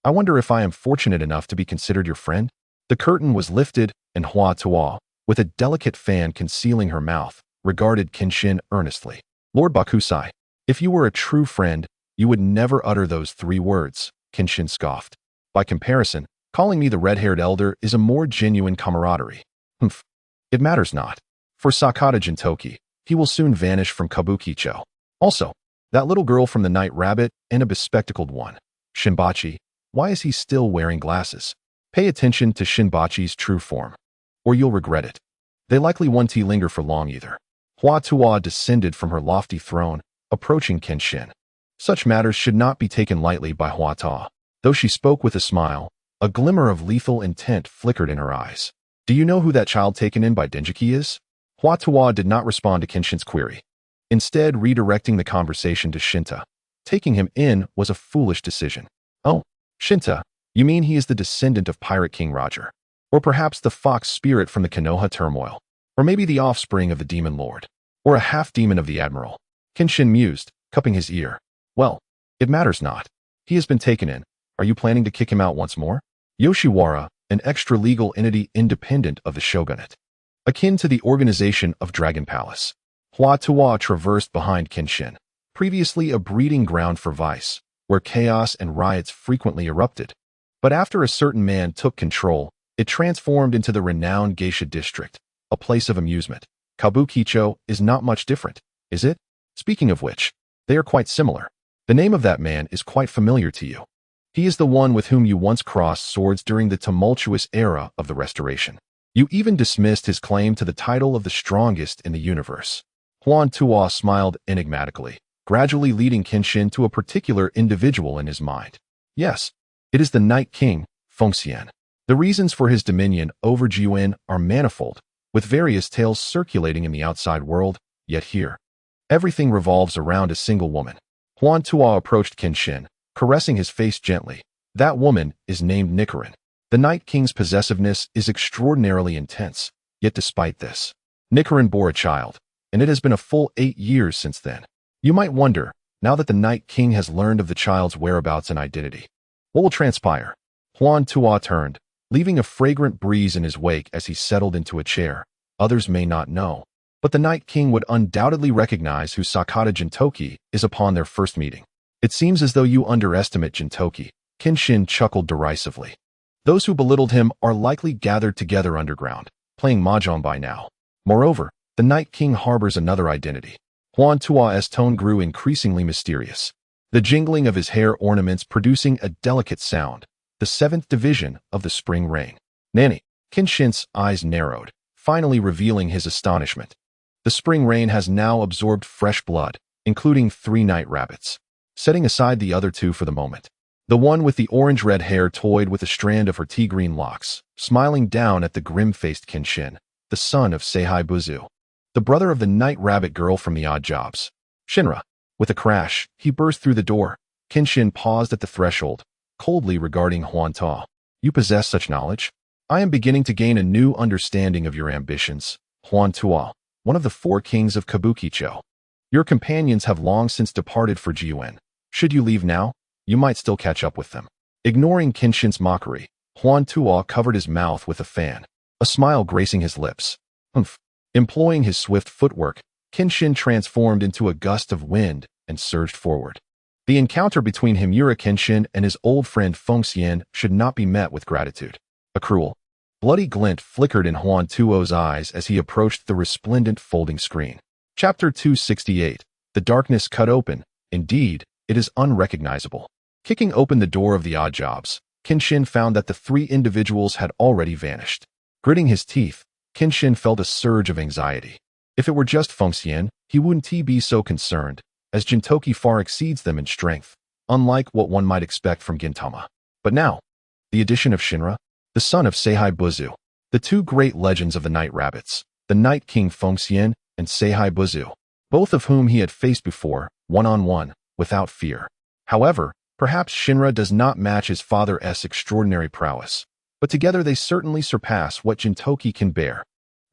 I wonder if I am fortunate enough to be considered your friend? The curtain was lifted, and Huatua, with a delicate fan concealing her mouth, regarded Kenshin earnestly. Lord Bakusai, if you were a true friend, you would never utter those 3 words, Kenshin scoffed. By comparison, calling me the red-haired elder is a more genuine camaraderie. Humph. It matters not. For Sakata Gintoki, he will soon vanish from Kabukicho. Also, that little girl from the Night Rabbit and a bespectacled one. Shinbachi, why is he still wearing glasses? Pay attention to Shinbachi's true form, or you'll regret it. They likely won't linger for long either. Huatua descended from her lofty throne, approaching Kenshin. Such matters should not be taken lightly by Huatua. Though she spoke with a smile, a glimmer of lethal intent flickered in her eyes. Do you know who that child taken in by Denjiki is? Huatua did not respond to Kenshin's query, instead redirecting the conversation to Shinta. Taking him in was a foolish decision. Oh, Shinta, you mean he is the descendant of Pirate King Roger? Or perhaps the fox spirit from the Konoha turmoil? Or maybe the offspring of the demon lord? Or a half-demon of the admiral? Kenshin mused, cupping his ear. Well, it matters not. He has been taken in. Are you planning to kick him out once more? Yoshiwara, an extra-legal entity independent of the shogunate, akin to the organization of Dragon Palace. Huatua traversed behind Kenshin, previously a breeding ground for vice, where chaos and riots frequently erupted. But after a certain man took control, it transformed into the renowned geisha district, a place of amusement. Kabukicho is not much different, is it? Speaking of which, they are quite similar. The name of that man is quite familiar to you. He is the one with whom you once crossed swords during the tumultuous era of the Restoration. You even dismissed his claim to the title of the strongest in the universe. Huatua smiled enigmatically, gradually leading Kenshin to a particular individual in his mind. Yes, it is the Night King, Fengxian. The reasons for his dominion over Jiuan are manifold, with various tales circulating in the outside world, yet here, everything revolves around a single woman. Huatua approached Kenshin, caressing his face gently. That woman is named Nichiren. The Night King's possessiveness is extraordinarily intense, yet despite this, Nichiren bore a child, and it has been a full 8 years since then. You might wonder, now that the Night King has learned of the child's whereabouts and identity, what will transpire? Huatua turned, leaving a fragrant breeze in his wake as he settled into a chair. Others may not know, but the Night King would undoubtedly recognize who Sakata Gintoki is upon their first meeting. It seems as though you underestimate Gintoki, Kenshin chuckled derisively. Those who belittled him are likely gathered together underground, playing mahjong by now. Moreover, the Night King harbors another identity. Huan Tua's tone grew increasingly mysterious, the jingling of his hair ornaments producing a delicate sound, the seventh division of the spring rain. Nanny, Kenshin's eyes narrowed, finally revealing his astonishment. The spring rain has now absorbed fresh blood, including 3 night rabbits. Setting aside the other 2 for the moment, the one with the orange-red hair toyed with a strand of her tea-green locks, smiling down at the grim-faced Kenshin, the son of Seihai Buzu, the brother of the night rabbit girl from the Odd Jobs. Shinra. With a crash, he burst through the door. Kenshin paused at the threshold, coldly regarding Huan Ta. You possess such knowledge? I am beginning to gain a new understanding of your ambitions, Huan Tua, one of the 4 kings of Kabukicho. Your companions have long since departed for Jiuan. Should you leave now, you might still catch up with them. Ignoring Kenshin's mockery, Huan Tua covered his mouth with a fan, a smile gracing his lips. Humph. Employing his swift footwork, Kenshin transformed into a gust of wind and surged forward. The encounter between Himura Kenshin and his old friend Fengxian should not be met with gratitude. A cruel, bloody glint flickered in Huan Tuo's eyes as he approached the resplendent folding screen. Chapter 268. The darkness cut open. Indeed, it is unrecognizable. Kicking open the door of the Odd Jobs, Kenshin found that the 3 individuals had already vanished. Gritting his teeth, Kenshin felt a surge of anxiety. If it were just Fengxian, he wouldn't be so concerned, as Gintoki far exceeds them in strength, unlike what one might expect from Gintama. But now, the addition of Shinra, the son of Seihai Buzu, the 2 great legends of the Night Rabbits, the Night King Fengxian and Seihai Buzu, both of whom he had faced before, one-on-one, without fear. However, perhaps Shinra does not match his father's extraordinary prowess, but together they certainly surpass what Gintoki can bear.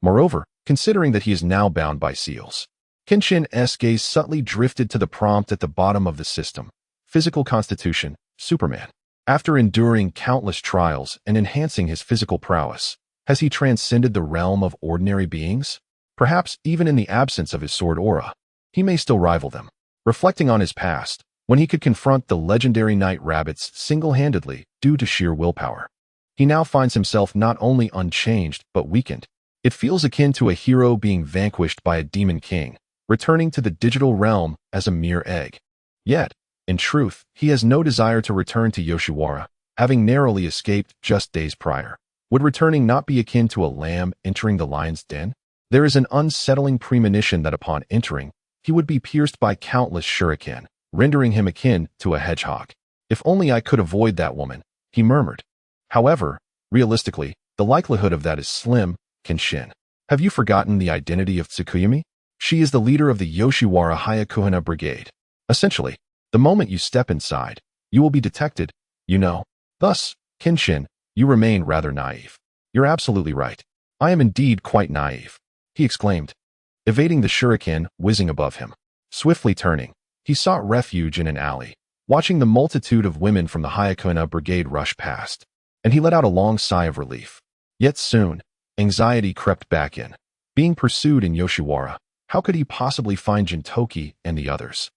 Moreover, considering that he is now bound by seals, Kenshin's gaze subtly drifted to the prompt at the bottom of the system. Physical constitution, Superman. After enduring countless trials and enhancing his physical prowess, has he transcended the realm of ordinary beings? Perhaps even in the absence of his sword aura, he may still rival them. Reflecting on his past, when he could confront the legendary Night Rabbits single-handedly due to sheer willpower, he now finds himself not only unchanged but weakened. It feels akin to a hero being vanquished by a demon king, returning to the digital realm as a mere egg. Yet, in truth, he has no desire to return to Yoshiwara, having narrowly escaped just days prior. Would returning not be akin to a lamb entering the lion's den? There is an unsettling premonition that upon entering, he would be pierced by countless shuriken, rendering him akin to a hedgehog. If only I could avoid that woman, he murmured. However, realistically, the likelihood of that is slim. Kenshin, have you forgotten the identity of Tsukuyumi? She is the leader of the Yoshiwara Hayakuhana Brigade. Essentially, the moment you step inside, you will be detected, you know. Thus, Kenshin, you remain rather naive. You're absolutely right. I am indeed quite naive, he exclaimed, evading the shuriken whizzing above him. Swiftly turning, he sought refuge in an alley, watching the multitude of women from the Hayakuhana Brigade rush past, and he let out a long sigh of relief. Yet soon, anxiety crept back in. Being pursued in Yoshiwara, how could he possibly find Gintoki and the others?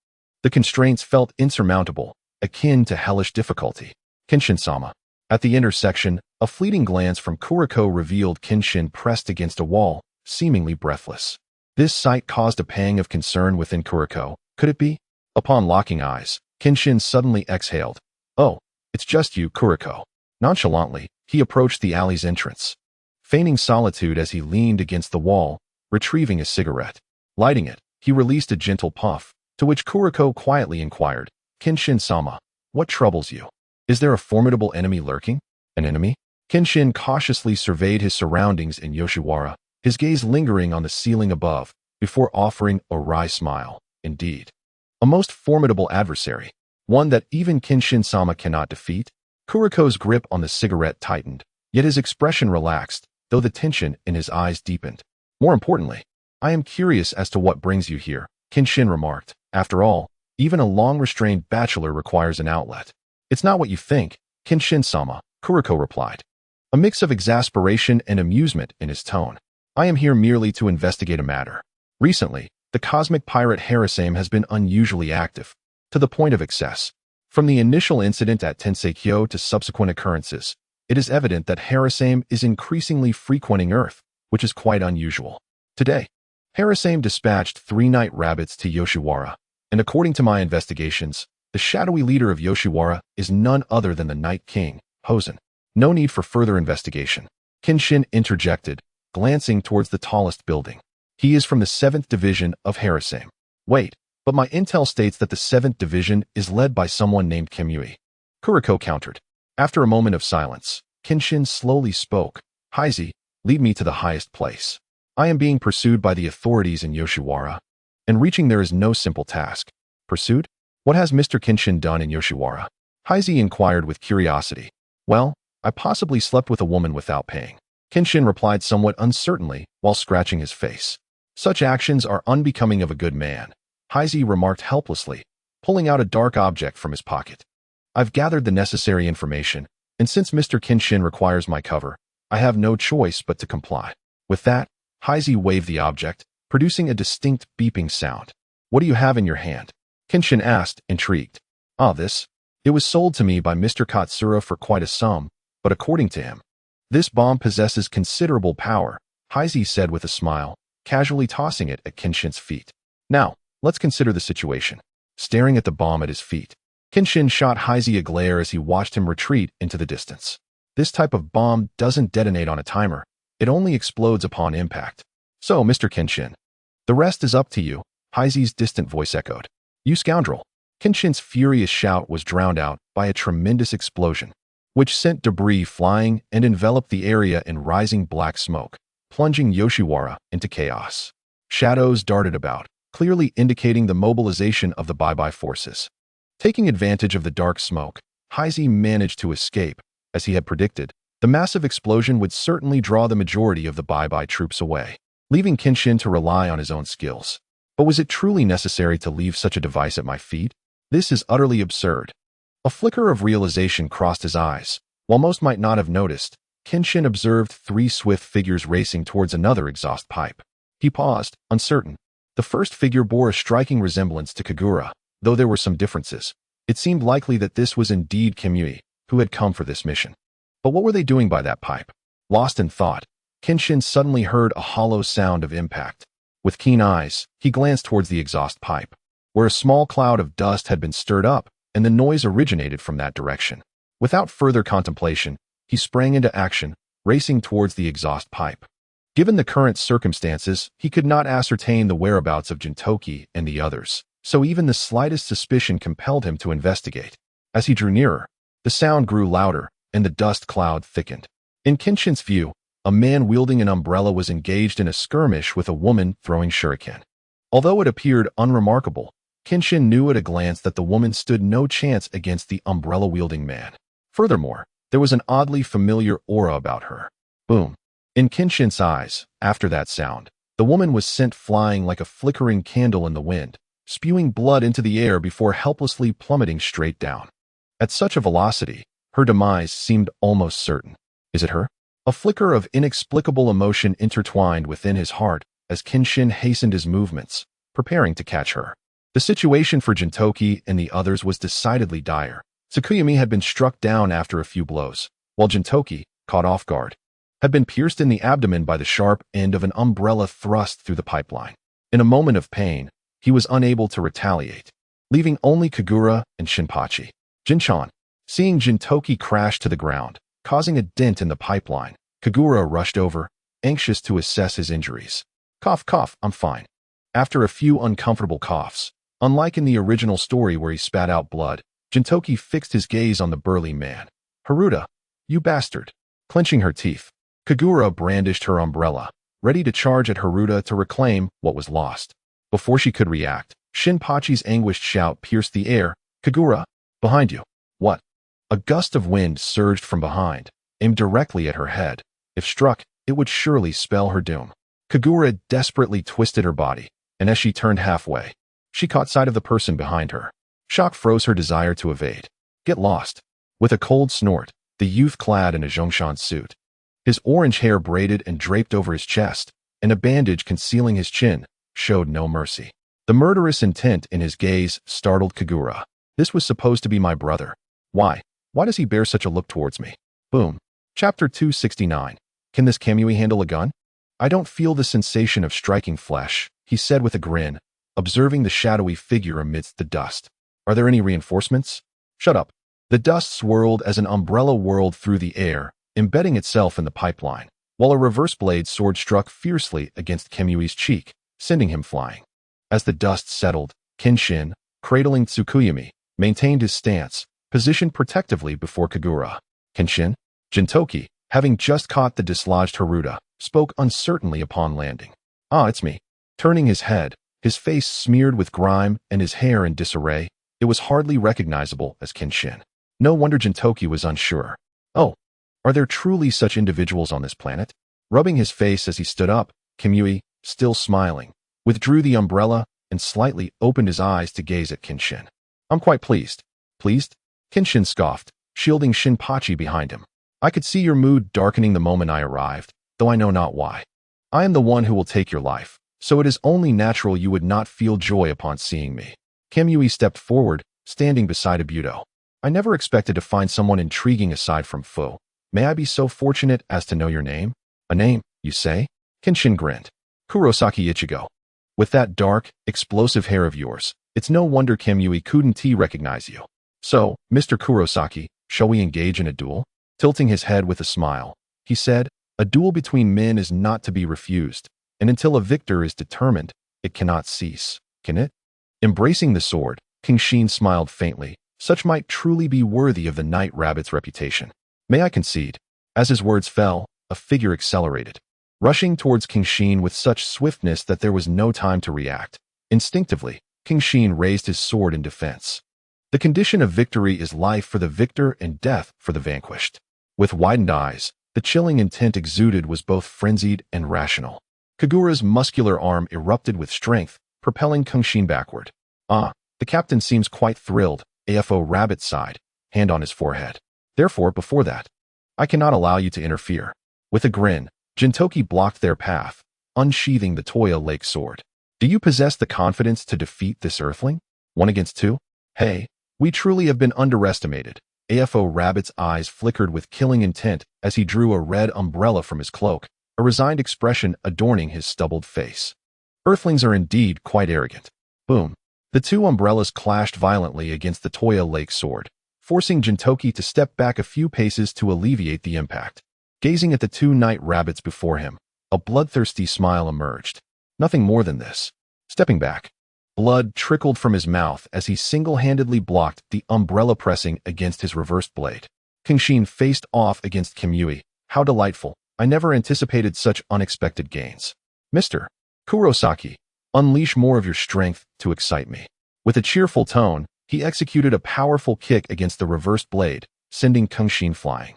The constraints felt insurmountable, akin to hellish difficulty. Kenshin-sama. At the intersection, a fleeting glance from Kuriko revealed Kenshin pressed against a wall, seemingly breathless. This sight caused a pang of concern within Kuriko. Could it be? Upon locking eyes, Kenshin suddenly exhaled. Oh, it's just you, Kuriko. Nonchalantly, he approached the alley's entrance, feigning solitude as he leaned against the wall, retrieving a cigarette. Lighting it, he released a gentle puff, to which Kuriko quietly inquired, Kenshin-sama, what troubles you? Is there a formidable enemy lurking? An enemy? Kenshin cautiously surveyed his surroundings in Yoshiwara, his gaze lingering on the ceiling above, before offering a wry smile. Indeed. A most formidable adversary, one that even Kenshin-sama cannot defeat? Kuriko's grip on the cigarette tightened, yet his expression relaxed, though the tension in his eyes deepened. More importantly, I am curious as to what brings you here, Kenshin remarked. After all, even a long-restrained bachelor requires an outlet. It's not what you think, Kenshin-sama, Kuriko replied, a mix of exasperation and amusement in his tone. I am here merely to investigate a matter. Recently, the cosmic pirate Harasame has been unusually active, to the point of excess. From the initial incident at Tenseikyo to subsequent occurrences, It is evident that Harasame is increasingly frequenting Earth, which is quite unusual. Today, Harasame dispatched 3 night rabbits to Yoshiwara, and according to my investigations, the shadowy leader of Yoshiwara is none other than the Night King, Hosen. No need for further investigation. Kenshin interjected, glancing towards the tallest building. He is from the 7th Division of Harasame. Wait, but my intel states that the 7th Division is led by someone named Kamui. Kuriko countered. After a moment of silence, Kenshin slowly spoke. Hijikata, lead me to the highest place. I am being pursued by the authorities in Yoshiwara, and reaching there is no simple task. Pursued? What has Mr. Kenshin done in Yoshiwara? Hijikata inquired with curiosity. Well, I possibly slept with a woman without paying. Kenshin replied somewhat uncertainly while scratching his face. Such actions are unbecoming of a good man, Hijikata remarked helplessly, pulling out a dark object from his pocket. I've gathered the necessary information, and since Mr. Kenshin requires my cover, I have no choice but to comply. With that, Hijikata waved the object, producing a distinct beeping sound. What do you have in your hand? Kenshin asked, intrigued. This. It was sold to me by Mr. Katsura for quite a sum, but according to him, this bomb possesses considerable power, Hijikata said with a smile, casually tossing it at Kenshin's feet. Now, let's consider the situation. Staring at the bomb at his feet, Kenshin shot Hijikata a glare as he watched him retreat into the distance. This type of bomb doesn't detonate on a timer, it only explodes upon impact. So, Mr. Kenshin, the rest is up to you, Hijikata's distant voice echoed. You scoundrel! Kenshin's furious shout was drowned out by a tremendous explosion, which sent debris flying and enveloped the area in rising black smoke, plunging Yoshiwara into chaos. Shadows darted about, clearly indicating the mobilization of the Bye-Bye forces. Taking advantage of the dark smoke, Hijikata managed to escape. As he had predicted, the massive explosion would certainly draw the majority of the Bye-Bye troops away, leaving Kenshin to rely on his own skills. But was it truly necessary to leave such a device at my feet? This is utterly absurd. A flicker of realization crossed his eyes. While most might not have noticed, Kenshin observed 3 swift figures racing towards another exhaust pipe. He paused, uncertain. The first figure bore a striking resemblance to Kagura, though there were some differences. It seemed likely that this was indeed Kamui, who had come for this mission. But what were they doing by that pipe? Lost in thought, Kenshin suddenly heard a hollow sound of impact. With keen eyes, he glanced towards the exhaust pipe, where a small cloud of dust had been stirred up, and the noise originated from that direction. Without further contemplation, he sprang into action, racing towards the exhaust pipe. Given the current circumstances, he could not ascertain the whereabouts of Gintoki and the others, so even the slightest suspicion compelled him to investigate. As he drew nearer, the sound grew louder, and the dust cloud thickened. In Kenshin's view, a man wielding an umbrella was engaged in a skirmish with a woman throwing shuriken. Although it appeared unremarkable, Kenshin knew at a glance that the woman stood no chance against the umbrella-wielding man. Furthermore, there was an oddly familiar aura about her. Boom. In Kenshin's eyes, after that sound, the woman was sent flying like a flickering candle in the wind, spewing blood into the air before helplessly plummeting straight down. At such a velocity, her demise seemed almost certain. Is it her? A flicker of inexplicable emotion intertwined within his heart as Kenshin hastened his movements, preparing to catch her. The situation for Gintoki and the others was decidedly dire. Tsukuyami had been struck down after a few blows, while Gintoki, caught off guard, had been pierced in the abdomen by the sharp end of an umbrella thrust through the pipeline. In a moment of pain, he was unable to retaliate, leaving only Kagura and Shinpachi. Jinchan, seeing Gintoki crash to the ground, causing a dent in the pipeline, Kagura rushed over, anxious to assess his injuries. Cough, cough, I'm fine. After a few uncomfortable coughs, unlike in the original story where he spat out blood, Gintoki fixed his gaze on the burly man. Haruta, you bastard. Clenching her teeth, Kagura brandished her umbrella, ready to charge at Haruta to reclaim what was lost. Before she could react, Shinpachi's anguished shout pierced the air. Kagura, behind you. What? A gust of wind surged from behind, aimed directly at her head. If struck, it would surely spell her doom. Kagura desperately twisted her body, and as she turned halfway, she caught sight of the person behind her. Shock froze her desire to evade. Get lost. With a cold snort, the youth clad in a Zhongshan suit, his orange hair braided and draped over his chest, and a bandage concealing his chin, showed no mercy. The murderous intent in his gaze startled Kagura. This was supposed to be my brother. Why? Why does he bear such a look towards me? Boom. Chapter 269. Can this Kamui handle a gun? I don't feel the sensation of striking flesh, he said with a grin, observing the shadowy figure amidst the dust. Are there any reinforcements? Shut up. The dust swirled as an umbrella whirled through the air, embedding itself in the pipeline, while a reverse blade sword struck fiercely against Kamui's cheek, sending him flying. As the dust settled, Kenshin, cradling Tsukuyumi, maintained his stance, positioned protectively before Kagura. Kenshin, Gintoki, having just caught the dislodged Haruta, spoke uncertainly upon landing. Ah, it's me. Turning his head, his face smeared with grime and his hair in disarray, it was hardly recognizable as Kenshin. No wonder Gintoki was unsure. Oh, are there truly such individuals on this planet? Rubbing his face as he stood up, Kamui, still smiling, withdrew the umbrella and slightly opened his eyes to gaze at Kenshin. I'm quite pleased. Pleased? Kenshin scoffed, shielding Shinpachi behind him. I could see your mood darkening the moment I arrived, though I know not why. I am the one who will take your life, so it is only natural you would not feel joy upon seeing me. Kamui stepped forward, standing beside Abuto. I never expected to find someone intriguing aside from Fu. May I be so fortunate as to know your name? A name, you say? Kenshin grinned. Kurosaki Ichigo. With that dark, explosive hair of yours, it's no wonder Kamui couldn't recognize you. So, Mr. Kurosaki, shall we engage in a duel? Tilting his head with a smile, he said, a duel between men is not to be refused, and until a victor is determined, it cannot cease, can it? Embracing the sword, Kenshin smiled faintly. Such might truly be worthy of the Night Rabbit's reputation. May I concede? As his words fell, a figure accelerated, rushing towards Kenshin with such swiftness that there was no time to react. Instinctively, Kenshin raised his sword in defense. The condition of victory is life for the victor and death for the vanquished. With widened eyes, the chilling intent exuded was both frenzied and rational. Kagura's muscular arm erupted with strength, propelling Kenshin backward. Ah, the captain seems quite thrilled, AFO Rabbit sighed, hand on his forehead. Therefore, before that, I cannot allow you to interfere. With a grin, Gintoki blocked their path, unsheathing the Toya Lake sword. Do you possess the confidence to defeat this earthling? 1 against 2? Hey, we truly have been underestimated. AFO Rabbit's eyes flickered with killing intent as he drew a red umbrella from his cloak, a resigned expression adorning his stubbled face. Earthlings are indeed quite arrogant. Boom. The two umbrellas clashed violently against the Toya Lake sword, forcing Gintoki to step back a few paces to alleviate the impact. Gazing at the two night rabbits before him, a bloodthirsty smile emerged. Nothing more than this. Stepping back, blood trickled from his mouth as he single-handedly blocked the umbrella pressing against his reversed blade. Kenshin faced off against Kamui. How delightful. I never anticipated such unexpected gains. Mr. Kurosaki, unleash more of your strength to excite me. With a cheerful tone, he executed a powerful kick against the reversed blade, sending Kenshin flying.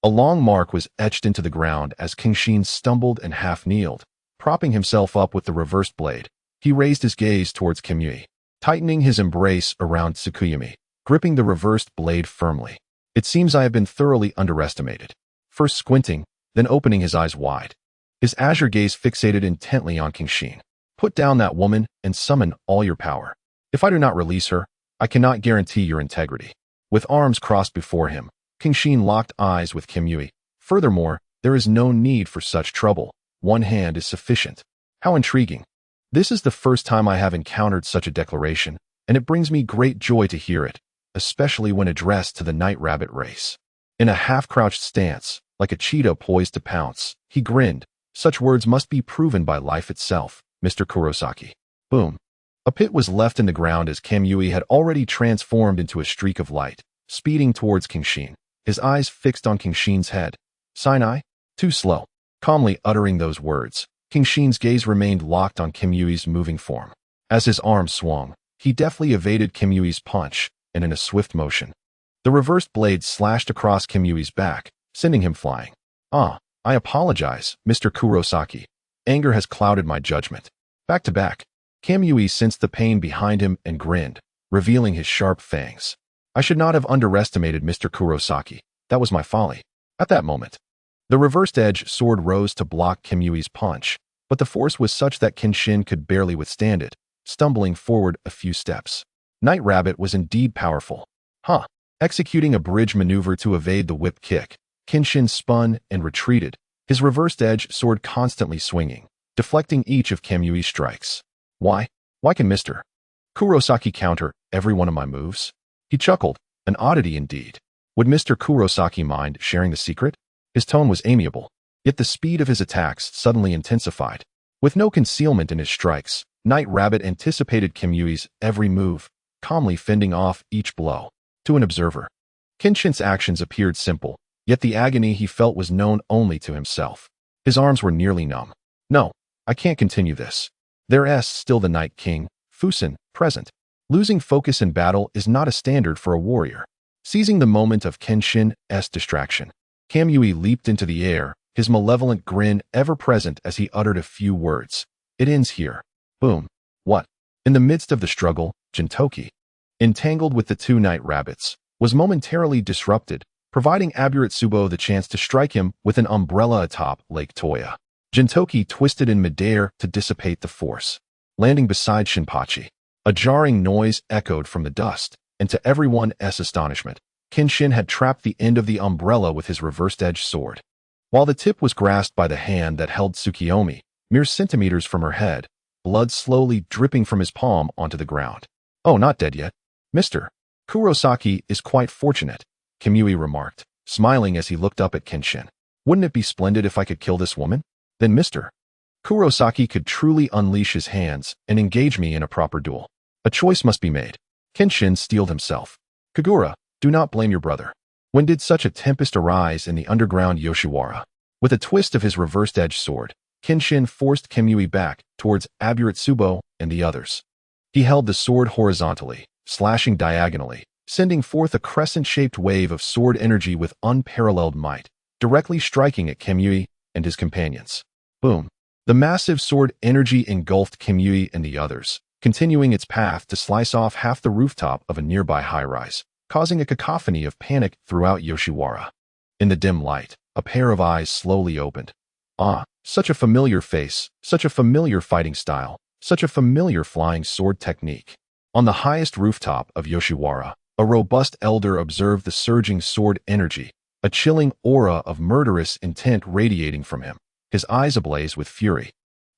A long mark was etched into the ground as Kenshin stumbled and half-kneeled, propping himself up with the reversed blade. He raised his gaze towards Kamui, tightening his embrace around Tsukuyumi, gripping the reversed blade firmly. It seems I have been thoroughly underestimated. First squinting, then opening his eyes wide. His azure gaze fixated intently on Kenshin. Put down that woman and summon all your power. If I do not release her, I cannot guarantee your integrity. With arms crossed before him, Kenshin locked eyes with Kamui. Furthermore, there is no need for such trouble. One hand is sufficient. How intriguing. This is the first time I have encountered such a declaration, and it brings me great joy to hear it, especially when addressed to the Night Rabbit race. In a half-crouched stance, like a cheetah poised to pounce, he grinned. Such words must be proven by life itself, Mr. Kurosaki. Boom. A pit was left in the ground as Kamui had already transformed into a streak of light, speeding towards Kenshin, his eyes fixed on Kenshin's head. Sinai? Too slow. Calmly uttering those words, Kenshin's gaze remained locked on Kamui's moving form. As his arm swung, he deftly evaded Kamui's punch, and in a swift motion, the reversed blade slashed across Kamui's back, sending him flying. Ah, I apologize, Mr. Kurosaki. Anger has clouded my judgment. Back to back. Kamui sensed the pain behind him and grinned, revealing his sharp fangs. I should not have underestimated Mr. Kurosaki. That was my folly. At that moment, the reversed edge sword rose to block Kamui's punch, but the force was such that Kenshin could barely withstand it, stumbling forward a few steps. Night Rabbit was indeed powerful. Executing a bridge maneuver to evade the whip kick, Kenshin spun and retreated, his reversed-edge sword constantly swinging, deflecting each of Kamuyui's strikes. Why can Mr. Kurosaki counter every one of my moves? He chuckled, an oddity indeed. Would Mr. Kurosaki mind sharing the secret? His tone was amiable, yet the speed of his attacks suddenly intensified. With no concealment in his strikes, Night Rabbit anticipated Kamuyui's every move, calmly fending off each blow. To an observer, Kenshin's actions appeared simple, yet the agony he felt was known only to himself. His arms were nearly numb. No, I can't continue this. There's still the Night King, Fusen, present. Losing focus in battle is not a standard for a warrior. Seizing the moment of Kenshin's distraction, Kamui leaped into the air, his malevolent grin ever present as he uttered a few words. It ends here. Boom. What? In the midst of the struggle, Gintoki, entangled with the two Night Rabbits, was momentarily disrupted, providing Aburatsubo the chance to strike him with an umbrella atop Lake Toya. Gintoki twisted in midair to dissipate the force, landing beside Shinpachi. A jarring noise echoed from the dust, and to everyone's astonishment, Kenshin had trapped the end of the umbrella with his reversed-edge sword. While the tip was grasped by the hand that held Tsukiyomi, mere centimeters from her head, blood slowly dripping from his palm onto the ground. Oh, not dead yet. Mr. Kurosaki is quite fortunate, Kamui remarked, smiling as he looked up at Kenshin. Wouldn't it be splendid if I could kill this woman? Then Mr. Kurosaki could truly unleash his hands and engage me in a proper duel. A choice must be made. Kenshin steeled himself. Kagura, do not blame your brother. When did such a tempest arise in the underground Yoshiwara? With a twist of his reversed-edge sword, Kenshin forced Kamui back towards Aburatsubo and the others. He held the sword horizontally, slashing diagonally, sending forth a crescent-shaped wave of sword energy with unparalleled might, directly striking at Kamui and his companions. Boom. The massive sword energy engulfed Kamui and the others, continuing its path to slice off half the rooftop of a nearby high-rise, causing a cacophony of panic throughout Yoshiwara. In the dim light, a pair of eyes slowly opened. Ah, such a familiar face, such a familiar fighting style, such a familiar flying sword technique. On the highest rooftop of Yoshiwara, a robust elder observed the surging sword energy, a chilling aura of murderous intent radiating from him, his eyes ablaze with fury,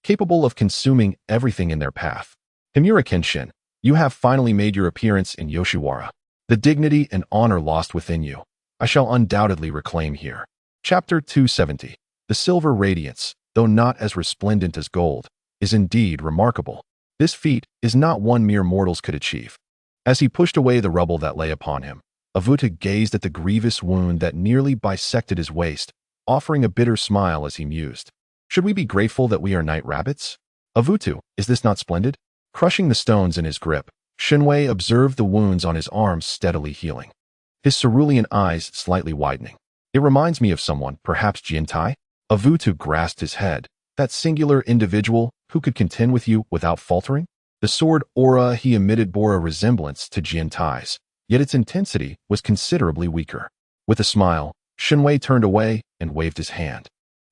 capable of consuming everything in their path. Himura Kenshin, you have finally made your appearance in Yoshiwara. The dignity and honor lost within you, I shall undoubtedly reclaim here. Chapter 270. The silver radiance, though not as resplendent as gold, is indeed remarkable. This feat is not one mere mortals could achieve. As he pushed away the rubble that lay upon him, Avuta gazed at the grievous wound that nearly bisected his waist, offering a bitter smile as he mused. Should we be grateful that we are Night Rabbits? Avutu, is this not splendid? Crushing the stones in his grip, Shinwei observed the wounds on his arms steadily healing, his cerulean eyes slightly widening. It reminds me of someone, perhaps Jiantai? Avutu grasped his head, that singular individual who could contend with you without faltering? The sword aura he emitted bore a resemblance to Jiantai's, yet its intensity was considerably weaker. With a smile, Shinwei turned away and waved his hand.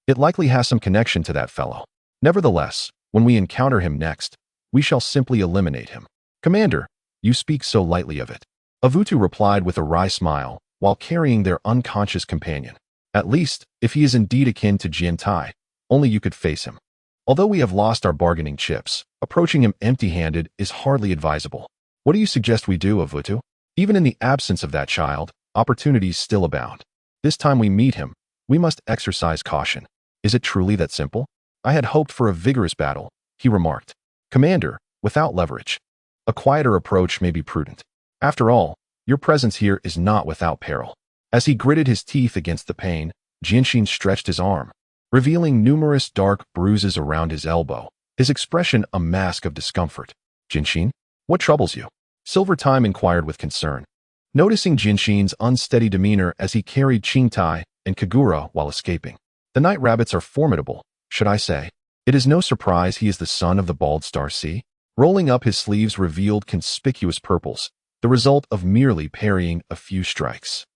It likely has some connection to that fellow. Nevertheless, when we encounter him next, we shall simply eliminate him. Commander, you speak so lightly of it. Avutu replied with a wry smile, while carrying their unconscious companion. At least, if he is indeed akin to Jiantai, only you could face him. Although we have lost our bargaining chips, approaching him empty-handed is hardly advisable. What do you suggest we do, Avutu? Even in the absence of that child, opportunities still abound. This time we meet him, we must exercise caution. Is it truly that simple? I had hoped for a vigorous battle, he remarked. Commander, without leverage. A quieter approach may be prudent. After all, your presence here is not without peril. As he gritted his teeth against the pain, Jinshin stretched his arm, revealing numerous dark bruises around his elbow, his expression a mask of discomfort. Jinshin, what troubles you? Silver Time inquired with concern, noticing Jinshin's unsteady demeanor as he carried Qingtai and Kagura while escaping. The Night Rabbits are formidable, should I say. It is no surprise he is the son of the bald Star Sea. Rolling up his sleeves revealed conspicuous purples, the result of merely parrying a few strikes.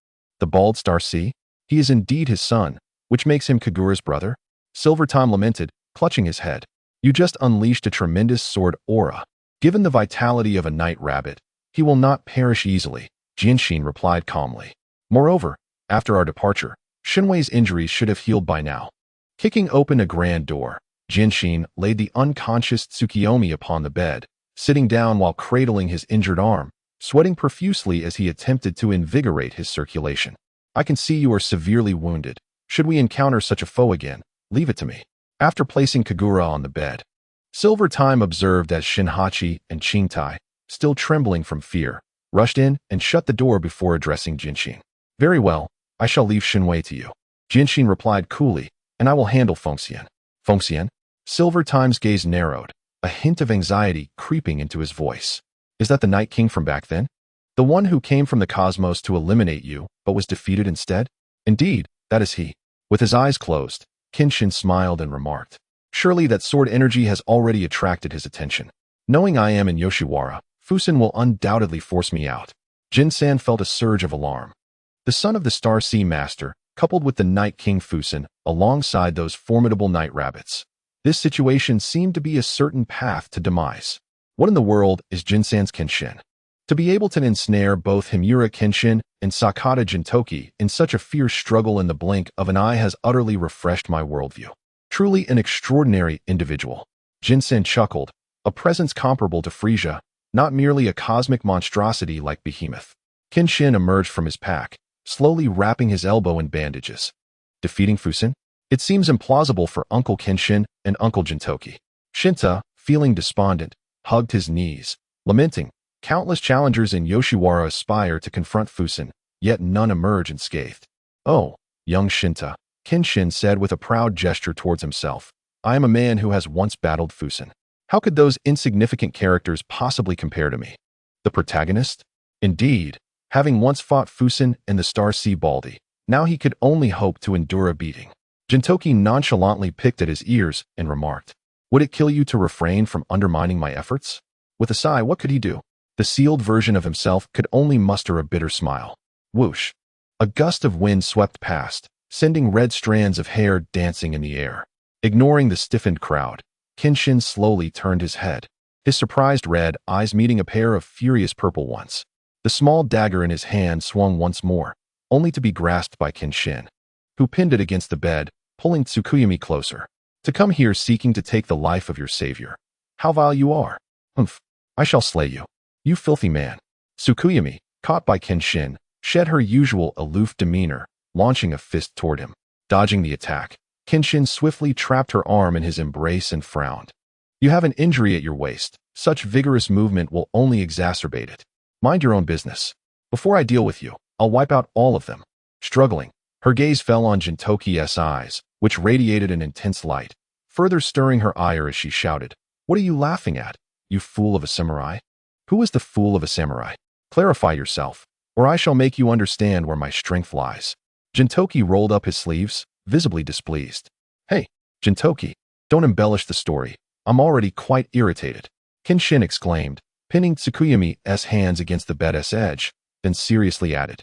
The bald Star Sea? He is indeed his son, which makes him Kagura's brother? Silver Time lamented, clutching his head. You just unleashed a tremendous sword aura. Given the vitality of a Night Rabbit, he will not perish easily, Jinshin replied calmly. Moreover, after our departure, Shinwei's injuries should have healed by now. Kicking open a grand door, Genshin laid the unconscious Tsukiyomi upon the bed, sitting down while cradling his injured arm, sweating profusely as he attempted to invigorate his circulation. I can see you are severely wounded. Should we encounter such a foe again, leave it to me. After placing Kagura on the bed, Silver Time observed as Shinhachi and Qingtai, still trembling from fear, rushed in and shut the door before addressing Genshin. Very well, I shall leave Shinwei to you. Genshin replied coolly, and I will handle Fengxian. Fengxian? Silver Time's gaze narrowed, a hint of anxiety creeping into his voice. Is that the Night King from back then? The one who came from the cosmos to eliminate you, but was defeated instead? Indeed, that is he. With his eyes closed, Kenshin smiled and remarked, surely that sword energy has already attracted his attention. Knowing I am in Yoshiwara, Fusen will undoubtedly force me out. Jin-san felt a surge of alarm. The son of the Star Sea Master, coupled with the Night King Fusen, alongside those formidable night rabbits. This situation seemed to be a certain path to demise. What in the world is Jin-san's Kenshin? To be able to ensnare both Himura Kenshin and Sakata Gintoki in such a fierce struggle in the blink of an eye has utterly refreshed my worldview. Truly an extraordinary individual. Jin-san chuckled, a presence comparable to Frisia, not merely a cosmic monstrosity like Behemoth. Kenshin emerged from his pack, slowly wrapping his elbow in bandages. Defeating Fusen? It seems implausible for Uncle Kenshin and Uncle Gintoki. Shinta, feeling despondent, hugged his knees, lamenting, countless challengers in Yoshiwara aspire to confront Fusen, yet none emerge unscathed. Oh, young Shinta, Kenshin said with a proud gesture towards himself, I am a man who has once battled Fusen. How could those insignificant characters possibly compare to me? The protagonist? Indeed, having once fought Fusen and the Star Sea Baldy, now he could only hope to endure a beating. Gintoki nonchalantly picked at his ears and remarked, would it kill you to refrain from undermining my efforts? With a sigh, what could he do? The sealed version of himself could only muster a bitter smile. Whoosh! A gust of wind swept past, sending red strands of hair dancing in the air. Ignoring the stiffened crowd, Kenshin slowly turned his head, his surprised red eyes meeting a pair of furious purple ones. The small dagger in his hand swung once more, only to be grasped by Kenshin, who pinned it against the bed, pulling Tsukuyomi closer. To come here seeking to take the life of your savior. How vile you are. Humph! I shall slay you. You filthy man. Tsukuyomi, caught by Kenshin, shed her usual aloof demeanor, launching a fist toward him. Dodging the attack, Kenshin swiftly trapped her arm in his embrace and frowned. You have an injury at your waist. Such vigorous movement will only exacerbate it. Mind your own business. Before I deal with you, I'll wipe out all of them. Struggling, her gaze fell on Gintoki's eyes, which radiated an intense light, further stirring her ire as she shouted, What are you laughing at, you fool of a samurai? Who is the fool of a samurai? Clarify yourself, or I shall make you understand where my strength lies. Gintoki rolled up his sleeves, visibly displeased. Hey, Gintoki, don't embellish the story. I'm already quite irritated. Kenshin exclaimed, pinning Tsukuyomi's hands against the bed's edge, then seriously added,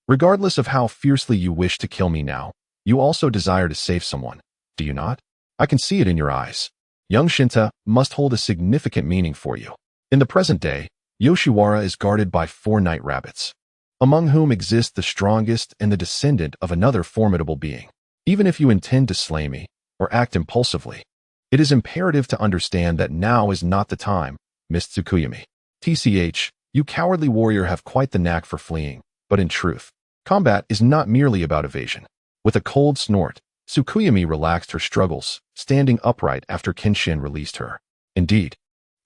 regardless of how fiercely you wish to kill me now, you also desire to save someone, do you not? I can see it in your eyes. Young Shinta must hold a significant meaning for you. In the present day, Yoshiwara is guarded by 4 night rabbits, among whom exists the strongest and the descendant of another formidable being. Even if you intend to slay me, or act impulsively, it is imperative to understand that now is not the time, Miss Tsukuyomi. TCH, you cowardly warrior have quite the knack for fleeing, but in truth, combat is not merely about evasion. With a cold snort, Tsukuyomi relaxed her struggles, standing upright after Kenshin released her. Indeed,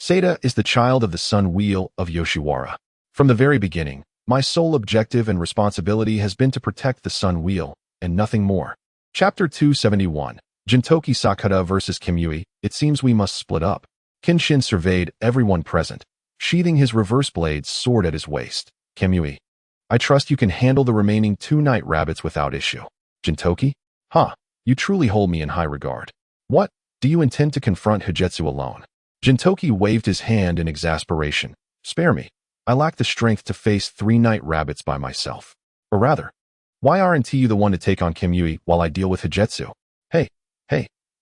Seda is the child of the Sun Wheel of Yoshiwara. From the very beginning, my sole objective and responsibility has been to protect the Sun Wheel, and nothing more. Chapter 271, Gintoki Sakata vs. Kimui, it seems we must split up. Kenshin surveyed everyone present, sheathing his reverse blade's sword at his waist. Kimui, I trust you can handle the remaining 2 night rabbits without issue. Gintoki? You truly hold me in high regard. What? Do you intend to confront Hijetsu alone? Gintoki waved his hand in exasperation. Spare me. I lack the strength to face 3 night rabbits by myself. Or rather, why aren't you the one to take on Kimui while I deal with Hijetsu?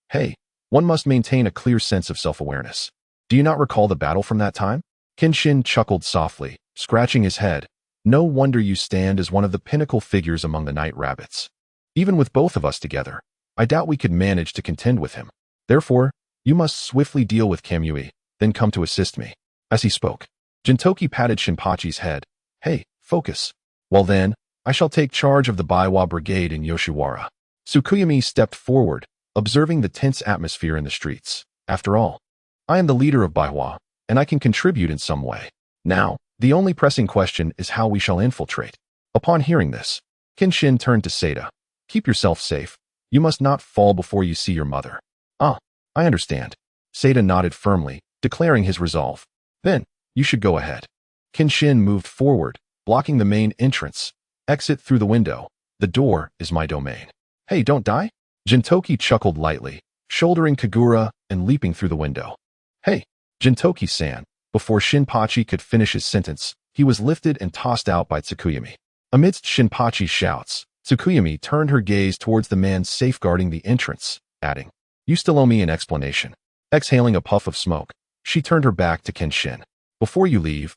Hey. One must maintain a clear sense of self-awareness. Do you not recall the battle from that time? Kenshin chuckled softly, scratching his head. No wonder you stand as one of the pinnacle figures among the night rabbits. Even with both of us together, I doubt we could manage to contend with him. Therefore, you must swiftly deal with Kamui, then come to assist me." As he spoke, Gintoki patted Shinpachi's head. "Hey, focus. Well then, I shall take charge of the Baiwa Brigade in Yoshiwara." Tsukuyami stepped forward, observing the tense atmosphere in the streets. "After all, I am the leader of Baiwa, and I can contribute in some way. Now, the only pressing question is how we shall infiltrate." Upon hearing this, Kenshin turned to Seda. "Keep yourself safe. You must not fall before you see your mother." "Ah, I understand." Seda nodded firmly, declaring his resolve. "Then, you should go ahead." Kenshin moved forward, blocking the main entrance. "Exit through the window. The door is my domain." "Hey, don't die?" Gintoki chuckled lightly, shouldering Kagura and leaping through the window. "Hey, Gintoki-san." Before Shinpachi could finish his sentence, he was lifted and tossed out by Tsukuyami. Amidst Shinpachi's shouts, Tsukuyami turned her gaze towards the man safeguarding the entrance, adding, "You still owe me an explanation." Exhaling a puff of smoke, she turned her back to Kenshin. "Before you leave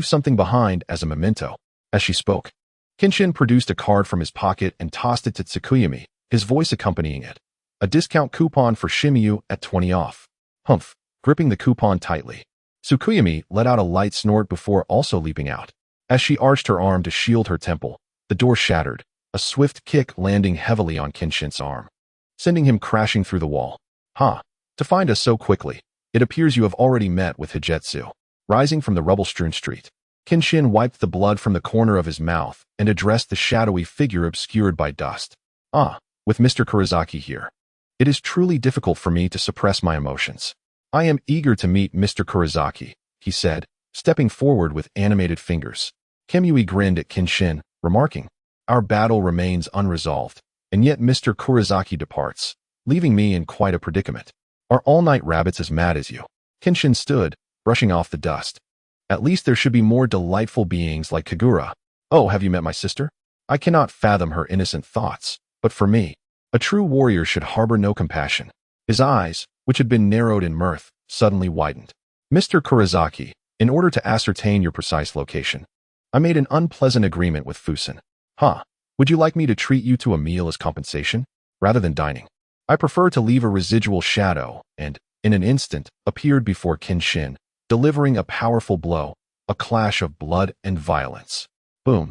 something behind as a memento." As she spoke, Kenshin produced a card from his pocket and tossed it to Tsukuyami, his voice accompanying it. "A discount coupon for Shimiyu at 20 off. Humph, gripping the coupon tightly. Tsukuyami let out a light snort before also leaping out. As she arched her arm to shield her temple, the door shattered, a swift kick landing heavily on Kenshin's arm, sending him crashing through the wall. "Ha! To find us so quickly. It appears you have already met with Hijetsu." Rising from the rubble-strewn street, Kenshin wiped the blood from the corner of his mouth and addressed the shadowy figure obscured by dust. "Ah, with Mr. Kurizaki here. It is truly difficult for me to suppress my emotions. I am eager to meet Mr. Kurizaki," he said, stepping forward with animated fingers. Kamui grinned at Kenshin, remarking, "Our battle remains unresolved, and yet Mr. Kurizaki departs, leaving me in quite a predicament. Are all-night rabbits as mad as you?" Kenshin stood, brushing off the dust. "At least there should be more delightful beings like Kagura. Oh, have you met my sister? I cannot fathom her innocent thoughts, but for me, a true warrior should harbor no compassion." His eyes, which had been narrowed in mirth, suddenly widened. "Mr. Kurizaki, in order to ascertain your precise location, I made an unpleasant agreement with Fusen. Huh, would you like me to treat you to a meal as compensation, rather than dining? I prefer to leave a residual shadow," and, in an instant, appeared before Kenshin, delivering a powerful blow, a clash of blood and violence. Boom.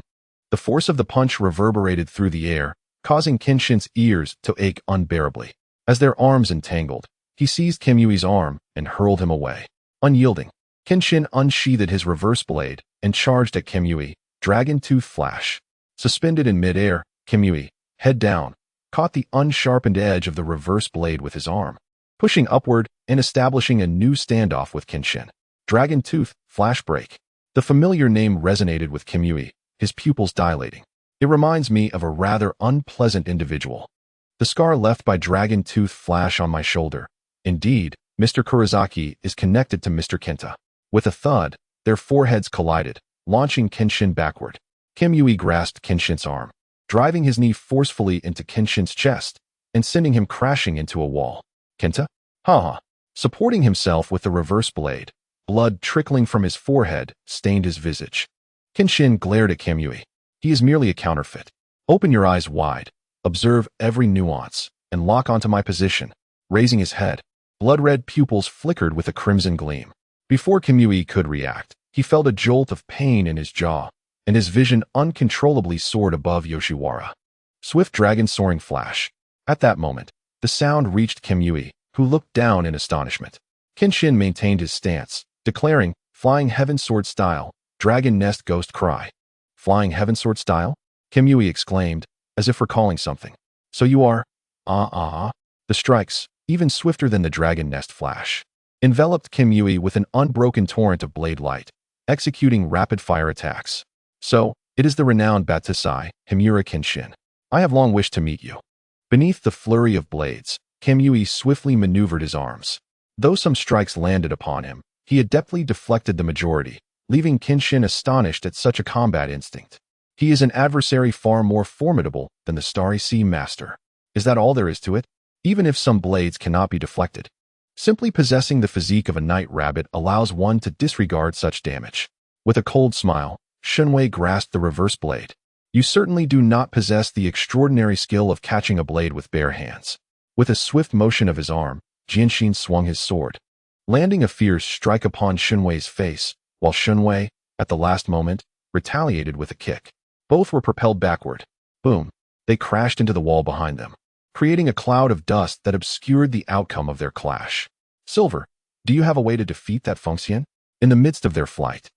The force of the punch reverberated through the air, causing Kenshin's ears to ache unbearably. As their arms entangled, he seized Kimui's arm and hurled him away. Unyielding, Kenshin unsheathed his reverse blade and charged at Kamui, dragon tooth flash. Suspended in midair, Kamui, head down, caught the unsharpened edge of the reverse blade with his arm, pushing upward and establishing a new standoff with Kenshin. Dragon tooth flash break. The familiar name resonated with Kamui, his pupils dilating. "It reminds me of a rather unpleasant individual. The scar left by Dragon Tooth Flash on my shoulder. Indeed, Mr. Kurizaki is connected to Mr. Kenta." With a thud, their foreheads collided, launching Kenshin backward. Kamui grasped Kenshin's arm, driving his knee forcefully into Kenshin's chest and sending him crashing into a wall. "Kenta? Ha!" Supporting himself with the reverse blade, blood trickling from his forehead stained his visage. Kenshin glared at Kamui. "He is merely a counterfeit. Open your eyes wide. Observe every nuance, and lock onto my position." Raising his head, blood-red pupils flickered with a crimson gleam. Before Kamui could react, he felt a jolt of pain in his jaw, and his vision uncontrollably soared above Yoshiwara. Swift dragon soaring flash. At that moment, the sound reached Kamui, who looked down in astonishment. Kenshin maintained his stance, declaring, "Flying Heaven Sword style, Dragon Nest Ghost Cry." "Flying Heaven Sword style?" Kamui exclaimed, as if recalling something. "So you are—" The strikes, even swifter than the dragon nest flash, enveloped Kamui with an unbroken torrent of blade light, executing rapid-fire attacks. "So, it is the renowned Batusai, Himura Kenshin. I have long wished to meet you." Beneath the flurry of blades, Kamui swiftly maneuvered his arms. Though some strikes landed upon him, he adeptly deflected the majority, leaving Kenshin astonished at such a combat instinct. He is an adversary far more formidable than the Starry Sea Master. Is that all there is to it? Even if some blades cannot be deflected, simply possessing the physique of a night rabbit allows one to disregard such damage. With a cold smile, Shunwei grasped the reverse blade. You certainly do not possess the extraordinary skill of catching a blade with bare hands. With a swift motion of his arm, Kenshin swung his sword, landing a fierce strike upon Shunwei's face, while Shunwei, at the last moment, retaliated with a kick. Both were propelled backward. Boom! They crashed into the wall behind them, creating a cloud of dust that obscured the outcome of their clash. Silver, do you have a way to defeat that Fengxian? In the midst of their flight,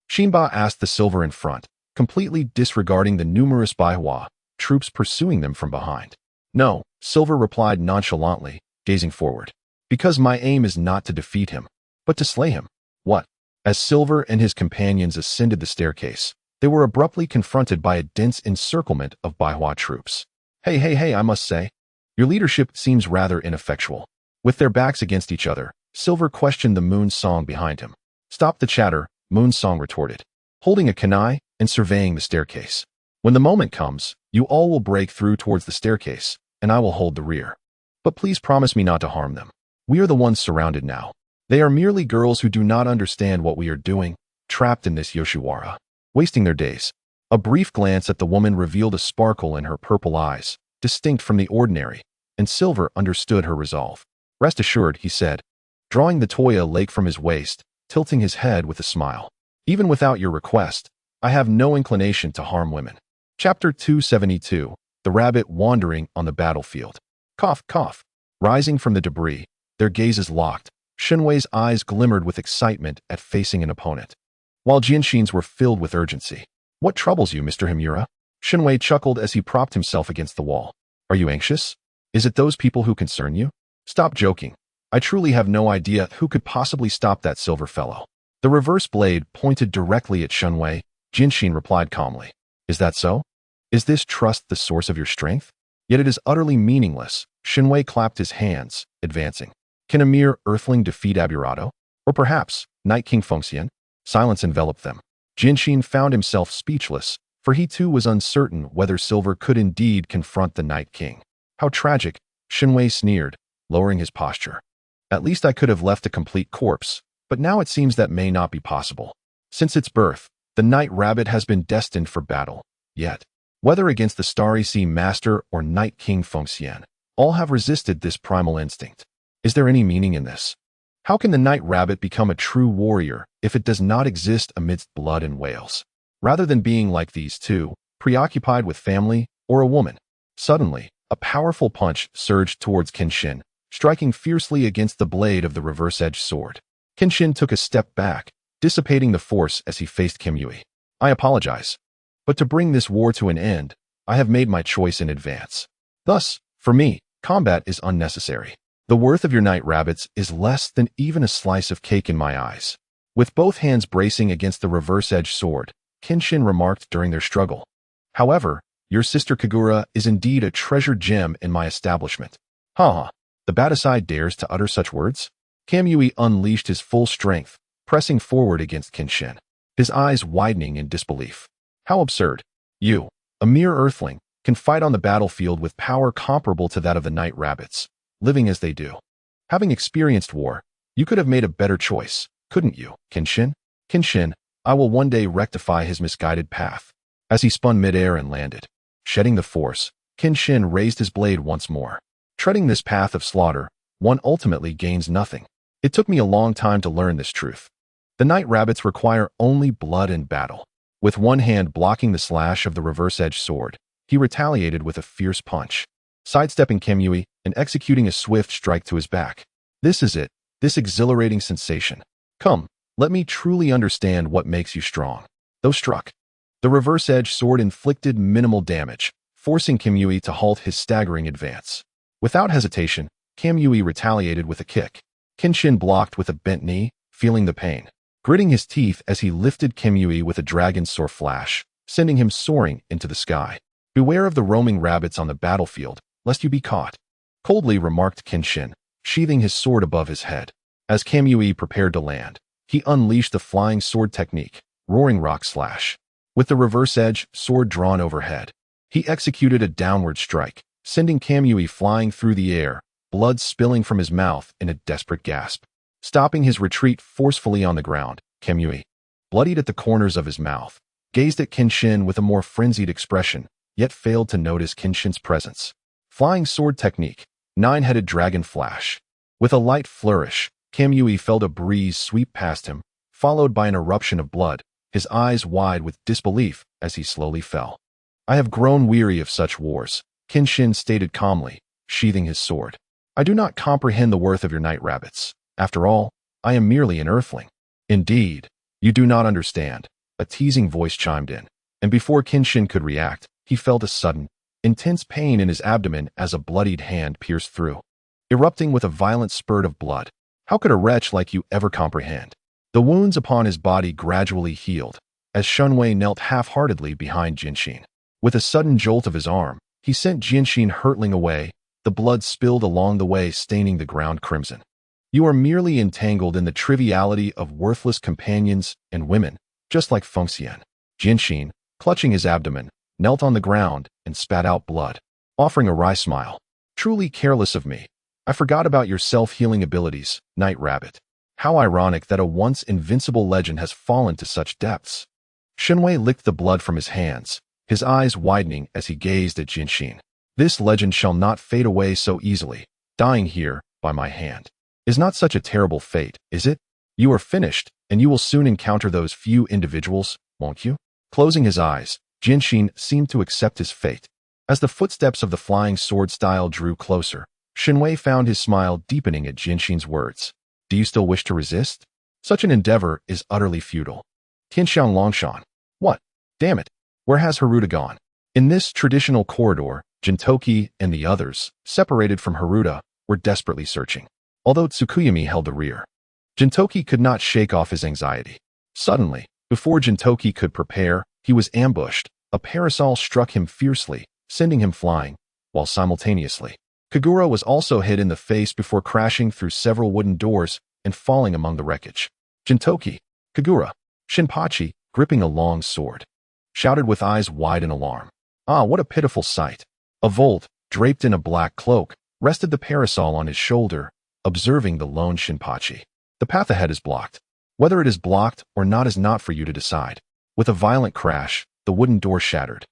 Shinba asked the Silver in front, completely disregarding the numerous Baihua troops pursuing them from behind. No, Silver replied nonchalantly, gazing forward. Because my aim is not to defeat him, but to slay him. What? As Silver and his companions ascended the staircase, they were abruptly confronted by a dense encirclement of Baihua troops. Hey, I must say, your leadership seems rather ineffectual. With their backs against each other, Silver questioned the Moon Song behind him. Stop the chatter, Moon Song retorted, holding a kunai and surveying the staircase. When the moment comes, you all will break through towards the staircase, and I will hold the rear. But please promise me not to harm them. We are the ones surrounded now. They are merely girls who do not understand what we are doing, trapped in this Yoshiwara, wasting their days. A brief glance at the woman revealed a sparkle in her purple eyes, distinct from the ordinary, and Silver understood her resolve. Rest assured, he said, drawing the Toya lake from his waist, tilting his head with a smile. Even without your request, I have no inclination to harm women. Chapter 272, The Rabbit Wandering on the Battlefield. Cough, cough. Rising from the debris, their gazes locked, Shunwei's eyes glimmered with excitement at facing an opponent, while Jinshin's were filled with urgency. What troubles you, Mr. Himura? Shunwei chuckled as he propped himself against the wall. Are you anxious? Is it those people who concern you? Stop joking. I truly have no idea who could possibly stop that Silver fellow. The reverse blade pointed directly at Shunwei. Jinshin replied calmly. Is that so? Is this trust the source of your strength? Yet it is utterly meaningless. Shunwei clapped his hands, advancing. Can a mere earthling defeat Aburado? Or perhaps, Night King Fengxian? Silence enveloped them. Jinshin found himself speechless, for he too was uncertain whether Silver could indeed confront the Night King. How tragic, Shunwei sneered, lowering his posture. At least I could have left a complete corpse, but now it seems that may not be possible. Since its birth, the Night Rabbit has been destined for battle. Yet, whether against the Starry Sea Master or Night King Fengxian, all have resisted this primal instinct. Is there any meaning in this? How can the Night Rabbit become a true warrior if it does not exist amidst blood and wails? Rather than being like these two, preoccupied with family or a woman. Suddenly, a powerful punch surged towards Kenshin, striking fiercely against the blade of the reverse-edged sword. Kenshin took a step back, dissipating the force as he faced Kimui. I apologize. But to bring this war to an end, I have made my choice in advance. Thus, for me, combat is unnecessary. The worth of your Night Rabbits is less than even a slice of cake in my eyes. With both hands bracing against the reverse-edged sword, Kenshin remarked during their struggle. However, your sister Kagura is indeed a treasured gem in my establishment. Ha! The Batasai dares to utter such words? Kamui unleashed his full strength, pressing forward against Kenshin, his eyes widening in disbelief. How absurd. You, a mere earthling, can fight on the battlefield with power comparable to that of the Night Rabbits, living as they do. Having experienced war, you could have made a better choice, couldn't you, Kenshin? Kenshin, I will one day rectify his misguided path. As he spun midair and landed, shedding the force, Kenshin raised his blade once more. Treading this path of slaughter, one ultimately gains nothing. It took me a long time to learn this truth. The Night Rabbits require only blood and battle. With one hand blocking the slash of the reverse-edged sword, he retaliated with a fierce punch, sidestepping Kamui and executing a swift strike to his back. This is it, this exhilarating sensation. Come, let me truly understand what makes you strong. Though struck, the reverse-edged sword inflicted minimal damage, forcing Kamui to halt his staggering advance. Without hesitation, Kamui retaliated with a kick. Kenshin blocked with a bent knee, feeling the pain, gritting his teeth as he lifted Kamui with a dragon sword flash, sending him soaring into the sky. Beware of the roaming rabbits on the battlefield, lest you be caught, coldly remarked Kenshin, sheathing his sword above his head. As Kamui prepared to land, he unleashed the flying sword technique, roaring rock slash. With the reverse edge sword drawn overhead, he executed a downward strike, sending Kamui flying through the air, blood spilling from his mouth in a desperate gasp. Stopping his retreat forcefully on the ground, Kamui, bloodied at the corners of his mouth, gazed at Kenshin with a more frenzied expression, yet failed to notice Kenshin's presence. Flying sword technique, nine-headed dragon flash. With a light flourish, Kamui felt a breeze sweep past him, followed by an eruption of blood, his eyes wide with disbelief as he slowly fell. I have grown weary of such wars, Kenshin stated calmly, sheathing his sword. I do not comprehend the worth of your night rabbits. After all, I am merely an earthling. Indeed, you do not understand, a teasing voice chimed in, and before Kenshin could react, he felt a sudden, intense pain in his abdomen as a bloodied hand pierced through, erupting with a violent spurt of blood. How could a wretch like you ever comprehend? The wounds upon his body gradually healed, as Shunwei knelt half-heartedly behind Genshin. With a sudden jolt of his arm, he sent Genshin hurtling away, the blood spilled along the way staining the ground crimson. You are merely entangled in the triviality of worthless companions and women, just like Fengxian. Genshin, clutching his abdomen, knelt on the ground and spat out blood, offering a wry smile. Truly careless of me. I forgot about your self-healing abilities, Night Rabbit. How ironic that a once invincible legend has fallen to such depths. Shunwei licked the blood from his hands, his eyes widening as he gazed at Genshin. This legend shall not fade away so easily, dying here by my hand. Is not such a terrible fate, is it? You are finished, and you will soon encounter those few individuals, won't you? Closing his eyes, Genshin seemed to accept his fate. As the footsteps of the flying sword style drew closer, Shunwei found his smile deepening at Genshin's words. Do you still wish to resist? Such an endeavor is utterly futile. Tianxiang Longshan. What? Damn it. Where has Haruta gone? In this traditional corridor, Gintoki and the others, separated from Haruta, were desperately searching. Although Tsukuyami held the rear, Gintoki could not shake off his anxiety. Suddenly, before Gintoki could prepare, he was ambushed. A parasol struck him fiercely, sending him flying, while simultaneously, Kagura was also hit in the face before crashing through several wooden doors and falling among the wreckage. Gintoki, Kagura, Shinpachi, gripping a long sword, shouted with eyes wide in alarm. Ah, what a pitiful sight. A Volt, draped in a black cloak, rested the parasol on his shoulder, observing the lone Shinpachi. The path ahead is blocked. Whether it is blocked or not is not for you to decide. With a violent crash, the wooden door shattered,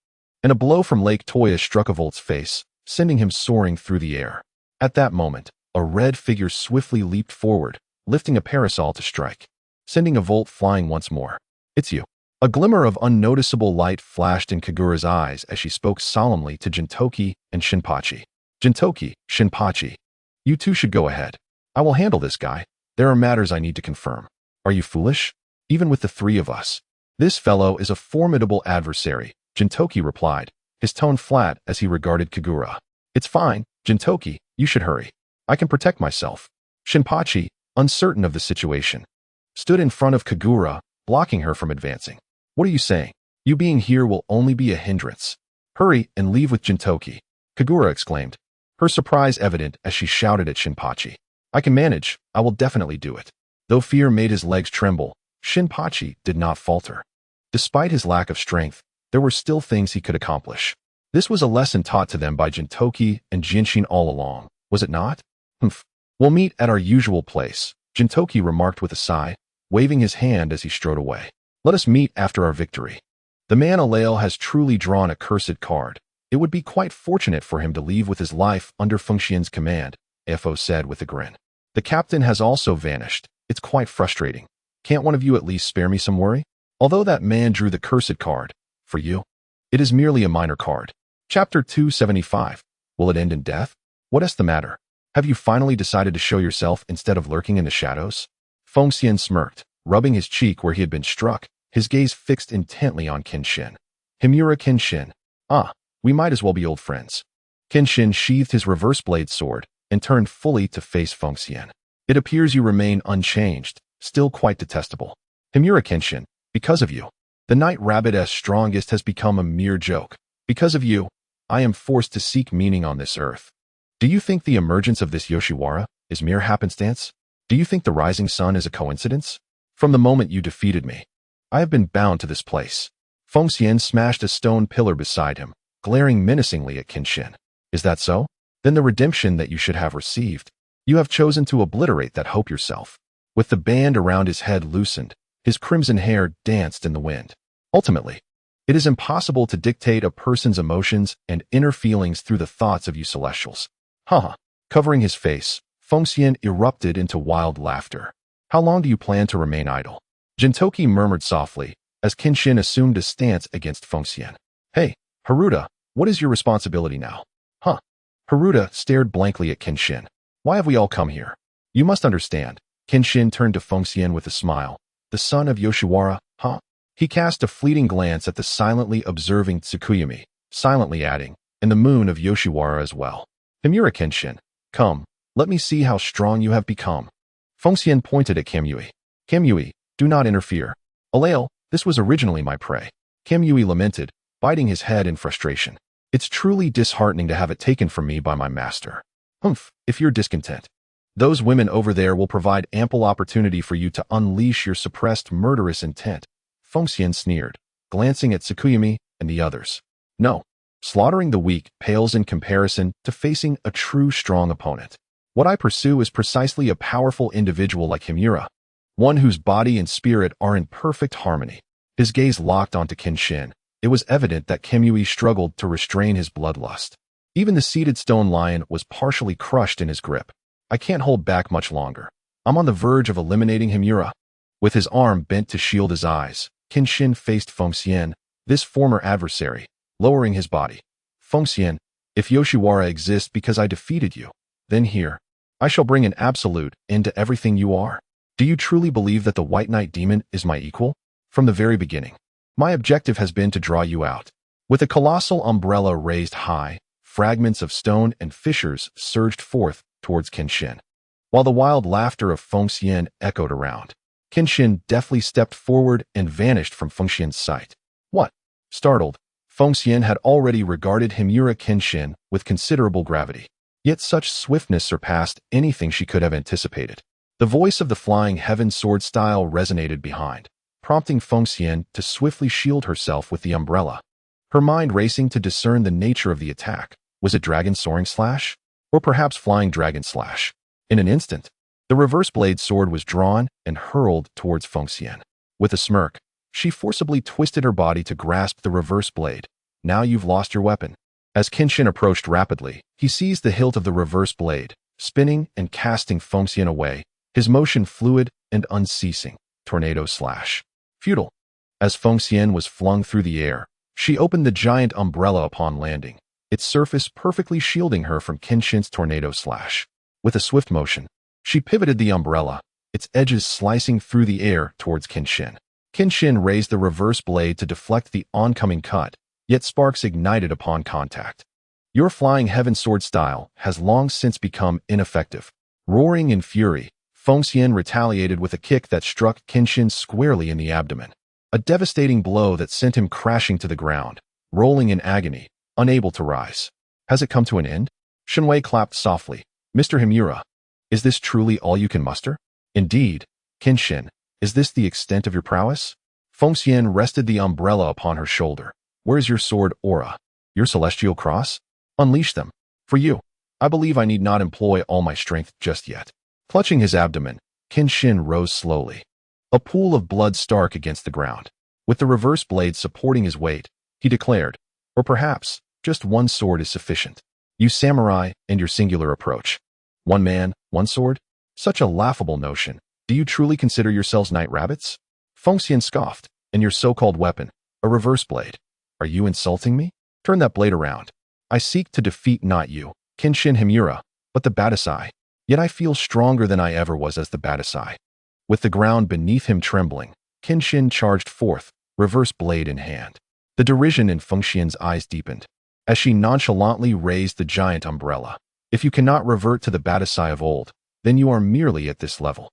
and a blow from Lake Toya struck a Volt's face, sending him soaring through the air. At that moment, a red figure swiftly leaped forward, lifting a parasol to strike, sending a Volt flying once more. It's you. A glimmer of unnoticeable light flashed in Kagura's eyes as she spoke solemnly to Gintoki and Shinpachi. Gintoki, Shinpachi, you two should go ahead. I will handle this guy. There are matters I need to confirm. Are you foolish? Even with the three of us. This fellow is a formidable adversary, Gintoki replied, his tone flat as he regarded Kagura. It's fine, Gintoki, you should hurry. I can protect myself. Shinpachi, uncertain of the situation, stood in front of Kagura, blocking her from advancing. What are you saying? You being here will only be a hindrance. Hurry and leave with Gintoki, Kagura exclaimed, her surprise evident as she shouted at Shinpachi. I can manage, I will definitely do it. Though fear made his legs tremble, Shinpachi did not falter. Despite his lack of strength, there were still things he could accomplish. This was a lesson taught to them by Gintoki and Genshin all along, was it not? Humph. We'll meet at our usual place, Gintoki remarked with a sigh, waving his hand as he strode away. Let us meet after our victory. The man Alael has truly drawn a cursed card. It would be quite fortunate for him to leave with his life under Fengxian's command, Fo said with a grin. The captain has also vanished. It's quite frustrating. Can't one of you at least spare me some worry? Although that man drew the cursed card, for you, it is merely a minor card. Chapter 275. Will it end in death? What is the matter? Have you finally decided to show yourself instead of lurking in the shadows? Fengxian smirked, rubbing his cheek where he had been struck, his gaze fixed intently on Kenshin. Himura Kenshin. Ah, we might as well be old friends. Kenshin sheathed his reverse blade sword and turned fully to face Fengxian. It appears you remain unchanged, still quite detestable. Himura Kenshin, because of you, the Night Rabbit's strongest has become a mere joke. Because of you, I am forced to seek meaning on this earth. Do you think the emergence of this Yoshiwara is mere happenstance? Do you think the rising sun is a coincidence? From the moment you defeated me, I have been bound to this place. Fengxian smashed a stone pillar beside him, glaring menacingly at Kenshin. Is that so? Then the redemption that you should have received. You have chosen to obliterate that hope yourself. With the band around his head loosened, his crimson hair danced in the wind. Ultimately, It is impossible to dictate a person's emotions and inner feelings through the thoughts of you celestials. Haha. Covering his face, Fengxian erupted into wild laughter. How long do you plan to remain idle? Gintoki murmured softly, as Kenshin assumed a stance against Fengxian. Hey, Haruta, what is your responsibility now? Huh? Haruta stared blankly at Kenshin. Why have we all come here? You must understand. Kenshin turned to Fengxian with a smile. The son of Yoshiwara, huh? He cast a fleeting glance at the silently observing Tsukuyami, silently adding, and the moon of Yoshiwara as well. Himura Kenshin, come, let me see how strong you have become. Fengxian pointed at Kamui. Kamui, do not interfere. Alael, this was originally my prey. Kamui lamented, biting his head in frustration. It's truly disheartening to have it taken from me by my master. Humph, if you're discontent. Those women over there will provide ample opportunity for you to unleash your suppressed murderous intent. Fengxian sneered, glancing at Tsukuyami and the others. No, slaughtering the weak pales in comparison to facing a true strong opponent. What I pursue is precisely a powerful individual like Himura, one whose body and spirit are in perfect harmony. His gaze locked onto Kenshin. It was evident that Kamui struggled to restrain his bloodlust. Even the seated stone lion was partially crushed in his grip. I can't hold back much longer. I'm on the verge of eliminating Himura. With his arm bent to shield his eyes, Kenshin faced Fengxian, this former adversary, lowering his body. Fengxian, if Yoshiwara exists because I defeated you, then here, I shall bring an absolute end to everything you are. Do you truly believe that the White Knight demon is my equal? From the very beginning, my objective has been to draw you out. With a colossal umbrella raised high, fragments of stone and fissures surged forth towards Kenshin, while the wild laughter of Fengxian echoed around. Kenshin deftly stepped forward and vanished from Fengxian's sight. What? Startled, Fengxian had already regarded Himura Kenshin with considerable gravity. Yet such swiftness surpassed anything she could have anticipated. The voice of the flying heaven sword style resonated behind, prompting Fengxian to swiftly shield herself with the umbrella. Her mind racing to discern the nature of the attack. Was it dragon soaring slash? Or perhaps flying dragon slash? In an instant, the reverse blade sword was drawn and hurled towards Fengxian. With a smirk, she forcibly twisted her body to grasp the reverse blade. Now you've lost your weapon. As Kenshin approached rapidly, he seized the hilt of the reverse blade, spinning and casting Fengxian away, his motion fluid and unceasing. Tornado slash. Futile. As Fengxian was flung through the air, she opened the giant umbrella upon landing, its surface perfectly shielding her from Kenshin's tornado slash. With a swift motion, she pivoted the umbrella, its edges slicing through the air towards Kenshin. Kenshin raised the reverse blade to deflect the oncoming cut, yet sparks ignited upon contact. Your flying heaven sword style has long since become ineffective. Roaring in fury, Fengxian retaliated with a kick that struck Kenshin squarely in the abdomen. A devastating blow that sent him crashing to the ground, rolling in agony, unable to rise. Has it come to an end? Shinwei clapped softly. Mr. Himura, is this truly all you can muster? Indeed. Kenshin, is this the extent of your prowess? Fengxian rested the umbrella upon her shoulder. Where's your sword aura? Your celestial cross? Unleash them. For you, I believe I need not employ all my strength just yet. Clutching his abdomen, Kenshin rose slowly. A pool of blood stark against the ground. With the reverse blade supporting his weight, he declared, or perhaps, just one sword is sufficient. You samurai and your singular approach. One man, one sword? Such a laughable notion. Do you truly consider yourselves night rabbits? Fengxian scoffed. And your so-called weapon, a reverse blade. Are you insulting me? Turn that blade around. I seek to defeat not you, Kenshin Himura, but the Battasai. Yet I feel stronger than I ever was as the Battasai. With the ground beneath him trembling, Kenshin charged forth, reverse blade in hand. The derision in Fengxian's eyes deepened, as she nonchalantly raised the giant umbrella. If you cannot revert to the Battasai of old, then you are merely at this level,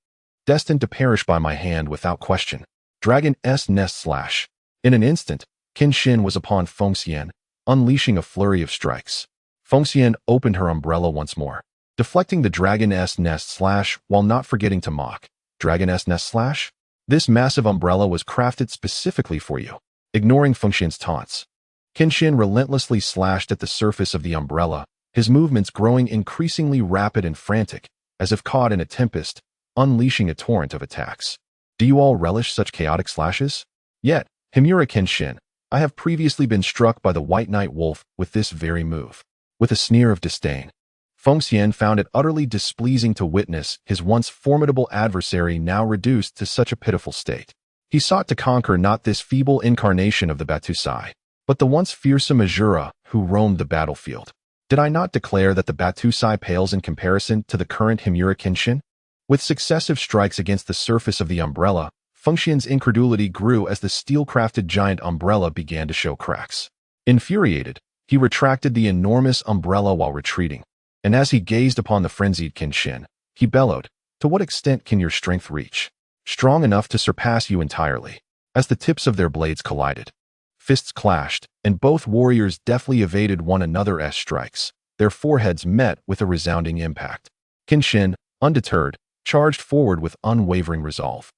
destined to perish by my hand without question. Dragon-S nest slash. In an instant, Kenshin was upon Fengxian, unleashing a flurry of strikes. Fengxian opened her umbrella once more, deflecting the Dragon-S nest slash while not forgetting to mock. Dragon-S nest slash? This massive umbrella was crafted specifically for you. Ignoring Fengxian's taunts, Kenshin relentlessly slashed at the surface of the umbrella, his movements growing increasingly rapid and frantic, as if caught in a tempest, unleashing a torrent of attacks. Do you all relish such chaotic slashes? Yet, Himura Kenshin, I have previously been struck by the White Knight Wolf with this very move. With a sneer of disdain, Fengxian found it utterly displeasing to witness his once formidable adversary now reduced to such a pitiful state. He sought to conquer not this feeble incarnation of the Batusai, but the once fearsome Azura who roamed the battlefield. Did I not declare that the Batusai pales in comparison to the current Himura Kenshin? With successive strikes against the surface of the umbrella, Fengxian's incredulity grew as the steel-crafted giant umbrella began to show cracks. Infuriated, he retracted the enormous umbrella while retreating, and as he gazed upon the frenzied Kenshin, he bellowed, "To what extent can your strength reach? Strong enough to surpass you entirely." As the tips of their blades collided, fists clashed, and both warriors deftly evaded one another's strikes. Their foreheads met with a resounding impact. Kenshin, undeterred, charged forward with unwavering resolve.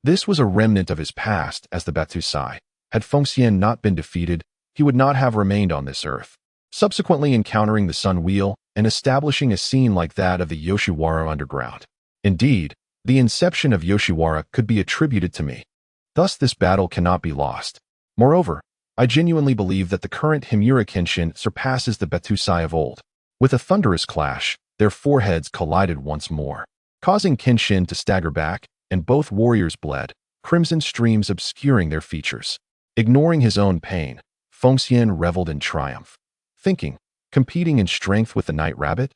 This was a remnant of his past as the Batusai. Had Fengxian not been defeated, he would not have remained on this earth. Subsequently encountering the Sun Wheel and establishing a scene like that of the Yoshiwara underground. Indeed, the inception of Yoshiwara could be attributed to me. Thus this battle cannot be lost. Moreover, I genuinely believe that the current Himura Kenshin surpasses the Batusai of old. With a thunderous clash, their foreheads collided once more, causing Kenshin to stagger back, and both warriors bled, crimson streams obscuring their features. Ignoring his own pain, Fengxian reveled in triumph, thinking, competing in strength with the Night Rabbit?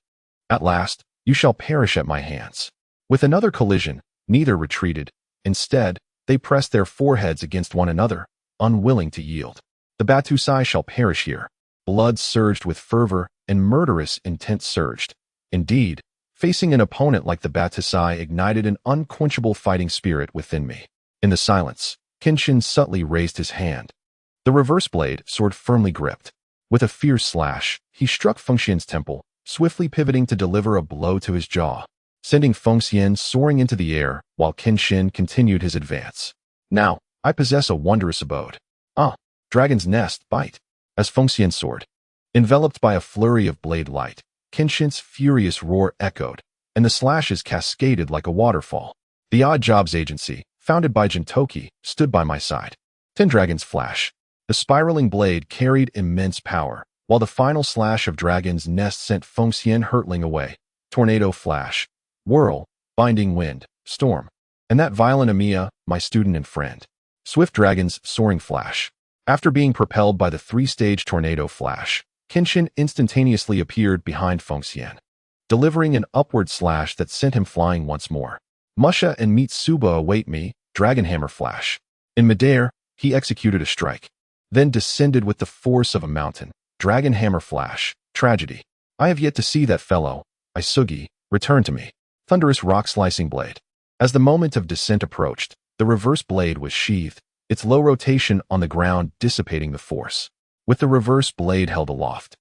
At last, you shall perish at my hands. With another collision, neither retreated. Instead, they pressed their foreheads against one another, unwilling to yield. The Batusai shall perish here. Blood surged with fervor, and murderous intent surged. Indeed, facing an opponent like the Batusai ignited an unquenchable fighting spirit within me. In the silence, Kenshin subtly raised his hand. The reverse blade, sword firmly gripped. With a fierce slash, he struck Fengxian's temple, swiftly pivoting to deliver a blow to his jaw, sending Fengxian soaring into the air while Kenshin continued his advance. Now, I possess a wondrous abode. Ah, dragon's nest, bite. As Fengxian soared, enveloped by a flurry of blade light, Kenshin's furious roar echoed, and the slashes cascaded like a waterfall. The Odd Jobs Agency, founded by Gintoki, stood by my side. 10 dragons flash. The spiraling blade carried immense power, while the final slash of Dragon's Nest sent Fengxian hurtling away. Tornado flash, whirl, binding wind, storm, and that violent Amiya, my student and friend. Swift Dragon's soaring flash. After being propelled by the 3-stage tornado flash, Kenshin instantaneously appeared behind Fengxian, delivering an upward slash that sent him flying once more. Musha and Mitsuba await me, Dragon Hammer flash. In midair, he executed a strike, then descended with the force of a mountain. Dragon Hammer flash, tragedy. I have yet to see that fellow, Isugi, return to me. Thunderous rock-slicing blade. As the moment of descent approached, the reverse blade was sheathed, its low rotation on the ground dissipating the force. With the reverse blade held aloft,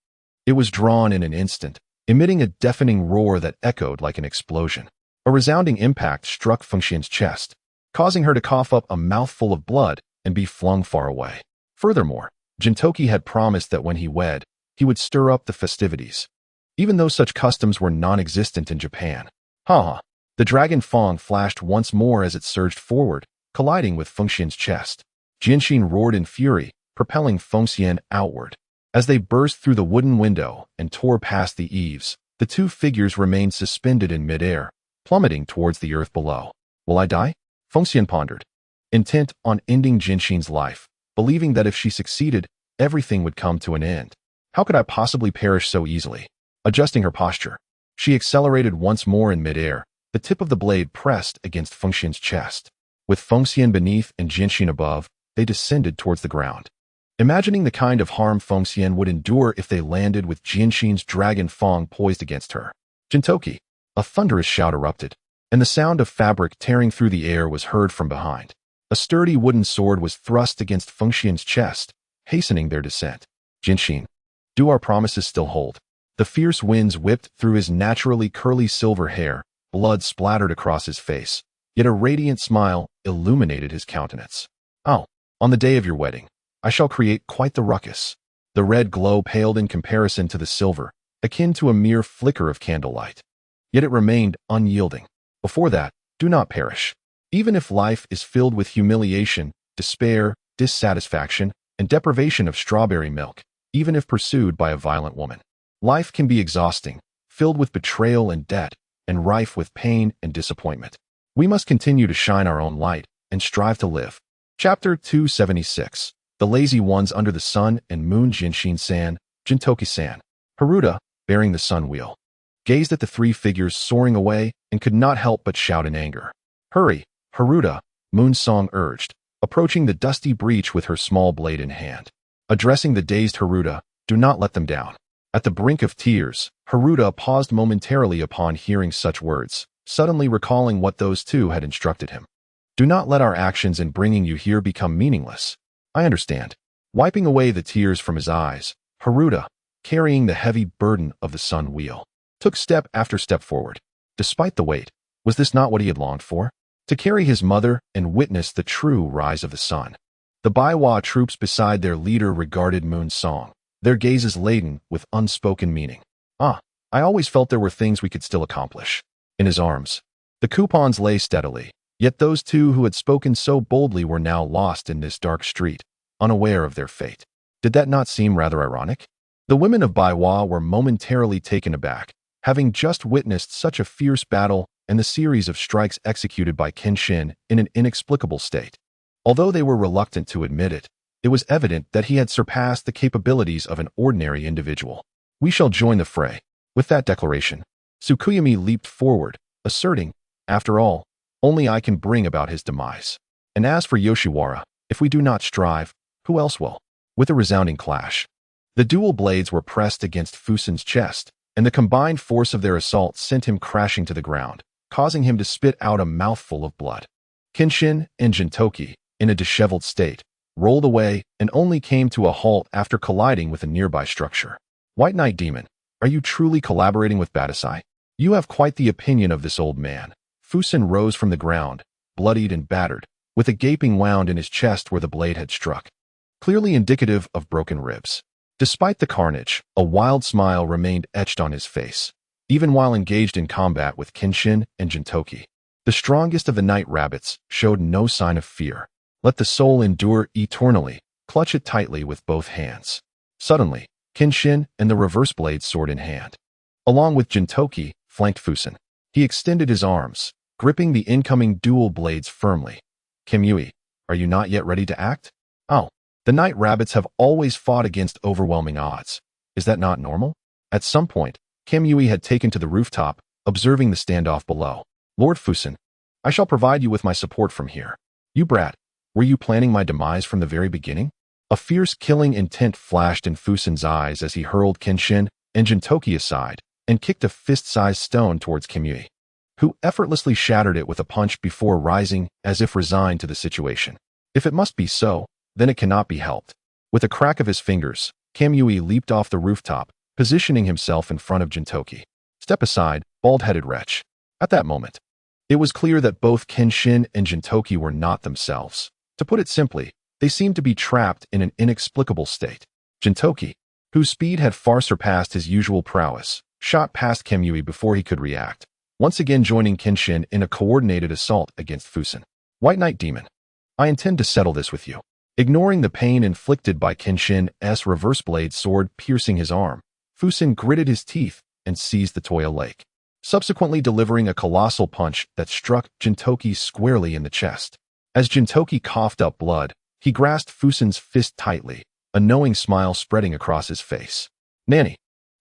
it was drawn in an instant, emitting a deafening roar that echoed like an explosion. A resounding impact struck Fengxian's chest, causing her to cough up a mouthful of blood and be flung far away. Furthermore, Gintoki had promised that when he wed, he would stir up the festivities, even though such customs were non-existent in Japan. Ha! The dragon fang flashed once more as it surged forward, colliding with Fengxian's chest. Jinshin roared in fury, propelling Fengxian outward. As they burst through the wooden window and tore past the eaves, the two figures remained suspended in midair, plummeting towards the earth below. Will I die? Fengxian pondered, intent on ending Jinshin's life, believing that if she succeeded, everything would come to an end. How could I possibly perish so easily? Adjusting her posture, she accelerated once more in midair, the tip of the blade pressed against Fengxian's chest. With Fengxian beneath and Jinshin above, they descended towards the ground. Imagining the kind of harm Fengxian would endure if they landed with Jinshin's dragon fang poised against her. Gintoki! A thunderous shout erupted, and the sound of fabric tearing through the air was heard from behind. A sturdy wooden sword was thrust against Fengxian's chest, hastening their descent. Jinshin, do our promises still hold? The fierce winds whipped through his naturally curly silver hair, blood splattered across his face, yet a radiant smile illuminated his countenance. Oh, on the day of your wedding, I shall create quite the ruckus. The red glow paled in comparison to the silver, akin to a mere flicker of candlelight. Yet it remained unyielding. Before that, do not perish. Even if life is filled with humiliation, despair, dissatisfaction, and deprivation of strawberry milk, even if pursued by a violent woman. Life can be exhausting, filled with betrayal and debt, and rife with pain and disappointment. We must continue to shine our own light and strive to live. Chapter 276. The Lazy Ones Under the Sun and Moon. Genshin-san, Gintoki-san. Haruta, bearing the sun wheel, gazed at the three figures soaring away and could not help but shout in anger. "Hurry, Haruta," Moonsong urged, approaching the dusty breach with her small blade in hand. Addressing the dazed Haruta, "Do not let them down." At the brink of tears, Haruta paused momentarily upon hearing such words, suddenly recalling what those two had instructed him. "Do not let our actions in bringing you here become meaningless." "I understand." Wiping away the tears from his eyes, Haruta, carrying the heavy burden of the sun wheel, took step after step forward. Despite the weight, was this not what he had longed for? To carry his mother and witness the true rise of the sun. The Baiwa troops beside their leader regarded Moonsong, their gazes laden with unspoken meaning. "I always felt there were things we could still accomplish." In his arms, the coupons lay steadily, yet those two who had spoken so boldly were now lost in this dark street, unaware of their fate. Did that not seem rather ironic? The women of Baiwa were momentarily taken aback, having just witnessed such a fierce battle and the series of strikes executed by Kenshin in an inexplicable state. Although they were reluctant to admit it, it was evident that he had surpassed the capabilities of an ordinary individual. "We shall join the fray." With that declaration, Tsukuyami leaped forward, asserting, "After all, only I can bring about his demise. And as for Yoshiwara, if we do not strive, who else will?" With a resounding clash, the dual blades were pressed against Fusen's chest, and the combined force of their assault sent him crashing to the ground, causing him to spit out a mouthful of blood. Kenshin and Gintoki, in a disheveled state, rolled away and only came to a halt after colliding with a nearby structure. "White Knight Demon, are you truly collaborating with Badasai? You have quite the opinion of this old man." Fusen rose from the ground, bloodied and battered, with a gaping wound in his chest where the blade had struck, clearly indicative of broken ribs. Despite the carnage, a wild smile remained etched on his face, even while engaged in combat with Kenshin and Gintoki. The strongest of the night rabbits showed no sign of fear. Let the soul endure eternally, clutch it tightly with both hands. Suddenly, Kenshin and the reverse blade sword in hand, along with Gintoki, flanked Fusen. He extended his arms, gripping the incoming dual blades firmly. "Kamui, are you not yet ready to act?" "Oh, the night rabbits have always fought against overwhelming odds. Is that not normal?" At some point, Kamui had taken to the rooftop, observing the standoff below. "Lord Fusen, I shall provide you with my support from here." "You brat, were you planning my demise from the very beginning?" A fierce killing intent flashed in Fusen's eyes as he hurled Kenshin and Gintoki aside and kicked a fist-sized stone towards Kamui, who effortlessly shattered it with a punch before rising as if resigned to the situation. If it must be so, then it cannot be helped. With a crack of his fingers, Kamui leaped off the rooftop, positioning himself in front of Gintoki. "Step aside, bald-headed wretch." At that moment, it was clear that both Kenshin and Gintoki were not themselves. To put it simply, they seemed to be trapped in an inexplicable state. Gintoki, whose speed had far surpassed his usual prowess, shot past Kamui before he could react, once again joining Kenshin in a coordinated assault against Fusen. "White Knight Demon, I intend to settle this with you." Ignoring the pain inflicted by Kenshin's reverse blade sword piercing his arm, Fusen gritted his teeth and seized the Toya Lake, subsequently delivering a colossal punch that struck Gintoki squarely in the chest. As Gintoki coughed up blood, he grasped Fusen's fist tightly, a knowing smile spreading across his face. "Nanny."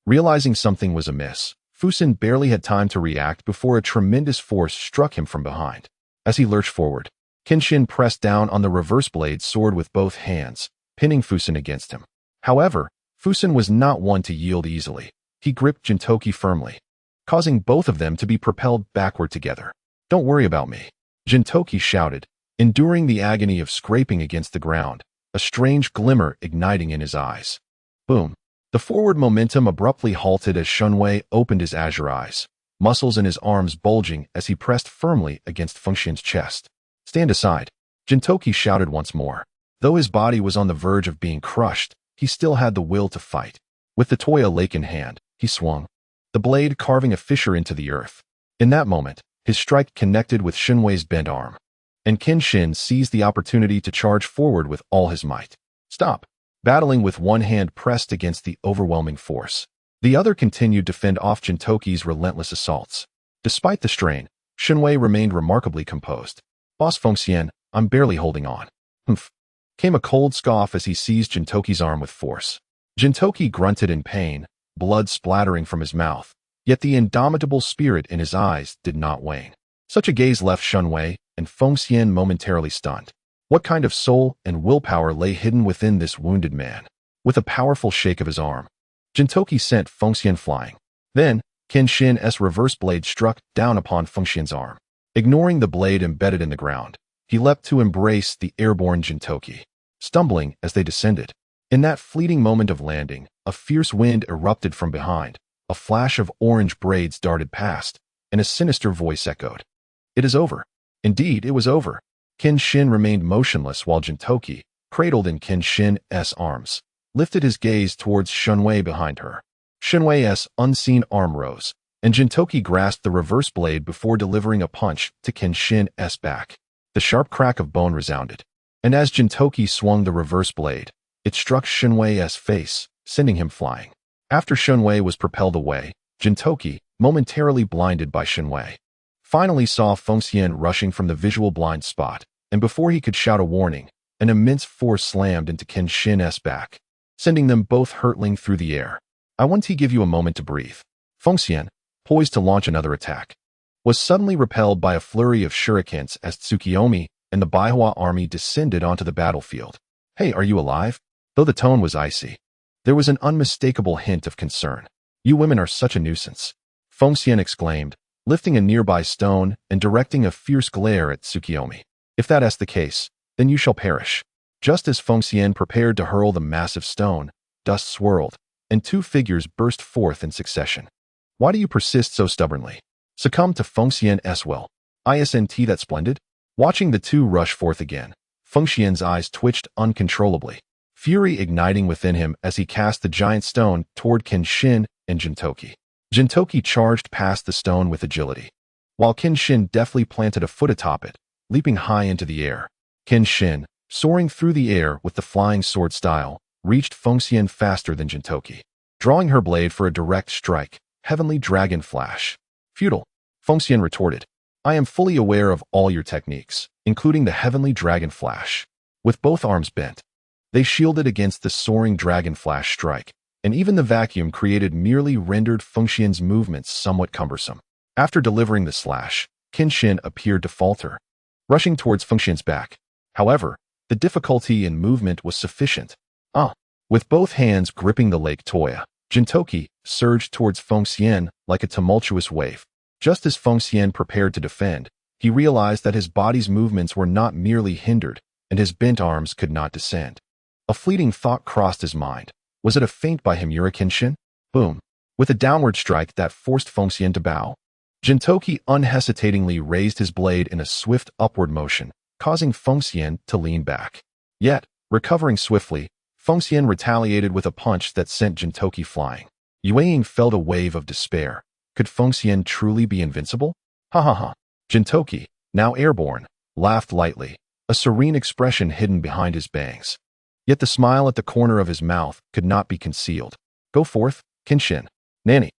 Realizing something was amiss, Fusen barely had time to react before a tremendous force struck him from behind. As he lurched forward, Kenshin pressed down on the reverse blade sword with both hands, pinning Fusen against him. However, Fusen was not one to yield easily. He gripped Gintoki firmly, causing both of them to be propelled backward together. "Don't worry about me," Gintoki shouted, enduring the agony of scraping against the ground, a strange glimmer igniting in his eyes. Boom. The forward momentum abruptly halted as Shunwei opened his azure eyes, muscles in his arms bulging as he pressed firmly against Funshin's chest. "Stand aside," Gintoki shouted once more. Though his body was on the verge of being crushed, he still had the will to fight. With the Toya Lake in hand, he swung, the blade carving a fissure into the earth. In that moment, his strike connected with Shunwei's bent arm, and Kenshin seized the opportunity to charge forward with all his might. Stop! Battling with one hand pressed against the overwhelming force. The other continued to fend off Gintoki's relentless assaults. Despite the strain, Shunwei remained remarkably composed. Boss Fengxian, I'm barely holding on. Humph. Came a cold scoff as he seized Gintoki's arm with force. Gintoki grunted in pain, blood splattering from his mouth, yet the indomitable spirit in his eyes did not wane. Such a gaze left Shunwei and Fengxian momentarily stunned. What kind of soul and willpower lay hidden within this wounded man? With a powerful shake of his arm, Gintoki sent Fengxian flying. Then, Kenshin's reverse blade struck down upon Fengxian's arm. Ignoring the blade embedded in the ground, he leapt to embrace the airborne Gintoki, stumbling as they descended. In that fleeting moment of landing, a fierce wind erupted from behind, a flash of orange braids darted past, and a sinister voice echoed. It is over. Indeed, it was over. Kenshin remained motionless while Gintoki, cradled in Kenshin's arms, lifted his gaze towards Shunwei behind her. Shunwei's unseen arm rose, and Gintoki grasped the reverse blade before delivering a punch to Kenshin's back. The sharp crack of bone resounded, and as Gintoki swung the reverse blade, it struck Shunwei's face, sending him flying. After Shunwei was propelled away, Gintoki, momentarily blinded by Shunwei, finally saw Fengxian rushing from the visual blind spot, and before he could shout a warning, an immense force slammed into Kenshin's back, sending them both hurtling through the air. I want to give you a moment to breathe. Fengxian, poised to launch another attack, was suddenly repelled by a flurry of shurikens as Tsukiyomi and the Baihua army descended onto the battlefield. Hey, are you alive? Though the tone was icy, there was an unmistakable hint of concern. You women are such a nuisance, Fengxian exclaimed, lifting a nearby stone and directing a fierce glare at Tsukiyomi. If that is the case, then you shall perish. Just as Fengxian prepared to hurl the massive stone, dust swirled, and two figures burst forth in succession. Why do you persist so stubbornly? Succumb to Fengxian's will. Isn't that splendid? Watching the two rush forth again, Fengxian's eyes twitched uncontrollably, fury igniting within him as he cast the giant stone toward Kenshin and Gintoki. Gintoki charged past the stone with agility, while Kenshin deftly planted a foot atop it, leaping high into the air. Kenshin, soaring through the air with the flying sword style, reached Fengxian faster than Gintoki, drawing her blade for a direct strike. Heavenly Dragon Flash. Futile, Fengxian retorted. I am fully aware of all your techniques, including the Heavenly Dragon Flash. With both arms bent, they shielded against the soaring Dragon Flash strike, and even the vacuum created merely rendered Fengxian's movements somewhat cumbersome. After delivering the slash, Kenshin appeared to falter, rushing towards Fengxian's back. However, the difficulty in movement was sufficient. With both hands gripping the Lake Toya, Gintoki surged towards Fengxian like a tumultuous wave. Just as Fengxian prepared to defend, he realized that his body's movements were not merely hindered, and his bent arms could not descend. A fleeting thought crossed his mind. Was it a feint by Himura Kenshin? Boom! With a downward strike that forced Fengxian to bow, Gintoki unhesitatingly raised his blade in a swift upward motion, causing Fengxian to lean back. Yet, recovering swiftly, Fengxian retaliated with a punch that sent Gintoki flying. Yueying felt a wave of despair. Could Fengxian truly be invincible? Ha ha ha. Gintoki, now airborne, laughed lightly, a serene expression hidden behind his bangs. Yet the smile at the corner of his mouth could not be concealed. Go forth, Kenshin. Nanny.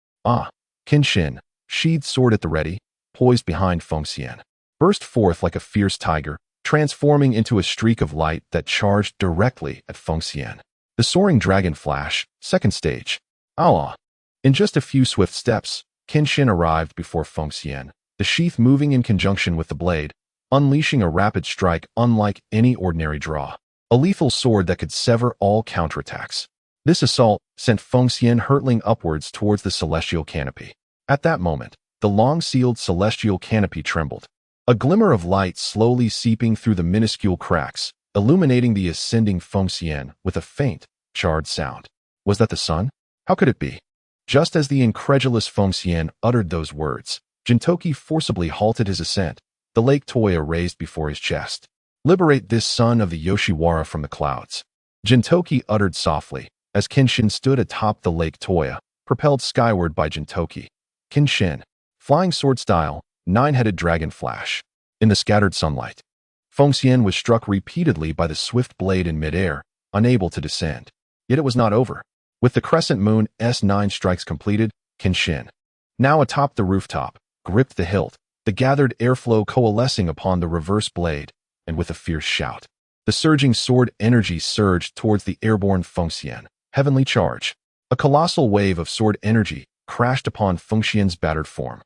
Kenshin, sheathed sword at the ready, poised behind Fengxian, burst forth like a fierce tiger, transforming into a streak of light that charged directly at Fengxian. The soaring dragon flash, second stage. In just a few swift steps, Kenshin arrived before Fengxian, the sheath moving in conjunction with the blade, unleashing a rapid strike unlike any ordinary draw. A lethal sword that could sever all counterattacks. This assault sent Fengxian hurtling upwards towards the celestial canopy. At that moment, the long-sealed celestial canopy trembled, a glimmer of light slowly seeping through the minuscule cracks, illuminating the ascending Fengxian with a faint, charred sound. Was that the sun? How could it be? Just as the incredulous Fengxian uttered those words, Gintoki forcibly halted his ascent, the Lake Toya raised before his chest. Liberate this son of the Yoshiwara from the clouds. Gintoki uttered softly, as Kenshin stood atop the Lake Toya, propelled skyward by Gintoki. Kenshin, flying sword style, nine-headed dragon flash. In the scattered sunlight, Fengxian was struck repeatedly by the swift blade in midair, unable to descend. Yet it was not over. With the crescent moon S9 strikes completed, Kenshin, now atop the rooftop, gripped the hilt, the gathered airflow coalescing upon the reverse blade, and with a fierce shout, the surging sword energy surged towards the airborne Fengxian, heavenly charge. A colossal wave of sword energy crashed upon Fengxian's battered form,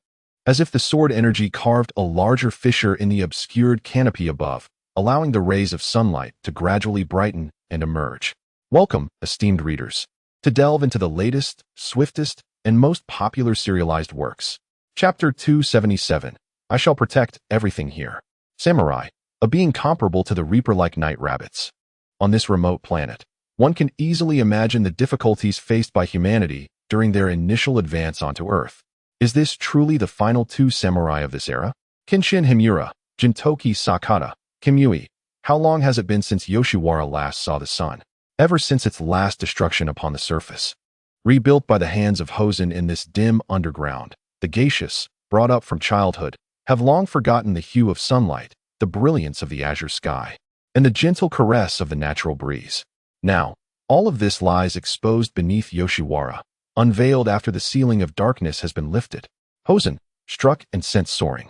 as if the sword energy carved a larger fissure in the obscured canopy above, allowing the rays of sunlight to gradually brighten and emerge. Welcome, esteemed readers, to delve into the latest, swiftest, and most popular serialized works. Chapter 277, I Shall Protect Everything Here. Samurai, a being comparable to the Reaper-like night rabbits. On this remote planet, one can easily imagine the difficulties faced by humanity during their initial advance onto Earth. Is this truly the final two samurai of this era? Kenshin Himura, Gintoki Sakata, Kimui. How long has it been since Yoshiwara last saw the sun? Ever since its last destruction upon the surface. Rebuilt by the hands of Hosen in this dim underground, the geishas, brought up from childhood, have long forgotten the hue of sunlight, the brilliance of the azure sky, and the gentle caress of the natural breeze. Now, all of this lies exposed beneath Yoshiwara, unveiled after the ceiling of darkness has been lifted. Hosen, struck and sent soaring,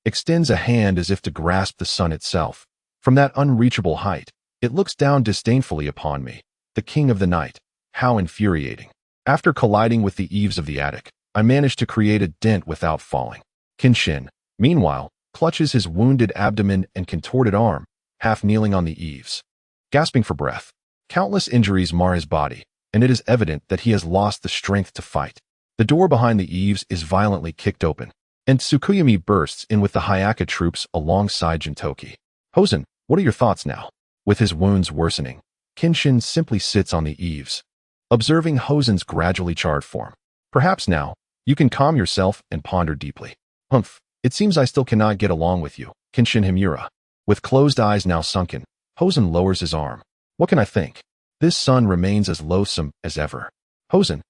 extends a hand as if to grasp the sun itself. From that unreachable height, it looks down disdainfully upon me, the king of the night. How infuriating. After colliding with the eaves of the attic, I managed to create a dent without falling. Kenshin, meanwhile, clutches his wounded abdomen and contorted arm, half kneeling on the eaves, gasping for breath. Countless injuries mar his body, and it is evident that he has lost the strength to fight. The door behind the eaves is violently kicked open, and Tsukuyami bursts in with the Hyaka troops alongside Gintoki. Hosen, what are your thoughts now? With his wounds worsening, Kenshin simply sits on the eaves, observing Hosen's gradually charred form. Perhaps now, you can calm yourself and ponder deeply. Humph, it seems I still cannot get along with you, Kenshin Himura. With closed eyes now sunken, Hosen lowers his arm. What can I think? This sun remains as loathsome as ever. Hosen,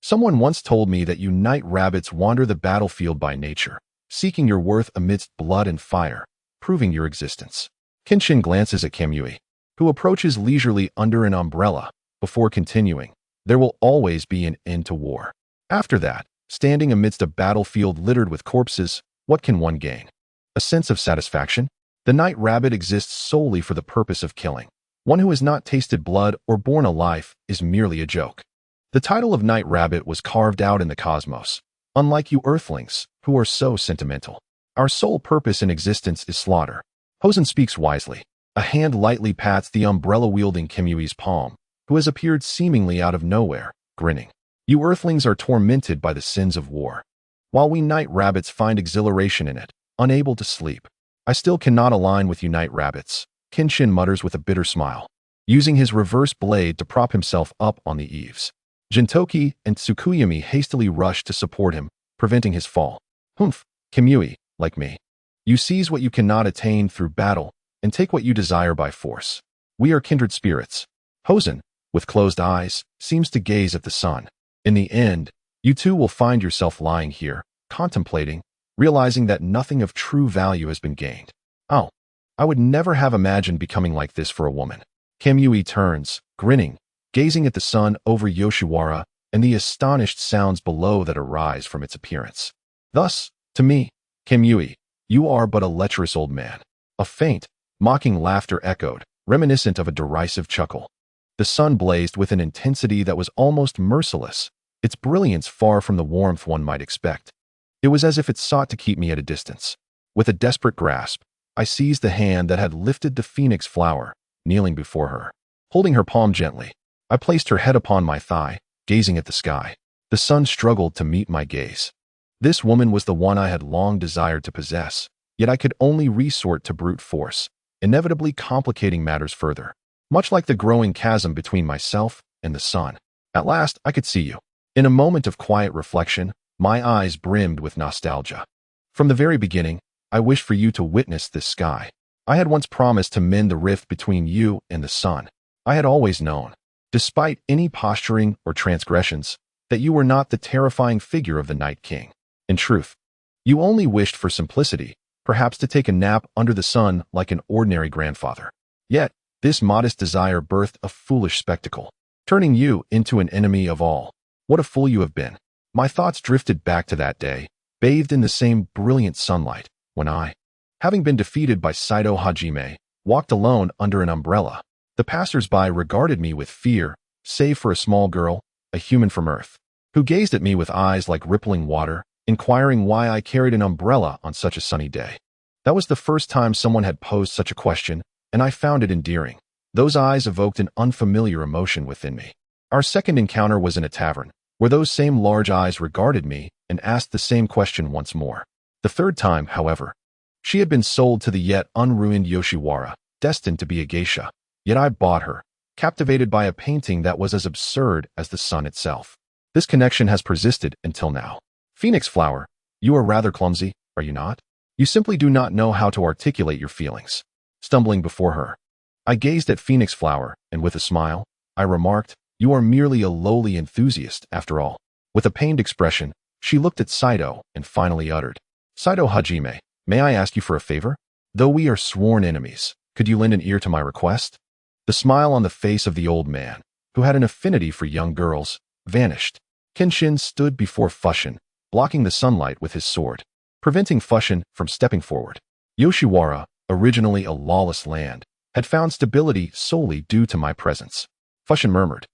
someone once told me that you night rabbits wander the battlefield by nature, seeking your worth amidst blood and fire, proving your existence. Kenshin glances at Kamui, who approaches leisurely under an umbrella, before continuing. There will always be an end to war. After that, standing amidst a battlefield littered with corpses, what can one gain? A sense of satisfaction? The night rabbit exists solely for the purpose of killing. One who has not tasted blood or borne a life is merely a joke. The title of night rabbit was carved out in the cosmos. Unlike you earthlings, who are so sentimental, our sole purpose in existence is slaughter. Hosen speaks wisely. A hand lightly pats the umbrella-wielding Kimui's palm, who has appeared seemingly out of nowhere, grinning. You earthlings are tormented by the sins of war, while we night rabbits find exhilaration in it, unable to sleep. I still cannot align with you night rabbits, Kenshin mutters with a bitter smile, using his reverse blade to prop himself up on the eaves. Gintoki and Tsukuyami hastily rush to support him, preventing his fall. Humph, Kimui, like me. You seize what you cannot attain through battle, and take what you desire by force. We are kindred spirits. Hosen, with closed eyes, seems to gaze at the sun. In the end, you too will find yourself lying here, contemplating, realizing that nothing of true value has been gained. Oh, I would never have imagined becoming like this for a woman. Kamui turns, grinning, gazing at the sun over Yoshiwara and the astonished sounds below that arise from its appearance. Thus, to me, Kamui, you are but a lecherous old man. A faint, mocking laughter echoed, reminiscent of a derisive chuckle. The sun blazed with an intensity that was almost merciless, its brilliance far from the warmth one might expect. It was as if it sought to keep me at a distance. With a desperate grasp, I seized the hand that had lifted the phoenix flower, kneeling before her. Holding her palm gently, I placed her head upon my thigh, gazing at the sky. The sun struggled to meet my gaze. This woman was the one I had long desired to possess, yet I could only resort to brute force, inevitably complicating matters further. Much like the growing chasm between myself and the sun. At last, I could see you. In a moment of quiet reflection, my eyes brimmed with nostalgia. From the very beginning, I wished for you to witness this sky. I had once promised to mend the rift between you and the sun. I had always known, despite any posturing or transgressions, that you were not the terrifying figure of the Night King. In truth, you only wished for simplicity, perhaps to take a nap under the sun like an ordinary grandfather. Yet, This modest desire birthed a foolish spectacle, turning you into an enemy of all. What a fool you have been. My thoughts drifted back to that day, bathed in the same brilliant sunlight, when I, having been defeated by Saito Hajime, walked alone under an umbrella. The passers-by regarded me with fear, save for a small girl, a human from Earth, who gazed at me with eyes like rippling water, inquiring why I carried an umbrella on such a sunny day. That was the first time someone had posed such a question, and I found it endearing. Those eyes evoked an unfamiliar emotion within me. Our second encounter was in a tavern, where those same large eyes regarded me and asked the same question once more. The third time, however, she had been sold to the yet unruined Yoshiwara, destined to be a geisha. Yet I bought her, captivated by a painting that was as absurd as the sun itself. This connection has persisted until now. Phoenix Flower, you are rather clumsy, are you not? You simply do not know how to articulate your feelings. Stumbling before her, I gazed at Phoenix Flower, and with a smile, I remarked, you are merely a lowly enthusiast, after all. With a pained expression, she looked at Saito and finally uttered, Saito Hajime, may I ask you for a favor? Though we are sworn enemies, could you lend an ear to my request? The smile on the face of the old man, who had an affinity for young girls, vanished. Kenshin stood before Fushin, blocking the sunlight with his sword, preventing Fushin from stepping forward. Yoshiwara, originally a lawless land, had found stability solely due to my presence. Fushin murmured,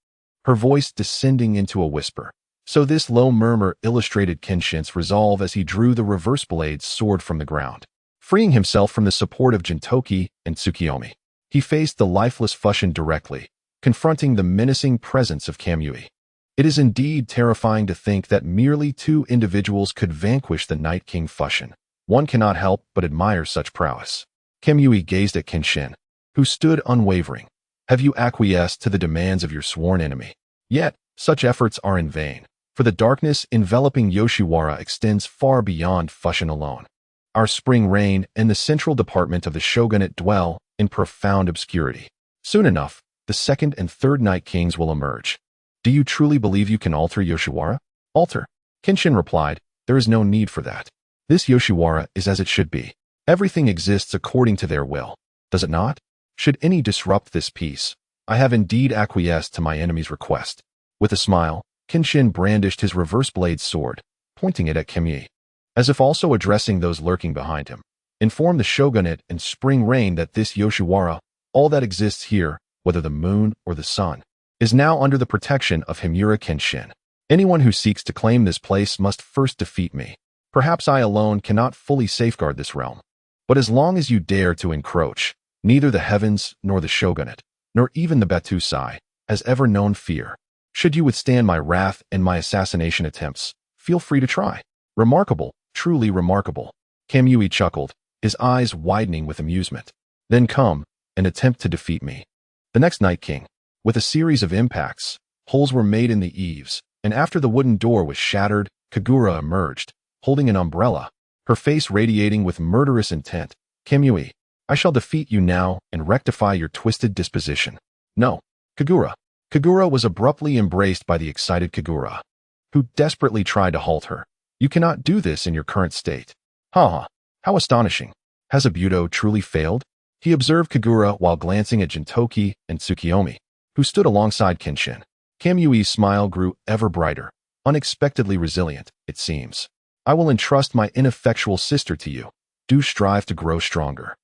her voice descending into a whisper. So this low murmur illustrated Kenshin's resolve as he drew the reverse blade sword from the ground. Freeing himself from the support of Gintoki and Tsukiyomi, he faced the lifeless Fushin directly, confronting the menacing presence of Kamui. It is indeed terrifying to think that merely two individuals could vanquish the Night King Fushin. One cannot help but admire such prowess. Kamui gazed at Kenshin, who stood unwavering. Have you acquiesced to the demands of your sworn enemy? Yet, such efforts are in vain, for the darkness enveloping Yoshiwara extends far beyond Fushin alone. Our spring reign and the central department of the shogunate dwell in profound obscurity. Soon enough, the second and third Night Kings will emerge. Do you truly believe you can alter Yoshiwara? Alter? Kenshin replied, there is no need for that. This Yoshiwara is as it should be. Everything exists according to their will. Does it not? Should any disrupt this peace, I have indeed acquiesced to my enemy's request. With a smile, Kenshin brandished his reverse blade sword, pointing it at Kamui, as if also addressing those lurking behind him. Inform the shogunate and spring reign that this Yoshiwara, all that exists here, whether the moon or the sun, is now under the protection of Himura Kenshin. Anyone who seeks to claim this place must first defeat me. Perhaps I alone cannot fully safeguard this realm. But as long as you dare to encroach, neither the heavens nor the shogunate, nor even the Batusai, has ever known fear. Should you withstand my wrath and my assassination attempts, feel free to try. Remarkable, truly remarkable. Kamui chuckled, his eyes widening with amusement. Then come and attempt to defeat me. The next Night King, with a series of impacts, holes were made in the eaves, and after the wooden door was shattered, Kagura emerged, holding an umbrella, her face radiating with murderous intent. Kamui, I shall defeat you now and rectify your twisted disposition. No, Kagura. Kagura was abruptly embraced by the excited Kagura, who desperately tried to halt her. You cannot do this in your current state. Ha! How astonishing. Has Abudo truly failed? He observed Kagura while glancing at Gintoki and Tsukiyomi, who stood alongside Kenshin. Kamui's smile grew ever brighter, unexpectedly resilient, it seems. I will entrust my ineffectual sister to you. Do strive to grow stronger.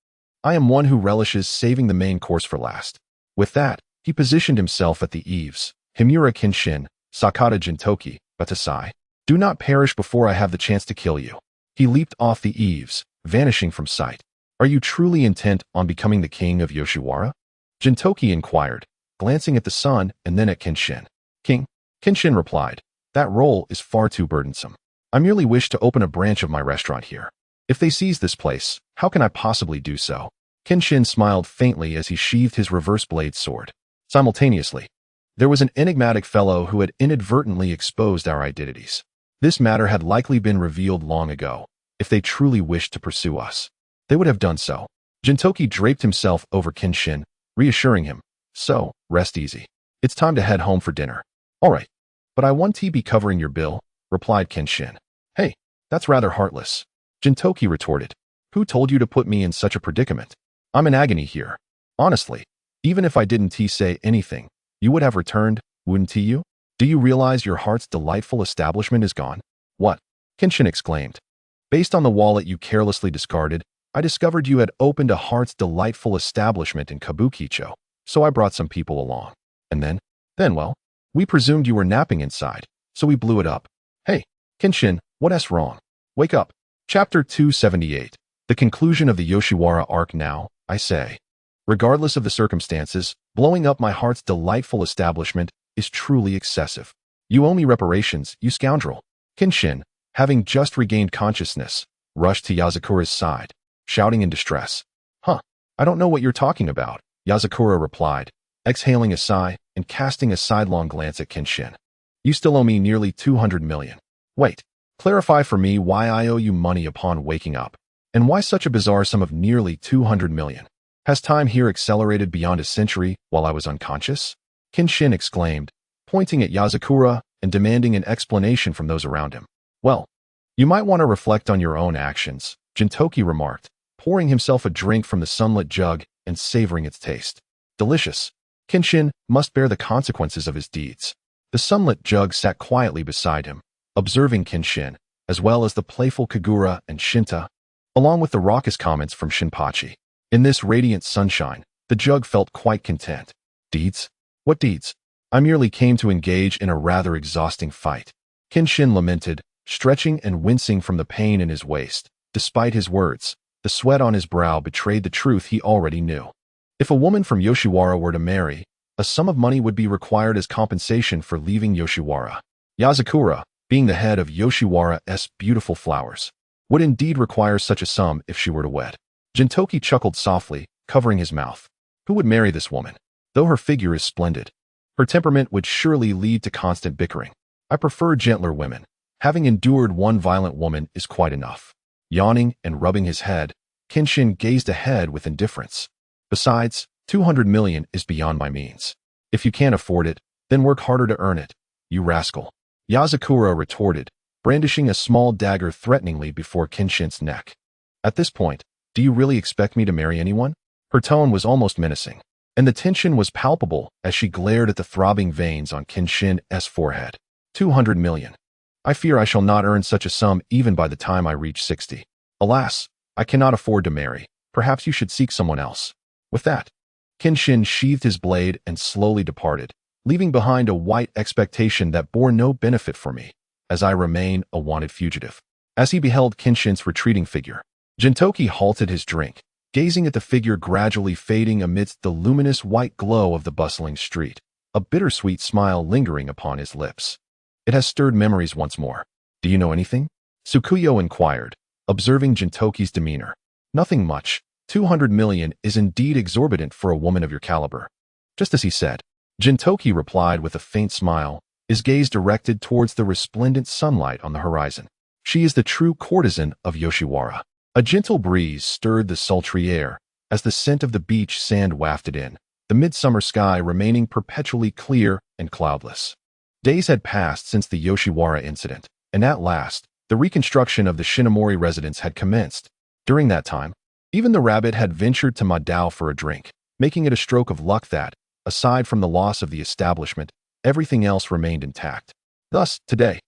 I am one who relishes saving the main course for last. With that, he positioned himself at the eaves. Himura Kenshin, Sakata Gintoki, Batusai, do not perish before I have the chance to kill you. He leaped off the eaves, vanishing from sight. Are you truly intent on becoming the king of Yoshiwara? Gintoki inquired, glancing at the sun and then at Kenshin. King? Kenshin replied, that role is far too burdensome. I merely wish to open a branch of my restaurant here. If they seize this place, how can I possibly do so? Kenshin smiled faintly as he sheathed his reverse blade sword. Simultaneously, there was an enigmatic fellow who had inadvertently exposed our identities. This matter had likely been revealed long ago. If they truly wished to pursue us, they would have done so. Gintoki draped himself over Kenshin, reassuring him. So, rest easy. It's time to head home for dinner. All right, but I want to be covering your bill, replied Kenshin. Hey, that's rather heartless. Gintoki retorted. Who told you to put me in such a predicament? I'm in agony here. Honestly, Even if I didn't say anything, you would have returned, wouldn't you? Do you realize your heart's delightful establishment is gone? What? Kenshin exclaimed. Based on the wallet you carelessly discarded, I discovered you had opened a heart's delightful establishment in Kabukicho, so I brought some people along. And then, well, we presumed you were napping inside, so we blew it up. Hey, Kenshin, what's wrong? Wake up. Chapter 278. The conclusion of the Yoshiwara arc now, I say. Regardless of the circumstances, blowing up my heart's delightful establishment is truly excessive. You owe me reparations, you scoundrel. Kenshin, having just regained consciousness, rushed to Yazakura's side, shouting in distress. Huh, I don't know what you're talking about, Yazakura replied, exhaling a sigh and casting a sidelong glance at Kenshin. You still owe me nearly 200 million. Wait, clarify for me why I owe you money upon waking up, and why such a bizarre sum of nearly 200 million. Has time here accelerated beyond a century while I was unconscious? Kenshin exclaimed, pointing at Yazakura and demanding an explanation from those around him. Well, you might want to reflect on your own actions, Gintoki remarked, pouring himself a drink from the sunlit jug and savoring its taste. Delicious. Kenshin must bear the consequences of his deeds. The sunlit jug sat quietly beside him, observing Kenshin, as well as the playful Kagura and Shinta, along with the raucous comments from Shinpachi. In this radiant sunshine, the jug felt quite content. Deeds? What deeds? I merely came to engage in a rather exhausting fight. Kenshin lamented, stretching and wincing from the pain in his waist. Despite his words, the sweat on his brow betrayed the truth he already knew. If a woman from Yoshiwara were to marry, a sum of money would be required as compensation for leaving Yoshiwara. Yazakura, being the head of Yoshiwara's beautiful flowers, would indeed require such a sum if she were to wed. Gintoki chuckled softly, covering his mouth. Who would marry this woman? Though her figure is splendid, her temperament would surely lead to constant bickering. I prefer gentler women. Having endured one violent woman is quite enough. Yawning and rubbing his head, Kenshin gazed ahead with indifference. Besides, 200 million is beyond my means. If you can't afford it, then work harder to earn it, you rascal. Yazakura retorted, brandishing a small dagger threateningly before Kenshin's neck. At this point, do you really expect me to marry anyone? Her tone was almost menacing, and the tension was palpable as she glared at the throbbing veins on Kenshin's forehead. 200 million. I fear I shall not earn such a sum even by the time I reach 60. Alas, I cannot afford to marry. Perhaps you should seek someone else. With that, Kenshin sheathed his blade and slowly departed, leaving behind a white expectation that bore no benefit for me, as I remain a wanted fugitive. As he beheld Kenshin's retreating figure, Gintoki halted his drink, gazing at the figure gradually fading amidst the luminous white glow of the bustling street, a bittersweet smile lingering upon his lips. It has stirred memories once more. Do you know anything? Tsukuyo inquired, observing Gintoki's demeanor. Nothing much. 200 million is indeed exorbitant for a woman of your caliber. Just as he said, Gintoki replied with a faint smile, his gaze directed towards the resplendent sunlight on the horizon. She is the true courtesan of Yoshiwara. A gentle breeze stirred the sultry air as the scent of the beach sand wafted in, the midsummer sky remaining perpetually clear and cloudless. Days had passed since the Yoshiwara incident, and at last, the reconstruction of the Shinomori residence had commenced. During that time, even the rabbit had ventured to Madao for a drink, making it a stroke of luck that, aside from the loss of the establishment, everything else remained intact. Thus, today,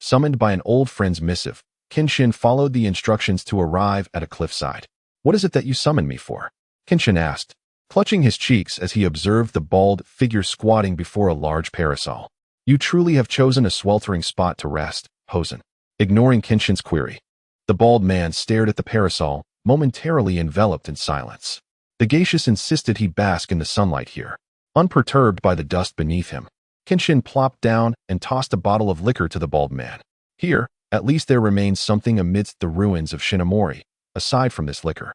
summoned by an old friend's missive, Kenshin followed the instructions to arrive at a cliffside. What is it that you summoned me for? Kenshin asked, clutching his cheeks as he observed the bald figure squatting before a large parasol. You truly have chosen a sweltering spot to rest, Hosen. Ignoring Kenshin's query, the bald man stared at the parasol, momentarily enveloped in silence. The geishas insisted he bask in the sunlight here. Unperturbed by the dust beneath him, Kenshin plopped down and tossed a bottle of liquor to the bald man. Here, at least there remains something amidst the ruins of Shinomori, aside from this liquor.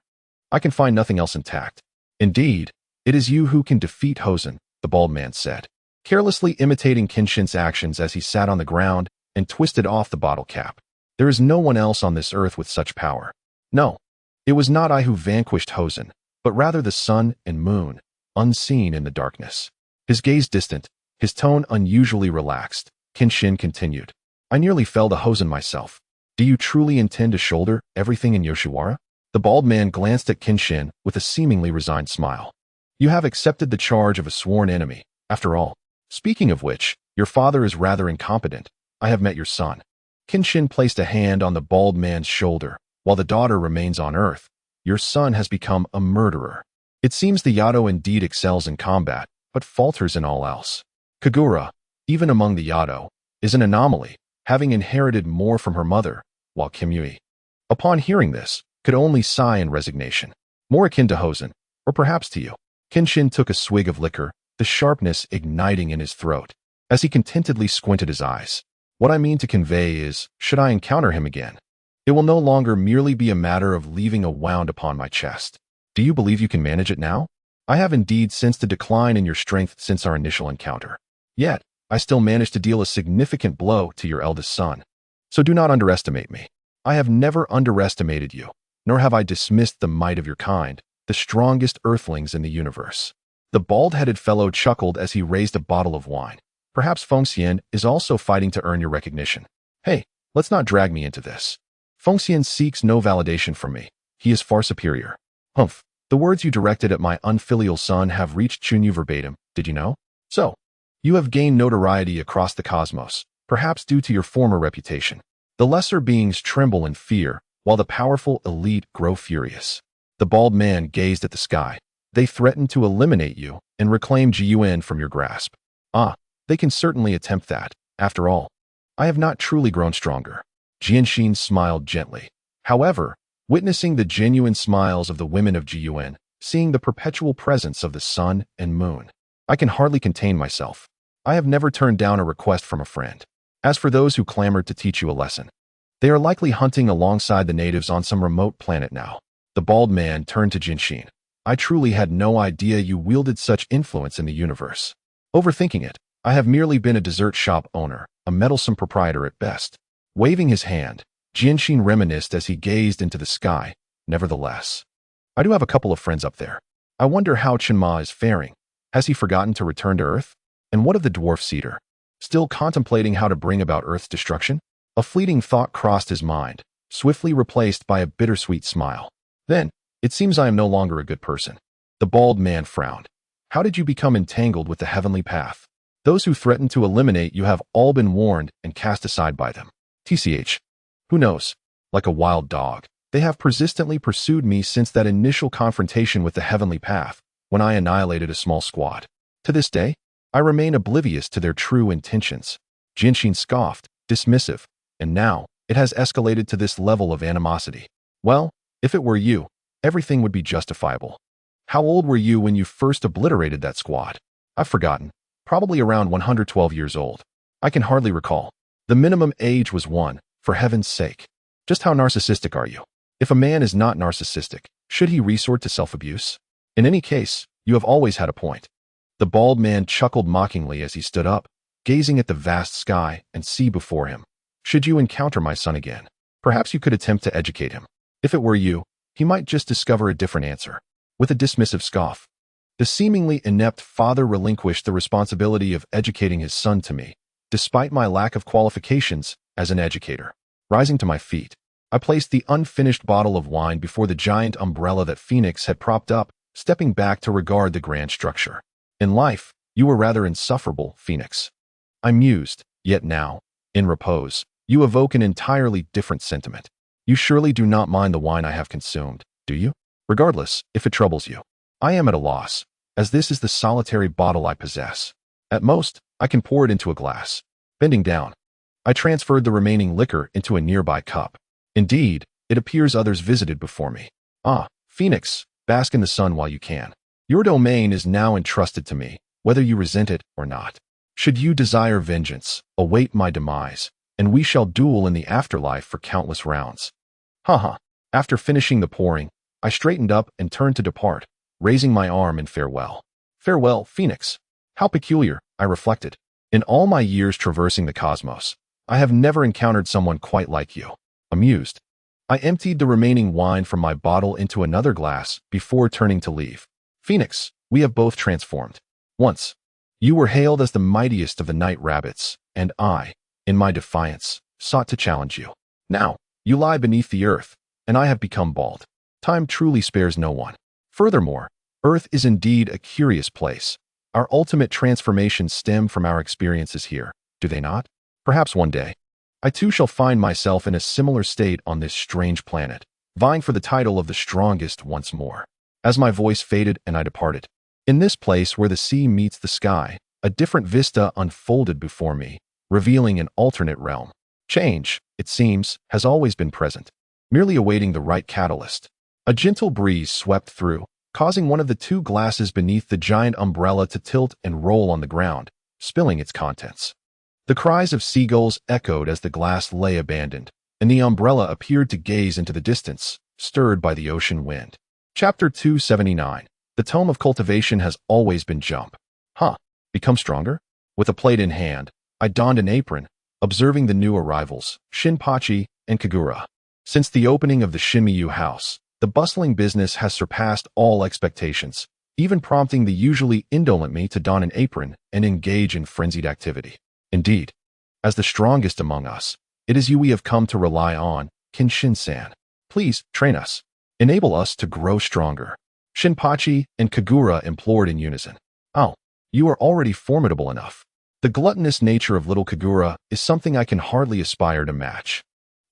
I can find nothing else intact. Indeed, it is you who can defeat Hosen, the bald man said, carelessly imitating Kenshin's actions as he sat on the ground and twisted off the bottle cap. There is no one else on this earth with such power. No, it was not I who vanquished Hosen, but rather the sun and moon, unseen in the darkness. His gaze distant, his tone unusually relaxed, Kenshin continued. I nearly fell to Hosen myself. Do you truly intend to shoulder everything in Yoshiwara? The bald man glanced at Kenshin with a seemingly resigned smile. You have accepted the charge of a sworn enemy, after all. Speaking of which, your father is rather incompetent. I have met your son. Kenshin placed a hand on the bald man's shoulder. While the daughter remains on Earth, your son has become a murderer. It seems the Yado indeed excels in combat, but falters in all else. Kagura, even among the Yado, is an anomaly, having inherited more from her mother, while Kimui, upon hearing this, could only sigh in resignation. More akin to Hosen, or perhaps to you. Kenshin took a swig of liquor, the sharpness igniting in his throat, as he contentedly squinted his eyes. What I mean to convey is, should I encounter him again, it will no longer merely be a matter of leaving a wound upon my chest. Do you believe you can manage it now? I have indeed sensed a decline in your strength since our initial encounter. Yet, I still managed to deal a significant blow to your eldest son. So do not underestimate me. I have never underestimated you, nor have I dismissed the might of your kind, the strongest earthlings in the universe. The bald-headed fellow chuckled as he raised a bottle of wine. Perhaps Fengxian is also fighting to earn your recognition. Hey, let's not drag me into this. Fengxian seeks no validation from me. He is far superior. Humph. The words you directed at my unfilial son have reached Chunyu verbatim, did you know? So, you have gained notoriety across the cosmos, perhaps due to your former reputation. The lesser beings tremble in fear, while the powerful elite grow furious. The bald man gazed at the sky. They threaten to eliminate you and reclaim Jiyuan from your grasp. Ah, they can certainly attempt that. After all, I have not truly grown stronger. Jianshin smiled gently. However, witnessing the genuine smiles of the women of Jiyuan, seeing the perpetual presence of the sun and moon, I can hardly contain myself. I have never turned down a request from a friend. As for those who clamored to teach you a lesson, they are likely hunting alongside the natives on some remote planet now. The bald man turned to Jinshin. I truly had no idea you wielded such influence in the universe. Overthinking it, I have merely been a dessert shop owner, a meddlesome proprietor at best. Waving his hand, Jinshin reminisced as he gazed into the sky. Nevertheless, I do have a couple of friends up there. I wonder how Chenma is faring. Has he forgotten to return to Earth? And what of the dwarf cedar? Still contemplating how to bring about Earth's destruction? A fleeting thought crossed his mind, swiftly replaced by a bittersweet smile. Then, it seems I am no longer a good person. The bald man frowned. How did you become entangled with the heavenly path? Those who threatened to eliminate you have all been warned and cast aside by them. TCH. Who knows? Like a wild dog, they have persistently pursued me since that initial confrontation with the heavenly path, when I annihilated a small squad. To this day, I remain oblivious to their true intentions. Jinshin scoffed, dismissive, and now, it has escalated to this level of animosity. Well, if it were you, everything would be justifiable. How old were you when you first obliterated that squad? I've forgotten. Probably around 112 years old. I can hardly recall. The minimum age was 1, for heaven's sake. Just how narcissistic are you? If a man is not narcissistic, should he resort to self-abuse? In any case, you have always had a point. The bald man chuckled mockingly as he stood up, gazing at the vast sky and sea before him. Should you encounter my son again, perhaps you could attempt to educate him. If it were you, he might just discover a different answer. With a dismissive scoff, the seemingly inept father relinquished the responsibility of educating his son to me, despite my lack of qualifications as an educator. Rising to my feet, I placed the unfinished bottle of wine before the giant umbrella that Phoenix had propped up, stepping back to regard the grand structure. In life, you were rather insufferable, Phoenix. I mused, yet now, in repose, you evoke an entirely different sentiment. You surely do not mind the wine I have consumed, do you? Regardless, if it troubles you, I am at a loss, as this is the solitary bottle I possess. At most, I can pour it into a glass. Bending down, I transferred the remaining liquor into a nearby cup. Indeed, it appears others visited before me. Ah, Phoenix, bask in the sun while you can. Your domain is now entrusted to me, whether you resent it or not. Should you desire vengeance, await my demise, and we shall duel in the afterlife for countless rounds. Haha. After finishing the pouring, I straightened up and turned to depart, raising my arm in farewell. Farewell, Phoenix. How peculiar, I reflected. In all my years traversing the cosmos, I have never encountered someone quite like you. Amused, I emptied the remaining wine from my bottle into another glass before turning to leave. Phoenix, we have both transformed. Once, you were hailed as the mightiest of the night rabbits, and I, in my defiance, sought to challenge you. Now, you lie beneath the earth, and I have become bald. Time truly spares no one. Furthermore, Earth is indeed a curious place. Our ultimate transformations stem from our experiences here, do they not? Perhaps one day, I too shall find myself in a similar state on this strange planet, vying for the title of the strongest once more. As my voice faded and I departed, in this place where the sea meets the sky, a different vista unfolded before me, revealing an alternate realm. Change, it seems, has always been present, merely awaiting the right catalyst. A gentle breeze swept through, causing one of the two glasses beneath the giant umbrella to tilt and roll on the ground, spilling its contents. The cries of seagulls echoed as the glass lay abandoned, and the umbrella appeared to gaze into the distance, stirred by the ocean wind. Chapter 279. The tome of cultivation has always been jump. Become stronger? With a plate in hand, I donned an apron, observing the new arrivals, Shinpachi and Kagura. Since the opening of the Shinmiyu house, the bustling business has surpassed all expectations, even prompting the usually indolent me to don an apron and engage in frenzied activity. Indeed, as the strongest among us, it is you we have come to rely on, Kenshin-san. Please, train us. Enable us to grow stronger. Shinpachi and Kagura implored in unison. Oh, you are already formidable enough. The gluttonous nature of little Kagura is something I can hardly aspire to match.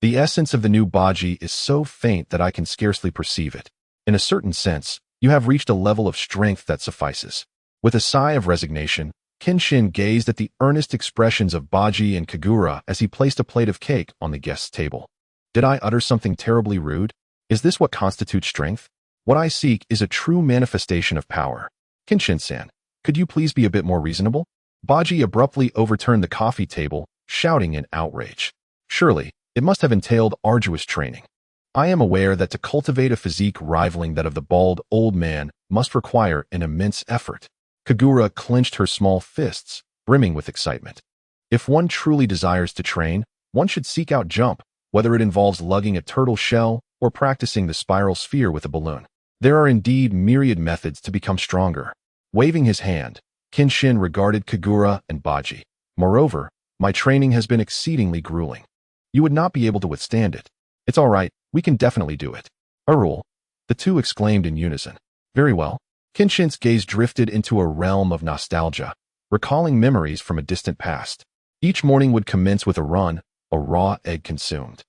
The essence of the new Baji is so faint that I can scarcely perceive it. In a certain sense, you have reached a level of strength that suffices. With a sigh of resignation, Kenshin gazed at the earnest expressions of Baji and Kagura as he placed a plate of cake on the guest's table. Did I utter something terribly rude? Is this what constitutes strength? What I seek is a true manifestation of power. Kenshin-san, could you please be a bit more reasonable? Baji abruptly overturned the coffee table, shouting in outrage. Surely, it must have entailed arduous training. I am aware that to cultivate a physique rivaling that of the bald old man must require an immense effort. Kagura clenched her small fists, brimming with excitement. If one truly desires to train, one should seek out jump, whether it involves lugging a turtle shell or practicing the spiral sphere with a balloon. There are indeed myriad methods to become stronger. Waving his hand, Kenshin regarded Kagura and Baji. Moreover, my training has been exceedingly grueling. You would not be able to withstand it. It's all right, we can definitely do it. A rule, the two exclaimed in unison. Very well. Kenshin's gaze drifted into a realm of nostalgia, recalling memories from a distant past. Each morning would commence with a run, a raw egg consumed,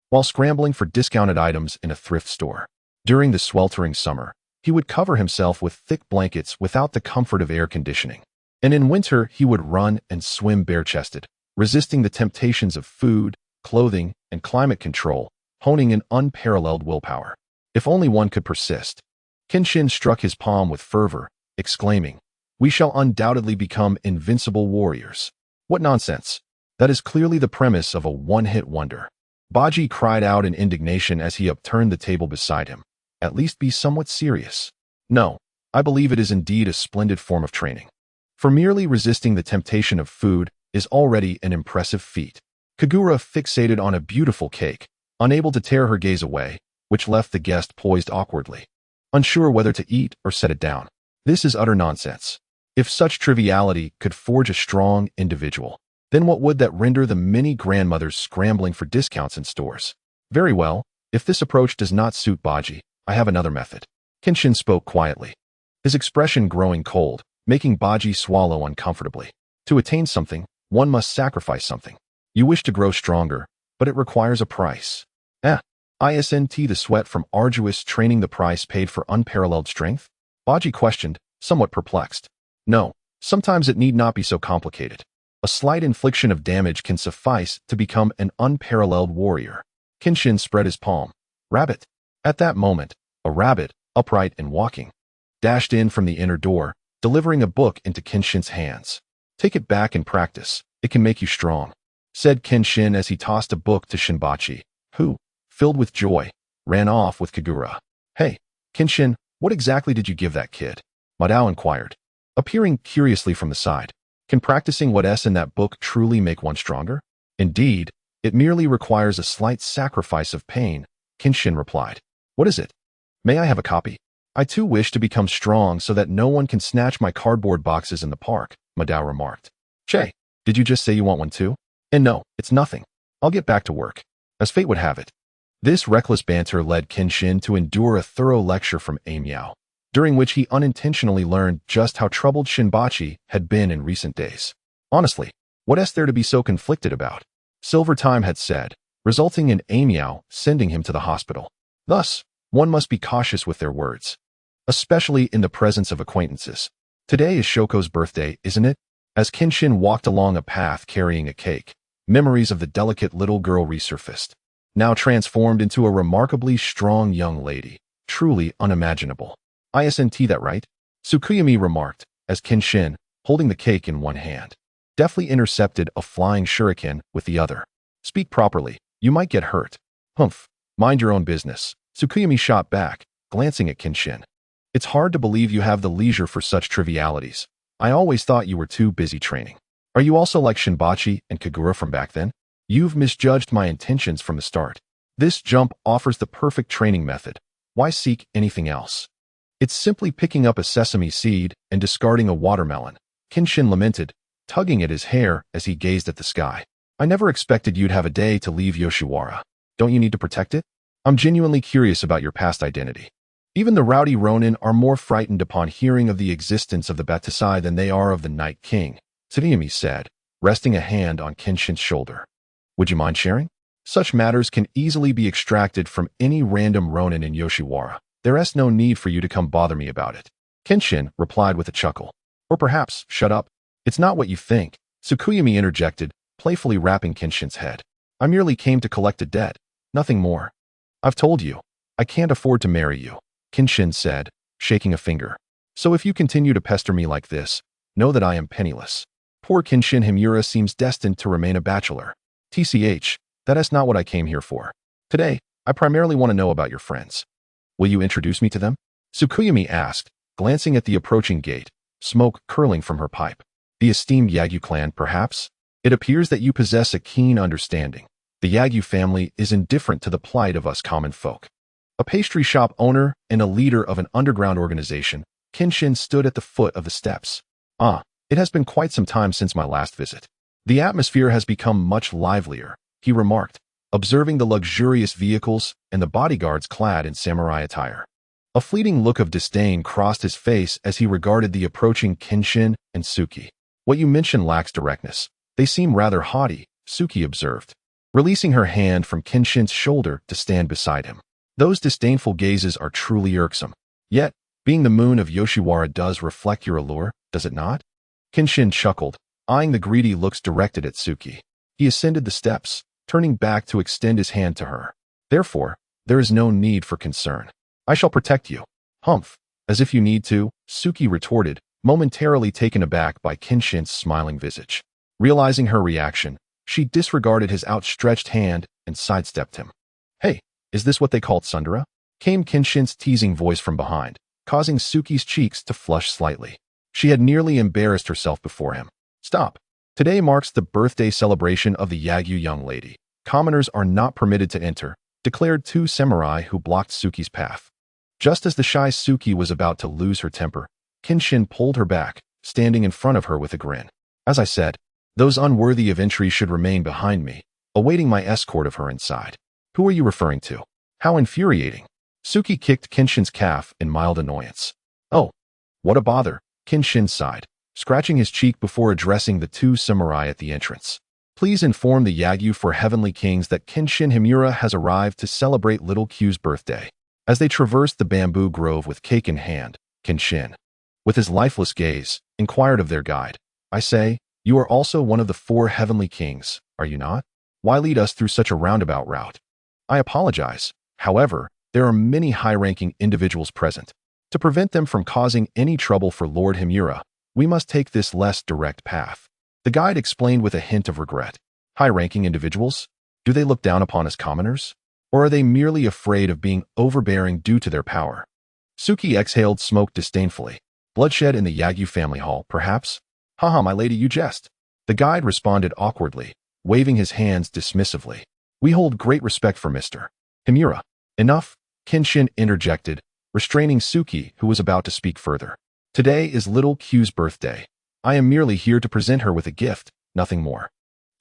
while scrambling for discounted items in a thrift store. During the sweltering summer, he would cover himself with thick blankets without the comfort of air conditioning. And in winter, he would run and swim bare-chested, resisting the temptations of food, clothing, and climate control, honing an unparalleled willpower. If only one could persist. Kenshin struck his palm with fervor, exclaiming, "We shall undoubtedly become invincible warriors." What nonsense! That is clearly the premise of a one-hit wonder. Baji cried out in indignation as he upturned the table beside him. At least be somewhat serious. No, I believe it is indeed a splendid form of training. For merely resisting the temptation of food is already an impressive feat. Kagura fixated on a beautiful cake, unable to tear her gaze away, which left the guest poised awkwardly, unsure whether to eat or set it down. This is utter nonsense. If such triviality could forge a strong individual, then what would that render the many grandmothers scrambling for discounts in stores? Very well, if this approach does not suit Baji, I have another method. Kenshin spoke quietly, his expression growing cold, making Baji swallow uncomfortably. To attain something, one must sacrifice something. You wish to grow stronger, but it requires a price. Isn't the sweat from arduous training the price paid for unparalleled strength? Baji questioned, somewhat perplexed. No, sometimes it need not be so complicated. A slight infliction of damage can suffice to become an unparalleled warrior. Kenshin spread his palm. Rabbit. At that moment, a rabbit, upright and walking, dashed in from the inner door, delivering a book into Kenshin's hands. Take it back and practice. It can make you strong, said Kenshin as he tossed a book to Shinbachi, who, filled with joy, ran off with Kagura. Hey, Kenshin, what exactly did you give that kid? Madao inquired, appearing curiously from the side. Can practicing what's in that book truly make one stronger? Indeed, it merely requires a slight sacrifice of pain, Kenshin replied. What is it? May I have a copy? I too wish to become strong so that no one can snatch my cardboard boxes in the park, Madao remarked. Che, did you just say you want one too? And no, it's nothing. I'll get back to work. As fate would have it. This reckless banter led Kenshin to endure a thorough lecture from Miao. during which he unintentionally learned just how troubled Shinbachi had been in recent days. Honestly, what is there to be so conflicted about? Silver Time had said, resulting in Amiao sending him to the hospital. Thus, one must be cautious with their words, especially in the presence of acquaintances. Today is Shoko's birthday, isn't it? As Kenshin walked along a path carrying a cake, memories of the delicate little girl resurfaced, now transformed into a remarkably strong young lady, truly unimaginable. Isn't that right? Tsukuyami remarked, as Kenshin, holding the cake in one hand, deftly intercepted a flying shuriken with the other. Speak properly, you might get hurt. Humph, mind your own business, Tsukuyami shot back, glancing at Kenshin. It's hard to believe you have the leisure for such trivialities. I always thought you were too busy training. Are you also like Shinbachi and Kagura from back then? You've misjudged my intentions from the start. This jump offers the perfect training method. Why seek anything else? It's simply picking up a sesame seed and discarding a watermelon, Kenshin lamented, tugging at his hair as he gazed at the sky. I never expected you'd have a day to leave Yoshiwara. Don't you need to protect it? I'm genuinely curious about your past identity. Even the rowdy Ronin are more frightened upon hearing of the existence of the Batasai than they are of the Night King, Tsuruyami said, resting a hand on Kenshin's shoulder. Would you mind sharing? Such matters can easily be extracted from any random Ronin in Yoshiwara. There is no need for you to come bother me about it. Kenshin replied with a chuckle. Or perhaps, shut up. It's not what you think, Tsukuyami interjected, playfully rapping Kenshin's head. I merely came to collect a debt, nothing more. I've told you, I can't afford to marry you, Kenshin said, shaking a finger. So if you continue to pester me like this, know that I am penniless. Poor Kenshin Himura seems destined to remain a bachelor. TCH, that is not what I came here for. Today, I primarily want to know about your friends. Will you introduce me to them? Tsukuyami asked, glancing at the approaching gate, smoke curling from her pipe. The esteemed Yagyu clan, perhaps? It appears that you possess a keen understanding. The Yagyu family is indifferent to the plight of us common folk. A pastry shop owner and a leader of an underground organization, Kenshin stood at the foot of the steps. It has been quite some time since my last visit. The atmosphere has become much livelier, he remarked, observing the luxurious vehicles and the bodyguards clad in samurai attire. A fleeting look of disdain crossed his face as he regarded the approaching Kenshin and Suki. What you mention lacks directness. They seem rather haughty, Suki observed, releasing her hand from Kenshin's shoulder to stand beside him. Those disdainful gazes are truly irksome. Yet, being the moon of Yoshiwara does reflect your allure, does it not? Kenshin chuckled, eyeing the greedy looks directed at Suki. He ascended the steps, turning back to extend his hand to her. Therefore, there is no need for concern. I shall protect you. Humph, as if you need to, Suki retorted, momentarily taken aback by Kenshin's smiling visage. Realizing her reaction, she disregarded his outstretched hand and sidestepped him. Hey, is this what they called tsundere? Came Kenshin's teasing voice from behind, causing Suki's cheeks to flush slightly. She had nearly embarrassed herself before him. Stop. Today marks the birthday celebration of the Yagyu young lady. Commoners are not permitted to enter, declared two samurai who blocked Suki's path. Just as the shy Suki was about to lose her temper, Kenshin pulled her back, standing in front of her with a grin. As I said, those unworthy of entry should remain behind me, awaiting my escort of her inside. Who are you referring to? How infuriating. Suki kicked Kenshin's calf in mild annoyance. Oh, what a bother, Kenshin sighed, scratching his cheek before addressing the two samurai at the entrance. Please inform the Yagyu for Heavenly Kings that Kenshin Himura has arrived to celebrate Little Q's birthday. As they traversed the bamboo grove with cake in hand, Kenshin, with his lifeless gaze, inquired of their guide. I say, you are also one of the 4 Heavenly Kings, are you not? Why lead us through such a roundabout route? I apologize. However, there are many high-ranking individuals present. To prevent them from causing any trouble for Lord Himura, we must take this less direct path. The guide explained with a hint of regret. High-ranking individuals? Do they look down upon us commoners? Or are they merely afraid of being overbearing due to their power? Suki exhaled smoke disdainfully. Bloodshed in the Yagyu family hall, perhaps? Haha, my lady, you jest. The guide responded awkwardly, waving his hands dismissively. We hold great respect for Mr. Himura. Enough, Kenshin interjected, restraining Suki, who was about to speak further. Today is Little Q's birthday. I am merely here to present her with a gift, nothing more.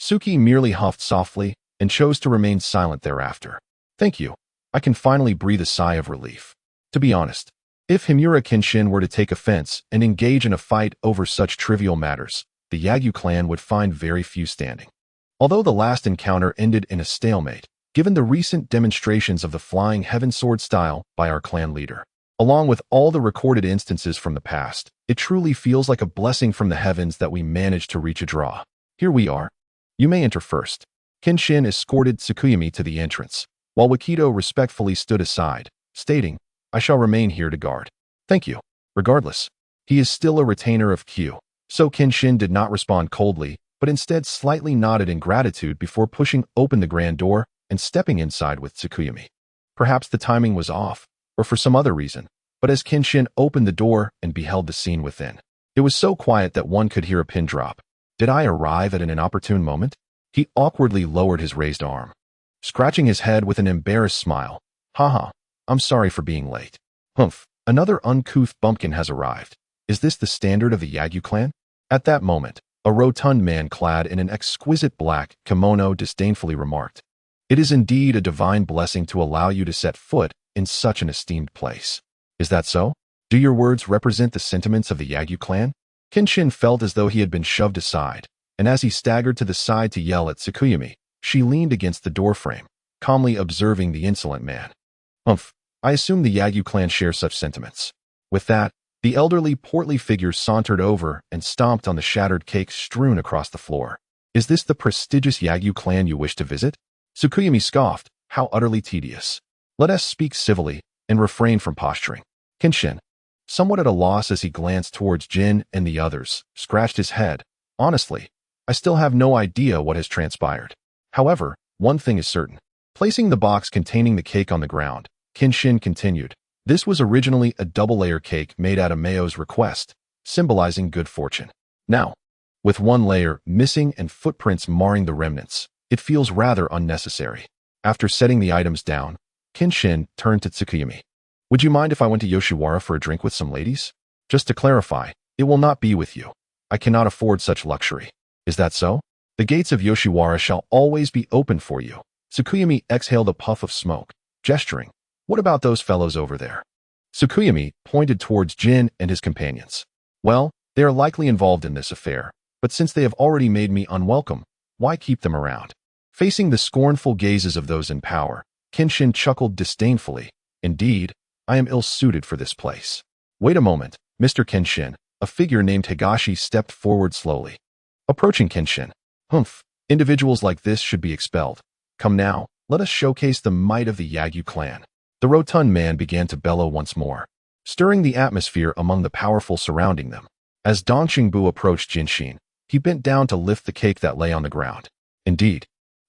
Suki merely huffed softly and chose to remain silent thereafter. Thank you. I can finally breathe a sigh of relief. To be honest, If Himura Kenshin were to take offense and engage in a fight over such trivial matters, the Yagyu clan would find very few standing. Although the last encounter ended in a stalemate, given the recent demonstrations of the flying heaven sword style by our clan leader, along with all the recorded instances from the past, it truly feels like a blessing from the heavens that we managed to reach a draw. Here we are. You may enter first. Kenshin escorted Tsukuyami to the entrance, while Wakido respectfully stood aside, stating, I shall remain here to guard. Thank you. Regardless, he is still a retainer of Q, so Kenshin did not respond coldly, but instead slightly nodded in gratitude before pushing open the grand door and stepping inside with Tsukuyami. Perhaps the timing was off, or for some other reason, but as Kenshin opened the door and beheld the scene within, it was so quiet that one could hear a pin drop. Did I arrive at an inopportune moment? He awkwardly lowered his raised arm, scratching his head with an embarrassed smile. Haha, I'm sorry for being late. Humph, another uncouth bumpkin has arrived. Is this the standard of the Yagyu clan? At that moment, a rotund man clad in an exquisite black kimono disdainfully remarked, It is indeed a divine blessing to allow you to set foot in such an esteemed place. Is that so? Do your words represent the sentiments of the Yagyu clan? Kenshin felt as though he had been shoved aside, and as he staggered to the side to yell at Tsukuyami, she leaned against the doorframe, calmly observing the insolent man. Humph, I assume the Yagyu clan share such sentiments. With that, the elderly, portly figure sauntered over and stomped on the shattered cake strewn across the floor. Is this the prestigious Yagyu clan you wish to visit? Tsukuyami scoffed, how utterly tedious. Let us speak civilly and refrain from posturing. Kenshin, somewhat at a loss as he glanced towards Jin and the others, scratched his head. Honestly, I still have no idea what has transpired. However, one thing is certain. Placing the box containing the cake on the ground, Kenshin continued. This was originally a double-layer cake made at Amayo's request, symbolizing good fortune. Now, with one layer missing and footprints marring the remnants, it feels rather unnecessary. After setting the items down, Kenshin turned to Tsukuyami. Would you mind if I went to Yoshiwara for a drink with some ladies? Just to clarify, it will not be with you. I cannot afford such luxury. Is that so? The gates of Yoshiwara shall always be open for you. Tsukuyami exhaled a puff of smoke, gesturing. What about those fellows over there? Tsukuyami pointed towards Jin and his companions. Well, they are likely involved in this affair, but since they have already made me unwelcome, why keep them around? Facing the scornful gazes of those in power, Kenshin chuckled disdainfully. Indeed, I am ill-suited for this place. Wait a moment, Mr. Kenshin. A figure named Higashi stepped forward slowly. Approaching Kenshin. Humph, individuals like this should be expelled. Come now, let us showcase the might of the Yagyu clan. The rotund man began to bellow once more, stirring the atmosphere among the powerful surrounding them. As Dong Xingbu approached Jinshin, he bent down to lift the cake that lay on the ground. Indeed,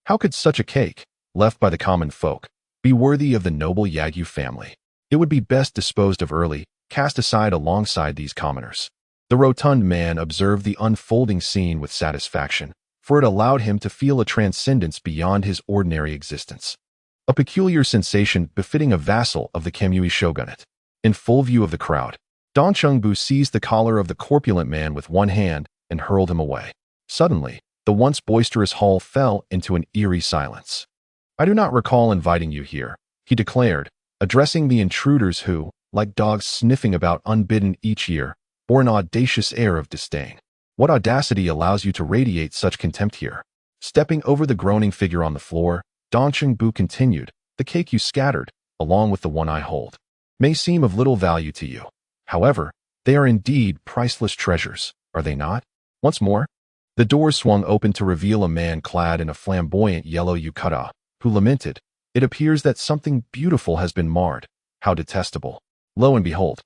how could such a cake, left by the common folk, be worthy of the noble Yagyu family? It would be best disposed of early, cast aside alongside these commoners. The rotund man observed the unfolding scene with satisfaction, for it allowed him to feel a transcendence beyond his ordinary existence. A peculiar sensation befitting a vassal of the Kamui shogunate. In full view of the crowd, Dong Xingbu seized the collar of the corpulent man with one hand and hurled him away. Suddenly, the once boisterous hall fell into an eerie silence. I do not recall inviting you here, he declared, addressing the intruders who, like dogs sniffing about unbidden each year, bore an audacious air of disdain. What audacity allows you to radiate such contempt here? Stepping over the groaning figure on the floor, Dong Xingbu continued, the cake you scattered, along with the one I hold, may seem of little value to you. However, they are indeed priceless treasures, are they not? Once more, the door swung open to reveal a man clad in a flamboyant yellow yukata, who lamented, it appears that something beautiful has been marred. How detestable. Lo and behold,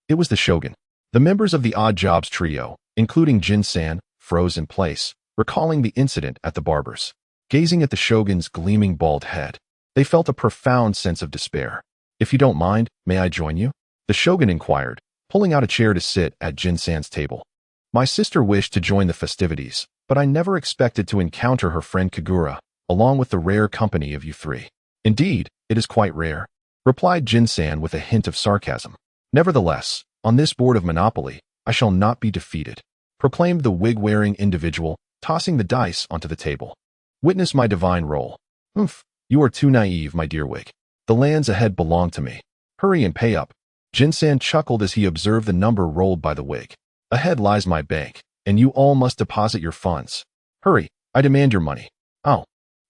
it was the shogun. The members of the odd jobs trio, including Jin-san, froze in place, recalling the incident at the barber's. Gazing at the shogun's gleaming bald head, they felt a profound sense of despair. If you don't mind, may I join you? The shogun inquired, pulling out a chair to sit at Jin-san's table. My sister wished to join the festivities, but I never expected to encounter her friend Kagura, along with the rare company of you three. Indeed, it is quite rare, replied Jin-san with a hint of sarcasm. Nevertheless, on this board of Monopoly, I shall not be defeated, proclaimed the wig-wearing individual, tossing the dice onto the table. Witness my divine roll. Humph, you are too naive, my dear wig. The lands ahead belong to me. Hurry and pay up. Jinsan chuckled as he observed the number rolled by the wig. Ahead lies my bank, and you all must deposit your funds. Hurry, I demand your money. Oh,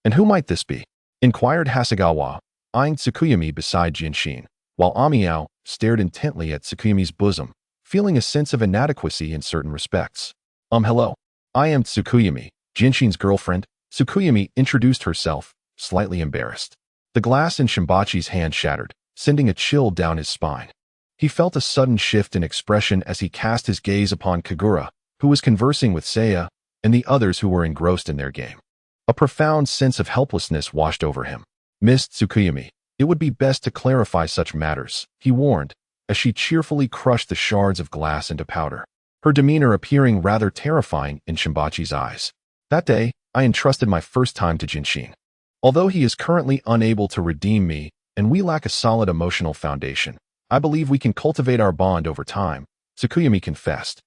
and who might this be? Inquired Hasegawa, eyeing Tsukuyumi beside Genshin, while Amiao stared intently at Tsukuyumi's bosom, feeling a sense of inadequacy in certain respects. Hello. I am Tsukuyumi, Genshin's girlfriend. Tsukuyumi introduced herself, slightly embarrassed. The glass in Shimbachi's hand shattered, sending a chill down his spine. He felt a sudden shift in expression as he cast his gaze upon Kagura, who was conversing with Seiya, and the others who were engrossed in their game. A profound sense of helplessness washed over him. Miss Tsukuyumi, it would be best to clarify such matters, he warned, as she cheerfully crushed the shards of glass into powder, her demeanor appearing rather terrifying in Shimbachi's eyes. That day, I entrusted my first time to Genshin. Although he is currently unable to redeem me, and we lack a solid emotional foundation, I believe we can cultivate our bond over time, Tsukuyumi confessed,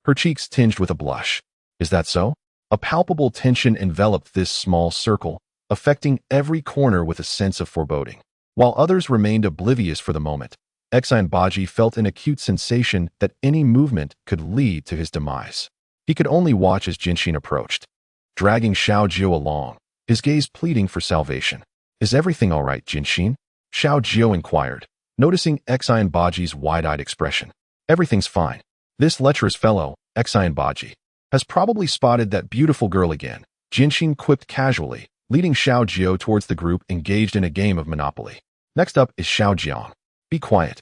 her cheeks tinged with a blush. Is that so? A palpable tension enveloped this small circle, affecting every corner with a sense of foreboding. While others remained oblivious for the moment, Exine Baji felt an acute sensation that any movement could lead to his demise. He could only watch as Genshin approached, dragging Xiao Jiao along, his gaze pleading for salvation. Is everything all right, Genshin? Xiao Jiao inquired, noticing Exine Baji's wide-eyed expression. Everything's fine. This lecherous fellow, Exine Baji, has probably spotted that beautiful girl again, Genshin quipped casually, leading Xiao Jiao towards the group engaged in a game of Monopoly. Next up is Xiao Jiang. Be quiet.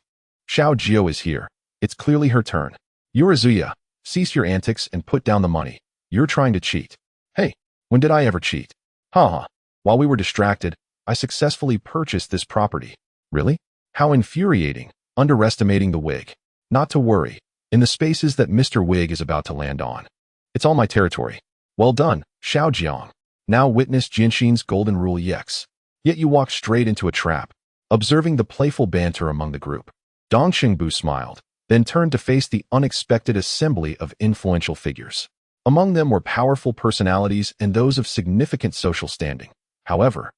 Xiao Jiao is here. It's clearly her turn. Yurazuya, cease your antics and put down the money. You're trying to cheat. Hey, when did I ever cheat? Haha. While we were distracted, I successfully purchased this property. Really? How infuriating, underestimating the wig. Not to worry, in the spaces that Mr. Wig is about to land on. It's all my territory. Well done, Xiao Jiang. Now witness Genshin's golden rule EX. Yet you walked straight into a trap. Observing the playful banter among the group, Dong Xingbu smiled, then turned to face the unexpected assembly of influential figures. Among them were powerful personalities and those of significant social standing. However,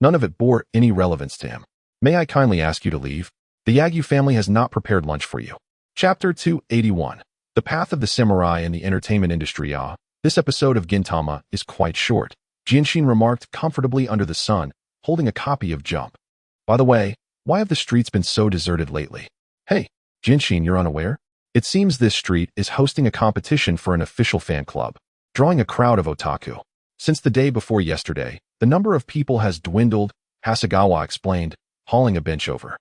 none of it bore any relevance to him. May I kindly ask you to leave? The Yagyu family has not prepared lunch for you. Chapter 281. The Path of the Samurai in the Entertainment Industry. This episode of Gintama is quite short. Genshin remarked comfortably under the sun, holding a copy of Jump. By the way, why have the streets been so deserted lately? Hey, Genshin, you're unaware? It seems this street is hosting a competition for an official fan club, drawing a crowd of otaku. Since the day before yesterday, the number of people has dwindled, Hasegawa explained, hauling a bench over.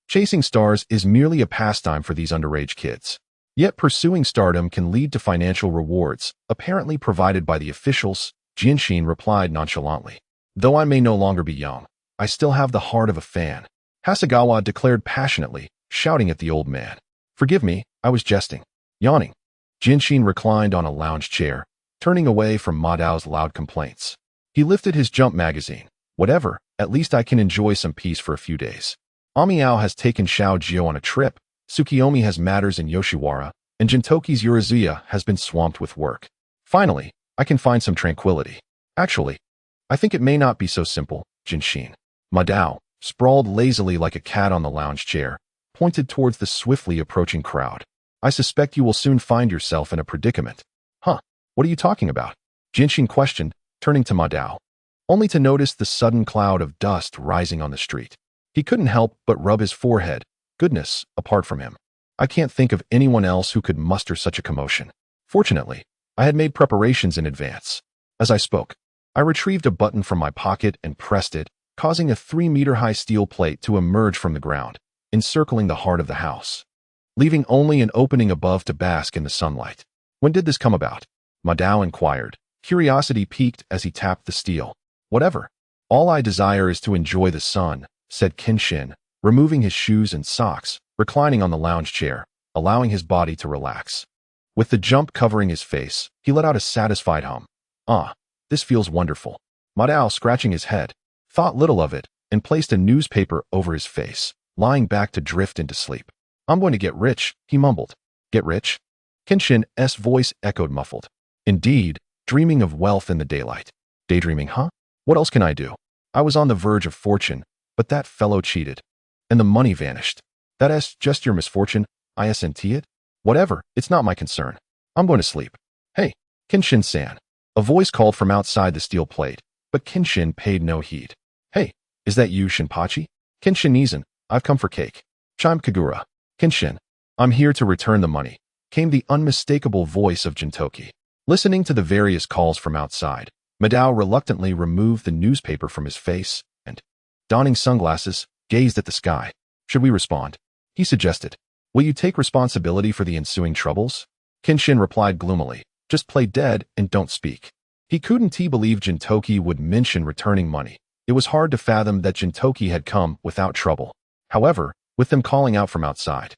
Chasing stars is merely a pastime for these underage kids. Yet pursuing stardom can lead to financial rewards, apparently provided by the officials, Genshin replied nonchalantly. Though I may no longer be young, I still have the heart of a fan, Hasegawa declared passionately, shouting at the old man. Forgive me, I was jesting. Yawning, Genshin reclined on a lounge chair, turning away from Madao's loud complaints. He lifted his Jump magazine. Whatever, at least I can enjoy some peace for a few days. Amiao has taken Xiao Jiao on a trip, Tsukiyomi has matters in Yoshiwara, and Gintoki's Yurazuya has been swamped with work. Finally, I can find some tranquility. Actually, I think it may not be so simple, Genshin. Madao, sprawled lazily like a cat on the lounge chair, pointed towards the swiftly approaching crowd. I suspect you will soon find yourself in a predicament. Huh, what are you talking about? Genshin questioned, turning to Madao, only to notice the sudden cloud of dust rising on the street. He couldn't help but rub his forehead. Goodness, apart from him, I can't think of anyone else who could muster such a commotion. Fortunately, I had made preparations in advance. As I spoke, I retrieved a button from my pocket and pressed it, causing a 3-meter-high steel plate to emerge from the ground, encircling the heart of the house, leaving only an opening above to bask in the sunlight. When did this come about? Madao inquired, curiosity piqued as he tapped the steel. Whatever. All I desire is to enjoy the sun, said Kenshin, removing his shoes and socks, reclining on the lounge chair, allowing his body to relax. With the Jump covering his face, he let out a satisfied hum. Ah, this feels wonderful. Madao, scratching his head, thought little of it and placed a newspaper over his face, lying back to drift into sleep. I'm going to get rich, he mumbled. Get rich? Kenshin's voice echoed muffled. Indeed, dreaming of wealth in the daylight. Daydreaming, huh? What else can I do? I was on the verge of fortune, but that fellow cheated. And the money vanished. That's just your misfortune, isn't it? Whatever, it's not my concern. I'm going to sleep. Hey, Kenshin-san. A voice called from outside the steel plate, but Kenshin paid no heed. Hey, is that you, Shinpachi? Kenshin-san, I've come for cake. Chimed Kagura. Kenshin, I'm here to return the money, came the unmistakable voice of Gintoki. Listening to the various calls from outside, Madao reluctantly removed the newspaper from his face and, donning sunglasses, gazed at the sky. Should we respond? He suggested. Will you take responsibility for the ensuing troubles? Kenshin replied gloomily. Just play dead and don't speak. He couldn't believe Gintoki would mention returning money. It was hard to fathom that Gintoki had come without trouble. However, with them calling out from outside,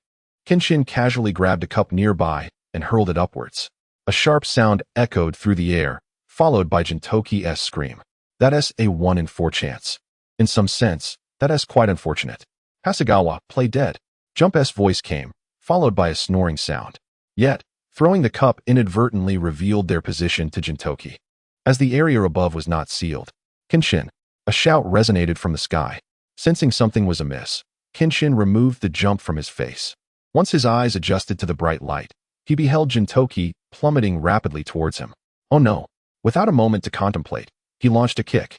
Kenshin casually grabbed a cup nearby and hurled it upwards. A sharp sound echoed through the air, followed by Gintoki's scream. That's a 1 in 4 chance. In some sense, that's quite unfortunate. Hasegawa, play dead. Jump's voice came, followed by a snoring sound. Yet, throwing the cup inadvertently revealed their position to Gintoki. As the area above was not sealed, Kenshin, a shout resonated from the sky. Sensing something was amiss, Kenshin removed the jump from his face. Once his eyes adjusted to the bright light, he beheld Gintoki plummeting rapidly towards him. Oh no! Without a moment to contemplate, he launched a kick,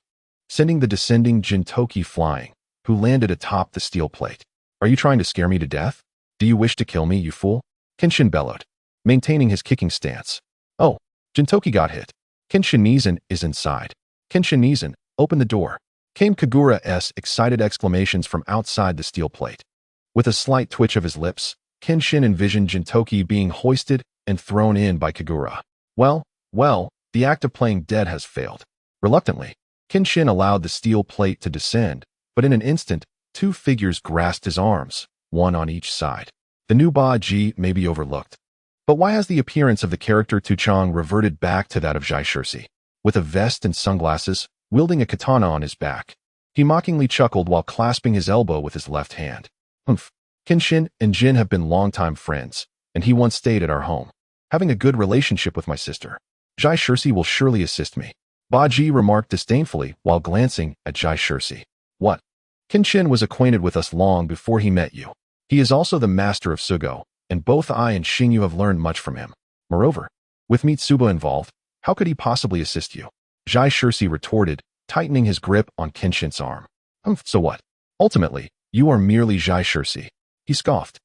sending the descending Gintoki flying, who landed atop the steel plate. Are you trying to scare me to death? Do you wish to kill me, you fool? Kenshin bellowed, maintaining his kicking stance. Oh, Gintoki got hit. Kenshin-san is inside. Kenshin-san, open the door. Came Kagura's excited exclamations from outside the steel plate. With a slight twitch of his lips, Kenshin envisioned Gintoki being hoisted and thrown in by Kagura. Well, the act of playing dead has failed. Reluctantly, Kenshin allowed the steel plate to descend, but in an instant, 2 figures grasped his arms, one on each side. The new Ba-ji may be overlooked. But why has the appearance of the character Tuchang reverted back to that of Jaishirsi? With a vest and sunglasses, wielding a katana on his back, he mockingly chuckled while clasping his elbow with his left hand. Humph. Kenshin and Jin have been longtime friends, and he once stayed at our home, having a good relationship with my sister. Jaishirsi will surely assist me. Ba-ji remarked disdainfully while glancing at Jaishirsi. What? Kenshin was acquainted with us long before he met you. He is also the master of Sugo, and both I and Xingyu have learned much from him. Moreover, with Mitsuba involved, how could he possibly assist you? Jaishirsi retorted, tightening his grip on Kenshin's arm. So what? Ultimately, you are merely Jaishirsi. He scoffed.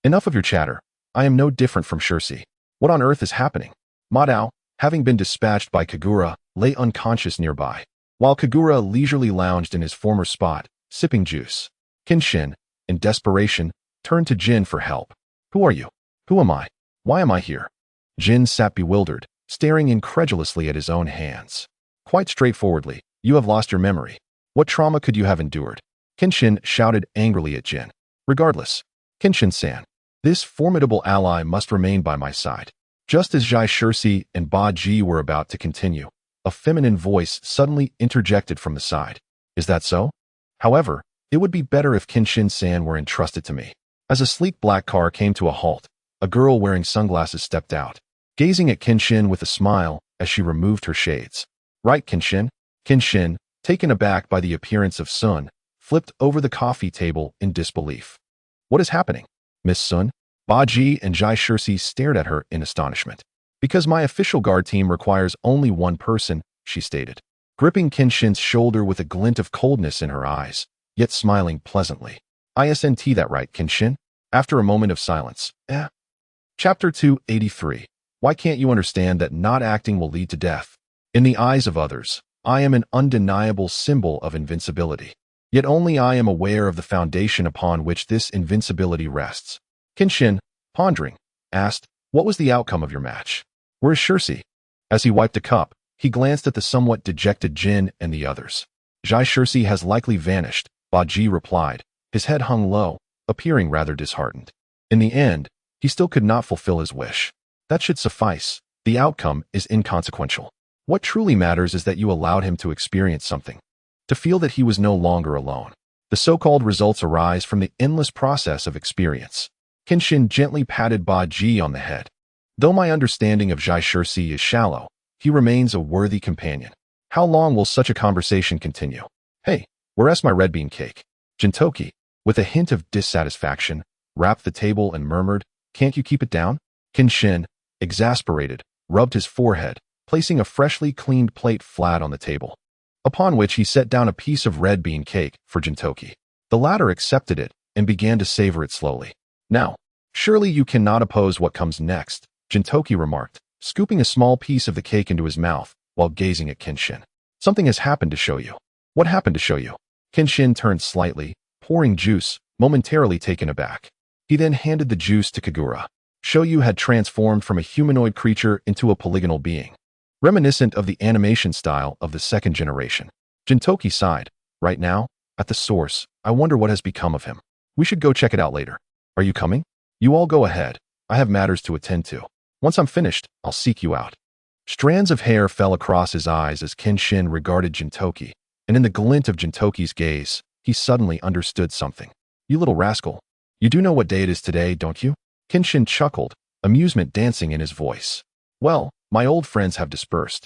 Enough of your chatter. I am no different from Shirsi. What on earth is happening? Madao, having been dispatched by Kagura, lay unconscious nearby, while Kagura leisurely lounged in his former spot, sipping juice. Kenshin, in desperation, turned to Jin for help. Who are you? Who am I? Why am I here? Jin sat bewildered, staring incredulously at his own hands. Quite straightforwardly, you have lost your memory. What trauma could you have endured? Kenshin shouted angrily at Jin. Regardless, Kenshin-san, this formidable ally must remain by my side. Just as Jaishirsi and Ba-ji were about to continue, a feminine voice suddenly interjected from the side. Is that so? However, it would be better if Kenshin-san were entrusted to me. As a sleek black car came to a halt, a girl wearing sunglasses stepped out, gazing at Kenshin with a smile as she removed her shades. Right, Kenshin? Kenshin, taken aback by the appearance of Sun, flipped over the coffee table in disbelief. What is happening? Miss Sun? Ba-ji and Jaishirsi stared at her in astonishment. Because my official guard team requires only one person, she stated, gripping Kenshin's shoulder with a glint of coldness in her eyes, yet smiling pleasantly. Isn't that right, Kenshin? After a moment of silence. Chapter 283. Why can't you understand that not acting will lead to death? In the eyes of others, I am an undeniable symbol of invincibility. Yet only I am aware of the foundation upon which this invincibility rests. Kenshin, pondering, asked, what was the outcome of your match? Where is Shirsi? As he wiped a cup, he glanced at the somewhat dejected Jin and the others. Jaishirsi has likely vanished, Ba-ji replied, his head hung low, appearing rather disheartened. In the end, he still could not fulfill his wish. That should suffice. The outcome is inconsequential. What truly matters is that you allowed him to experience something, to feel that he was no longer alone. The so-called results arise from the endless process of experience. Kenshin gently patted Ba-ji on the head. Though my understanding of Jaishirsi is shallow, he remains a worthy companion. How long will such a conversation continue? Hey, where's my red bean cake? Gintoki, with a hint of dissatisfaction, rapped the table and murmured, "Can't you keep it down?" Kenshin, exasperated, rubbed his forehead, placing a freshly cleaned plate flat on the table, upon which he set down a piece of red bean cake for Gintoki. The latter accepted it and began to savor it slowly. "Now, surely you cannot oppose what comes next," Gintoki remarked, scooping a small piece of the cake into his mouth while gazing at Kenshin. "Something has happened to show you." "What happened to show you?" Kenshin turned slightly, pouring juice, momentarily taken aback. He then handed the juice to Kagura. Shoyu had transformed from a humanoid creature into a polygonal being, reminiscent of the animation style of the second generation. Gintoki sighed. "Right now, at the source, I wonder what has become of him. We should go check it out later. Are you coming?" "You all go ahead. I have matters to attend to. Once I'm finished, I'll seek you out." Strands of hair fell across his eyes as Kenshin regarded Gintoki, and in the glint of Gintoki's gaze, he suddenly understood something. "You little rascal. You do know what day it is today, don't you?" Kenshin chuckled, amusement dancing in his voice. "Well, my old friends have dispersed.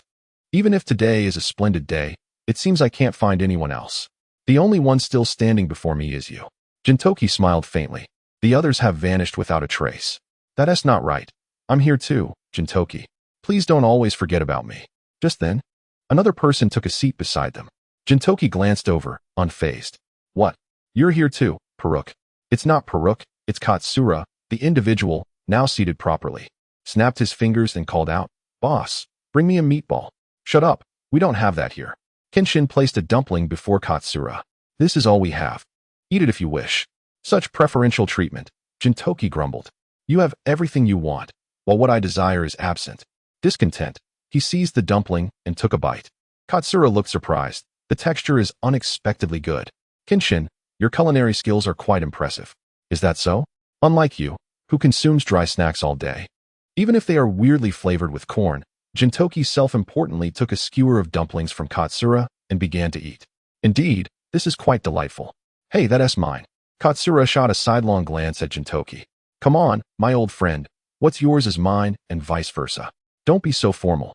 Even if today is a splendid day, it seems I can't find anyone else. The only one still standing before me is you." Gintoki smiled faintly. "The others have vanished without a trace." "That's not right. I'm here too, Gintoki. Please don't always forget about me." Just then, another person took a seat beside them. Gintoki glanced over, unfazed. "What? You're here too, Peruk." "It's not Peruk, it's Katsura," the individual, now seated properly, snapped his fingers and called out, "Boss, bring me a meatball." "Shut up, we don't have that here." Kenshin placed a dumpling before Katsura. "This is all we have. Eat it if you wish." "Such preferential treatment," Gintoki grumbled. "You have everything you want, while what I desire is absent." Discontent, he seized the dumpling and took a bite. Katsura looked surprised. "The texture is unexpectedly good. Kenshin, your culinary skills are quite impressive." "Is that so?" "Unlike you, who consumes dry snacks all day. Even if they are weirdly flavored with corn." Gintoki self-importantly took a skewer of dumplings from Katsura and began to eat. "Indeed, this is quite delightful." "Hey, that's mine." Katsura shot a sidelong glance at Gintoki. "Come on, my old friend. What's yours is mine, and vice versa. Don't be so formal,"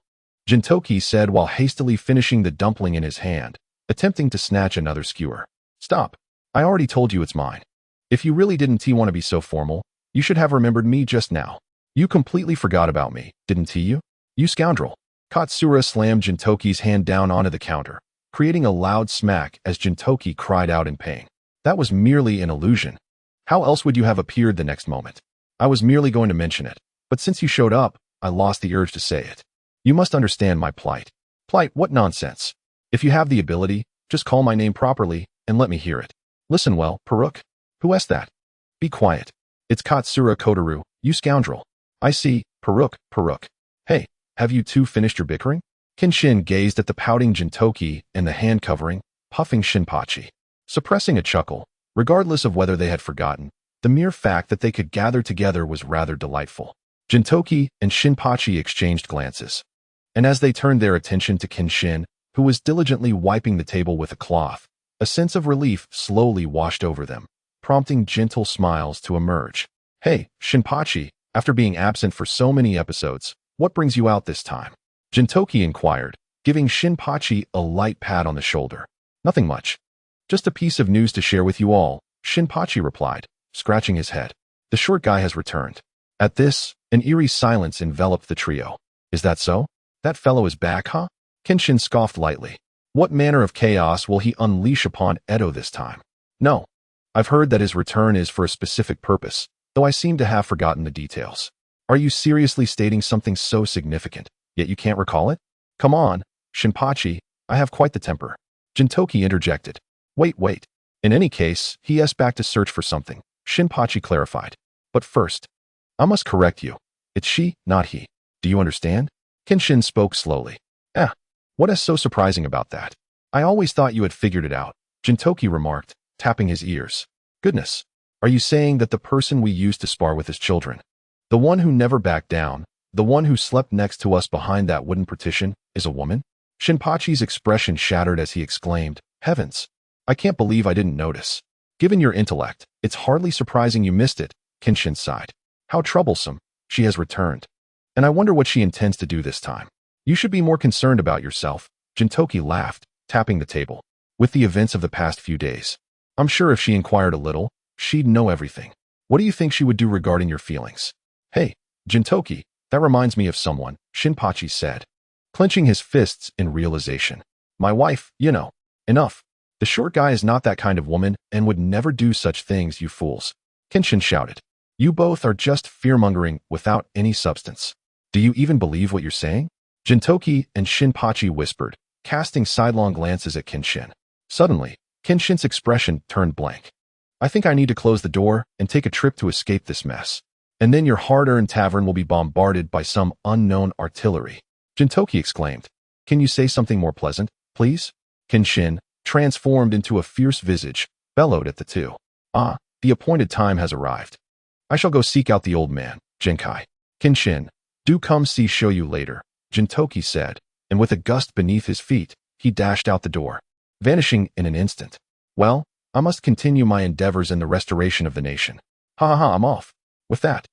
Gintoki said while hastily finishing the dumpling in his hand, attempting to snatch another skewer. "Stop. I already told you it's mine. If you really didn't want to be so formal, you should have remembered me just now. You completely forgot about me, didn't you? You scoundrel." Katsura slammed Gintoki's hand down onto the counter, creating a loud smack as Gintoki cried out in pain. "That was merely an illusion. How else would you have appeared the next moment? I was merely going to mention it, but since you showed up, I lost the urge to say it. You must understand my plight." "Plight? What nonsense. If you have the ability, just call my name properly and let me hear it." "Listen well, Peruk." "Who asked that?" "Be quiet. It's Katsura Kotaru, you scoundrel." "I see, Peruk. Hey, have you two finished your bickering?" Kenshin gazed at the pouting Gintoki and the hand-covering, puffing Shinpachi, suppressing a chuckle. Regardless of whether they had forgotten, the mere fact that they could gather together was rather delightful. Gintoki and Shinpachi exchanged glances, and as they turned their attention to Kenshin, who was diligently wiping the table with a cloth, a sense of relief slowly washed over them, prompting gentle smiles to emerge. "Hey, Shinpachi, after being absent for so many episodes, what brings you out this time?" Gintoki inquired, giving Shinpachi a light pat on the shoulder. "Nothing much. Just a piece of news to share with you all," Shinpachi replied, scratching his head. "The short guy has returned." At this, an eerie silence enveloped the trio. "Is that so? That fellow is back, huh?" Kenshin scoffed lightly. "What manner of chaos will he unleash upon Edo this time?" "No. I've heard that his return is for a specific purpose, though I seem to have forgotten the details." "Are you seriously stating something so significant, yet you can't recall it?" "Come on, Shinpachi, I have quite the temper." Gintoki interjected. Wait. In any case, he is back to search for something," Shinpachi clarified. "But first, I must correct you. It's she, not he. Do you understand?" Kenshin spoke slowly. What is so surprising about that? I always thought you had figured it out," Gintoki remarked, tapping his ears. "Goodness, are you saying that the person we used to spar with as children, the one who never backed down, the one who slept next to us behind that wooden partition, is a woman?" Shinpachi's expression shattered as he exclaimed, "Heavens, I can't believe I didn't notice." "Given your intellect, it's hardly surprising you missed it," Kenshin sighed. "How troublesome. She has returned. And I wonder what she intends to do this time." "You should be more concerned about yourself," Gintoki laughed, tapping the table, "with the events of the past few days. I'm sure if she inquired a little, she'd know everything." What do you think she would do regarding your feelings? Hey, Gintoki, that reminds me of someone, Shinpachi said, clenching his fists in realization. My wife, you know. Enough. The short guy is not that kind of woman and would never do such things, you fools. Kenshin shouted. You both are just fear-mongering without any substance. Do you even believe what you're saying? Gintoki and Shinpachi whispered, casting sidelong glances at Kenshin. Suddenly, Kenshin's expression turned blank. I think I need to close the door and take a trip to escape this mess. And then your hard-earned tavern will be bombarded by some unknown artillery. Gintoki exclaimed. Can you say something more pleasant, please? Kenshin, transformed into a fierce visage, bellowed at the two. Ah, the appointed time has arrived. I shall go seek out the old man, Genkai. Kenshin, do come see show you later, Gintoki said, and with a gust beneath his feet, he dashed out the door, vanishing in an instant. Well, I must continue my endeavors in the restoration of the nation. Ha ha ha, I'm off. With that,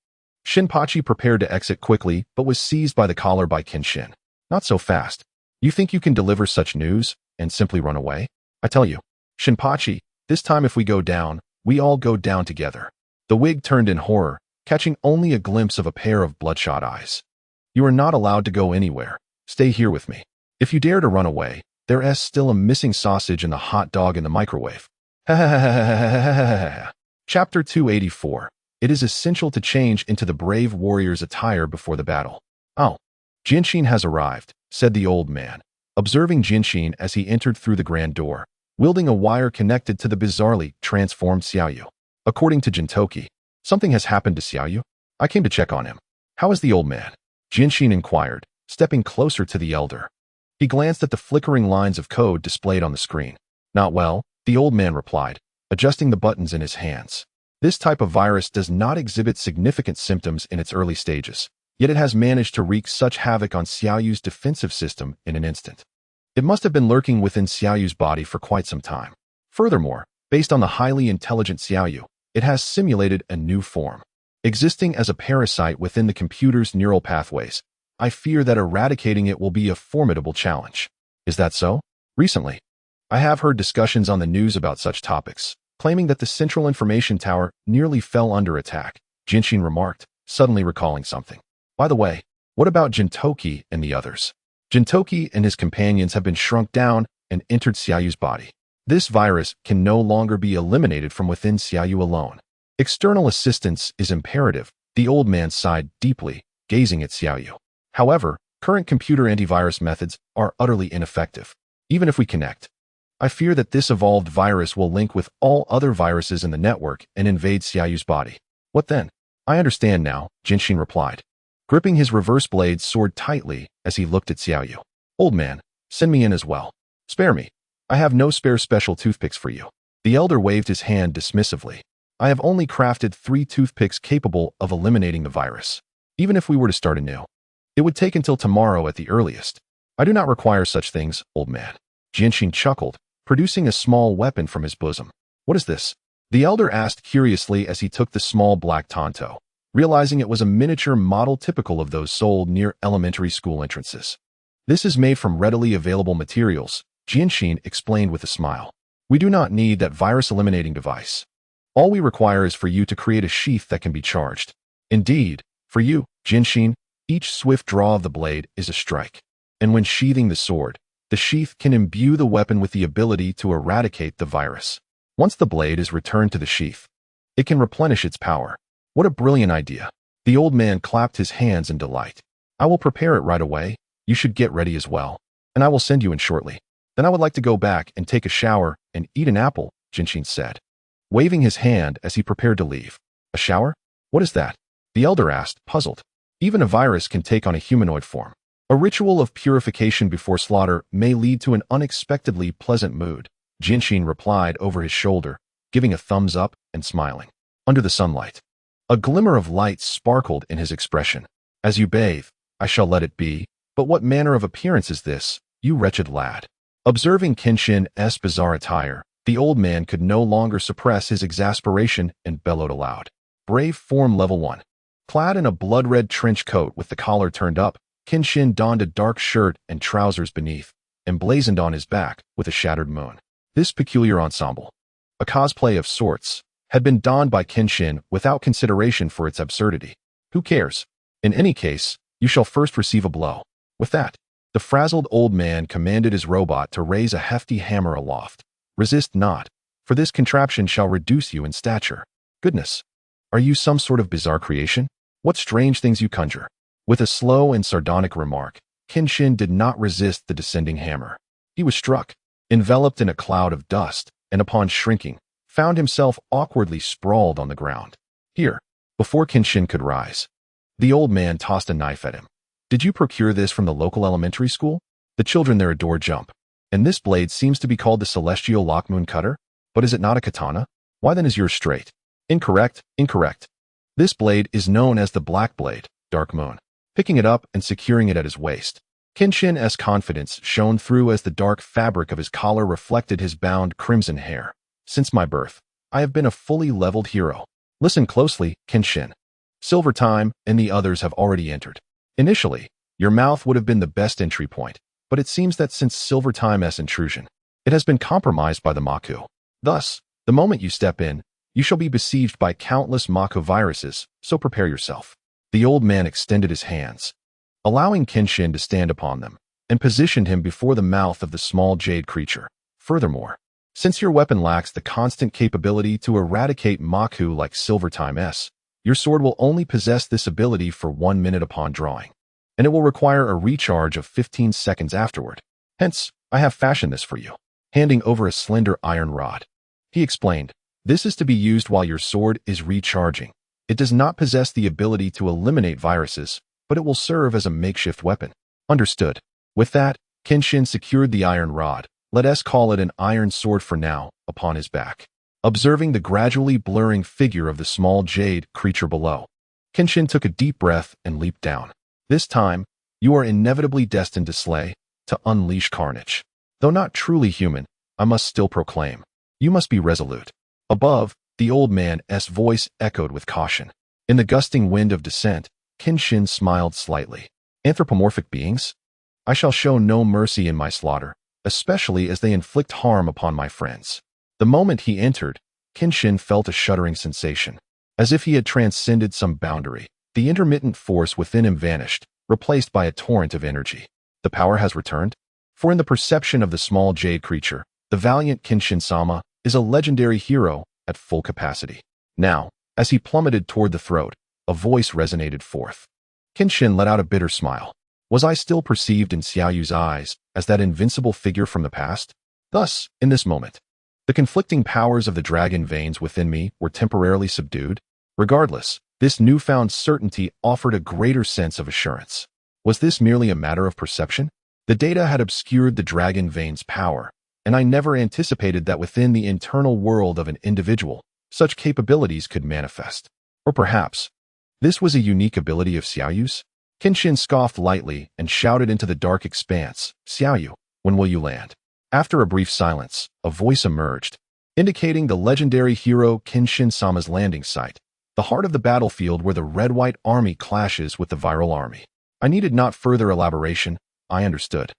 Shinpachi prepared to exit quickly but was seized by the collar by Kenshin. Not so fast. You think you can deliver such news and simply run away? I tell you, Shinpachi, this time if we go down, we all go down together. The wig turned in horror, catching only a glimpse of a pair of bloodshot eyes. You are not allowed to go anywhere. Stay here with me. If you dare to run away, there is still a missing sausage and a hot dog in the microwave. Chapter 284. It is essential to change into the brave warrior's attire before the battle. Oh, Genshin has arrived, said the old man, observing Genshin as he entered through the grand door, wielding a wire connected to the bizarrely transformed Xiaoyu. According to Gintoki, something has happened to Xiaoyu. I came to check on him. How is the old man? Genshin inquired, stepping closer to the elder. He glanced at the flickering lines of code displayed on the screen. Not well, the old man replied, adjusting the buttons in his hands. This type of virus does not exhibit significant symptoms in its early stages, yet it has managed to wreak such havoc on Xiaoyu's defensive system in an instant. It must have been lurking within Xiaoyu's body for quite some time. Furthermore, based on the highly intelligent Xiaoyu, it has simulated a new form. Existing as a parasite within the computer's neural pathways, I fear that eradicating it will be a formidable challenge. Is that so? Recently, I have heard discussions on the news about such topics, claiming that the Central Information Tower nearly fell under attack, Genshin remarked, suddenly recalling something. By the way, what about Gintoki and the others? Gintoki and his companions have been shrunk down and entered Xiaoyu's body. This virus can no longer be eliminated from within Xiaoyu alone. External assistance is imperative, the old man sighed deeply, gazing at Xiaoyu. However, current computer antivirus methods are utterly ineffective. Even if we connect, I fear that this evolved virus will link with all other viruses in the network and invade Xiaoyu's body. What then? I understand now, Genshin replied, gripping his reverse blade sword tightly as he looked at Xiaoyu. Old man, send me in as well. Spare me. I have no spare special toothpicks for you. The elder waved his hand dismissively. I have only crafted 3 toothpicks capable of eliminating the virus. Even if we were to start anew, it would take until tomorrow at the earliest. I do not require such things, old man. Genshin chuckled, producing a small weapon from his bosom. What is this? The elder asked curiously as he took the small black tanto, realizing it was a miniature model typical of those sold near elementary school entrances. This is made from readily available materials, Genshin explained with a smile. We do not need that virus-eliminating device. All we require is for you to create a sheath that can be charged. Indeed, for you, Genshin, each swift draw of the blade is a strike. And when sheathing the sword, the sheath can imbue the weapon with the ability to eradicate the virus. Once the blade is returned to the sheath, it can replenish its power. What a brilliant idea. The old man clapped his hands in delight. I will prepare it right away. You should get ready as well, and I will send you in shortly. Then I would like to go back and take a shower and eat an apple, Genshin said, waving his hand as he prepared to leave. A shower? What is that? The elder asked, puzzled. Even a virus can take on a humanoid form. A ritual of purification before slaughter may lead to an unexpectedly pleasant mood, Genshin replied over his shoulder, giving a thumbs up and smiling. Under the sunlight, a glimmer of light sparkled in his expression. As you bathe, I shall let it be, but what manner of appearance is this, you wretched lad? Observing Kenshin's bizarre attire, the old man could no longer suppress his exasperation and bellowed aloud. Brave form level 1. Clad in a blood-red trench coat with the collar turned up, Kenshin donned a dark shirt and trousers beneath, emblazoned on his back with a shattered moon. This peculiar ensemble, a cosplay of sorts, had been donned by Kenshin without consideration for its absurdity. Who cares? In any case, you shall first receive a blow. With that, the frazzled old man commanded his robot to raise a hefty hammer aloft. Resist not, for this contraption shall reduce you in stature. Goodness! Are you some sort of bizarre creation? What strange things you conjure. With a slow and sardonic remark, Kenshin did not resist the descending hammer. He was struck, enveloped in a cloud of dust, and upon shrinking, found himself awkwardly sprawled on the ground. Here, before Kenshin could rise, the old man tossed a knife at him. Did you procure this from the local elementary school? The children there adore jump. And this blade seems to be called the Celestial Lockmoon Cutter? But is it not a katana? Why then is yours straight? Incorrect, incorrect. This blade is known as the Black Blade, Dark Moon. Picking it up and securing it at his waist, Kenshin's confidence shone through as the dark fabric of his collar reflected his bound crimson hair. Since my birth, I have been a fully leveled hero. Listen closely, Kenshin. Silver Time and the others have already entered. Initially, your mouth would have been the best entry point, but it seems that since Silver Time's intrusion, it has been compromised by the Maku. Thus, the moment you step in, you shall be besieged by countless Maku viruses, so prepare yourself. The old man extended his hands, allowing Kenshin to stand upon them, and positioned him before the mouth of the small jade creature. Furthermore, since your weapon lacks the constant capability to eradicate Maku like Silver Time's, your sword will only possess this ability for 1 minute upon drawing, and it will require a recharge of 15 seconds afterward. Hence, I have fashioned this for you, handing over a slender iron rod. He explained, this is to be used while your sword is recharging. It does not possess the ability to eliminate viruses, but it will serve as a makeshift weapon. Understood. With that, Kenshin secured the iron rod, let us call it an iron sword for now, upon his back. Observing the gradually blurring figure of the small jade creature below, Kenshin took a deep breath and leaped down. This time, you are inevitably destined to slay, to unleash carnage. Though not truly human, I must still proclaim, you must be resolute. Above, the old man's voice echoed with caution. In the gusting wind of dissent, Kenshin smiled slightly. Anthropomorphic beings? I shall show no mercy in my slaughter, especially as they inflict harm upon my friends. The moment he entered, Kenshin felt a shuddering sensation. As if he had transcended some boundary, the intermittent force within him vanished, replaced by a torrent of energy. The power has returned? For in the perception of the small jade creature, the valiant Kenshin-sama is a legendary hero at full capacity. Now, as he plummeted toward the throat, a voice resonated forth. Kenshin let out a bitter smile. Was I still perceived in Xiaoyu's eyes as that invincible figure from the past? Thus, in this moment, the conflicting powers of the dragon veins within me were temporarily subdued. Regardless, this newfound certainty offered a greater sense of assurance. Was this merely a matter of perception? The data had obscured the dragon veins' power, and I never anticipated that within the internal world of an individual, such capabilities could manifest. Or perhaps, this was a unique ability of Xiaoyu's? Kenshin scoffed lightly and shouted into the dark expanse, Xiaoyu, when will you land? After a brief silence, a voice emerged, indicating the legendary hero Kenshin-sama's landing site, the heart of the battlefield where the red-white army clashes with the viral army. I needed not further elaboration, I understood.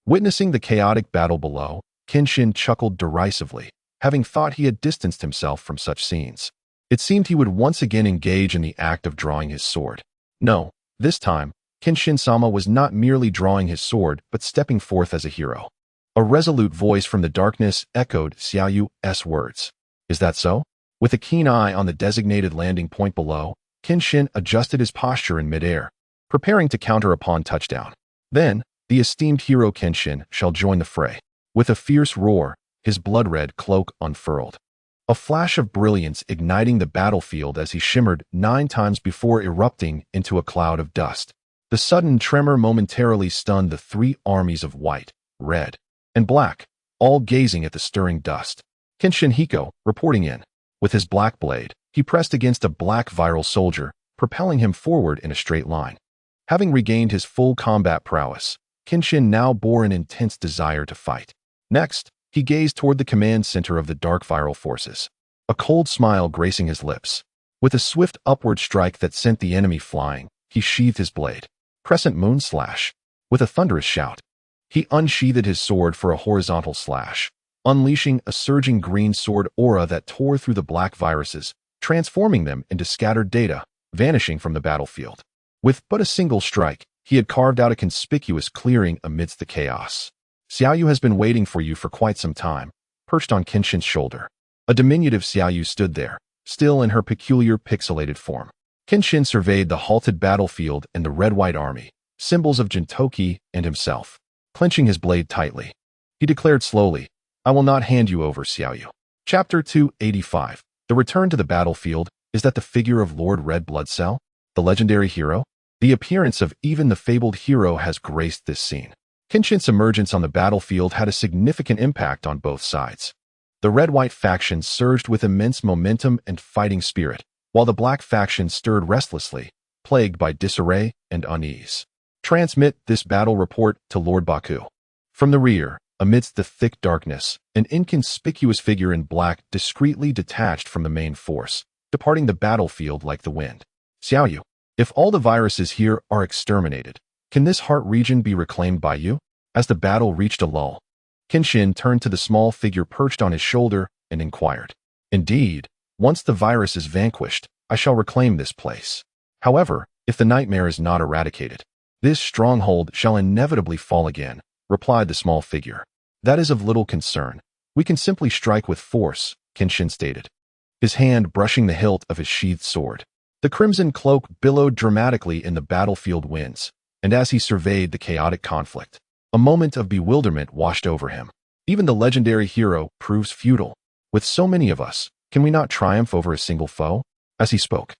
Witnessing the chaotic battle below, Kenshin chuckled derisively, having thought he had distanced himself from such scenes. It seemed he would once again engage in the act of drawing his sword. No, this time, Kenshin-sama was not merely drawing his sword, but stepping forth as a hero. A resolute voice from the darkness echoed Xiaoyu's words. Is that so? With a keen eye on the designated landing point below, Kenshin adjusted his posture in midair, preparing to counter upon touchdown. Then, the esteemed hero Kenshin shall join the fray. With a fierce roar, his blood-red cloak unfurled. A flash of brilliance igniting the battlefield as he shimmered 9 times before erupting into a cloud of dust. The sudden tremor momentarily stunned the 3 armies of white, red, and black, all gazing at the stirring dust. Kenshin Hiko, reporting in. With his black blade, he pressed against a black viral soldier, propelling him forward in a straight line. Having regained his full combat prowess, Kenshin now bore an intense desire to fight. Next, he gazed toward the command center of the dark viral forces, a cold smile gracing his lips. With a swift upward strike that sent the enemy flying, he sheathed his blade. Crescent moon slash. With a thunderous shout, he unsheathed his sword for a horizontal slash. unleashing a surging green sword aura that tore through the black viruses, transforming them into scattered data, vanishing from the battlefield. With but a single strike, he had carved out a conspicuous clearing amidst the chaos. Xiaoyu has been waiting for you for quite some time, perched on Kenshin's shoulder. A diminutive Xiaoyu stood there, still in her peculiar pixelated form. Kenshin surveyed the halted battlefield and the red-white army, symbols of Gintoki and himself. Clenching his blade tightly, he declared slowly, "I will not hand you over, Xiaoyu." Chapter 285. The return to the battlefield. Is that the figure of Lord Red Blood Cell, the legendary hero? The appearance of even the fabled hero has graced this scene. Kenshin's emergence on the battlefield had a significant impact on both sides. The red-white faction surged with immense momentum and fighting spirit, while the black faction stirred restlessly, plagued by disarray and unease. Transmit this battle report to Lord Baku. From the rear, amidst the thick darkness, an inconspicuous figure in black discreetly detached from the main force, departing the battlefield like the wind. Xiaoyu, if all the viruses here are exterminated, can this heart region be reclaimed by you? As the battle reached a lull, Kenshin turned to the small figure perched on his shoulder and inquired. Indeed, once the virus is vanquished, I shall reclaim this place. However, if the nightmare is not eradicated, this stronghold shall inevitably fall again, replied the small figure. That is of little concern. We can simply strike with force, Kenshin stated, his hand brushing the hilt of his sheathed sword. The crimson cloak billowed dramatically in the battlefield winds, and as he surveyed the chaotic conflict, a moment of bewilderment washed over him. Even the legendary hero proves futile. With so many of us, can we not triumph over a single foe? As he spoke,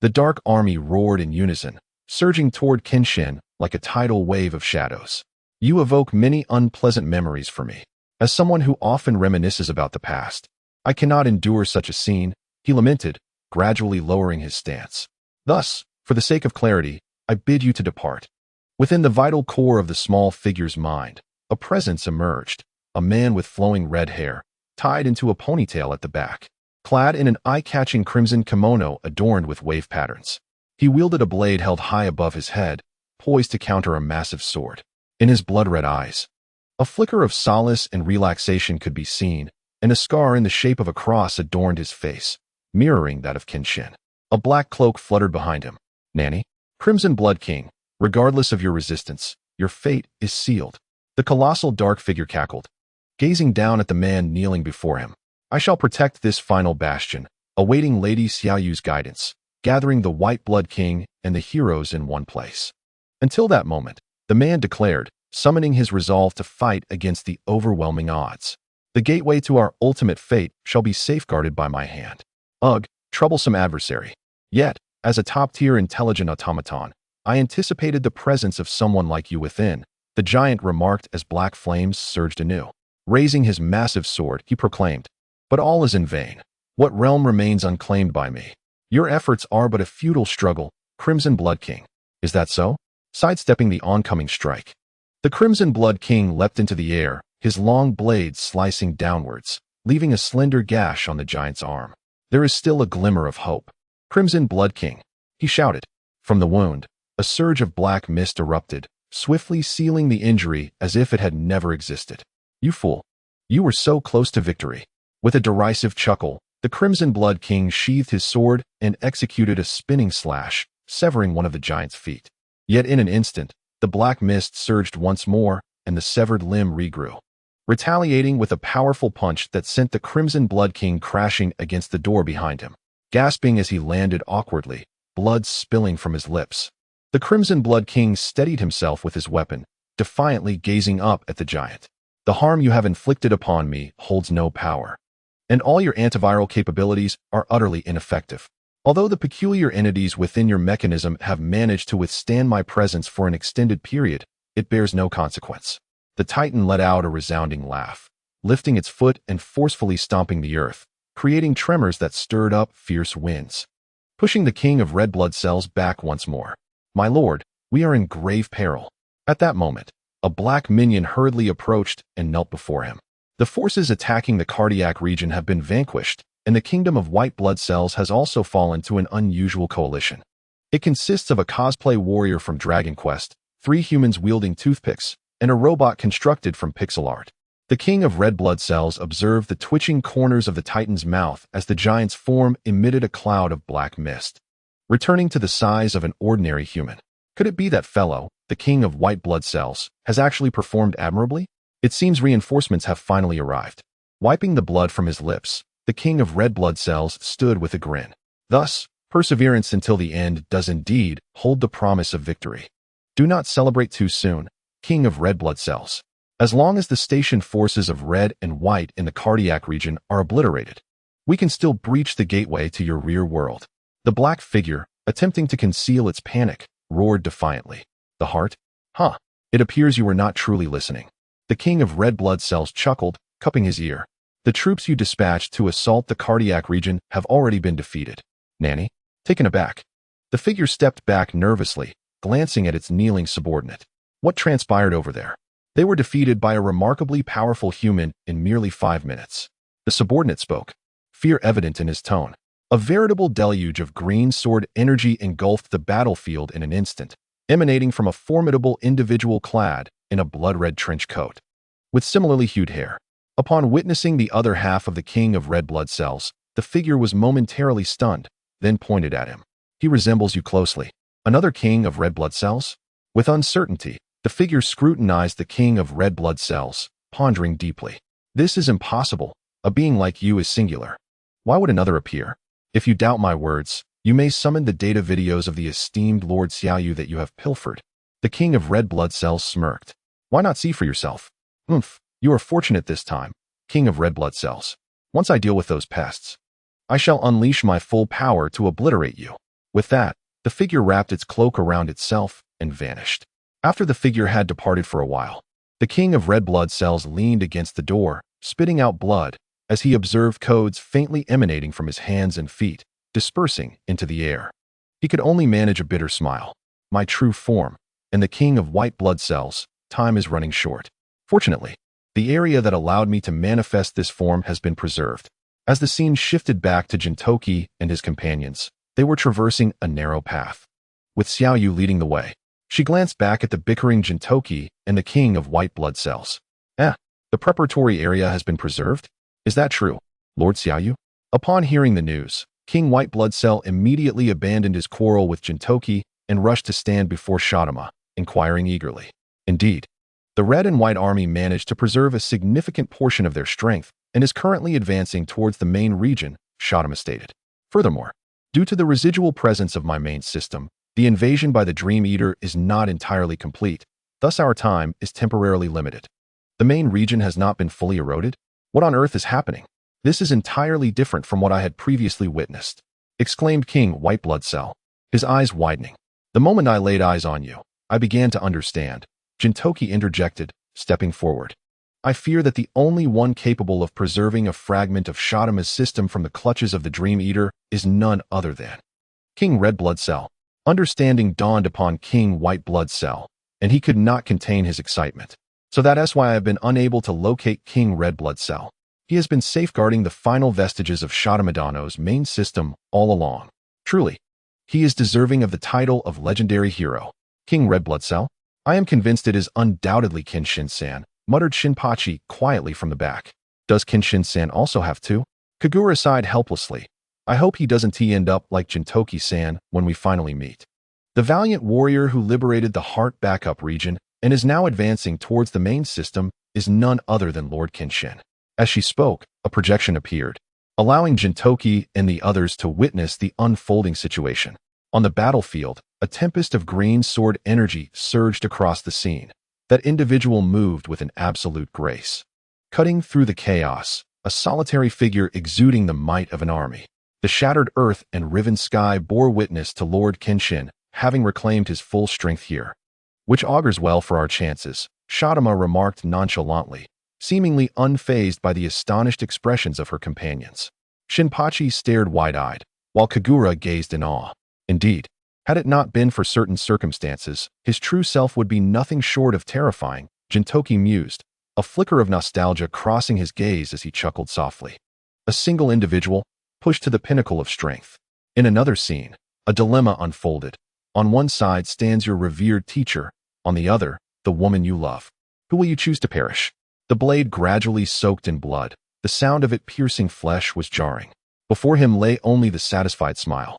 the dark army roared in unison, surging toward Kenshin like a tidal wave of shadows. You evoke many unpleasant memories for me. As someone who often reminisces about the past, I cannot endure such a scene, he lamented, gradually lowering his stance. Thus, for the sake of clarity, I bid you to depart. Within the vital core of the small figure's mind, a presence emerged, a man with flowing red hair, tied into a ponytail at the back, clad in an eye-catching crimson kimono adorned with wave patterns. He wielded a blade held high above his head, poised to counter a massive sword. In his blood-red eyes, a flicker of solace and relaxation could be seen, and a scar in the shape of a cross adorned his face, mirroring that of Kenshin. A black cloak fluttered behind him. Nanny, Crimson Blood King, regardless of your resistance, your fate is sealed. The colossal dark figure cackled, gazing down at the man kneeling before him. I shall protect this final bastion, awaiting Lady Xiaoyu's guidance, gathering the White Blood King and the heroes in one place. Until that moment, the man declared, summoning his resolve to fight against the overwhelming odds. The gateway to our ultimate fate shall be safeguarded by my hand. Ugh, troublesome adversary. Yet, as a top-tier intelligent automaton, I anticipated the presence of someone like you within, the giant remarked as black flames surged anew. Raising his massive sword, he proclaimed, but all is in vain. What realm remains unclaimed by me? Your efforts are but a futile struggle, Crimson Blood King. Is that so? Sidestepping the oncoming strike, the Crimson Blood King leapt into the air, his long blade slicing downwards, leaving a slender gash on the giant's arm. There is still a glimmer of hope. Crimson Blood King, he shouted. From the wound, a surge of black mist erupted, swiftly sealing the injury as if it had never existed. You fool. You were so close to victory. With a derisive chuckle, the Crimson Blood King sheathed his sword and executed a spinning slash, severing one of the giant's feet. Yet in an instant, the black mist surged once more, and the severed limb regrew, retaliating with a powerful punch that sent the Crimson Blood King crashing against the door behind him. Gasping as he landed awkwardly, blood spilling from his lips, the Crimson Blood King steadied himself with his weapon, defiantly gazing up at the giant. The harm you have inflicted upon me holds no power, and all your antiviral capabilities are utterly ineffective. Although the peculiar entities within your mechanism have managed to withstand my presence for an extended period, it bears no consequence. The Titan let out a resounding laugh, lifting its foot and forcefully stomping the earth, creating tremors that stirred up fierce winds, pushing the King of Red Blood Cells back once more. My lord, we are in grave peril. At that moment, a black minion hurriedly approached and knelt before him. The forces attacking the cardiac region have been vanquished, and the Kingdom of White Blood Cells has also fallen to an unusual coalition. It consists of a cosplay warrior from Dragon Quest, 3 humans wielding toothpicks, and a robot constructed from pixel art. The king of red blood cells observed the twitching corners of the Titan's mouth as the giant's form emitted a cloud of black mist, returning to the size of an ordinary human. Could it be that fellow, the king of white blood cells, has actually performed admirably? It seems reinforcements have finally arrived. Wiping the blood from his lips, the king of red blood cells stood with a grin. Thus, perseverance until the end does indeed hold the promise of victory. Do not celebrate too soon, king of red blood cells. As long as the stationed forces of red and white in the cardiac region are obliterated, we can still breach the gateway to your rear world. The black figure, attempting to conceal its panic, roared defiantly. The heart? Huh. It appears you were not truly listening. The king of red blood cells chuckled, cupping his ear. The troops you dispatched to assault the cardiac region have already been defeated. Nanny? Taken aback. The figure stepped back nervously, glancing at its kneeling subordinate. What transpired over there? They were defeated by a remarkably powerful human in merely 5 minutes. The subordinate spoke, fear evident in his tone. A veritable deluge of green sword energy engulfed the battlefield in an instant, emanating from a formidable individual clad in a blood-red trench coat, with similarly hued hair. Upon witnessing the other half of the king of red blood cells, the figure was momentarily stunned, then pointed at him. He resembles you closely. Another king of red blood cells? With uncertainty, the figure scrutinized the king of red blood cells, pondering deeply. This is impossible. A being like you is singular. Why would another appear? If you doubt my words, you may summon the data videos of the esteemed Lord Xiaoyu that you have pilfered. The king of red blood cells smirked. Why not see for yourself? You are fortunate this time, king of red blood cells. Once I deal with those pests, I shall unleash my full power to obliterate you. With that, the figure wrapped its cloak around itself and vanished. After the figure had departed for a while, the king of red blood cells leaned against the door, spitting out blood, as he observed codes faintly emanating from his hands and feet, dispersing into the air. He could only manage a bitter smile. My true form, and the king of white blood cells, time is running short. Fortunately, the area that allowed me to manifest this form has been preserved. As the scene shifted back to Gintoki and his companions, they were traversing a narrow path, with Xiaoyu leading the way. She glanced back at the bickering Gintoki and the king of white blood cells. The preparatory area has been preserved? Is that true, Lord Xiaoyu? Upon hearing the news, King White Blood Cell immediately abandoned his quarrel with Gintoki and rushed to stand before Shadama, inquiring eagerly. Indeed, the Red and White Army managed to preserve a significant portion of their strength and is currently advancing towards the main region, Shadama stated. Furthermore, due to the residual presence of my main system, the invasion by the Dream Eater is not entirely complete, thus our time is temporarily limited. The main region has not been fully eroded? What on earth is happening? This is entirely different from what I had previously witnessed, exclaimed King White Blood Cell, his eyes widening. The moment I laid eyes on you, I began to understand, Gintoki interjected, stepping forward. I fear that the only one capable of preserving a fragment of Shadama's system from the clutches of the Dream Eater is none other than King Red Blood Cell. Understanding dawned upon King White Blood Cell, and he could not contain his excitement. So that's why I have been unable to locate King Red Blood Cell. He has been safeguarding the final vestiges of Shadamadano's main system all along. Truly, he is deserving of the title of legendary hero. King Red Blood Cell? I am convinced it is undoubtedly Kenshin-san, muttered Shinpachi quietly from the back. Does Kenshin-san also have two? Kagura sighed helplessly. I hope he doesn't end up like Gintoki-san when we finally meet. The valiant warrior who liberated the Heart Backup region and is now advancing towards the main system is none other than Lord Kenshin. As she spoke, a projection appeared, allowing Gintoki and the others to witness the unfolding situation. On the battlefield, a tempest of green sword energy surged across the scene. That individual moved with an absolute grace, cutting through the chaos, a solitary figure exuding the might of an army. The shattered earth and riven sky bore witness to Lord Kenshin having reclaimed his full strength here. Which augurs well for our chances, Shadama remarked nonchalantly, seemingly unfazed by the astonished expressions of her companions. Shinpachi stared wide-eyed, while Kagura gazed in awe. Indeed, had it not been for certain circumstances, his true self would be nothing short of terrifying, Gintoki mused, a flicker of nostalgia crossing his gaze as he chuckled softly. A single individual, pushed to the pinnacle of strength. In another scene, a dilemma unfolded. On one side stands your revered teacher, on the other, the woman you love. Who will you choose to perish? The blade gradually soaked in blood. The sound of it piercing flesh was jarring. Before him lay only the satisfied smile,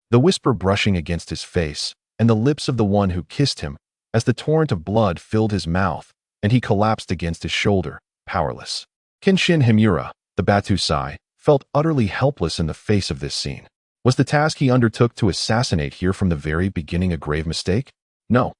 the whisper brushing against his face, and the lips of the one who kissed him, as the torrent of blood filled his mouth, and he collapsed against his shoulder, powerless. Kenshin Himura, the Batusai, felt utterly helpless in the face of this scene. Was the task he undertook to assassinate here from the very beginning a grave mistake? No.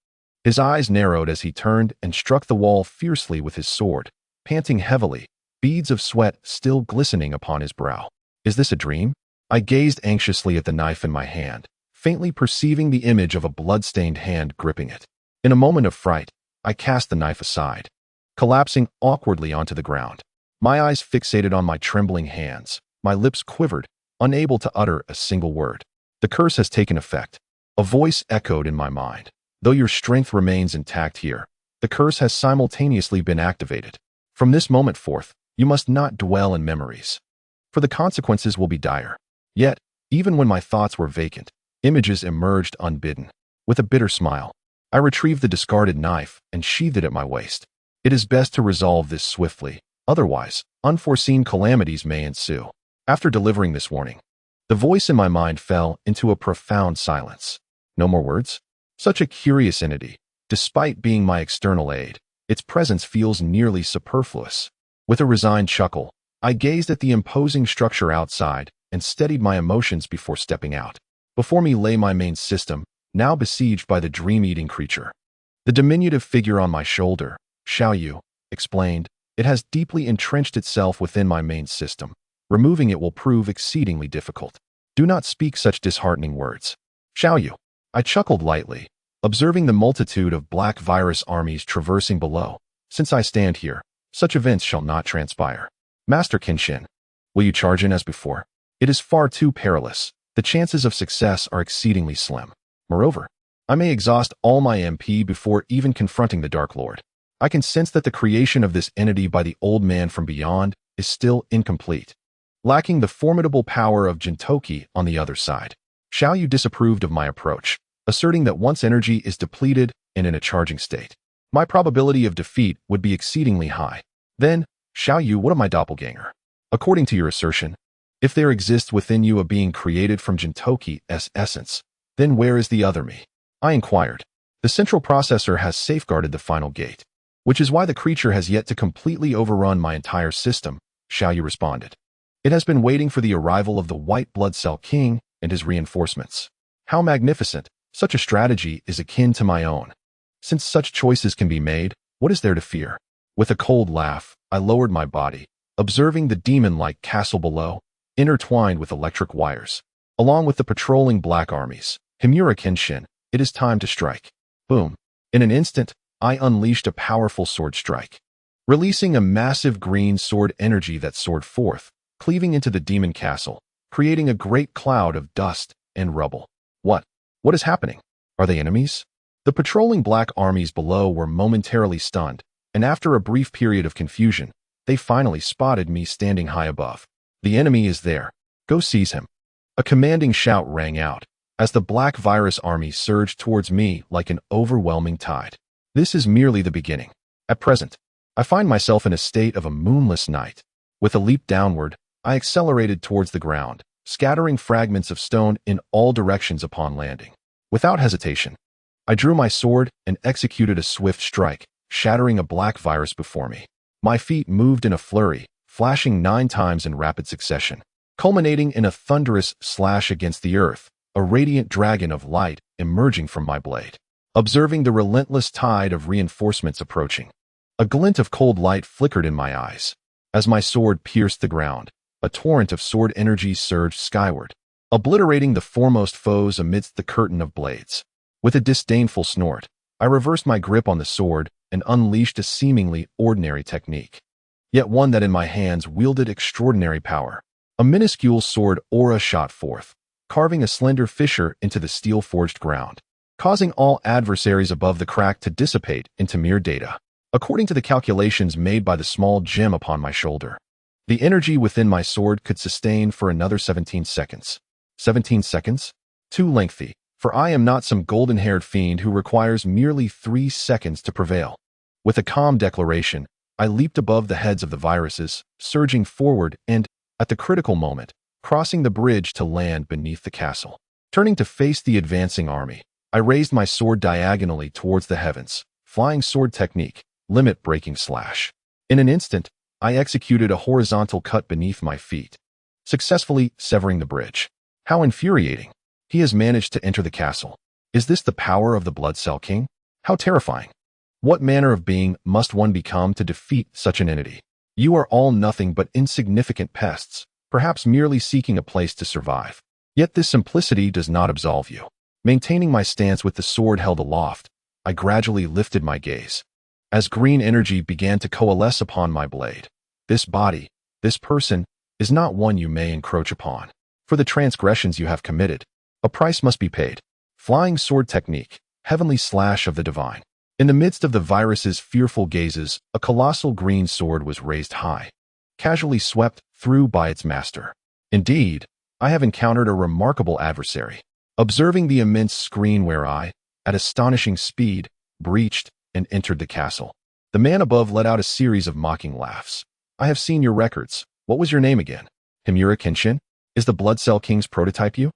His eyes narrowed as he turned and struck the wall fiercely with his sword, panting heavily, beads of sweat still glistening upon his brow. Is this a dream? I gazed anxiously at the knife in my hand, faintly perceiving the image of a blood-stained hand gripping it. In a moment of fright, I cast the knife aside, collapsing awkwardly onto the ground. My eyes fixated on my trembling hands, my lips quivered, unable to utter a single word. The curse has taken effect. A voice echoed in my mind. Though your strength remains intact here, the curse has simultaneously been activated. From this moment forth, you must not dwell in memories, for the consequences will be dire. Yet, even when my thoughts were vacant, images emerged unbidden. With a bitter smile, I retrieved the discarded knife and sheathed it at my waist. It is best to resolve this swiftly, otherwise, unforeseen calamities may ensue. After delivering this warning, the voice in my mind fell into a profound silence. No more words? Such a curious entity. Despite being my external aid, its presence feels nearly superfluous. With a resigned chuckle, I gazed at the imposing structure outside and steadied my emotions before stepping out. Before me lay my main system, now besieged by the dream-eating creature. The diminutive figure on my shoulder, Xiaoyu, explained, it has deeply entrenched itself within my main system. Removing it will prove exceedingly difficult. Do not speak such disheartening words. Xiaoyu. I chuckled lightly, observing the multitude of black virus armies traversing below. Since I stand here, such events shall not transpire. Master Kenshin, will you charge in as before? It is far too perilous. The chances of success are exceedingly slim. Moreover, I may exhaust all my MP before even confronting the Dark Lord. I can sense that the creation of this entity by the old man from beyond is still incomplete, lacking the formidable power of Gintoki on the other side. Xiaoyu disapproved of my approach, asserting that once energy is depleted and in a charging state, my probability of defeat would be exceedingly high. Then, Xiaoyu, what of my doppelganger? According to your assertion, if there exists within you a being created from Gintoki's essence, then where is the other me? I inquired. The central processor has safeguarded the final gate, which is why the creature has yet to completely overrun my entire system, Xiaoyu responded. It has been waiting for the arrival of the White Blood Cell King and his reinforcements. How magnificent! Such a strategy is akin to my own. Since such choices can be made, what is there to fear? With a cold laugh, I lowered my body, observing the demon-like castle below, intertwined with electric wires. Along with the patrolling black armies, Himura Kenshin, it is time to strike. Boom. In an instant, I unleashed a powerful sword strike, releasing a massive green sword energy that soared forth, cleaving into the demon castle, creating a great cloud of dust and rubble. What is happening? Are they enemies? The patrolling black armies below were momentarily stunned, and after a brief period of confusion, they finally spotted me standing high above. The enemy is there. Go seize him. A commanding shout rang out, as the black virus army surged towards me like an overwhelming tide. This is merely the beginning. At present, I find myself in a state of a moonless night. With a leap downward, I accelerated towards the ground, scattering fragments of stone in all directions upon landing. Without hesitation, I drew my sword and executed a swift strike, shattering a black virus before me. My feet moved in a flurry, flashing 9 times in rapid succession, culminating in a thunderous slash against the earth, a radiant dragon of light emerging from my blade. Observing the relentless tide of reinforcements approaching, a glint of cold light flickered in my eyes. As my sword pierced the ground, a torrent of sword energy surged skyward, obliterating the foremost foes amidst the curtain of blades. With a disdainful snort, I reversed my grip on the sword and unleashed a seemingly ordinary technique, yet one that in my hands wielded extraordinary power. A minuscule sword aura shot forth, carving a slender fissure into the steel-forged ground, causing all adversaries above the crack to dissipate into mere data. According to the calculations made by the small gem upon my shoulder, the energy within my sword could sustain for another 17 seconds. 17 seconds? Too lengthy, for I am not some golden-haired fiend who requires merely 3 seconds to prevail. With a calm declaration, I leaped above the heads of the viruses, surging forward and, at the critical moment, crossing the bridge to land beneath the castle. Turning to face the advancing army, I raised my sword diagonally towards the heavens, flying sword technique, limit-breaking slash. In an instant, I executed a horizontal cut beneath my feet, successfully severing the bridge. How infuriating! He has managed to enter the castle. Is this the power of the Blood Cell King? How terrifying! What manner of being must one become to defeat such an entity? You are all nothing but insignificant pests, perhaps merely seeking a place to survive. Yet this simplicity does not absolve you. Maintaining my stance with the sword held aloft, I gradually lifted my gaze. As green energy began to coalesce upon my blade, this body, this person, is not one you may encroach upon. For the transgressions you have committed, a price must be paid. Flying sword technique, heavenly slash of the divine. In the midst of the virus's fearful gazes, a colossal green sword was raised high, casually swept through by its master. Indeed, I have encountered a remarkable adversary. Observing the immense screen where I, at astonishing speed, breached and entered the castle, the man above let out a series of mocking laughs. I have seen your records. What was your name again? Himura Kenshin? Is the Blood Cell King's prototype you?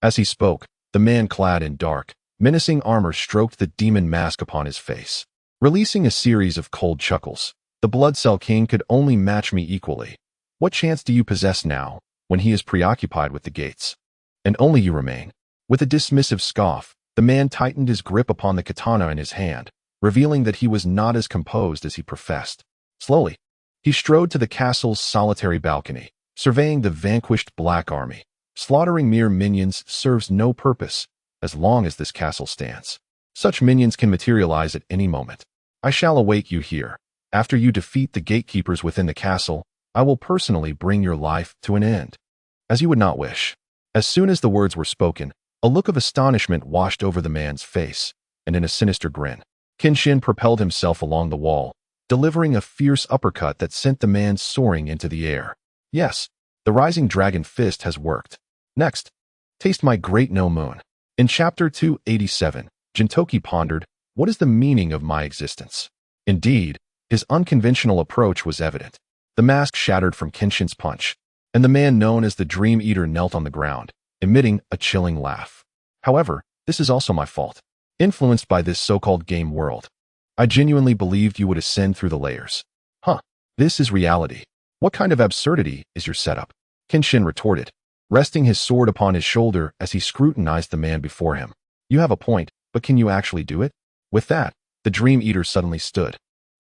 As he spoke, the man clad in dark, menacing armor stroked the demon mask upon his face. Releasing a series of cold chuckles, the Blood Cell King could only match me equally. What chance do you possess now, when he is preoccupied with the gates? And only you remain. With a dismissive scoff, the man tightened his grip upon the katana in his hand, revealing that he was not as composed as he professed. Slowly, he strode to the castle's solitary balcony, surveying the vanquished black army. Slaughtering mere minions serves no purpose, as long as this castle stands. Such minions can materialize at any moment. I shall await you here. After you defeat the gatekeepers within the castle, I will personally bring your life to an end. As you would not wish. As soon as the words were spoken, a look of astonishment washed over the man's face, and in a sinister grin, Kenshin propelled himself along the wall, delivering a fierce uppercut that sent the man soaring into the air. Yes, the rising dragon fist has worked. Next, taste my great no moon. In Chapter 287, Gintoki pondered, what is the meaning of my existence? Indeed, his unconventional approach was evident. The mask shattered from Kenshin's punch, and the man known as the Dream Eater knelt on the ground, emitting a chilling laugh. However, this is also my fault. Influenced by this so-called game world, I genuinely believed you would ascend through the layers. This is reality. What kind of absurdity is your setup? Kenshin retorted, resting his sword upon his shoulder as he scrutinized the man before him. You have a point, but can you actually do it? With that, the Dream Eater suddenly stood,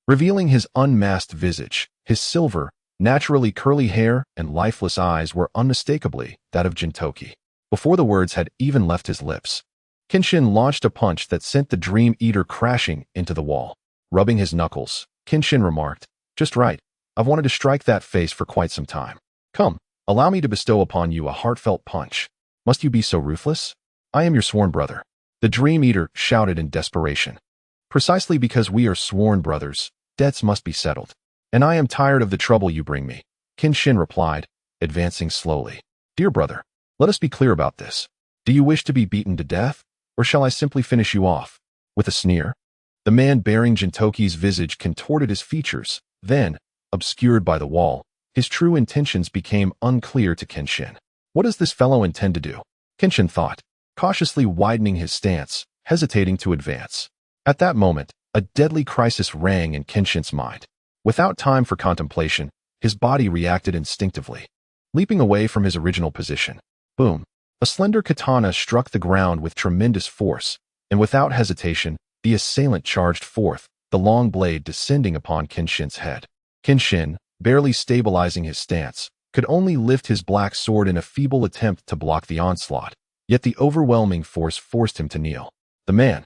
revealing his unmasked visage. His silver, naturally curly hair and lifeless eyes were unmistakably that of Gintoki. Before the words had even left his lips, Kenshin launched a punch that sent the Dream Eater crashing into the wall. Rubbing his knuckles, Kenshin remarked, "Just right. I've wanted to strike that face for quite some time. Come, allow me to bestow upon you a heartfelt punch. Must you be so ruthless? I am your sworn brother." The Dream Eater shouted in desperation. "Precisely because we are sworn brothers, debts must be settled. And I am tired of the trouble you bring me," Kenshin replied, advancing slowly. "Dear brother, let us be clear about this. Do you wish to be beaten to death, or shall I simply finish you off?" With a sneer, the man bearing Gintoki's visage contorted his features. Then, obscured by the wall, his true intentions became unclear to Kenshin. What does this fellow intend to do? Kenshin thought, cautiously widening his stance, hesitating to advance. At that moment, a deadly crisis rang in Kenshin's mind. Without time for contemplation, his body reacted instinctively. Leaping away from his original position, boom, a slender katana struck the ground with tremendous force, and without hesitation, the assailant charged forth, the long blade descending upon Kenshin's head. Kenshin, barely stabilizing his stance, could only lift his black sword in a feeble attempt to block the onslaught, yet the overwhelming force forced him to kneel. The man,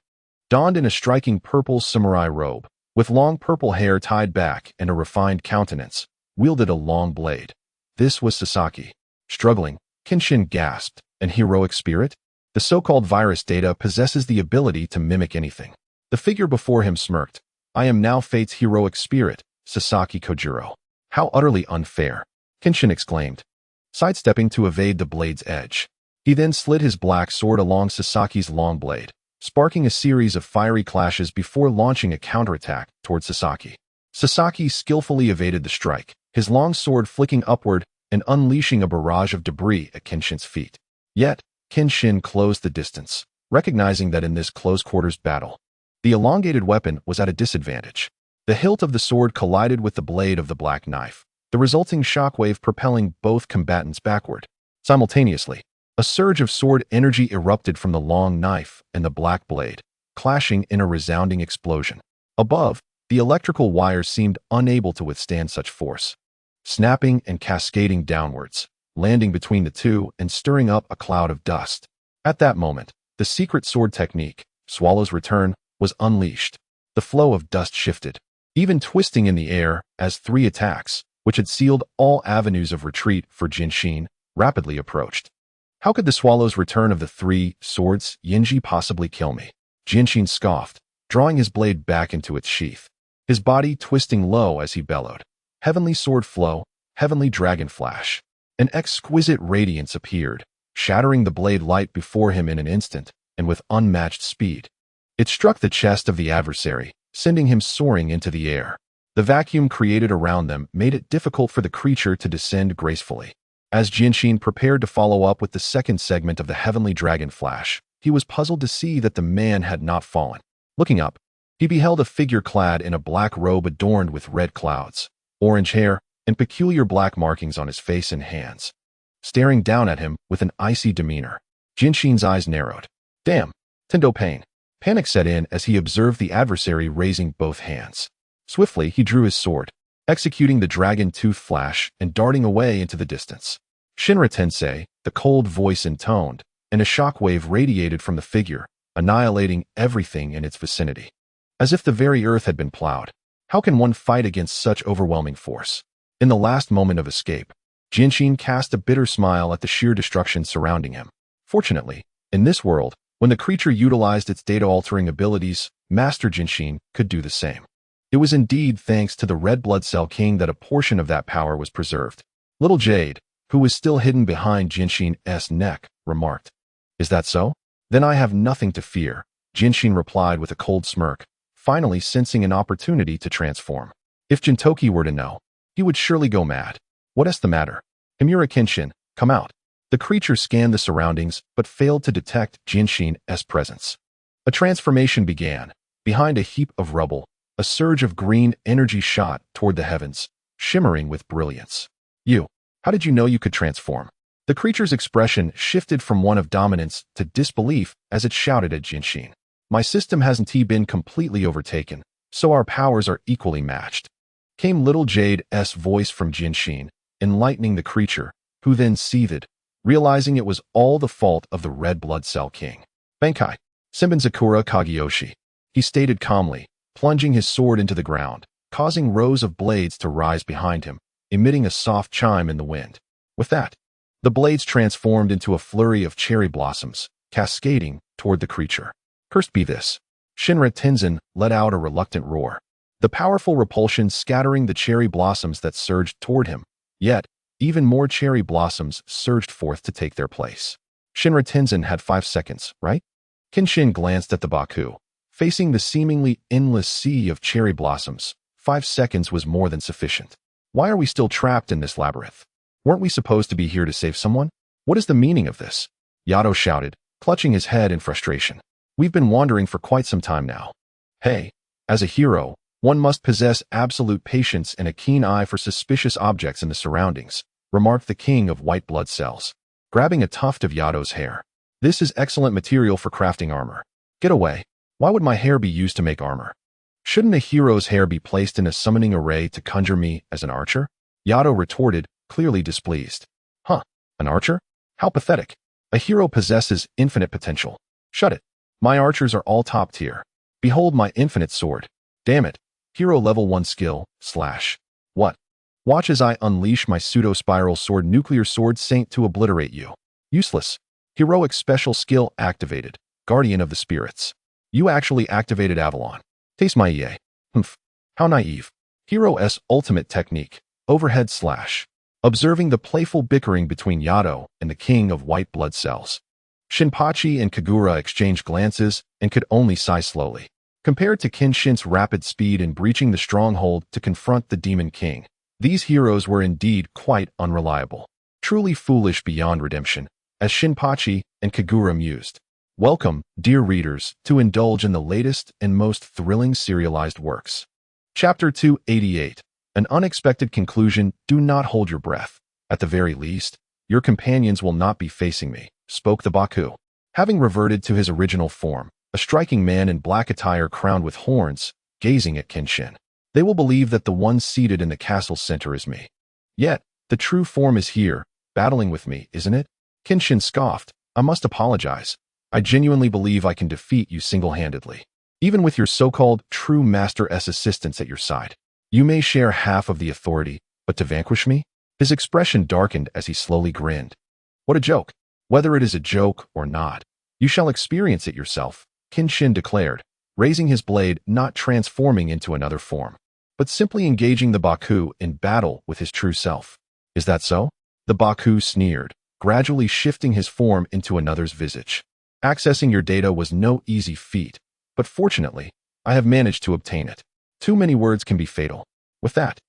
donned in a striking purple samurai robe, with long purple hair tied back and a refined countenance, wielded a long blade. This was Sasaki. Struggling, Kenshin gasped, "An heroic spirit?" The so-called virus data possesses the ability to mimic anything. The figure before him smirked. "I am now Fate's heroic spirit, Sasaki Kojiro." "How utterly unfair," Kenshin exclaimed, sidestepping to evade the blade's edge. He then slid his black sword along Sasaki's long blade, sparking a series of fiery clashes before launching a counterattack toward Sasaki. Sasaki skillfully evaded the strike, his long sword flicking upward and unleashing a barrage of debris at Kenshin's feet. Yet, Kenshin closed the distance, recognizing that in this close-quarters battle, the elongated weapon was at a disadvantage. The hilt of the sword collided with the blade of the black knife, the resulting shockwave propelling both combatants backward. Simultaneously, a surge of sword energy erupted from the long knife and the black blade, clashing in a resounding explosion. Above, the electrical wires seemed unable to withstand such force, snapping and cascading downwards, landing between the two and stirring up a cloud of dust. At that moment, the secret sword technique, Swallow's Return, was unleashed. The flow of dust shifted, even twisting in the air as three attacks, which had sealed all avenues of retreat for Genshin, rapidly approached. How could the Swallow's Return of the three swords Yinji possibly kill me? Genshin scoffed, drawing his blade back into its sheath, his body twisting low as he bellowed. Heavenly sword flow, heavenly dragon flash. An exquisite radiance appeared, shattering the blade light before him in an instant, and with unmatched speed. It struck the chest of the adversary, sending him soaring into the air. The vacuum created around them made it difficult for the creature to descend gracefully. As Genshin prepared to follow up with the second segment of the heavenly dragon flash, he was puzzled to see that the man had not fallen. Looking up, he beheld a figure clad in a black robe adorned with red clouds, orange hair, and peculiar black markings on his face and hands. Staring down at him with an icy demeanor, Genshin's eyes narrowed. Damn, Tendo Pain. Panic set in as he observed the adversary raising both hands. Swiftly, he drew his sword, executing the dragon tooth flash and darting away into the distance. Shinra Tensei, the cold voice intoned, and a shockwave radiated from the figure, annihilating everything in its vicinity. As if the very earth had been plowed. How can one fight against such overwhelming force? In the last moment of escape, Genshin cast a bitter smile at the sheer destruction surrounding him. Fortunately, in this world, when the creature utilized its data-altering abilities, Master Genshin could do the same. It was indeed thanks to the Red Blood Cell King that a portion of that power was preserved. Little Jade, who was still hidden behind Genshin's neck, remarked, "Is that so? Then I have nothing to fear," Genshin replied with a cold smirk, finally sensing an opportunity to transform. If Gintoki were to know, he would surely go mad. What's the matter? Himura Kenshin, come out. The creature scanned the surroundings, but failed to detect Genshin's presence. A transformation began. Behind a heap of rubble, a surge of green energy shot toward the heavens, shimmering with brilliance. How did you know you could transform? The creature's expression shifted from one of dominance to disbelief as it shouted at Genshin. My system hasn't been completely overtaken, so our powers are equally matched. Came Little Jade's voice from Genshin, enlightening the creature, who then seethed, realizing it was all the fault of the Red Blood Cell King. Bankai, Senbenzakura Kageyoshi, he stated calmly, plunging his sword into the ground, causing rows of blades to rise behind him, emitting a soft chime in the wind. With that, the blades transformed into a flurry of cherry blossoms, cascading toward the creature. Cursed be this. Shinra Tenzin let out a reluctant roar, the powerful repulsion scattering the cherry blossoms that surged toward him. Yet, even more cherry blossoms surged forth to take their place. Shinra Tenzin had 5 seconds, right? Kenshin glanced at the Baku. Facing the seemingly endless sea of cherry blossoms, 5 seconds was more than sufficient. Why are we still trapped in this labyrinth? Weren't we supposed to be here to save someone? What is the meaning of this? Yato shouted, clutching his head in frustration. We've been wandering for quite some time now. Hey, as a hero, one must possess absolute patience and a keen eye for suspicious objects in the surroundings, remarked the king of white blood cells, grabbing a tuft of Yato's hair. This is excellent material for crafting armor. Get away. Why would my hair be used to make armor? Shouldn't a hero's hair be placed in a summoning array to conjure me as an archer? Yato retorted, clearly displeased. Huh, an archer? How pathetic. A hero possesses infinite potential. Shut it. My archers are all top tier. Behold my infinite sword. Damn it. Hero level 1 skill, / What? Watch as I unleash my pseudo-spiral sword nuclear sword saint to obliterate you. Useless. Heroic special skill activated. Guardian of the spirits. You actually activated Avalon. Taste my EA. Humph. How naive. Hero's ultimate technique. Overhead /. Observing the playful bickering between Yato and the king of white blood cells, Shinpachi and Kagura exchanged glances and could only sigh slowly. Compared to Kenshin's rapid speed in breaching the stronghold to confront the Demon King, these heroes were indeed quite unreliable. Truly foolish beyond redemption, as Shinpachi and Kagura mused. Welcome, dear readers, to indulge in the latest and most thrilling serialized works. Chapter 288. An unexpected conclusion. Do not hold your breath. At the very least, your companions will not be facing me, spoke the Baku. Having reverted to his original form, a striking man in black attire crowned with horns, gazing at Kenshin. They will believe that the one seated in the castle center is me. Yet, the true form is here, battling with me, isn't it? Kenshin scoffed. I must apologize. I genuinely believe I can defeat you single-handedly. Even with your so-called true Master-S assistants at your side. You may share half of the authority, but to vanquish me? His expression darkened as he slowly grinned. What a joke. Whether it is a joke or not, you shall experience it yourself, Kenshin declared, raising his blade, not transforming into another form, but simply engaging the Baku in battle with his true self. Is that so? The Baku sneered, gradually shifting his form into another's visage. Accessing your data was no easy feat, but fortunately, I have managed to obtain it. Too many words can be fatal. With that,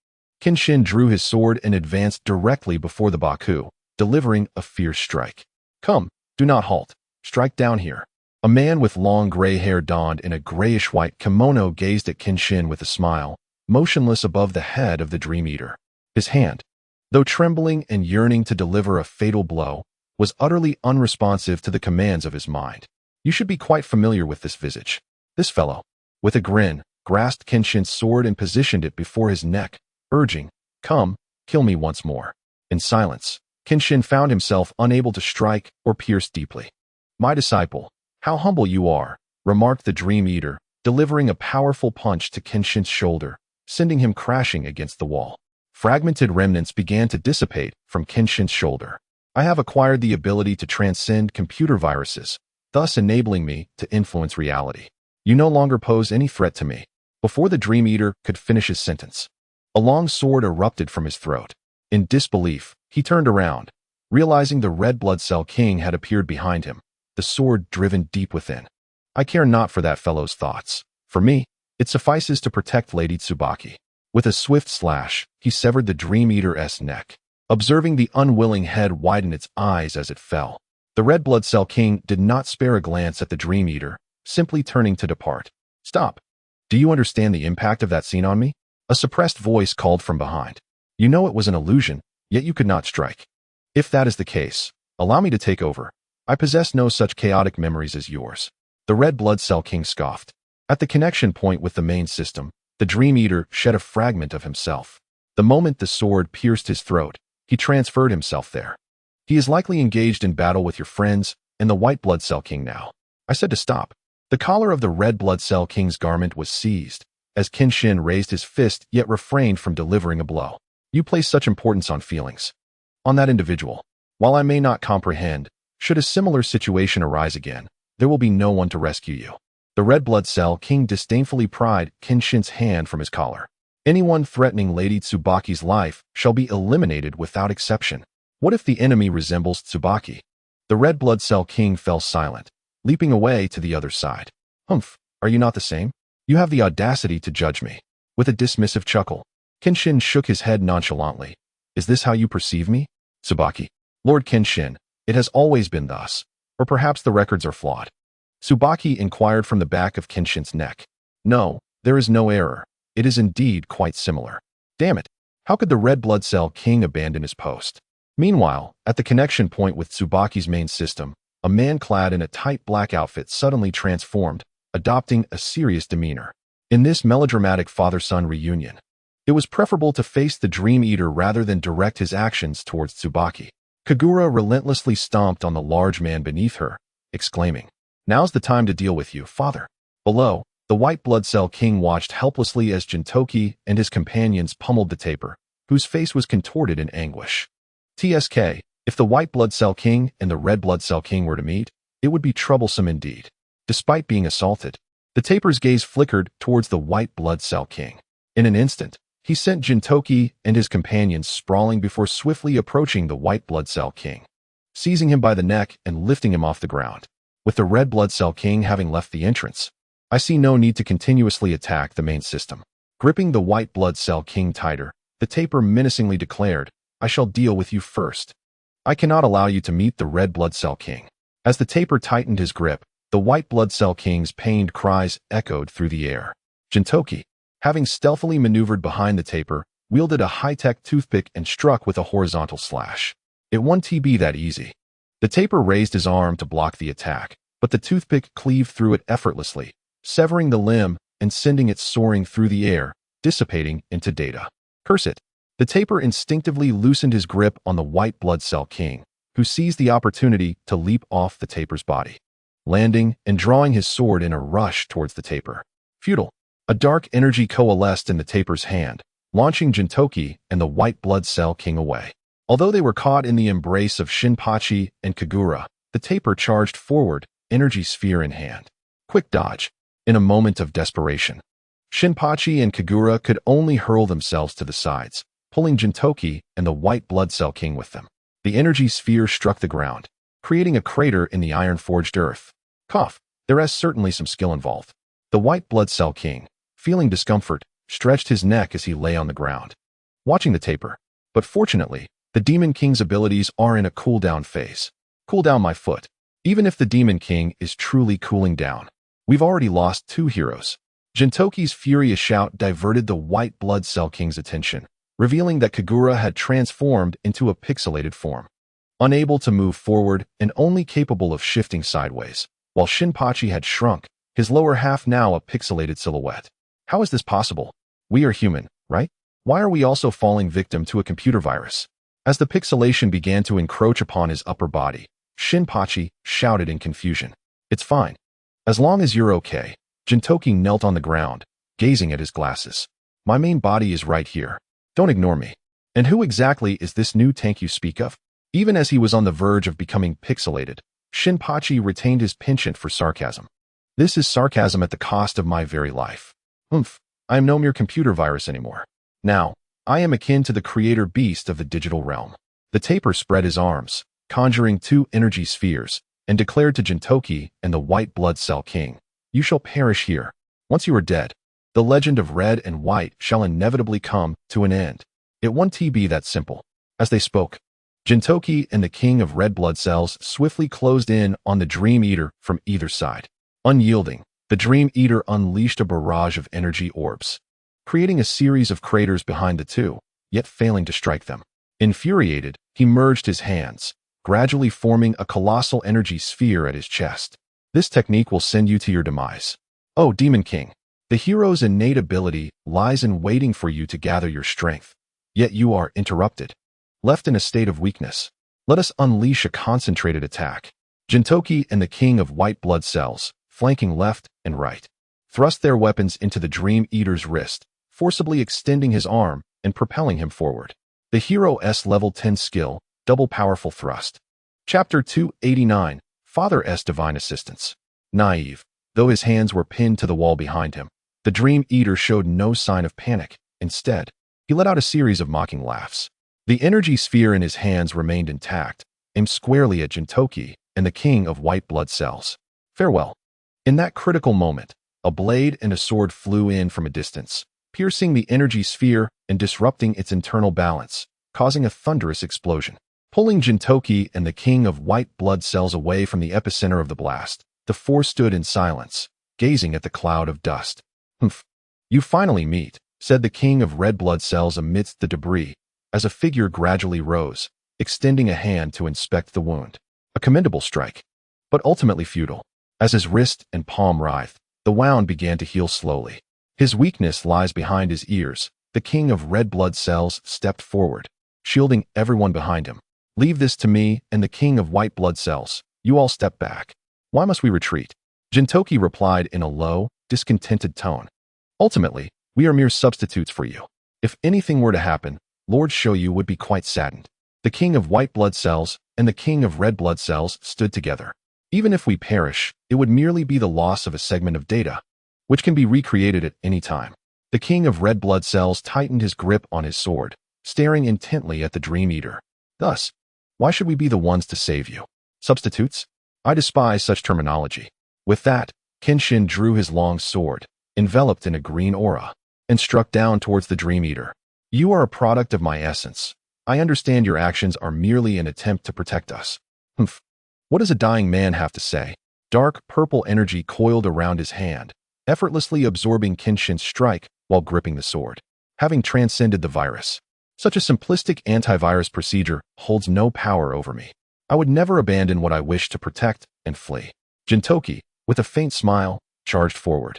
Kenshin drew his sword and advanced directly before the Baku, delivering a fierce strike. Come, do not halt. Strike down here. A man with long gray hair donned in a grayish-white kimono gazed at Kenshin with a smile, motionless above the head of the Dream Eater. His hand, though trembling and yearning to deliver a fatal blow, was utterly unresponsive to the commands of his mind. You should be quite familiar with this visage. This fellow, with a grin, grasped Kenshin's sword and positioned it before his neck, urging, come, kill me once more. In silence, Kenshin found himself unable to strike or pierce deeply. My disciple, how humble you are, remarked the Dream Eater, delivering a powerful punch to Kenshin's shoulder, sending him crashing against the wall. Fragmented remnants began to dissipate from Kenshin's shoulder. I have acquired the ability to transcend computer viruses, thus enabling me to influence reality. You no longer pose any threat to me. Before the Dream Eater could finish his sentence, a long sword erupted from his throat. In disbelief, he turned around, realizing the red blood cell king had appeared behind him, the sword driven deep within. I care not for that fellow's thoughts. For me, it suffices to protect Lady Tsubaki. With a swift slash, he severed the Dream Eater's neck, observing the unwilling head widen its eyes as it fell. The red blood cell king did not spare a glance at the Dream Eater, simply turning to depart. Stop. Do you understand the impact of that scene on me? A suppressed voice called from behind. You know it was an illusion, yet you could not strike. If that is the case, allow me to take over. I possess no such chaotic memories as yours. The red blood cell king scoffed. At the connection point with the main system, the Dream Eater shed a fragment of himself. The moment the sword pierced his throat, he transferred himself there. He is likely engaged in battle with your friends and the white blood cell king now. I said to stop. The collar of the red blood cell king's garment was seized, as Kenshin raised his fist yet refrained from delivering a blow. You place such importance on feelings. On that individual. While I may not comprehend, should a similar situation arise again, there will be no one to rescue you. The red blood cell king disdainfully pried Kenshin's hand from his collar. Anyone threatening Lady Tsubaki's life shall be eliminated without exception. What if the enemy resembles Tsubaki? The red blood cell king fell silent, leaping away to the other side. Humph, are you not the same? You have the audacity to judge me. With a dismissive chuckle, Kenshin shook his head nonchalantly. Is this how you perceive me? Tsubaki. Lord Kenshin, it has always been thus. Or perhaps the records are flawed. Tsubaki inquired from the back of Kenshin's neck. No, there is no error. It is indeed quite similar. Damn it. How could the red blood cell king abandon his post? Meanwhile, at the connection point with Tsubaki's main system, a man clad in a tight black outfit suddenly transformed, adopting a serious demeanor. In this melodramatic father-son reunion, it was preferable to face the Dream Eater rather than direct his actions towards Tsubaki. Kagura relentlessly stomped on the large man beneath her, exclaiming, Now's the time to deal with you, father. Below, the white blood cell king watched helplessly as Gintoki and his companions pummeled the taper, whose face was contorted in anguish. TSK, if the white blood cell king and the red blood cell king were to meet, it would be troublesome indeed. Despite being assaulted, the taper's gaze flickered towards the white blood cell king. In an instant, he sent Gintoki and his companions sprawling before swiftly approaching the white blood cell king, seizing him by the neck and lifting him off the ground. With the red blood cell king having left the entrance, I see no need to continuously attack the main system. Gripping the white blood cell king tighter, the taper menacingly declared, I shall deal with you first. I cannot allow you to meet the red blood cell king. As the taper tightened his grip, the white blood cell king's pained cries echoed through the air. Gintoki, having stealthily maneuvered behind the taper, wielded a high-tech toothpick and struck with a horizontal slash. It won't be that easy. The taper raised his arm to block the attack, but the toothpick cleaved through it effortlessly, severing the limb and sending it soaring through the air, dissipating into data. Curse it. The taper instinctively loosened his grip on the white blood cell king, who seized the opportunity to leap off the taper's body, landing and drawing his sword in a rush towards the taper. Futile. A dark energy coalesced in the taper's hand, launching Gintoki and the white blood cell king away. Although they were caught in the embrace of Shinpachi and Kagura, the taper charged forward, energy sphere in hand. Quick dodge. In a moment of desperation, Shinpachi and Kagura could only hurl themselves to the sides, pulling Gintoki and the white blood cell king with them. The energy sphere struck the ground, creating a crater in the iron-forged earth. Cough. There is certainly some skill involved. The white blood cell king, feeling discomfort, stretched his neck as he lay on the ground, watching the taper. But fortunately, the Demon King's abilities are in a cooldown phase. Cool down my foot. Even if the Demon King is truly cooling down, we've already lost 2 heroes. Gintoki's furious shout diverted the white blood cell king's attention, revealing that Kagura had transformed into a pixelated form. Unable to move forward and only capable of shifting sideways, while Shinpachi had shrunk, his lower half now a pixelated silhouette. How is this possible? We are human, right? Why are we also falling victim to a computer virus? As the pixelation began to encroach upon his upper body, Shinpachi shouted in confusion. It's fine. As long as you're okay. Gintoki knelt on the ground, gazing at his glasses. My main body is right here. Don't ignore me. And who exactly is this new tank you speak of? Even as he was on the verge of becoming pixelated, Shinpachi retained his penchant for sarcasm. This is sarcasm at the cost of my very life. I am no mere computer virus anymore. Now, I am akin to the creator beast of the digital realm. The taper spread his arms, conjuring 2 energy spheres, and declared to Gintoki and the white blood cell king, you shall perish here. Once you are dead, the legend of red and white shall inevitably come to an end. It won't be that simple. As they spoke, Gintoki and the king of red blood cells swiftly closed in on the Dream Eater from either side. Unyielding, the Dream Eater unleashed a barrage of energy orbs, creating a series of craters behind the two, yet failing to strike them. Infuriated, he merged his hands, gradually forming a colossal energy sphere at his chest. This technique will send you to your demise. Oh, Demon King, the hero's innate ability lies in waiting for you to gather your strength, yet you are interrupted. Left in a state of weakness, let us unleash a concentrated attack. Gintoki and the king of white blood cells, flanking left and right, thrust their weapons into the Dream Eater's wrist, forcibly extending his arm and propelling him forward. The hero's level 10 skill, double powerful thrust. Chapter 289, Father's Divine Assistance. Naive, though his hands were pinned to the wall behind him, the Dream Eater showed no sign of panic. Instead, he let out a series of mocking laughs. The energy sphere in his hands remained intact, aimed squarely at Gintoki and the king of white blood cells. Farewell. In that critical moment, a blade and a sword flew in from a distance, piercing the energy sphere and disrupting its internal balance, causing a thunderous explosion. Pulling Gintoki and the king of white blood cells away from the epicenter of the blast, the four stood in silence, gazing at the cloud of dust. You finally meet, said the king of red blood cells amidst the debris, as a figure gradually rose, extending a hand to inspect the wound. A commendable strike, but ultimately futile. As his wrist and palm writhed, the wound began to heal slowly. His weakness lies behind his ears. The king of red blood cells stepped forward, shielding everyone behind him. Leave this to me and the king of white blood cells. You all step back. Why must we retreat? Gintoki replied in a low, discontented tone. Ultimately, we are mere substitutes for you. If anything were to happen, Lord Shoyu would be quite saddened. The king of white blood cells and the king of red blood cells stood together. Even if we perish, it would merely be the loss of a segment of data, which can be recreated at any time. The king of red blood cells tightened his grip on his sword, staring intently at the Dream Eater. Thus, why should we be the ones to save you? Substitutes? I despise such terminology. With that, Kenshin drew his long sword, enveloped in a green aura, and struck down towards the Dream Eater. You are a product of my essence. I understand your actions are merely an attempt to protect us. Humph. What does a dying man have to say? Dark purple energy coiled around his hand, effortlessly absorbing Kenshin's strike while gripping the sword. Having transcended the virus, such a simplistic antivirus procedure holds no power over me. I would never abandon what I wish to protect and flee. Gintoki, with a faint smile, charged forward.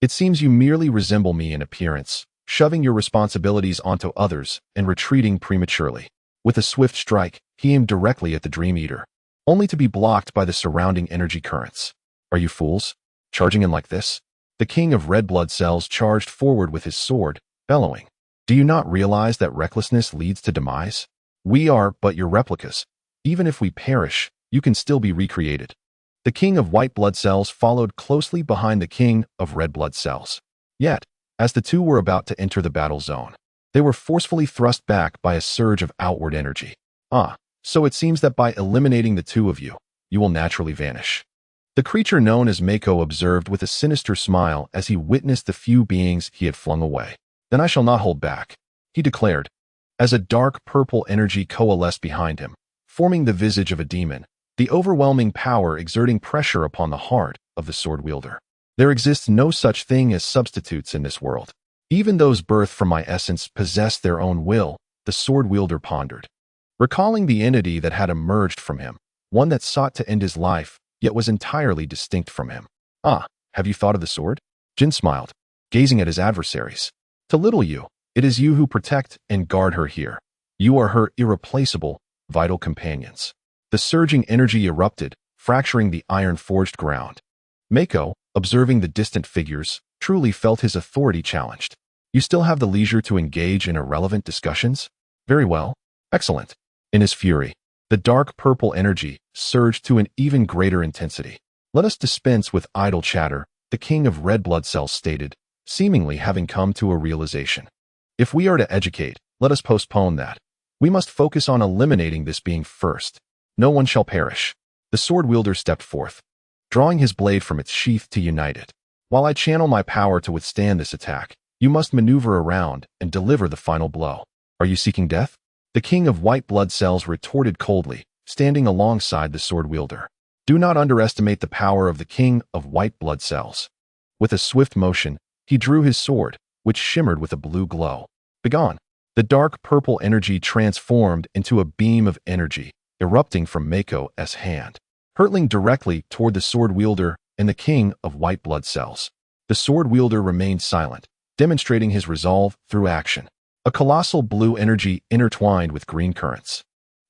It seems you merely resemble me in appearance, shoving your responsibilities onto others and retreating prematurely. With a swift strike, he aimed directly at the Dream Eater, only to be blocked by the surrounding energy currents. Are you fools? Charging in like this? The king of red blood cells charged forward with his sword, bellowing. Do you not realize that recklessness leads to demise? We are but your replicas. Even if we perish, you can still be recreated. The king of white blood cells followed closely behind the king of red blood cells. Yet, as the two were about to enter the battle zone, they were forcefully thrust back by a surge of outward energy. So it seems that by eliminating the two of you, you will naturally vanish. The creature known as Mako observed with a sinister smile as he witnessed the few beings he had flung away. Then I shall not hold back, he declared, as a dark purple energy coalesced behind him, forming the visage of a demon, the overwhelming power exerting pressure upon the heart of the sword wielder. There exists no such thing as substitutes in this world. Even those birthed from my essence possess their own will, the sword wielder pondered, recalling the entity that had emerged from him, one that sought to end his life, yet was entirely distinct from him. Have you thought of the sword? Jin smiled, gazing at his adversaries. To little you, it is you who protect and guard her here. You are her irreplaceable, vital companions. The surging energy erupted, fracturing the iron-forged ground. Mako, observing the distant figures, truly felt his authority challenged. You still have the leisure to engage in irrelevant discussions? Very well. Excellent. In his fury, the dark purple energy surged to an even greater intensity. Let us dispense with idle chatter, the king of red blood cells stated, seemingly having come to a realization. If we are to educate, let us postpone that. We must focus on eliminating this being first. No one shall perish. The sword wielder stepped forth, drawing his blade from its sheath to unite it. While I channel my power to withstand this attack, you must maneuver around and deliver the final blow. Are you seeking death? The king of white blood cells retorted coldly, standing alongside the sword wielder. Do not underestimate the power of the king of white blood cells. With a swift motion, he drew his sword, which shimmered with a blue glow. Begone! The dark purple energy transformed into a beam of energy, erupting from Mako's hand, hurtling directly toward the sword wielder and the king of white blood cells. The sword wielder remained silent, demonstrating his resolve through action. A colossal blue energy intertwined with green currents,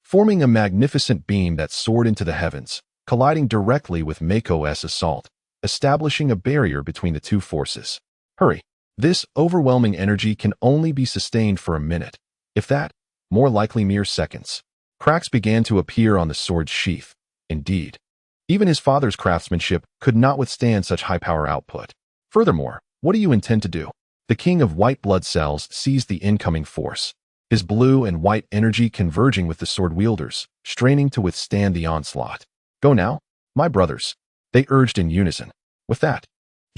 forming a magnificent beam that soared into the heavens, colliding directly with Mako's assault, establishing a barrier between the two forces. Hurry! This overwhelming energy can only be sustained for a minute, if that, more likely mere seconds. Cracks began to appear on the sword's sheath. Indeed, even his father's craftsmanship could not withstand such high power output. Furthermore, what do you intend to do? The king of white blood cells seized the incoming force, his blue and white energy converging with the sword wielder's, straining to withstand the onslaught. Go now, my brothers, they urged in unison. With that,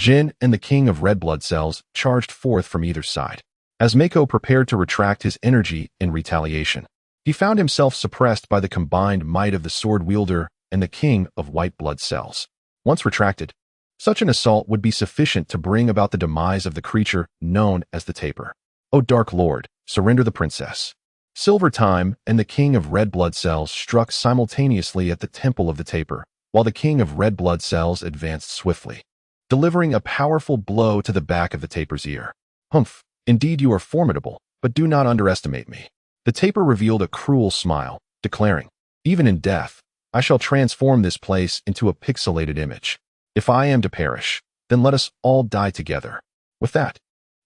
Jin and the king of red blood cells charged forth from either side. As Mako prepared to retract his energy in retaliation, he found himself suppressed by the combined might of the sword wielder and the king of white blood cells. Once retracted, such an assault would be sufficient to bring about the demise of the creature known as the Taper. O Dark Lord, surrender the princess. Silver Time and the king of red blood cells struck simultaneously at the temple of the Taper, while the king of red blood cells advanced swiftly, delivering a powerful blow to the back of the Taper's ear. Humph, indeed you are formidable, but do not underestimate me. The Taper revealed a cruel smile, declaring, even in death, I shall transform this place into a pixelated image. If I am to perish, then let us all die together. With that,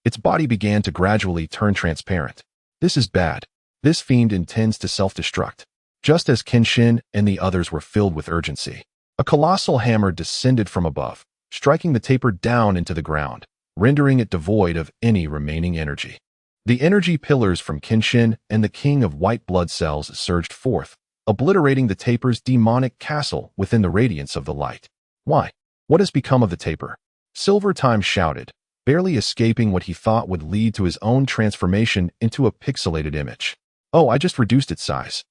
its body began to gradually turn transparent. This is bad. This fiend intends to self-destruct. Just as Kenshin and the others were filled with urgency, a colossal hammer descended from above, striking the Taper down into the ground, rendering it devoid of any remaining energy. The energy pillars from Kenshin and the king of white blood cells surged forth, obliterating the Taper's demonic castle within the radiance of the light. Why? What has become of the taper? Silver Time shouted, barely escaping what he thought would lead to his own transformation into a pixelated image. Oh, I just reduced its size.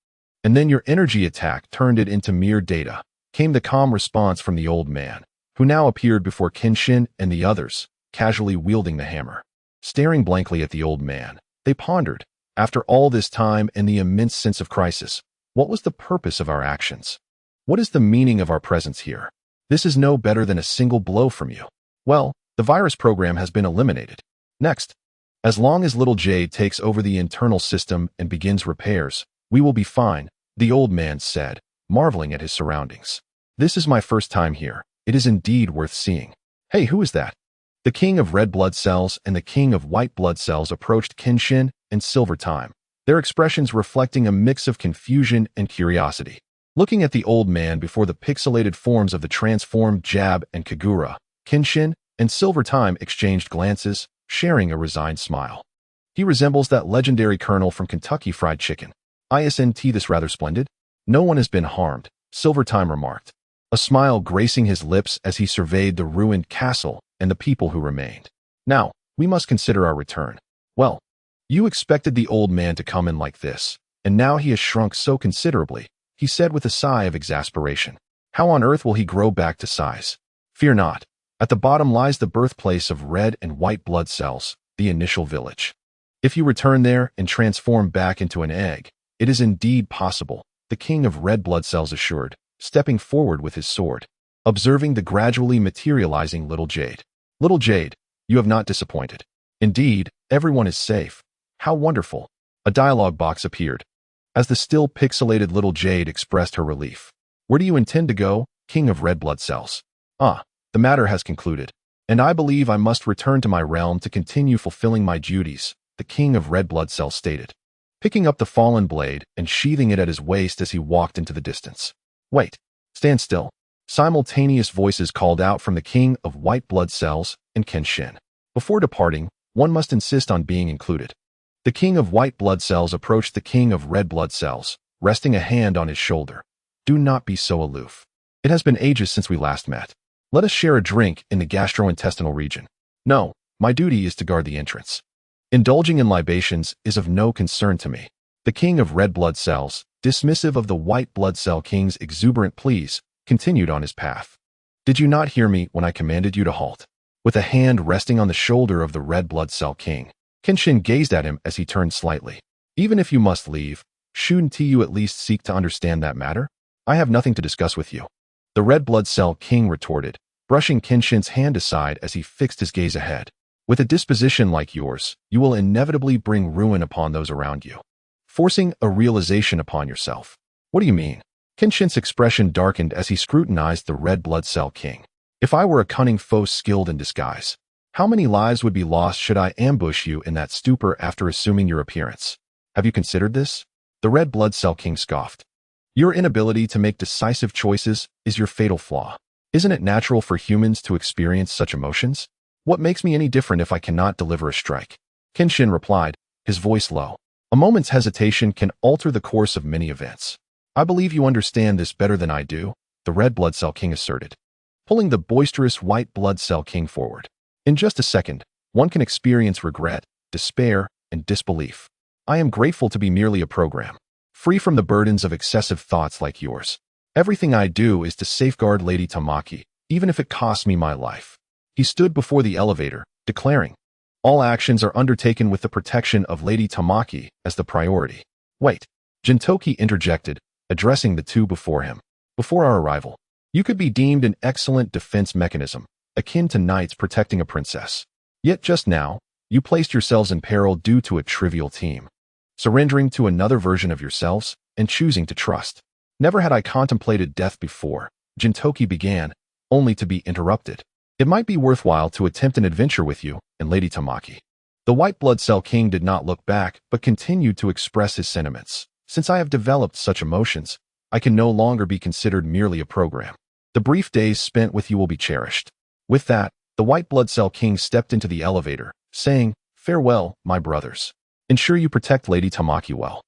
And then your energy attack turned it into mere data, came the calm response from the old man, who now appeared before Kenshin and the others, casually wielding the hammer. Staring blankly at the old man, they pondered, after all this time and the immense sense of crisis, what was the purpose of our actions? What is the meaning of our presence here? This is no better than a single blow from you. Well, the virus program has been eliminated. Next, as long as little Jade takes over the internal system and begins repairs, we will be fine, the old man said, marveling at his surroundings. This is my first time here. It is indeed worth seeing. Hey, who is that? The king of red blood cells and the king of white blood cells approached Kenshin and Silver Time, their expressions reflecting a mix of confusion and curiosity. Looking at the old man before the pixelated forms of the transformed Jab and Kagura, Kenshin and Silver Time exchanged glances, sharing a resigned smile. He resembles that legendary colonel from Kentucky Fried Chicken. Isn't this rather splendid? No one has been harmed, Silver Time remarked, a smile gracing his lips as he surveyed the ruined castle and the people who remained. Now, we must consider our return. Well, you expected the old man to come in like this, and now he has shrunk so considerably, he said with a sigh of exasperation. How on earth will he grow back to size? Fear not. At the bottom lies the birthplace of red and white blood cells, the initial village. If you return there and transform back into an egg, it is indeed possible, the king of red blood cells assured, stepping forward with his sword, observing the gradually materializing little Jade. Little Jade, you have not disappointed. Indeed, everyone is safe. How wonderful. A dialogue box appeared. As the still pixelated little Jade expressed her relief. Where do you intend to go, king of red blood cells? The matter has concluded, and I believe I must return to my realm to continue fulfilling my duties, the king of red blood cells stated, picking up the fallen blade and sheathing it at his waist as he walked into the distance. Wait, stand still. Simultaneous voices called out from the king of white blood cells and Kenshin. Before departing, one must insist on being included. The king of white blood cells approached the king of red blood cells, resting a hand on his shoulder. Do not be so aloof. It has been ages since we last met. Let us share a drink in the gastrointestinal region. No, my duty is to guard the entrance. Indulging in libations is of no concern to me. The king of red blood cells, dismissive of the white blood cell king's exuberant pleas, continued on his path. Did you not hear me when I commanded you to halt? With a hand resting on the shoulder of the red blood cell king, Kenshin gazed at him as he turned slightly. Even if you must leave, shouldn't you at least seek to understand that matter? I have nothing to discuss with you. The red blood cell king retorted, brushing Kenshin's hand aside as he fixed his gaze ahead. With a disposition like yours, you will inevitably bring ruin upon those around you, forcing a realization upon yourself. What do you mean? Kenshin's expression darkened as he scrutinized the red blood cell king. If I were a cunning foe skilled in disguise, how many lives would be lost should I ambush you in that stupor after assuming your appearance? Have you considered this? The red blood cell king scoffed. Your inability to make decisive choices is your fatal flaw. Isn't it natural for humans to experience such emotions? What makes me any different if I cannot deliver a strike? Kenshin replied, his voice low. A moment's hesitation can alter the course of many events. I believe you understand this better than I do, the red blood cell king asserted, pulling the boisterous white blood cell king forward. In just a second, one can experience regret, despair, and disbelief. I am grateful to be merely a program, free from the burdens of excessive thoughts like yours. Everything I do is to safeguard Lady Tamaki, even if it costs me my life. He stood before the elevator, declaring, all actions are undertaken with the protection of Lady Tamaki as the priority. Wait, Gintoki interjected, addressing the two before him. Before our arrival, you could be deemed an excellent defense mechanism, akin to knights protecting a princess. Yet just now, you placed yourselves in peril due to a trivial team, surrendering to another version of yourselves and choosing to trust. Never had I contemplated death before, Gintoki began, only to be interrupted. It might be worthwhile to attempt an adventure with you and Lady Tamaki. The white blood cell king did not look back, but continued to express his sentiments. Since I have developed such emotions, I can no longer be considered merely a program. The brief days spent with you will be cherished. With that, the white blood cell king stepped into the elevator, saying, farewell, my brothers. Ensure you protect Lady Tamaki well.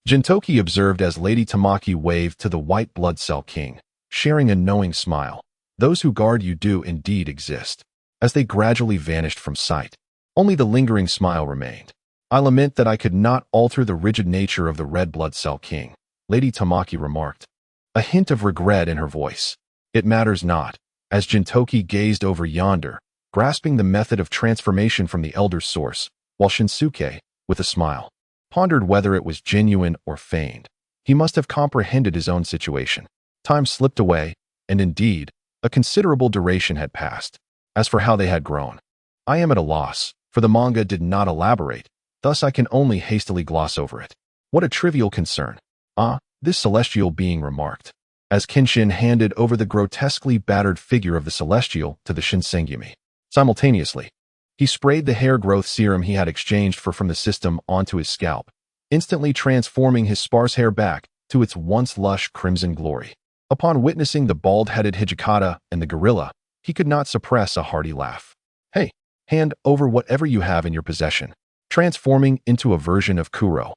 Gintoki observed as Lady Tamaki waved to the white blood cell king, sharing a knowing smile. Those who guard you do indeed exist. As they gradually vanished from sight, only the lingering smile remained. I lament that I could not alter the rigid nature of the red blood cell king, Lady Tamaki remarked, a hint of regret in her voice. It matters not, as Gintoki gazed over yonder, grasping the method of transformation from the elder's source, while Shinsuke, with a smile, pondered whether it was genuine or feigned. He must have comprehended his own situation. Time slipped away, and indeed, a considerable duration had passed. As for how they had grown, I am at a loss, for the manga did not elaborate, thus I can only hastily gloss over it. What a trivial concern. Ah, this celestial being remarked, as Kenshin handed over the grotesquely battered figure of the celestial to the Shinsengumi. Simultaneously, he sprayed the hair growth serum he had exchanged from the system onto his scalp, instantly transforming his sparse hair back to its once lush crimson glory. Upon witnessing the bald-headed Hijikata and the gorilla, he could not suppress a hearty laugh. Hey, hand over whatever you have in your possession, transforming into a version of Kuro.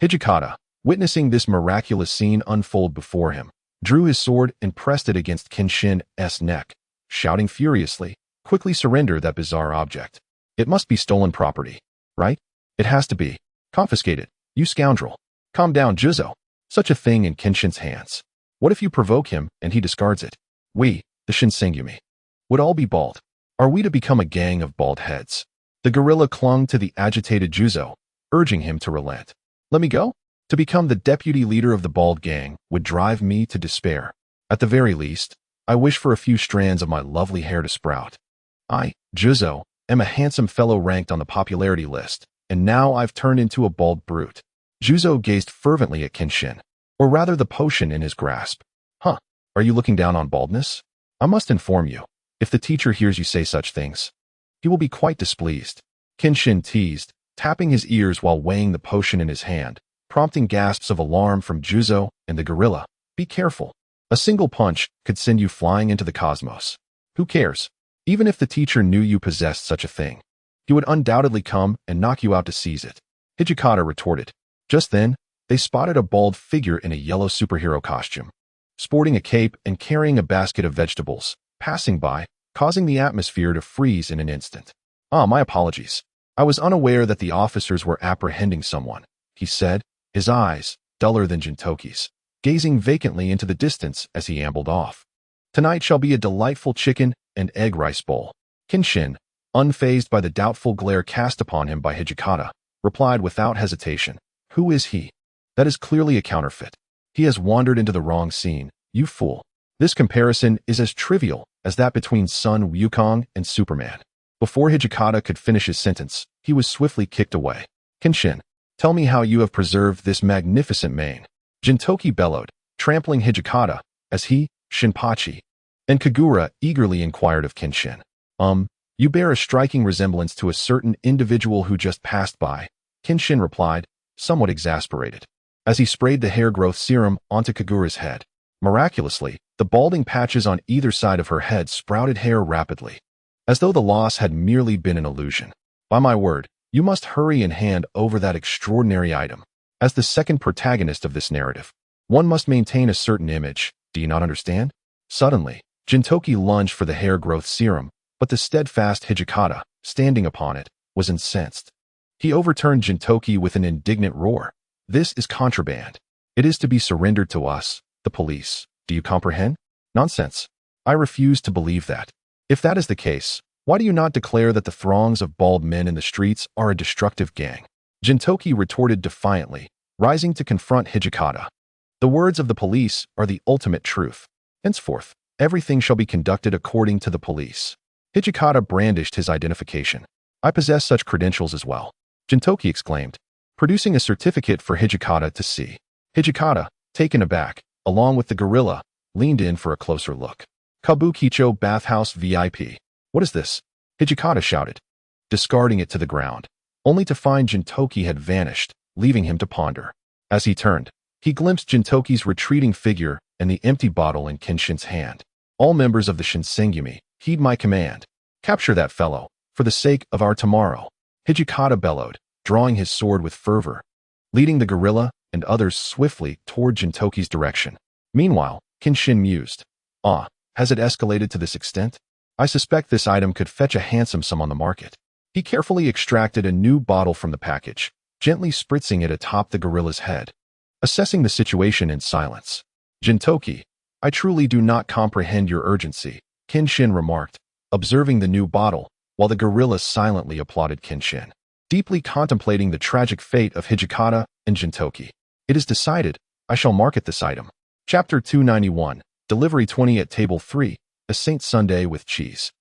Hijikata, witnessing this miraculous scene unfold before him, drew his sword and pressed it against Kenshin's neck, shouting furiously, "Quickly surrender that bizarre object. It must be stolen property, right? It has to be. Confiscate it, you scoundrel. Calm down, Juzo. Such a thing in Kenshin's hands. What if you provoke him and he discards it? We, the Shinsengumi, would all be bald. Are we to become a gang of bald heads?" The gorilla clung to the agitated Juzo, urging him to relent. "Let me go? To become the deputy leader of the bald gang would drive me to despair. At the very least, I wish for a few strands of my lovely hair to sprout. I, Juzo, am a handsome fellow ranked on the popularity list, and now I've turned into a bald brute." Juzo gazed fervently at Kenshin, or rather the potion in his grasp. "Huh, are you looking down on baldness? I must inform you, if the teacher hears you say such things, he will be quite displeased." Kenshin teased, tapping his ears while weighing the potion in his hand, prompting gasps of alarm from Juzo and the gorilla. "Be careful. A single punch could send you flying into the cosmos. Who cares? Even if the teacher knew you possessed such a thing, he would undoubtedly come and knock you out to seize it," Hijikata retorted. Just then, they spotted a bald figure in a yellow superhero costume, sporting a cape and carrying a basket of vegetables, passing by, causing the atmosphere to freeze in an instant. "Ah, my apologies. I was unaware that the officers were apprehending someone," he said, his eyes, duller than Gintoki's, gazing vacantly into the distance as he ambled off. "Tonight shall be a delightful chicken and egg rice bowl." Kenshin, unfazed by the doubtful glare cast upon him by Hijikata, replied without hesitation, "Who is he? That is clearly a counterfeit. He has wandered into the wrong scene, you fool. This comparison is as trivial as that between Sun Wukong and Superman." Before Hijikata could finish his sentence, he was swiftly kicked away. "Kenshin, tell me how you have preserved this magnificent mane," Gintoki bellowed, trampling Hijikata, as he, Shinpachi, and Kagura eagerly inquired of Kenshin. You bear a striking resemblance to a certain individual who just passed by," Kenshin replied, somewhat exasperated, as he sprayed the hair growth serum onto Kagura's head. Miraculously, the balding patches on either side of her head sprouted hair rapidly, as though the loss had merely been an illusion. "By my word, you must hurry and hand over that extraordinary item. As the second protagonist of this narrative, one must maintain a certain image, do you not understand?" Suddenly, Gintoki lunged for the hair growth serum, but the steadfast Hijikata, standing upon it, was incensed. He overturned Gintoki with an indignant roar. "This is contraband. It is to be surrendered to us, the police. Do you comprehend? Nonsense. I refuse to believe that. If that is the case, why do you not declare that the throngs of bald men in the streets are a destructive gang?" Gintoki retorted defiantly, rising to confront Hijikata. "The words of the police are the ultimate truth. Henceforth, everything shall be conducted according to the police." Hijikata brandished his identification. "I possess such credentials as well," Gintoki exclaimed, producing a certificate for Hijikata to see. Hijikata, taken aback, along with the gorilla, leaned in for a closer look. "Kabukicho Bathhouse VIP. What is this?" Hijikata shouted, discarding it to the ground, only to find Gintoki had vanished, leaving him to ponder. As he turned, he glimpsed Gintoki's retreating figure and the empty bottle in Kenshin's hand. "All members of the Shinsengumi, heed my command. Capture that fellow, for the sake of our tomorrow," Hijikata bellowed, drawing his sword with fervor, leading the gorilla and others swiftly toward Gintoki's direction. Meanwhile, Kenshin mused, "Ah, Has it escalated to this extent? I suspect this item could fetch a handsome sum on the market. He carefully extracted a new bottle from the package, gently spritzing it atop the gorilla's head, assessing the situation in silence. Gintoki, I truly do not comprehend your urgency, Kenshin remarked, observing the new bottle, while the gorilla silently applauded Kenshin, deeply contemplating the tragic fate of Hijikata and Gintoki. It is decided, I shall market this item. Chapter 291, Delivery 20 at Table 3, a Saint Sundae with cheese.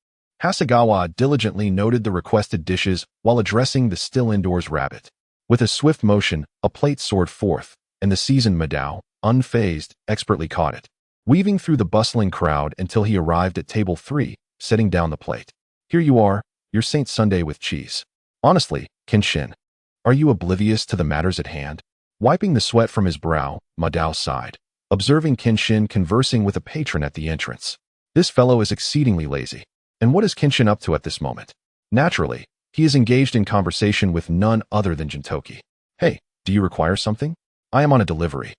Hasegawa diligently noted the requested dishes while addressing the still indoors rabbit. With a swift motion, a plate soared forth, and the seasoned Madao, unfazed, expertly caught it, weaving through the bustling crowd until he arrived at Table 3, setting down the plate. Here you are, your Saint Sundae with cheese. Honestly, Kenshin, are you oblivious to the matters at hand? Wiping the sweat from his brow, Madao sighed, observing Kenshin conversing with a patron at the entrance. This fellow is exceedingly lazy. And what is Kenshin up to at this moment? Naturally, he is engaged in conversation with none other than Gintoki. Hey, do you require something? I am on a delivery.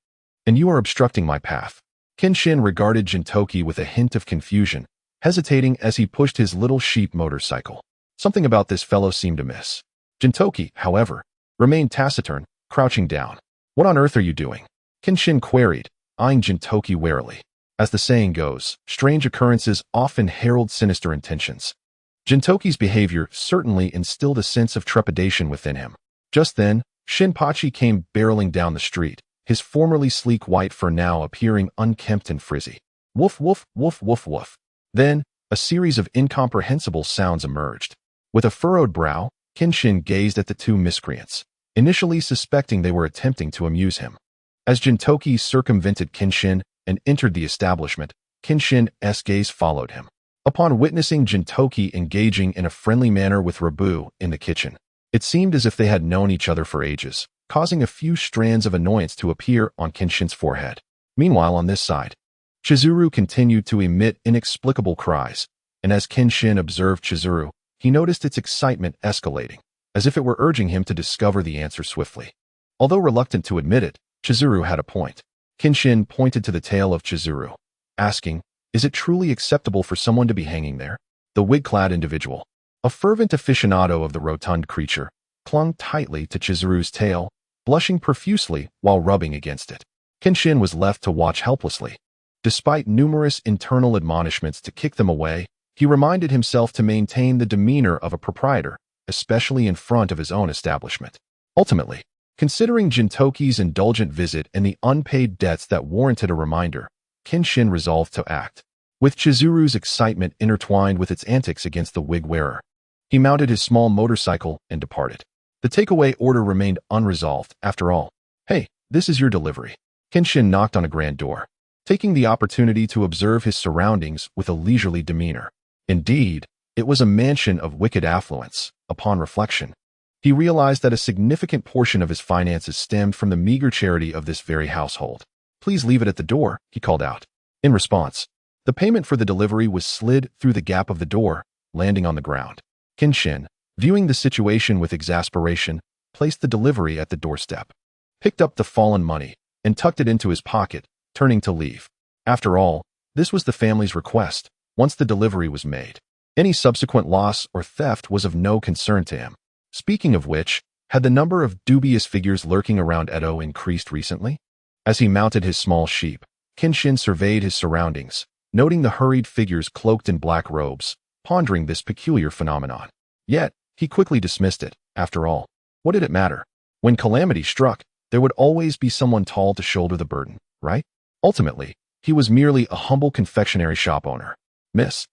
And you are obstructing my path. Kenshin regarded Gintoki with a hint of confusion, hesitating as he pushed his little sheep motorcycle. Something about this fellow seemed amiss. Gintoki, however, remained taciturn, crouching down. What on earth are you doing? Kenshin queried, eyeing Gintoki warily. As the saying goes, strange occurrences often herald sinister intentions. Gintoki's behavior certainly instilled a sense of trepidation within him. Just then, Shinpachi came barreling down the street, his formerly sleek white fur now appearing unkempt and frizzy. Woof woof woof woof woof. Then, a series of incomprehensible sounds emerged. With a furrowed brow, Kenshin gazed at the two miscreants, initially suspecting they were attempting to amuse him. As Gintoki circumvented Kenshin and entered the establishment, Kenshin's gaze followed him. Upon witnessing Gintoki engaging in a friendly manner with Rabu in the kitchen, it seemed as if they had known each other for ages, causing a few strands of annoyance to appear on Kenshin's forehead. Meanwhile, on this side, Chizuru continued to emit inexplicable cries, and as Kenshin observed Chizuru, he noticed its excitement escalating, as if it were urging him to discover the answer swiftly. Although reluctant to admit it, Chizuru had a point. Kenshin pointed to the tail of Chizuru, asking, is it truly acceptable for someone to be hanging there? The wig-clad individual, a fervent aficionado of the rotund creature, clung tightly to Chizuru's tail, blushing profusely while rubbing against it. Kenshin was left to watch helplessly. Despite numerous internal admonishments to kick them away, he reminded himself to maintain the demeanor of a proprietor, especially in front of his own establishment. Ultimately, considering Gintoki's indulgent visit and the unpaid debts that warranted a reminder, Kenshin resolved to act. With Chizuru's excitement intertwined with its antics against the wig wearer, he mounted his small motorcycle and departed. The takeaway order remained unresolved, after all. Hey, this is your delivery. Kenshin knocked on a grand door, taking the opportunity to observe his surroundings with a leisurely demeanor. Indeed, it was a mansion of wicked affluence. Upon reflection, he realized that a significant portion of his finances stemmed from the meager charity of this very household. Please leave it at the door, he called out. In response, the payment for the delivery was slid through the gap of the door, landing on the ground. Kenshin, viewing the situation with exasperation, placed the delivery at the doorstep, picked up the fallen money, and tucked it into his pocket, turning to leave. After all, this was the family's request. Once the delivery was made, any subsequent loss or theft was of no concern to him. Speaking of which, had the number of dubious figures lurking around Edo increased recently? As he mounted his small sheep, Kenshin surveyed his surroundings, noting the hurried figures cloaked in black robes, pondering this peculiar phenomenon. Yet, he quickly dismissed it. After all, what did it matter? When calamity struck, there would always be someone tall to shoulder the burden, right? Ultimately, he was merely a humble confectionery shop owner. Miss,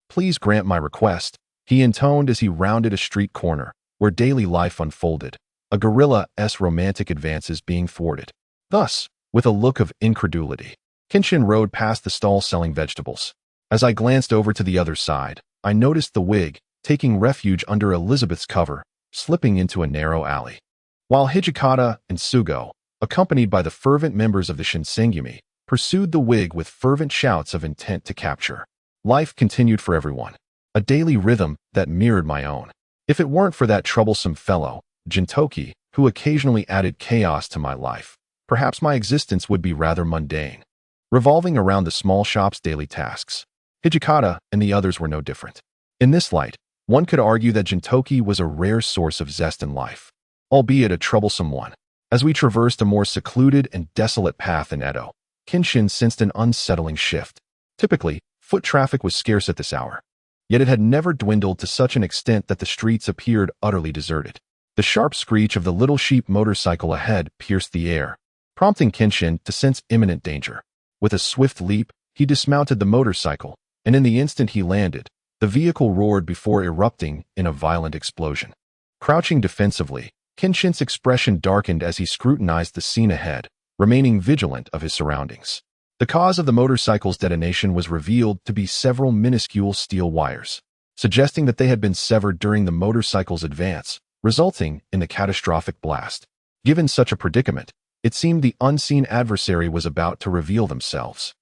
please grant my request, he intoned as he rounded a street corner, where daily life unfolded, a gorilla's romantic advances being thwarted. Thus, with a look of incredulity, Kenshin rode past the stall selling vegetables. As I glanced over to the other side, I noticed the wig, taking refuge under Elizabeth's cover, slipping into a narrow alley. While Hijikata and Sugo, accompanied by the fervent members of the Shinsengumi, pursued the wig with fervent shouts of intent to capture. Life continued for everyone, a daily rhythm that mirrored my own. If it weren't for that troublesome fellow, Gintoki, who occasionally added chaos to my life, perhaps my existence would be rather mundane, revolving around the small shop's daily tasks. Hijikata and the others were no different. In this light, one could argue that Gintoki was a rare source of zest in life, albeit a troublesome one. As we traversed a more secluded and desolate path in Edo, Kenshin sensed an unsettling shift. Typically, foot traffic was scarce at this hour, yet it had never dwindled to such an extent that the streets appeared utterly deserted. The sharp screech of the little sheep motorcycle ahead pierced the air, prompting Kenshin to sense imminent danger. With a swift leap, he dismounted the motorcycle, and in the instant he landed, the vehicle roared before erupting in a violent explosion. Crouching defensively, Kenshin's expression darkened as he scrutinized the scene ahead, remaining vigilant of his surroundings. The cause of the motorcycle's detonation was revealed to be several minuscule steel wires, suggesting that they had been severed during the motorcycle's advance, resulting in the catastrophic blast. Given such a predicament, it seemed the unseen adversary was about to reveal themselves.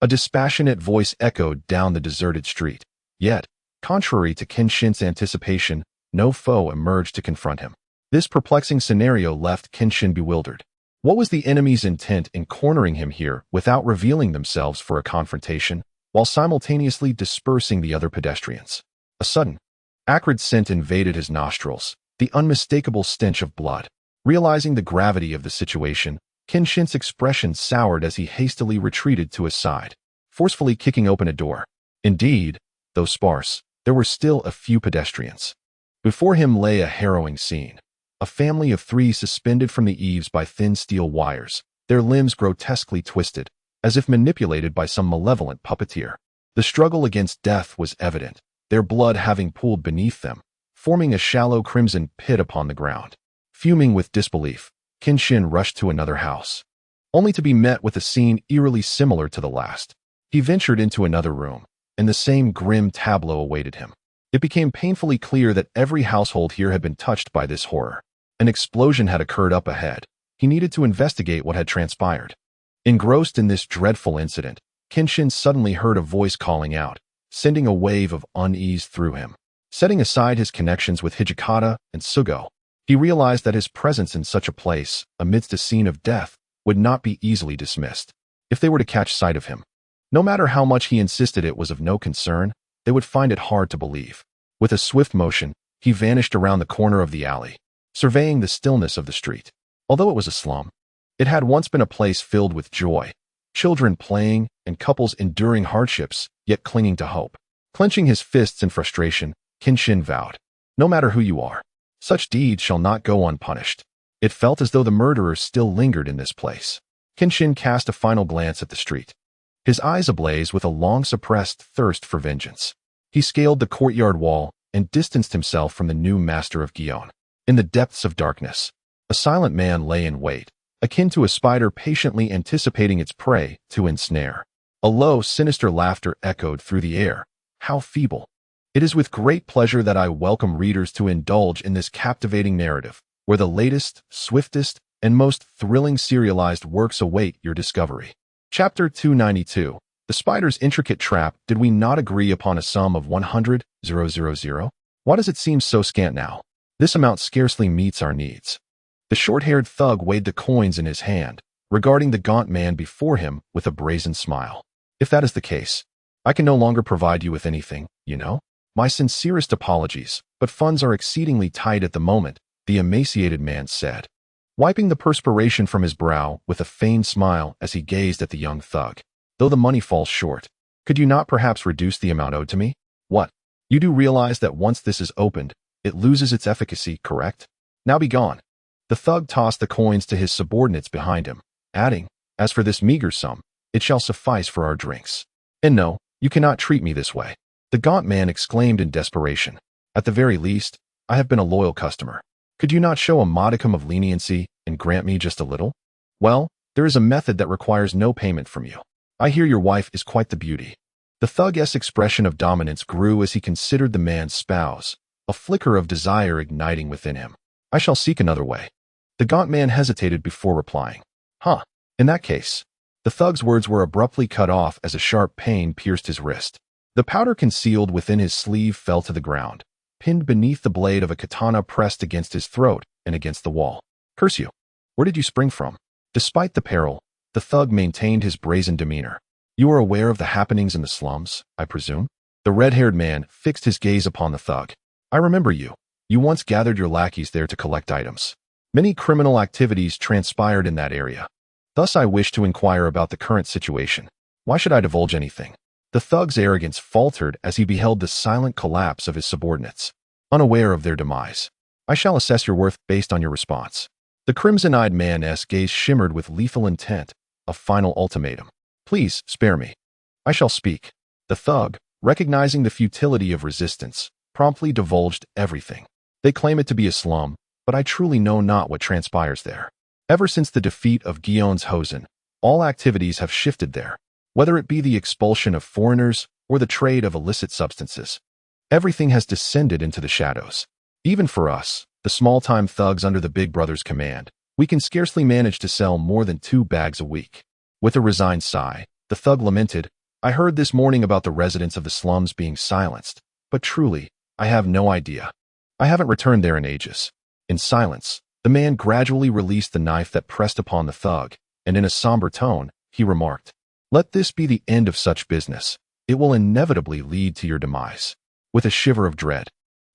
A dispassionate voice echoed down the deserted street. Yet, contrary to Kenshin's anticipation, no foe emerged to confront him. This perplexing scenario left Kenshin bewildered. What was the enemy's intent in cornering him here without revealing themselves for a confrontation, while simultaneously dispersing the other pedestrians? A sudden, acrid scent invaded his nostrils, the unmistakable stench of blood. Realizing the gravity of the situation, Kenshin's expression soured as he hastily retreated to his side, forcefully kicking open a door. Indeed, though sparse, there were still a few pedestrians. Before him lay a harrowing scene. A family of 3 suspended from the eaves by thin steel wires, their limbs grotesquely twisted, as if manipulated by some malevolent puppeteer. The struggle against death was evident, their blood having pooled beneath them, forming a shallow crimson pit upon the ground. Fuming with disbelief, Kenshin rushed to another house, only to be met with a scene eerily similar to the last. He ventured into another room, and the same grim tableau awaited him. It became painfully clear that every household here had been touched by this horror. An explosion had occurred up ahead. He needed to investigate what had transpired. Engrossed in this dreadful incident, Kenshin suddenly heard a voice calling out, sending a wave of unease through him. Setting aside his connections with Hijikata and Sugo, he realized that his presence in such a place, amidst a scene of death, would not be easily dismissed. If they were to catch sight of him, no matter how much he insisted it was of no concern, they would find it hard to believe. With a swift motion, he vanished around the corner of the alley, surveying the stillness of the street. Although it was a slum, it had once been a place filled with joy, children playing and couples enduring hardships, yet clinging to hope. Clenching his fists in frustration, Kenshin vowed, "No matter who you are, such deeds shall not go unpunished." It felt as though the murderers still lingered in this place. Kenshin cast a final glance at the street, his eyes ablaze with a long-suppressed thirst for vengeance. He scaled the courtyard wall and distanced himself from the new master of Gion. In the depths of darkness, a silent man lay in wait, akin to a spider patiently anticipating its prey to ensnare. A low, sinister laughter echoed through the air. How feeble! It is with great pleasure that I welcome readers to indulge in this captivating narrative, where the latest, swiftest, and most thrilling serialized works await your discovery. Chapter 292. The spider's intricate trap. Did we not agree upon a sum of 100,000? Why does it seem so scant now? This amount scarcely meets our needs. The short-haired thug weighed the coins in his hand, regarding the gaunt man before him with a brazen smile. If that is the case, I can no longer provide you with anything, you know? My sincerest apologies, but funds are exceedingly tight at the moment, the emaciated man said, wiping the perspiration from his brow with a feigned smile as he gazed at the young thug. Though the money falls short, could you not perhaps reduce the amount owed to me? What? You do realize that once this is opened, it loses its efficacy, correct? Now be gone. The thug tossed the coins to his subordinates behind him, adding, as for this meager sum, it shall suffice for our drinks. And no, you cannot treat me this way. The gaunt man exclaimed in desperation. At the very least, I have been a loyal customer. Could you not show a modicum of leniency and grant me just a little? Well, there is a method that requires no payment from you. I hear your wife is quite the beauty. The thug's expression of dominance grew as he considered the man's spouse, a flicker of desire igniting within him. I shall seek another way. The gaunt man hesitated before replying. Huh, in that case. The thug's words were abruptly cut off as a sharp pain pierced his wrist. The powder concealed within his sleeve fell to the ground, pinned beneath the blade of a katana pressed against his throat and against the wall. Curse you! Where did you spring from? Despite the peril, the thug maintained his brazen demeanor. You are aware of the happenings in the slums, I presume? The red-haired man fixed his gaze upon the thug. I remember you. You once gathered your lackeys there to collect items. Many criminal activities transpired in that area. Thus I wish to inquire about the current situation. Why should I divulge anything? The thug's arrogance faltered as he beheld the silent collapse of his subordinates, unaware of their demise. I shall assess your worth based on your response. The crimson-eyed man's gaze shimmered with lethal intent, a final ultimatum. Please, spare me. I shall speak. The thug, recognizing the futility of resistance, promptly divulged everything. They claim it to be a slum, but I truly know not what transpires there. Ever since the defeat of Gyeonshosen, all activities have shifted there, whether it be the expulsion of foreigners or the trade of illicit substances. Everything has descended into the shadows. Even for us, the small-time thugs under the big brother's command, we can scarcely manage to sell more than 2 bags a week. With a resigned sigh, the thug lamented, I heard this morning about the residents of the slums being silenced, but truly, I have no idea. I haven't returned there in ages. In silence, the man gradually released the knife that pressed upon the thug, and in a somber tone, he remarked, Let this be the end of such business. It will inevitably lead to your demise. With a shiver of dread,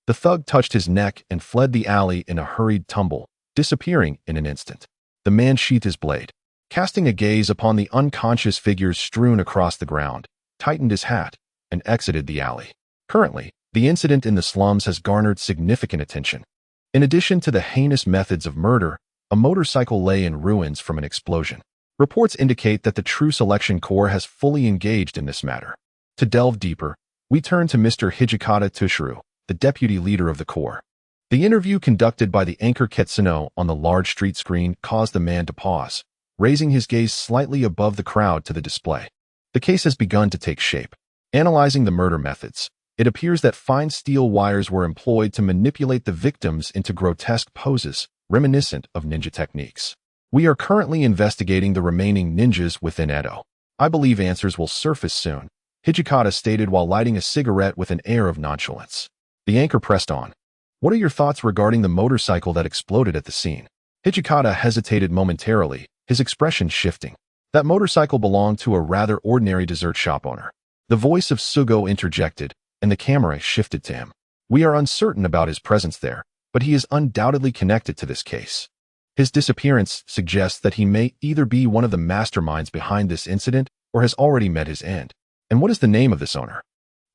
the thug touched his neck and fled the alley in a hurried tumble, disappearing in an instant. The man sheathed his blade, casting a gaze upon the unconscious figures strewn across the ground, tightened his hat, and exited the alley. Currently, the incident in the slums has garnered significant attention. In addition to the heinous methods of murder, a motorcycle lay in ruins from an explosion. Reports indicate that the True Selection Corps has fully engaged in this matter. To delve deeper, we turn to Mr. Hijikata Tushiro, the deputy leader of the Corps. The interview conducted by the anchor Ketsuno on the large street screen caused the man to pause, raising his gaze slightly above the crowd to the display. The case has begun to take shape. Analyzing the murder methods, it appears that fine steel wires were employed to manipulate the victims into grotesque poses, reminiscent of ninja techniques. We are currently investigating the remaining ninjas within Edo. I believe answers will surface soon, Hijikata stated while lighting a cigarette with an air of nonchalance. The anchor pressed on. What are your thoughts regarding the motorcycle that exploded at the scene? Hijikata hesitated momentarily, his expression shifting. That motorcycle belonged to a rather ordinary dessert shop owner. The voice of Sugo interjected, and the camera shifted to him. We are uncertain about his presence there, but he is undoubtedly connected to this case. His disappearance suggests that he may either be one of the masterminds behind this incident or has already met his end. And what is the name of this owner?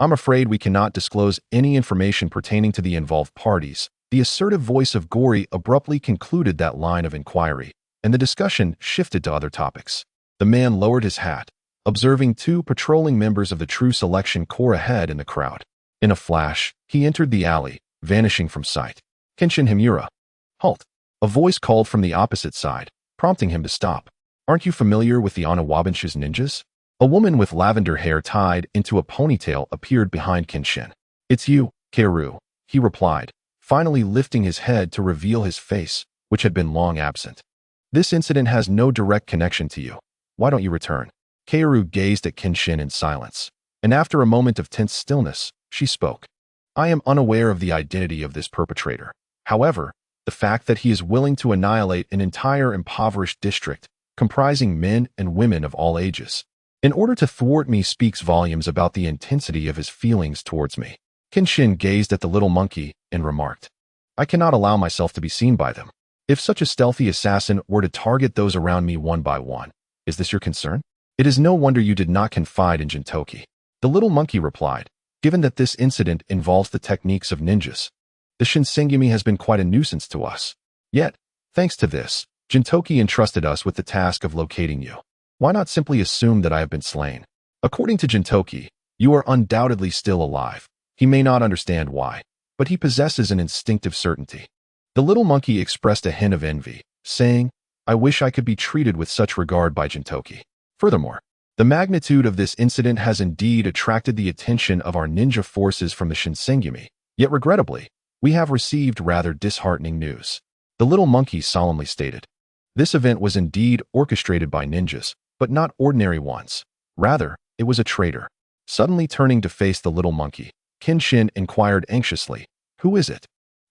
I'm afraid we cannot disclose any information pertaining to the involved parties. The assertive voice of Gori abruptly concluded that line of inquiry, and the discussion shifted to other topics. The man lowered his hat, observing 2 patrolling members of the True Selection Corps ahead in the crowd. In a flash, he entered the alley, vanishing from sight. Kenshin Himura. Halt. A voice called from the opposite side, prompting him to stop. Aren't you familiar with the Onawabenshi's ninjas? A woman with lavender hair tied into a ponytail appeared behind Kenshin. It's you, Keiru, he replied, finally lifting his head to reveal his face, which had been long absent. This incident has no direct connection to you. Why don't you return? Keiru gazed at Kenshin in silence, and after a moment of tense stillness, she spoke. I am unaware of the identity of this perpetrator. However, the fact that he is willing to annihilate an entire impoverished district, comprising men and women of all ages, in order to thwart me speaks volumes about the intensity of his feelings towards me. Kenshin gazed at the little monkey and remarked, I cannot allow myself to be seen by them. If such a stealthy assassin were to target those around me one by one, is this your concern? It is no wonder you did not confide in Gintoki. The little monkey replied, given that this incident involves the techniques of ninjas. The Shinsengumi has been quite a nuisance to us. Yet, thanks to this, Gintoki entrusted us with the task of locating you. Why not simply assume that I have been slain? According to Gintoki, you are undoubtedly still alive. He may not understand why, but he possesses an instinctive certainty. The little monkey expressed a hint of envy, saying, I wish I could be treated with such regard by Gintoki. Furthermore, the magnitude of this incident has indeed attracted the attention of our ninja forces from the Shinsengumi, yet regrettably, we have received rather disheartening news. The little monkey solemnly stated. This event was indeed orchestrated by ninjas, but not ordinary ones. Rather, it was a traitor. Suddenly turning to face the little monkey, Kenshin inquired anxiously, who is it?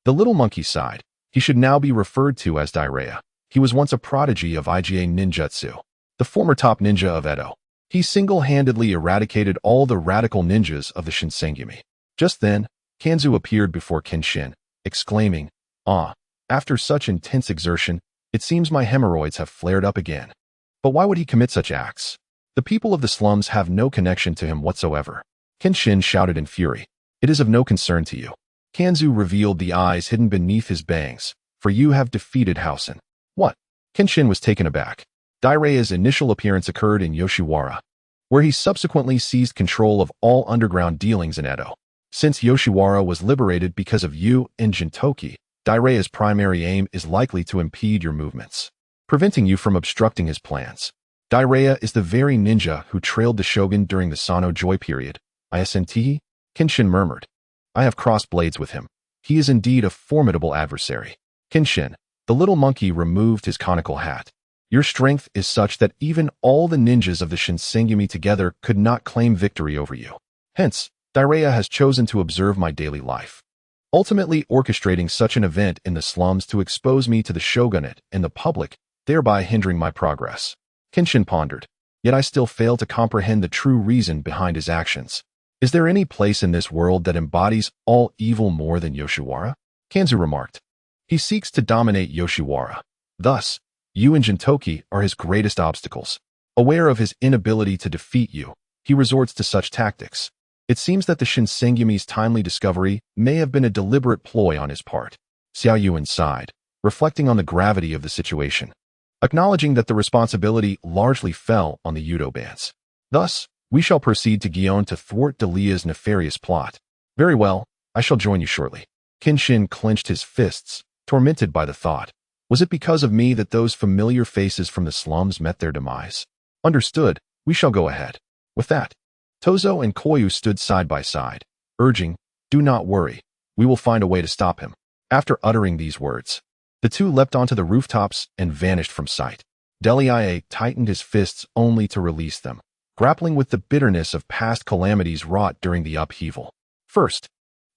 The little monkey sighed. He should now be referred to as Daireya. He was once a prodigy of IGA ninjutsu, the former top ninja of Edo. He single-handedly eradicated all the radical ninjas of the Shinsengumi. Just then, Kanzu appeared before Kenshin, exclaiming, "Ah, after such intense exertion, it seems my hemorrhoids have flared up again." But why would he commit such acts? The people of the slums have no connection to him whatsoever. Kenshin shouted in fury. "It is of no concern to you." Kanzu revealed the eyes hidden beneath his bangs. "For you have defeated Housen." "What?" Kenshin was taken aback. Dairei's initial appearance occurred in Yoshiwara, where he subsequently seized control of all underground dealings in Edo. Since Yoshiwara was liberated because of you and Gintoki, Dairei's primary aim is likely to impede your movements, preventing you from obstructing his plans. Daireya is the very ninja who trailed the shogun during the Sano Joy period. "Iasentihi?" Kenshin murmured. "I have crossed blades with him. He is indeed a formidable adversary." Kenshin, the little monkey, removed his conical hat. "Your strength is such that even all the ninjas of the Shinsengumi together could not claim victory over you. Hence, Daireya has chosen to observe my daily life, ultimately orchestrating such an event in the slums to expose me to the shogunate and the public, thereby hindering my progress." Kenshin pondered. "Yet I still fail to comprehend the true reason behind his actions. Is there any place in this world that embodies all evil more than Yoshiwara?" Kanzu remarked. "He seeks to dominate Yoshiwara. Thus, you and Gintoki are his greatest obstacles. Aware of his inability to defeat you, he resorts to such tactics. It seems that the Shinsengumi's timely discovery may have been a deliberate ploy on his part." Xiaoyuan sighed, reflecting on the gravity of the situation, acknowledging that the responsibility largely fell on the Yudo bands. "Thus, we shall proceed to Gion to thwart Delia's nefarious plot." "Very well, I shall join you shortly." Kenshin clenched his fists, tormented by the thought. Was it because of me that those familiar faces from the slums met their demise? "Understood, we shall go ahead." With that, Tozo and Koyu stood side by side, urging, "Do not worry, we will find a way to stop him." After uttering these words, the two leapt onto the rooftops and vanished from sight. Delia tightened his fists only to release them, grappling with the bitterness of past calamities wrought during the upheaval. "First,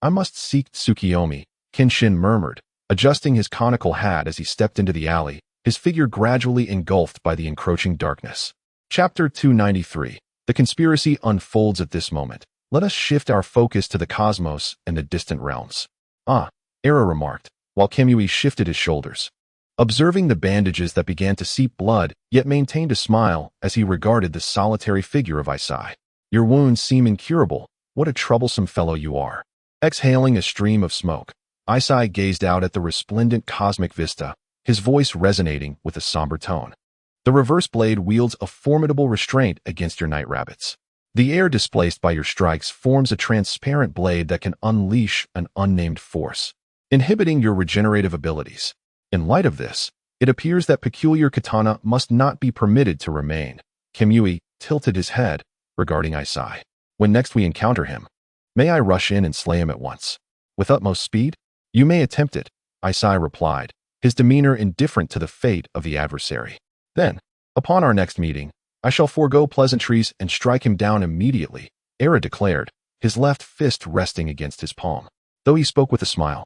I must seek Tsukiyomi," Kenshin murmured, adjusting his conical hat as he stepped into the alley, his figure gradually engulfed by the encroaching darkness. Chapter 293. The conspiracy unfolds at this moment. Let us shift our focus to the cosmos and the distant realms. "Ah," Era remarked, while Kimui shifted his shoulders, observing the bandages that began to seep blood, yet maintained a smile as he regarded the solitary figure of Isai. "Your wounds seem incurable. What a troublesome fellow you are." Exhaling a stream of smoke, Isai gazed out at the resplendent cosmic vista, his voice resonating with a somber tone. "The reverse blade wields a formidable restraint against your night rabbits. The air displaced by your strikes forms a transparent blade that can unleash an unnamed force, inhibiting your regenerative abilities. In light of this, it appears that peculiar katana must not be permitted to remain." Kimui tilted his head, regarding Isai. "When next we encounter him, may I rush in and slay him at once?" "With utmost speed?" "You may attempt it," Isai replied, his demeanor indifferent to the fate of the adversary. "Then, upon our next meeting, I shall forego pleasantries and strike him down immediately," Era declared, his left fist resting against his palm. Though he spoke with a smile,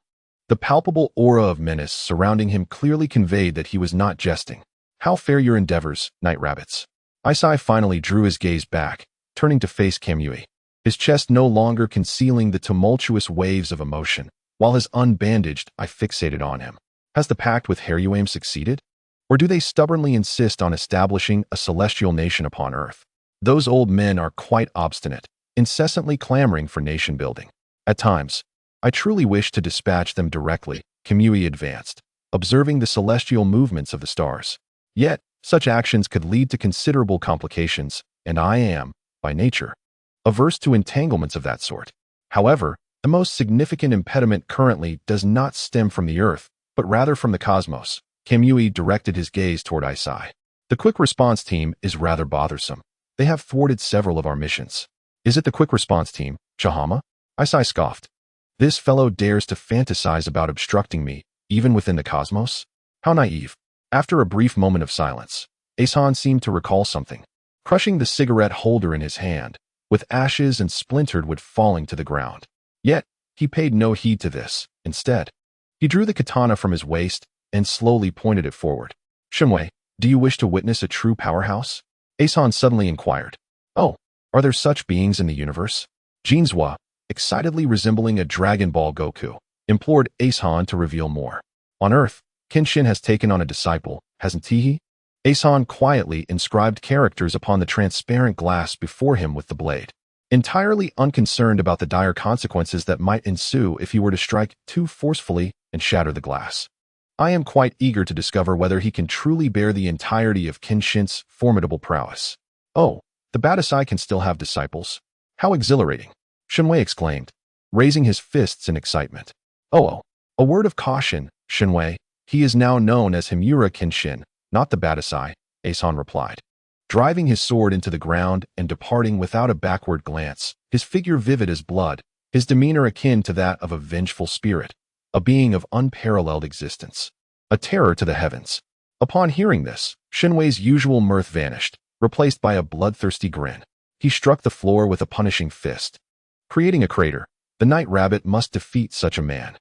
the palpable aura of menace surrounding him clearly conveyed that he was not jesting. "How fare your endeavors, night rabbits?" Isai finally drew his gaze back, turning to face Kamui, his chest no longer concealing the tumultuous waves of emotion, while his unbandaged eye fixated on him. "Has the pact with Haruame succeeded? Or do they stubbornly insist on establishing a celestial nation upon Earth? Those old men are quite obstinate, incessantly clamoring for nation building. At times, I truly wish to dispatch them directly," Kamui advanced, observing the celestial movements of the stars. "Yet, such actions could lead to considerable complications, and I am, by nature, averse to entanglements of that sort. However, the most significant impediment currently does not stem from the Earth, but rather from the cosmos." Kamui directed his gaze toward Isai. "The quick response team is rather bothersome. They have thwarted several of our missions." "Is it the quick response team, Chahama?" Isai scoffed. "This fellow dares to fantasize about obstructing me, even within the cosmos? How naive." After a brief moment of silence, Asan seemed to recall something, crushing the cigarette holder in his hand, with ashes and splintered wood falling to the ground. Yet, he paid no heed to this. Instead, he drew the katana from his waist and slowly pointed it forward. "Shumway, do you wish to witness a true powerhouse?" Asan suddenly inquired. Oh, are there such beings in the universe? Jinzua, excitedly resembling a Dragon Ball Goku, implored Ace-han to reveal more. On Earth, Kenshin has taken on a disciple, hasn't he? Ace-han quietly inscribed characters upon the transparent glass before him with the blade, entirely unconcerned about the dire consequences that might ensue if he were to strike too forcefully and shatter the glass. I am quite eager to discover whether he can truly bear the entirety of Kenshin's formidable prowess. Oh, the Badasai can still have disciples. How exhilarating! Shinwei exclaimed, raising his fists in excitement. Oh, a word of caution, Shinwei. He is now known as Himura Kenshin, not the Badasai, Ace-han replied, driving his sword into the ground and departing without a backward glance, his figure vivid as blood, his demeanor akin to that of a vengeful spirit, a being of unparalleled existence, a terror to the heavens. Upon hearing this, Shinwei's usual mirth vanished, replaced by a bloodthirsty grin. He struck the floor with a punishing fist. Creating a crater, the night rabbit must defeat such a man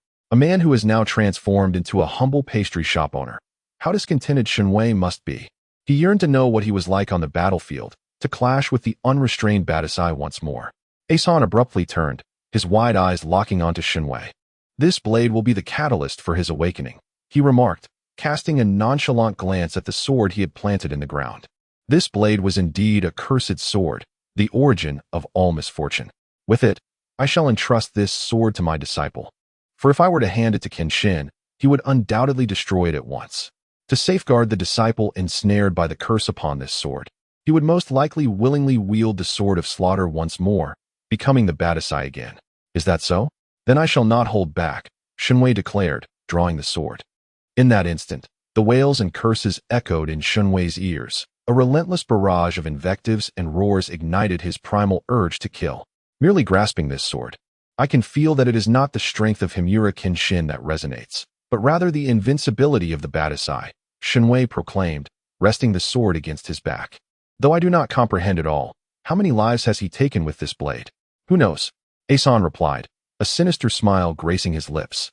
who is now transformed into a humble pastry shop owner. How discontented Shinwei must be. He yearned to know what he was like on the battlefield, to clash with the unrestrained Badasai once more. Ace-han abruptly turned, his wide eyes locking onto Shinwei. This blade will be the catalyst for his awakening, he remarked, casting a nonchalant glance at the sword he had planted in the ground. This blade was indeed a cursed sword, the origin of all misfortune. With it, I shall entrust this sword to my disciple. For if I were to hand it to Kenshin, he would undoubtedly destroy it at once. To safeguard the disciple ensnared by the curse upon this sword, he would most likely willingly wield the sword of slaughter once more, becoming the Badasai again. Is that so? Then I shall not hold back, Shinwei declared, drawing the sword. In that instant, the wails and curses echoed in Shinwei's ears. A relentless barrage of invectives and roars ignited his primal urge to kill. Merely grasping this sword, I can feel that it is not the strength of Himura Kenshin that resonates, but rather the invincibility of the Badasai, Shinwei proclaimed, resting the sword against his back. Though I do not comprehend it all, how many lives has he taken with this blade? Who knows? Ace-han replied, a sinister smile gracing his lips.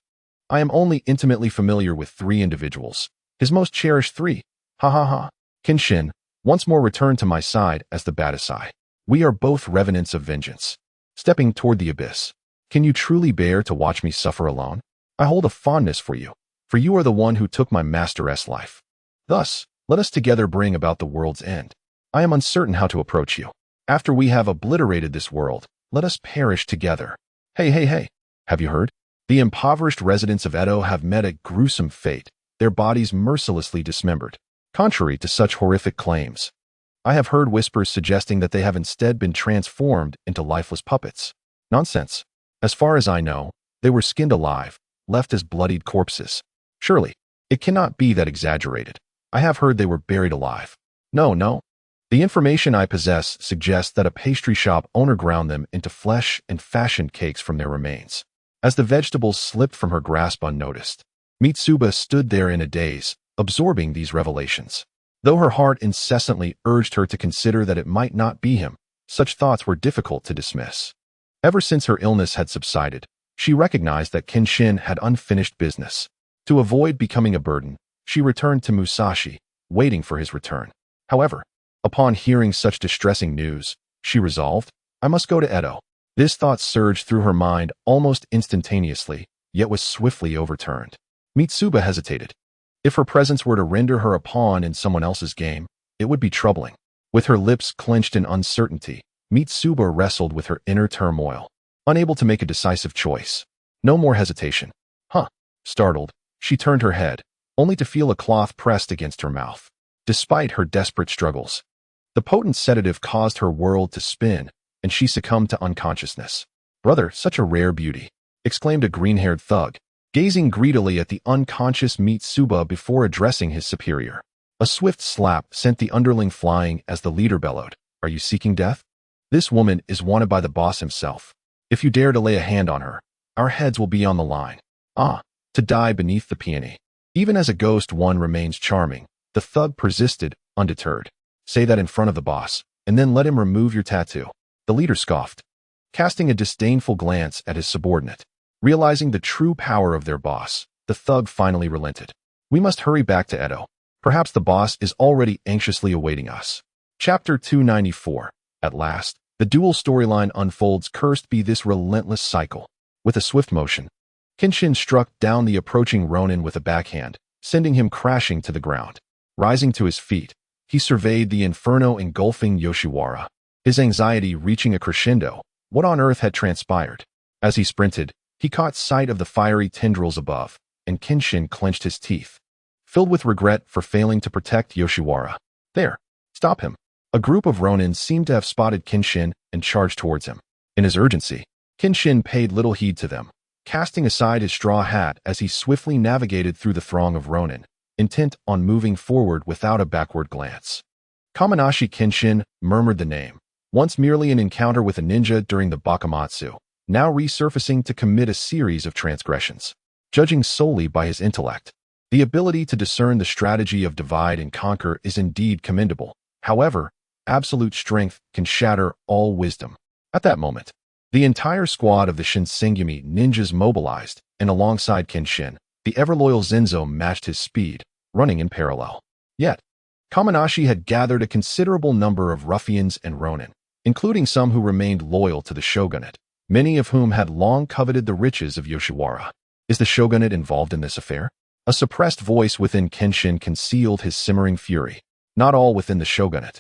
I am only intimately familiar with 3 individuals, his most cherished 3. Ha ha ha. Kenshin once more returned to my side as the Badasai. We are both revenants of vengeance. Stepping toward the abyss. Can you truly bear to watch me suffer alone? I hold a fondness for you are the one who took my master's life. Thus, let us together bring about the world's end. I am uncertain how to approach you. After we have obliterated this world, let us perish together. Hey, have you heard? The impoverished residents of Edo have met a gruesome fate, their bodies mercilessly dismembered. Contrary to such horrific claims, I have heard whispers suggesting that they have instead been transformed into lifeless puppets. Nonsense. As far as I know, they were skinned alive, left as bloodied corpses. Surely, it cannot be that exaggerated. I have heard they were buried alive. No. The information I possess suggests that a pastry shop owner ground them into flesh and fashioned cakes from their remains. As the vegetables slipped from her grasp unnoticed, Mitsuba stood there in a daze, absorbing these revelations. Though her heart incessantly urged her to consider that it might not be him, such thoughts were difficult to dismiss. Ever since her illness had subsided, she recognized that Kenshin had unfinished business. To avoid becoming a burden, she returned to Musashi, waiting for his return. However, upon hearing such distressing news, she resolved, I must go to Edo. This thought surged through her mind almost instantaneously, yet was swiftly overturned. Mitsuba hesitated. If her presence were to render her a pawn in someone else's game, it would be troubling. With her lips clenched in uncertainty, Mitsuba wrestled with her inner turmoil, unable to make a decisive choice. No more hesitation. Startled, she turned her head, only to feel a cloth pressed against her mouth. Despite her desperate struggles, the potent sedative caused her world to spin, and she succumbed to unconsciousness. Brother, such a rare beauty, exclaimed a green-haired thug, gazing greedily at the unconscious Mitsuba before addressing his superior. A swift slap sent the underling flying as the leader bellowed, Are you seeking death? This woman is wanted by the boss himself. If you dare to lay a hand on her, our heads will be on the line. To die beneath the peony. Even as a ghost one remains charming, the thug persisted, undeterred. Say that in front of the boss, and then let him remove your tattoo. The leader scoffed, casting a disdainful glance at his subordinate. Realizing the true power of their boss, the thug finally relented. We must hurry back to Edo. Perhaps the boss is already anxiously awaiting us. Chapter 294. At last, the dual storyline unfolds. Cursed be this relentless cycle. With a swift motion, Kenshin struck down the approaching Ronin with a backhand, sending him crashing to the ground. Rising to his feet, he surveyed the inferno engulfing Yoshiwara, his anxiety reaching a crescendo. What on earth had transpired? As he sprinted, he caught sight of the fiery tendrils above, and Kenshin clenched his teeth, filled with regret for failing to protect Yoshiwara. There! Stop him! A group of Ronins seemed to have spotted Kenshin and charged towards him. In his urgency, Kenshin paid little heed to them, casting aside his straw hat as he swiftly navigated through the throng of Ronin, intent on moving forward without a backward glance. Kamanashi Kenshin murmured the name, once merely an encounter with a ninja during the Bakamatsu, now resurfacing to commit a series of transgressions. Judging solely by his intellect, the ability to discern the strategy of divide and conquer is indeed commendable. However, absolute strength can shatter all wisdom. At that moment, the entire squad of the Shinsengumi ninjas mobilized, and alongside Kenshin, the ever-loyal Zenzo matched his speed, running in parallel. Yet, Kamanashi had gathered a considerable number of ruffians and Ronin, including some who remained loyal to the shogunate, many of whom had long coveted the riches of Yoshiwara. Is the shogunate involved in this affair? A suppressed voice within Kenshin concealed his simmering fury. Not all within the shogunate,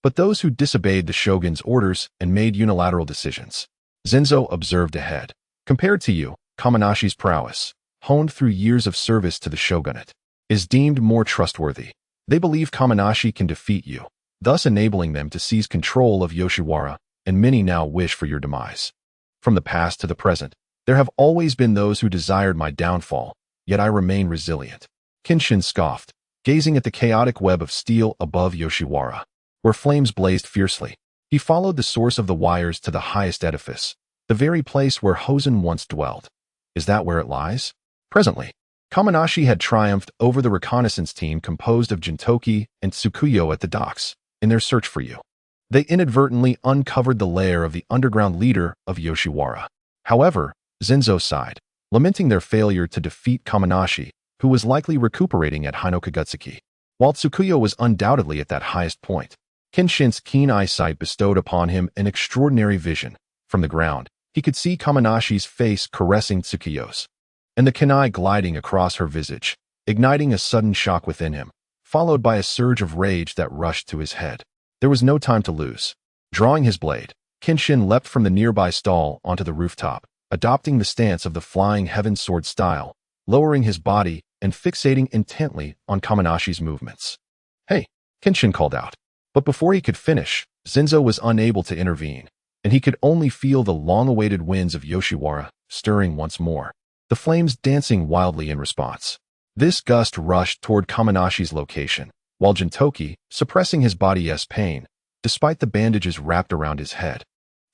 but those who disobeyed the shogun's orders and made unilateral decisions. Zenzo observed ahead. Compared to you, Kamanashi's prowess, honed through years of service to the shogunate, is deemed more trustworthy. They believe Kamanashi can defeat you, thus enabling them to seize control of Yoshiwara, and many now wish for your demise. From the past to the present, there have always been those who desired my downfall, yet I remain resilient. Kenshin scoffed, gazing at the chaotic web of steel above Yoshiwara, where flames blazed fiercely. He followed the source of the wires to the highest edifice, the very place where Hosen once dwelled. Is that where it lies? Presently, Kamanashi had triumphed over the reconnaissance team composed of Gintoki and Tsukuyo at the docks, in their search for you. They inadvertently uncovered the lair of the underground leader of Yoshiwara. However, Zenzo sighed, lamenting their failure to defeat Kamanashi, who was likely recuperating at Hinokagutsuki. While Tsukuyo was undoubtedly at that highest point, Kenshin's keen eyesight bestowed upon him an extraordinary vision. From the ground, he could see Kamanashi's face caressing Tsukuyo's, and the kunai gliding across her visage, igniting a sudden shock within him, followed by a surge of rage that rushed to his head. There was no time to lose. Drawing his blade, Kenshin leapt from the nearby stall onto the rooftop, adopting the stance of the flying heaven sword style, lowering his body and fixating intently on Kamanashi's movements. Hey, Kenshin called out. But before he could finish, Zenzo was unable to intervene, and he could only feel the long-awaited winds of Yoshiwara stirring once more, the flames dancing wildly in response. This gust rushed toward Kamanashi's location, while Gintoki, suppressing his body's pain, despite the bandages wrapped around his head,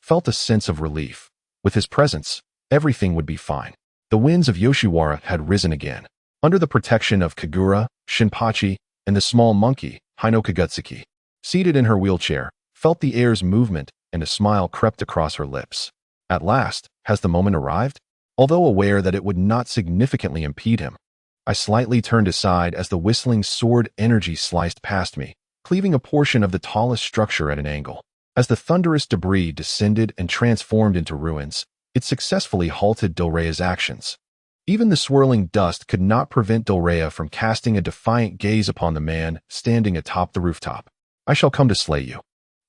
felt a sense of relief. With his presence, everything would be fine. The winds of Yoshiwara had risen again. Under the protection of Kagura, Shinpachi, and the small monkey, Hinokagutsuki, seated in her wheelchair, felt the air's movement and a smile crept across her lips. At last, has the moment arrived? Although aware that it would not significantly impede him, I slightly turned aside as the whistling sword energy sliced past me, cleaving a portion of the tallest structure at an angle. As the thunderous debris descended and transformed into ruins, it successfully halted Dorea's actions. Even the swirling dust could not prevent Dorea from casting a defiant gaze upon the man standing atop the rooftop. I shall come to slay you.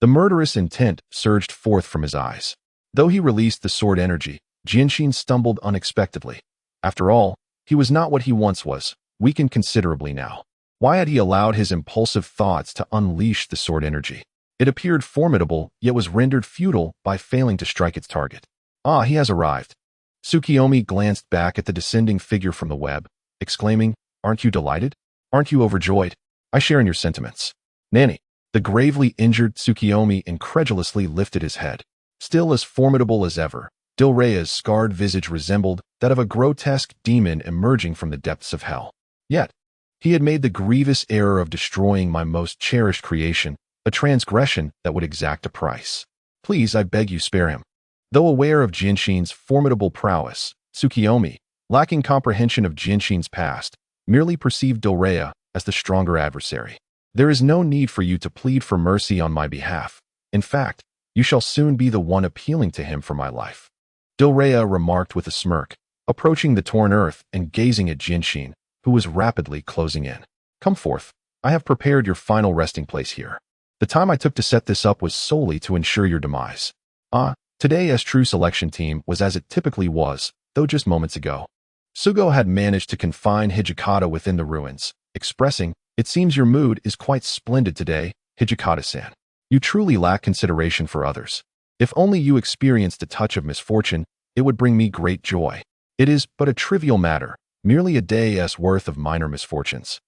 The murderous intent surged forth from his eyes. Though he released the sword energy, Genshin stumbled unexpectedly. After all, he was not what he once was, weakened considerably now. Why had he allowed his impulsive thoughts to unleash the sword energy? It appeared formidable, yet was rendered futile by failing to strike its target. Ah, he has arrived. Tsukiyomi glanced back at the descending figure from the web, exclaiming, "Aren't you delighted? Aren't you overjoyed? I share in your sentiments." Nanny. The gravely injured Tsukiyomi incredulously lifted his head. Still as formidable as ever, Dorea's scarred visage resembled that of a grotesque demon emerging from the depths of hell. Yet, he had made the grievous error of destroying my most cherished creation, a transgression that would exact a price. Please, I beg you, spare him. Though aware of Genshin's formidable prowess, Tsukiyomi, lacking comprehension of Genshin's past, merely perceived Dorea as the stronger adversary. There is no need for you to plead for mercy on my behalf. In fact, You shall soon be the one appealing to him for my life. Dorea remarked with a smirk, approaching the torn earth and gazing at Genshin, who was rapidly closing in. Come forth. I have prepared your final resting place here. The time I took to set this up was solely to ensure your demise. Today's true selection team was as it typically was, though just moments ago. Sugo had managed to confine Hijikata within the ruins, expressing, "It seems your mood is quite splendid today, Hijikata-san. You truly lack consideration for others. If only you experienced a touch of misfortune, it would bring me great joy. It is but a trivial matter, merely a day's worth of minor misfortunes."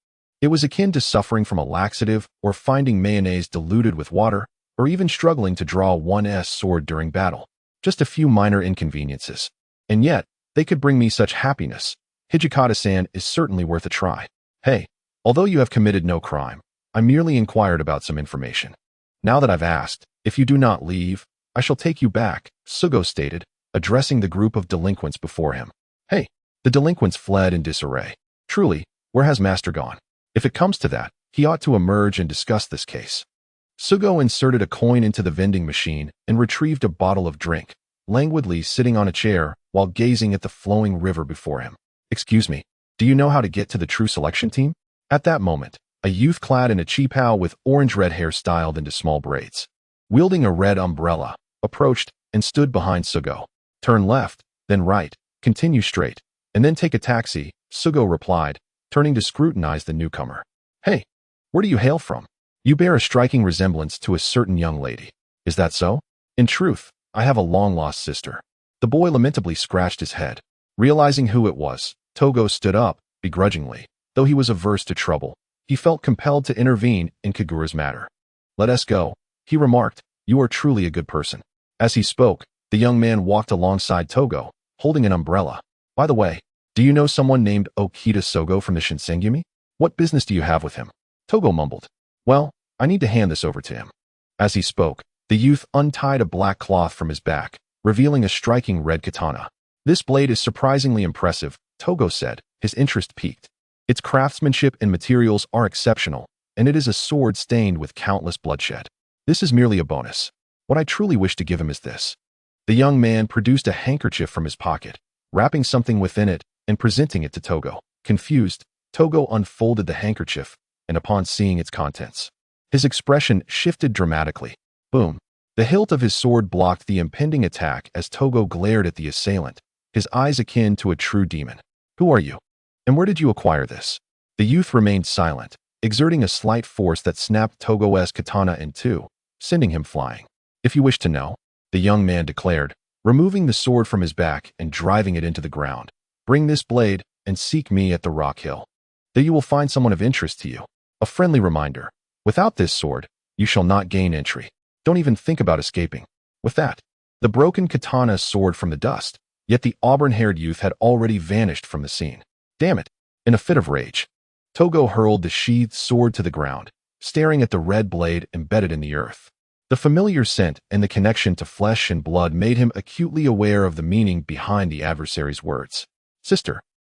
It was akin to suffering from a laxative or finding mayonnaise diluted with water, or even struggling to draw one's sword during battle. Just a few minor inconveniences. And yet, they could bring me such happiness. Hijikata-san is certainly worth a try. Hey, although you have committed no crime, I merely inquired about some information. Now that I've asked, if you do not leave, I shall take you back, Sugo stated, addressing the group of delinquents before him. Hey, the delinquents fled in disarray. Truly, where has Master gone? If it comes to that, he ought to emerge and discuss this case. Sugo inserted a coin into the vending machine and retrieved a bottle of drink, languidly sitting on a chair while gazing at the flowing river before him. Excuse me, do you know how to get to the true selection team? At that moment, a youth clad in a cheapao with orange-red hair styled into small braids, wielding a red umbrella, approached and stood behind Sugo. Turn left, then right, continue straight, and then take a taxi, Sugo replied, turning to scrutinize the newcomer. Hey, where do you hail from? You bear a striking resemblance to a certain young lady. Is that so? In truth, I have a long-lost sister. The boy lamentably scratched his head. Realizing who it was, Togo stood up, begrudgingly. Though he was averse to trouble, he felt compelled to intervene in Kagura's matter. Let us go, he remarked. You are truly a good person. As he spoke, the young man walked alongside Togo, holding an umbrella. By the way, do you know someone named Okita Sogo from the Shinsengumi? What business do you have with him? Togo mumbled. Well, I need to hand this over to him. As he spoke, the youth untied a black cloth from his back, revealing a striking red katana. This blade is surprisingly impressive, Togo said, his interest piqued. Its craftsmanship and materials are exceptional, and it is a sword stained with countless bloodshed. This is merely a bonus. What I truly wish to give him is this. The young man produced a handkerchief from his pocket, wrapping something within it and presenting it to Togo. Confused, Togo unfolded the handkerchief, and upon seeing its contents, his expression shifted dramatically. Boom. The hilt of his sword blocked the impending attack as Togo glared at the assailant, his eyes akin to a true demon. Who are you? And where did you acquire this? The youth remained silent, exerting a slight force that snapped Togo's katana in two, sending him flying. If you wish to know, the young man declared, removing the sword from his back and driving it into the ground. Bring this blade and seek me at the rock hill. There you will find someone of interest to you. A friendly reminder. Without this sword, you shall not gain entry. Don't even think about escaping. With that, the broken katana soared from the dust, yet the auburn-haired youth had already vanished from the scene. Damn it! In a fit of rage, Togo hurled the sheathed sword to the ground, staring at the red blade embedded in the earth. The familiar scent and the connection to flesh and blood made him acutely aware of the meaning behind the adversary's words. Sister,